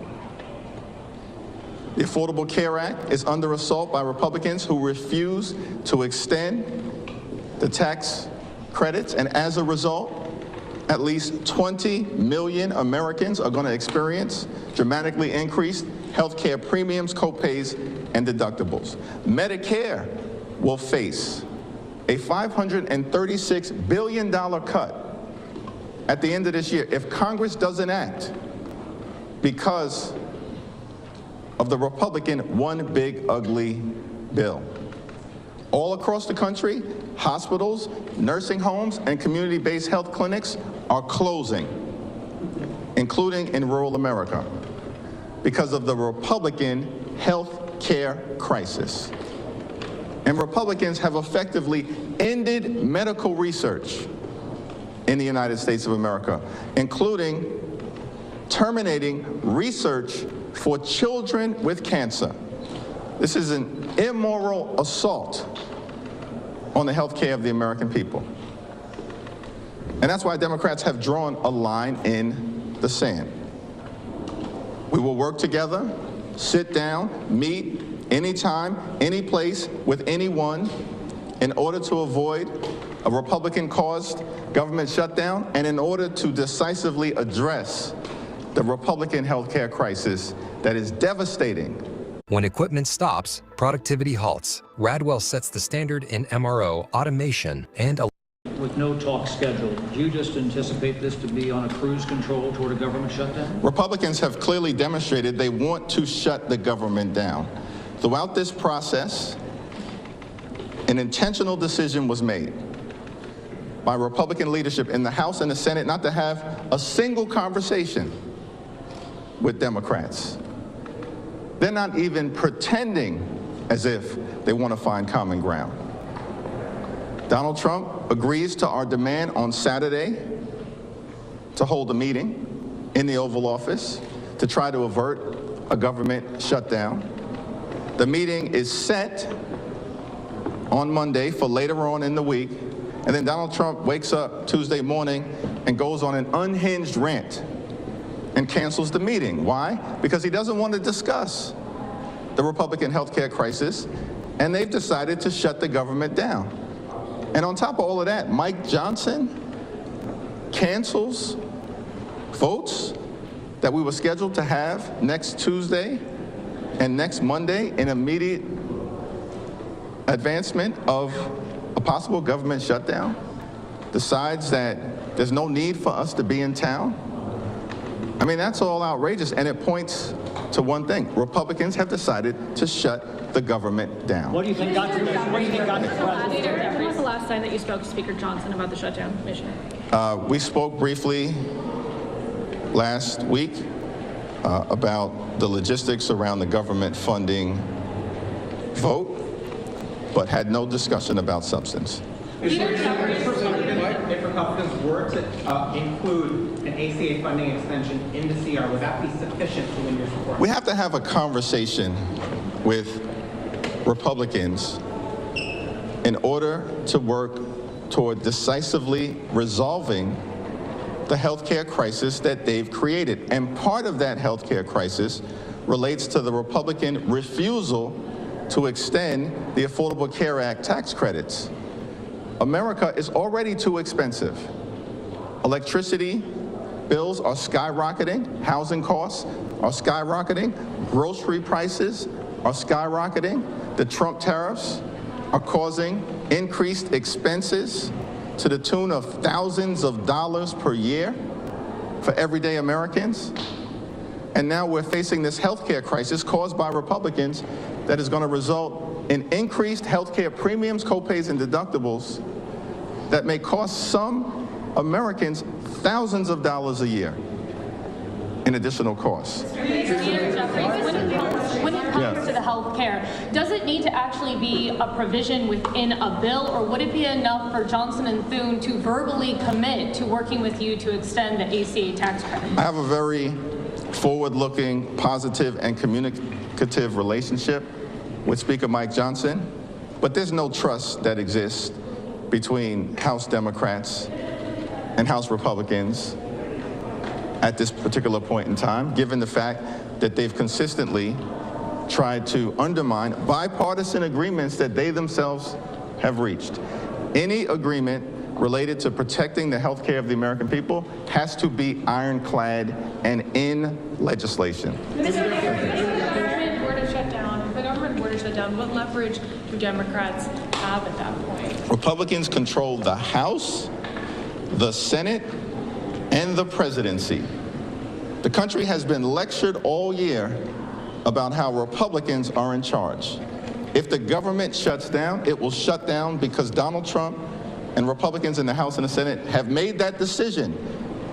Speaker 16: The Affordable Care Act is under assault by Republicans who refuse to extend the tax credits, and as a result, at least 20 million Americans are going to experience dramatically increased health care premiums, co-pays, and deductibles. Medicare will face a $536 billion cut at the end of this year if Congress doesn't act because of the Republican one big ugly bill. All across the country, hospitals, nursing homes, and community-based health clinics are closing, including in rural America, because of the Republican health care crisis. And Republicans have effectively ended medical research in the United States of America, including terminating research for children with cancer. This is an immoral assault on the health care of the American people. And that's why Democrats have drawn a line in the sand. We will work together, sit down, meet anytime, any place, with anyone in order to avoid a Republican-caused government shutdown and in order to decisively address the Republican health care crisis that is devastating.
Speaker 3: When equipment stops, productivity halts. Radwell sets the standard in MRO, automation, and
Speaker 14: with no talk scheduled, do you just anticipate this to be on a cruise control toward a government shutdown?
Speaker 16: Republicans have clearly demonstrated they want to shut the government down. Throughout this process, an intentional decision was made by Republican leadership in the House and the Senate not to have a single conversation with Democrats. They're not even pretending as if they want to find common ground. Donald Trump agrees to our demand on Saturday to hold a meeting in the Oval Office to try to avert a government shutdown. The meeting is set on Monday for later on in the week, and then Donald Trump wakes up Tuesday morning and goes on an unhinged rant and cancels the meeting. Why? Because he doesn't want to discuss the Republican health care crisis, and they've decided to shut the government down. And on top of all of that, Mike Johnson cancels votes that we were scheduled to have next Tuesday and next Monday in immediate advancement of a possible government shutdown, decides that there's no need for us to be in town. I mean, that's all outrageous, and it points to one thing. Republicans have decided to shut the government down.
Speaker 14: What do you think got to this? What do you think got to this?
Speaker 21: When was the last time that you spoke to Speaker Johnson about the shutdown mission?
Speaker 16: We spoke briefly last week about the logistics around the government funding vote, but had no discussion about substance.
Speaker 20: If Republicans were to include an ACA funding extension in the CR, would that be sufficient to win your support?
Speaker 16: We have to have a conversation with Republicans in order to work toward decisively resolving the healthcare crisis that they've created. And part of that healthcare crisis relates to the Republican refusal to extend the Affordable Care Act tax credits. America is already too expensive. Electricity bills are skyrocketing, housing costs are skyrocketing, grocery prices are skyrocketing. The Trump tariffs are causing increased expenses to the tune of thousands of dollars per year for everyday Americans. And now we're facing this healthcare crisis caused by Republicans that is going to result in increased healthcare premiums, co-pays, and deductibles that may cost some Americans thousands of dollars a year in additional costs.
Speaker 21: When it comes to the health care, does it need to actually be a provision within a bill, or would it be enough for Johnson and Thune to verbally commit to working with you to extend the ACA tax credit?
Speaker 16: I have a very forward-looking, positive, and communicative relationship with Speaker Mike Johnson, But there's no trust that exists between House Democrats and House Republicans at this particular point in time, given the fact that they've consistently tried to undermine bipartisan agreements that they themselves have reached. Any agreement related to protecting the health care of the American people has to be ironclad and in legislation.
Speaker 21: If the government were to shut down, what leverage do Democrats have at that point?
Speaker 16: Republicans control the House, the Senate, and the presidency. The country has been lectured all year about how Republicans are in charge. If the government shuts down, it will shut down because Donald Trump and Republicans in the House and the Senate have made that decision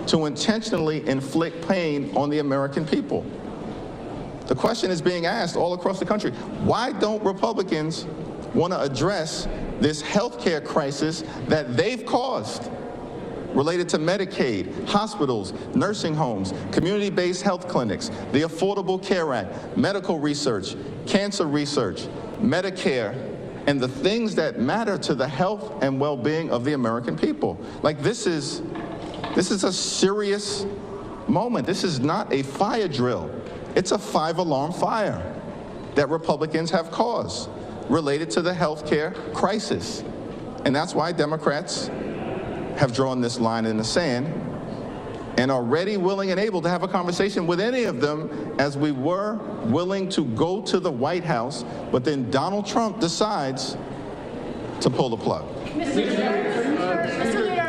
Speaker 16: to intentionally inflict pain on the American people. The question is being asked all across the country, why don't Republicans want to address this health care crisis that they've caused related to Medicaid, hospitals, nursing homes, community-based health clinics, the Affordable Care Act, medical research, cancer research, Medicare, and the things that matter to the health and well-being of the American people. Like, this is a serious moment. This is not a fire drill. It's a 5-alarm fire that Republicans have caused related to the health care crisis. And that's why Democrats have drawn this line in the sand and are ready, willing, and able to have a conversation with any of them, as we were willing to go to the White House, but then Donald Trump decides to pull the plug.
Speaker 21: Mr. Leader,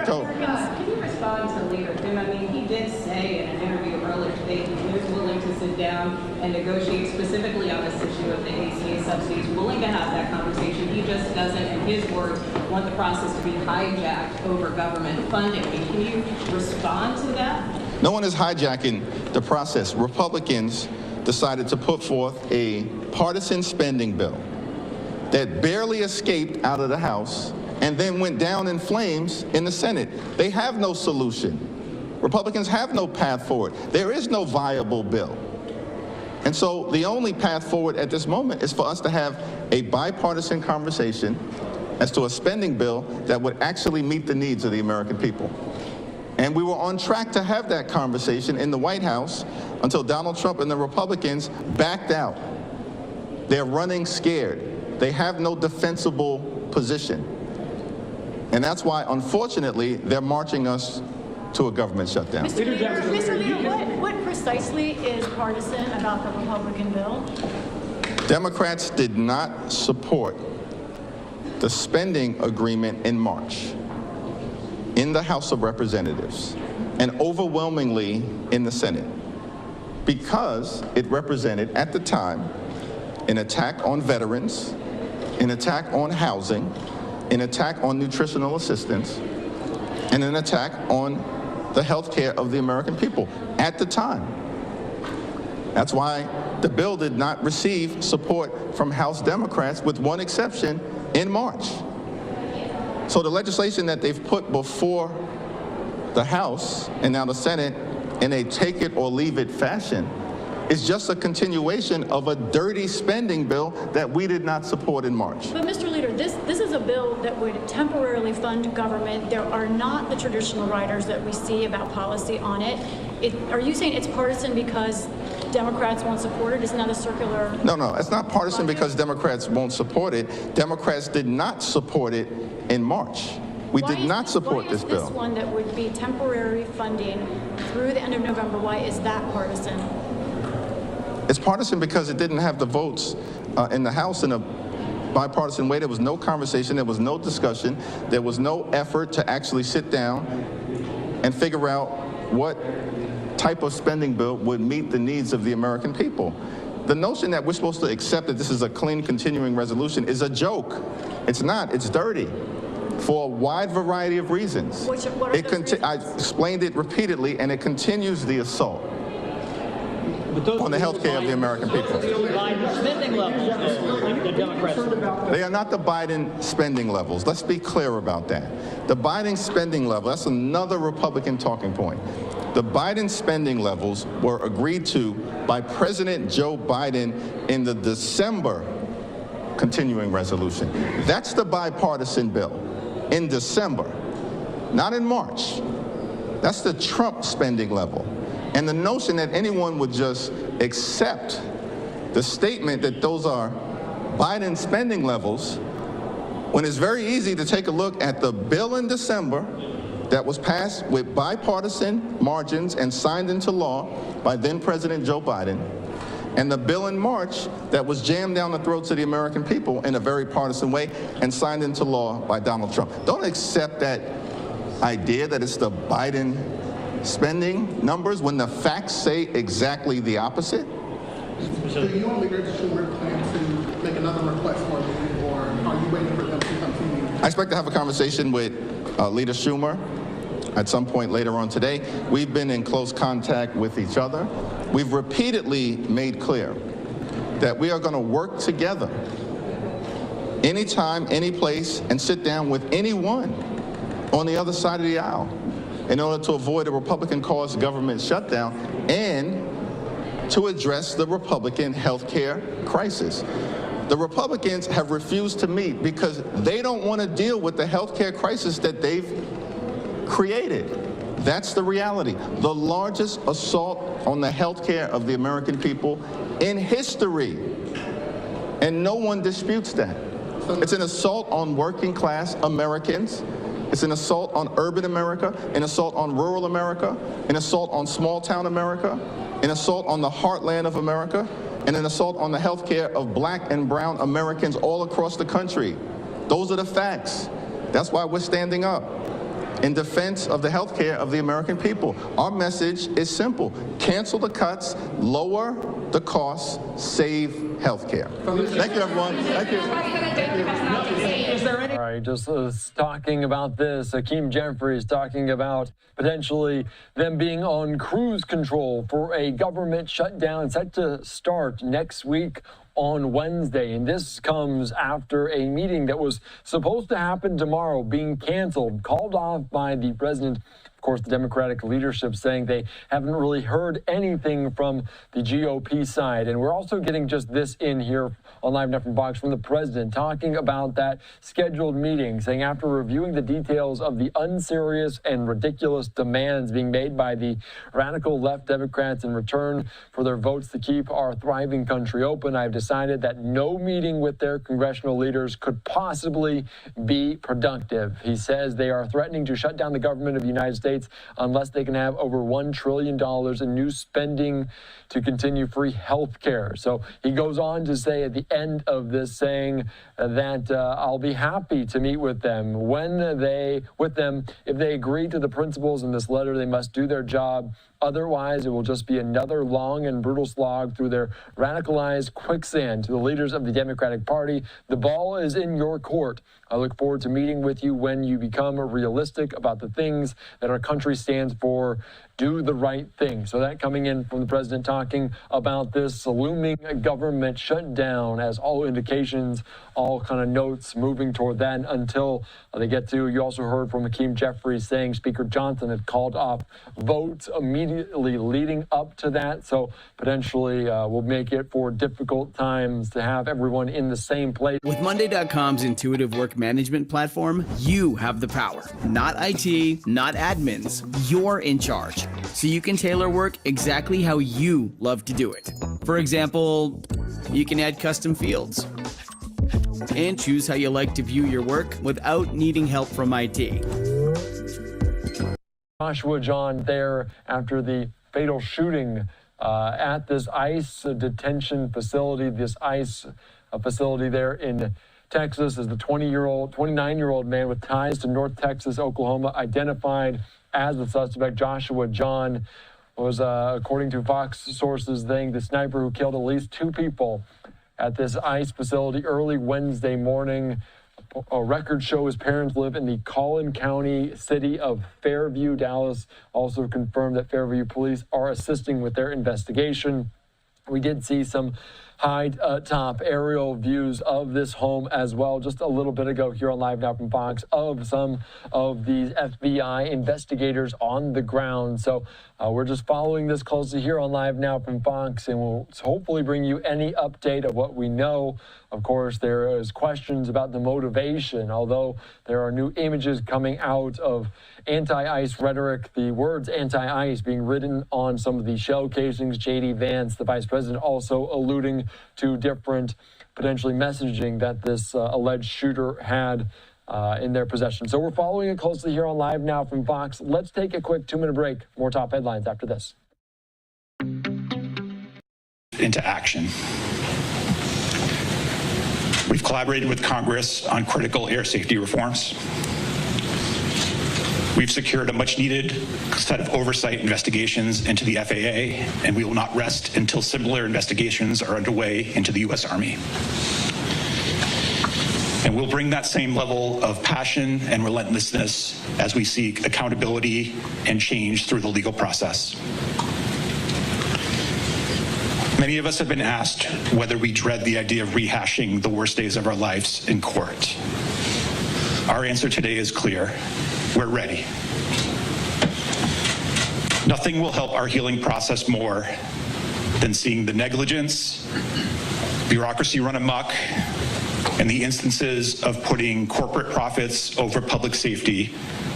Speaker 21: can you respond to Leader Thune? I mean, he did say in an interview earlier today he was willing to sit down and negotiate specifically on this issue of the ACA subsidies, willing to have that conversation. He just doesn't, in his words, want the process to be hijacked over government funding. Can you respond to that?
Speaker 16: No one is hijacking the process. Republicans decided to put forth a partisan spending bill that barely escaped out of the House and then went down in flames in the Senate. They have no solution. Republicans have no path forward. There is no viable bill. And so the only path forward at this moment is for us to have a bipartisan conversation as to a spending bill that would actually meet the needs of the American people. And we were on track to have that conversation in the White House until Donald Trump and the Republicans backed out. They're running scared. They have no defensible position. And that's why, unfortunately, they're marching us to a government shutdown.
Speaker 21: Mr. Leader, what precisely is partisan about the Republican bill?
Speaker 16: Democrats did not support the spending agreement in March in the House of Representatives and overwhelmingly in the Senate because it represented, at the time, an attack on veterans, an attack on housing, an attack on nutritional assistance, and an attack on the health care of the American people at the time. That's why the bill did not receive support from House Democrats, with one exception, in March. So the legislation that they've put before the House and now the Senate in a take it or leave it fashion is just a continuation of a dirty spending bill that we did not support in March.
Speaker 21: But Mr. Leader, this is a bill that would temporarily fund government. There are not the traditional riders that we see about policy on it. Are you saying it's partisan because Democrats won't support it? Isn't that a circular?
Speaker 16: No, it's not partisan because Democrats won't support it. Democrats did not support it in March. We did not support this bill.
Speaker 21: Why is this one that would be temporary funding through the end of November? Why is that partisan?
Speaker 16: It's partisan because it didn't have the votes in the House in a bipartisan way. There was no conversation. There was no discussion. There was no effort to actually sit down and figure out what type of spending bill would meet the needs of the American people. The notion that we're supposed to accept that this is a clean continuing resolution is a joke. It's not. It's dirty for a wide variety of reasons. I explained it repeatedly, and it continues the assault on the health care of the American people. They are not the Biden spending levels. Let's be clear about that. The Biden spending level, that's another Republican talking point. The Biden spending levels were agreed to by President Joe Biden in the December continuing resolution. That's the bipartisan bill in December, not in March. That's the Trump spending level. And the notion that anyone would just accept the statement that those are Biden spending levels, when it's very easy to take a look at the bill in December that was passed with bipartisan margins and signed into law by then President Joe Biden, and the bill in March that was jammed down the throats of the American people in a very partisan way and signed into law by Donald Trump. Don't accept that idea that it's the Biden spending numbers when the facts say exactly the opposite.
Speaker 2: Do you and Leader Schumer plan to make another request for them, or are you waiting for them to come to you?
Speaker 16: I expect to have a conversation with Leader Schumer at some point later on today. We've been in close contact with each other. We've repeatedly made clear that we are going to work together anytime, any place, and sit down with anyone on the other side of the aisle in order to avoid a Republican-caused government shutdown and to address the Republican health care crisis. The Republicans have refused to meet because they don't want to deal with the health care crisis that they've created. That's the reality. The largest assault on the health care of the American people in history. And no one disputes that. It's an assault on working class Americans. It's an assault on urban America, an assault on rural America, an assault on small town America, an assault on the heartland of America, and an assault on the health care of black and brown Americans all across the country. Those are the facts. That's why we're standing up in defense of the health care of the American people. Our message is simple. Cancel the cuts, lower the costs, save health care. Thank you, everyone. Thank you.
Speaker 19: All right, just talking about this, Hakeem Jeffries talking about potentially them being on cruise control for a government shutdown set to start next week on Wednesday. And this comes after a meeting that was supposed to happen tomorrow being canceled, called off by the president. Of course, the Democratic leadership saying they haven't really heard anything from the GOP side. And we're also getting just this in here on Live Net from Fox from the president talking about that scheduled meeting, saying after reviewing the details of the unserious and ridiculous demands being made by the radical left Democrats in return for their votes to keep our thriving country open, I've decided that no meeting with their congressional leaders could possibly be productive. He says they are threatening to shut down the government of the United States unless they can have over $1 trillion in new spending to continue free health care. So he goes on to say at the end of this, saying that I'll be happy to meet with them if they agree to the principles in this letter. They must do their job. Otherwise, it will just be another long and brutal slog through their radicalized quicksand. To the leaders of the Democratic Party, the ball is in your court. I look forward to meeting with you when you become realistic about the things that our country stands for. Do the right thing. So that coming in from the president talking about this looming government shutdown as all indications, all kind of notes moving toward that until they get to, you also heard from Hakeem Jeffries saying Speaker Johnson had called off votes immediately leading up to that. So potentially will make it for difficult times to have everyone in the same place.
Speaker 9: With Monday.com's intuitive work management platform, you have the power. Not IT, not admins. You're in charge. So you can tailor work exactly how you love to do it. For example, you can add custom fields and choose how you like to view your work without needing help from IT.
Speaker 19: Joshua John there after the fatal shooting at this ICE detention facility, this ICE facility there in Texas, is the 29-year-old man with ties to North Texas, Oklahoma, identified as the suspect. Joshua John was, according to Fox sources, the sniper who killed at least 2 people at this ICE facility early Wednesday morning. Records show his parents live in the Collin County city of Fairview. Dallas also confirmed that Fairview police are assisting with their investigation. We did see some high top aerial views of this home as well. Just a little bit ago here on Live Now from Fox of some of these FBI investigators on the ground. So we're just following this closely here on Live Now from Fox, and we'll hopefully bring you any update of what we know. Of course, there is questions about the motivation, although there are new images coming out of anti-ICE rhetoric, the words anti-ICE being written on some of the shell casings. J.D. Vance, the vice president, also alluding to different potentially messaging that this alleged shooter had in their possession. So we're following it closely here on Live Now from Fox. Let's take a quick 2-minute break. More top headlines after this.
Speaker 7: Into action. We've collaborated with Congress on critical air safety reforms. We've secured a much-needed set of oversight investigations into the FAA, and we will not rest until similar investigations are underway into the U.S. Army. And we'll bring that same level of passion and relentlessness as we seek accountability and change through the legal process. Many of us have been asked whether we dread the idea of rehashing the worst days of our lives in court. Our answer today is clear. We're ready. Nothing will help our healing process more than seeing the negligence, bureaucracy run amok, and the instances of putting corporate profits over public safety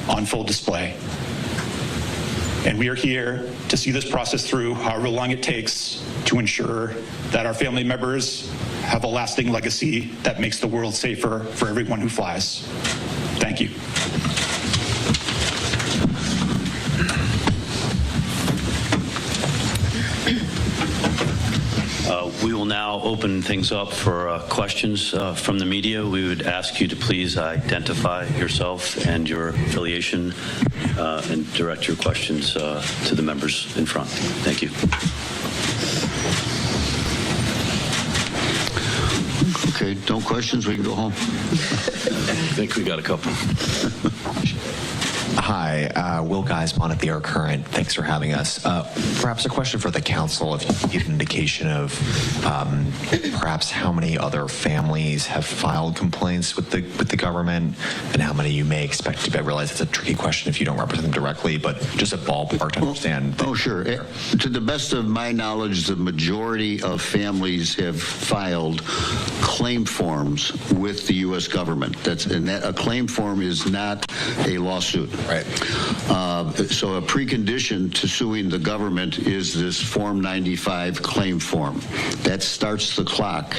Speaker 7: on full display. And we are here to see this process through, however long it takes, to ensure that our family members have a lasting legacy that makes the world safer for everyone who flies. Thank you.
Speaker 10: We will now open things up for questions from the media. We would ask you to please identify yourself and your affiliation and direct your questions to the members in front. Thank you.
Speaker 4: Okay, no questions, we can go home.
Speaker 10: I think we got a couple.
Speaker 15: Hi, Will Geisman at the Air Current. Thanks for having us. Perhaps a question for the council, if you could give an indication of perhaps how many other families have filed complaints with the government and how many you may expect to be. I realize it's a tricky question if you don't represent them directly, but just a ballpark to understand.
Speaker 4: Oh, sure. To the best of my knowledge, the majority of families have filed claim forms with the U.S. government. A claim form is not a lawsuit.
Speaker 15: Right.
Speaker 4: So a precondition to suing the government is this Form 95 claim form. That starts the clock.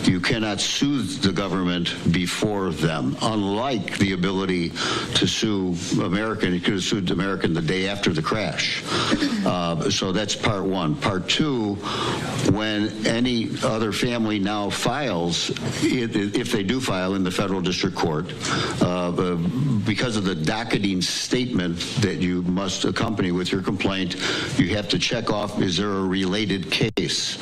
Speaker 4: You cannot sue the government before them, unlike the ability to sue American. You could have sued American the day after the crash. So that's part one. Part two, when any other family now files, if they do file in the federal district court, because of the docketing statement that you must accompany with your complaint, you have to check off, is there a related case?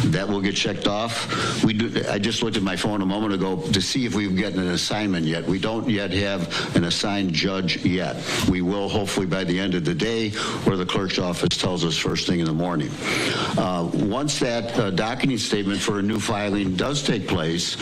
Speaker 4: That will get checked off. I just looked at my phone a moment ago to see if we've gotten an assignment yet. We don't yet have an assigned judge yet. We will hopefully by the end of the day, or the clerk's office tells us first thing in the morning. Once that docketing statement for a new filing does take place,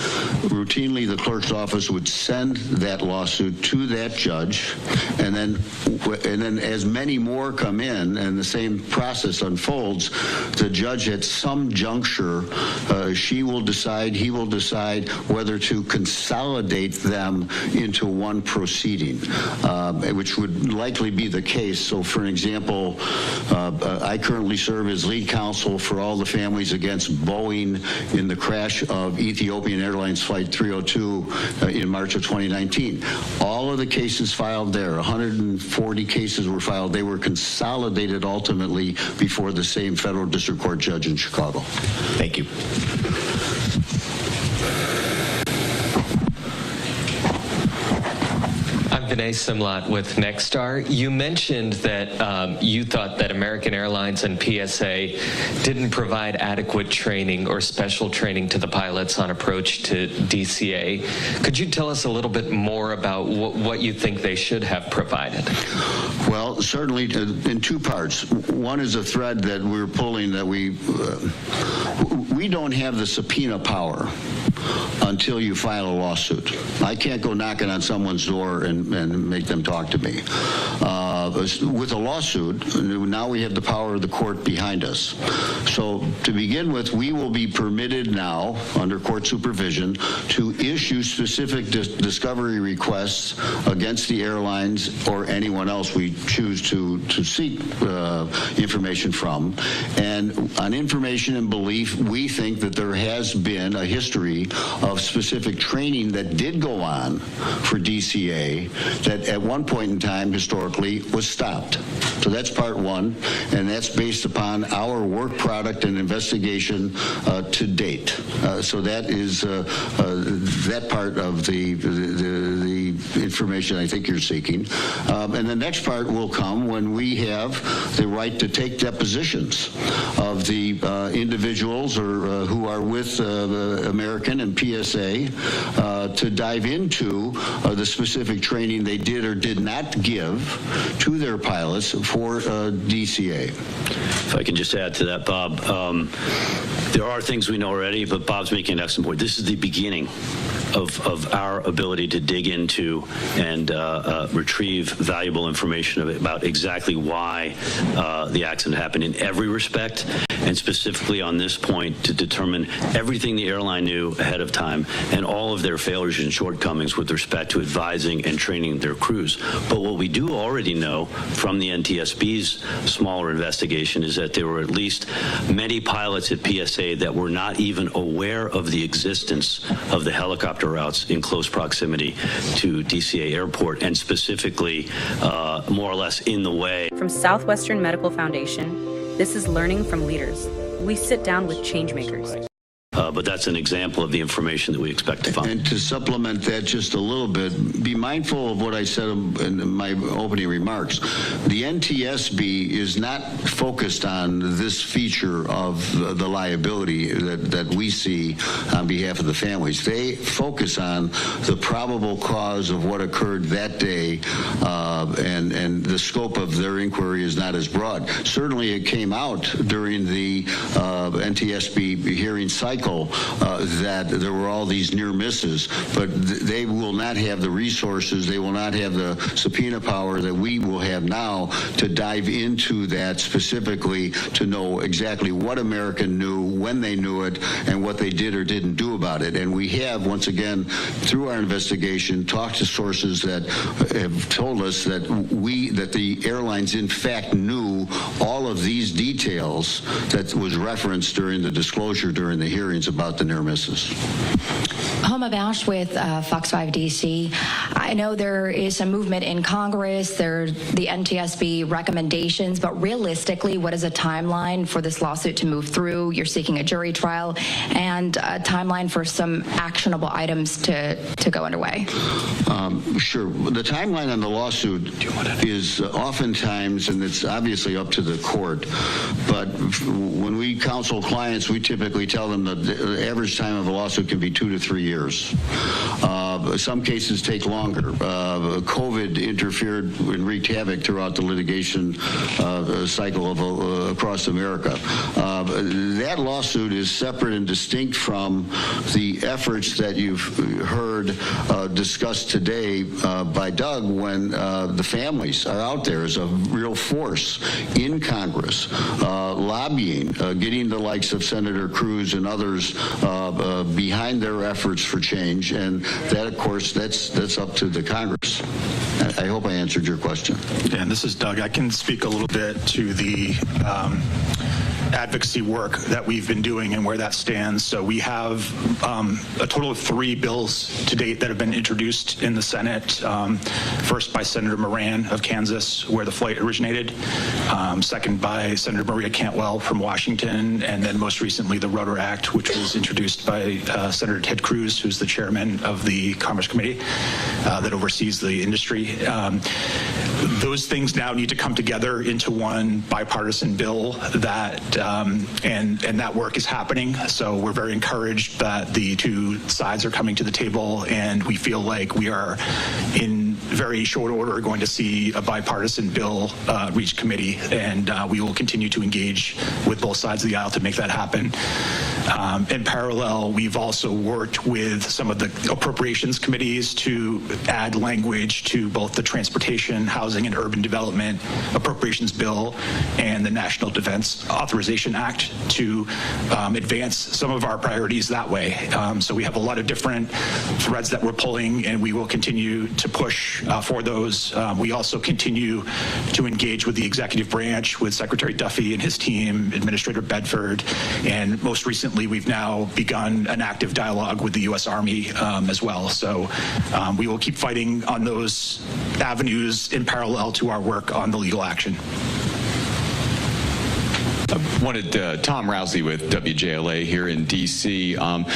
Speaker 4: routinely the clerk's office would send that lawsuit to that judge, and then as many more come in and the same process unfolds, the judge at some juncture, she will decide, he will decide whether to consolidate them into one proceeding, which would likely be the case. So for example, I currently serve as lead counsel for all the families against Boeing in the crash of Ethiopian Airlines Flight 302 in March of 2019. All of the cases filed there, 140 cases were filed. They were consolidated ultimately before the same federal district court judge in Chicago.
Speaker 15: Thank you.
Speaker 23: I'm Vinay Simlat with Nexstar. You mentioned that you thought that American Airlines and PSA didn't provide adequate training or special training to the pilots on approach to DCA. Could you tell us a little bit more about what you think they should have provided?
Speaker 4: Well, certainly in two parts. One is a thread that we're pulling that we we don't have the subpoena power until you file a lawsuit. I can't go knocking on someone's door and make them talk to me. With a lawsuit, now we have the power of the court behind us. So to begin with, we will be permitted now, under court supervision, to issue specific discovery requests against the airlines or anyone else we choose to seek information from. And on information and belief, we think that there has been a history of specific training that did go on for DCA that at one point in time historically was stopped. So that's part one, and that's based upon our work product and investigation to date. So that is that part of the information I think you're seeking. And the next part will come when we have the right to take depositions of the individuals or who are with American and PSA to dive into the specific training they did or did not give to their pilots for DCA.
Speaker 10: If I can just add to that, Bob, there are things we know already, but Bob's making an excellent point. This is the beginning of our ability to dig into and retrieve valuable information about exactly why the accident happened in every respect, and specifically on this point to determine everything the airline knew ahead of time and all of their failures and shortcomings with respect to advising and training their crews. But what we do already know from the NTSB's smaller investigation is that there were at least many pilots at PSA that were not even aware of the existence of the helicopter routes in close proximity to DCA Airport, and specifically more or less in the way.
Speaker 6: From Southwestern Medical Foundation, this is Learning from Leaders. We sit down with changemakers.
Speaker 10: But that's an example of the information that we expect to find.
Speaker 4: And to supplement that just a little bit, be mindful of what I said in my opening remarks. The NTSB is not focused on this feature of the liability that we see on behalf of the families. They focus on the probable cause of what occurred that day, and the scope of their inquiry is not as broad. Certainly it came out during the NTSB hearing cycle that there were all these near misses, but they will not have the resources, they will not have the subpoena power that we will have now to dive into that specifically to know exactly what American knew, when they knew it, and what they did or didn't do about it. And we have, once again, through our investigation, talked to sources that have told us that the airlines in fact knew all of these details that was referenced during the disclosure during the hearings about the near misses.
Speaker 12: Homa Bausch with Fox 5 DC. I know there is some movement in Congress, there are the NTSB recommendations, but realistically, what is a timeline for this lawsuit to move through? You're seeking a jury trial, and a timeline for some actionable items to go underway.
Speaker 4: Sure. The timeline on the lawsuit is oftentimes, and it's obviously up to the court, but when we counsel clients, we typically tell them that the average time of a lawsuit can be 2 to 3 years. Some cases take longer. COVID interfered and wreaked havoc throughout the litigation cycle across America. That lawsuit is separate and distinct from the efforts that you've heard discussed today by Doug when the families are out there as a real force in Congress, lobbying, getting the likes of Senator Cruz and others behind their efforts for change, and that, of course, that's up to the Congress. I hope I answered your question.
Speaker 7: Yeah, and this is Doug. I can speak a little bit to the advocacy work that we've been doing and where that stands. So we have a total of 3 bills to date that have been introduced in the Senate. First by Senator Moran of Kansas, where the flight originated. Second by Senator Maria Cantwell from Washington, and then most recently the Rudder Act, which was introduced by Senator Ted Cruz, who's the chairman of the Commerce Committee that oversees the industry. Those things now need to come together into one bipartisan bill that and that work is happening. So we're very encouraged that the two sides are coming to the table, and we feel like we are in very short order, going to see a bipartisan bill reach committee, and we will continue to engage with both sides of the aisle to make that happen. In parallel, we've also worked with some of the appropriations committees to add language to both the Transportation, Housing, and Urban Development Appropriations Bill and the National Defense Authorization Act to advance some of our priorities that way. So we have a lot of different threads that we're pulling, and we will continue to push for those. We also continue to engage with the executive branch, with Secretary Duffy and his team, Administrator Bedford, and most recently we've now begun an active dialogue with the U.S. Army as well. So we will keep fighting on those avenues in parallel to our work on the legal action.
Speaker 1: Tom Rousley with WJLA here in D.C.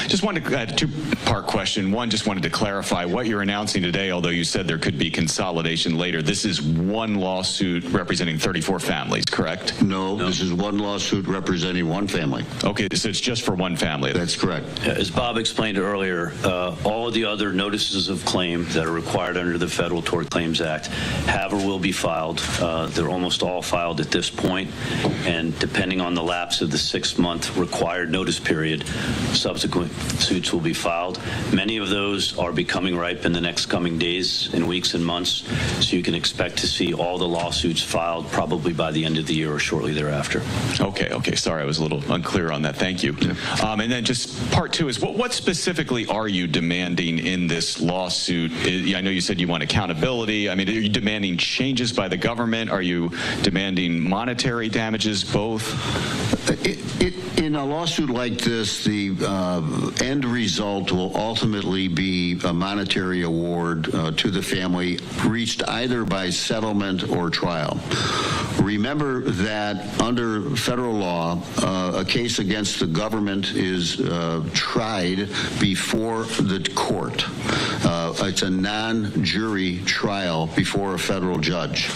Speaker 1: Just wanted to add a two-part question. One, just wanted to clarify what you're announcing today, although you said there could be consolidation later. This is one lawsuit representing 34 families, correct?
Speaker 4: No, this is one lawsuit representing one family.
Speaker 1: Okay, so it's just for one family.
Speaker 4: That's correct.
Speaker 10: As Bob explained earlier, all of the other notices of claim that are required under the Federal Tort Claims Act have or will be filed. They're almost all filed at this point, and depending on the lapse of the 6-month required notice period, subsequent suits will be filed. Many of those are becoming ripe in the next coming days and weeks and months, so you can expect to see all the lawsuits filed probably by the end of the year or shortly thereafter.
Speaker 1: Okay. Sorry, I was a little unclear on that. Thank you. And then just part two is, what specifically are you demanding in this lawsuit? I know you said you want accountability. I mean, are you demanding changes by the government? Are you demanding monetary damages, both?
Speaker 4: In a lawsuit like this, the end result will ultimately be a monetary award to the family, reached either by settlement or trial. Remember that under federal law, a case against the government is tried before the court. It's a non-jury trial before a federal judge.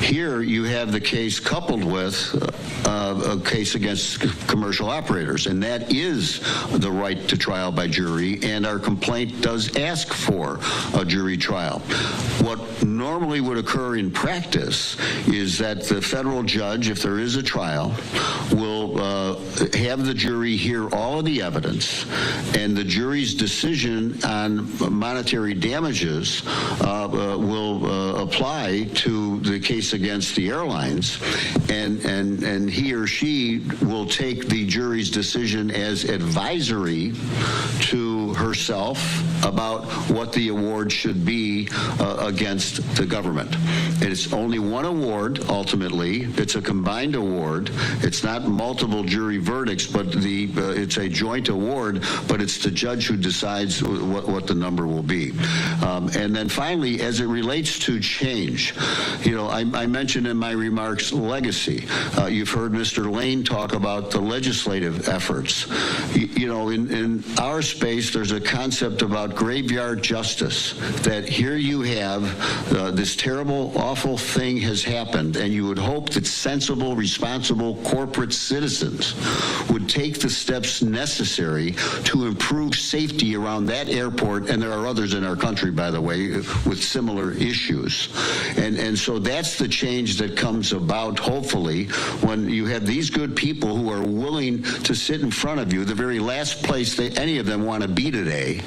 Speaker 4: Here you have the case coupled with a case against commercial operators, and that is the right to trial by jury, and our complaint does ask for a jury trial. What normally would occur in practice is that the federal judge, if there is a trial, will have the jury hear all of the evidence, and the jury's decision on monetary damages will apply to the case against the airlines, and he or she will take the jury's decision as advisory to herself about what the award should be against the government. It's only one award, ultimately. It's a combined award. It's not multiple jury verdicts, but it's a joint award, but it's the judge who decides what the number will be. And then finally, as it relates to change, I mentioned in my remarks legacy. You've heard Mr. Lane talk about the legislative efforts. In our space, there's a concept about graveyard justice, that here you have this terrible, awful thing has happened, and you would hope that sensible, responsible corporate citizens would take the steps necessary to improve safety around that airport, and there are others in our country, by the way, with similar issues. And so that's the change that comes about, hopefully, when you have these good people who are willing to sit in front of you, the very last place any of them want to be today,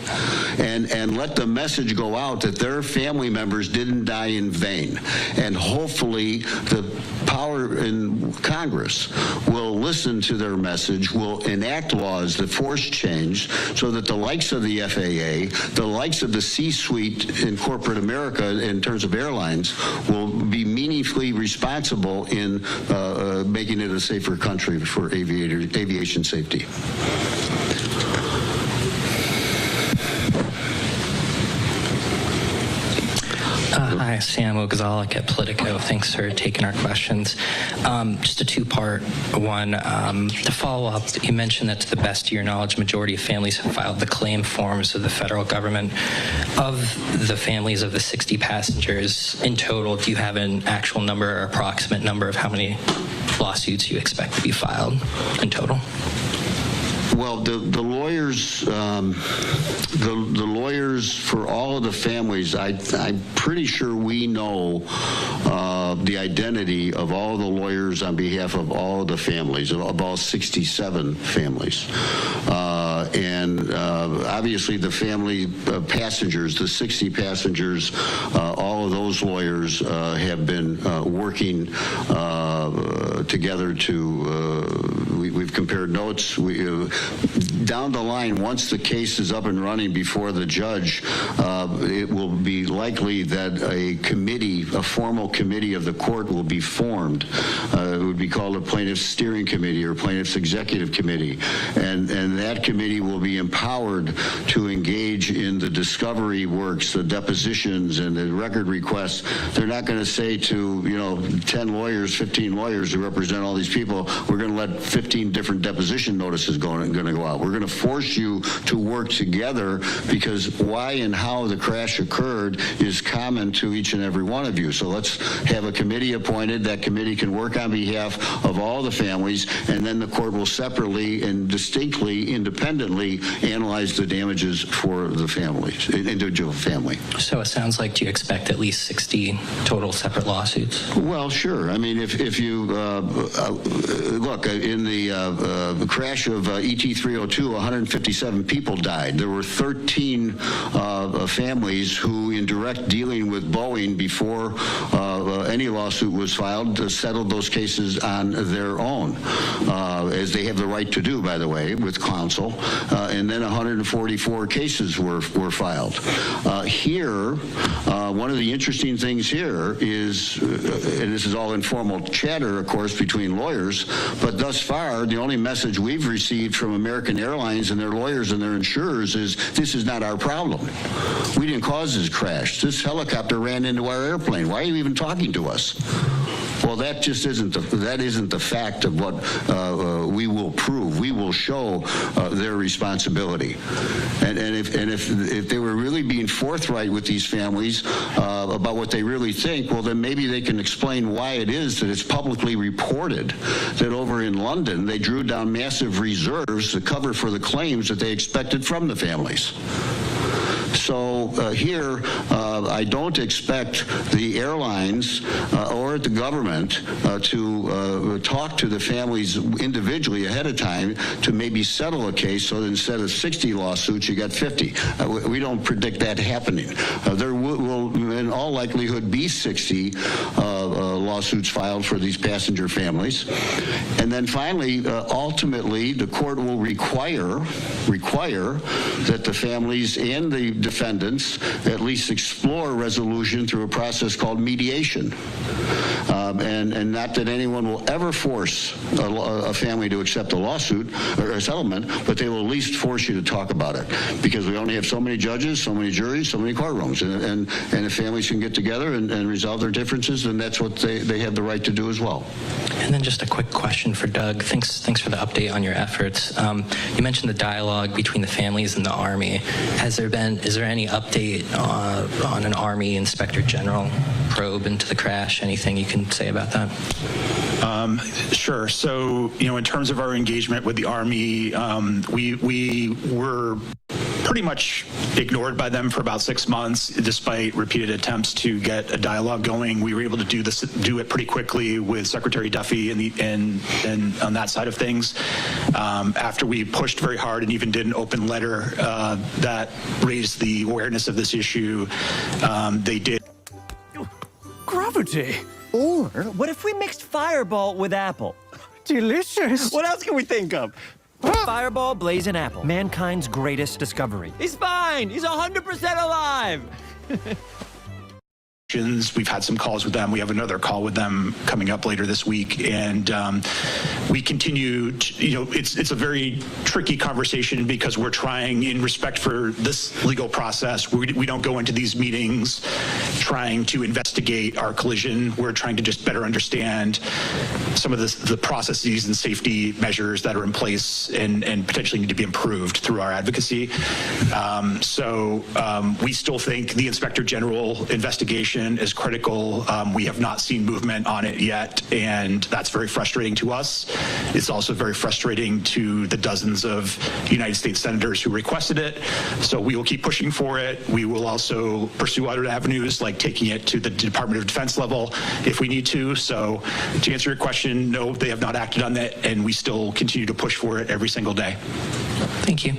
Speaker 4: and let the message go out that their family members didn't die in vain. And hopefully the power in Congress will listen to their message, will enact laws that force change so that the likes of the FAA, the likes of the C-suite in corporate America in terms of airlines, will be meaningfully responsible in making it a safer country for aviation safety.
Speaker 8: Hi, Sam Ogazalik at Politico. Thanks for taking our questions. Just a two-part one. To follow up, you mentioned that to the best of your knowledge, majority of families have filed the claim forms of the federal government. Of the families of the 60 passengers in total, do you have an actual number or approximate number of how many lawsuits you expect to be filed in total?
Speaker 4: Well, the lawyers, the lawyers for all of the families, I'm pretty sure we know the identity of all the lawyers on behalf of all the families, of all 67 families. And obviously the family passengers, the 60 passengers, all of those lawyers have been working together to, we've compared notes. Down the line, once the case is up and running before the judge, it will be likely that a committee, a formal committee of the court will be formed. It would be called a plaintiff's steering committee or plaintiff's executive committee. And that committee will be empowered to engage in the discovery works, the depositions and the record requests. They're not going to say to, 10 lawyers, 15 lawyers who represent all these people, we're going to let 15 different deposition notices going to go out. We're going to force you to work together because why and how the crash occurred is common to each and every one of you. So let's have a committee appointed. That committee can work on behalf of all the families, and then the court will separately and distinctly, independently analyze the damages for the families, individual family.
Speaker 8: So it sounds like, do you expect at least 60 total separate lawsuits?
Speaker 4: Well, sure. I mean, if you look, in the crash of ET-302, 157 people died. There were 13 families who, in direct dealing with Boeing before any lawsuit was filed, settled those cases on their own, as they have the right to do, by the way, with counsel. And then 144 cases were filed. Here, one of the interesting things here is, and this is all informal chatter, of course, between lawyers, but thus far, the only message we've received from American Airlines and their lawyers and their insurers is, this is not our problem. We didn't cause this crash. This helicopter ran into our airplane. Why are you even talking to us? Well, that just isn't the fact of what we will prove. We will show their responsibility, and if they were really being forthright with these families about what they really think, well, then maybe they can explain why it is that it's publicly reported that over in London they drew down massive reserves to cover for the claims that they expected from the families. So here, I don't expect the airlines or the government to talk to the families individually ahead of time to maybe settle a case so that instead of 60 lawsuits, you got 50. We don't predict that happening. There will, in all likelihood, be 60 lawsuits filed for these passenger families. And then finally, ultimately, the court will require that the families and the defendants at least explore resolution through a process called mediation. And not that anyone will ever force a family to accept a lawsuit or a settlement, but they will at least force you to talk about it, because we only have so many judges, so many juries, so many courtrooms, and if families can get together and resolve their differences, then that's what they have the right to do as well.
Speaker 8: And then just a quick question for Doug. Thanks for the update on your efforts. You mentioned the dialogue between the families and the Army. Is there any update on an Army Inspector General probe into the crash? Anything you can say about that?
Speaker 7: Sure. So, in terms of our engagement with the Army, we were pretty much ignored by them for about 6 months, despite repeated attempts to get a dialogue going. We were able to do it pretty quickly with Secretary Duffy and on that side of things. After we pushed very hard and even did an open letter that raised the awareness of this issue, they did.
Speaker 17: Gravity. Or what if we mixed Fireball with apple? Delicious. What else can we think of? Fireball, Blaze, and Apple. Mankind's greatest discovery. He's fine. He's 100% alive.
Speaker 7: We've had some calls with them. We have another call with them coming up later this week, and we continue to, it's a very tricky conversation because we're trying, in respect for this legal process, we don't go into these meetings trying to investigate our collision. We're trying to just better understand some of the processes and safety measures that are in place and potentially need to be improved through our advocacy. So we still think the Inspector General investigation information is critical. We have not seen movement on it yet, and that's very frustrating to us. It's also very frustrating to the dozens of United States senators who requested it. So we will keep pushing for it. We will also pursue other avenues, like taking it to the Department of Defense level if we need to. So to answer your question, no, they have not acted on that, and we still continue to push for it every single day.
Speaker 13: Thank you.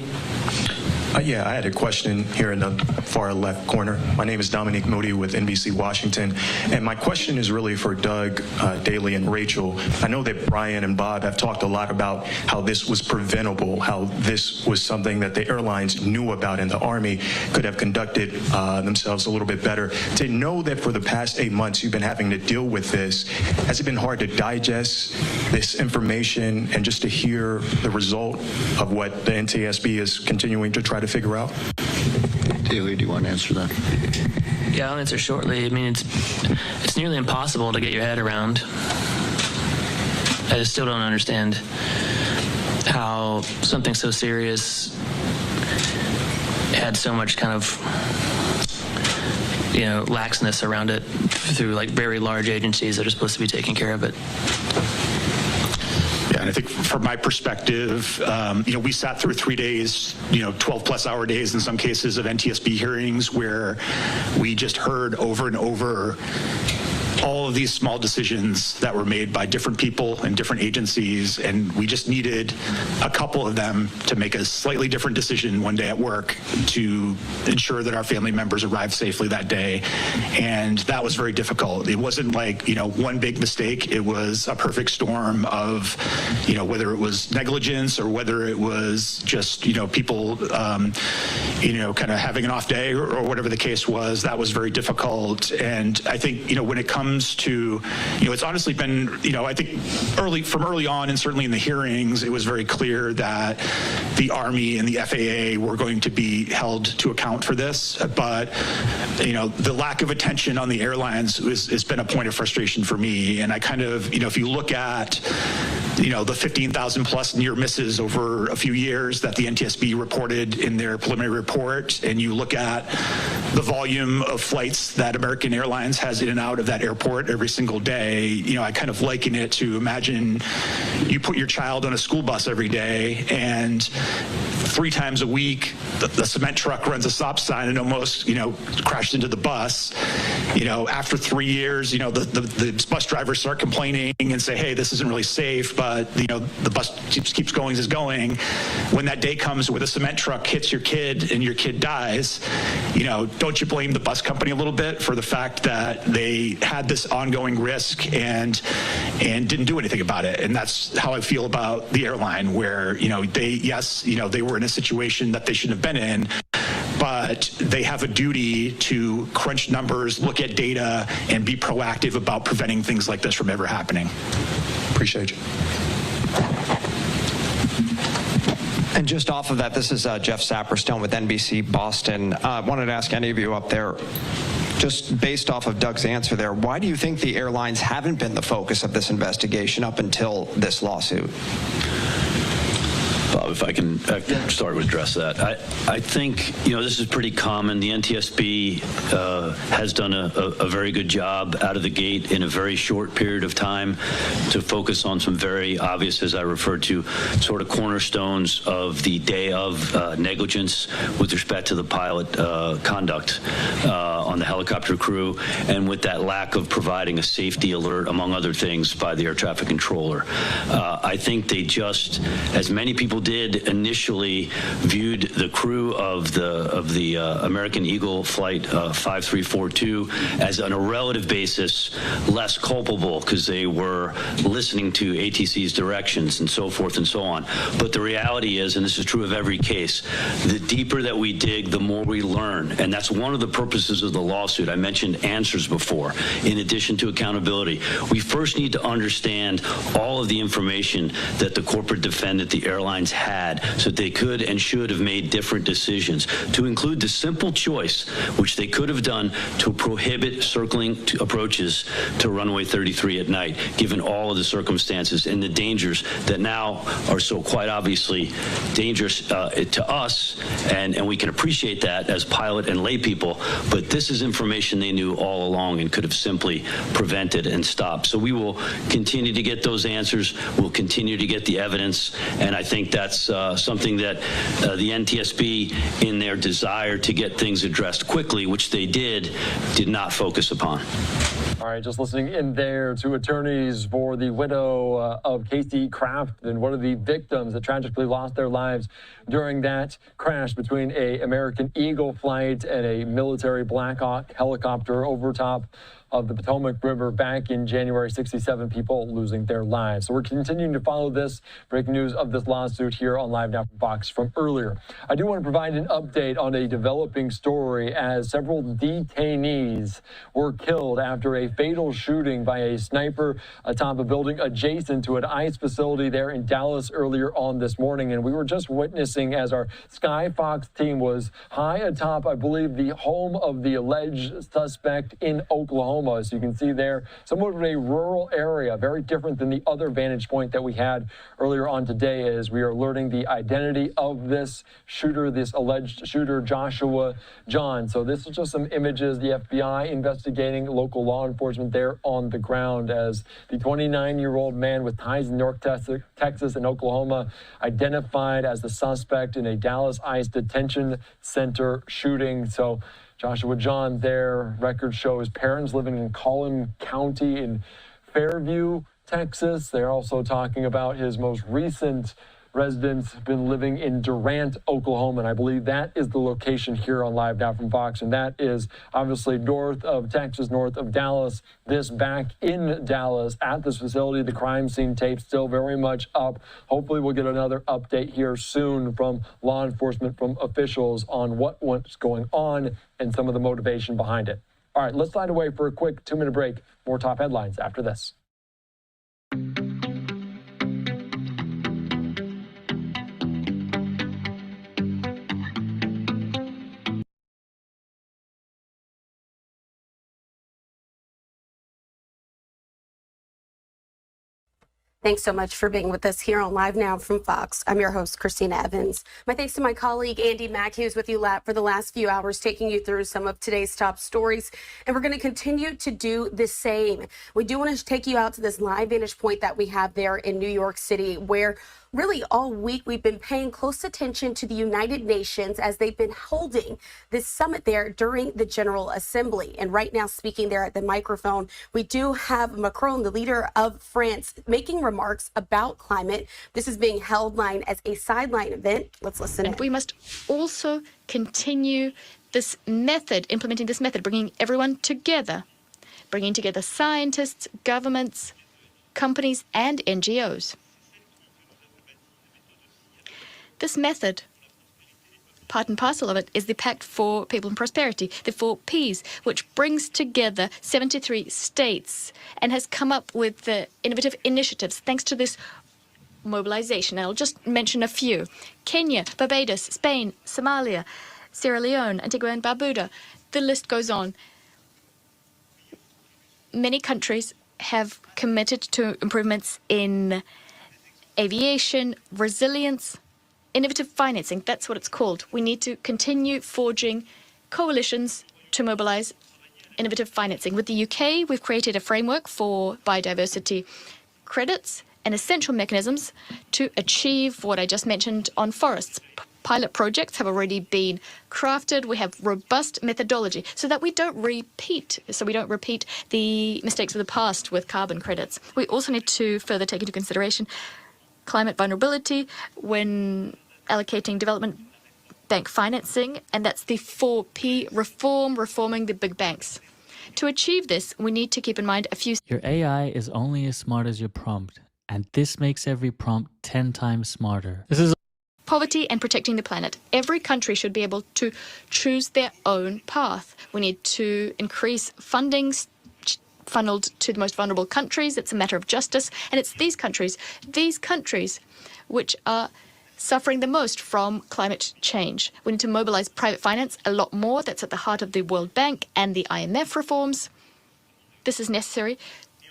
Speaker 5: Yeah, I had a question here in the far left corner. My name is Dominique Moody with NBC Washington, and my question is really for Doug, Daley, and Rachel. I know that Brian and Bob have talked a lot about how this was preventable, how this was something that the airlines knew about and the Army could have conducted themselves a little bit better. To know that for the past 8 months you've been having to deal with this, has it been hard to digest this information and just to hear the result of what the NTSB is continuing to try to figure out?
Speaker 4: Daley, do you want to answer that?
Speaker 13: Yeah, I'll answer shortly. I mean, it's nearly impossible to get your head around. I just still don't understand how something so serious had so much kind of, laxness around it through like very large agencies that are supposed to be taking care of it.
Speaker 7: Yeah, and I think from my perspective, we sat through 3 days, 12-plus hour days in some cases of NTSB hearings where we just heard over and over all of these small decisions that were made by different people and different agencies, and we just needed a couple of them to make a slightly different decision one day at work to ensure that our family members arrived safely that day. And that was very difficult. It wasn't like, one big mistake. It was a perfect storm of, whether it was negligence or whether it was just, people, kind of having an off day or whatever the case was. That was very difficult. And I think, when it comes to, it's honestly been, I think from early on, and certainly in the hearings, it was very clear that the Army and the FAA were going to be held to account for this. But, the lack of attention on the airlines has been a point of frustration for me. And I kind of, if you look at, the 15,000 plus near misses over a few years that the NTSB reported in their preliminary report, and you look at the volume of flights that American Airlines has in and out of that airport every single day, I kind of liken it to, imagine you put your child on a school bus every day, and 3 times a week the cement truck runs a stop sign and almost crashes into the bus. After 3 years, the bus drivers start complaining and say, hey, this isn't really safe, but the bus just keeps going as going. When that day comes where the cement truck hits your kid and your kid dies, don't you blame the bus company a little bit for the fact that they had this ongoing risk and didn't do anything about it? And that's how I feel about the airline, where they were in a situation that they shouldn't have been in, but they have a duty to crunch numbers, look at data, and be proactive about preventing things like this from ever happening.
Speaker 5: Appreciate you.
Speaker 18: And just off of that, this is Jeff Saperstone with NBC Boston. I wanted to ask any of you up there, just based off of Doug's answer there, why do you think the airlines haven't been the focus of this investigation up until this lawsuit?
Speaker 10: Bob, if I can start to address that. I think, this is pretty common. The NTSB has done a very good job out of the gate in a very short period of time to focus on some very obvious, as I referred to, sort of cornerstones of the day of negligence with respect to the pilot conduct on the helicopter crew, and with that lack of providing a safety alert, among other things, by the air traffic controller. I think they just, as many people did initially, viewed the crew of the American Eagle flight 5342 as, on a relative basis, less culpable because they were listening to ATC's directions and so forth and so on. But the reality is, and this is true of every case, the deeper that we dig, the more we learn. And that's one of the purposes of the lawsuit. I mentioned answers before, in addition to accountability. We first need to understand all of the information that the corporate defendant, the airlines, airlines had so that they could and should have made different decisions, to include the simple choice, which they could have done, to prohibit circling approaches to runway 33 at night, given all of the circumstances and the dangers that now are so quite obviously dangerous to us, and we can appreciate that as pilot and lay people, but this is information they knew all along and could have simply prevented and stopped. So we will continue to get those answers. We'll continue to get the evidence, and I think that's something that the NTSB, in their desire to get things addressed quickly, which they did not focus upon.
Speaker 19: All right, just listening in there to attorneys for the widow of Casey Crafton, one of the victims that tragically lost their lives during that crash between a American Eagle flight and a military Black Hawk helicopter over top of the Potomac River back in January. 67 people losing their lives. So we're continuing to follow this breaking news of this lawsuit here on Live Now from Fox from earlier. I do want to provide an update on a developing story as several detainees were killed after a fatal shooting by a sniper atop a building adjacent to an ICE facility there in Dallas earlier on this morning. And we were just witnessing as our Sky Fox team was high atop, I believe, the home of the alleged suspect in Oklahoma. As you can see there, somewhat of a rural area, very different than the other vantage point that we had earlier on today, as we are learning the identity of this shooter, this alleged shooter, Joshua John. So this is just some images, the FBI investigating, local law enforcement there on the ground, as the 29-year-old man with ties in North Texas and Oklahoma identified as the suspect in a Dallas ICE detention center shooting. So Joshua John, their record shows parents living in Collin County in Fairview, Texas. They're also talking about his most recent residence been living in Durant, Oklahoma, and I believe that is the location here on Live Now from Fox, and that is obviously north of Texas, north of Dallas. This back in Dallas at this facility, the crime scene tape still very much up. Hopefully we'll get another update here soon from law enforcement, from officials on what's going on and some of the motivation behind it. All right, let's slide away for a quick 2-minute break. More top headlines after this.
Speaker 3: Thanks so much for being with us here on Live Now from Fox. I'm your host, Christina Evans. My thanks to my colleague, Andy Mack, who's with you for the last few hours, taking you through some of today's top stories. And we're going to continue to do the same. We do want to take you out to this live vantage point that we have there in New York City, where really all week we've been paying close attention to the United Nations as they've been holding this summit there during the General Assembly. And right now, speaking there at the microphone, we do have Macron, the leader of France, making remarks about climate. This is being held as a sideline event. Let's listen.
Speaker 11: And we must also continue this method, implementing this method, bringing everyone together, bringing together scientists, governments, companies, and NGOs. This method, part and parcel of it, is the Pact for People and Prosperity, the 4 Ps, which brings together 73 states and has come up with innovative initiatives thanks to this mobilization. I'll just mention a few. Kenya, Barbados, Spain, Somalia, Sierra Leone, Antigua and Barbuda. The list goes on. Many countries have committed to improvements in aviation, resilience, innovative financing. That's what it's called. We need to continue forging coalitions to mobilize innovative financing. With the UK, we've created a framework for biodiversity credits and essential mechanisms to achieve what I just mentioned on forests. Pilot projects have already been crafted. We have robust methodology so that we don't repeat the mistakes of the past with carbon credits. We also need to further take into consideration climate vulnerability when allocating development bank financing, and that's the 4P reforming the big banks. To achieve this, we need to keep in mind a few.
Speaker 22: Your AI is only as smart as your prompt, and this makes every prompt 10 times smarter. This is
Speaker 11: poverty and protecting the planet. Every country should be able to choose their own path. We need to increase funding funneled to the most vulnerable countries. It's a matter of justice, and it's these countries which are suffering the most from climate change. We need to mobilize private finance a lot more. That's at the heart of the World Bank and the IMF reforms. This is necessary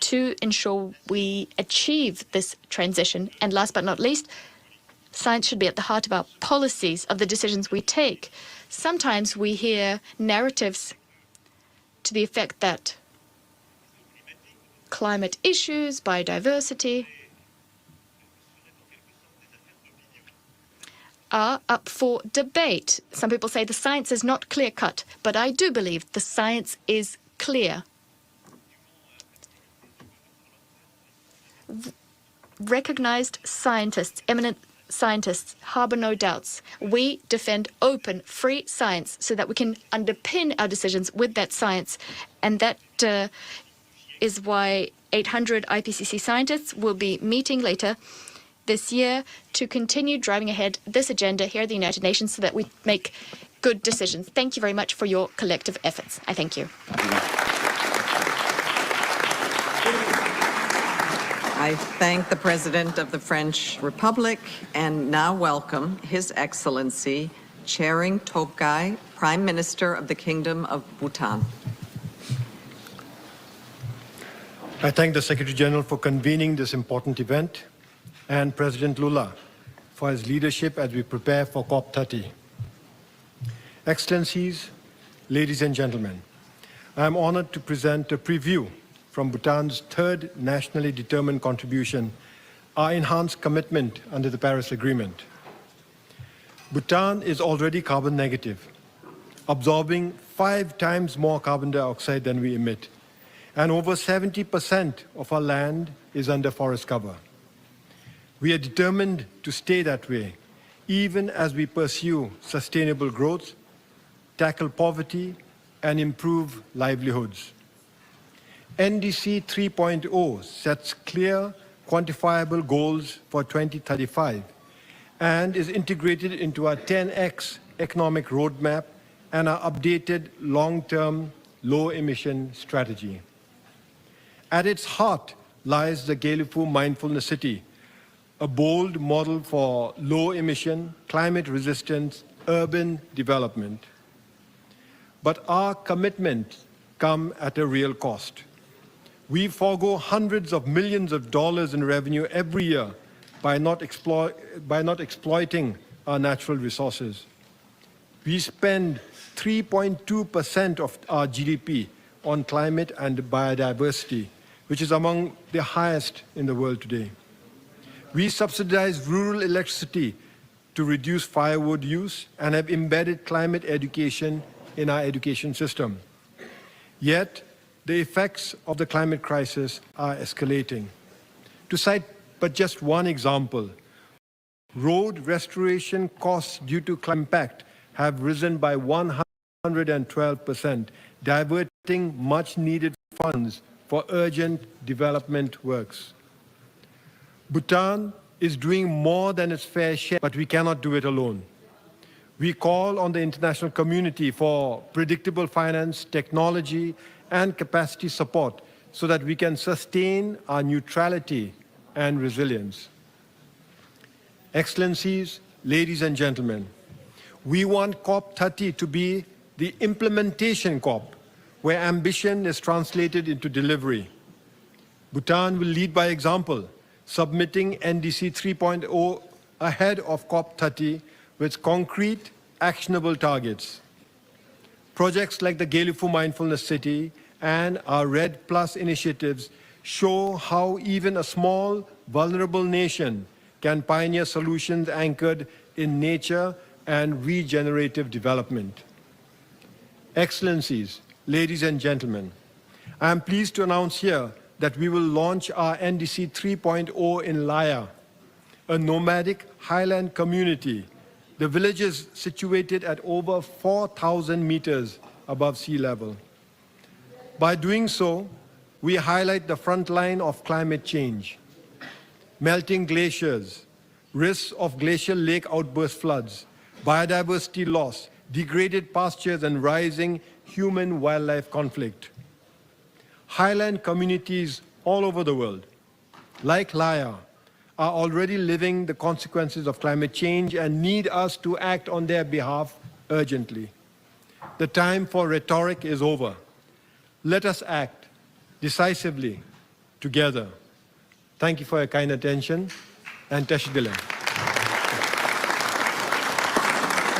Speaker 11: to ensure we achieve this transition. And last but not least, science should be at the heart of our policies, of the decisions we take. Sometimes we hear narratives to the effect that climate issues, biodiversity, are up for debate. Some people say the science is not clear-cut, but I do believe the science is clear. Recognized scientists, eminent scientists, harbor no doubts. We defend open, free science so that we can underpin our decisions with that science. And that is why 800 IPCC scientists will be meeting later this year to continue driving ahead this agenda here at the United Nations so that we make good decisions. Thank you very much for your collective efforts. I thank you.
Speaker 14: I thank the President of the French Republic and now welcome His Excellency Tshering Tobgay, Prime Minister of the Kingdom of Bhutan.
Speaker 20: I thank the Secretary General for convening this important event and President Lula for his leadership as we prepare for COP30. Excellencies, ladies and gentlemen, I am honored to present a preview from Bhutan's third nationally determined contribution, our enhanced commitment under the Paris Agreement. Bhutan is already carbon negative, absorbing 5 times more carbon dioxide than we emit, and over 70% of our land is under forest cover. We are determined to stay that way, even as we pursue sustainable growth, tackle poverty, and improve livelihoods. NDC 3.0 sets clear, quantifiable goals for 2035 and is integrated into our 10X economic roadmap and our updated long-term low-emission strategy. At its heart lies the Gyealfu Mindfulness City, a bold model for low-emission, climate-resistant urban development. But our commitments come at a real cost. We forego hundreds of millions of dollars in revenue every year by not exploiting our natural resources. We spend 3.2% of our GDP on climate and biodiversity, which is among the highest in the world today. We subsidize rural electricity to reduce firewood use and have embedded climate education in our education system. Yet, the effects of the climate crisis are escalating. To cite but just one example, road restoration costs due to climate impact have risen by 112%, diverting much-needed funds for urgent development works. Bhutan is doing more than its fair share, but we cannot do it alone. We call on the international community for predictable finance, technology, and capacity support so that we can sustain our neutrality and resilience. Excellencies, ladies and gentlemen, we want COP30 to be the implementation COP, where ambition is translated into delivery. Bhutan will lead by example, submitting NDC 3.0 ahead of COP30 with concrete, actionable targets. Projects like the Gyealfu Mindfulness City and our RED Plus initiatives show how even a small, vulnerable nation can pioneer solutions anchored in nature and regenerative development. Excellencies, ladies and gentlemen, I am pleased to announce here that we will launch our NDC 3.0 in Laya, a nomadic highland community. The village is situated at over 4,000 meters above sea level. By doing so, we highlight the front line of climate change, melting glaciers, risks of glacial lake outburst floods, biodiversity loss, degraded pastures, and rising human-wildlife conflict. Highland communities all over the world, like Laya, are already living the consequences of climate change and need us to act on their behalf urgently. The time for rhetoric is over. Let us act decisively together. Thank you for your kind attention, and Teshidile.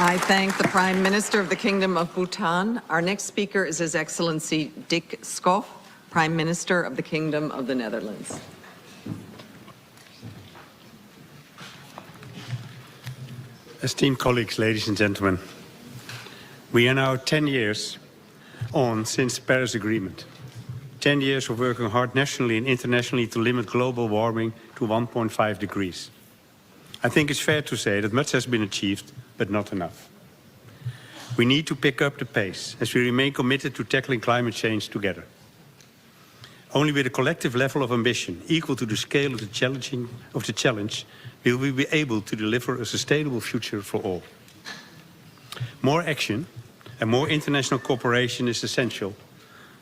Speaker 14: I thank the Prime Minister of the Kingdom of Bhutan. Our next speaker is His Excellency Dick Schoof, Prime Minister of the Kingdom of the Netherlands.
Speaker 2: Esteemed colleagues, ladies and gentlemen, we are now 10 years on since the Paris Agreement. 10 years of working hard nationally and internationally to limit global warming to 1.5 degrees. I think it's fair to say that much has been achieved, but not enough. We need to pick up the pace as we remain committed to tackling climate change together. Only with a collective level of ambition equal to the scale of the challenge will we be able to deliver a sustainable future for all. More action and more international cooperation is essential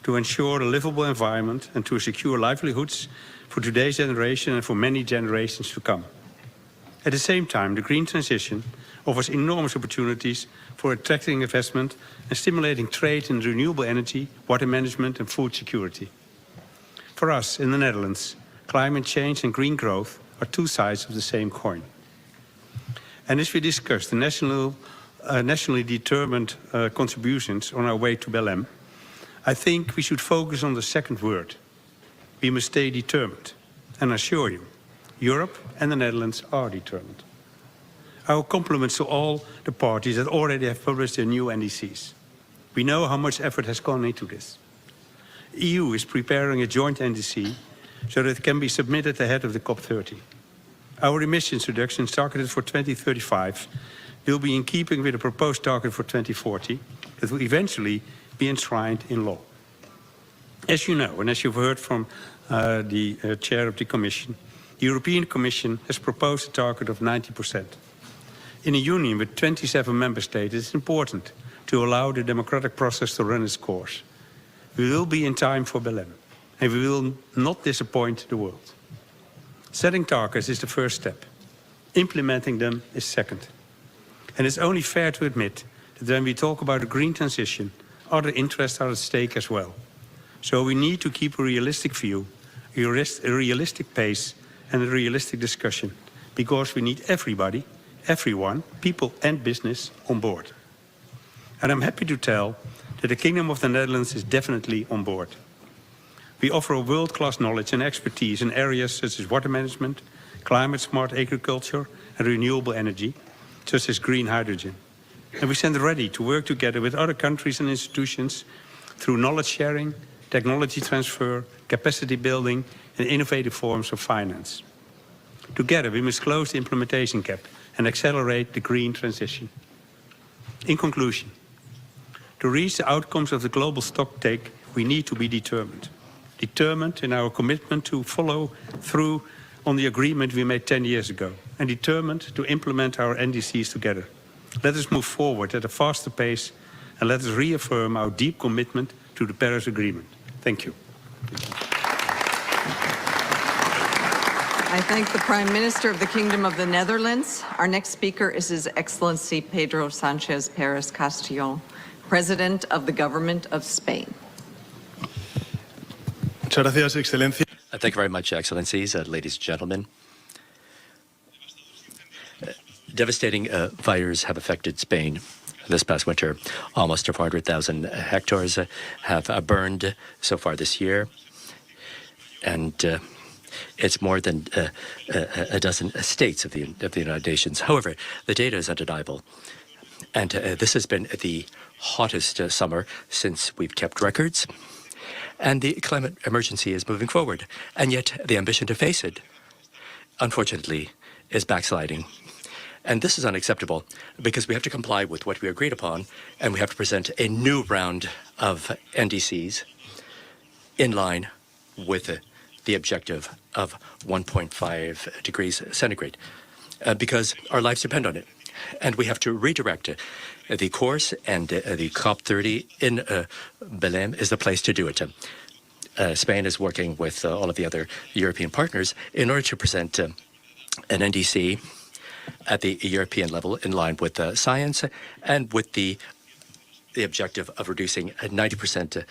Speaker 2: to ensure a livable environment and to secure livelihoods for today's generation and for many generations to come. At the same time, the green transition offers enormous opportunities for attracting investment and stimulating trade in renewable energy, water management and food security. For us in the Netherlands, climate change and green growth are two sides of the same coin. And as we discussed the nationally determined contributions on our way to Belém, I think we should focus on the second word. We must stay determined. And I assure you, Europe and the Netherlands are determined. Our compliments to all the parties that already have published their new NDCs. We know how much effort has gone into this. The EU is preparing a joint NDC so that it can be submitted ahead of the COP30. Our emissions reductions targeted for 2035 will be in keeping with the proposed target for 2040 that will eventually be enshrined in law. As you know, and as you've heard from the chair of the Commission, the European Commission has proposed a target of 90%. In a union with 27 member states, it's important to allow the democratic process to run its course. We will be in time for Belém, and we will not disappoint the world. Setting targets is the first step. Implementing them is second. And it's only fair to admit that when we talk about a green transition, other interests are at stake as well. So we need to keep a realistic view, a realistic pace, and a realistic discussion, because we need everybody, everyone, people and business on board. And I'm happy to tell that the Kingdom of the Netherlands is definitely on board. We offer a world-class knowledge and expertise in areas such as water management, climate-smart agriculture and renewable energy, such as green hydrogen. And we stand ready to work together with other countries and institutions through knowledge sharing, technology transfer, capacity building and innovative forms of finance. Together we must close the implementation gap and accelerate the green transition. In conclusion, to reach the outcomes of the global stocktake, we need to be determined. Determined in our commitment to follow through on the agreement we made 10 years ago, and determined to implement our NDCs together. Let us move forward at a faster pace, and let us reaffirm our deep commitment to the Paris Agreement. Thank you.
Speaker 14: I thank the Prime Minister of the Kingdom of the Netherlands. Our next speaker is His Excellency Pedro Sanchez Perez Castillo, President of the Government of Spain.
Speaker 16: Thank you very much, Excellencies, ladies and gentlemen. Devastating fires have affected Spain this past winter. Almost 400,000 hectares have burned so far this year. And it's more than a dozen states of the United Nations. However, the data is undeniable. And this has been the hottest summer since we've kept records. And the climate emergency is moving forward. And yet the ambition to face it, unfortunately, is backsliding. And this is unacceptable because we have to comply with what we agreed upon, and we have to present a new round of NDCs in line with the objective of 1.5 degrees centigrade, because our lives depend on it. And we have to redirect the course, and the COP30 in Belém is the place to do it. Spain is working with all of the other European partners in order to present an NDC at the European level in line with science and with the objective of reducing 90%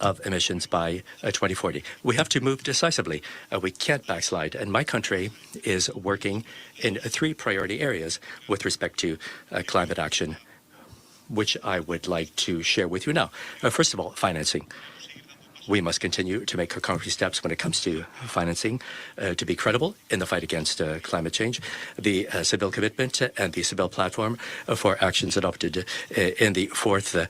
Speaker 16: of emissions by 2040. We have to move decisively. We can't backslide. And my country is working in 3 priority areas with respect to climate action, which I would like to share with you now. First of all, financing. We must continue to make concrete steps when it comes to financing to be credible in the fight against climate change. The Seville Commitment and the Seville Platform for actions adopted in the 4th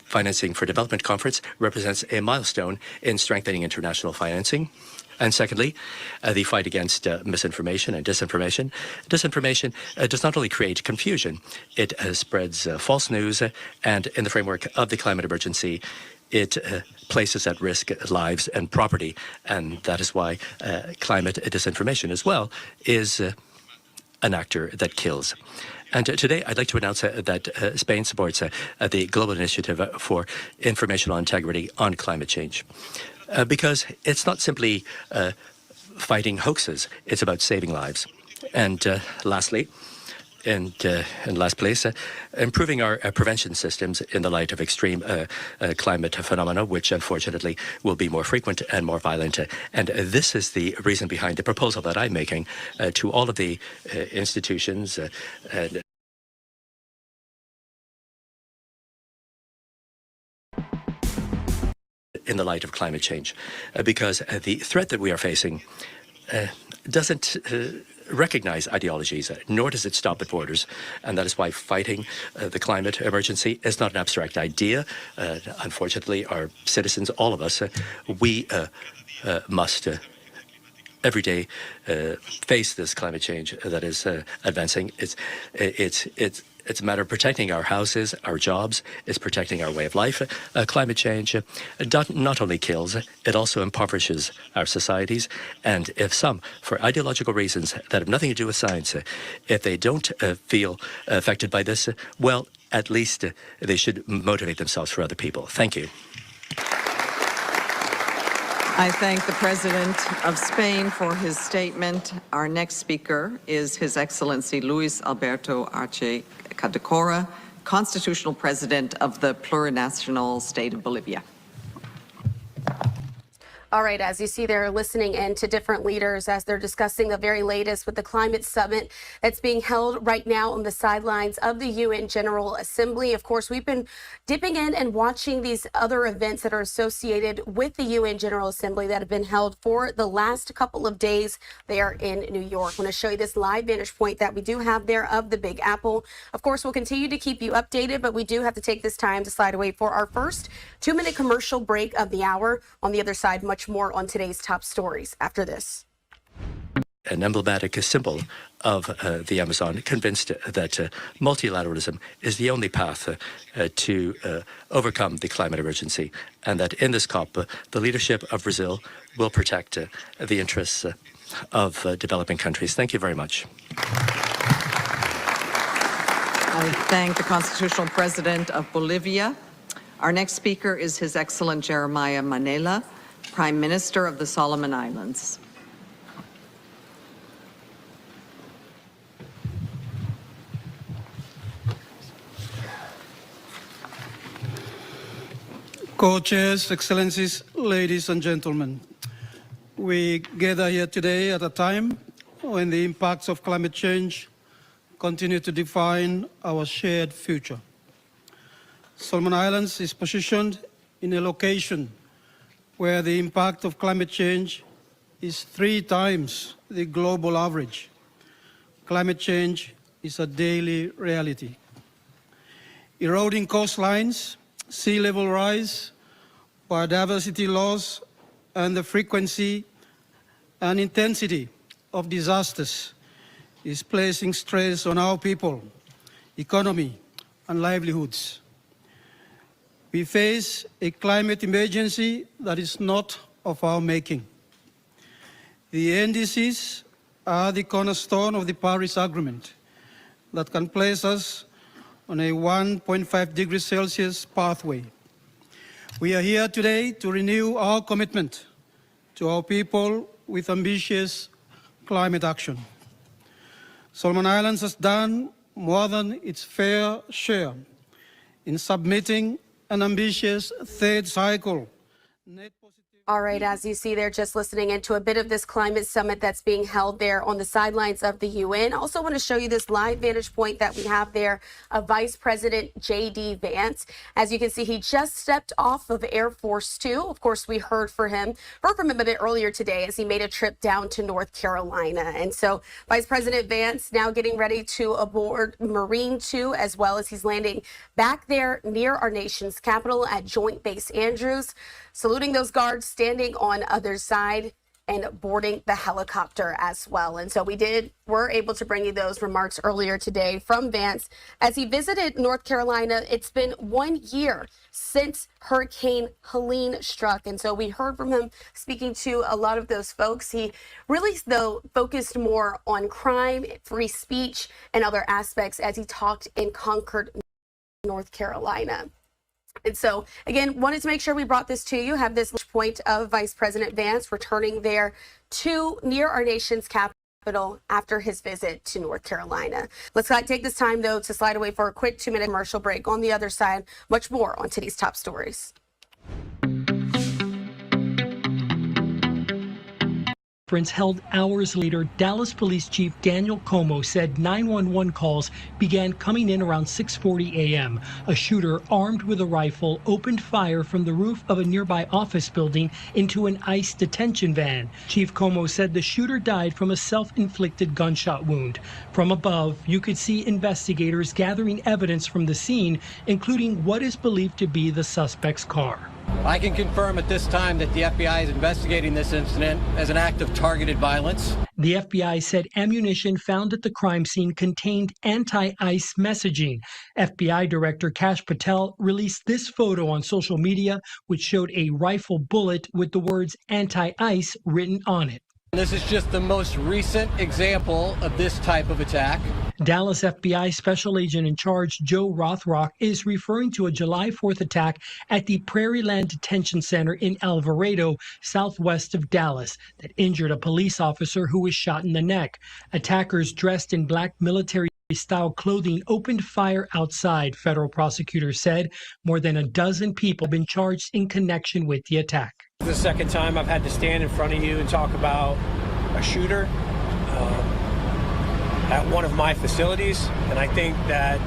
Speaker 16: Financing for Development Conference represents a milestone in strengthening international financing. And secondly, the fight against misinformation and disinformation. Disinformation does not only create confusion, it spreads false news, and in the framework of the climate emergency, it places at risk lives and property. And that is why climate disinformation as well is an actor that kills. And today, I'd like to announce that Spain supports the Global Initiative for Informational Integrity on Climate Change. Because it's not simply fighting hoaxes, it's about saving lives. And lastly, in last place, improving our prevention systems in the light of extreme climate phenomena, which unfortunately will be more frequent and more violent. And this is the reason behind the proposal that I'm making to all of the institutions and in the light of climate change, because the threat that we are facing doesn't recognize ideologies, nor does it stop at borders. And that is why fighting the climate emergency is not an abstract idea. Unfortunately, our citizens, all of us, we must every day face this climate change that is advancing. It's a matter of protecting our houses, our jobs. It's protecting our way of life. Climate change not only kills, it also impoverishes our societies. And if some, for ideological reasons that have nothing to do with science, if they don't feel affected by this, well, at least they should motivate themselves for other people. Thank you.
Speaker 14: I thank the President of Spain for his statement. Our next speaker is His Excellency Luis Alberto Arce Catacora, Constitutional President of the Plurinational State of Bolivia.
Speaker 3: All right, as you see, they're listening in to different leaders as they're discussing the very latest with the climate summit that's being held right now on the sidelines of the UN General Assembly. Of course, we've been dipping in and watching these other events that are associated with the UN General Assembly that have been held for the last couple of days there in New York. I want to show you this live vantage point that we do have there of the Big Apple. Of course, we'll continue to keep you updated, but we do have to take this time to slide away for our first 2-minute commercial break of the hour. On the other side, much more on today's top stories after this.
Speaker 16: An emblematic symbol of the Amazon, convinced that multilateralism is the only path to overcome the climate emergency, and that in this COP, the leadership of Brazil will protect the interests of developing countries. Thank you very much.
Speaker 14: I thank the Constitutional President of Bolivia. Our next speaker is His Excellent Jeremiah Manela, Prime Minister of the Solomon Islands.
Speaker 9: Co-chairs, Excellencies, ladies and gentlemen, we gather here today at a time when the impacts of climate change continue to define our shared future. Solomon Islands is positioned in a location where the impact of climate change is 3 times the global average. Climate change is a daily reality. Eroding coastlines, sea level rise, biodiversity loss, and the frequency and intensity of disasters is placing stress on our people, economy, and livelihoods. We face a climate emergency that is not of our making. The NDCs are the cornerstone of the Paris Agreement that can place us on a 1.5 degrees Celsius pathway. We are here today to renew our commitment to our people with ambitious climate action. Solomon Islands has done more than its fair share in submitting an ambitious third cycle.
Speaker 3: All right, as you see there, just listening into a bit of this climate summit that's being held there on the sidelines of the UN. Also want to show you this live vantage point that we have there of Vice President J.D. Vance. As you can see, he just stepped off of Air Force Two. Of course, we heard from him a bit earlier today as he made a trip down to North Carolina. And so Vice President Vance now getting ready to aboard Marine Two, as well as he's landing back there near our nation's capital at Joint Base Andrews, saluting those guards standing on other side and boarding the helicopter as well. And so were able to bring you those remarks earlier today from Vance as he visited North Carolina. It's been 1 year since Hurricane Helene struck. And so we heard from him speaking to a lot of those folks. He really, though, focused more on crime, free speech, and other aspects as he talked in Concord, North Carolina. And so, again, wanted to make sure we brought this to you. Have this point of Vice President Vance returning there to near our nation's capital after his visit to North Carolina. Let's take this time, though, to slide away for a quick 2-minute commercial break. On the other side, much more on today's top stories.
Speaker 15: Held hours later, Dallas Police Chief Daniel Como said 911 calls began coming in around 6:40 a.m. A shooter armed with a rifle opened fire from the roof of a nearby office building into an ICE detention van. Chief Como said the shooter died from a self-inflicted gunshot wound. From above, you could see investigators gathering evidence from the scene, including what is believed to be the suspect's car.
Speaker 21: I can confirm at this time that the FBI is investigating this incident as an act of targeted violence.
Speaker 15: The FBI said ammunition found at the crime scene contained anti-ICE messaging. FBI Director Kash Patel released this photo on social media, which showed a rifle bullet with the words anti-ICE written on it.
Speaker 21: This is just the most recent example of this type of attack.
Speaker 15: Dallas FBI Special Agent in Charge Joe Rothrock is referring to a July 4th attack at the Prairieland Detention Center in Alvarado, southwest of Dallas, that injured a police officer who was shot in the neck. Attackers dressed in black military-style clothing opened fire outside, federal prosecutors said. More than a dozen people have been charged in connection with the attack.
Speaker 23: This is the second time I've had to stand in front of you and talk about a shooter at one of my facilities. And I think that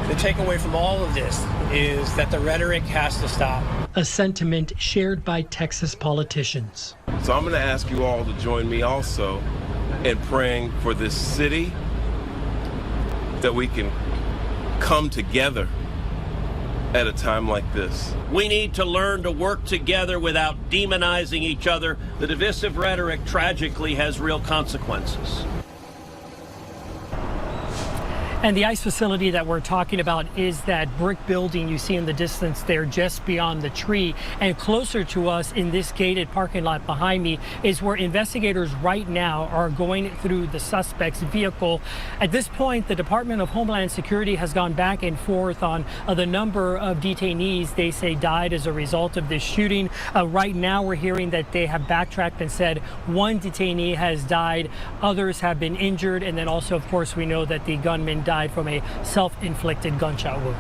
Speaker 23: the takeaway from all of this is that the rhetoric has to stop.
Speaker 15: A sentiment shared by Texas politicians.
Speaker 24: So I'm going to ask you all to join me also in praying for this city, that we can come together at a time like this.
Speaker 25: We need to learn to work together without demonizing each other. The divisive rhetoric tragically has real consequences.
Speaker 15: And the ICE facility that we're talking about is that brick building you see in the distance there just beyond the tree. And closer to us in this gated parking lot behind me is where investigators right now are going through the suspect's vehicle. At this point, the Department of Homeland Security has gone back and forth on the number of detainees they say died as a result of this shooting. Right now, we're hearing that they have backtracked and said one detainee has died, others have been injured, and then also, of course, we know that the gunman died from a self-inflicted gunshot wound.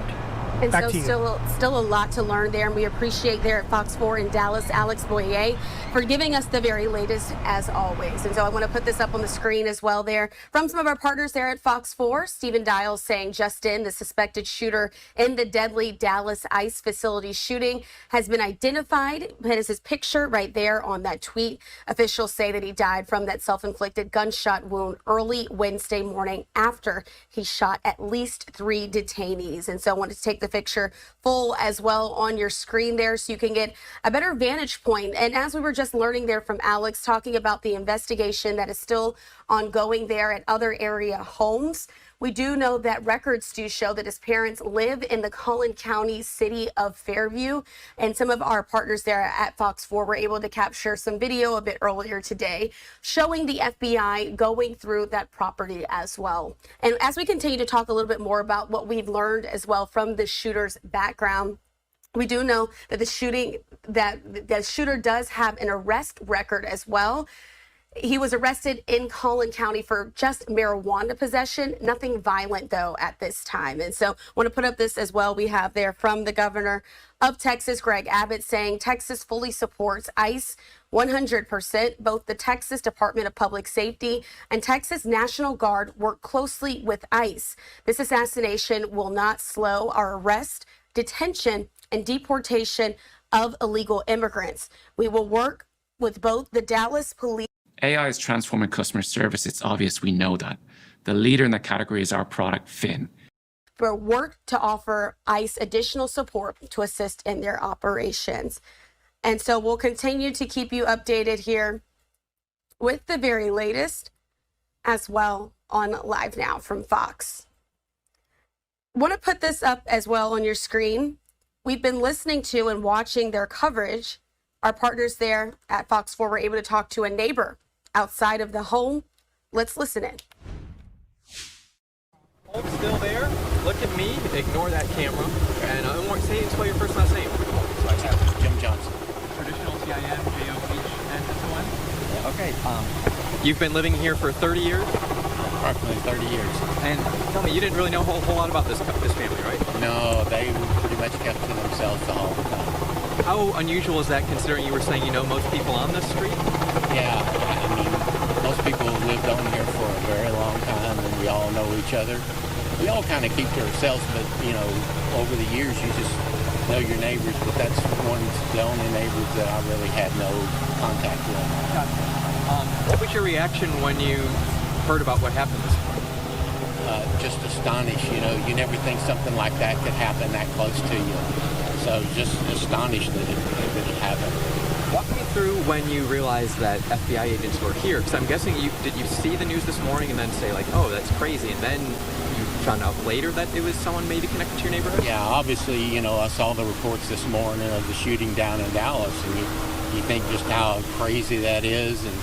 Speaker 3: And
Speaker 15: Back
Speaker 3: so still a lot to learn there, and we appreciate there at Fox 4 in Dallas, Alex Boyer, for giving us the very latest as always. And so I want to put this up on the screen as well there from some of our partners there at Fox 4. Stephen Dials saying just in, the suspected shooter in the deadly Dallas ICE facility shooting has been identified. That is his picture right there on that tweet. Officials say that he died from that self-inflicted gunshot wound early Wednesday morning after he shot at least 3 detainees. And so I wanted to take the picture full as well on your screen there so you can get a better vantage point. And as we were just learning there from Alex, talking about the investigation that is still ongoing there at other area homes, we do know that records do show that his parents live in the Collin County city of Fairview. And some of our partners there at Fox 4 were able to capture some video a bit earlier today showing the FBI going through that property as well. And as we continue to talk a little bit more about what we've learned as well from the shooter's background, we do know that the shooter does have an arrest record as well. He was arrested in Collin County for just marijuana possession, nothing violent though at this time. And so I want to put up this as well. We have there from the governor of Texas, Greg Abbott, saying Texas fully supports ICE 100%. Both the Texas Department of Public Safety and Texas National Guard work closely with ICE. This assassination will not slow our arrest, detention, and deportation of illegal immigrants. We will work with both the Dallas police.
Speaker 1: AI is transforming customer service. It's obvious we know that. The leader in that category is our product, Fin.
Speaker 3: For work to offer ICE additional support to assist in their operations. And so we'll continue to keep you updated here with the very latest as well on Live Now from Fox. Want to put this up as well on your screen. We've been listening to and watching their coverage. Our partners there at Fox 4 were able to talk to a neighbor outside of the home. Let's listen in.
Speaker 6: Home's still there. Look at me. Ignore that camera. And spell your first last name.
Speaker 8: Jim Johnson.
Speaker 6: Traditional T-I-M-J-O-H-N-S-O-N? Okay. You've been living here for 30 years?
Speaker 8: Approximately 30 years.
Speaker 6: And tell me, you didn't really know a whole lot about this family, right?
Speaker 8: No, they pretty much kept to themselves the whole time.
Speaker 6: How unusual is that, considering you were saying you know most people on this street?
Speaker 8: Yeah, I mean, most people have lived on here for a very long time, and we all know each other. We all kind of keep to ourselves, but, you know, over the years, you just know your neighbors, but that's the only neighbors that I really had no contact with.
Speaker 6: What was your reaction when you heard about what happened this morning?
Speaker 8: Just astonished, you know. You never think something like that could happen that close to you. So just astonished that it happened.
Speaker 6: Walk me through when you realized that FBI agents were here, because I'm guessing did you see the news this morning and then say like, oh, that's crazy, and then you found out later that it was someone maybe connected to your neighborhood?
Speaker 8: Yeah, obviously, you know, I saw the reports this morning of the shooting down in Dallas, and you think just how crazy that is and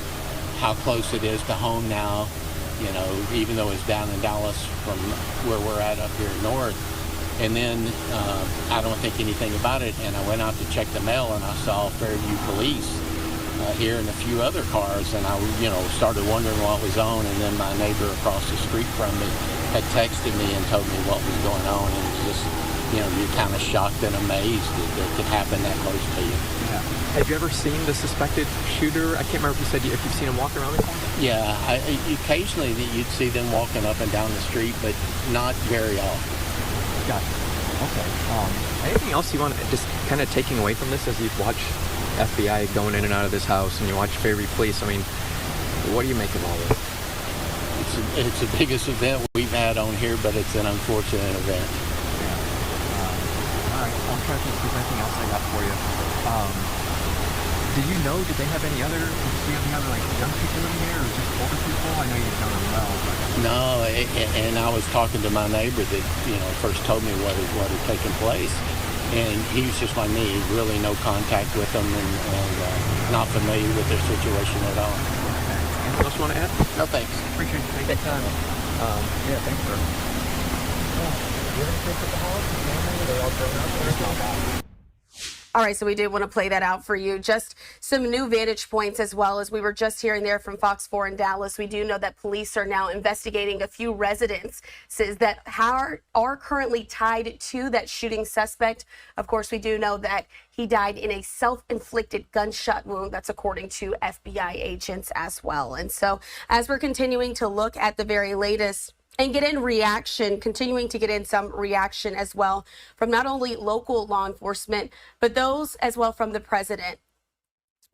Speaker 8: how close it is to home now, you know, even though it's down in Dallas from where we're at up here north. And then I don't think anything about it, and I went out to check the mail, and I saw Fairview Police here and a few other cars, and I, you know, started wondering what was on, and then my neighbor across the street from me had texted me and told me what was going on, and it was just, you know, you're kind of shocked and amazed that it could happen that close to you.
Speaker 6: Yeah. Have you ever seen the suspected shooter? I can't remember if you said if you've seen him walking around before?
Speaker 8: Yeah, occasionally you'd see them walking up and down the street, but not very often.
Speaker 6: Gotcha. Okay. Anything else you want to just kind of taking away from this as you've watched FBI going in and out of this house and you watch Fairview Police? I mean, what do you make of all this?
Speaker 8: It's the biggest event we've had on here, but it's an unfortunate event.
Speaker 6: All right. I'm trying to think if there's anything else I got for you. Did you know, did they have any other like young people in here or just older people? I know you didn't know them well, but...
Speaker 8: No, and I was talking to my neighbor that, you know, first told me what had taken place. And he was just like me, really no contact with them and not familiar with their situation at all.
Speaker 6: Okay. Anything else you want to add?
Speaker 8: No, thanks.
Speaker 6: Appreciate you taking the time. Yeah, thanks for... Do you have any kids at the house? Family? Are they all grown up? There's no doubt.
Speaker 3: All right, so we did want to play that out for you. Just some new vantage points as well, as we were just hearing there from Fox 4 in Dallas. We do know that police are now investigating a few residences that are currently tied to that shooting suspect. Of course, we do know that he died in a self-inflicted gunshot wound. That's according to FBI agents as well. And so as we're continuing to look at the very latest and continuing to get in some reaction as well from not only local law enforcement, but those as well from the president.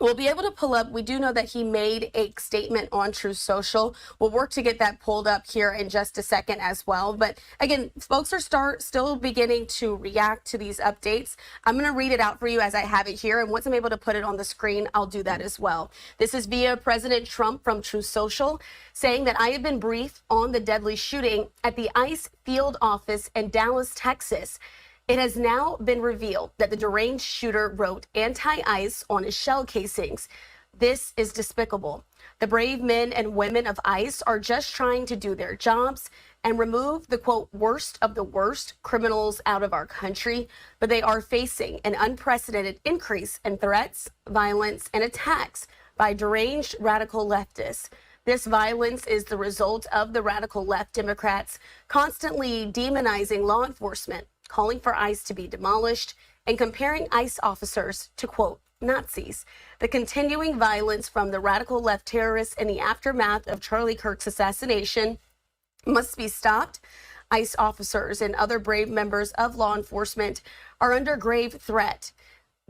Speaker 3: We'll be able to pull up. We do know that he made a statement on Truth Social. We'll work to get that pulled up here in just a second as well. But again, folks are still beginning to react to these updates. I'm going to read it out for you as I have it here. And once I'm able to put it on the screen, I'll do that as well. This is via President Trump from Truth Social saying that I have been briefed on the deadly shooting at the ICE field office in Dallas, Texas. It has now been revealed that the deranged shooter wrote anti-ICE on his shell casings. This is despicable. The brave men and women of ICE are just trying to do their jobs and remove the, quote, worst of the worst criminals out of our country, but they are facing an unprecedented increase in threats, violence, and attacks by deranged radical leftists. This violence is the result of the radical left Democrats constantly demonizing law enforcement, calling for ICE to be demolished, and comparing ICE officers to, quote, Nazis. The continuing violence from the radical left terrorists in the aftermath of Charlie Kirk's assassination must be stopped. ICE officers and other brave members of law enforcement are under grave threat.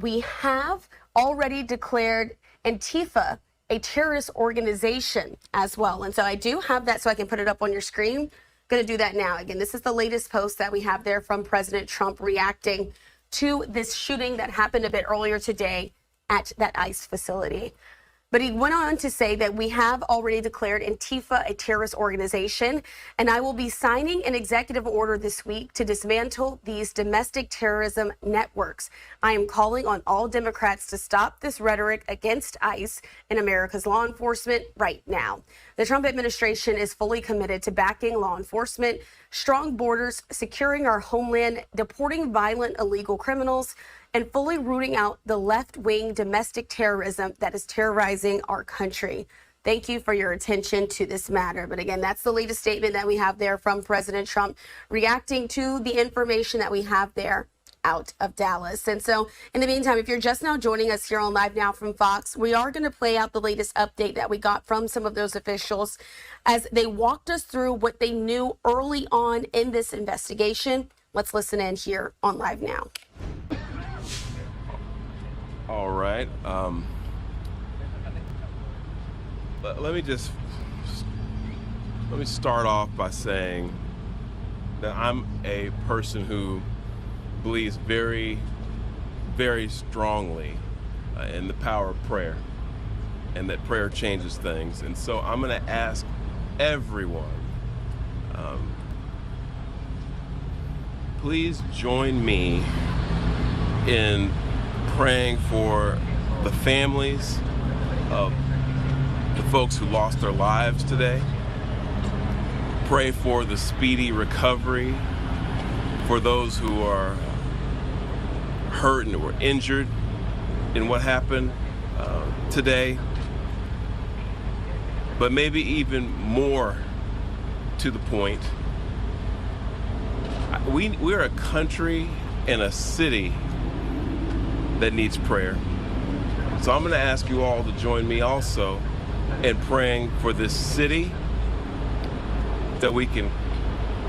Speaker 3: We have already declared Antifa a terrorist organization as well. And so I do have that so I can put it up on your screen. Going to do that now. Again, this is the latest post that we have there from President Trump reacting to this shooting that happened a bit earlier today at that ICE facility. But he went on to say that we have already declared Antifa a terrorist organization, and I will be signing an executive order this week to dismantle these domestic terrorism networks. I am calling on all Democrats to stop this rhetoric against ICE and America's law enforcement right now. The Trump administration is fully committed to backing law enforcement, strong borders, securing our homeland, deporting violent illegal criminals, and fully rooting out the left-wing domestic terrorism that is terrorizing our country. Thank you for your attention to this matter. But again, that's the latest statement that we have there from President Trump reacting to the information that we have there out of Dallas. And so in the meantime, if you're just now joining us here on Live Now from Fox, we are going to play out the latest update that we got from some of those officials as they walked us through what they knew early on in this investigation. Let's listen in here on Live Now.
Speaker 24: All right. Let me start off by saying that I'm a person who believes very, very strongly in the power of prayer, and that prayer changes things. And so I'm going to ask everyone, please join me in praying for the families of the folks who lost their lives today. Pray for the speedy recovery for those who are hurt and were injured in what happened today. But maybe even more to the point, we're a country and a city that needs prayer. So I'm going to ask you all to join me also in praying for this city, that we can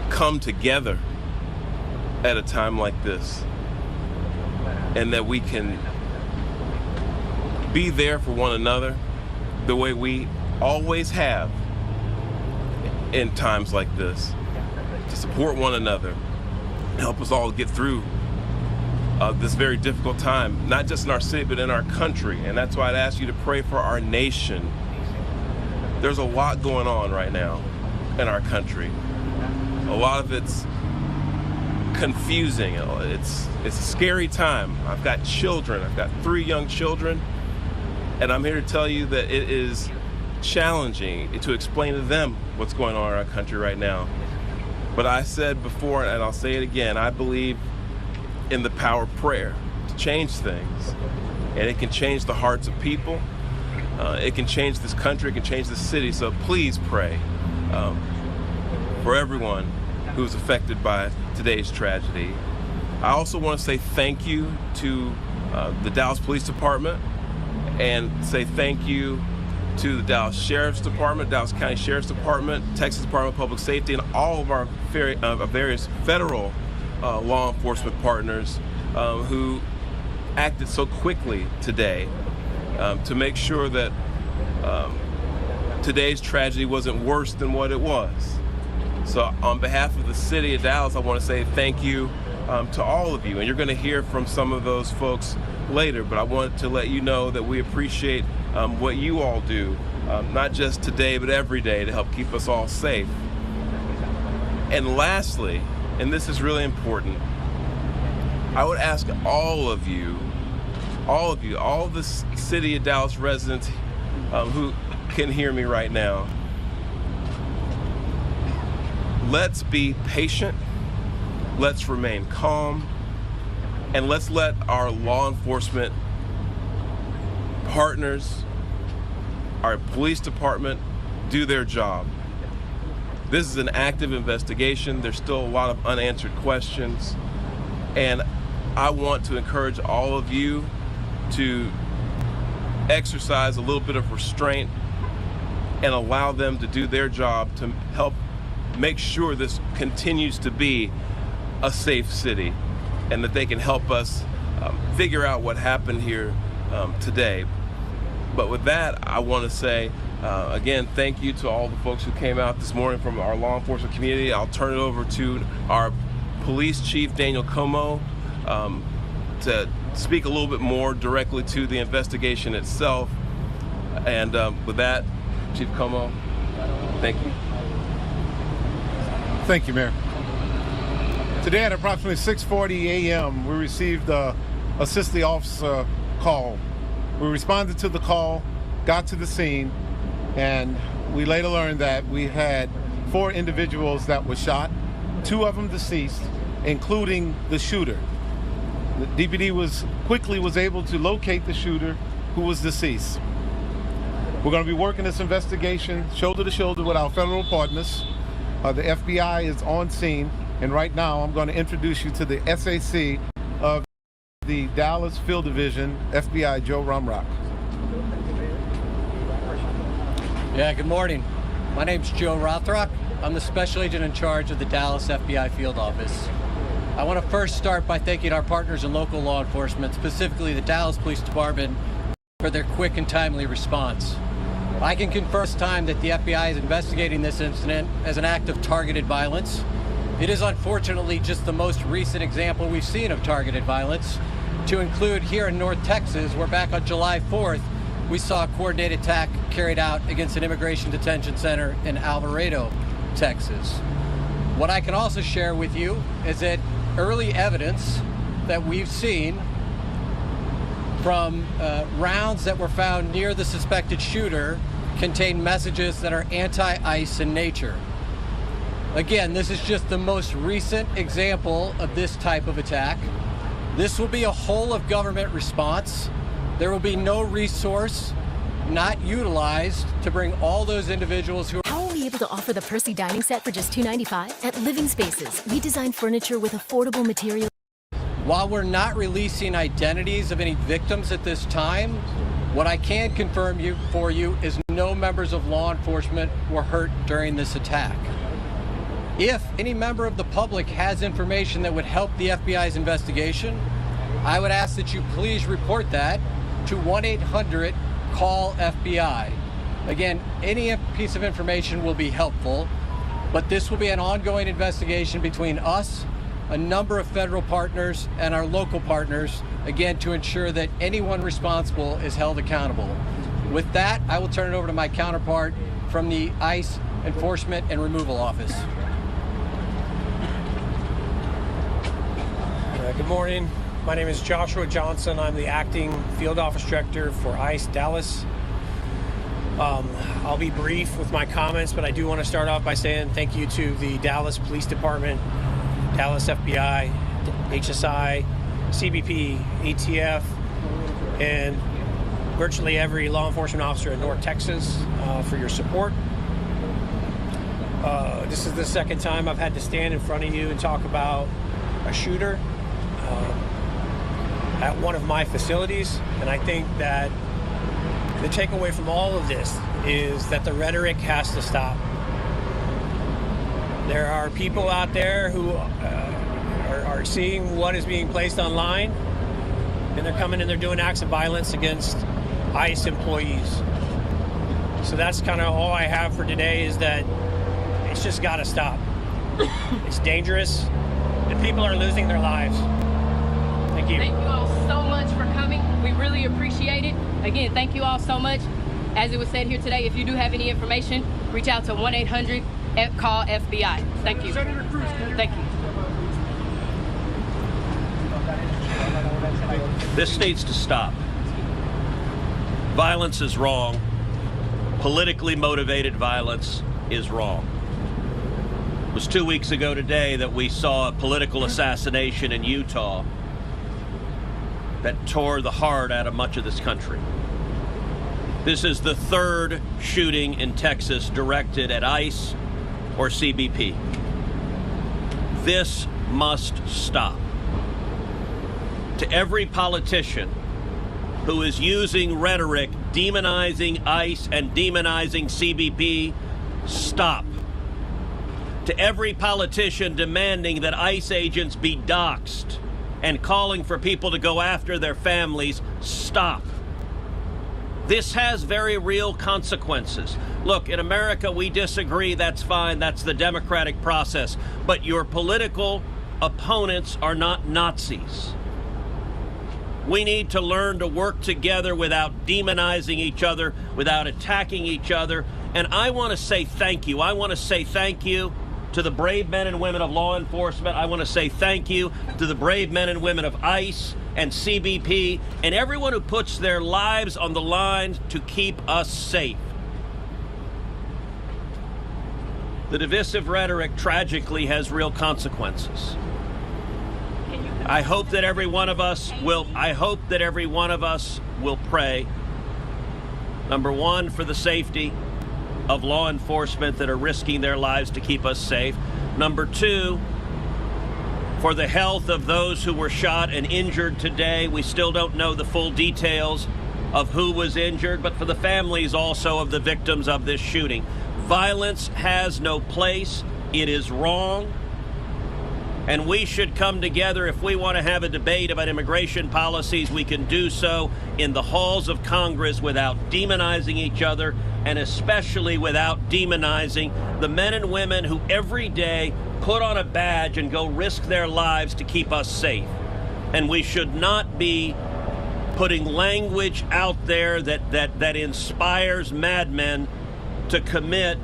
Speaker 24: come together at a time like this, and that we can be there for one another the way we always have in times like this, to support one another, help us all get through this very difficult time, not just in our city, but in our country. And that's why I'd ask you to pray for our nation. There's a lot going on right now in our country. A lot of it's confusing. It's a scary time. I've got children. I've got 3 young children. And I'm here to tell you that it is challenging to explain to them what's going on in our country right now. But I said before, and I'll say it again, I believe in the power of prayer to change things. And it can change the hearts of people. It can change this country. It can change this city. So please pray for everyone who's affected by today's tragedy. I also want to say thank you to the Dallas Police Department, and say thank you to the Dallas Sheriff's Department, Dallas County Sheriff's Department, Texas Department of Public Safety, and all of our various federal law enforcement partners who acted so quickly today to make sure that today's tragedy wasn't worse than what it was. So on behalf of the city of Dallas, I want to say thank you to all of you. And you're going to hear from some of those folks later, but I want to let you know that we appreciate what you all do, not just today, but every day, to help keep us all safe. And lastly, and this is really important, I would ask all of the city of Dallas residents who can hear me right now, let's be patient, let's remain calm, and let's let our law enforcement partners our police department do their job. This is an active investigation. There's still a lot of unanswered questions. And I want to encourage all of you to exercise a little bit of restraint and allow them to do their job to help make sure this continues to be a safe city and that they can help us figure out what happened here today. But with that, I want to say, again, thank you to all the folks who came out this morning from our law enforcement community. I'll turn it over to our police chief, Daniel Como, to speak a little bit more directly to the investigation itself. And with that, Chief Como, thank you.
Speaker 4: Thank you, Mayor. Today at approximately 6:40 a.m., we received a assist the officer call. We responded to the call, got to the scene, and we later learned that we had 4 individuals that were shot, 2 of them deceased, including the shooter. The DPD was able to locate the shooter who was deceased. We're going to be working this investigation shoulder to shoulder with our federal partners. The FBI is on scene, and right now I'm going to introduce you to the SAC of the Dallas Field Division, FBI Joe Rumrock.
Speaker 21: Yeah, good morning. My name's Joe Rothrock. I'm the special agent in charge of the Dallas FBI Field Office. I want to first start by thanking our partners in local law enforcement, specifically the Dallas Police Department, for their quick and timely response. I can confirm this time that the FBI is investigating this incident as an act of targeted violence. It is unfortunately just the most recent example we've seen of targeted violence, to include here in North Texas, where back on July 4th, we saw a coordinated attack carried out against an immigration detention center in Alvarado, Texas. What I can also share with you is that early evidence that we've seen from rounds that were found near the suspected shooter contain messages that are anti-ICE in nature. Again, this is just the most recent example of this type of attack. This will be a whole of government response. There will be no resource not utilized to bring all those individuals who
Speaker 7: How are we able to offer the Percy dining set for just $2.95? At Living Spaces, we design furniture with affordable materials.
Speaker 21: While we're not releasing identities of any victims at this time, what I can confirm for you is no members of law enforcement were hurt during this attack. If any member of the public has information that would help the FBI's investigation, I would ask that you please report that to 1-800-CALL-FBI. Again, any piece of information will be helpful, but this will be an ongoing investigation between us, a number of federal partners, and our local partners, again, to ensure that anyone responsible is held accountable. With that, I will turn it over to my counterpart from the ICE Enforcement and Removal Office.
Speaker 23: Good morning. My name is Joshua Johnson. I'm the acting field office director for ICE Dallas. I'll be brief with my comments, but I do want to start off by saying thank you to the Dallas Police Department, Dallas FBI, HSI, CBP, ATF, and virtually every law enforcement officer in North Texas for your support. This is the second time I've had to stand in front of you and talk about a shooter at one of my facilities, and I think that the takeaway from all of this is that the rhetoric has to stop. There are people out there who are seeing what is being placed online, and they're coming and they're doing acts of violence against ICE employees. So that's kind of all I have for today, is that it's just got to stop. It's dangerous, and people are losing their lives. Thank you.
Speaker 12: Thank you all so much for coming. We really appreciate it. Again, thank you all so much. As it was said here today, if you do have any information, reach out to 1-800-CALL-FBI. Thank you. Senator Cruz, thank you.
Speaker 25: This needs to stop. Violence is wrong. Politically motivated violence is wrong. It was 2 weeks ago today that we saw a political assassination in Utah that tore the heart out of much of this country. This is the third shooting in Texas directed at ICE or CBP. This must stop. To every politician who is using rhetoric demonizing ICE and demonizing CBP, stop. To every politician demanding that ICE agents be doxxed and calling for people to go after their families, stop. This has very real consequences. Look, in America, we disagree. That's fine. That's the democratic process. But your political opponents are not Nazis. We need to learn to work together without demonizing each other, without attacking each other. And I want to say thank you. I want to say thank you to the brave men and women of law enforcement. I want to say thank you to the brave men and women of ICE and CBP and everyone who puts their lives on the line to keep us safe. The divisive rhetoric tragically has real consequences. I hope that every one of us will pray, number one, for the safety of law enforcement that are risking their lives to keep us safe. Number two, for the health of those who were shot and injured today. We still don't know the full details of who was injured, but for the families also of the victims of this shooting. Violence has no place. It is wrong. And we should come together. If we want to have a debate about immigration policies, we can do so in the halls of Congress without demonizing each other, and especially without demonizing the men and women who every day put on a badge and go risk their lives to keep us safe. And we should not be putting language out there that inspires madmen to commit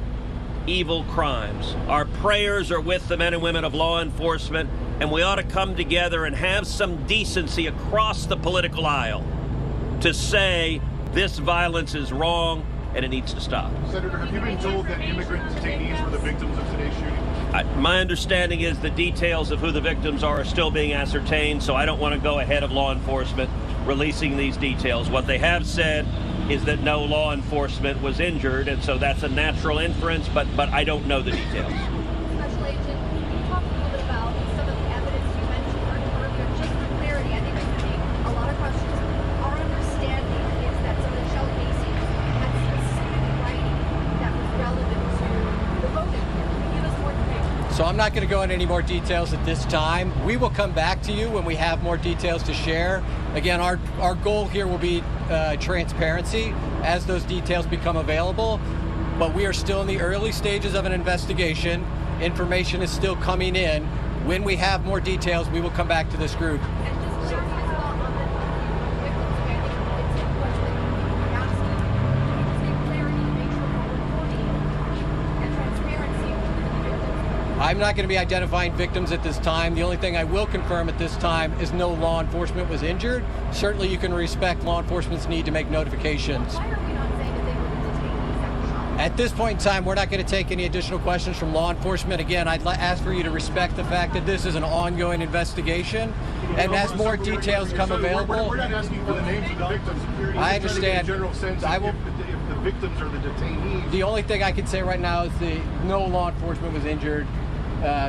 Speaker 25: evil crimes. Our prayers are with the men and women of law enforcement, and we ought to come together and have some decency across the political aisle to say this violence is wrong and it needs to stop.
Speaker 4: Senator, have you been told that immigrant detainees were the victims of today's shooting?
Speaker 25: My understanding is the details of who the victims are still being ascertained, so I don't want to go ahead of law enforcement releasing these details. What they have said is that no law enforcement was injured, and so that's a natural inference, but I don't know the details.
Speaker 5: Special Agent, can you talk a little bit about some of the evidence you mentioned earlier? Just for clarity, I think there's going to be a lot of questions. Our understanding is that some of the shell casings had specific writing that was relevant to the voting. Can you give us more information?
Speaker 21: So I'm not going to go into any more details at this time. We will come back to you when we have more details to share. Again, our goal here will be transparency as those details become available, but we are still in the early stages of an investigation. Information is still coming in. When we have more details, we will come back to this group. I'm not going to be identifying victims at this time. The only thing I will confirm at this time is no law enforcement was injured. Certainly you can respect law enforcement's need to make notifications.
Speaker 5: Why are we not saying that they were the detainees that were shot?
Speaker 21: At this point in time, we're not going to take any additional questions from law enforcement. Again, I'd ask for you to respect the fact that this is an ongoing investigation, and as more details come available...
Speaker 4: We're not asking for the names of the victims.
Speaker 21: I understand.
Speaker 4: In general sense, if the victims are the detainees...
Speaker 21: The only thing I can say right now is no law enforcement was injured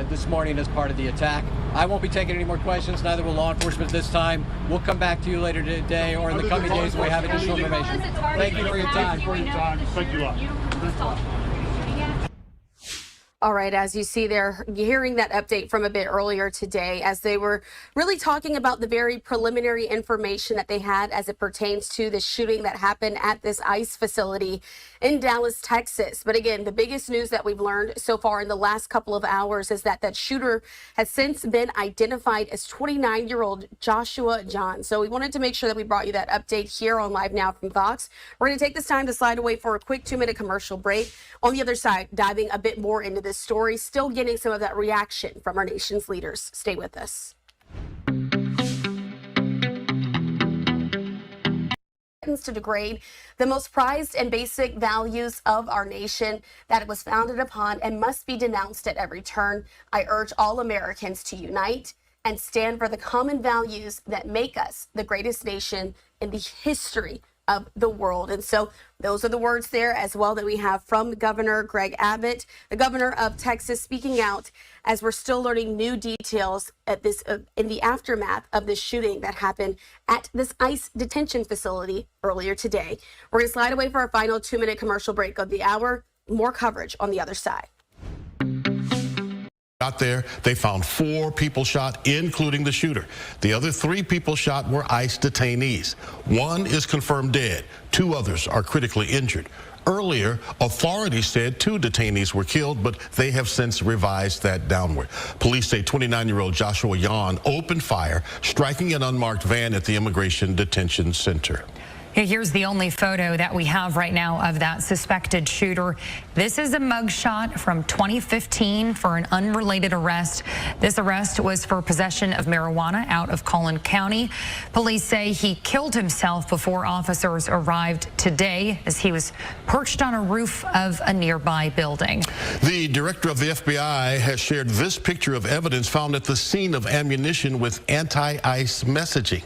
Speaker 21: this morning as part of the attack. I won't be taking any more questions, neither will law enforcement this time. We'll come back to you later today or in the coming days when we have additional information. Thank you for your time.
Speaker 4: Thank you a lot.
Speaker 3: All right, as you see there, hearing that update from a bit earlier today, as they were really talking about the very preliminary information that they had as it pertains to the shooting that happened at this ICE facility in Dallas, Texas. But again, the biggest news that we've learned so far in the last couple of hours is that that shooter has since been identified as 29-year-old Joshua John. So we wanted to make sure that we brought you that update here on Live Now from Fox. We're going to take this time to slide away for a quick 2-minute commercial break. On the other side, diving a bit more into this story, still getting some of that reaction from our nation's leaders. Stay with us. To degrade the most prized and basic values of our nation that it was founded upon and must be denounced at every turn. I urge all Americans to unite and stand for the common values that make us the greatest nation in the history of the world. And so those are the words there as well that we have from Governor Greg Abbott, the governor of Texas, speaking out as we're still learning new details at this in the aftermath of this shooting that happened at this ICE detention facility earlier today. We're going to slide away for our final 2-minute commercial break of the hour. More coverage on the other side.
Speaker 10: Got there, they found 4 people shot, including the shooter. The other 3 people shot were ICE detainees. 1 is confirmed dead. 2 others are critically injured. Earlier, authorities said 2 detainees were killed, but they have since revised that downward. Police say 29-year-old Joshua Yan opened fire, striking an unmarked van at the Immigration Detention Center.
Speaker 13: Here's the only photo that we have right now of that suspected shooter. This is a mugshot from 2015 for an unrelated arrest. This arrest was for possession of marijuana out of Collin County. Police say he killed himself before officers arrived today as he was perched on a roof of a nearby building.
Speaker 10: The director of the FBI has shared this picture of evidence found at the scene of ammunition with anti-ICE messaging.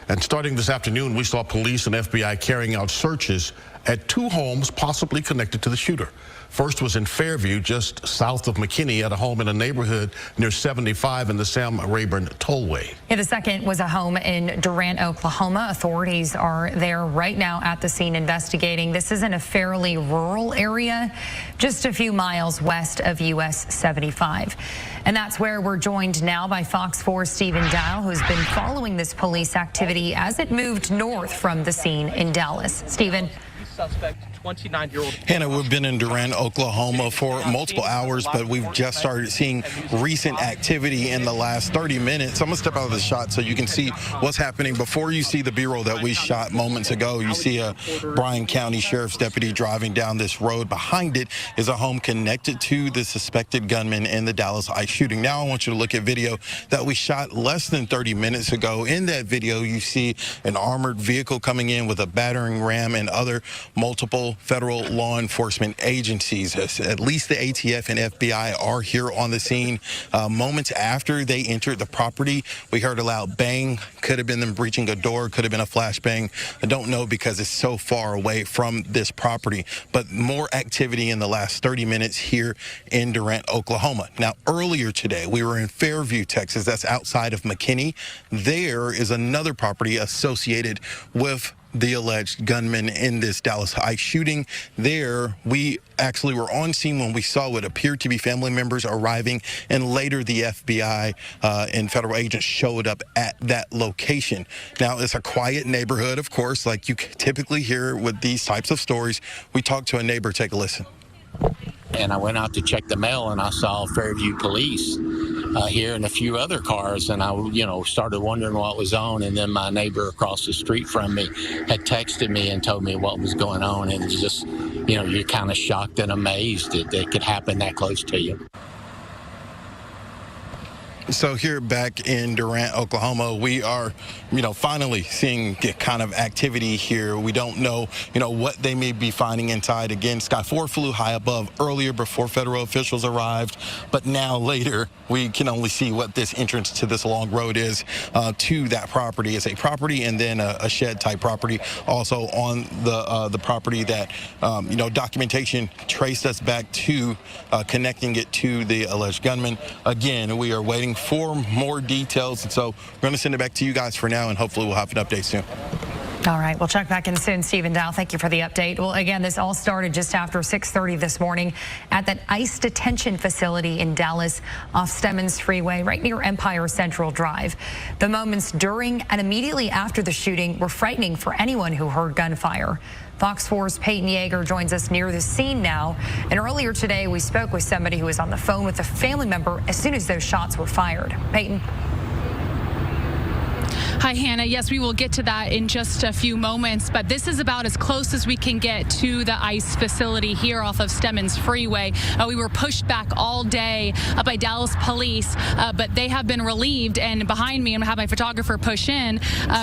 Speaker 10: And starting this afternoon, we saw police and FBI carrying out searches at 2 homes possibly connected to the shooter. First was in Fairview, just south of McKinney, at a home in a neighborhood near 75 in the Sam Rayburn Tollway.
Speaker 13: The second was a home in Durant, Oklahoma. Authorities are there right now at the scene investigating. This is in a fairly rural area, just a few miles west of US 75. And that's where we're joined now by Fox 4's Stephen Dial, who's been following this police activity as it moved north from the scene in Dallas. Stephen.
Speaker 17: Suspect, 29-year-old. Hannah, we've been in Durant, Oklahoma for multiple hours, but we've just started seeing recent activity in the last 30 minutes. I'm going to step out of the shot so you can see what's happening. Before you see the B-roll that we shot moments ago, you see a Bryan County Sheriff's deputy driving down this road. Behind it is a home connected to the suspected gunman in the Dallas ICE shooting. Now I want you to look at video that we shot less than 30 minutes ago. In that video, you see an armored vehicle coming in with a battering ram and other multiple federal law enforcement agencies. At least the ATF and FBI are here on the scene. Moments after they entered the property, we heard a loud bang. Could have been them breaching a door, could have been a flashbang. I don't know because it's so far away from this property. But more activity in the last 30 minutes here in Durant, Oklahoma. Now, earlier today, we were in Fairview, Texas. That's outside of McKinney. There is another property associated with the alleged gunman in this Dallas ICE shooting. There, we actually were on scene when we saw what appeared to be family members arriving, and later the FBI and federal agents showed up at that location. Now, it's a quiet neighborhood, of course, like you typically hear with these types of stories. We talked to a neighbor. Take a listen.
Speaker 8: And I went out to check the mail, and I saw Fairview police here and a few other cars, and I, started wondering what was on. And then my neighbor across the street from me had texted me and told me what was going on. And it's just, you're kind of shocked and amazed that it could happen that close to you.
Speaker 17: So here back in Durant, Oklahoma, we are, finally seeing kind of activity here. We don't know, what they may be finding inside. Again, Sky 4 flew high above earlier before federal officials arrived, but now later we can only see what this entrance to this long road is to that property. It's a property and then a shed type property also on the property that, documentation traced us back to connecting it to the alleged gunman. Again, we are waiting for more details, and so we're going to send it back to you guys for now, and hopefully we'll have an update soon.
Speaker 13: All right, we'll check back in soon. Stephen Dow, thank you for the update. Well, again, this all started just after 6:30 this morning at that ICE detention facility in Dallas off Stemmons Freeway, right near Empire Central Drive. The moments during and immediately after the shooting were frightening for anyone who heard gunfire. Fox 4's Peyton Yeager joins us near the scene now. And earlier today, we spoke with somebody who was on the phone with a family member as soon as those shots were fired. Peyton.
Speaker 18: Hi, Hannah. Yes, we will get to that in just a few moments, but this is about as close as we can get to the ICE facility here off of Stemmons Freeway. We were pushed back all day by Dallas police, but they have been relieved. And behind me, I'm going to have my photographer push in.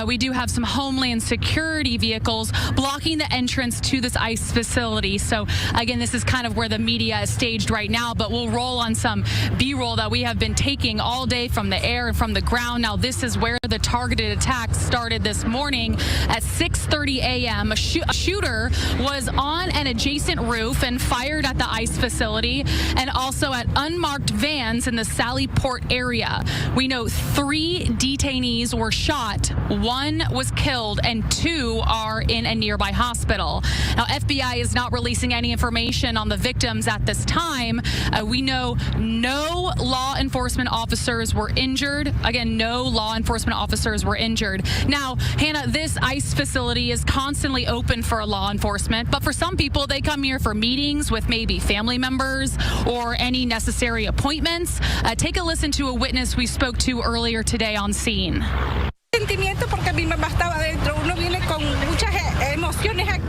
Speaker 18: We do have some Homeland Security vehicles blocking the entrance to this ICE facility. So, again, this is kind of where the media is staged right now, but we'll roll on some B-roll that we have been taking all day from the air and from the ground. Now, this is where the targeted targeted attack started this morning at 6:30 a.m. A shooter was on an adjacent roof and fired at the ICE facility and also at unmarked vans in the Sallyport area. We know 3 detainees were shot, 1 was killed, and 2 are in a nearby hospital. Now, FBI is not releasing any information on the victims at this time. We know no law enforcement officers were injured. Again, no law enforcement officers were injured. Now, Hannah, this ICE facility is constantly open for law enforcement, but for some people, they come here for meetings with maybe family members or any necessary appointments. Take a listen to a witness we spoke to earlier today on scene.
Speaker 2: Sentimiento porque mi mamá estaba adentro. Uno viene con muchas emociones aquí.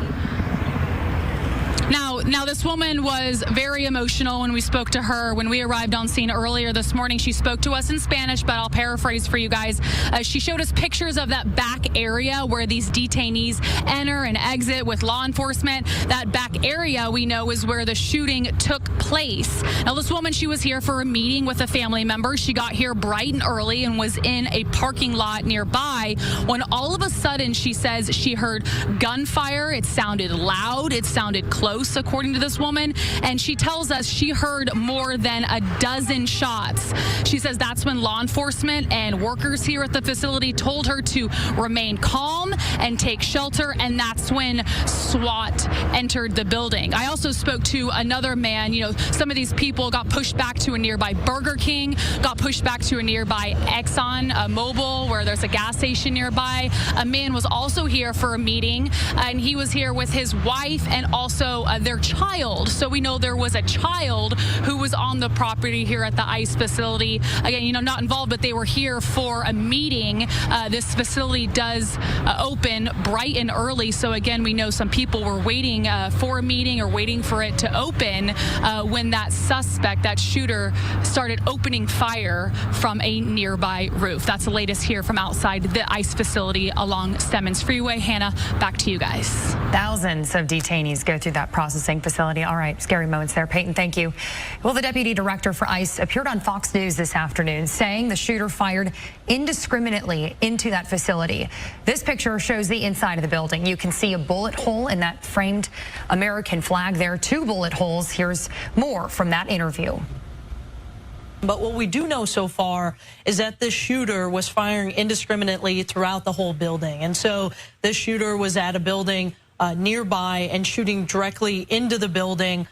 Speaker 18: Now, this woman was very emotional when we spoke to her. When we arrived on scene earlier this morning, she spoke to us in Spanish, but I'll paraphrase for you guys. She showed us pictures of that back area where these detainees enter and exit with law enforcement. That back area, we know, is where the shooting took place. Now, this woman, she was here for a meeting with a family member. She got here bright and early and was in a parking lot nearby when all of a sudden, she says she heard gunfire. It sounded loud. It sounded close, according to this woman, and she tells us she heard more than a dozen shots. She says that's when law enforcement and workers here at the facility told her to remain calm and take shelter, and that's when SWAT entered the building. I also spoke to another man. You know, some of these people got pushed back to a nearby Burger King, got pushed back to a nearby Exxon Mobil, where there's a gas station nearby. A man was also here for a meeting, and he was here with his wife and also their child. So we know there was a child who was on the property here at the ICE facility. Again, you know, not involved, but they were here for a meeting. This facility does open bright and early. So again, we know some people were waiting for a meeting or waiting for it to open when that suspect, that shooter, started opening fire from a nearby roof. That's the latest here from outside the ICE facility along Stemmons Freeway. Hannah, back to you guys.
Speaker 13: Thousands of detainees go through that processing facility. All right, scary moments there. Peyton, thank you. Well, the deputy director for ICE appeared on Fox News this afternoon saying the shooter fired indiscriminately into that facility. This picture shows the inside of the building. You can see a bullet hole in that framed American flag there, 2 bullet holes. Here's more from that interview.
Speaker 11: But what we do know so far is that this shooter was firing indiscriminately throughout the whole building. And so this shooter was at a building nearby and shooting directly into the building,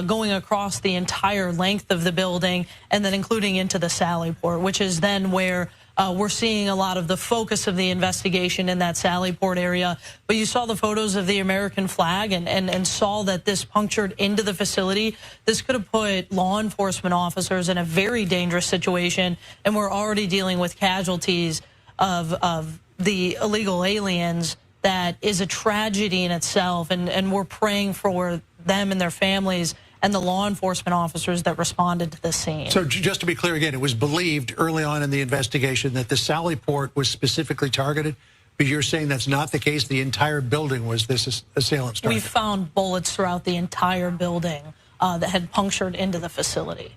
Speaker 11: going across the entire length of the building, and then including into the Sallyport, which is then where we're seeing a lot of the focus of the investigation in that Sallyport area. But you saw the photos of the American flag and saw that this punctured into the facility. This could have put law enforcement officers in a very dangerous situation, and we're already dealing with casualties of the illegal aliens. That is a tragedy in itself, and we're praying for them and their families and the law enforcement officers that responded to the scene.
Speaker 19: So just to be clear again, it was believed early on in the investigation that the Sallyport was specifically targeted, but you're saying that's not the case? The entire building was this assailant's target?
Speaker 11: We found bullets throughout the entire building that had punctured into the facility.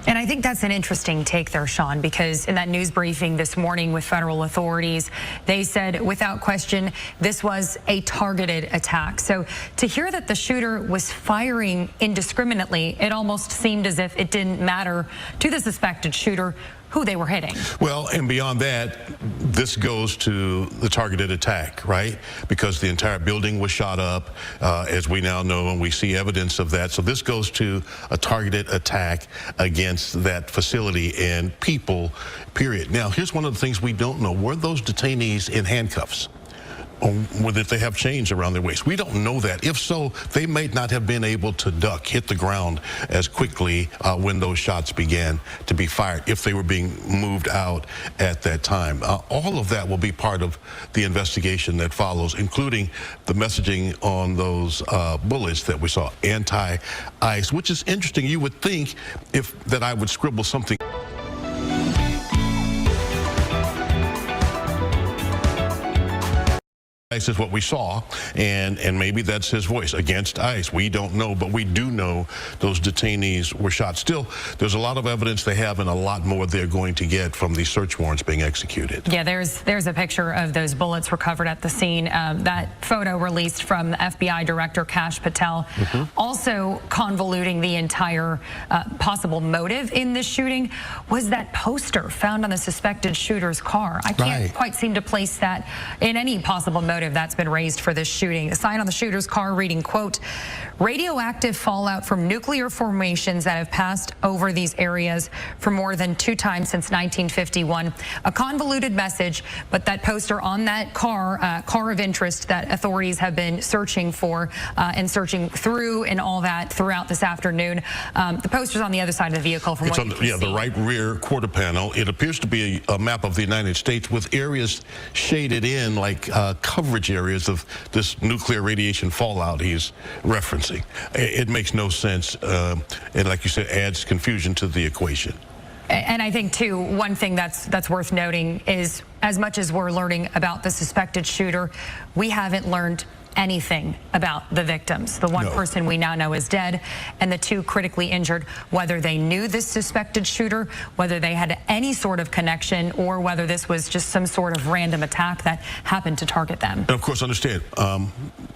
Speaker 13: And I think that's an interesting take there, Sean, because in that news briefing this morning with federal authorities, they said without question this was a targeted attack. So to hear that the shooter was firing indiscriminately, it almost seemed as if it didn't matter to the suspected shooter who they were hitting.
Speaker 10: Well, and beyond that, this goes to the targeted attack, right? Because the entire building was shot up, as we now know, and we see evidence of that. So this goes to a targeted attack against that facility and people, period. Now, here's one of the things we don't know. Were those detainees in handcuffs? Or whether they have chains around their waist. We don't know that. If so, they may not have been able to duck, hit the ground as quickly when those shots began to be fired, if they were being moved out at that time. All of that will be part of the investigation that follows, including the messaging on those bullets that we saw, anti-ICE, which is interesting. You would think that I would scribble something ICE is what we saw, and maybe that's his voice against ICE. We don't know, but we do know those detainees were shot. Still, there's a lot of evidence they have and a lot more they're going to get from these search warrants being executed.
Speaker 13: Yeah, there's a picture of those bullets recovered at the scene. That photo released from the FBI Director Kash Patel, also convoluting the entire possible motive in this shooting was that poster found on the suspected shooter's car. I can't quite seem to place that in any possible motive that's been raised for this shooting. The sign on the shooter's car reading, quote, radioactive fallout from nuclear formations that have passed over these areas for more than 2 times since 1951. A convoluted message, but that poster on that car of interest that authorities have been searching for and searching through and all that throughout this afternoon. The poster's on the other side of the vehicle from what you can see.
Speaker 10: The right rear quarter panel. It appears to be a map of the United States with areas shaded in like coverage areas of this nuclear radiation fallout he's referencing. It makes no sense, and like you said, adds confusion to the equation.
Speaker 13: And I think, too, one thing that's worth noting is as much as we're learning about the suspected shooter, we haven't learned anything about the victims. The one person we now know is dead, and the 2 critically injured, whether they knew this suspected shooter, whether they had any sort of connection, or whether this was just some sort of random attack that happened to target them.
Speaker 10: And of course, understand,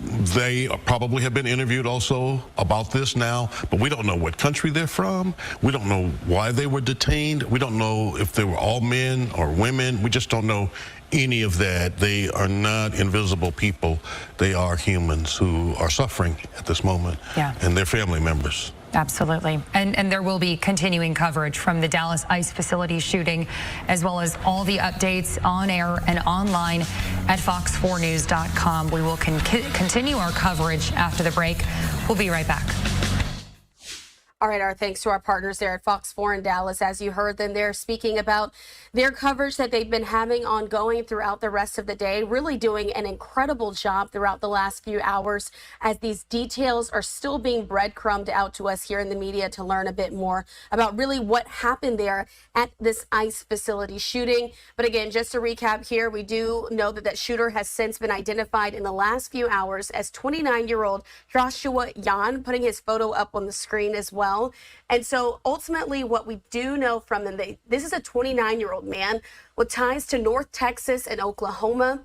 Speaker 10: they probably have been interviewed also about this now, but we don't know what country they're from. We don't know why they were detained. We don't know if they were all men or women. We just don't know any of that. They are not invisible people. They are humans who are suffering at this moment, and their family members.
Speaker 13: Absolutely. And there will be continuing coverage from the Dallas ICE facility shooting, as well as all the updates on air and online at fox4news.com. We will continue our coverage after the break. We'll be right back.
Speaker 3: All right, our thanks to our partners there at Fox 4 in Dallas. As you heard them, they're speaking about their coverage that they've been having ongoing throughout the rest of the day, really doing an incredible job throughout the last few hours as these details are still being breadcrumbed out to us here in the media to learn a bit more about really what happened there at this ICE facility shooting. But again, just to recap here, we do know that that shooter has since been identified in the last few hours as 29-year-old Joshua Yan, putting his photo up on the screen as well. And so ultimately what we do know from them, this is a 29-year-old man with ties to North Texas and Oklahoma,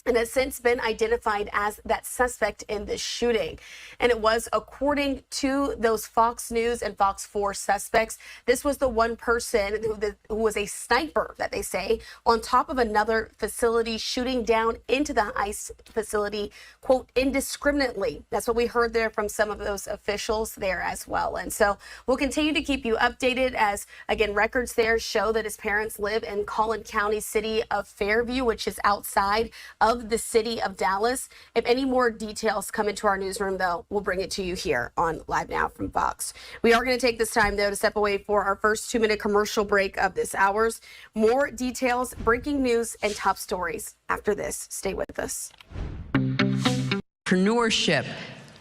Speaker 3: and has since been identified as that suspect in this shooting. And it was, according to those Fox News and Fox 4 suspects, this was the one person who was a sniper, that they say, on top of another facility, shooting down into the ICE facility, quote, indiscriminately. That's what we heard there from some of those officials there as well. And so we'll continue to keep you updated as, again, records there show that his parents live in Collin County, city of Fairview, which is outside of the city of Dallas. If any more details come into our newsroom, though, we'll bring it to you here on Live Now from Fox. We are going to take this time, though, to step away for our first 2-minute commercial break of this hour's. More details, breaking news, and top stories after this. Stay with us.
Speaker 9: Entrepreneurship,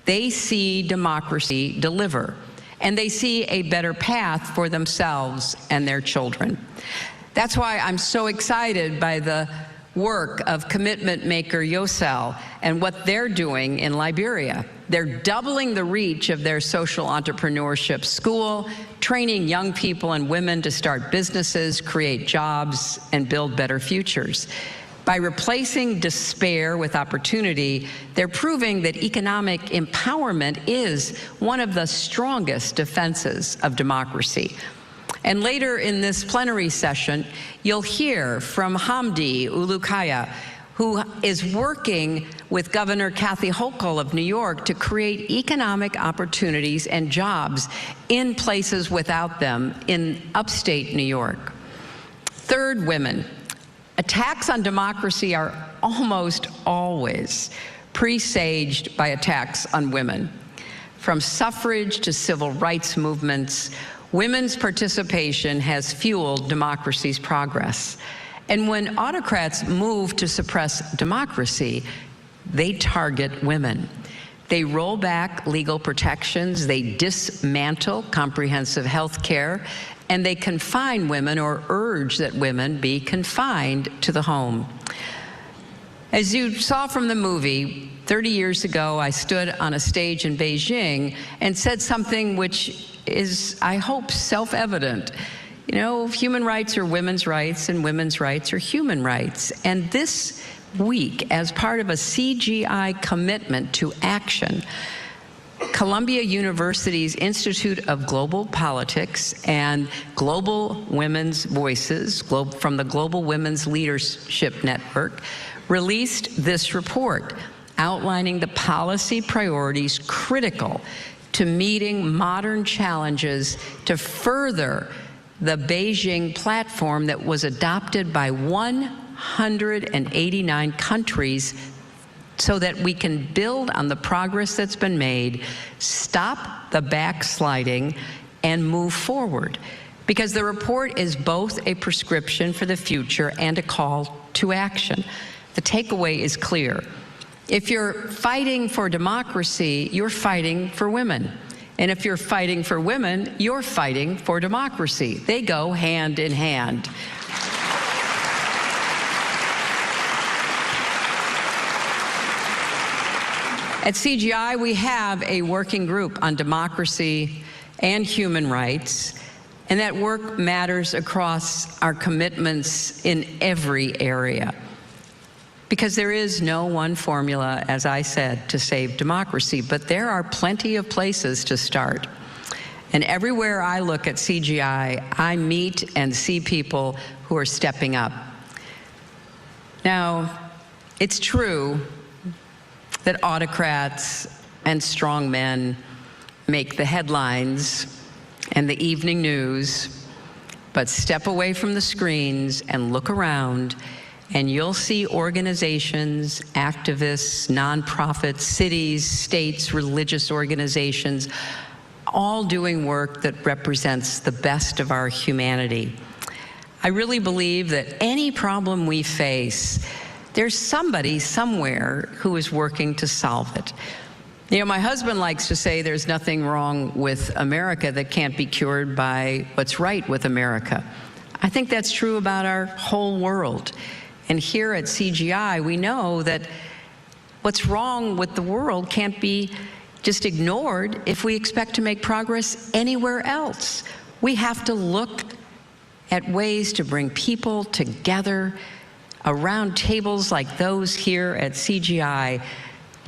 Speaker 9: they see democracy deliver, and they see a better path for themselves and their children. That's why I'm so excited by the work of commitment maker Yosel and what they're doing in Liberia. They're doubling the reach of their social entrepreneurship school, training young people and women to start businesses, create jobs, and build better futures. By replacing despair with opportunity, they're proving that economic empowerment is one of the strongest defenses of democracy. And later in this plenary session, you'll hear from Hamdi Ulukaya, who is working with Governor Kathy Hochul of New York to create economic opportunities and jobs in places without them in upstate New York. Third, women. Attacks on democracy are almost always presaged by attacks on women. From suffrage to civil rights movements, women's participation has fueled democracy's progress. And when autocrats move to suppress democracy, they target women. They roll back legal protections, they dismantle comprehensive health care, and they confine women or urge that women be confined to the home. As you saw from the movie, 30 years ago, I stood on a stage in Beijing and said something which is, I hope, self-evident. You know, human rights are women's rights, and women's rights are human rights. And this week, as part of a CGI commitment to action, Columbia University's Institute of Global Politics and Global Women's Voices from the Global Women's Leadership Network released this report outlining the policy priorities critical to meeting modern challenges to further the Beijing platform that was adopted by 189 countries so that we can build on the progress that's been made, stop the backsliding, and move forward. Because the report is both a prescription for the future and a call to action. The takeaway is clear. If you're fighting for democracy, you're fighting for women. And if you're fighting for women, you're fighting for democracy. They go hand in hand. At CGI, we have a working group on democracy and human rights, and that work matters across our commitments in every area. Because there is no one formula, as I said, to save democracy, but there are plenty of places to start. And everywhere I look at CGI, I meet and see people who are stepping up. Now, it's true that autocrats and strong men make the headlines and the evening news, but step away from the screens and look around, and you'll see organizations, activists, nonprofits, cities, states, religious organizations, all doing work that represents the best of our humanity. I really believe that any problem we face, there's somebody somewhere who is working to solve it. You know, my husband likes to say there's nothing wrong with America that can't be cured by what's right with America. I think that's true about our whole world. And here at CGI, we know that what's wrong with the world can't be just ignored if we expect to make progress anywhere else. We have to look at ways to bring people together around tables like those here at CGI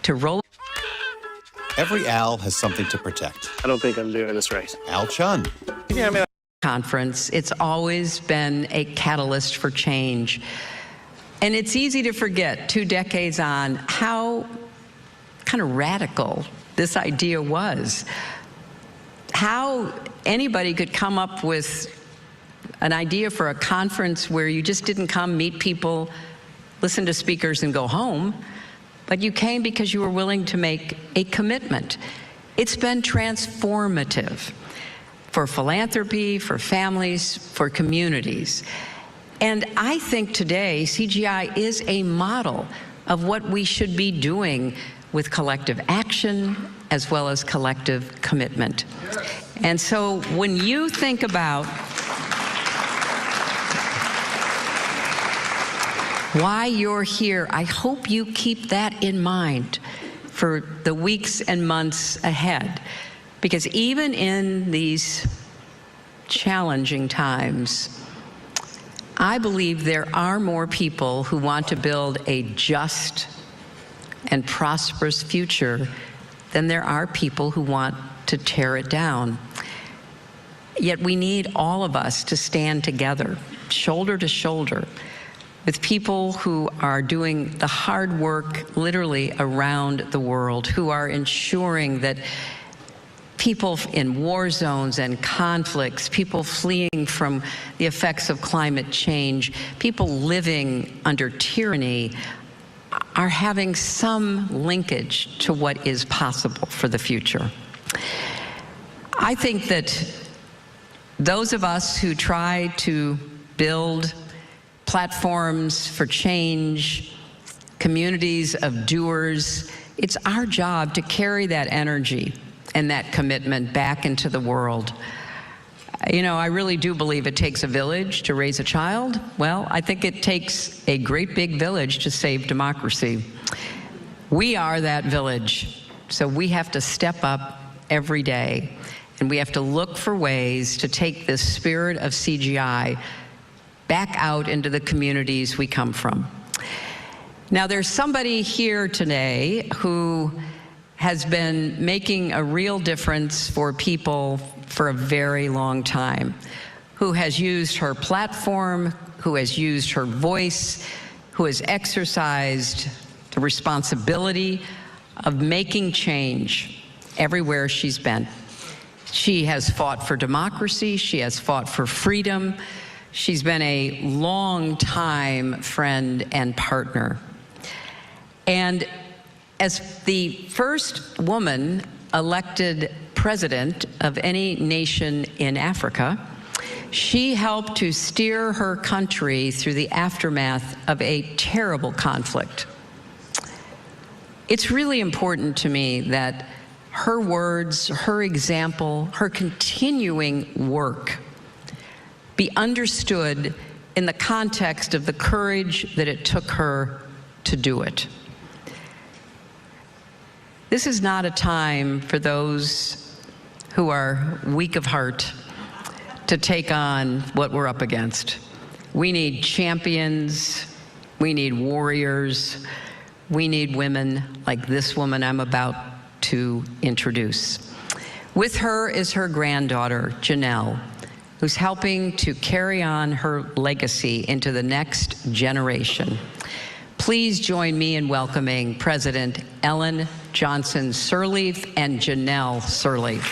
Speaker 9: to roll.
Speaker 14: Every Al has something to protect.
Speaker 15: I don't think I'm doing this right.
Speaker 14: Al Chun.
Speaker 9: Conference, it's always been a catalyst for change. And it's easy to forget, 2 decades on, how kind of radical this idea was. How anybody could come up with an idea for a conference where you just didn't come, meet people, listen to speakers, and go home, but you came because you were willing to make a commitment. It's been transformative for philanthropy, for families, for communities. And I think today CGI is a model of what we should be doing with collective action as well as collective commitment. And so when you think about why you're here, I hope you keep that in mind for the weeks and months ahead. Because even in these challenging times, I believe there are more people who want to build a just and prosperous future than there are people who want to tear it down. Yet we need all of us to stand together, shoulder to shoulder, with people who are doing the hard work literally around the world, who are ensuring that people in war zones and conflicts, people fleeing from the effects of climate change, people living under tyranny are having some linkage to what is possible for the future. I think that those of us who try to build platforms for change, communities of doers, it's our job to carry that energy and that commitment back into the world. You know, I really do believe it takes a village to raise a child. Well, I think it takes a great big village to save democracy. We are that village, so we have to step up every day, and we have to look for ways to take this spirit of CGI back out into the communities we come from. Now, there's somebody here today who has been making a real difference for people for a very long time, who has used her platform, who has used her voice, who has exercised the responsibility of making change everywhere she's been. She has fought for democracy, she has fought for freedom, she's been a long-time friend and partner. And as the first woman elected president of any nation in Africa, she helped to steer her country through the aftermath of a terrible conflict. It's really important to me that her words, her example, her continuing work be understood in the context of the courage that it took her to do it. This is not a time for those who are weak of heart to take on what we're up against. We need champions, we need warriors, we need women like this woman I'm about to introduce. With her is her granddaughter, Janelle, who's helping to carry on her legacy into the next generation. Please join me in welcoming President Ellen Johnson Sirleaf and Janelle Sirleaf.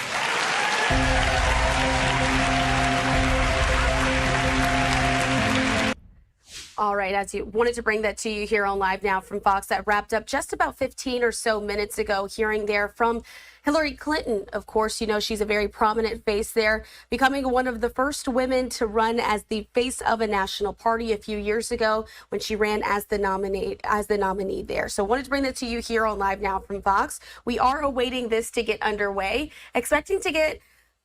Speaker 3: All right, as you wanted to bring that to you here on Live Now from Fox, that wrapped up just about 15 or so minutes ago, hearing there from Hillary Clinton. Of course, you know, she's a very prominent face there, becoming one of the first women to run as the face of a national party a few years ago when she ran as the nominee there. So wanted to bring that to you here on Live Now from Fox. We are awaiting this to get underway, expecting to get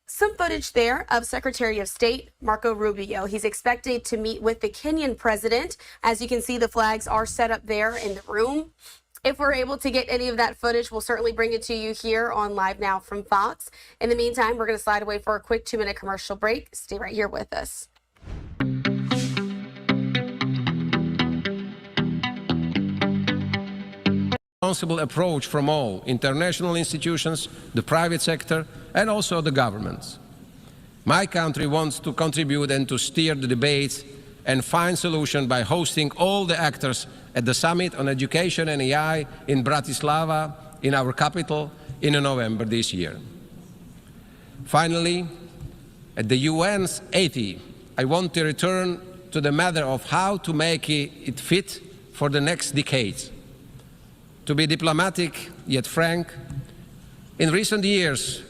Speaker 3: some footage there of Secretary of State Marco Rubio. He's expected to meet with the Kenyan president. As you can see, the flags are set up there in the room. If we're able to get any of that footage, we'll certainly bring it to you here on Live Now from Fox. In the meantime, we're going to slide away for a quick 2-minute commercial break. Stay right here with us.
Speaker 1: Responsible approach from all international institutions, the private sector, and also the governments. My country wants to contribute and to steer the debates and find solutions by hosting all the actors at the Summit on Education and AI in Bratislava, in our capital, in November this year. Finally, at the UN's 80, I want to return to the matter of how to make it fit for the next decades. To be diplomatic yet frank, in recent years,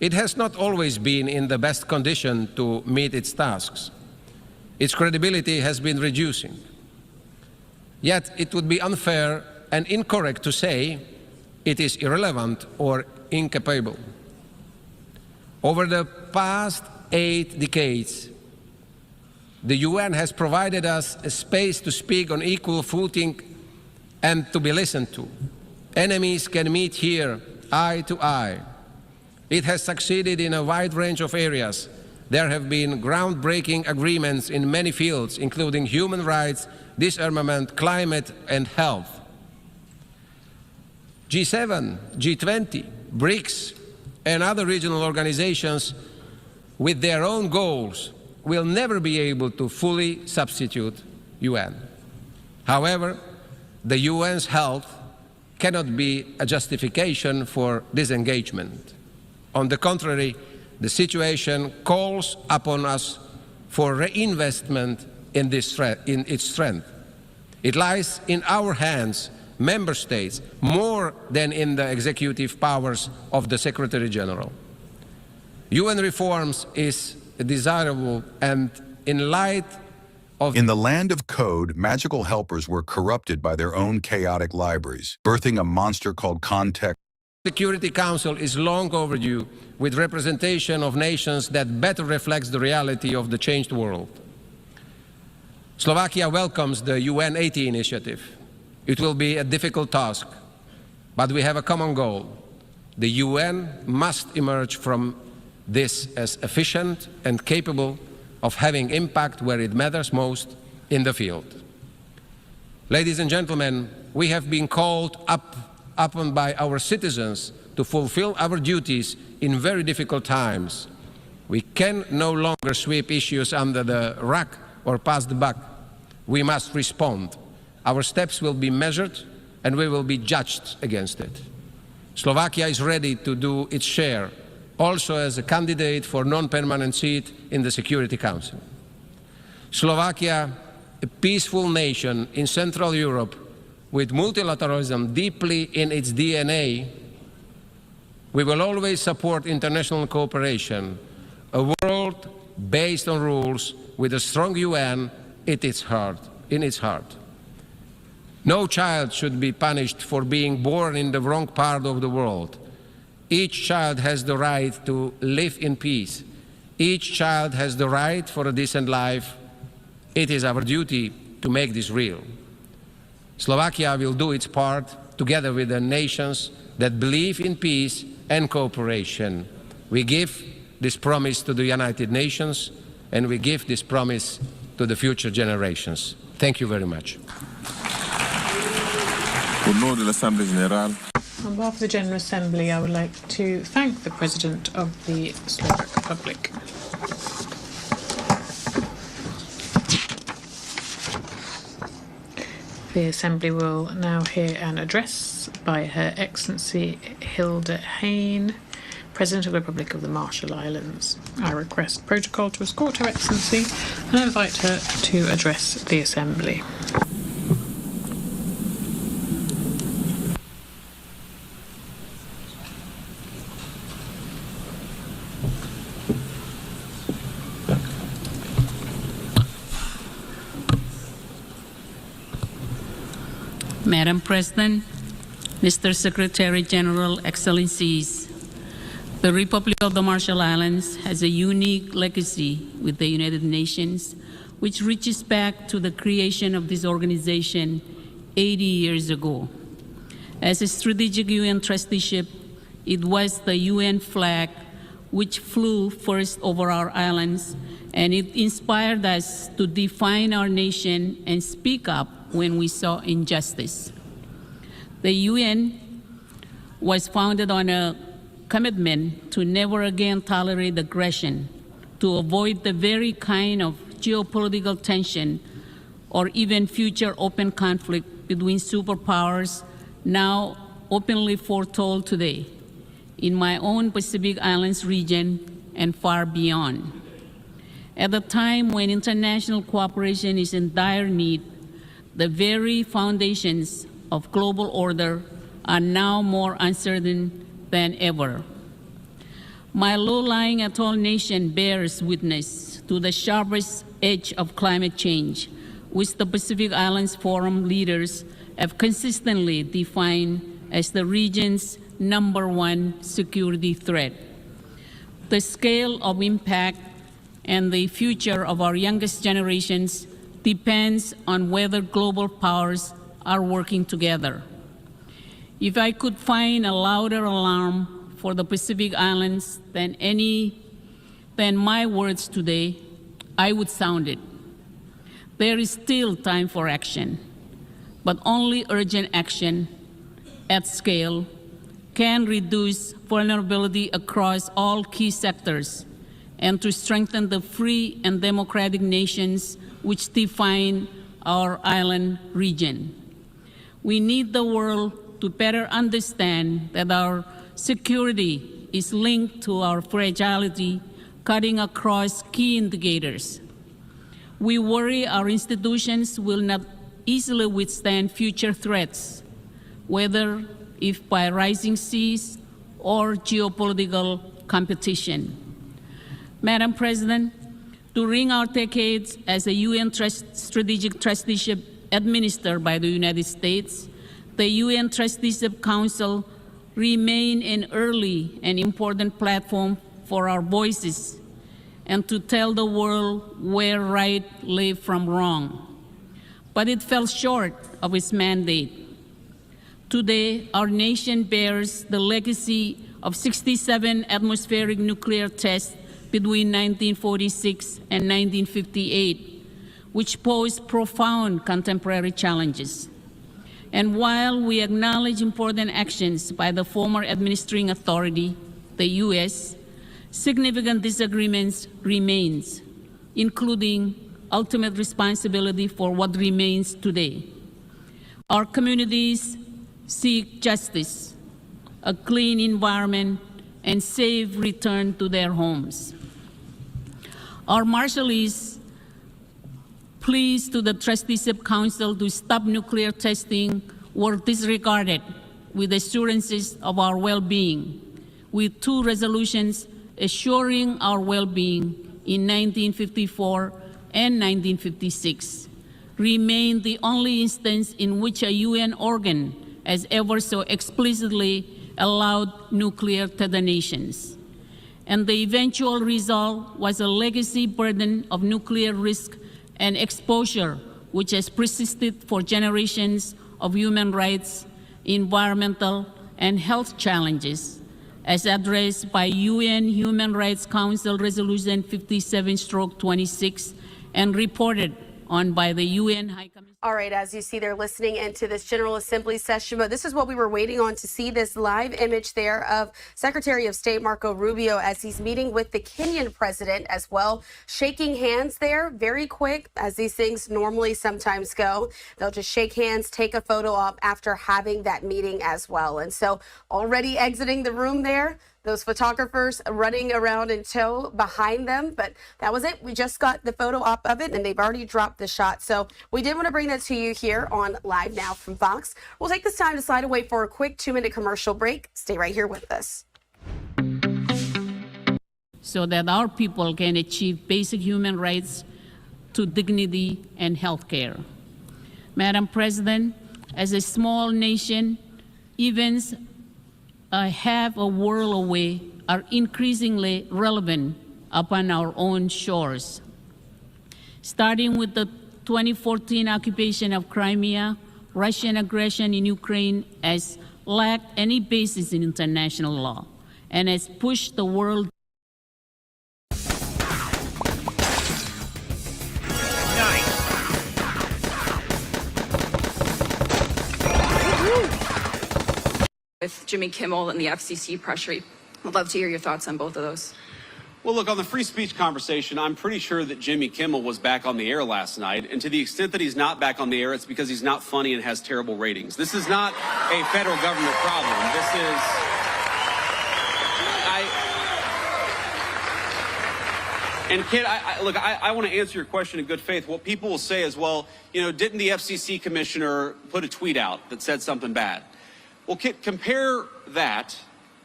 Speaker 1: it has not always been in the best condition to meet its tasks. Its credibility has been reducing. Yet it would be unfair and incorrect to say it is irrelevant or incapable. Over the past 8 decades, the UN has provided us a space to speak on equal footing and to be listened to. Enemies can meet here, eye to eye. It has succeeded in a wide range of areas. There have been groundbreaking agreements in many fields, including human rights, disarmament, climate, and health. G7, G20, BRICS, and other regional organizations with their own goals will never be able to fully substitute UN. However, the UN's health cannot be a justification for disengagement. On the contrary, the situation calls upon us for reinvestment in its strength. It lies in our hands, member states, more than in the executive powers of the Secretary General. UN reforms is desirable, and in light
Speaker 15: In the land of code, magical helpers were corrupted by their own chaotic libraries, birthing a monster called context.
Speaker 1: Security Council is long overdue with representation of nations that better reflects the reality of the changed world. Slovakia welcomes the UN 80 initiative. It will be a difficult task, but we have a common goal. The UN must emerge from this as efficient and capable of having impact where it matters most, in the field. Ladies and gentlemen, we have been called upon by our citizens to fulfill our duties in very difficult times. We can no longer sweep issues under the rug or pass the buck. We must respond. Our steps will be measured and we will be judged against it. Slovakia is ready to do its share, also as a candidate for non-permanent seat in the Security Council. Slovakia, a peaceful nation in Central Europe with multilateralism deeply in its DNA, we will always support international cooperation, a world based on rules with a strong UN in its heart. No child should be punished for being born in the wrong part of the world. Each child has the right to live in peace. Each child has the right for a decent life. It is our duty to make this real. Slovakia will do its part together with the nations that believe in peace and cooperation. We give this promise to the United Nations and we give this promise to the future generations. Thank you very much.
Speaker 6: On behalf of the General Assembly, I would like to thank the President of the Slovak Republic. The Assembly will now hear an address by Her Excellency Hilde Heyn, President of the Republic of the Marshall Islands. I request protocol to escort Her Excellency and invite her to address the Assembly.
Speaker 16: Madam President, Mr. Secretary General, Excellencies, the Republic of the Marshall Islands has a unique legacy with the United Nations, which reaches back to the creation of this organization 80 years ago. As a strategic UN trusteeship, it was the UN flag which flew first over our islands, and it inspired us to define our nation and speak up when we saw injustice. The UN was founded on a commitment to never again tolerate aggression, to avoid the very kind of geopolitical tension or even future open conflict between superpowers now openly foretold today in my own Pacific Islands region and far beyond. At a time when international cooperation is in dire need, the very foundations of global order are now more uncertain than ever. My low-lying atoll nation bears witness to the sharpest edge of climate change, which the Pacific Islands Forum leaders have consistently defined as the region's #1 security threat. The scale of impact and the future of our youngest generations depends on whether global powers are working together. If I could find a louder alarm for the Pacific Islands than my words today, I would sound it. There is still time for action, but only urgent action at scale can reduce vulnerability across all key sectors and to strengthen the free and democratic nations which define our island region. We need the world to better understand that our security is linked to our fragility, cutting across key indicators. We worry our institutions will not easily withstand future threats, whether if by rising seas or geopolitical competition. Madam President, during our decades as a UN strategic trusteeship administered by the United States, the UN Trusteeship Council remain an early and important platform for our voices and to tell the world where right lay from wrong. But it fell short of its mandate. Today, our nation bears the legacy of 67 atmospheric nuclear tests between 1946 and 1958, which posed profound contemporary challenges. And while we acknowledge important actions by the former administering authority, the U.S., significant disagreements remains, including ultimate responsibility for what remains today. Our communities seek justice, a clean environment, and safe return to their homes. Our Marshallese pleas to the Trusteeship Council to stop nuclear testing were disregarded with assurances of our well-being, with 2 resolutions assuring our well-being in 1954 and 1956, remain the only instance in which a UN organ has ever so explicitly allowed nuclear detonations. And the eventual result was a legacy burden of nuclear risk and exposure, which has persisted for generations of human rights, environmental, and health challenges, as addressed by UN Human Rights Council Resolution 57/26 and reported on by the UN High Commissioner.
Speaker 3: All right, as you see, they're listening into this General Assembly session, but this is what we were waiting on to see, this live image there of Secretary of State Marco Rubio as he's meeting with the Kenyan president as well, shaking hands there very quick, as these things normally sometimes go. They'll just shake hands, take a photo op after having that meeting as well. And so already exiting the room there, those photographers running around in tow behind them, but that was it. We just got the photo op of it and they've already dropped the shot. So we did want to bring that to you here on Live Now from Fox. We'll take this time to slide away for a quick 2-minute commercial break. Stay right here with us.
Speaker 16: So that our people can achieve basic human rights to dignity and health care. Madam President, as a small nation, events half a world away are increasingly relevant upon our own shores. Starting with the 2014 occupation of Crimea, Russian aggression in Ukraine has lacked any basis in international law and has pushed the world.
Speaker 7: With Jimmy Kimmel and the FCC pressure. I'd love to hear your thoughts on both of those.
Speaker 20: Well, look, on the free speech conversation, I'm pretty sure that Jimmy Kimmel was back on the air last night. And to the extent that he's not back on the air, it's because he's not funny and has terrible ratings. This is not a federal government problem. This is... And Kit, I want to answer your question in good faith. What people will say is, well, you know, didn't the FCC commissioner put a tweet out that said something bad? Well, Kit, compare that,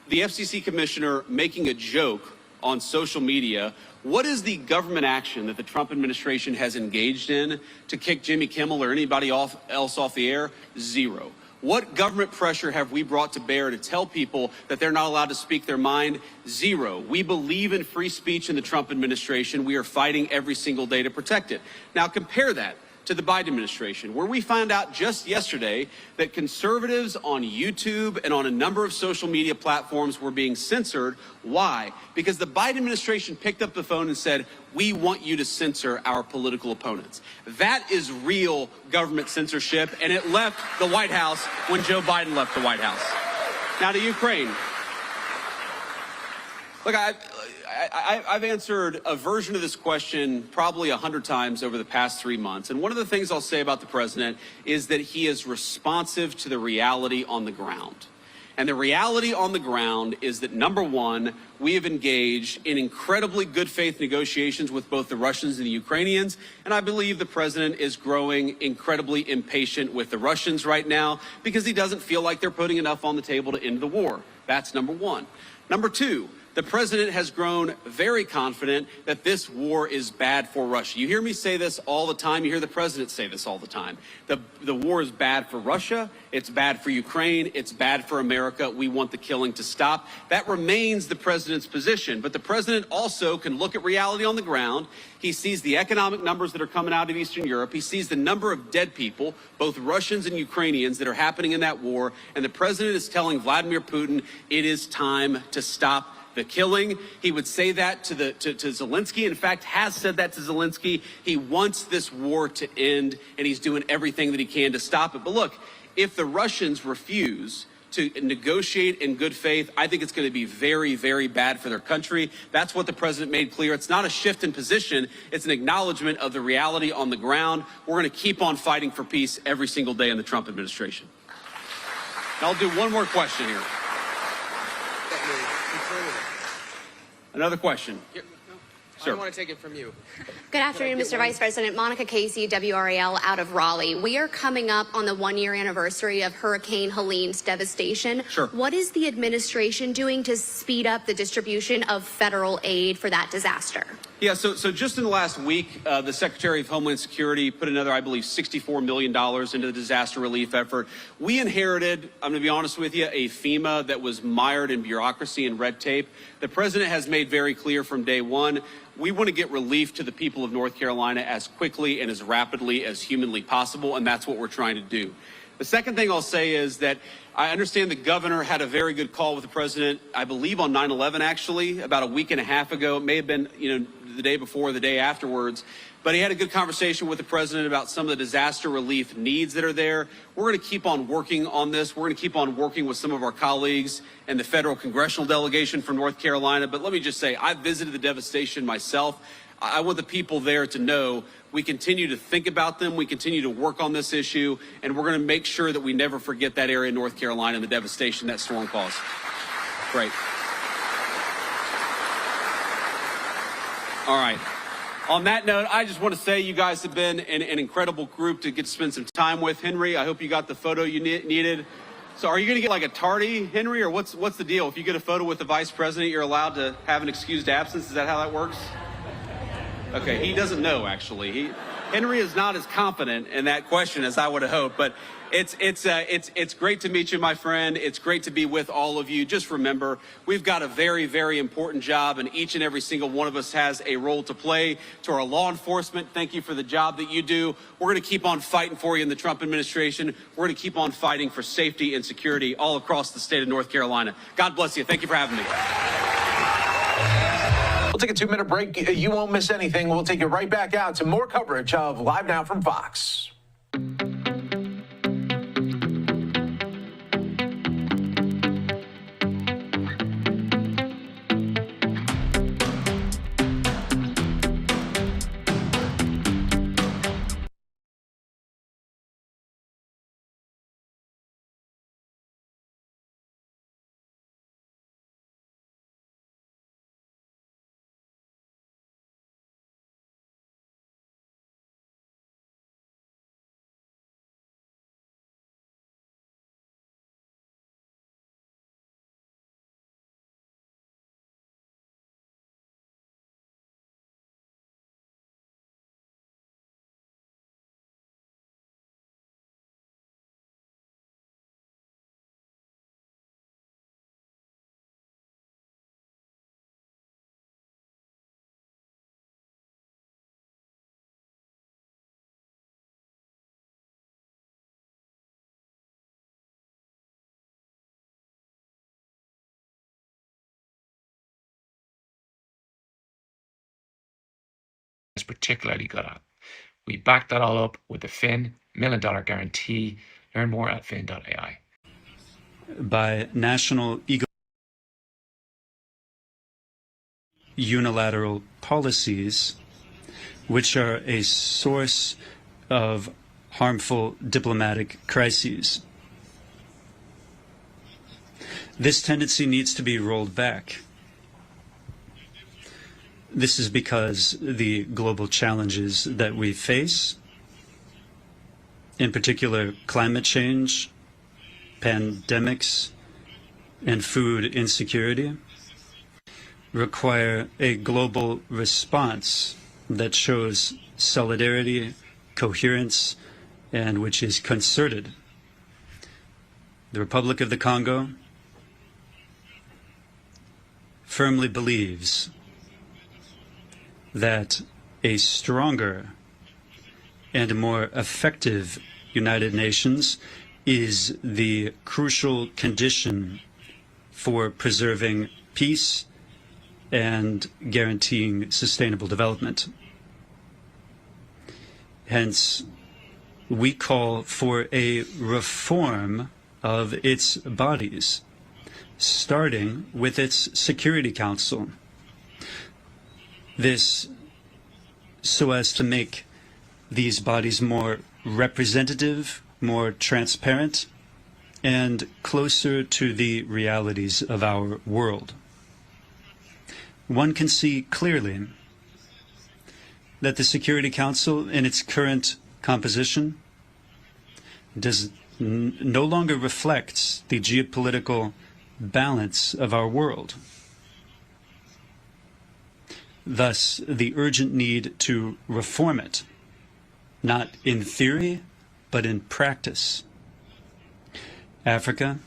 Speaker 20: the FCC commissioner making a joke on social media. What is the government action that the Trump administration has engaged in to kick Jimmy Kimmel or anybody else off the air? Zero. What government pressure have we brought to bear to tell people that they're not allowed to speak their mind? Zero. We believe in free speech in the Trump administration. We are fighting every single day to protect it. Now compare that to the Biden administration, where we found out just yesterday that conservatives on YouTube and on a number of social media platforms were being censored. Why? Because the Biden administration picked up the phone and said, we want you to censor our political opponents. That is real government censorship, and it left the White House when Joe Biden left the White House. Now to Ukraine. Look, I've answered a version of this question probably 100 times over the past 3 months. And one of the things I'll say about the president is that he is responsive to the reality on the ground. And the reality on the ground is that, number one, we have engaged in incredibly good faith negotiations with both the Russians and the Ukrainians. And I believe the president is growing incredibly impatient with the Russians right now because he doesn't feel like they're putting enough on the table to end the war. That's number one. Number two, the president has grown very confident that this war is bad for Russia. You hear me say this all the time. You hear the president say this all the time. The war is bad for Russia. It's bad for Ukraine. It's bad for America. We want the killing to stop. That remains the president's position. But the president also can look at reality on the ground. He sees the economic numbers that are coming out of Eastern Europe. He sees the number of dead people, both Russians and Ukrainians, that are happening in that war. And the president is telling Vladimir Putin it is time to stop the killing. He would say that to Zelensky. In fact, has said that to Zelensky. He wants this war to end, and he's doing everything that he can to stop it. But look, if the Russians refuse to negotiate in good faith, I think it's going to be very, very bad for their country. That's what the president made clear. It's not a shift in position. It's an acknowledgement of the reality on the ground. We're going to keep on fighting for peace every single day in the Trump administration. And I'll do one more question here. Another question. Sir.
Speaker 12: I want to take it from you.
Speaker 3: Good afternoon, Mr. Vice President. Monica Casey, WRAL, out of Raleigh. We are coming up on the one-year anniversary of Hurricane Helene's devastation.
Speaker 20: Sure.
Speaker 3: What is the administration doing to speed up the distribution of federal aid for that disaster?
Speaker 20: Yeah, so just in the last week, the Secretary of Homeland Security put another, I believe, $64 million into the disaster relief effort. We inherited, I'm going to be honest with you, a FEMA that was mired in bureaucracy and red tape. The president has made very clear from day one, we want to get relief to the people of North Carolina as quickly and as rapidly as humanly possible, and that's what we're trying to do. The second thing I'll say is that I understand the governor had a very good call with the president, I believe on 9/11 actually, about a week and a half ago. It may have been, the day before or the day afterwards. But he had a good conversation with the president about some of the disaster relief needs that are there. We're going to keep on working on this. We're going to keep on working with some of our colleagues and the federal congressional delegation from North Carolina. But let me just say, I visited the devastation myself. I want the people there to know we continue to think about them. We continue to work on this issue. And we're going to make sure that we never forget that area of North Carolina and the devastation that storm caused. Great. All right. On that note, I just want to say you guys have been an incredible group to get to spend some time with. Henry, I hope you got the photo you needed. So are you going to get like a tardy, Henry, or what's the deal? If you get a photo with the vice president, you're allowed to have an excused absence? Is that how that works? Okay, he doesn't know, actually. Henry is not as confident in that question as I would have hoped, but it's great to meet you, my friend. It's great to be with all of you. Just remember, we've got a very, very important job, and each and every single one of us has a role to play. To our law enforcement, thank you for the job that you do. We're going to keep on fighting for you in the Trump administration. We're going to keep on fighting for safety and security all across the state of North Carolina. God bless you. Thank you for having me.
Speaker 22: We'll take a 2-minute break. You won't miss anything. We'll take you right back out to more coverage of Live Now from Fox.
Speaker 23: is particularly good at. We back that all up with the Fin $1 million guarantee. Learn more at fin.ai.
Speaker 24: By national unilateral policies, which are a source of harmful diplomatic crises. This tendency needs to be rolled back. This is because the global challenges that we face, in particular climate change, pandemics, and food insecurity, require a global response that shows solidarity, coherence, and which is concerted. The Republic of the Congo firmly believes that a stronger and more effective United Nations is the crucial condition for preserving peace and guaranteeing sustainable development. Hence, we call for a reform of its bodies, starting with its Security Council. This so as to make these bodies more representative, more transparent, and closer to the realities of our world. One can see clearly that the Security Council, in its current composition, no longer reflects the geopolitical balance of our world. Thus, the urgent need to reform it, not in theory, but in practice. Africa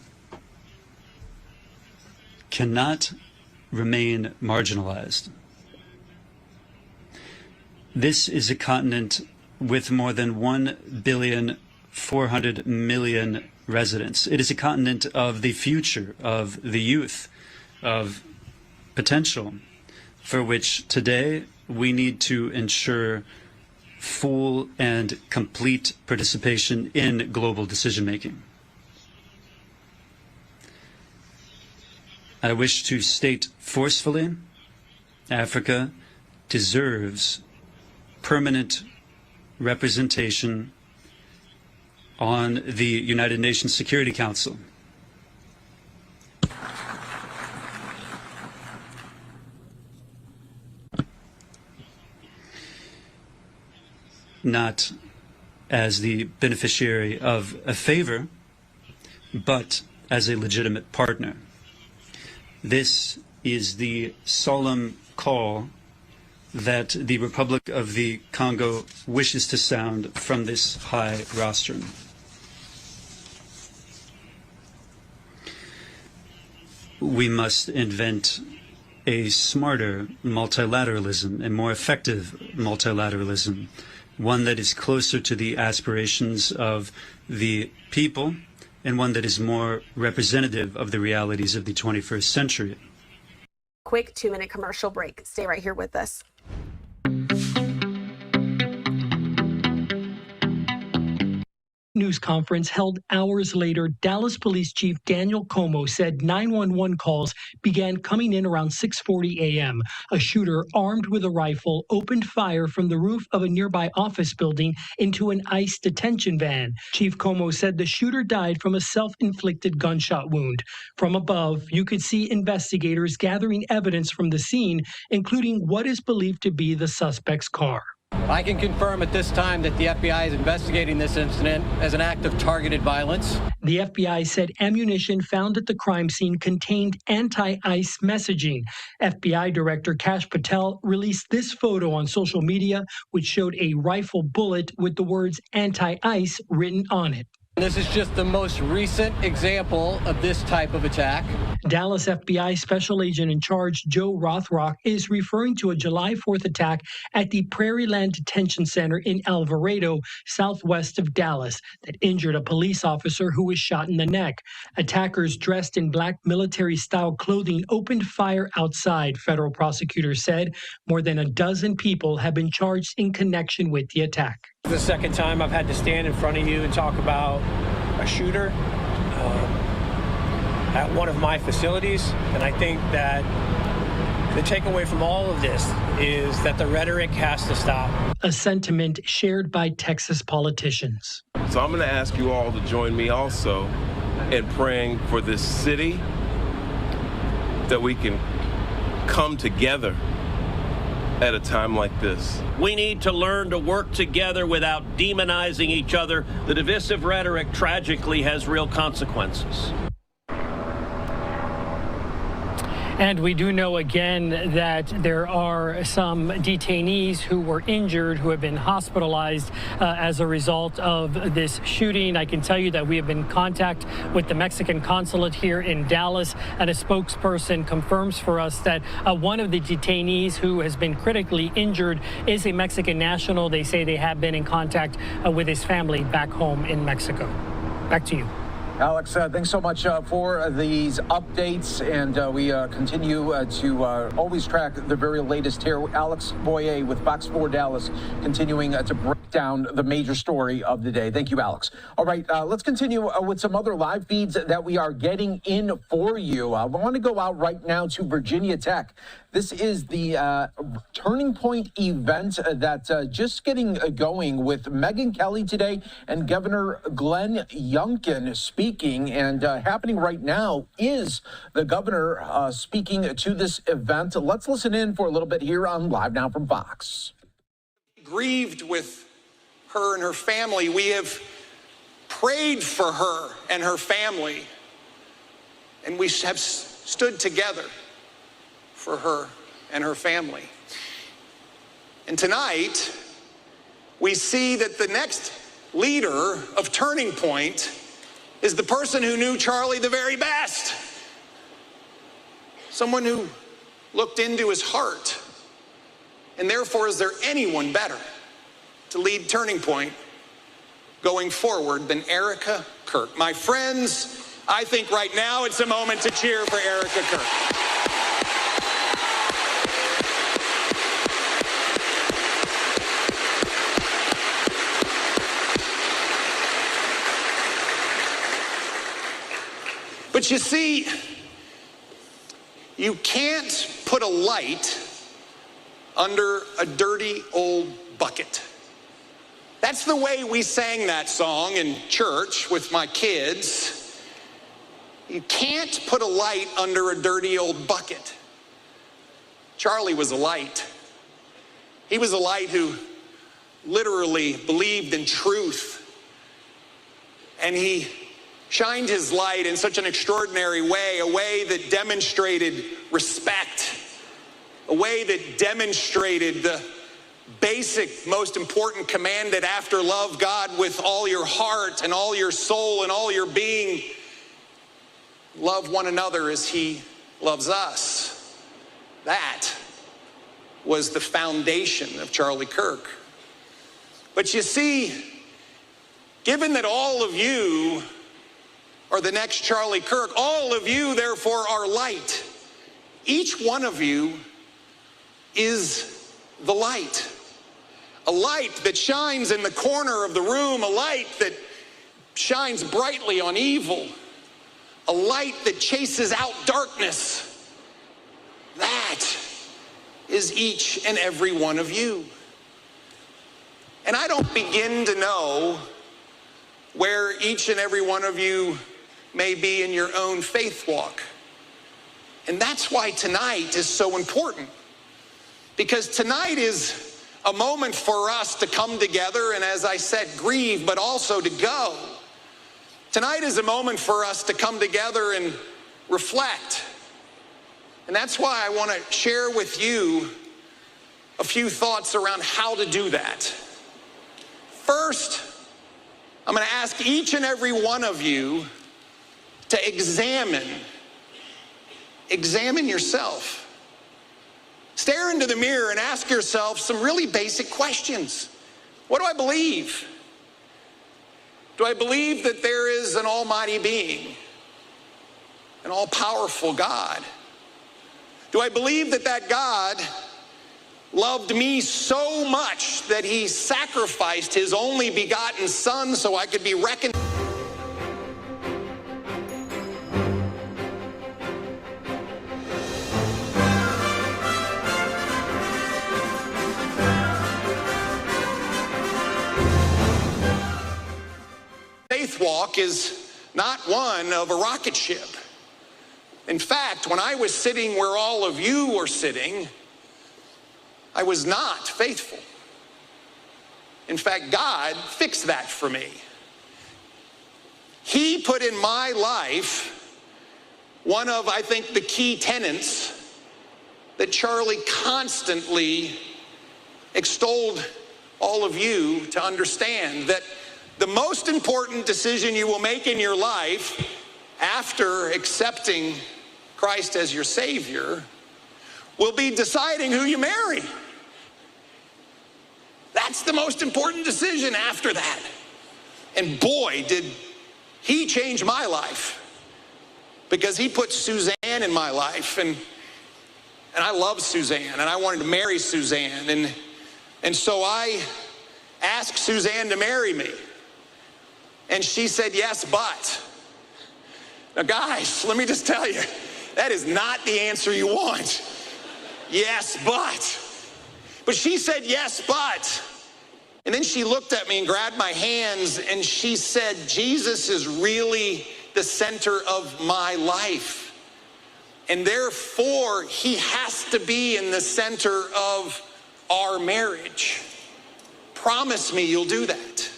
Speaker 24: cannot remain marginalized. This is a continent with more than 1,400,000,000 residents. It is a continent of the future, of the youth, of potential, for which today we need to ensure full and complete participation in global decision-making. I wish to state forcefully, Africa deserves permanent representation on the United Nations Security Council. Not as the beneficiary of a favor, but as a legitimate partner. This is the solemn call that the Republic of the Congo wishes to sound from this high rostrum. We must invent a smarter multilateralism, a more effective multilateralism, one that is closer to the aspirations of the people and one that is more representative of the realities of the 21st century.
Speaker 3: Quick 2-minute commercial break. Stay right here with us.
Speaker 4: News conference held hours later, Dallas Police Chief Daniel Como said 911 calls began coming in around 6:40 a.m. A shooter armed with a rifle opened fire from the roof of a nearby office building into an ICE detention van. Chief Como said the shooter died from a self-inflicted gunshot wound. From above, you could see investigators gathering evidence from the scene, including what is believed to be the suspect's car.
Speaker 5: I can confirm at this time that the FBI is investigating this incident as an act of targeted violence.
Speaker 4: The FBI said ammunition found at the crime scene contained anti-ICE messaging. FBI Director Kash Patel released this photo on social media, which showed a rifle bullet with the words anti-ICE written on it.
Speaker 5: This is just the most recent example of this type of attack.
Speaker 4: Dallas FBI Special Agent in Charge Joe Rothrock is referring to a July 4th attack at the Prairie Land Detention Center in Alvarado, southwest of Dallas, that injured a police officer who was shot in the neck. Attackers dressed in black military-style clothing opened fire outside, federal prosecutors said. More than a dozen people have been charged in connection with the attack.
Speaker 5: The second time I've had to stand in front of you and talk about a shooter at one of my facilities, and I think that the takeaway from all of this is that the rhetoric has to stop.
Speaker 4: A sentiment shared by Texas politicians.
Speaker 12: So I'm going to ask you all to join me also in praying for this city, that we can come together at a time like this.
Speaker 21: We need to learn to work together without demonizing each other. The divisive rhetoric tragically has real consequences.
Speaker 4: And we do know again that there are some detainees who were injured who have been hospitalized as a result of this shooting. I can tell you that we have been in contact with the Mexican consulate here in Dallas, and a spokesperson confirms for us that one of the detainees who has been critically injured is a Mexican national. They say they have been in contact with his family back home in Mexico. Back to you.
Speaker 22: Alex, thanks so much for these updates, and we continue to always track the very latest here. Alex Boyer with Fox 4 Dallas, continuing to break down the major story of the day. Thank you, Alex. All right, let's continue with some other live feeds that we are getting in for you. I want to go out right now to Virginia Tech. This is the Turning Point event that's just getting going with Megyn Kelly today and Governor Glenn Youngkin speaking. And happening right now is the governor speaking to this event. Let's listen in for a little bit here on Live Now from Fox.
Speaker 2: Grieved with her and her family. We have prayed for her and her family, and we have stood together for her and her family. And tonight, we see that the next leader of Turning Point is the person who knew Charlie the very best. Someone who looked into his heart. And therefore, is there anyone better to lead Turning Point going forward than Erica Kirk? My friends, I think right now it's a moment to cheer for Erica Kirk. But you see, you can't put a light under a dirty old bucket. That's the way we sang that song in church with my kids. You can't put a light under a dirty old bucket. Charlie was a light. He was a light who literally believed in truth. And he shined his light in such an extraordinary way, a way that demonstrated respect, a way that demonstrated the basic, most important command that after love God with all your heart and all your soul and all your being, love one another as he loves us. That was the foundation of Charlie Kirk. But you see, given that all of you are the next Charlie Kirk, all of you therefore are light. Each one of you is the light. A light that shines in the corner of the room, a light that shines brightly on evil, a light that chases out darkness. That is each and every one of you. And I don't begin to know where each and every one of you may be in your own faith walk. And that's why tonight is so important. Because tonight is a moment for us to come together and, as I said, grieve, but also to go. Tonight is a moment for us to come together and reflect. And that's why I want to share with you a few thoughts around how to do that. First, I'm going to ask each and every one of you to examine yourself. Stare into the mirror and ask yourself some really basic questions. What do I believe? Do I believe that there is an almighty being, an all-powerful God? Do I believe that that God loved me so much that he sacrificed his only begotten son so I could be reckoned? Faith walk is not one of a rocket ship. In fact, when I was sitting where all of you were sitting, I was not faithful. In fact, God fixed that for me. He put in my life one of, I think, the key tenets that Charlie constantly extolled all of you to understand that the most important decision you will make in your life after accepting Christ as your Savior will be deciding who you marry. That's the most important decision after that. And boy, did he change my life, because he put Suzanne in my life, and I love Suzanne, and I wanted to marry Suzanne, and so I asked Suzanne to marry me, and she said yes, but. Now guys, let me just tell you, that is not the answer you want. Yes, but. But she said yes, but. And then she looked at me and grabbed my hands and she said, Jesus is really the center of my life. And therefore, he has to be in the center of our marriage. Promise me you'll do that.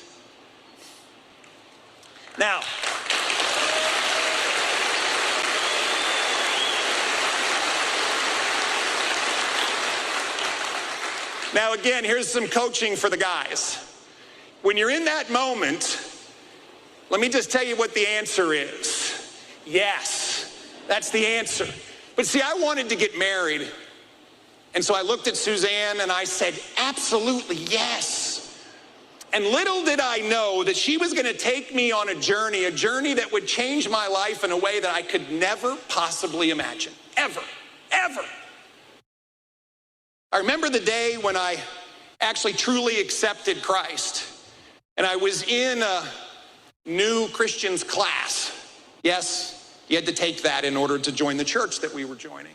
Speaker 2: Now again, here's some coaching for the guys. When you're in that moment, let me just tell you what the answer is. Yes, that's the answer. But see, I wanted to get married. And so I looked at Suzanne and I said, absolutely yes. And little did I know that she was going to take me on a journey that would change my life in a way that I could never possibly imagine. Ever, ever. I remember the day when I actually truly accepted Christ. And I was in a new Christians class. Yes, you had to take that in order to join the church that we were joining.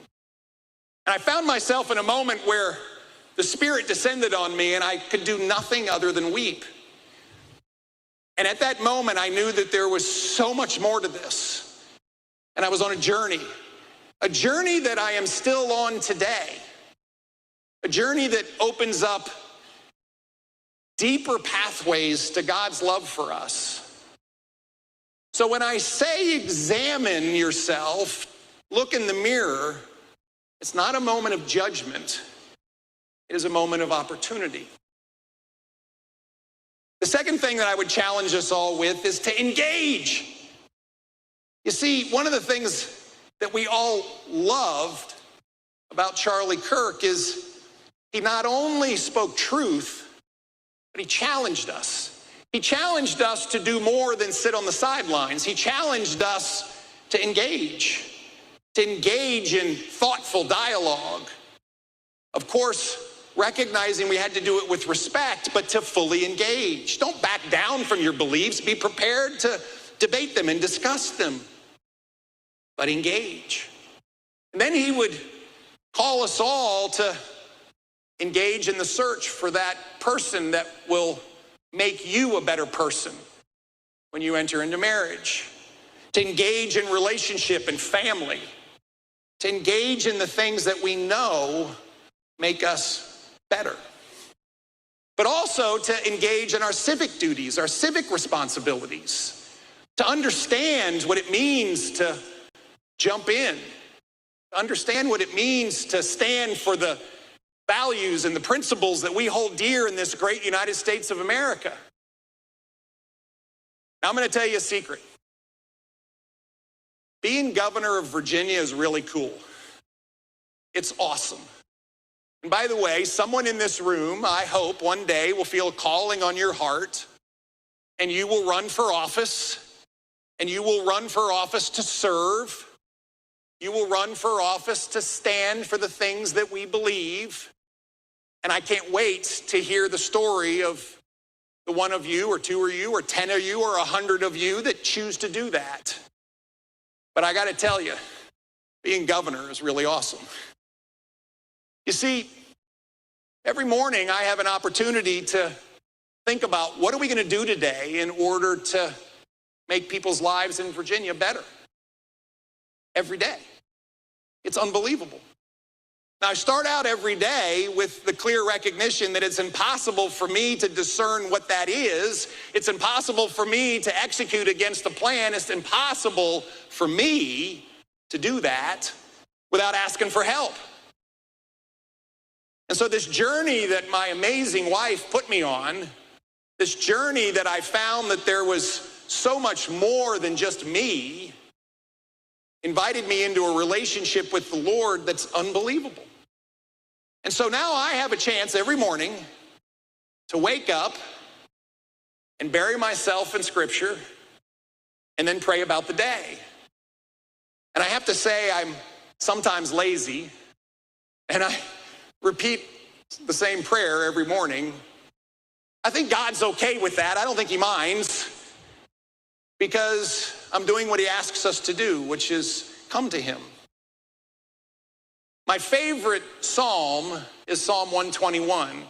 Speaker 2: And I found myself in a moment where the Spirit descended on me and I could do nothing other than weep. And at that moment, I knew that there was so much more to this. And I was on a journey that I am still on today. A journey that opens up deeper pathways to God's love for us. So when I say examine yourself, look in the mirror, it's not a moment of judgment. It is a moment of opportunity. The second thing that I would challenge us all with is to engage. You see, one of the things that we all loved about Charlie Kirk is he not only spoke truth, but he challenged us. He challenged us to do more than sit on the sidelines. He challenged us to engage in thoughtful dialogue. Of course, recognizing we had to do it with respect, but to fully engage. Don't back down from your beliefs. Be prepared to debate them and discuss them, but engage. And then he would call us all to engage in the search for that person that will make you a better person when you enter into marriage. To engage in relationship and family. To engage in the things that we know make us better. But also to engage in our civic duties, our civic responsibilities. To understand what it means to jump in. To understand what it means to stand for the values and the principles that we hold dear in this great United States of America. Now I'm going to tell you a secret. Being governor of Virginia is really cool. It's awesome. And by the way, someone in this room, I hope one day will feel a calling on your heart and you will run for office, and you will run for office to serve. You will run for office to stand for the things that we believe. And I can't wait to hear the story of the one of you or two of you or 10 of you or 100 of you that choose to do that. But I got to tell you, being governor is really awesome. You see, every morning I have an opportunity to think about what are we going to do today in order to make people's lives in Virginia better. Every day. It's unbelievable. Now, I start out every day with the clear recognition that it's impossible for me to discern what that is. It's impossible for me to execute against the plan. It's impossible for me to do that without asking for help. And so this journey that my amazing wife put me on, this journey that I found that there was so much more than just me, invited me into a relationship with the Lord that's unbelievable. And so now I have a chance every morning to wake up and bury myself in Scripture and then pray about the day. And I have to say I'm sometimes lazy, and I repeat the same prayer every morning. I think God's okay with that. I don't think he minds, because I'm doing what he asks us to do, which is come to him. My favorite psalm is Psalm 121.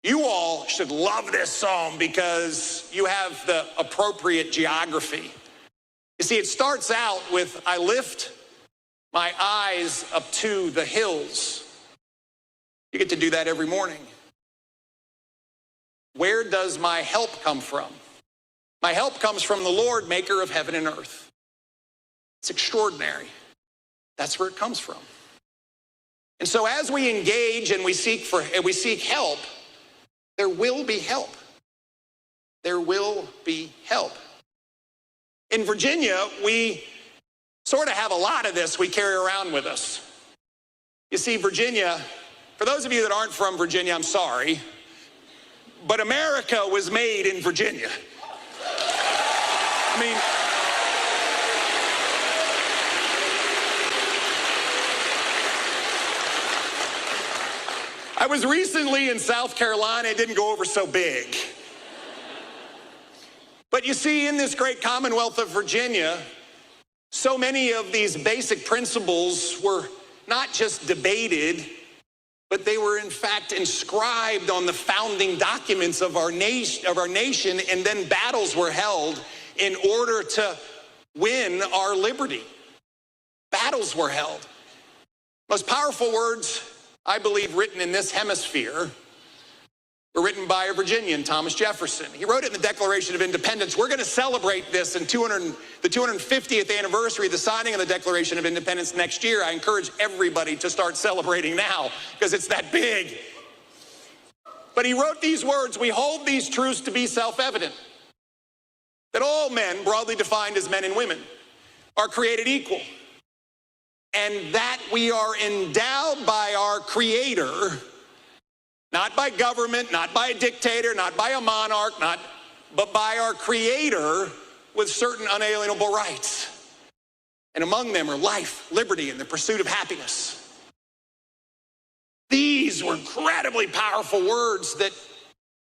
Speaker 2: You all should love this psalm because you have the appropriate geography. You see, it starts out with, I lift my eyes up to the hills. You get to do that every morning. Where does my help come from? My help comes from the Lord, maker of heaven and earth. It's extraordinary. That's where it comes from. And so as we engage and we seek help, there will be help. There will be help. In Virginia, we sort of have a lot of this we carry around with us. You see, Virginia, for those of you that aren't from Virginia, I'm sorry, but America was made in Virginia. I mean, I was recently in South Carolina. It didn't go over so big. But you see, in this great Commonwealth of Virginia, so many of these basic principles were not just debated, but they were in fact inscribed on the founding documents of our nation, and then battles were held in order to win our liberty. Battles were held. Most powerful words, I believe, written in this hemisphere were written by a Virginian, Thomas Jefferson. He wrote it in the Declaration of Independence. We're going to celebrate this in the 250th anniversary of the signing of the Declaration of Independence next year. I encourage everybody to start celebrating now because it's that big. But he wrote these words: we hold these truths to be self-evident, that all men, broadly defined as men and women, are created equal, and that we are endowed by our Creator, not by government, not by a dictator, not by a monarch, but by our Creator, with certain unalienable rights. And among them are life, liberty, and the pursuit of happiness. These were incredibly powerful words that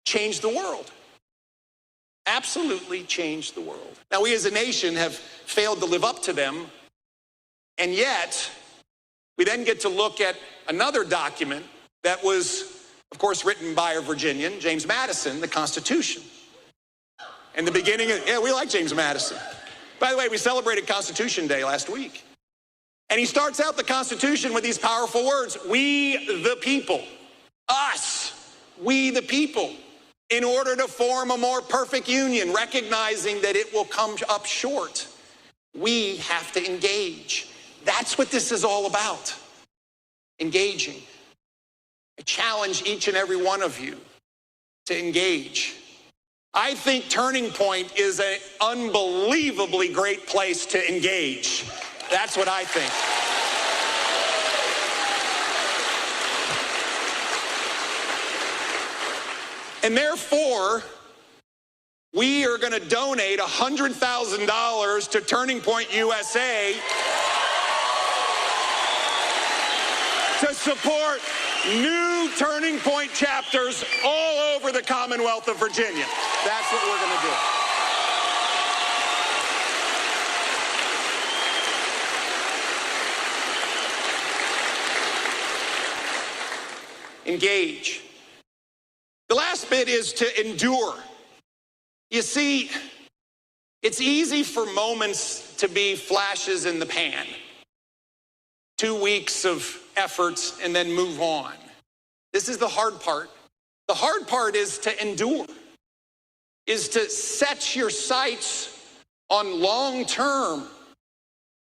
Speaker 2: changed the world. Absolutely changed the world. Now, we as a nation have failed to live up to them, and yet we then get to look at another document that was, of course, written by a Virginian, James Madison, the Constitution. And the beginning of, we like James Madison. By the way, we celebrated Constitution Day last week. And he starts out the Constitution with these powerful words: we the people, us, we the people, in order to form a more perfect union, recognizing that it will come up short, we have to engage. That's what this is all about, engaging. I challenge each and every one of you to engage. I think Turning Point is an unbelievably great place to engage. That's what I think. And therefore, we are going to donate $100,000 to Turning Point USA to support new Turning Point chapters all over the Commonwealth of Virginia. That's what we're going to do. Engage. The last bit is to endure. You see, it's easy for moments to be flashes in the pan. 2 weeks of effort and then move on. This is the hard part. The hard part is to endure, is to set your sights on long term,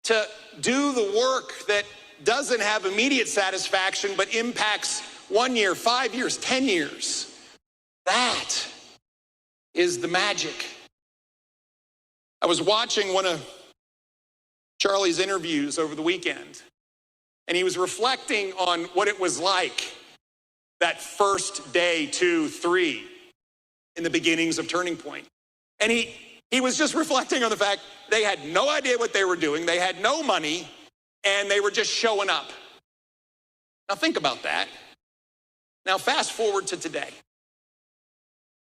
Speaker 2: to do the work that doesn't have immediate satisfaction but impacts 1 year, 5 years, 10 years. That is the magic. I was watching one of Charlie's interviews over the weekend, and he was reflecting on what it was like that first day, 2, 3, in the beginnings of Turning Point. And he was just reflecting on the fact they had no idea what they were doing, they had no money, and they were just showing up. Now think about that. Now fast forward to today.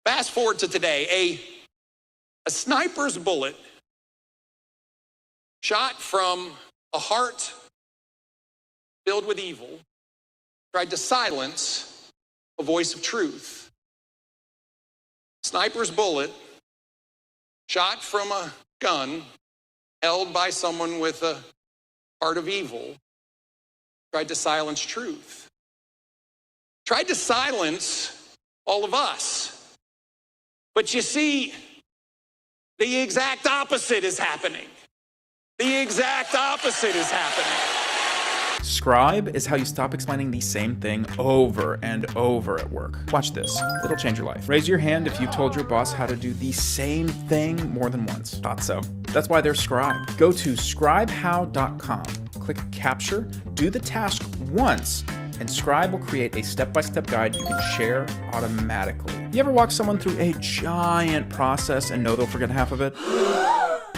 Speaker 2: Fast forward to today. A sniper's bullet shot from a heart filled with evil tried to silence a voice of truth. Sniper's bullet shot from a gun held by someone with a heart of evil tried to silence truth. Tried to silence all of us. But you see, the exact opposite is happening. The exact opposite is happening.
Speaker 8: Scribe is how you stop explaining the same thing over and over at work. Watch this. It'll change your life. Raise your hand if you've told your boss how to do the same thing more than once. Thought so. That's why there's Scribe. Go to scribehow.com, click Capture, do the task once, and Scribe will create a step-by-step guide you can share automatically. You ever walk someone through a giant process and know they'll forget half of it?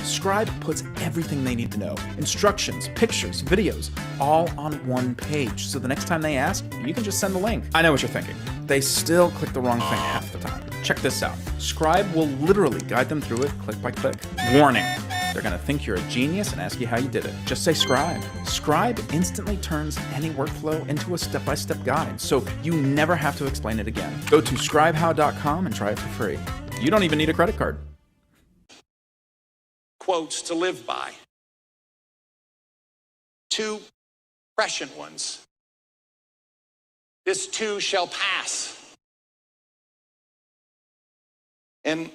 Speaker 8: Scribe puts everything they need to know. Instructions, pictures, videos, all on one page. So the next time they ask, you can just send the link. I know what you're thinking. They still click the wrong thing half the time. Check this out. Scribe will literally guide them through it click by click. Warning. They're gonna think you're a genius and ask you how you did it. Just say Scribe. Scribe instantly turns any workflow into a step-by-step guide, so you never have to explain it again. Go to scribehow.com and try it for free. You don't even need a credit card.
Speaker 2: Quotes to live by. 2 prescient ones. This too shall pass. And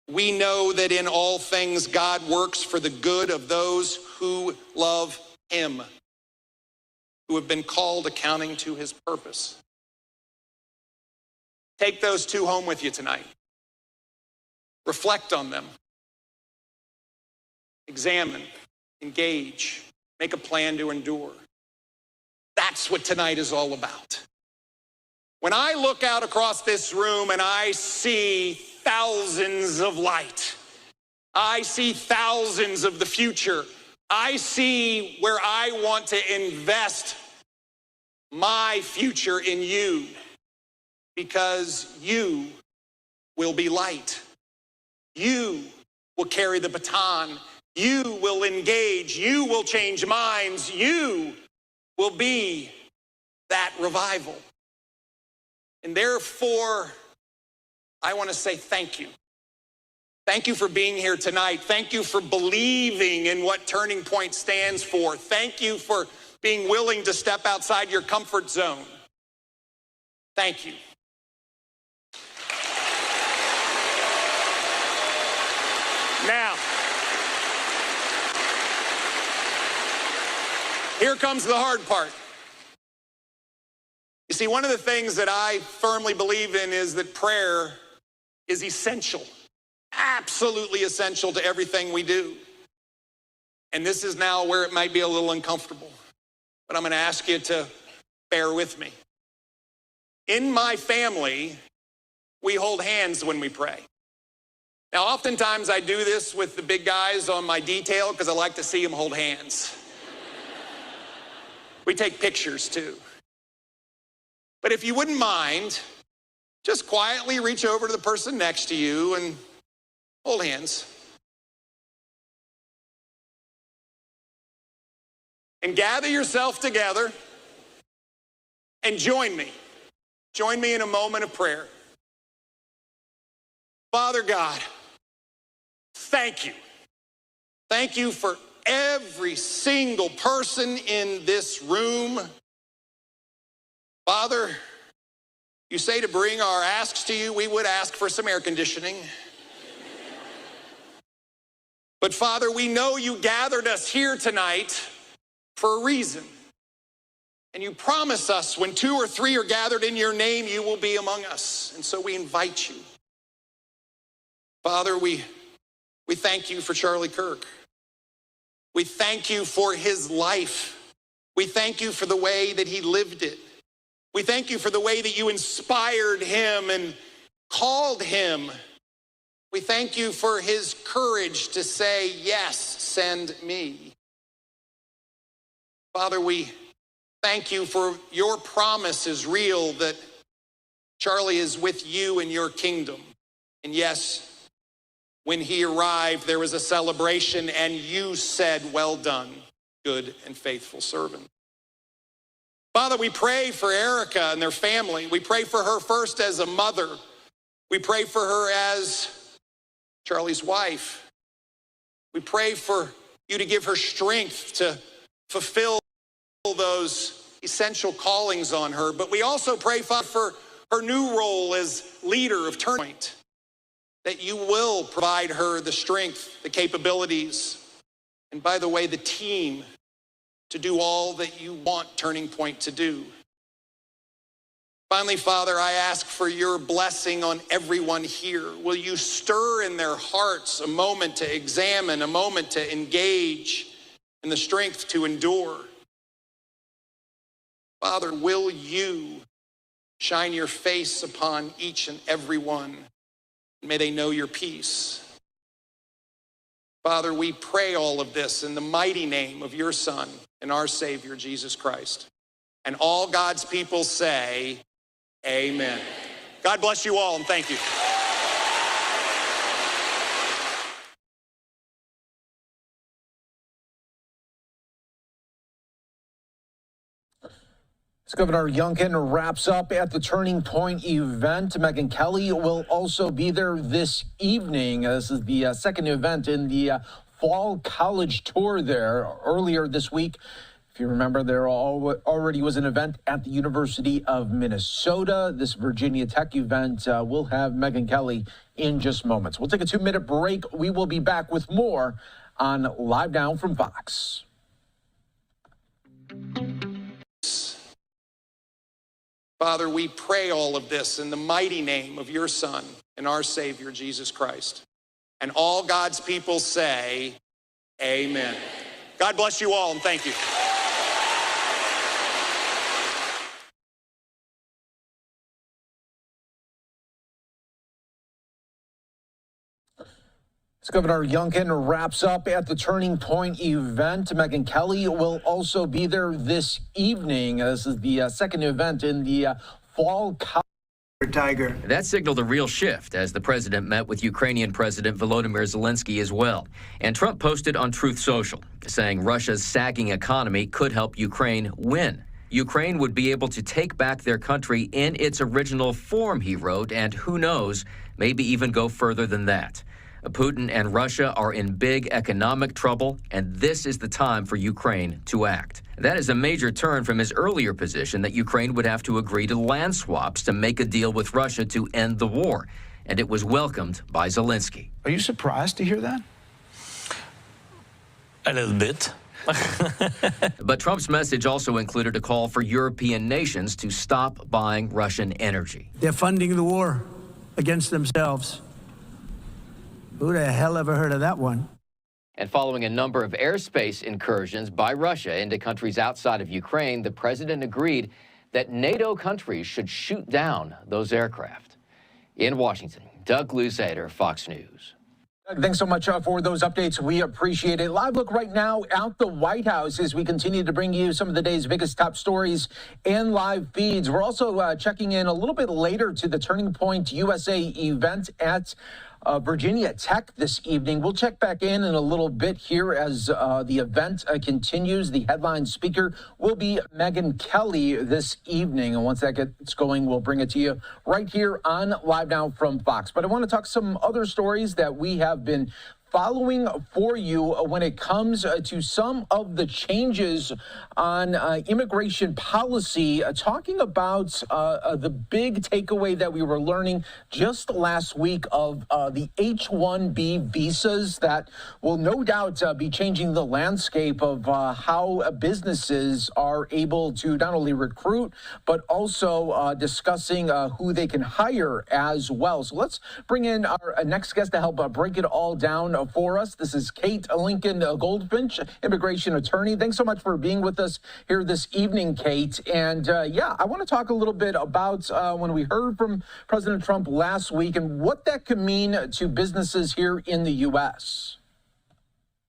Speaker 2: we know that in all things God works for the good of those who love him, who have been called according to his purpose. Take those 2 home with you tonight. Reflect on them. Examine, engage, make a plan to endure. That's what tonight is all about. When I look out across this room and I see thousands of light, I see thousands of the future, I see where I want to invest my future in you, because you will be light. You will carry the baton. You will engage. You will change minds. You will be that revival. And therefore, I want to say thank you. Thank you for being here tonight. Thank you for believing in what Turning Point stands for. Thank you for being willing to step outside your comfort zone. Thank you. Now, here comes the hard part. You see, one of the things that I firmly believe in is that prayer is essential, absolutely essential to everything we do. And this is now where it might be a little uncomfortable, but I'm going to ask you to bear with me. In my family, we hold hands when we pray. Now, oftentimes I do this with the big guys on my detail because I like to see them hold hands. We take pictures too. But if you wouldn't mind, just quietly reach over to the person next to you and hold hands. And gather yourself together and join me. Join me in a moment of prayer. Father God, thank you. Thank you for every single person in this room. Father, you say to bring our asks to you. We would ask for some air conditioning. But Father, we know you gathered us here tonight for a reason. And you promise us when 2 or 3 are gathered in your name, you will be among us. And so we invite you. Father, we thank you for Charlie Kirk. We thank you for his life. We thank you for the way that he lived it. We thank you for the way that you inspired him and called him. We thank you for his courage to say, yes, send me. Father, we thank you for your promise is real, that Charlie is with you in your kingdom. And yes, when he arrived, there was a celebration, and you said, well done, good and faithful servant. Father, we pray for Erica and their family. We pray for her first as a mother. We pray for her as Charlie's wife. We pray for you to give her strength to fulfill those essential callings on her. But we also pray, Father, for her new role as leader of Turning Point, that you will provide her the strength, the capabilities, and by the way, the team to do all that you want Turning Point to do. Finally, Father, I ask for your blessing on everyone here. Will you stir in their hearts a moment to examine, a moment to engage, and the strength to endure? Father, will you shine your face upon each and every one? May they know your peace. Father, we pray all of this in the mighty name of your Son and our Savior, Jesus Christ. And all God's people say, amen. God bless you all, and thank you.
Speaker 22: As Governor Youngkin wraps up at the Turning Point event, Megyn Kelly will also be there this evening. This is the second event in the fall college tour there. Earlier this week, if you remember, there already was an event at the University of Minnesota. This Virginia Tech event will have Megyn Kelly in just moments. We'll take a 2-minute break. We will be back with more on Live Now from Fox.
Speaker 2: Father, we pray all of this in the mighty name of your Son and our Savior, Jesus Christ. And all God's people say, amen. God bless you all, and thank you.
Speaker 22: As Governor Youngkin wraps up at the Turning Point event, Megyn Kelly will also be there this evening. This is the second event in the fall
Speaker 11: Tiger. That signaled a real shift as the president met with Ukrainian President Volodymyr Zelensky as well. And Trump posted on Truth Social, saying Russia's sagging economy could help Ukraine win. Ukraine would be able to take back their country in its original form, he wrote, and who knows, maybe even go further than that. Putin and Russia are in big economic trouble, and this is the time for Ukraine to act. That is a major turn from his earlier position that Ukraine would have to agree to land swaps to make a deal with Russia to end the war, and it was welcomed by Zelensky.
Speaker 17: Are you surprised to hear that?
Speaker 18: A little bit.
Speaker 11: But Trump's message also included a call for European nations to stop buying Russian energy.
Speaker 18: They're funding the war against themselves. Who the hell ever heard of that one?
Speaker 11: And following a number of airspace incursions by Russia into countries outside of Ukraine, the president agreed that NATO countries should shoot down those aircraft. In Washington, Doug Luzader, Fox News.
Speaker 22: Thanks so much for those updates. We appreciate it. Live look right now out the White House as we continue to bring you some of the day's biggest top stories and live feeds. We're also checking in a little bit later to the Turning Point USA event at Virginia Tech this evening. We'll check back in a little bit here as the event continues. The headline speaker will be Megyn Kelly this evening. And once that gets going, we'll bring it to you right here on Live Now from Fox. But I want to talk some other stories that we have been following for you when it comes to some of the changes on immigration policy, talking about the big takeaway that we were learning just last week of the H-1B visas that will no doubt be changing the landscape of how businesses are able to not only recruit, but also discussing who they can hire as well. So let's bring in our next guest to help break it all down for us. This is Kate Lincoln Goldfinch, immigration attorney. Thanks so much for being with us here this evening, Kate. And yeah, I want to talk a little bit about when we heard from President Trump last week and what that could mean to businesses here in the U.S.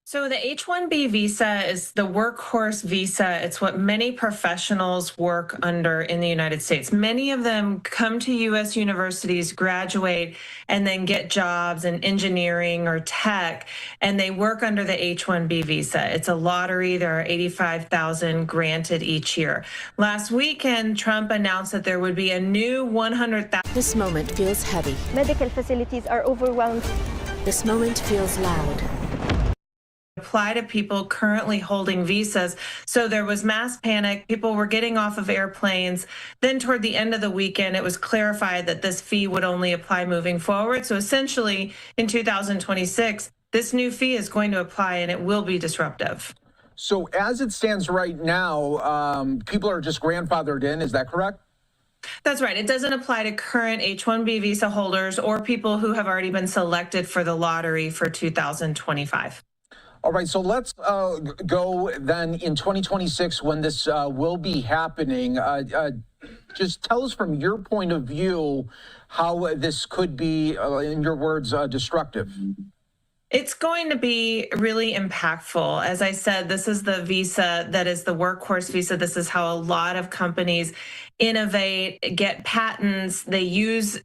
Speaker 10: So the H-1B visa is the workhorse visa. It's what many professionals work under in the United States. Many of them come to U.S. universities, graduate, and then get jobs in engineering or tech, and they work under the H-1B visa. It's a lottery. There are 85,000 granted each year. Last weekend, Trump announced that there would be a new 100,000.
Speaker 13: This moment feels heavy.
Speaker 17: Medical facilities are overwhelmed.
Speaker 13: This moment feels loud.
Speaker 10: Apply to people currently holding visas. So there was mass panic. People were getting off of airplanes. Then toward the end of the weekend, it was clarified that this fee would only apply moving forward. So essentially in 2026, this new fee is going to apply and it will be disruptive.
Speaker 22: So as it stands right now, people are just grandfathered in. Is that correct?
Speaker 10: That's right. It doesn't apply to current H-1B visa holders or people who have already been selected for the lottery for 2025.
Speaker 22: All right, so let's go then in 2026 when this will be happening. Just tell us from your point of view how this could be, in your words, destructive.
Speaker 10: It's going to be really impactful. As I said, this is the visa that is the workhorse visa. This is how a lot of companies innovate, get patents. They use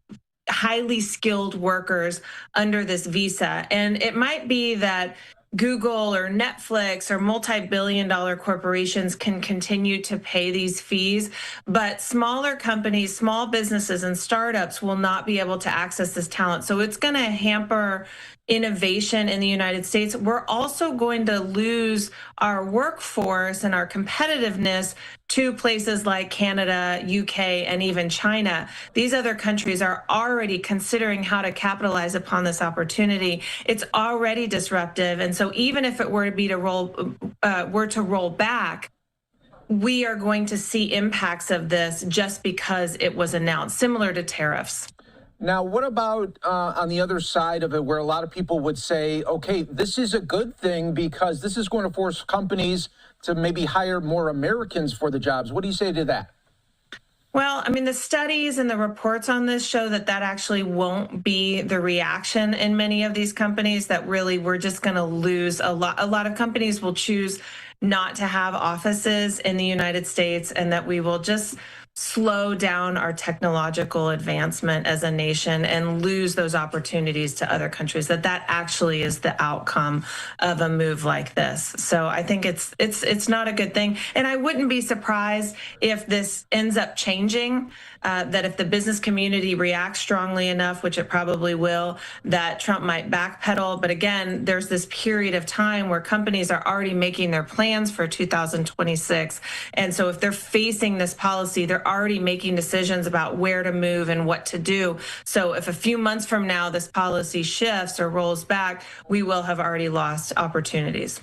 Speaker 10: highly skilled workers under this visa. And it might be that Google or Netflix or multi-billion-dollar corporations can continue to pay these fees, but smaller companies, small businesses, and startups will not be able to access this talent. So it's going to hamper innovation in the United States. We're also going to lose our workforce and our competitiveness to places like Canada, UK, and even China. These other countries are already considering how to capitalize upon this opportunity. It's already disruptive. And so even if it were to roll back, we are going to see impacts of this just because it was announced, similar to tariffs.
Speaker 22: Now, what about on the other side of it, where a lot of people would say, okay, this is a good thing because this is going to force companies to maybe hire more Americans for the jobs. What do you say to that?
Speaker 10: Well, I mean, the studies and the reports on this show that actually won't be the reaction in many of these companies, that really we're just going to lose a lot. A lot of companies will choose not to have offices in the United States, and that we will just slow down our technological advancement as a nation and lose those opportunities to other countries. That actually is the outcome of a move like this. So I think it's not a good thing. And I wouldn't be surprised if this ends up changing, that if the business community reacts strongly enough, which it probably will, that Trump might backpedal. But again, there's this period of time where companies are already making their plans for 2026. And so if they're facing this policy, they're already making decisions about where to move and what to do. So if a few months from now this policy shifts or rolls back, we will have already lost opportunities.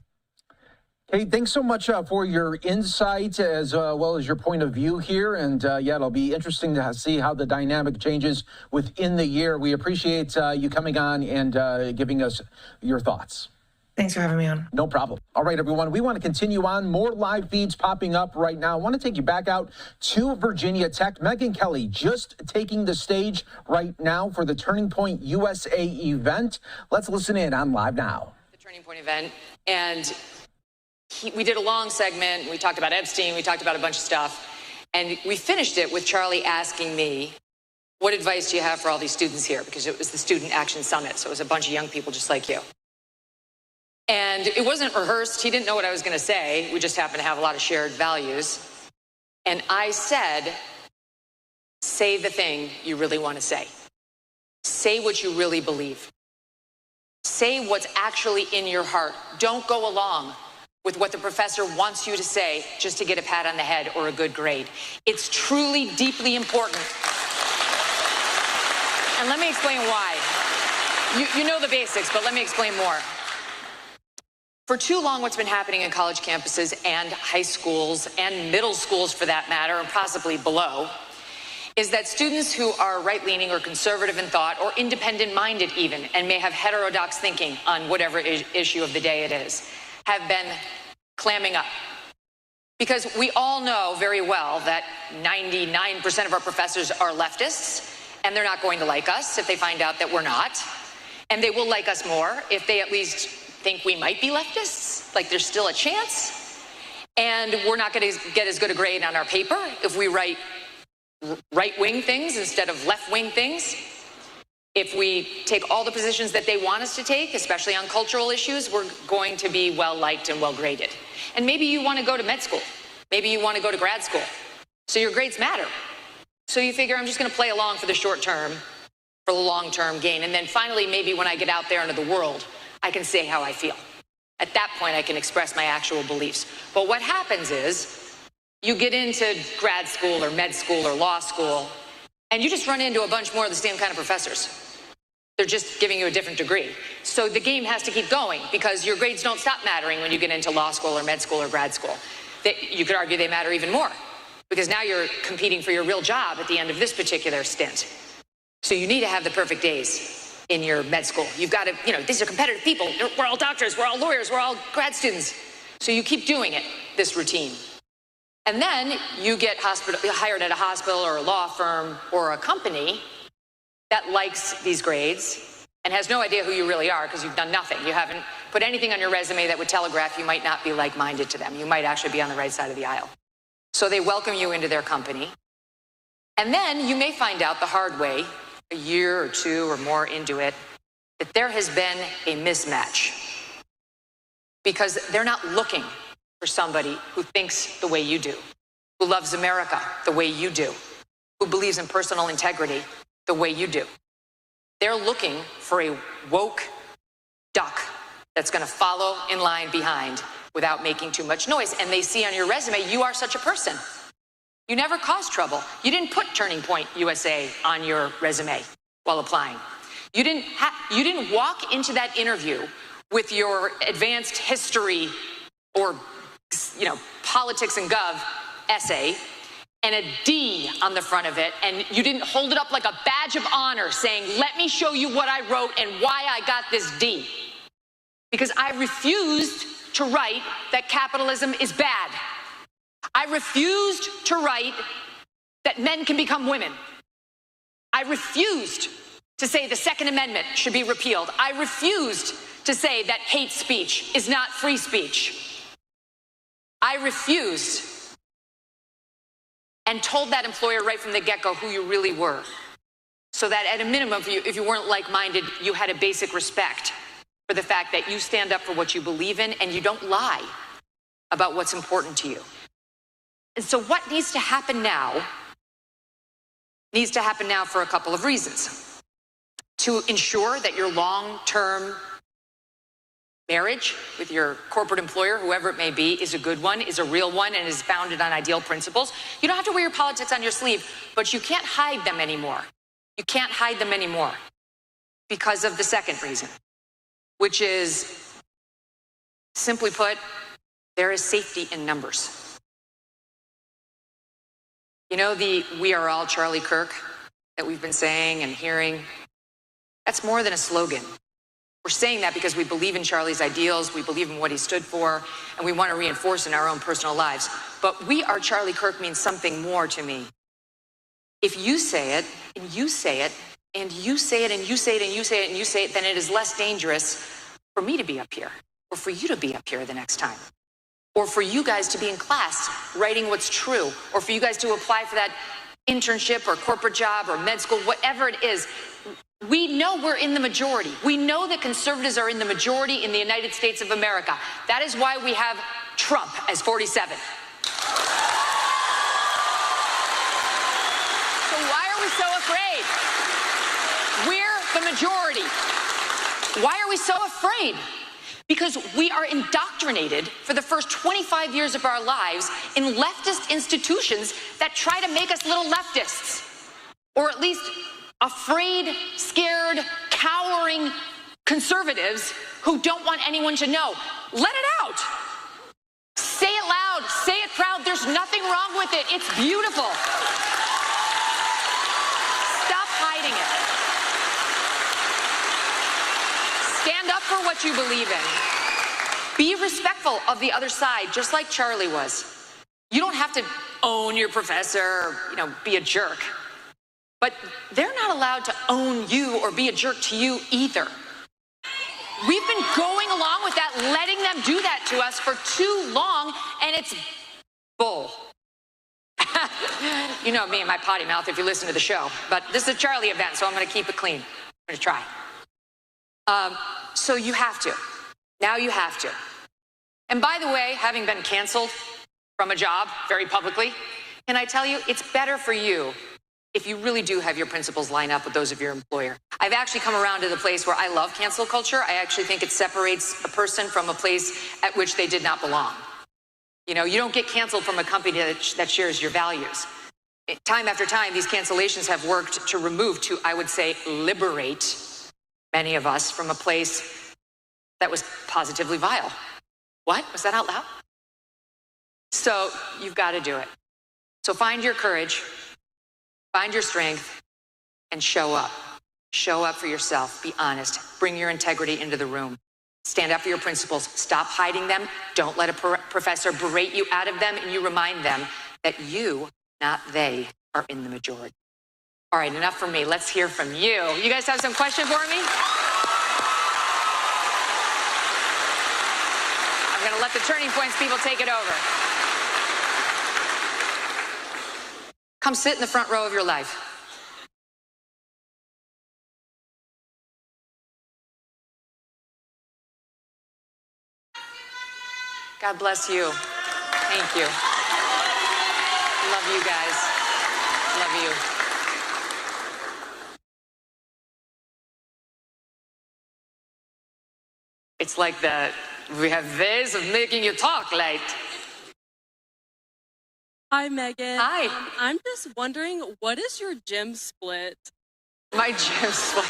Speaker 22: Hey, thanks so much for your insight as well as your point of view here. And yeah, it'll be interesting to see how the dynamic changes within the year. We appreciate you coming on and giving us your thoughts.
Speaker 10: Thanks for having me on.
Speaker 22: No problem. All right, everyone, we want to continue on. More live feeds popping up right now. I want to take you back out to Virginia Tech. Megyn Kelly just taking the stage right now for the Turning Point USA event. Let's listen in on Live Now.
Speaker 19: The Turning Point event. And we did a long segment. We talked about Epstein. We talked about a bunch of stuff. And we finished it with Charlie asking me, what advice do you have for all these students here? Because it was the Student Action Summit. So it was a bunch of young people just like you. And it wasn't rehearsed. He didn't know what I was going to say. We just happened to have a lot of shared values. And I said, say the thing you really want to say. Say what you really believe. Say what's actually in your heart. Don't go along with what the professor wants you to say just to get a pat on the head or a good grade. It's truly deeply important. And let me explain why. You know the basics, but let me explain more. For too long, what's been happening in college campuses and high schools and middle schools, for that matter, and possibly below, is that students who are right-leaning or conservative in thought or independent-minded even, and may have heterodox thinking on whatever issue of the day it is, have been clamming up. Because we all know very well that 99% of our professors are leftists, and they're not going to like us if they find out that we're not. And they will like us more if they at least think we might be leftists, like there's still a chance. And we're not going to get as good a grade on our paper if we write right-wing things instead of left-wing things. If we take all the positions that they want us to take, especially on cultural issues, we're going to be well-liked and well-graded. And maybe you want to go to med school. Maybe you want to go to grad school. So your grades matter. So you figure, I'm just going to play along for the short term, for the long-term gain. And then finally, maybe when I get out there into the world, I can say how I feel. At that point, I can express my actual beliefs. But what happens is, you get into grad school or med school or law school, and you just run into a bunch more of the same kind of professors. They're just giving you a different degree. So the game has to keep going because your grades don't stop mattering when you get into law school or med school or grad school. You could argue they matter even more because now you're competing for your real job at the end of this particular stint. So you need to have the perfect days in your med school. You've got to, these are competitive people. We're all doctors, we're all lawyers, we're all grad students. So you keep doing it, this routine. And then you get hired at a hospital or a law firm or a company that likes these grades and has no idea who you really are because you've done nothing. You haven't put anything on your resume that would telegraph you might not be like-minded to them. You might actually be on the right side of the aisle. So they welcome you into their company. And then you may find out the hard way, a year or two or more into it, that there has been a mismatch because they're not looking for somebody who thinks the way you do, who loves America the way you do, who believes in personal integrity the way you do. They're looking for a woke duck that's going to follow in line behind without making too much noise. And they see on your resume, you are such a person. You never caused trouble. You didn't put Turning Point USA on your resume while applying. You didn't walk into that interview with your advanced history or politics and gov essay and a D on the front of it, and you didn't hold it up like a badge of honor saying, let me show you what I wrote and why I got this D. Because I refused to write that capitalism is bad. I refused to write that men can become women. I refused to say the Second Amendment should be repealed. I refused to say that hate speech is not free speech. I refused and told that employer right from the get-go who you really were, so that at a minimum, if you weren't like-minded, you had a basic respect for the fact that you stand up for what you believe in and you don't lie about what's important to you. And so what needs to happen now for a couple of reasons. To ensure that your long-term marriage with your corporate employer, whoever it may be, is a good one, is a real one, and is founded on ideal principles. You don't have to wear your politics on your sleeve, but you can't hide them anymore. You can't hide them anymore because of the second reason, which is, simply put, there is safety in numbers. You know, the "We are all Charlie Kirk" that we've been saying and hearing, that's more than a slogan. We're saying that because we believe in Charlie's ideals, we believe in what he stood for, and we want to reinforce in our own personal lives. But "We are Charlie Kirk" means something more to me. If you say it, and you say it, and you say it, and you say it, and you say it, and you say it, then it is less dangerous for me to be up here, or for you to be up here the next time, or for you guys to be in class writing what's true, or for you guys to apply for that internship or corporate job or med school, whatever it is. We know we're in the majority. We know that conservatives are in the majority in the United States of America. That is why we have Trump as 47. So why are we so afraid? We're the majority. Why are we so afraid? Because we are indoctrinated for the first 25 years of our lives in leftist institutions that try to make us little leftists, or at least afraid, scared, cowering conservatives who don't want anyone to know. Let it out. Say it loud, say it proud. There's nothing wrong with it. It's beautiful. Stop hiding it. Stand up for what you believe in. Be respectful of the other side, just like Charlie was. You don't have to own your professor or, be a jerk. But they're not allowed to own you or be a jerk to you either. We've been going along with that, letting them do that to us for too long, and it's bull. You know me and my potty mouth if you listen to the show. But this is a Charlie event, so I'm going to keep it clean. I'm going to try. So you have to. Now you have to. And by the way, having been canceled from a job very publicly, can I tell you, it's better for you if you really do have your principles line up with those of your employer. I've actually come around to the place where I love cancel culture. I actually think it separates a person from a place at which they did not belong. You don't get canceled from a company that shares your values. Time after time, these cancellations have worked to remove, I would say, liberate many of us from a place that was positively vile. What? Was that out loud? So you've got to do it. So find your courage, find your strength, and show up. Show up for yourself. Be honest. Bring your integrity into the room. Stand up for your principles. Stop hiding them. Don't let a professor berate you out of them, and you remind them that you, not they, are in the majority. All right, enough from me. Let's hear from you. You guys have some question for me? I'm going to let the Turning Points people take it over. Come sit in the front row of your life. God bless you. Thank you. Love you guys. Love you. It's like we have ways of making you talk late.
Speaker 1: Hi, Megan.
Speaker 19: Hi.
Speaker 1: I'm just wondering, what is your gym split?
Speaker 19: My gym split.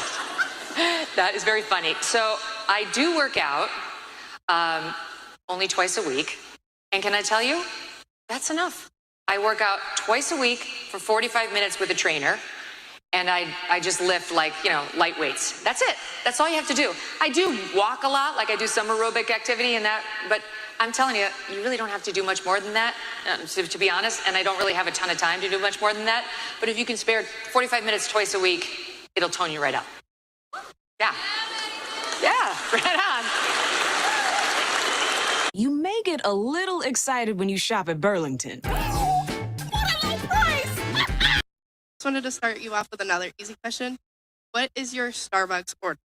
Speaker 19: That is very funny. So I do work out only twice a week. And can I tell you, that's enough. I work out twice a week for 45 minutes with a trainer. And I just lift light weights. That's it. That's all you have to do. I do walk a lot, like I do some aerobic activity and that, but I'm telling you, you really don't have to do much more than that, to be honest, and I don't really have a ton of time to do much more than that. But if you can spare 45 minutes twice a week, it'll tone you right up. Yeah. Yeah, right on.
Speaker 9: You may get a little excited when you shop at Burlington.
Speaker 1: Just wanted to start you off with another easy question. What is your Starbucks order?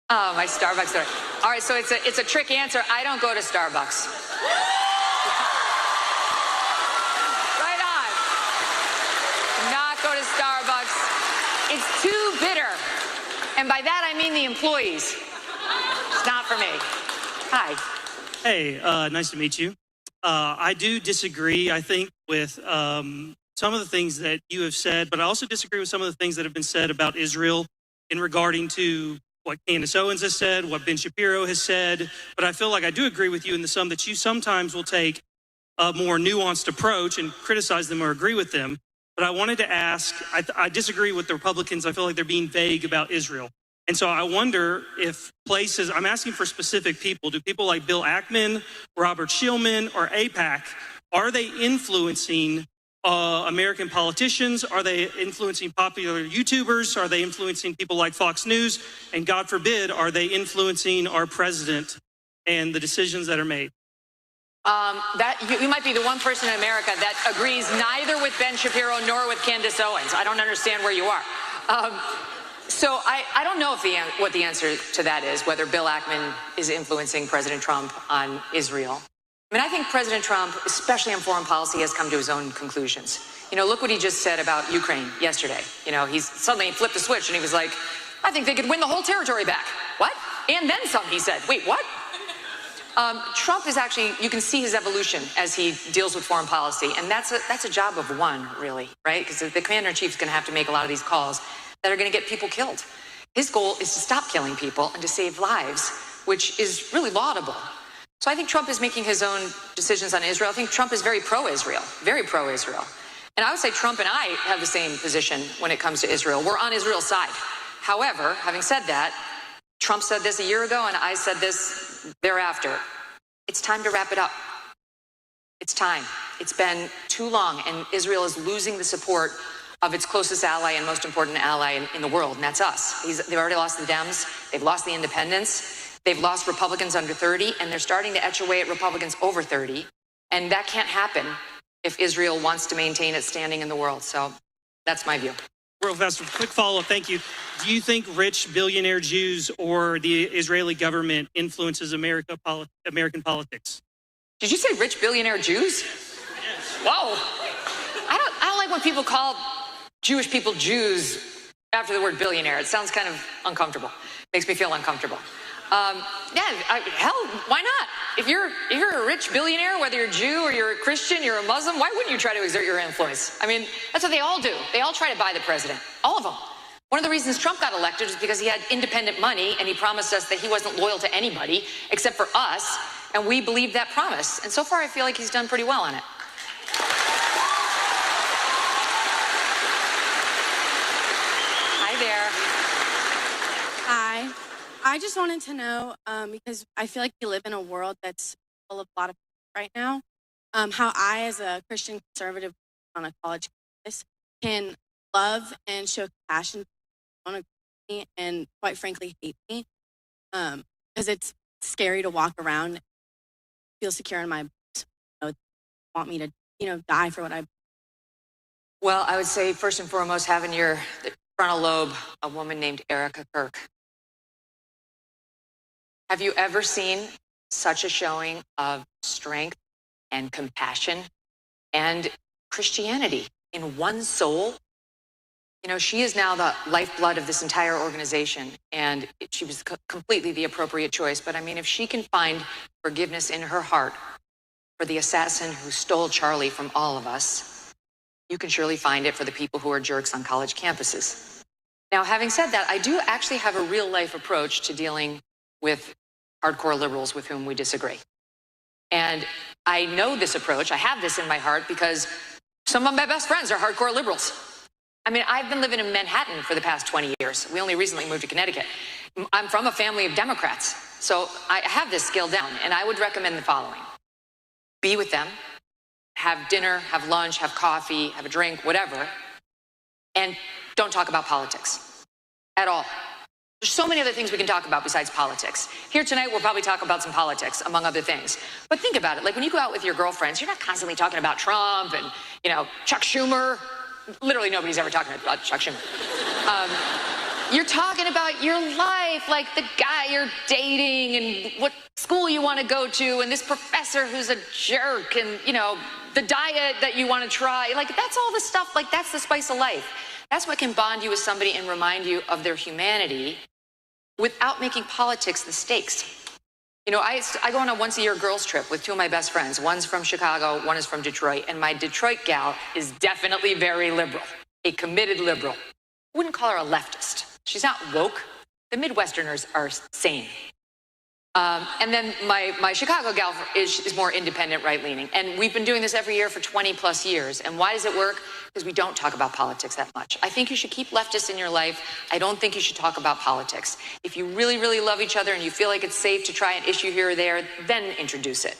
Speaker 19: Oh, my Starbucks order. All right, so it's a trick answer. I don't go to Starbucks. Right on. Not go to Starbucks. It's too bitter. And by that, I mean the employees. It's not for me. Hi.
Speaker 14: Hey, nice to meet you. I do disagree, I think, with some of the things that you have said, but I also disagree with some of the things that have been said about Israel in regarding to what Candace Owens has said, what Ben Shapiro has said. But I feel like I do agree with you in the sum that you sometimes will take a more nuanced approach and criticize them or agree with them. But I wanted to ask, I disagree with the Republicans. I feel like they're being vague about Israel. And so I wonder if places, I'm asking for specific people. Do people like Bill Ackman, Robert Shillman, or AIPAC, are they influencing American politicians? Are they influencing popular YouTubers? Are they influencing people like Fox News? And God forbid, are they influencing our president and the decisions that are made?
Speaker 19: You might be the one person in America that agrees neither with Ben Shapiro nor with Candace Owens. I don't understand where you are. So I don't know what the answer to that is, whether Bill Ackman is influencing President Trump on Israel. I mean, I think President Trump, especially on foreign policy, has come to his own conclusions. Look what he just said about Ukraine yesterday. He's suddenly flipped the switch and he was like, I think they could win the whole territory back. What? And then some, he said. Wait, what? Trump is actually, you can see his evolution as he deals with foreign policy. And that's a job of one, really, right? Because the commander-in-chief is going to have to make a lot of these calls that are going to get people killed. His goal is to stop killing people and to save lives, which is really laudable. So I think Trump is making his own decisions on Israel. I think Trump is very pro-Israel, very pro-Israel. And I would say Trump and I have the same position when it comes to Israel. We're on Israel's side. However, having said that, Trump said this a year ago, and I said this thereafter. It's time to wrap it up. It's time. It's been too long, and Israel is losing the support of its closest ally and most important ally in the world, and that's us. They've already lost the Dems. They've lost the independents. They've lost Republicans under 30, and they're starting to etch away at Republicans over 30. And that can't happen if Israel wants to maintain its standing in the world. So that's my view.
Speaker 14: World Festival, quick follow-up, thank you. Do you think rich billionaire Jews or the Israeli government influences American politics?
Speaker 19: Did you say rich billionaire Jews?
Speaker 14: Yes.
Speaker 19: Whoa. I don't like when people call Jewish people Jews after the word billionaire. It sounds kind of uncomfortable. Makes me feel uncomfortable. Hell, why not? If you're a rich billionaire, whether you're a Jew or you're a Christian, you're a Muslim, why wouldn't you try to exert your influence? I mean, that's what they all do. They all try to buy the president. All of them. One of the reasons Trump got elected is because he had independent money and he promised us that he wasn't loyal to anybody except for us, and we believed that promise. And so far, I feel like he's done pretty well on it. Hi there.
Speaker 6: Hi. I just wanted to know, because I feel like we live in a world that's full of a lot of people right now, how I, as a Christian conservative on a college campus, can love and show compassion on me and, quite frankly, hate me, because it's scary to walk around and feel secure in my beliefs. Want me to, die for what I.
Speaker 19: Well, I would say, first and foremost, having your frontal lobe, a woman named Erica Kirk. Have you ever seen such a showing of strength and compassion and Christianity in one soul? She is now the lifeblood of this entire organization, and she was completely the appropriate choice. But I mean, if she can find forgiveness in her heart for the assassin who stole Charlie from all of us, you can surely find it for the people who are jerks on college campuses. Now, having said that, I do actually have a real life approach to dealing with hardcore liberals with whom we disagree. And I know this approach. I have this in my heart because some of my best friends are hardcore liberals. I mean, I've been living in Manhattan for the past 20 years. We only recently moved to Connecticut. I'm from a family of Democrats, so I have this skill down, and I would recommend the following. Be with them, have dinner, have lunch, have coffee, have a drink, whatever, and don't talk about politics at all. There's so many other things we can talk about besides politics. Here tonight, we'll probably talk about some politics, among other things. But think about it. Like, when you go out with your girlfriends, you're not constantly talking about Trump and, Chuck Schumer. Literally nobody's ever talking about Chuck Schumer. You're talking about your life, like the guy you're dating and what school you want to go to and this professor who's a jerk and, the diet that you want to try. Like, that's all the stuff. Like, that's the spice of life. That's what can bond you with somebody and remind you of their humanity without making politics the stakes. I go on a once-a-year girls' trip with two of my best friends. One's from Chicago, one is from Detroit, and my Detroit gal is definitely very liberal, a committed liberal. Wouldn't call her a leftist. She's not woke. The Midwesterners are sane. And then my Chicago gal is more independent, right-leaning. And we've been doing this every year for 20 plus years. And why does it work? Because we don't talk about politics that much. I think you should keep leftists in your life. I don't think you should talk about politics. If you really, really love each other and you feel like it's safe to try an issue here or there, then introduce it.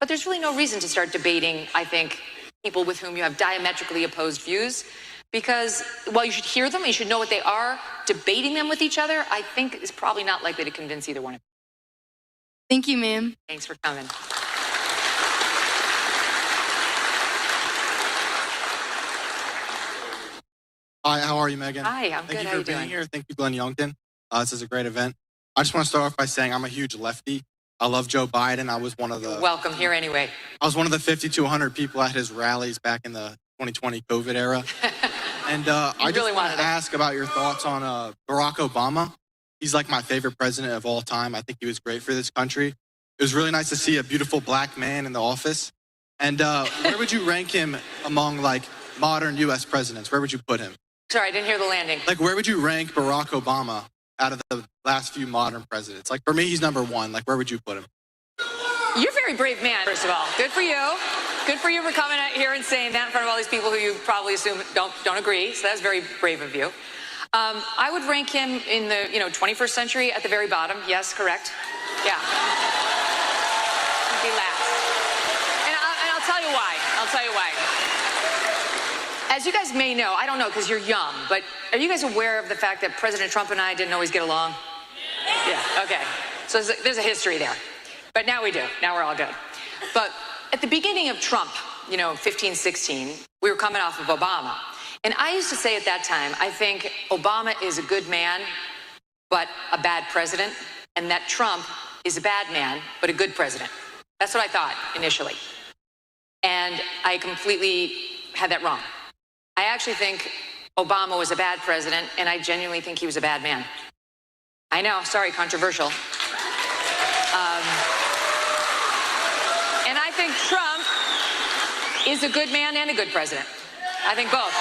Speaker 19: But there's really no reason to start debating, I think, people with whom you have diametrically opposed views. Because while you should hear them, you should know what they are, debating them with each other, I think is probably not likely to convince either one of you.
Speaker 6: Thank you, ma'am.
Speaker 19: Thanks for coming.
Speaker 7: Hi, how are you, Megan?
Speaker 19: Hi, I'm good.
Speaker 7: Thank
Speaker 19: How
Speaker 7: you
Speaker 19: you
Speaker 7: for being
Speaker 19: doing?
Speaker 7: here. Thank you, Glenn Youngton. This is a great event. I just want to start off by saying I'm a huge lefty. I love Joe Biden. I was one of the
Speaker 19: Welcome here anyway.
Speaker 7: I was one of the 50 to 100 people at his rallies back in the 2020 COVID era. And I just
Speaker 19: really
Speaker 7: want to ask about your thoughts on Barack Obama. He's like my favorite president of all time. I think he was great for this country. It was really nice to see a beautiful black man in the office. And where would you rank him among like modern U.S. presidents? Where would you put him?
Speaker 19: Sorry, I didn't hear the landing.
Speaker 7: Like, where would you rank Barack Obama out of the last few modern presidents? Like, for me, he's number one. Like, where would you put him?
Speaker 19: You're a very brave man, first of all. Good for you. Good for you for coming out here and saying that in front of all these people who you probably assume don't agree. So that's very brave of you. I would rank him in the 21st century at the very bottom. Yes, correct. Yeah. He'd be last. And I'll tell you why. I'll tell you why. As you guys may know, I don't know because you're young, but are you guys aware of the fact that President Trump and I didn't always get along? Yeah. Okay. So there's a history there. But now we do. Now we're all good. But at the beginning of Trump, 15, 16, we were coming off of Obama. And I used to say at that time, I think Obama is a good man, but a bad president, and that Trump is a bad man, but a good president. That's what I thought initially. And I completely had that wrong. I actually think Obama was a bad president, and I genuinely think he was a bad man. I know, sorry, controversial. And I think Trump is a good man and a good president. I think both.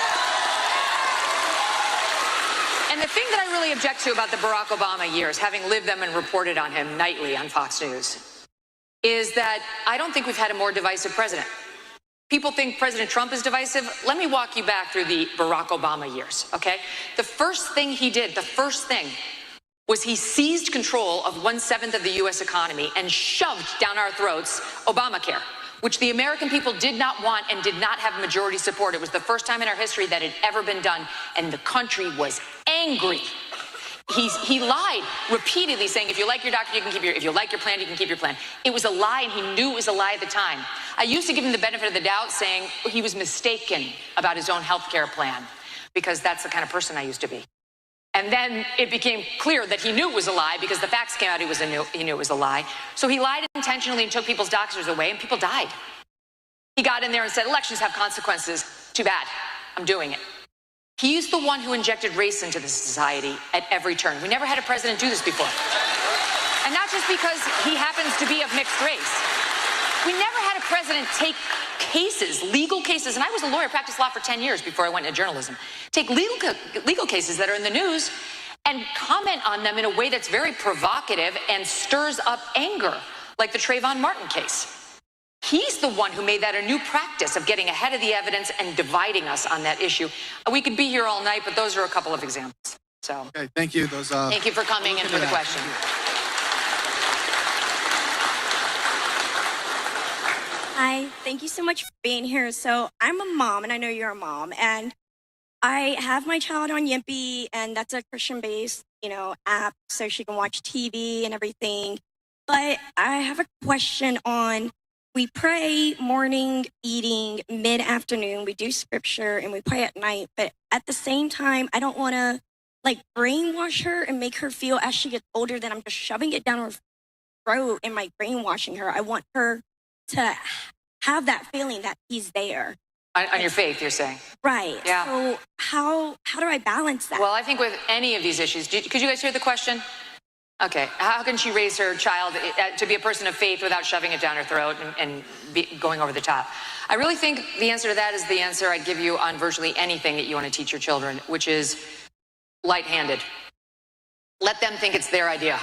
Speaker 19: And the thing that I really object to about the Barack Obama years, having lived them and reported on him nightly on Fox News, is that I don't think we've had a more divisive president. People think President Trump is divisive. Let me walk you back through the Barack Obama years, okay? The first thing he did, was he seized control of 1/7 of the U.S. economy and shoved down our throats Obamacare, which the American people did not want and did not have majority support. It was the first time in our history that it had ever been done, and the country was angry. He lied repeatedly, saying, if you like your doctor, you can keep if you like your plan, you can keep your plan. It was a lie, and he knew it was a lie at the time. I used to give him the benefit of the doubt, saying he was mistaken about his own health care plan, because that's the kind of person I used to be. And then it became clear that he knew it was a lie because the facts came out he knew it was a lie. So he lied intentionally and took people's doctors away, and people died. He got in there and said, elections have consequences. Too bad. I'm doing it. He's the one who injected race into the society at every turn. We never had a president do this before. And not just because he happens to be of mixed race. We never had a president take cases, legal cases, and I was a lawyer, practiced law for 10 years before I went into journalism, take legal cases that are in the news and comment on them in a way that's very provocative and stirs up anger, like the Trayvon Martin case. He's the one who made that a new practice of getting ahead of the evidence and dividing us on that issue. We could be here all night, but those are a couple of examples. So,
Speaker 7: okay, thank you.
Speaker 19: Thank you for coming and for the question.
Speaker 17: Hi, thank you so much for being here. So I'm a mom, and I know you're a mom, and I have my child on Yimpy, and that's a Christian-based, app, so she can watch TV and everything. But I have a question on, we pray morning, eating, mid-afternoon, we do scripture, and we pray at night. But at the same time, I don't want to, brainwash her and make her feel as she gets older that I'm just shoving it down her throat and, brainwashing her. I want her to have that feeling that he's there.
Speaker 19: On your faith, you're saying?
Speaker 17: Right.
Speaker 19: Yeah.
Speaker 17: So how do I balance that?
Speaker 19: Well, I think with any of these issues, could you guys hear the question? Okay. How can she raise her child to be a person of faith without shoving it down her throat and going over the top? I really think the answer to that is the answer I'd give you on virtually anything that you want to teach your children, which is light-handed. Let them think it's their idea.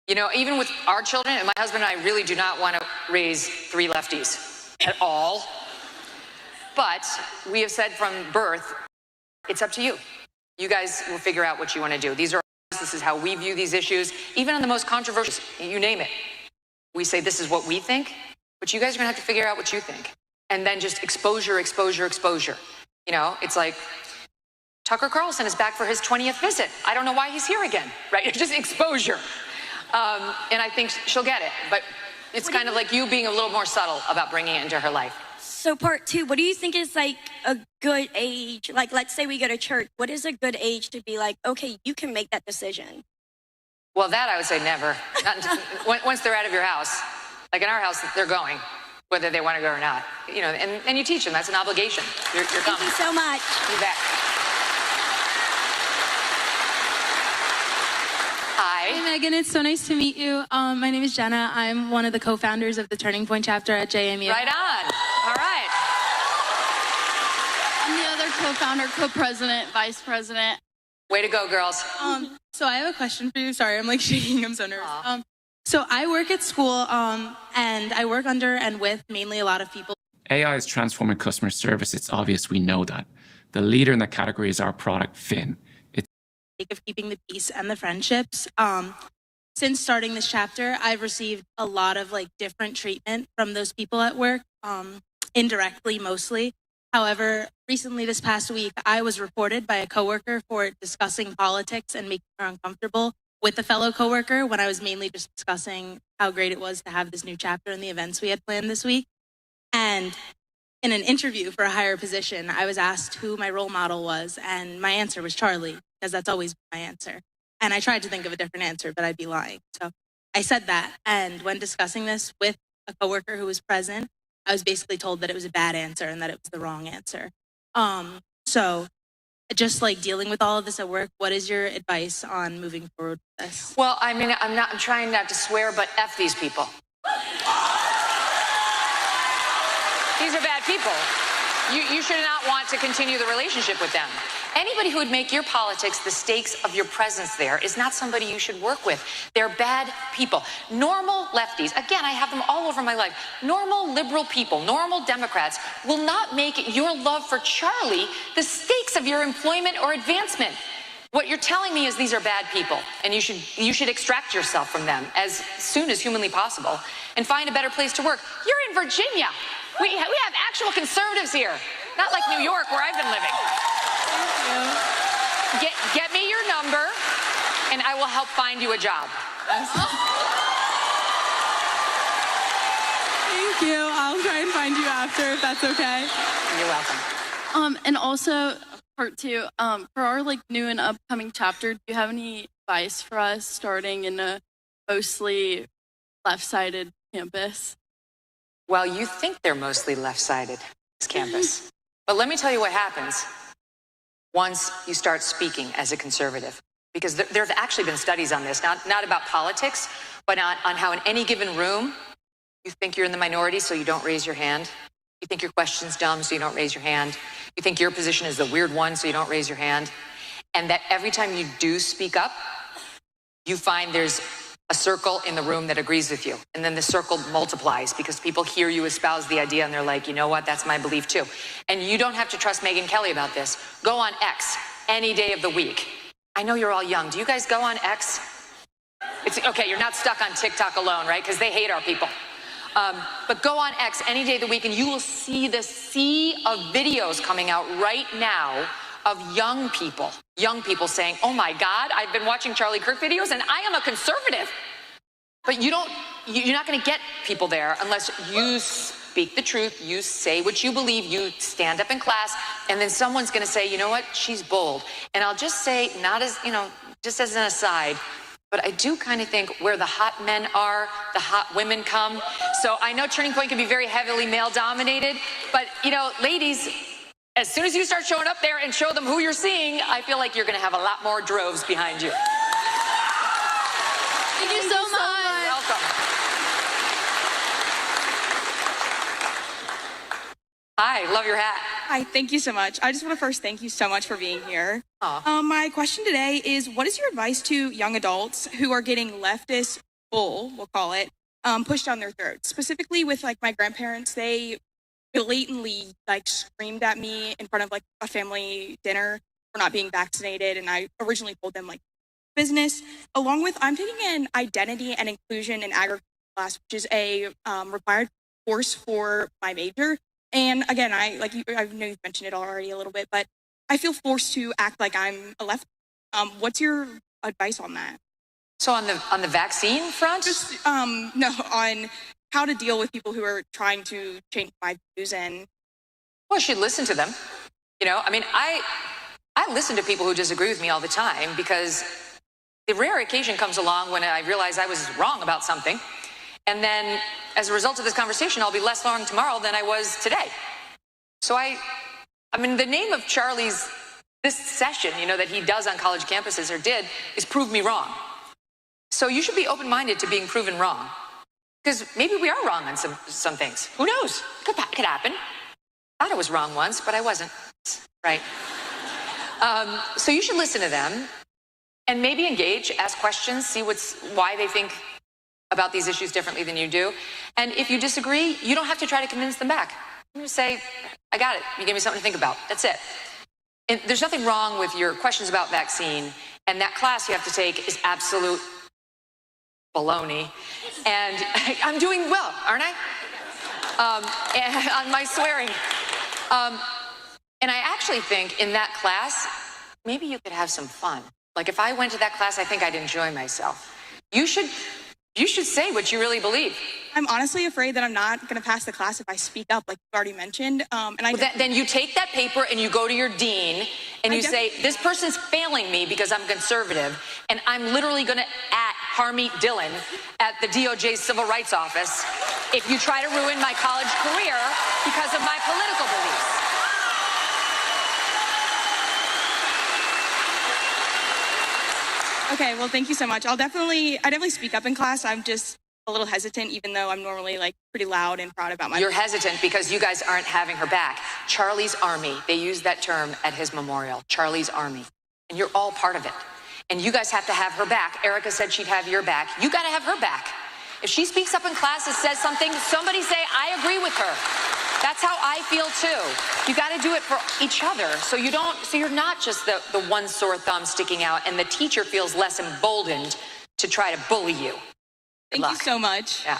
Speaker 19: Even with our children, and my husband and I really do not want to raise 3 lefties at all. But we have said from birth, it's up to you. You guys will figure out what you want to do. This is how we view these issues. Even on the most controversial, you name it. We say this is what we think, but you guys are going to have to figure out what you think. And then just exposure, exposure, exposure. It's like Tucker Carlson is back for his 20th visit. I don't know why he's here again, right? Just exposure. And I think she'll get it, but it's kind of like you being a little more subtle about bringing it into her life.
Speaker 17: So part 2, what do you think is a good age? Let's say we go to church. What is a good age to be okay, you can make that decision?
Speaker 19: Well, that I would say never. Not until, once they're out of your house. Like in our house, they're going, whether they want to go or not. And you teach them. That's an obligation. You're coming.
Speaker 17: Thank you so much.
Speaker 19: You bet.
Speaker 15: Hey, Megan, it's so nice to meet you. My name is Jenna. I'm one of the co-founders of the Turning Point chapter at JMU.
Speaker 19: Right on. All right.
Speaker 16: I'm the other co-founder, co-president, vice president.
Speaker 19: Way to go, girls.
Speaker 15: So I have a question for you. Sorry, I'm like shaking. I'm so nervous. So I work at school, and I work under and with mainly a lot of people.
Speaker 20: AI is transforming customer service. It's obvious we know that. The leader in that category is our product, Finn. It's
Speaker 15: Of keeping the peace and the friendships. Since starting this chapter, I've received a lot of like different treatment from those people at work, indirectly mostly. However, recently this past week, I was reported by a coworker for discussing politics and making her uncomfortable with a fellow coworker when I was mainly just discussing how great it was to have this new chapter and the events we had planned this week. And in an interview for a higher position, I was asked who my role model was, and my answer was Charlie, because that's always my answer. And I tried to think of a different answer, but I'd be lying. So I said that, and when discussing this with a coworker who was present, I was basically told that it was a bad answer and that it was the wrong answer. So just like dealing with all of this at work, what is your advice on moving forward with this?
Speaker 19: Well, I mean, I'm trying not to swear, but F these people. These are bad people. You should not want to continue the relationship with them. Anybody who would make your politics the stakes of your presence there is not somebody you should work with. They're bad people. Normal lefties, again, I have them all over my life. Normal liberal people, normal Democrats will not make your love for Charlie the stakes of your employment or advancement. What you're telling me is these are bad people, and you should extract yourself from them as soon as humanly possible and find a better place to work. You're in Virginia. We have actual conservatives here, not like New York where I've been living. Get me your number, and I will help find you a job.
Speaker 15: Thank you. I'll try and find you after if that's okay.
Speaker 19: You're welcome.
Speaker 16: And also, part two, for our like new and upcoming chapter, do you have any advice for us starting in a mostly left-sided campus?
Speaker 19: Well, you think they're mostly left-sided, this campus. But let me tell you what happens once you start speaking as a conservative. Because there have actually been studies on this, not about politics, but on how in any given room, you think you're in the minority, so you don't raise your hand. You think your question's dumb, so you don't raise your hand. You think your position is the weird one, so you don't raise your hand. And that every time you do speak up, you find there's a circle in the room that agrees with you. And then the circle multiplies because people hear you espouse the idea and they're like, you know what, that's my belief too. And you don't have to trust Megyn Kelly about this. Go on X any day of the week. I know you're all young. Do you guys go on X? It's okay, you're not stuck on TikTok alone, right? Because they hate our people. But go on X any day of the week and you will see the sea of videos coming out right now of young people saying, oh my God, I've been watching Charlie Kirk videos and I am a conservative. But you're not gonna get people there unless you speak the truth, you say what you believe, you stand up in class, and then someone's gonna say, you know what, she's bold. And I'll just say, not as, just as an aside, but I do kind of think where the hot men are, the hot women come. So I know Turning Point can be very heavily male dominated, but ladies, as soon as you start showing up there and show them who you're seeing, I feel like you're going to have a lot more droves behind you.
Speaker 16: Thank you so much.
Speaker 19: Welcome. Hi, love your hat.
Speaker 23: Hi, thank you so much. I just want to first thank you so much for being here. My question today is, what is your advice to young adults who are getting leftist bull, we'll call it, pushed down their throats? Specifically with like my grandparents, they blatantly like screamed at me in front of like a family dinner for not being vaccinated, and I originally told them like business. Along with, I'm taking an identity and inclusion in agriculture class, which is a required course for my major. And again, I know you've mentioned it already a little bit, but I feel forced to act like I'm a left. What's your advice on that?
Speaker 19: So on the vaccine front?
Speaker 23: Just no, on how to deal with people who are trying to change my views. And
Speaker 19: well, you should listen to them. I mean, I listen to people who disagree with me all the time because the rare occasion comes along when I realize I was wrong about something. And then as a result of this conversation, I'll be less wrong tomorrow than I was today. So I mean, the name of this session, that he does on college campuses or did, is Prove Me Wrong. So you should be open-minded to being proven wrong. Because maybe we are wrong on some things. Who knows? Could happen. I thought I was wrong once, but I wasn't. Right. So you should listen to them and maybe engage, ask questions, see why they think about these issues differently than you do. And if you disagree, you don't have to try to convince them back. You just say, I got it. You gave me something to think about. That's it. And there's nothing wrong with your questions about vaccine. And that class you have to take is absolute baloney. And I'm doing well, aren't I? And on my swearing. And I actually think in that class, maybe you could have some fun. Like if I went to that class, I think I'd enjoy myself. You should say what you really believe.
Speaker 23: I'm honestly afraid that I'm not going to pass the class if I speak up, like you already mentioned.
Speaker 19: Then you take that paper and you go to your dean and you say, this person's failing me because I'm conservative, and I'm literally going to Harmeet Dillon at the DOJ's Civil Rights Office if you try to ruin my college career because of my political beliefs.
Speaker 23: Okay, well, thank you so much. I definitely speak up in class. I'm just a little hesitant, even though I'm normally like pretty loud and proud about my.
Speaker 19: You're hesitant because you guys aren't having her back. Charlie's Army, they used that term at his memorial, Charlie's Army. And you're all part of it. And you guys have to have her back. Erica said she'd have your back. You got to have her back. If she speaks up in class and says something, somebody say, I agree with her. That's how I feel too. You got to do it for each other. So you're not just the one sore thumb sticking out, and the teacher feels less emboldened to try to bully you.
Speaker 23: Thank you so much.
Speaker 19: Yeah.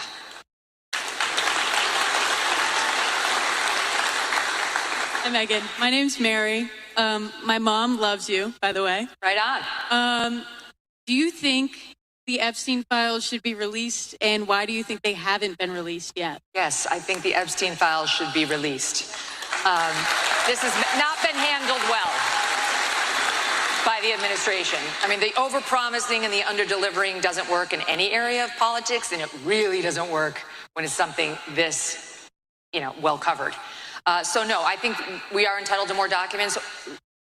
Speaker 3: Hi, Megan. My name's Mary. My mom loves you, by the way.
Speaker 19: Right on.
Speaker 3: Do you think the Epstein files should be released, and why do you think they haven't been released yet?
Speaker 19: Yes, I think the Epstein files should be released. This has not been handled well by the administration. I mean, the overpromising and the underdelivering doesn't work in any area of politics, and it really doesn't work when it's something this, well covered. So no, I think we are entitled to more documents.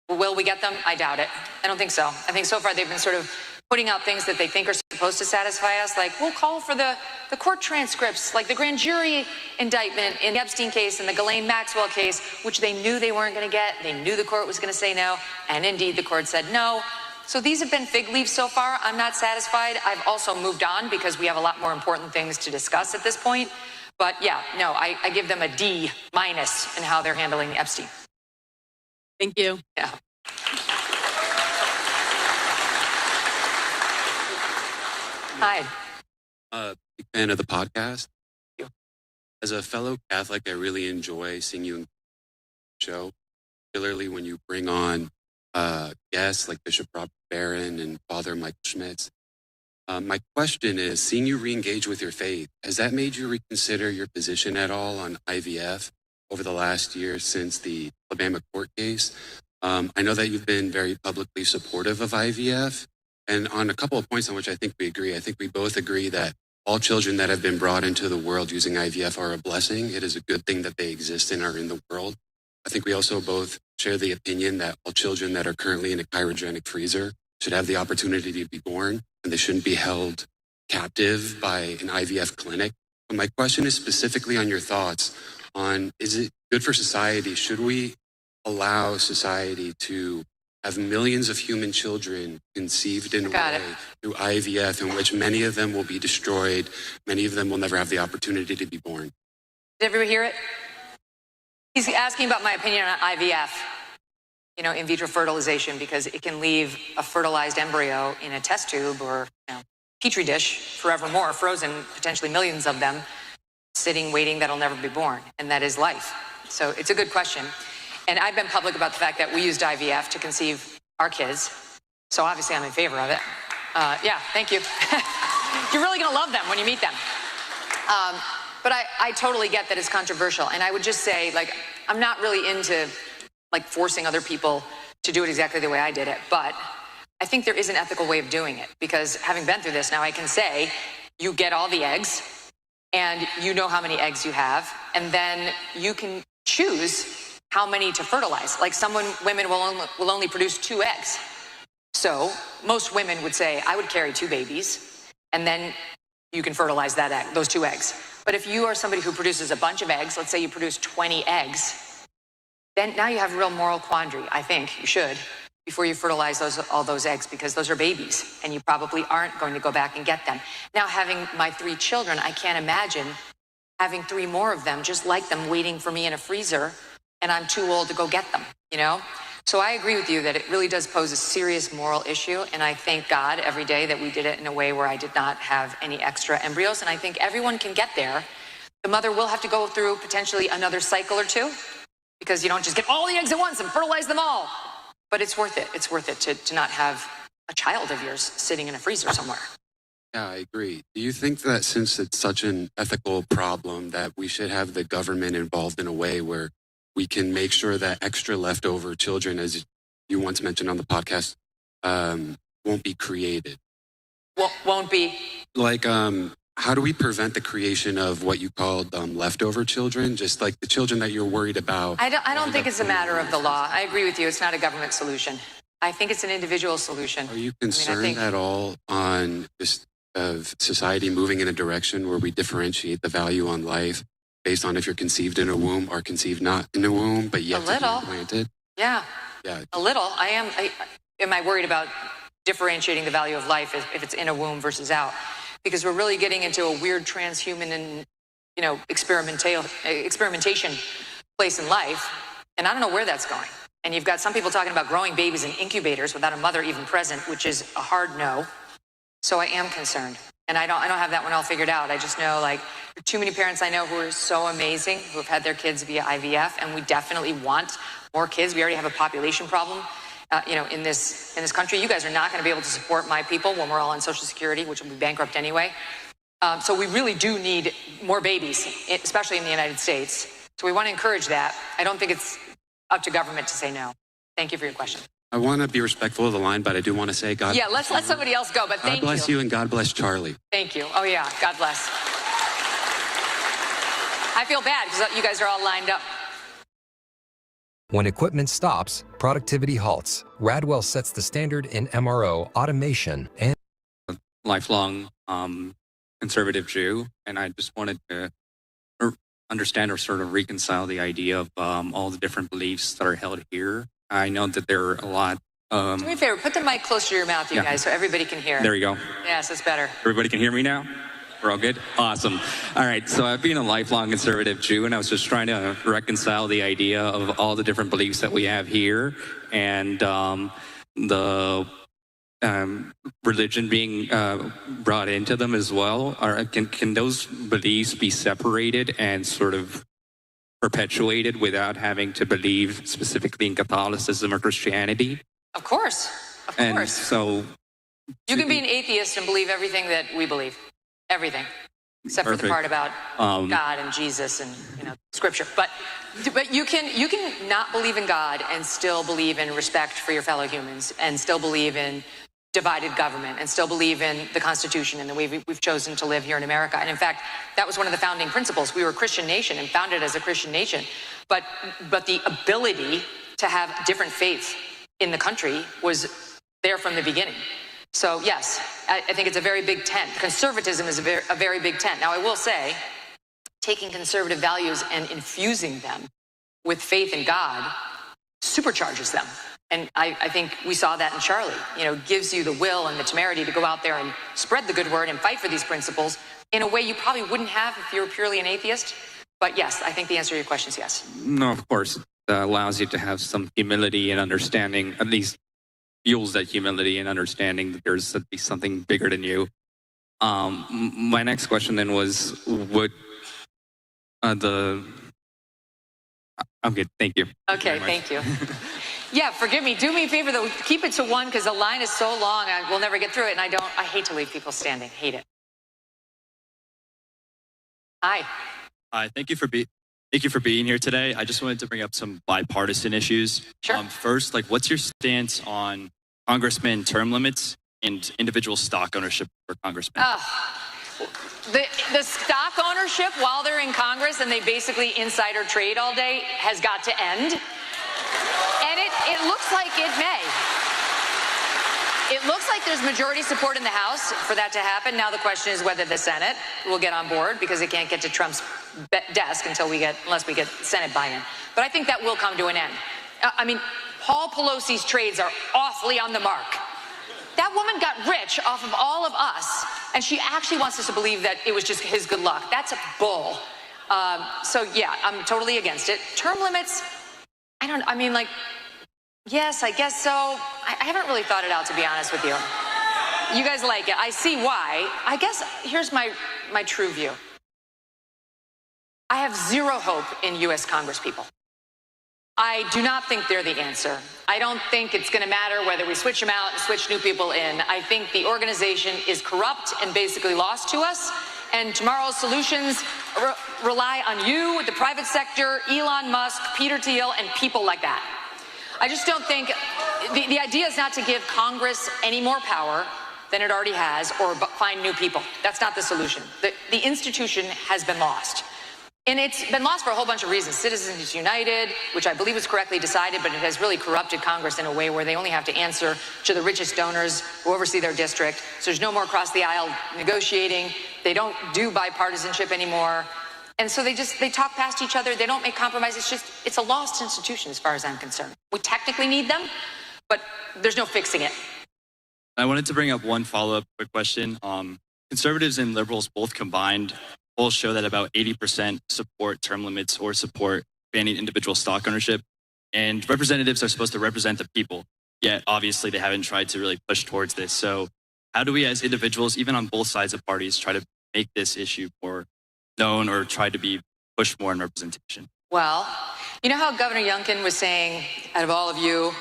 Speaker 19: Will we get them? I doubt it. I don't think so. I think so far they've been sort of putting out things that they think are supposed to satisfy us, like we'll call for the court transcripts, like the grand jury indictment in the Epstein case and the Ghislaine Maxwell case, which they knew they weren't going to get. They knew the court was going to say no, and indeed the court said no. So these have been fig leaves so far. I'm not satisfied. I've also moved on because we have a lot more important things to discuss at this point. But yeah, no, I give them a D- in how they're handling Epstein.
Speaker 3: Thank you.
Speaker 19: Yeah. Hi.
Speaker 5: Big fan of the podcast. As a fellow Catholic, I really enjoy seeing you in the show, particularly when you bring on guests like Bishop Robert Barron and Father Michael Schmitz. My question is, seeing you re-engage with your faith, has that made you reconsider your position at all on IVF over the last year since the Alabama court case? I know that you've been very publicly supportive of IVF, and on a couple of points on which I think we agree. I think we both agree that all children that have been brought into the world using IVF are a blessing. It is a good thing that they exist and are in the world. I think we also both share the opinion that all children that are currently in a cryogenic freezer should have the opportunity to be born, and they shouldn't be held captive by an IVF clinic. But my question is specifically on your thoughts on, is it good for society? Should we allow society to have millions of human children conceived in a way through IVF in which many of them will be destroyed, many of them will never have the opportunity to be born?
Speaker 19: Did everybody hear it? He's asking about my opinion on IVF, in vitro fertilization, because it can leave a fertilized embryo in a test tube or petri dish forevermore, frozen, potentially millions of them, sitting, waiting, that'll never be born. And that is life. So it's a good question. And I've been public about the fact that we used IVF to conceive our kids. So obviously I'm in favor of it. Yeah, thank you. You're really going to love them when you meet them. But I totally get that it's controversial. And I would just say, I'm not really into, forcing other people to do it exactly the way I did it. But I think there is an ethical way of doing it. Because having been through this, now I can say, you get all the eggs, and you know how many eggs you have, and then you can choose how many to fertilize. Women will only produce 2 eggs. So most women would say, I would carry 2 babies. and then you can fertilize that egg, those 2 eggs. But if you are somebody who produces a bunch of eggs, let's say you produce 20 eggs, then now you have a real moral quandary. I think you should, before you fertilize all those eggs, because those are babies, and you probably aren't going to go back and get them. Now, having my 3 children, I can't imagine having 3 more of them, just like them, waiting for me in a freezer, and I'm too old to go get them, you know? So I agree with you that it really does pose a serious moral issue, and I thank God every day that we did it in a way where I did not have any extra embryos, and I think everyone can get there. The mother will have to go through potentially another cycle or 2, because you don't just get all the eggs at once and fertilize them all. But it's worth it. It's worth it to not have a child of yours sitting in a freezer somewhere.
Speaker 5: Yeah, I agree. Do you think that since it's such an ethical problem that we should have the government involved in a way where we can make sure that extra leftover children, as you once mentioned on the podcast, won't be created?
Speaker 19: Won't be?
Speaker 5: Like, how do we prevent the creation of what you called leftover children? Just like the children that you're worried about.
Speaker 19: I don't think it's a matter of the law. I agree with you. It's not a government solution. I think it's an individual solution.
Speaker 5: Are you concerned at all on just of society moving in a direction where we differentiate the value on life based on if you're conceived in a womb or conceived not in a womb, but yet to be implanted?
Speaker 19: Yeah.
Speaker 5: Yeah.
Speaker 19: A little. Am I worried about differentiating the value of life if it's in a womb versus out? Because we're really getting into a weird transhuman and, you know, experimentation place in life. And I don't know where that's going. And you've got some people talking about growing babies in incubators without a mother even present, which is a hard no. So I am concerned. And I don't have that one all figured out. I just know, like, there are too many parents I know who are so amazing, who have had their kids via IVF, and we definitely want more kids. We already have a population problem, in this country. You guys are not going to be able to support my people when we're all on Social Security, which will be bankrupt anyway. So we really do need more babies, especially in the United States. So we want to encourage that. I don't think it's up to government to say no. Thank you for your question.
Speaker 5: I want to be respectful of the line, but I do want to say God.
Speaker 19: Yeah, let's let somebody else go, but thank you.
Speaker 5: God bless you and God bless Charlie.
Speaker 19: Thank you. Oh, yeah, God bless. I feel bad because you guys are all lined up.
Speaker 4: When equipment stops, productivity halts. Radwell sets the standard in MRO, automation, and
Speaker 12: lifelong conservative Jew, and I just wanted to understand or sort of reconcile the idea of all the different beliefs that are held here. I know that there are a lot.
Speaker 19: Do me a favor, put the mic closer to your mouth, you guys, so everybody can hear.
Speaker 12: There you go.
Speaker 19: Yes, it's better.
Speaker 12: Everybody can hear me now? We're all good? Awesome. All right, so I've been a lifelong conservative Jew, and I was just trying to reconcile the idea of all the different beliefs that we have here and the religion being brought into them as well. Can those beliefs be separated and sort of perpetuated without having to believe specifically in Catholicism or Christianity?
Speaker 19: Of course. Of
Speaker 12: and
Speaker 19: course.
Speaker 12: So
Speaker 19: you can be an atheist and believe everything that we believe. Everything. Except for the part about God and Jesus and Scripture. But you can not believe in God and still believe in respect for your fellow humans and still believe in divided government and still believe in the Constitution and the way we've chosen to live here in America. And in fact, that was one of the founding principles. We were a Christian nation and founded as a Christian nation. But the ability to have different faiths in the country was there from the beginning. So yes, I think it's a very big tent. Conservatism is a very big tent. Now I will say, taking conservative values and infusing them with faith in God supercharges them. And I think we saw that in Charlie. Gives you the will and the temerity to go out there and spread the good word and fight for these principles in a way you probably wouldn't have if you were purely an atheist. But yes, I think the answer to your question is yes.
Speaker 12: No, of course, that allows you to have some humility and understanding, at least fuels that humility and understanding that there's at least something bigger than you. My next question then was, would I'm good, thank you.
Speaker 19: Okay, thank you. Yeah, forgive me. Do me a favor, though. Keep it to one because the line is so long. We'll never get through it, and I hate to leave people standing. Hate it. Hi.
Speaker 21: Hi. Thank you for being here today. I just wanted to bring up some bipartisan issues.
Speaker 19: Sure.
Speaker 21: First, what's your stance on congressman term limits and individual stock ownership for congressmen?
Speaker 19: The stock ownership while they're in Congress and they basically insider trade all day has got to end. And it looks like it may. It looks like there's majority support in the House for that to happen. Now the question is whether the Senate will get on board, because it can't get to Trump's desk unless we get Senate buy-in. But I think that will come to an end. I mean, Paul Pelosi's trades are awfully on the mark. That woman got rich off of all of us, and she actually wants us to believe that it was just his good luck. That's a bull. So yeah, I'm totally against it. Term limits, yes, I guess so. I haven't really thought it out, to be honest with you. You guys like it. I see why. I guess here's my true view. I have zero hope in U.S. Congress people. I do not think they're the answer. I don't think it's going to matter whether we switch them out and switch new people in. I think the organization is corrupt and basically lost to us. And tomorrow's solutions rely on you, the private sector, Elon Musk, Peter Thiel, and people like that. I just don't think the idea is not to give Congress any more power than it already has or find new people. That's not the solution. The institution has been lost. And it's been lost for a whole bunch of reasons. Citizens United, which I believe was correctly decided, but it has really corrupted Congress in a way where they only have to answer to the richest donors who oversee their district. So there's no more cross-the-aisle negotiating. They don't do bipartisanship anymore. And so they talk past each other. They don't make compromises. It's a lost institution as far as I'm concerned. We technically need them, but there's no fixing it.
Speaker 21: I wanted to bring up one follow-up quick question. Conservatives and liberals both combined polls show that about 80% support term limits or support banning individual stock ownership. And representatives are supposed to represent the people. Yet, obviously, they haven't tried to really push towards this. So how do we as individuals, even on both sides of parties, try to make this issue more known or try to be pushed more in representation?
Speaker 19: Well, you know how Governor Youngkin was saying, out of all of you,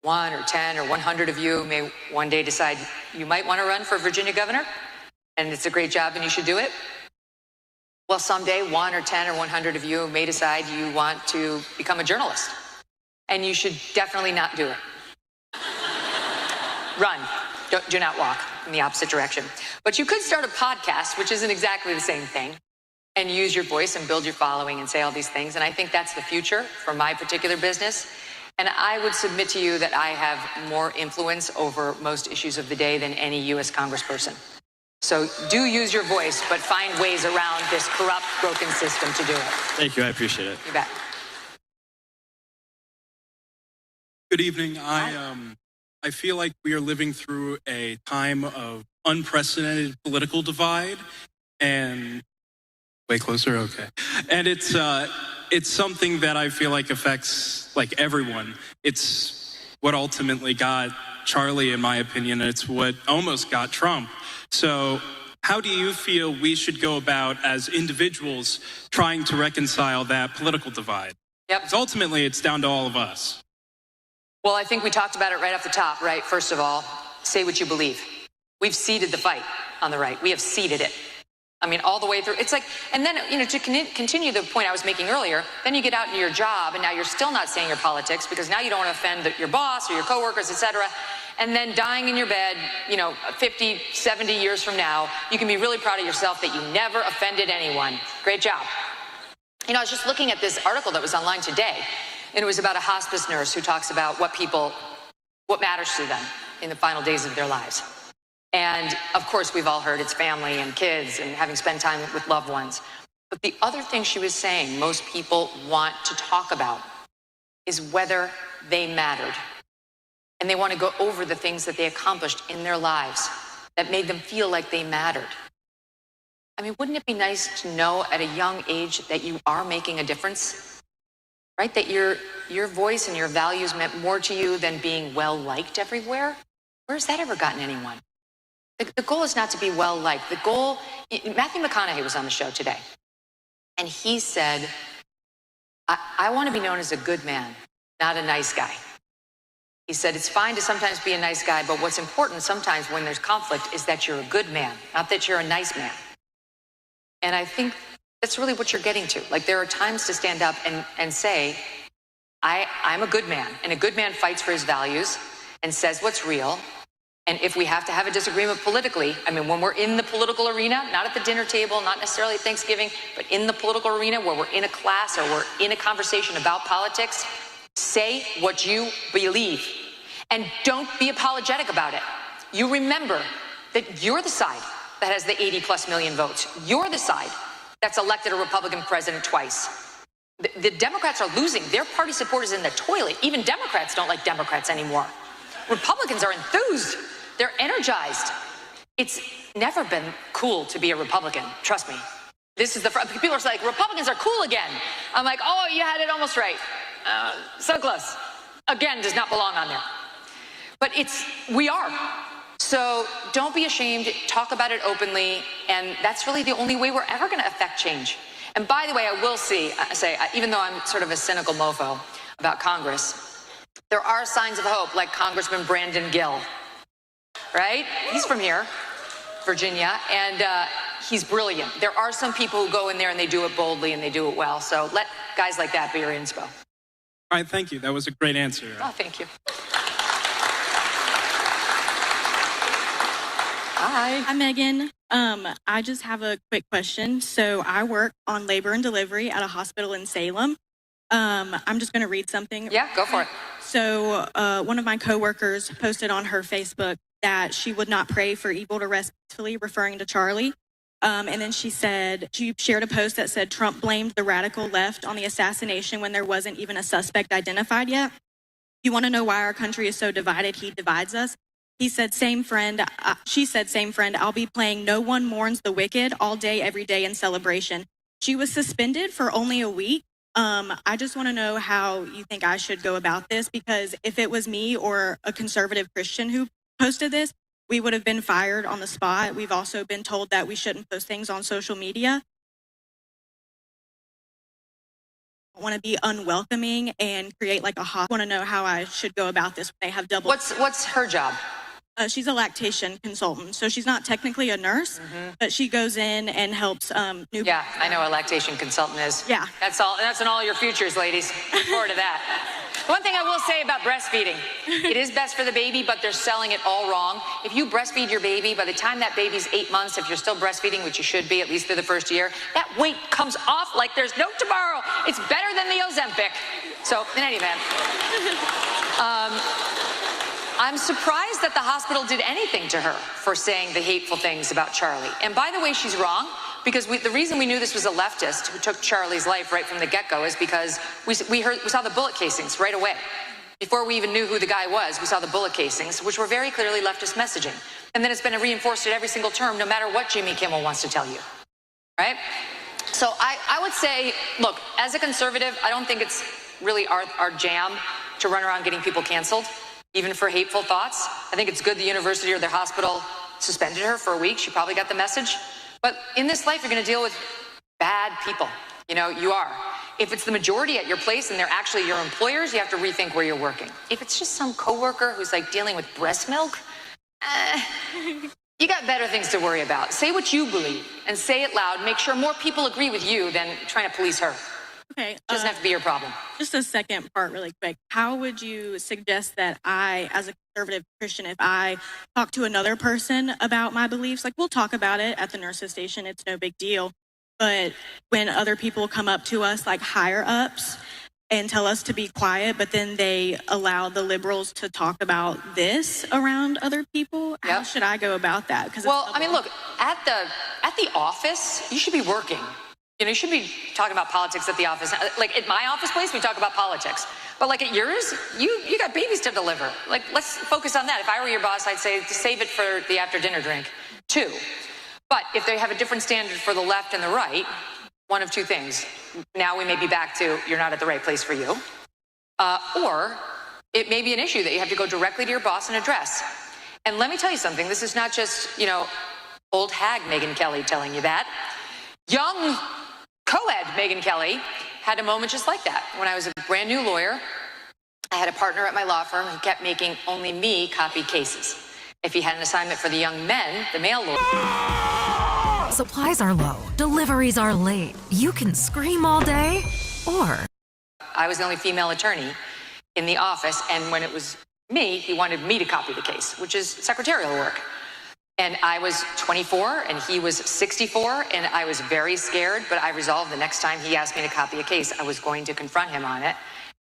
Speaker 19: 1 or 10 or 100 of you may one day decide you might want to run for Virginia governor, and it's a great job and you should do it? Well, someday 1 or 10 or 100 of you may decide you want to become a journalist, and you should definitely not do it. Run. Do not walk in the opposite direction. But you could start a podcast, which isn't exactly the same thing, and use your voice and build your following and say all these things. And I think that's the future for my particular business. And I would submit to you that I have more influence over most issues of the day than any U.S. congressperson. So do use your voice, but find ways around this corrupt, broken system to do it.
Speaker 21: Thank you. I appreciate it.
Speaker 19: You bet.
Speaker 2: Good evening. I feel like we are living through a time of unprecedented political divide, and way closer. Okay, and it's something that I feel like affects like everyone. It's what ultimately got Charlie, in my opinion, and it's what almost got Trump. So how do you feel we should go about as individuals trying to reconcile that political divide?
Speaker 19: Yep.
Speaker 2: Because ultimately it's down to all of us.
Speaker 19: Well, I think we talked about it right off the top, right? First of all, say what you believe. We've seeded the fight on the right. We have seeded it. I mean, all the way through. It's like, and then, to continue the point I was making earlier, then you get out into your job, and now you're still not saying your politics because now you don't want to offend your boss or your coworkers, etc. And then dying in your bed, 50, 70 years from now, you can be really proud of yourself that you never offended anyone. Great job. I was just looking at this article that was online today, and it was about a hospice nurse who talks about what matters to them in the final days of their lives. And of course, we've all heard it's family and kids and having spent time with loved ones. But the other thing she was saying most people want to talk about is whether they mattered. And they want to go over the things that they accomplished in their lives that made them feel like they mattered. I mean, wouldn't it be nice to know at a young age that you are making a difference? Right? That your voice and your values meant more to you than being well-liked everywhere? Where's that ever gotten anyone? The goal is not to be well-liked. The goal, Matthew McConaughey was on the show today, and he said, I want to be known as a good man, not a nice guy. He said, it's fine to sometimes be a nice guy, but what's important sometimes when there's conflict is that you're a good man, not that you're a nice man. And I think that's really what you're getting to. Like, there are times to stand up and say, I'm a good man, and a good man fights for his values and says what's real. And if we have to have a disagreement politically, I mean, when we're in the political arena, not at the dinner table, not necessarily at Thanksgiving, but in the political arena where we're in a class or we're in a conversation about politics, say what you believe. And don't be apologetic about it. You remember that you're the side that has the 80+ million votes. You're the side that's elected a Republican president twice. The Democrats are losing. Their party support is in the toilet. Even Democrats don't like Democrats anymore. Republicans are enthused. They're energized. It's never been cool to be a Republican. Trust me. This is people are like, Republicans are cool again. I'm like, oh, you had it almost right. So close. Again, does not belong on there. But we are. So don't be ashamed. Talk about it openly. And that's really the only way we're ever going to affect change. And by the way, I will say, even though I'm sort of a cynical mofo about Congress, there are signs of hope, like Congressman Brandon Gill, right? He's from here, Virginia, and he's brilliant. There are some people who go in there and they do it boldly and they do it well. So let guys like that be your inspo.
Speaker 2: All right, thank you. That was a great answer.
Speaker 19: Oh, thank you. Hi.
Speaker 23: Hi, Megan. I just have a quick question. So I work on labor and delivery at a hospital in Salem. I'm just going to read something.
Speaker 19: Yeah, go for it.
Speaker 23: So one of my coworkers posted on her Facebook that she would not pray for evil to rest peacefully, referring to Charlie. And then she shared a post that said Trump blamed the radical left on the assassination when there wasn't even a suspect identified yet. You want to know why our country is so divided? He divides us. He said, same friend. She said, same friend. I'll be playing No One Mourns the Wicked all day, every day in celebration. She was suspended for only a week. I just want to know how you think I should go about this, because if it was me or a conservative Christian who posted this, we would have been fired on the spot. We've also been told that we shouldn't post things on social media. I want to be unwelcoming and create like a hot. I want to know how I should go about this when they have double.
Speaker 19: What's her job?
Speaker 23: She's a lactation consultant, so she's not technically a nurse, but she goes in and helps new.
Speaker 19: Yeah, I know what a lactation consultant is.
Speaker 23: Yeah.
Speaker 19: That's all. That's in all your futures, ladies. Look forward to that. One thing I will say about breastfeeding, it is best for the baby, but they're selling it all wrong. If you breastfeed your baby, by the time that baby's 8 months, if you're still breastfeeding, which you should be, at least through the first year, that weight comes off like there's no tomorrow. It's better than the Ozempic. So, in any event, I'm surprised that the hospital did anything to her for saying the hateful things about Charlie. And by the way, she's wrong, because the reason we knew this was a leftist who took Charlie's life right from the get-go is because we saw the bullet casings right away. Before we even knew who the guy was, we saw the bullet casings, which were very clearly leftist messaging. And then it's been reinforced at every single term, no matter what Jimmy Kimmel wants to tell you, right? So I would say, look, as a conservative, I don't think it's really our jam to run around getting people canceled, even for hateful thoughts. I think it's good the university or the hospital suspended her for a week. She probably got the message. But in this life, you're going to deal with bad people. You know, you are. If it's the majority at your place and they're actually your employers, you have to rethink where you're working. If it's just some coworker who's like dealing with breast milk, you got better things to worry about. Say what you believe and say it loud. Make sure more people agree with you than trying to police her.
Speaker 23: Okay.
Speaker 19: Doesn't have to be your problem.
Speaker 23: Just a second part really quick. How would you suggest that I, as a conservative Christian, if I talk to another person about my beliefs, like we'll talk about it at the nurse's station, it's no big deal. But when other people come up to us, like higher ups, and tell us to be quiet, but then they allow the liberals to talk about this around other people, how should I go about that?
Speaker 19: Well, I mean, look, at the office, you should be working. You know, you should be talking about politics at the office. Like at my office place, we talk about politics. But like at yours, you got babies to deliver. Like, let's focus on that. If I were your boss, I'd say save it for the after dinner drink, too. But if they have a different standard for the left and the right, one of two things. Now we may be back to you're not at the right place for you. Or it may be an issue that you have to go directly to your boss and address. And let me tell you something. This is not just, old hag Megyn Kelly telling you that. Young co-ed Megyn Kelly had a moment just like that. When I was a brand new lawyer, I had a partner at my law firm who kept making only me copy cases. If he had an assignment for the young men, the male lawyer.
Speaker 8: Supplies are low, deliveries are late. You can scream all day, or
Speaker 19: I was the only female attorney in the office, and when it was me, he wanted me to copy the case, which is secretarial work. And I was 24 and he was 64, and I was very scared, but I resolved the next time he asked me to copy a case, I was going to confront him on it.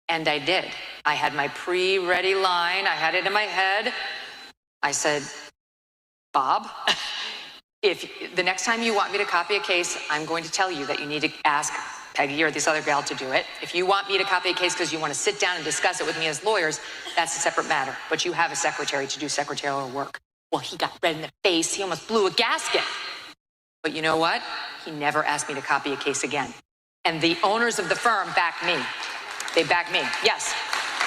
Speaker 19: And I did. I had my pre-ready line. I had it in my head. I said, Bob, if the next time you want me to copy a case, I'm going to tell you that you need to ask Peggy or this other gal to do it. If you want me to copy a case because you want to sit down and discuss it with me as lawyers, that's a separate matter. But you have a secretary to do secretarial work. Well, he got red in the face. He almost blew a gasket. But you know what? He never asked me to copy a case again. And the owners of the firm backed me. They backed me. Yes.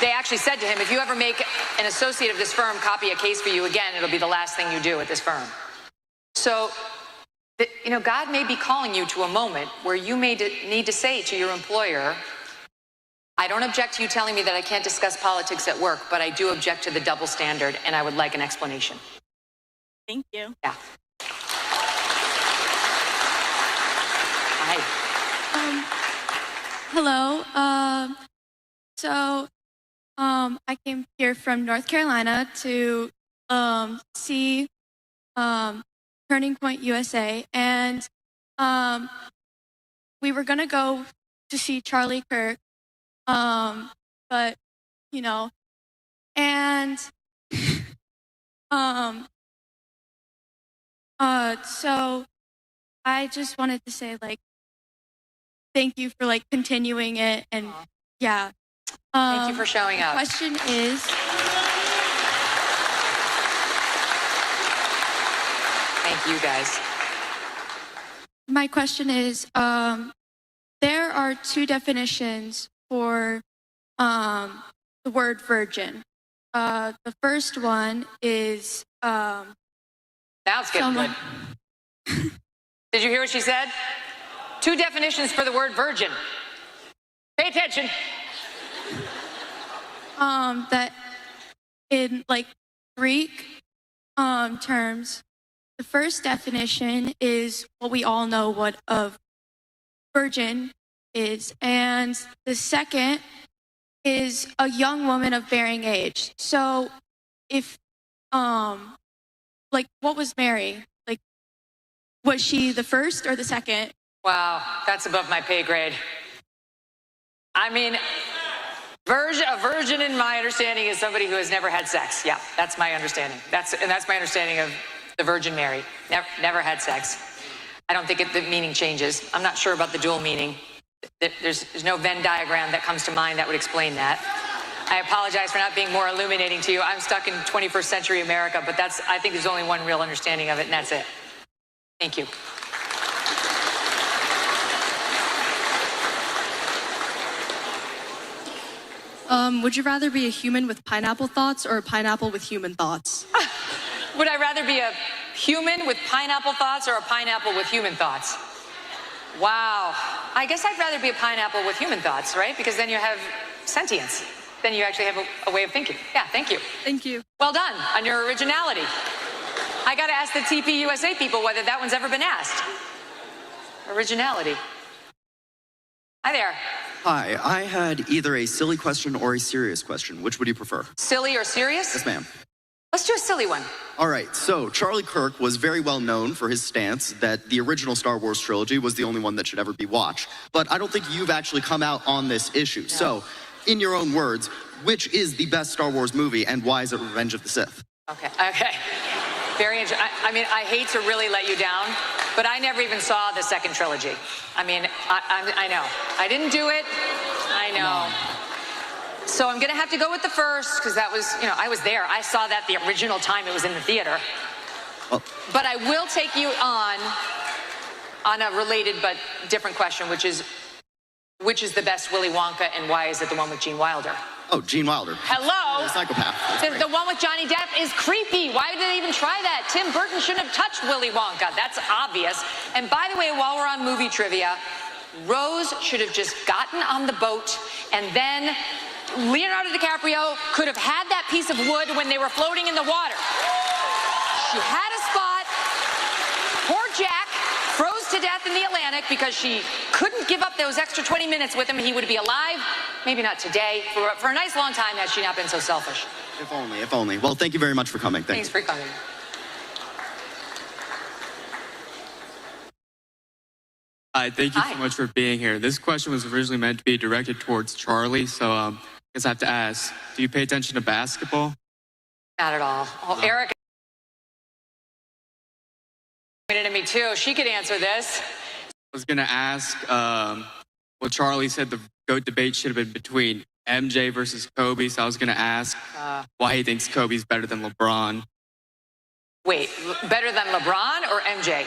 Speaker 19: They actually said to him, if you ever make an associate of this firm copy a case for you again, it'll be the last thing you do at this firm. So, you know, God may be calling you to a moment where you may need to say to your employer, I don't object to you telling me that I can't discuss politics at work, but I do object to the double standard, and I would like an explanation.
Speaker 16: Thank you.
Speaker 19: Yeah. Hi.
Speaker 11: Hello. I came here from North Carolina to see Turning Point USA, and we were gonna go to see Charlie Kirk, but you know, and so I just wanted to say like thank you for like continuing it, and yeah.
Speaker 19: Thank you for showing up.
Speaker 11: The question is.
Speaker 19: Thank you, guys.
Speaker 11: My question is, there are two definitions for the word virgin. The first one is
Speaker 19: now it's getting good. Did you hear what she said? Two definitions for the word virgin. Pay attention.
Speaker 11: That in like Greek terms, the first definition is what we all know what a virgin is, and the second is a young woman of bearing age. So if like what was Mary? Like was she the first or the second?
Speaker 19: Wow, that's above my pay grade. I mean, a virgin in my understanding is somebody who has never had sex. Yeah, that's my understanding. That's my understanding of the Virgin Mary. Never had sex. I don't think the meaning changes. I'm not sure about the dual meaning. There's no Venn diagram that comes to mind that would explain that. I apologize for not being more illuminating to you. I'm stuck in 21st century America, but I think there's only one real understanding of it, and that's it. Thank you.
Speaker 1: Would you rather be a human with pineapple thoughts or a pineapple with human thoughts?
Speaker 19: Would I rather be a human with pineapple thoughts or a pineapple with human thoughts? Wow. I guess I'd rather be a pineapple with human thoughts, right? Because then you have sentience. Then you actually have a way of thinking. Yeah, thank you.
Speaker 1: Thank you.
Speaker 19: Well done on your originality. I got to ask the TP USA people whether that one's ever been asked. Originality. Hi there.
Speaker 13: Hi, I had either a silly question or a serious question. Which would you prefer?
Speaker 19: Silly or serious?
Speaker 13: Yes, ma'am.
Speaker 19: Let's do a silly one.
Speaker 13: All right, so Charlie Kirk was very well known for his stance that the original Star Wars trilogy was the only one that should ever be watched. But I don't think you've actually come out on this issue. No. So, in your own words, which is the best Star Wars movie and why is it Revenge of the Sith?
Speaker 19: Okay. Very interesting. I mean, I hate to really let you down, but I never even saw the second trilogy. I mean, I know. I didn't do it. I know. So I'm going to have to go with the first because that was, you know, I was there. I saw that the original time it was in the theater.
Speaker 13: Well,
Speaker 19: but I will take you on a related but different question, which is the best Willy Wonka and why is it the one with Gene Wilder?
Speaker 13: Oh, Gene Wilder.
Speaker 19: Hello?
Speaker 13: Psychopath.
Speaker 19: The one with Johnny Depp is creepy. Why did they even try that? Tim Burton shouldn't have touched Willy Wonka. That's obvious. And by the way, while we're on movie trivia, Rose should have just gotten on the boat and then Leonardo DiCaprio could have had that piece of wood when they were floating in the water. She had a spot. Poor Jack froze to death in the Atlantic because she couldn't give up those extra 20 minutes with him. He would be alive, maybe not today, for a nice long time had she not been so selfish.
Speaker 13: If only, if only. Well, thank you very much for coming.
Speaker 19: Thanks for coming.
Speaker 18: Hi, thank you so much for being here. This question was originally meant to be directed towards Charlie, so
Speaker 10: guess I have to ask, do you pay attention to basketball?
Speaker 19: Not at all. Oh, Erica pointed at me too. She could answer this.
Speaker 10: I was going to ask, well, Charlie said the GOAT debate should have been between MJ versus Kobe, so I was going to ask why he thinks Kobe's better than LeBron.
Speaker 19: Wait, better than LeBron or MJ?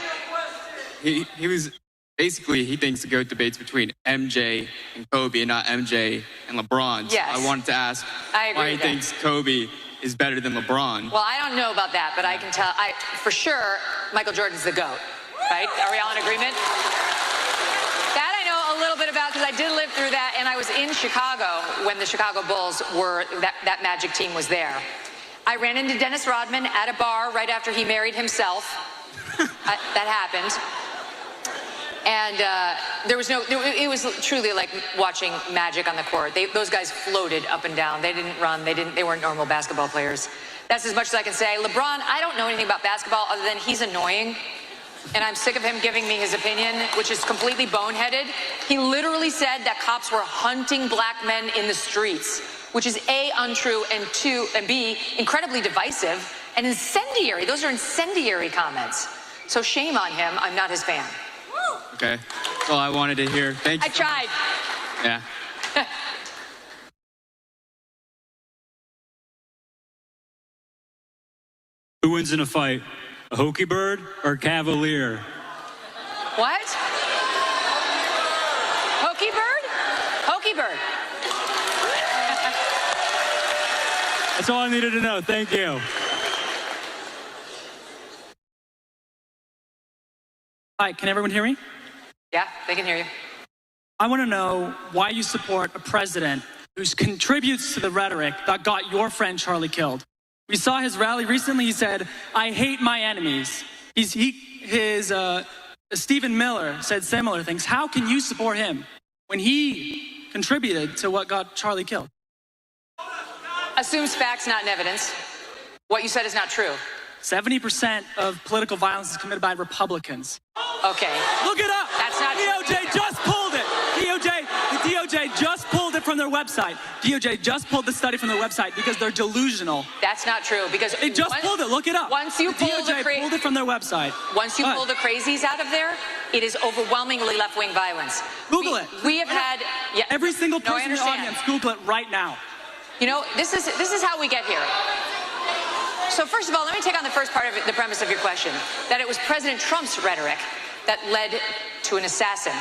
Speaker 10: He was basically, he thinks the GOAT debate's between MJ and Kobe and not MJ and LeBron. So
Speaker 19: Yes.
Speaker 10: I wanted to ask
Speaker 19: I agree
Speaker 10: why he
Speaker 19: with that.
Speaker 10: thinks Kobe is better than LeBron.
Speaker 19: Well, I don't know about that, but I can tell, for sure, Michael Jordan's the GOAT, right? Are we all in agreement? That I know a little bit about because I did live through that, and I was in Chicago when the Chicago Bulls were, that Magic team was there. I ran into Dennis Rodman at a bar right after he married himself. That happened. And there was no, it was truly like watching Magic on the court. Those guys floated up and down. They didn't run. They weren't normal basketball players. That's as much as I can say. LeBron, I don't know anything about basketball other than he's annoying. And I'm sick of him giving me his opinion, which is completely boneheaded. He literally said that cops were hunting black men in the streets, which is A, untrue, and B, incredibly divisive and incendiary. Those are incendiary comments. So shame on him. I'm not his fan.
Speaker 10: Okay, that's all I wanted to hear. Thank you.
Speaker 19: I tried.
Speaker 10: Yeah.
Speaker 18: Who wins in a fight, a hokey bird or a cavalier?
Speaker 19: What? Hokey bird? Hokey bird.
Speaker 18: That's all I needed to know. Thank you.
Speaker 22: Hi, can everyone hear me?
Speaker 19: Yeah, they can hear you.
Speaker 22: I want to know why you support a president who contributes to the rhetoric that got your friend Charlie killed. We saw his rally recently. He said, "I hate my enemies." Stephen Miller said similar things. How can you support him when he contributed to what got Charlie killed?
Speaker 19: Assumes facts, not evidence. What you said is not true.
Speaker 22: 70% of political violence is committed by Republicans.
Speaker 19: Okay.
Speaker 22: Look it up.
Speaker 19: That's not
Speaker 22: DOJ just pulled it. The DOJ just pulled it from their website. DOJ just pulled the study from their website because they're delusional.
Speaker 19: That's not true because
Speaker 22: they just pulled it. Look it up.
Speaker 19: Once you pull
Speaker 22: DOJ pulled it from their website.
Speaker 19: Once you pull the crazies out of there, it is overwhelmingly left-wing violence.
Speaker 22: Google it.
Speaker 19: We have had
Speaker 22: every single person in the
Speaker 19: understand.
Speaker 22: audience. Google it right now.
Speaker 19: You know, this is how we get here. So first of all, let me take on the first part of the premise of your question, that it was President Trump's rhetoric that led to an assassin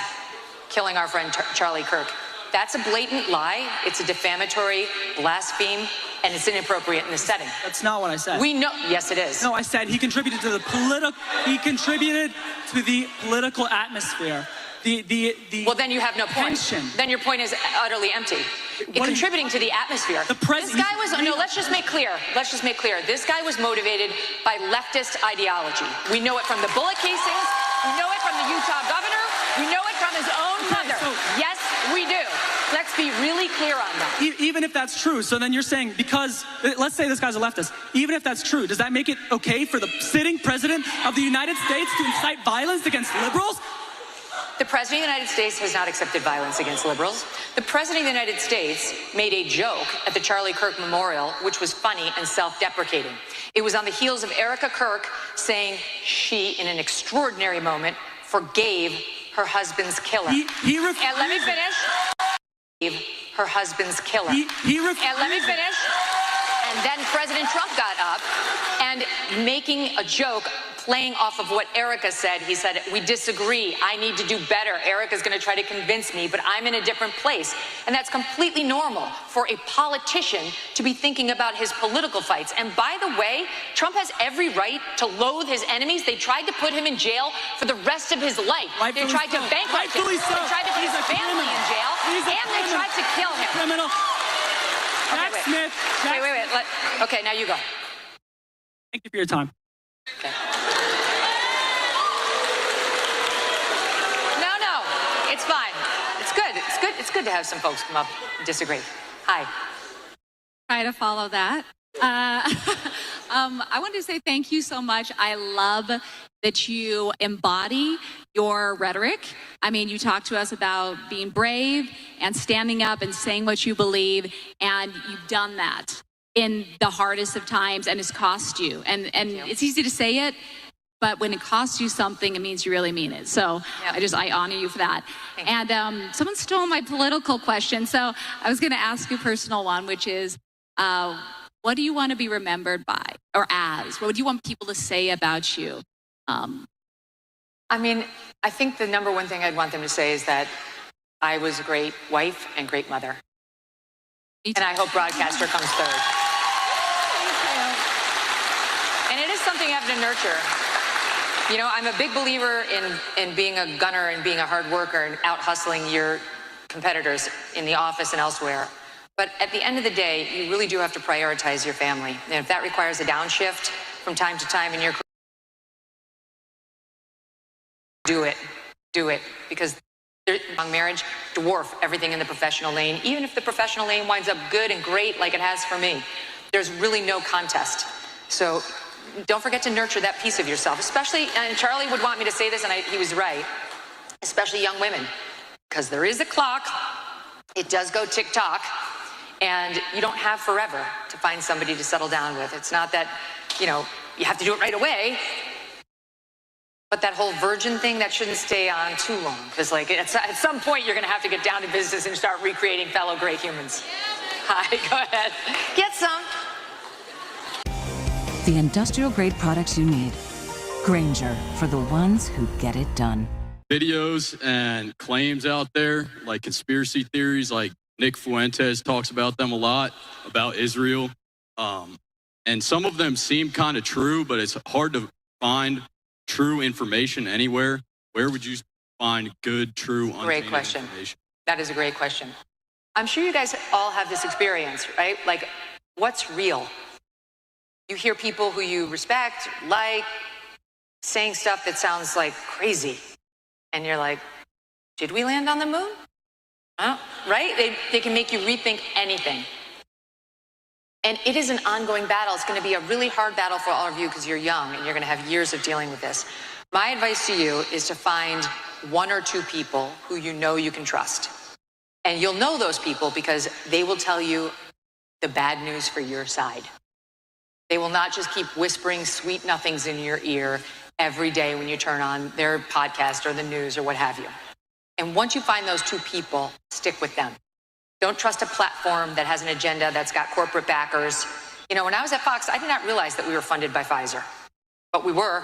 Speaker 19: killing our friend Charlie Kirk. That's a blatant lie. It's a defamatory blaspheme, and it's inappropriate in this setting.
Speaker 22: That's not what I said.
Speaker 19: We know. Yes, it is.
Speaker 22: No, I said he contributed to the political atmosphere.
Speaker 19: Well, then you have no point.
Speaker 22: Tension.
Speaker 19: Then your point is utterly empty. Contributing to the atmosphere. This guy was, no, let's just make clear. This guy was motivated by leftist ideology. We know it from the bullet casings. We know it from the Utah governor. We know it from his own mother. Yes, we do. Let's be really clear on that.
Speaker 22: Even if that's true, so then you're saying because, let's say this guy's a leftist, even if that's true, does that make it okay for the sitting president of the United States to incite violence against liberals?
Speaker 19: The President of the United States has not accepted violence against liberals. The President of the United States made a joke at the Charlie Kirk Memorial, which was funny and self-deprecating. It was on the heels of Erica Kirk saying she, in an extraordinary moment, forgave her husband's killer. And let me finish. Her husband's killer. And let me finish. And then President Trump got up and making a joke playing off of what Erica said. He said, we disagree. I need to do better. Erica's going to try to convince me, but I'm in a different place. And that's completely normal for a politician to be thinking about his political fights. And by the way, Trump has every right to loathe his enemies. They tried to put him in jail for the rest of his life. They tried to bankrupt him. They tried to put his family in jail. And they tried to kill him.
Speaker 22: Criminal. Jack Smith.
Speaker 19: Wait. Okay, now you go.
Speaker 22: Thank you for your time.
Speaker 19: Okay. No, it's fine. It's good. It's good to have some folks come up and disagree. Hi.
Speaker 24: Try to follow that. I wanted to say thank you so much. I love that you embody your rhetoric. I mean, you talked to us about being brave and standing up and saying what you believe, and you've done that in the hardest of times, and it's cost you. And it's easy to say it, but when it costs you something, it means you really mean it. So I honor you for that. And someone stole my political question, so I was going to ask you a personal one, which is, what do you want to be remembered by or as? What do you want people to say about you?
Speaker 19: I mean, I think the number one thing I'd want them to say is that I was a great wife and great mother. And I hope broadcaster comes third. And it is something you have to nurture. You know, I'm a big believer in being a gunner and being a hard worker and out hustling your competitors in the office and elsewhere. But at the end of the day, you really do have to prioritize your family. And if that requires a downshift from time to time in your career, do it. Because young marriage dwarf everything in the professional lane. Even if the professional lane winds up good and great like it has for me, there's really no contest. So don't forget to nurture that piece of yourself, especially, and Charlie would want me to say this, and he was right, especially young women, because there is a clock, it does go tick-tock, and you don't have forever to find somebody to settle down with. It's not that, you know, you have to do it right away, but that whole virgin thing, that shouldn't stay on too long, because like at some point you're going to have to get down to business and start recreating fellow great humans. Hi, go ahead. Get some.
Speaker 6: The industrial-grade products you need. Grainger, for the ones who get it done.
Speaker 21: Videos and claims out there, like conspiracy theories, like Nick Fuentes talks about them a lot, about Israel. And some of them seem kind of true, but it's hard to find true information anywhere. Where would you find good, true, untainted
Speaker 19: Great question.
Speaker 21: information?
Speaker 19: That is a great question. I'm sure you guys all have this experience, right? Like, what's real? You hear people who you respect, like, saying stuff that sounds like crazy. And you're like, did we land on the moon? Oh, right? They can make you rethink anything. And it is an ongoing battle. It's going to be a really hard battle for all of you because you're young and you're going to have years of dealing with this. My advice to you is to find one or two people who you know you can trust. And you'll know those people because they will tell you the bad news for your side. They will not just keep whispering sweet nothings in your ear every day when you turn on their podcast or the news or what have you. And once you find those two people, stick with them. Don't trust a platform that has an agenda that's got corporate backers. You know, when I was at Fox, I did not realize that we were funded by Pfizer. But we were.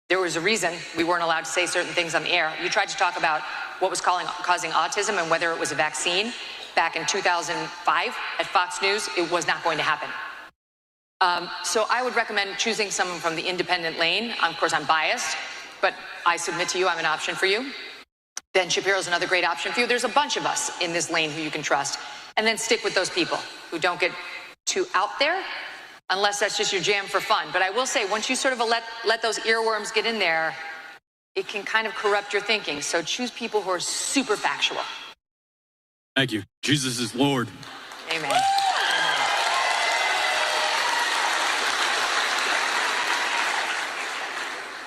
Speaker 19: There was a reason we weren't allowed to say certain things on the air. You tried to talk about what was causing autism and whether it was a vaccine back in 2005 at Fox News. It was not going to happen. So I would recommend choosing someone from the independent lane. Of course, I'm biased, but I submit to you I'm an option for you. Ben Shapiro's another great option for you. There's a bunch of us in this lane who you can trust. And then stick with those people who don't get too out there, unless that's just your jam for fun. But I will say, once you sort of let those earworms get in there, it can kind of corrupt your thinking. So choose people who are super factual.
Speaker 21: Thank you. Jesus is Lord.
Speaker 19: Amen.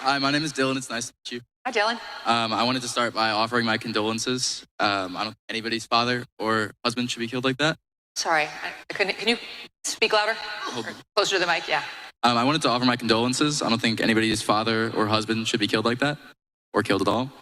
Speaker 7: Hi, my name is Dylan. It's nice to meet you.
Speaker 19: Hi, Dylan.
Speaker 7: I wanted to start by offering my condolences. I don't think anybody's father or husband should be killed like that.
Speaker 19: Sorry, I couldn't. Can you speak louder? Or closer to the mic, yeah.
Speaker 7: I wanted to offer my condolences. I don't think anybody's father or husband should be killed like that, or killed at all,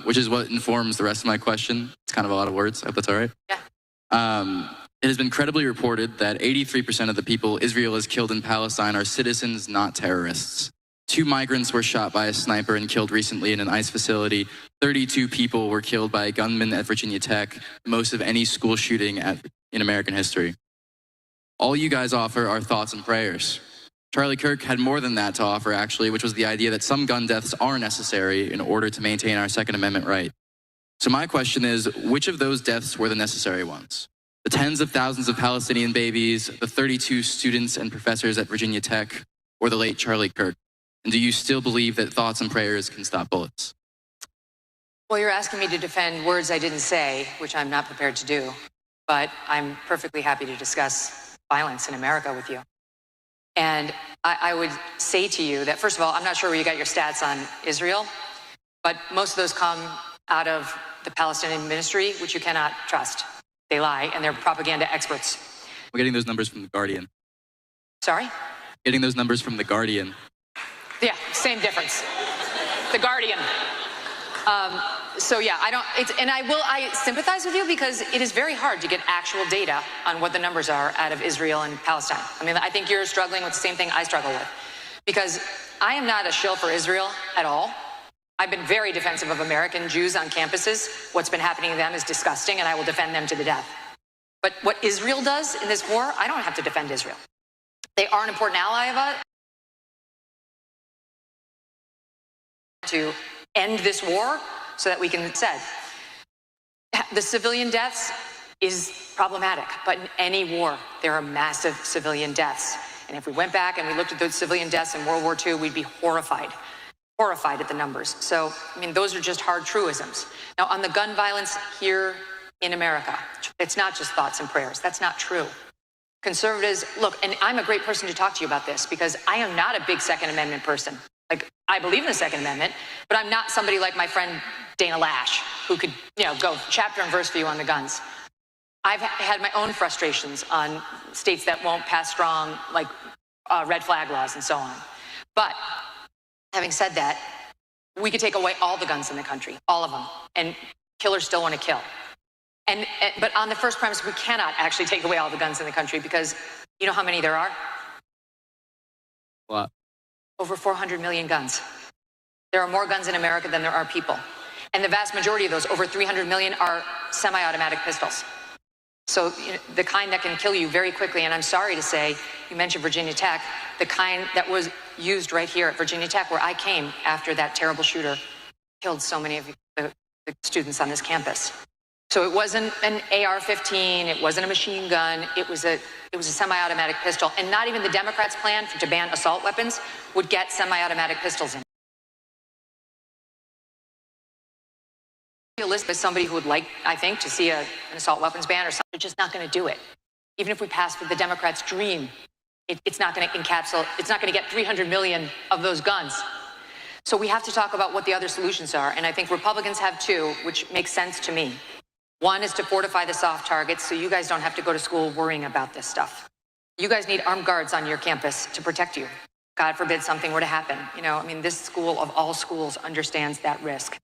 Speaker 7: which is what informs the rest of my question. It's kind of a lot of words. I hope that's all right.
Speaker 19: Yeah.
Speaker 7: It has been credibly reported that 83% of the people Israel has killed in Palestine are citizens, not terrorists. 2 migrants were shot by a sniper and killed recently in an ICE facility. 32 people were killed by a gunman at Virginia Tech, most of any school shooting in American history. All you guys offer are thoughts and prayers. Charlie Kirk had more than that to offer, actually, which was the idea that some gun deaths are necessary in order to maintain our Second Amendment right. So my question is, which of those deaths were the necessary ones? The tens of thousands of Palestinian babies, the 32 students and professors at Virginia Tech, or the late Charlie Kirk? And do you still believe that thoughts and prayers can stop bullets?
Speaker 19: Well, you're asking me to defend words I didn't say, which I'm not prepared to do. But I'm perfectly happy to discuss violence in America with you. And I would say to you that, first of all, I'm not sure where you got your stats on Israel, But most of those come out of the Palestinian ministry, which you cannot trust. They lie, and they're propaganda experts.
Speaker 7: We're getting those numbers from The Guardian.
Speaker 19: Sorry?
Speaker 7: Getting those numbers from The Guardian.
Speaker 19: Yeah, same difference. The Guardian. So yeah, I sympathize with you because it is very hard to get actual data on what the numbers are out of Israel and Palestine. I mean, I think you're struggling with the same thing I struggle with, because I am not a shill for Israel at all. I've been very defensive of American Jews on campuses. What's been happening to them is disgusting, and I will defend them to the death. But what Israel does in this war, I don't have to defend Israel. They are an important ally of us to end this war so that we can said. The civilian deaths is problematic, but in any war, there are massive civilian deaths. And if we went back and we looked at those civilian deaths in World War II, we'd be horrified at the numbers. So, I mean, those are just hard truisms. Now, on the gun violence here in America, it's not just thoughts and prayers. That's not true. Conservatives, look, and I'm a great person to talk to you about this because I am not a big Second Amendment person. Like, I believe in the Second Amendment, but I'm not somebody like my friend Dana Lash, who could, go chapter and verse for you on the guns. I've had my own frustrations on states that won't pass strong, like, red flag laws and so on. But having said that, we could take away all the guns in the country, all of them, and killers still want to kill. But on the first premise, we cannot actually take away all the guns in the country because you know how many there are?
Speaker 7: What?
Speaker 19: Over 400 million guns. There are more guns in America than there are people. And the vast majority of those, over 300 million, are semi-automatic pistols. So the kind that can kill you very quickly. And I'm sorry to say, you mentioned Virginia Tech, the kind that was used right here at Virginia Tech, where I came after that terrible shooter killed so many of the students on this campus. So it wasn't an AR-15, it wasn't a machine gun, it was a semi-automatic pistol. And not even the Democrats' plan to ban assault weapons would get semi-automatic pistols in. Elizabeth is somebody who would like, I think, to see an assault weapons ban or something. They're just not going to do it. Even if we pass with the Democrats' dream, it's not going to encapsulate, it's not going to get 300 million of those guns. So we have to talk about what the other solutions are. And I think Republicans have two, which makes sense to me. One is to fortify the soft targets so you guys don't have to go to school worrying about this stuff. You guys need armed guards on your campus to protect you. God forbid something were to happen. This school of all schools understands that risk.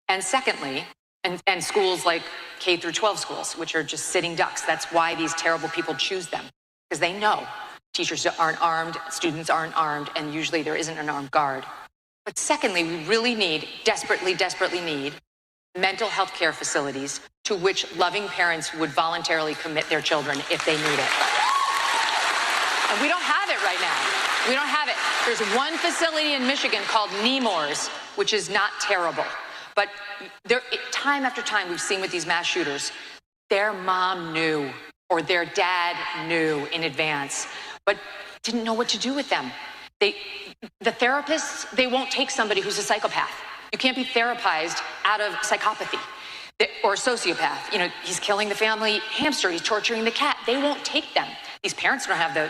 Speaker 19: And secondly, and schools like K through 12 schools, which are just sitting ducks. That's why these terrible people choose them, because they know teachers aren't armed, students aren't armed, and usually there isn't an armed guard. But secondly, we really need, desperately need, mental health care facilities to which loving parents would voluntarily commit their children if they need it. And we don't have it right now. We don't have it. There's one facility in Michigan called Nemours, which is not terrible. But time after time we've seen with these mass shooters, their mom knew or their dad knew in advance, but didn't know what to do with them. The therapists, they won't take somebody who's a psychopath. You can't be therapized out of psychopathy or a sociopath. He's killing the family hamster, he's torturing the cat. They won't take them. These parents don't have the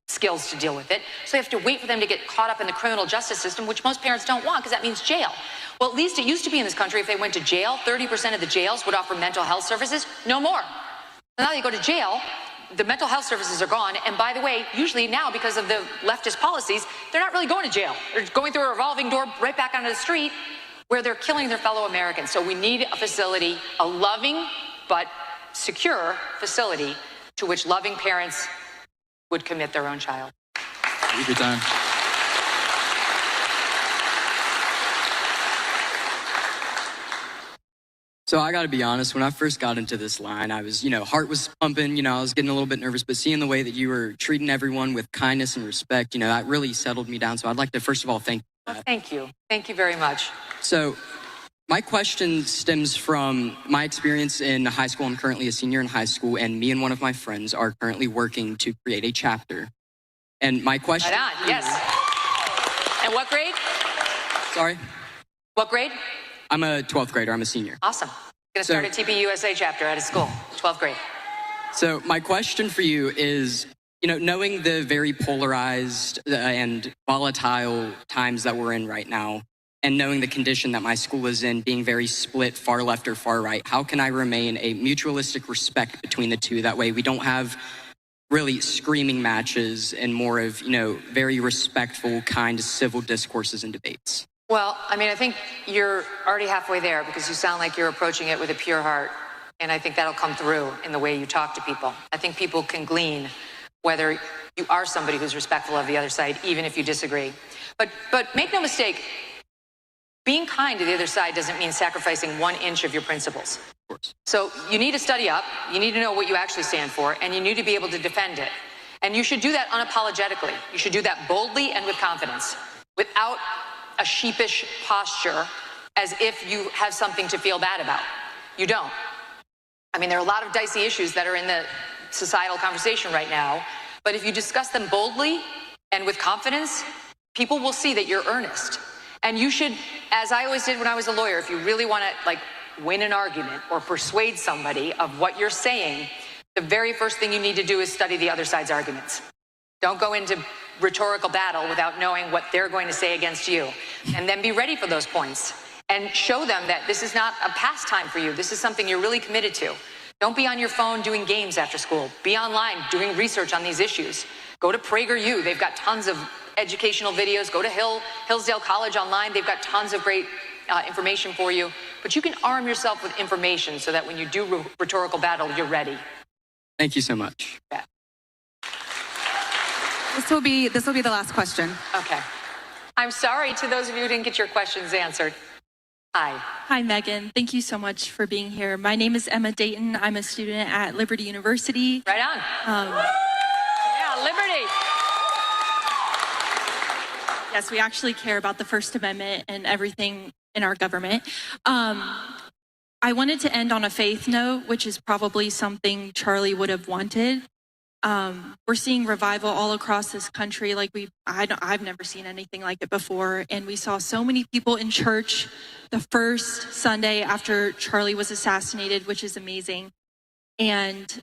Speaker 19: skills to deal with it, so they have to wait for them to get caught up in the criminal justice system, which most parents don't want because that means jail. Well, at least it used to be in this country, if they went to jail, 30% of the jails would offer mental health services. No more. So now they go to jail, the mental health services are gone, and by the way, usually now because of the leftist policies, they're not really going to jail. They're going through a revolving door right back onto the street where they're killing their fellow Americans. So we need a facility, a loving but secure facility to which loving parents would commit their own child.
Speaker 7: Thank you for your time.
Speaker 9: So I got to be honest, when I first got into this line, I was, heart was pumping, I was getting a little bit nervous, but seeing the way that you were treating everyone with kindness and respect, that really settled me down. So I'd like to, first of all, thank you for that.
Speaker 19: Well, thank you. Thank you very much.
Speaker 9: So my question stems from my experience in high school. I'm currently a senior in high school, and me and one of my friends are currently working to create a chapter. And my question...
Speaker 19: Right on, yes. And what grade?
Speaker 9: Sorry?
Speaker 19: What grade?
Speaker 9: I'm a 12th grader. I'm a senior.
Speaker 19: Awesome. Going to start a TPUSA chapter at a school, 12th grade.
Speaker 9: So my question for you is, knowing the very polarized and volatile times that we're in right now, and knowing the condition that my school is in, being very split, far left or far right, how can I remain a mutualistic respect between the two? That way we don't have really screaming matches and more of, very respectful, kind, civil discourses and debates.
Speaker 19: Well, I mean, I think you're already halfway there because you sound like you're approaching it with a pure heart. And I think that'll come through in the way you talk to people. I think people can glean whether you are somebody who's respectful of the other side, even if you disagree. But make no mistake, being kind to the other side doesn't mean sacrificing 1 inch of your principles.
Speaker 9: Of course.
Speaker 19: So you need to study up, you need to know what you actually stand for, and you need to be able to defend it. And you should do that unapologetically. You should do that boldly and with confidence, without a sheepish posture as if you have something to feel bad about. You don't. I mean, there are a lot of dicey issues that are in the societal conversation right now, but if you discuss them boldly and with confidence, people will see that you're earnest. And you should, as I always did when I was a lawyer, if you really want to win an argument or persuade somebody of what you're saying, the very first thing you need to do is study the other side's arguments. Don't go into rhetorical battle without knowing what they're going to say against you. And then be ready for those points and show them that this is not a pastime for you. This is something you're really committed to. Don't be on your phone doing games after school. Be online doing research on these issues. Go to PragerU. They've got tons of educational videos. Go to Hillsdale College online. They've got tons of great information for you. But you can arm yourself with information so that when you do rhetorical battle, you're ready.
Speaker 9: Thank you so much.
Speaker 19: Yeah.
Speaker 14: This will be the last question.
Speaker 19: Okay. I'm sorry to those of you who didn't get your questions answered. Hi.
Speaker 23: Hi, Megan. Thank you so much for being here. My name is Emma Dayton. I'm a student at Liberty University.
Speaker 19: Right on. Yeah, Liberty.
Speaker 23: Yes, we actually care about the First Amendment and everything in our government. I wanted to end on a faith note, which is probably something Charlie would have wanted. We're seeing revival all across this country I've never seen anything like it before. And we saw so many people in church the first Sunday after Charlie was assassinated, which is amazing. And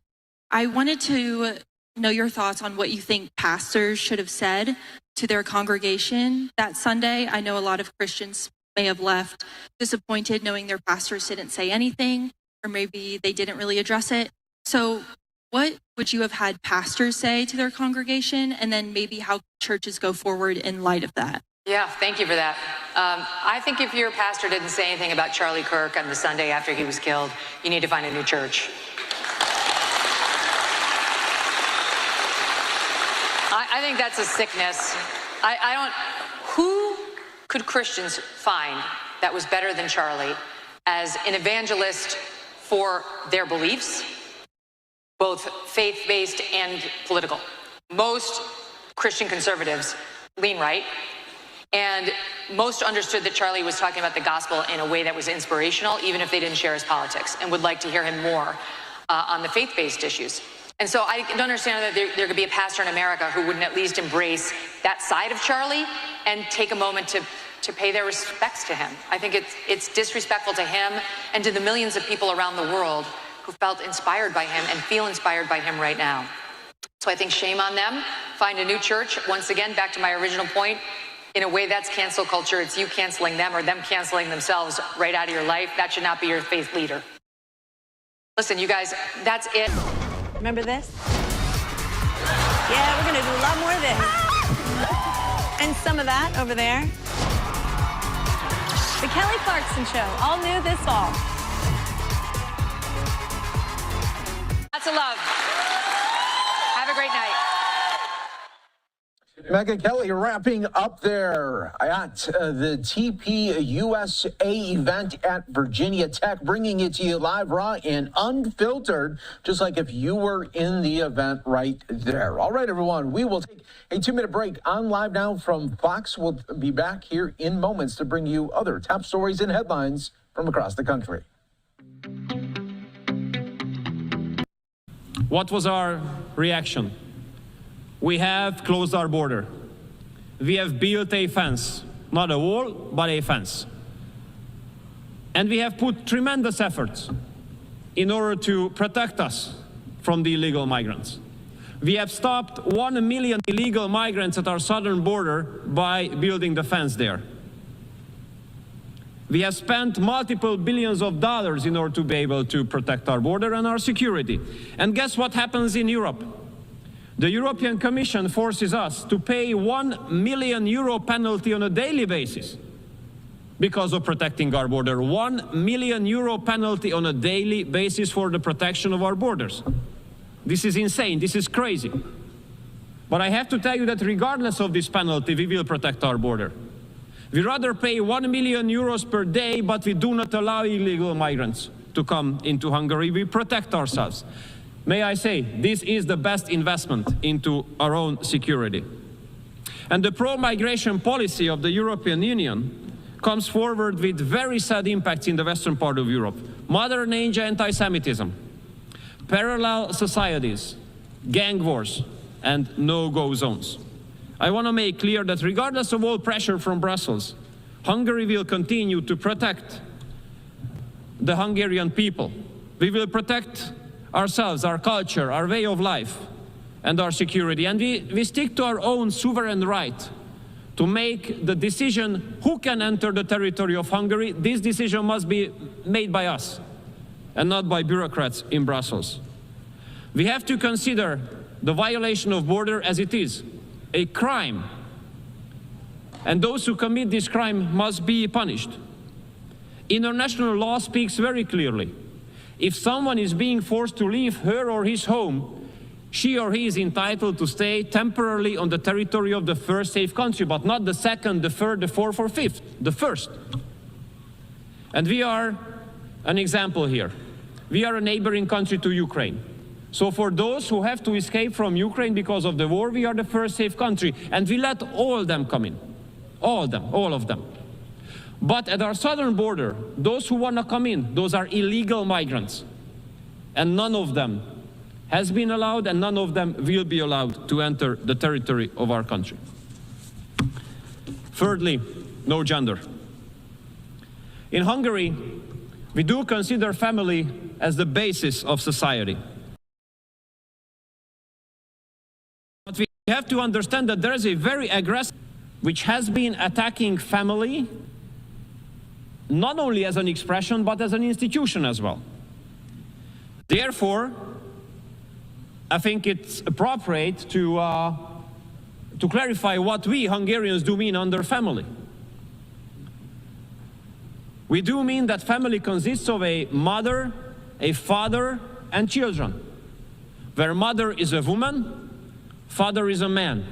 Speaker 23: I wanted to know your thoughts on what you think pastors should have said to their congregation that Sunday. I know a lot of Christians may have left disappointed knowing their pastors didn't say anything, or maybe they didn't really address it. So what would you have had pastors say to their congregation, and then maybe how churches go forward in light of that?
Speaker 19: Yeah, thank you for that. I think if your pastor didn't say anything about Charlie Kirk on the Sunday after he was killed, you need to find a new church. I think that's a sickness. Who could Christians find that was better than Charlie as an evangelist for their beliefs, both faith-based and political? Most Christian conservatives lean right, and most understood that Charlie was talking about the gospel in a way that was inspirational, even if they didn't share his politics, and would like to hear him more on the faith-based issues. And so I don't understand that there could be a pastor in America who wouldn't at least embrace that side of Charlie and take a moment to pay their respects to him. I think it's disrespectful to him and to the millions of people around the world who felt inspired by him and feel inspired by him right now. So I think shame on them. Find a new church. Once again, back to my original point, in a way that's cancel culture. It's you canceling them or them canceling themselves right out of your life. That should not be your faith leader. Listen, you guys, that's it.
Speaker 15: Remember this? Yeah, we're gonna do a lot more of this. And some of that over there. The Kelly Clarkson Show, all new this fall.
Speaker 19: Lots of love. Have a great night.
Speaker 17: Megan Kelly wrapping up there at the TPUSA event at Virginia Tech, bringing it to you live, raw, and unfiltered, just like if you were in the event right there. All right, everyone, we will take a 2-minute break on Live Now from Fox. We'll be back here in moments to bring you other top stories and headlines from across the country.
Speaker 20: What was our reaction? We have closed our border. We have built a fence, not a wall, but a fence. And we have put tremendous efforts in order to protect us from the illegal migrants. We have stopped 1 million illegal migrants at our southern border by building the fence there. We have spent multiple billions of dollars in order to be able to protect our border and our security. And guess what happens in Europe? The European Commission forces us to pay €1 million penalty on a daily basis because of protecting our border. €1 million penalty on a daily basis for the protection of our borders. This is insane, this is crazy. But I have to tell you that regardless of this penalty, we will protect our border. We rather pay €1 million per day, but we do not allow illegal migrants to come into Hungary. We protect ourselves. May I say, this is the best investment into our own security. And the pro-migration policy of the European Union comes forward with very sad impacts in the western part of Europe. Modern age anti-Semitism, parallel societies, gang wars, and no-go zones. I want to make clear that regardless of all pressure from Brussels, Hungary will continue to protect the Hungarian people. We will protect ourselves, our culture, our way of life, and our security. And we stick to our own sovereign right to make the decision who can enter the territory of Hungary. This decision must be made by us and not by bureaucrats in Brussels. We have to consider the violation of border as it is, a crime. And those who commit this crime must be punished. International law speaks very clearly. If someone is being forced to leave her or his home, she or he is entitled to stay temporarily on the territory of the first safe country, but not the second, the third, the fourth, or fifth, the first. And we are an example here. We are a neighboring country to Ukraine. So for those who have to escape from Ukraine because of the war, we are the first safe country, and we let all of them come in. All of them. But at our southern border, those who want to come in, those are illegal migrants. And none of them has been allowed, and none of them will be allowed to enter the territory of our country. Thirdly, no gender. In Hungary, we do consider family as the basis of society. But we have to understand that there is a very aggressive which has been attacking family not only as an expression but as an institution as well. Therefore, I think it's appropriate to clarify what we Hungarians do mean under family. We do mean that family consists of a mother, a father, and children, where mother is a woman, father is a man.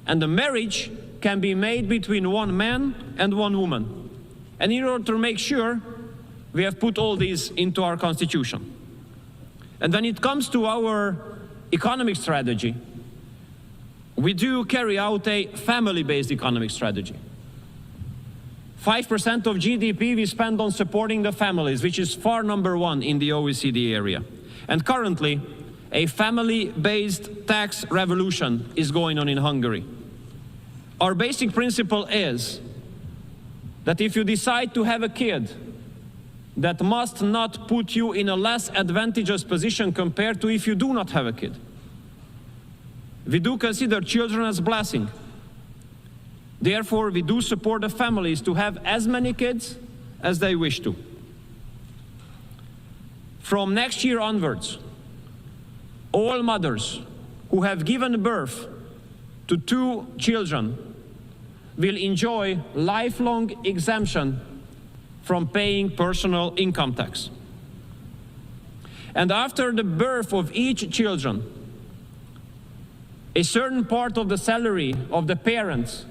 Speaker 20: And the marriage can be made between one man and one woman. And in order to make sure, we have put all these into our constitution. And when it comes to our economic strategy, we do carry out a family-based economic strategy. 5% of GDP we spend on supporting the families, which is far number one in the OECD area. And currently, a family-based tax revolution is going on in Hungary. Our basic principle is that if you decide to have a kid, that must not put you in a less advantageous position compared to if you do not have a kid. We do consider children as a blessing. Therefore, we do support the families to have as many kids as they wish to. From next year onwards, all mothers who have given birth to 2 children will enjoy lifelong exemption from paying personal income tax. And after the birth of each children, a certain part of the salary of the parents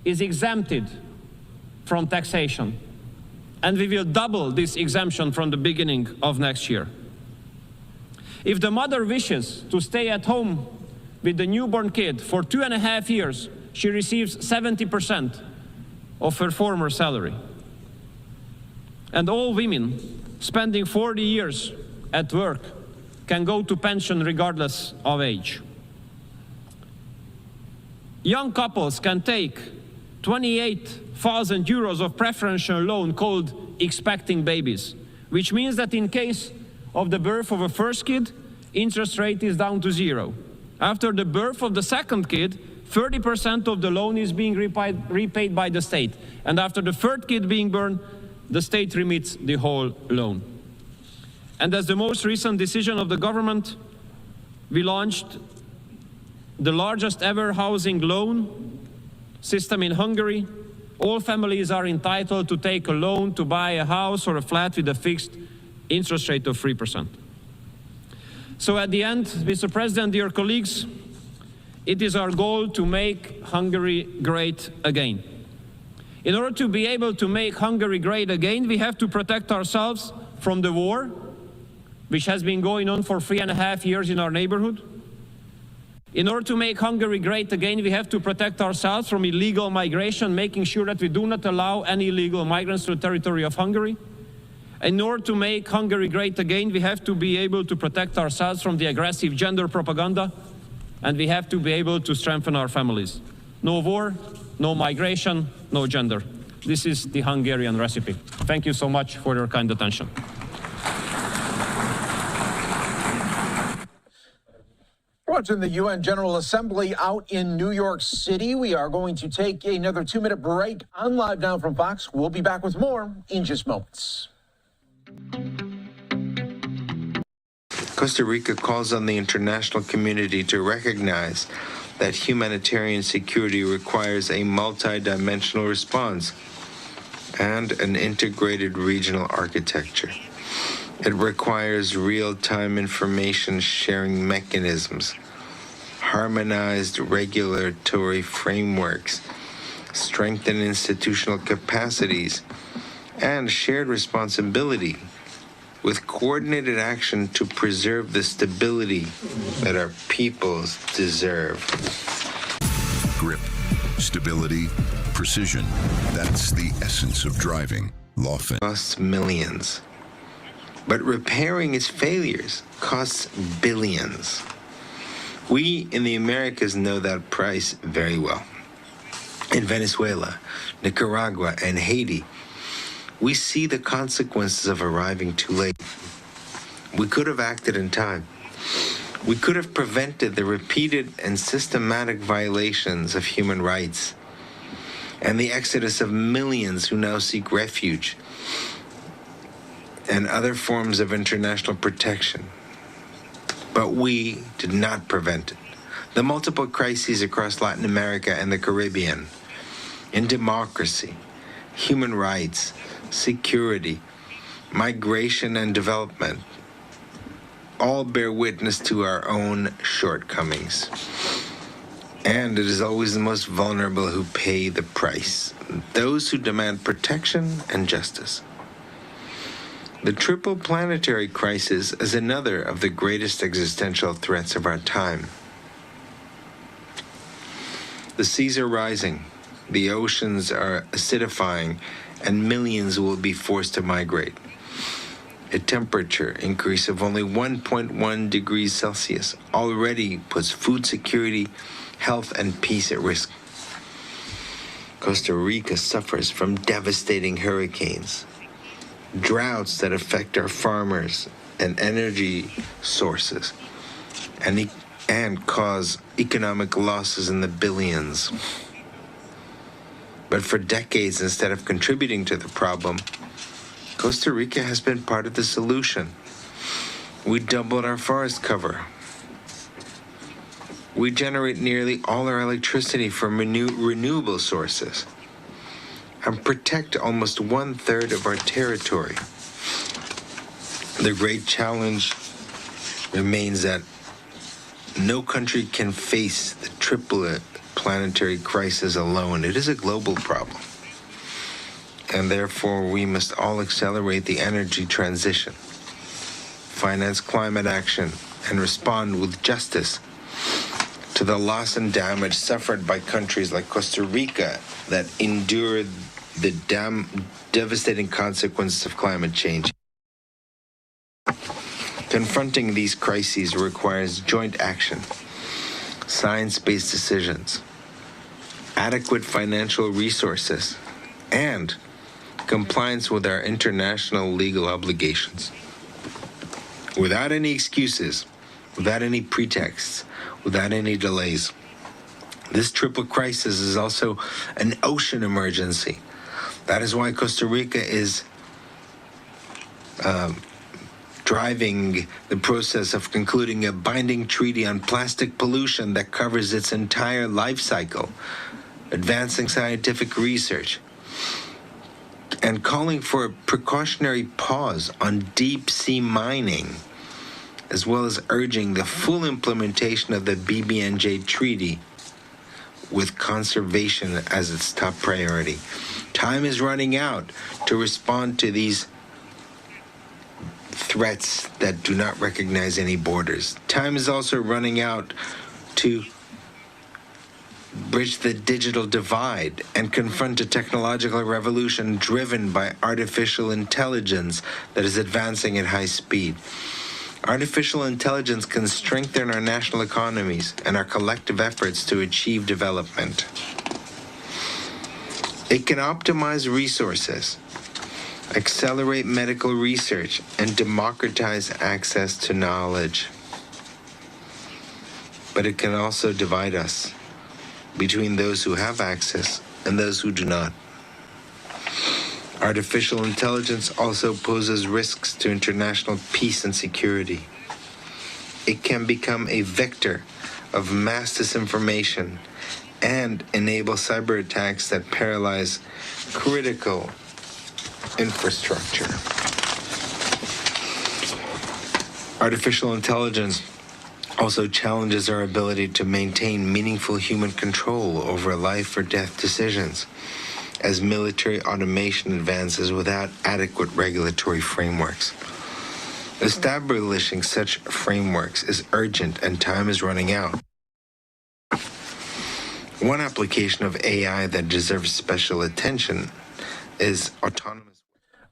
Speaker 20: is exempted from taxation. And we will double this exemption from the beginning of next year. If the mother wishes to stay at home with the newborn kid for 2.5 years, she receives 70% of her former salary. And all women spending 40 years at work can go to pension regardless of age. Young couples can take 28,000 euros of preferential loan called expecting babies, which means that in case of the birth of a first kid, interest rate is down to 0. After the birth of the second kid, 30% of the loan is being repaid by the state. And after the third kid being born, the state remits the whole loan. And as the most recent decision of the government, we launched the largest ever housing loan system in Hungary. All families are entitled to take a loan to buy a house or a flat with a fixed interest rate of 3%. So at the end, Mr. President, dear colleagues, it is our goal to make Hungary great again. In order to be able to make Hungary great again, we have to protect ourselves from the war, which has been going on for 3.5 years in our neighborhood. In order to make Hungary great again, we have to protect ourselves from illegal migration, making sure that we do not allow any illegal migrants to the territory of Hungary. In order to make Hungary great again, we have to be able to protect ourselves from the aggressive gender propaganda, and we have to be able to strengthen our families. No war, no migration, no gender. This is the Hungarian recipe. Thank you so much for your kind attention.
Speaker 17: Watching the UN General Assembly out in New York City. We are going to take another 2-minute break on Live Now from Fox. We'll be back with more in just moments.
Speaker 3: Costa Rica calls on the international community to recognize that humanitarian security requires a multidimensional response and an integrated regional architecture. It requires real-time information sharing mechanisms, harmonized regulatory frameworks, strengthened institutional capacities, and shared responsibility with coordinated action to preserve the stability that our peoples deserve.
Speaker 4: Grip, stability, precision. That's the essence of driving. Lawfin
Speaker 3: costs millions. But repairing its failures costs billions. We in the Americas know that price very well. In Venezuela, Nicaragua, and Haiti, we see the consequences of arriving too late. We could have acted in time. We could have prevented the repeated and systematic violations of human rights and the exodus of millions who now seek refuge and other forms of international protection. But we did not prevent it. The multiple crises across Latin America and the Caribbean, in democracy, human rights, security, migration, and development, all bear witness to our own shortcomings. And it is always the most vulnerable who pay the price, those who demand protection and justice. The triple planetary crisis is another of the greatest existential threats of our time. The seas are rising, the oceans are acidifying, and millions will be forced to migrate. A temperature increase of only 1.1 degrees Celsius already puts food security, health, and peace at risk. Costa Rica suffers from devastating hurricanes, droughts that affect our farmers and energy sources, and cause economic losses in the billions. But for decades, instead of contributing to the problem, Costa Rica has been part of the solution. We doubled our forest cover. We generate nearly all our electricity from renewable sources and protect almost 1/3 of our territory. The great challenge remains that no country can face the triple planetary crisis alone. It is a global problem. And therefore, we must all accelerate the energy transition, finance climate action, and respond with justice to the loss and damage suffered by countries like Costa Rica that endured the devastating consequences of climate change. Confronting these crises requires joint action, science-based decisions, adequate financial resources, and compliance with our international legal obligations. Without any excuses, without any pretexts, without any delays, This triple crisis is also an ocean emergency. That is why Costa Rica is driving the process of concluding a binding treaty on plastic pollution that covers its entire life cycle, advancing scientific research, and calling for a precautionary pause on deep-sea mining, as well as urging the full implementation of the BBNJ treaty with conservation as its top priority. Time is running out to respond to these threats that do not recognize any borders. Time is also running out to bridge the digital divide and confront a technological revolution driven by artificial intelligence that is advancing at high speed. Artificial intelligence can strengthen our national economies and our collective efforts to achieve development. It can optimize resources, accelerate medical research, and democratize access to knowledge. But it can also divide us between those who have access and those who do not. Artificial intelligence also poses risks to international peace and security. It can become a vector of mass disinformation and enable cyber attacks that paralyze critical infrastructure. Artificial intelligence also challenges our ability to maintain meaningful human control over life or death decisions, as military automation advances without adequate regulatory frameworks. Establishing such frameworks is urgent and time is running out. One application of AI that deserves special attention is autonomous.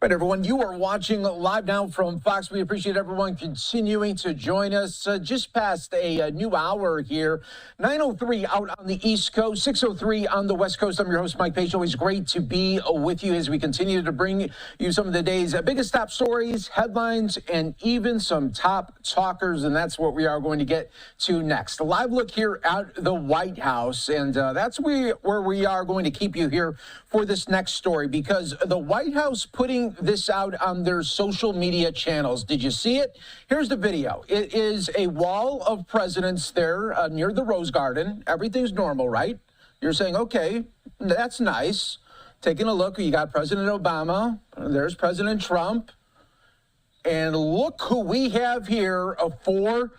Speaker 17: Right, everyone, you are watching live now from Fox. We appreciate everyone continuing to join us. Just past a new hour here, 9:03 out on the East Coast, 6:03 on the West Coast. I'm your host, Mike Page. Always great to be with you as we continue to bring you some of the day's biggest top stories, headlines, and even some top talkers. And that's what we are going to get to next. A live look here at the White House. And that's where we are going to keep you here for this next story, because the White House putting this out on their social media channels. Did you see it? Here's the video. It is a wall of presidents there near the Rose Garden. Everything's normal, right? You're saying, okay, that's nice. Taking a look, you got President Obama. There's President Trump. And look who we have here for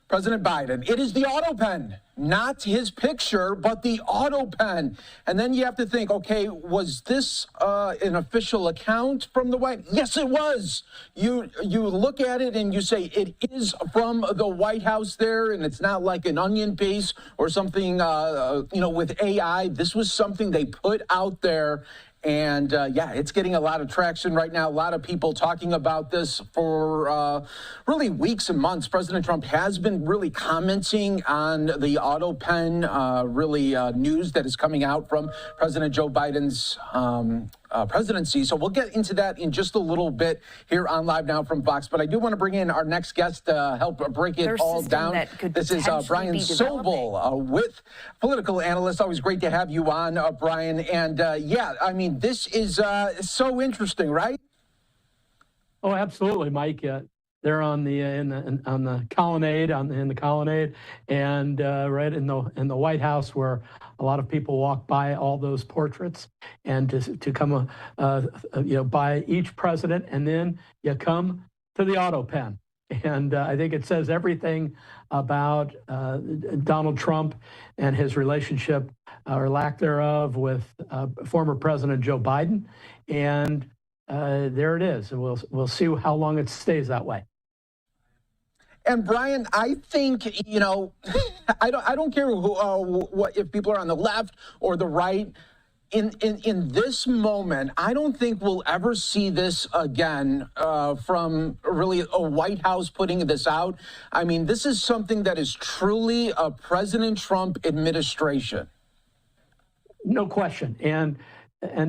Speaker 17: President Biden. It is the auto pen, not his picture, but the auto pen. And then you have to think, okay, was this an official account from the White? Yes, it was. You look at it and you say it is from the White House there, and it's not like an onion piece or something, with AI. This was something they put out there. And yeah, it's getting a lot of traction right now. A lot of people talking about this for really weeks and months. President Trump has been really commenting on the auto pen news that is coming out from President Joe Biden's presidency. So we'll get into that in just a little bit here on Live Now from Fox. But I do want to bring in our next guest to help break it all down. This is Brian Sobel with Political Analyst. Always great to have you on, Brian. And yeah, I mean, this is so interesting, right?
Speaker 2: Oh, absolutely, Mike. They're on the on the colonnade, in the colonnade, and right in the White House, where a lot of people walk by all those portraits, and to come by each president, and then you come to the auto pen, and I think it says everything about Donald Trump and his relationship or lack thereof with former President Joe Biden, and there it is. We'll see how long it stays that way.
Speaker 17: And Brian, I think, I don't care what if people are on the left or the right. In this moment, I don't think we'll ever see this again from really a White House putting this out. I mean, this is something that is truly a President Trump administration.
Speaker 2: No question. And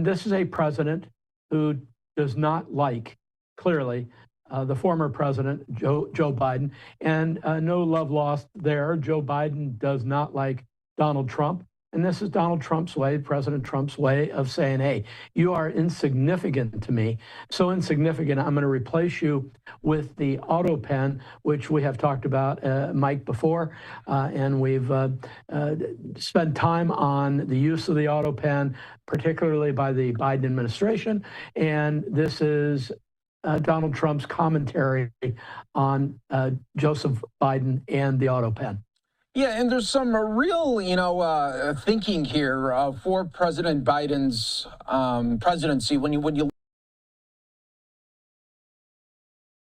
Speaker 2: this is a president who does not like, clearly, the former president, Joe Biden, and no love lost there. Joe Biden does not like Donald Trump. And this is Donald Trump's way, President Trump's way of saying, hey, you are insignificant to me. So insignificant, I'm going to replace you with the auto pen, which we have talked about, Mike, before. And we've spent time on the use of the auto pen, particularly by the Biden administration. And this is Donald Trump's commentary on Joseph Biden and the auto pen.
Speaker 17: Yeah, and there's some real, thinking here for President Biden's presidency when you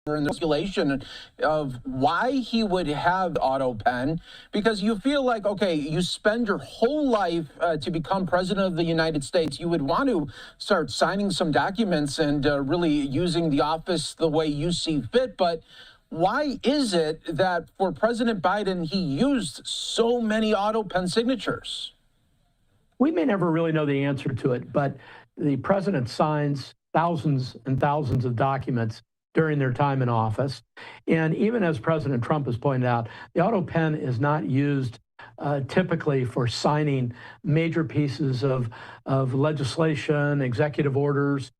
Speaker 17: in the speculation of why he would have auto pen, because you feel like, okay, you spend your whole life to become president of the United States. You would want to start signing some documents and really using the office the way you see fit. But why is it that for President Biden, he used so many auto pen signatures?
Speaker 2: We may never really know the answer to it, but the president signs thousands and thousands of documents during their time in office. And even as President Trump has pointed out, the auto pen is not used typically for signing major pieces of legislation, executive orders,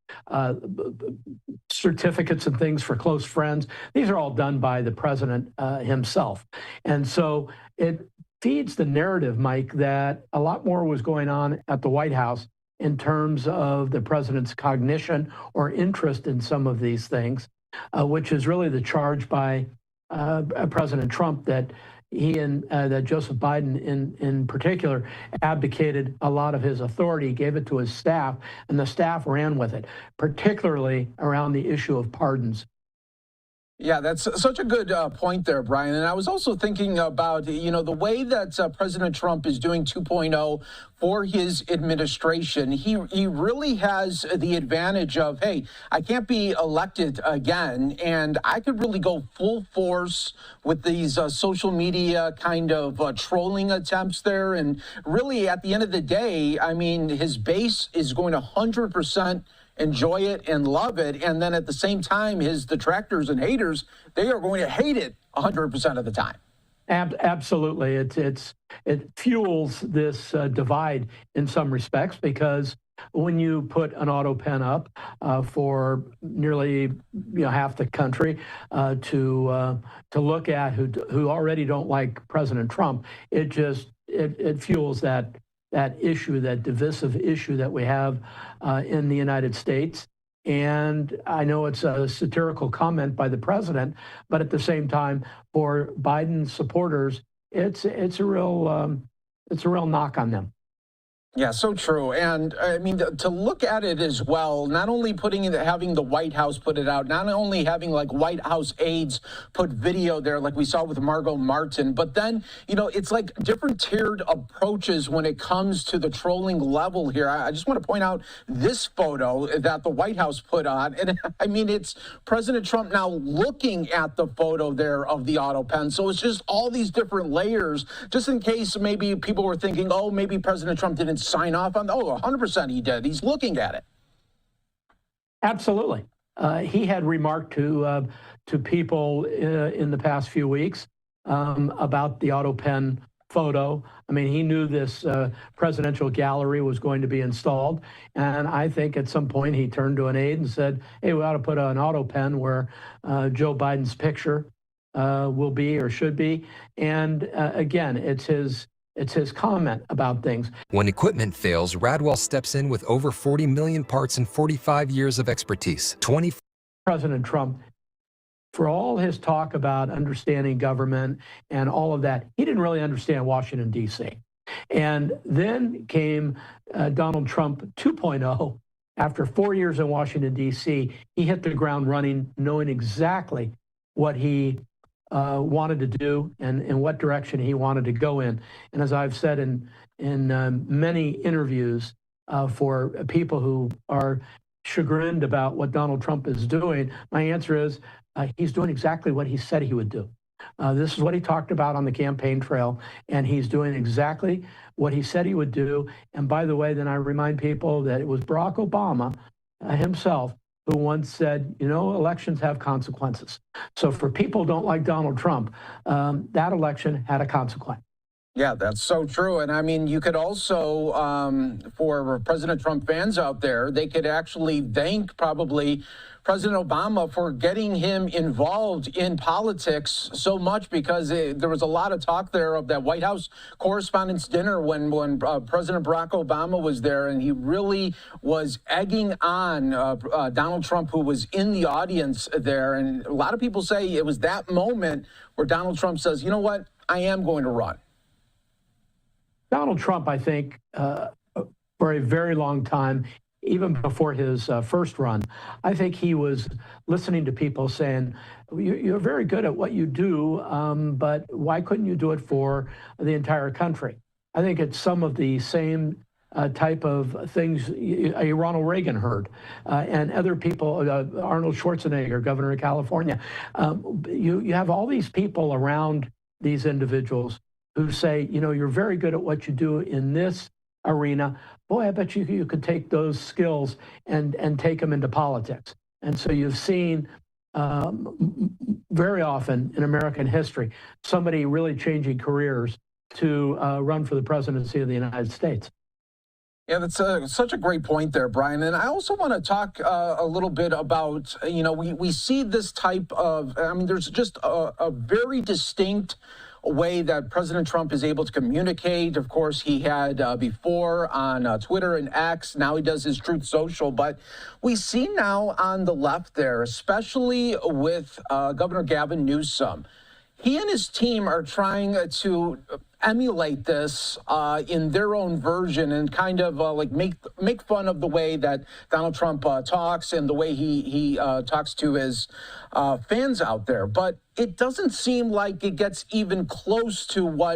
Speaker 2: certificates and things for close friends. These are all done by the president himself. And so it feeds the narrative, Mike, that a lot more was going on at the White House in terms of the president's cognition or interest in some of these things, which is really the charge by President Trump that he and that Joseph Biden in particular abdicated a lot of his authority, gave it to his staff, and the staff ran with it, particularly around the issue of pardons.
Speaker 17: Yeah, that's such a good point there, Brian. And I was also thinking about, the way that President Trump is doing 2.0 for his administration. He really has the advantage of, hey, I can't be elected again, and I could really go full force with these social media kind of trolling attempts there. And really, at the end of the day, I mean, his base is going to 100% enjoy it and love it. And then at the same time, his detractors and haters, they are going to hate it 100% of the time.
Speaker 2: Absolutely. It fuels this divide in some respects, because when you put an auto pen up for nearly half the country to look at who already don't like President Trump, it fuels that issue, that divisive issue that we have in the United States. And I know it's a satirical comment by the president, but at the same time, for Biden supporters, it's a real knock on them.
Speaker 17: Yeah, so true. And I mean, to look at it as well, not only having the White House put it out, not only having like White House aides put video there, like we saw with Margot Martin, but then, it's like different tiered approaches when it comes to the trolling level here. I just want to point out this photo that the White House put on. And I mean, it's President Trump now looking at the photo there of the auto pen. So it's just all these different layers, just in case maybe people were thinking, oh, maybe President Trump didn't sign off on. 100% he did. He's looking at it.
Speaker 2: Absolutely. He had remarked to people in the past few weeks about the auto pen photo. I mean, he knew this presidential gallery was going to be installed. And I think at some point he turned to an aide and said, hey, we ought to put an auto pen where Joe Biden's picture will be or should be. And again, it's his comment about things.
Speaker 5: When equipment fails, Radwell steps in with over 40 million parts and 45 years of expertise.
Speaker 2: President Trump, for all his talk about understanding government and all of that, he didn't really understand Washington, D.C. And then came Donald Trump 2.0. After 4 years in Washington, D.C., he hit the ground running, knowing exactly what he wanted to do and in what direction he wanted to go in. And as I've said in many interviews for people who are chagrined about what Donald Trump is doing, my answer is he's doing exactly what he said he would do. This is what he talked about on the campaign trail, and he's doing exactly what he said he would do. And by the way, then I remind people that it was Barack Obama himself who once said, elections have consequences. So for people who don't like Donald Trump, that election had a consequence.
Speaker 17: Yeah, that's so true. And I mean, you could also, for President Trump fans out there, they could actually thank probably President Obama for getting him involved in politics so much, because there was a lot of talk there of that White House Correspondents' Dinner when President Barack Obama was there, and he really was egging on Donald Trump, who was in the audience there. And a lot of people say it was that moment where Donald Trump says, you know what, I am going to run.
Speaker 2: Donald Trump, I think, for a very long time, even before his first run, I think he was listening to people saying, you're very good at what you do, but why couldn't you do it for the entire country? I think it's some of the same type of things Ronald Reagan heard, and other people, Arnold Schwarzenegger, governor of California. You have all these people around these individuals who say, you know, you're very good at what you do in this arena. Boy, I bet you could take those skills and take them into politics. And so you've seen very often in American history, somebody really changing careers to run for the presidency of the United States.
Speaker 17: Yeah, that's such a great point there, Brian. And I also want to talk a little bit about, you know, we see this type of, I mean, there's just a very distinct way that President Trump is able to communicate. Of course, he had before on Twitter and X. Now he does his Truth Social. But we see now on the left there, especially with Governor Gavin Newsom, he and his team are trying to emulate this in their own version and kind of like make fun of the way that Donald Trump talks and the way he talks to his fans out there. But it doesn't seem like it gets even close to what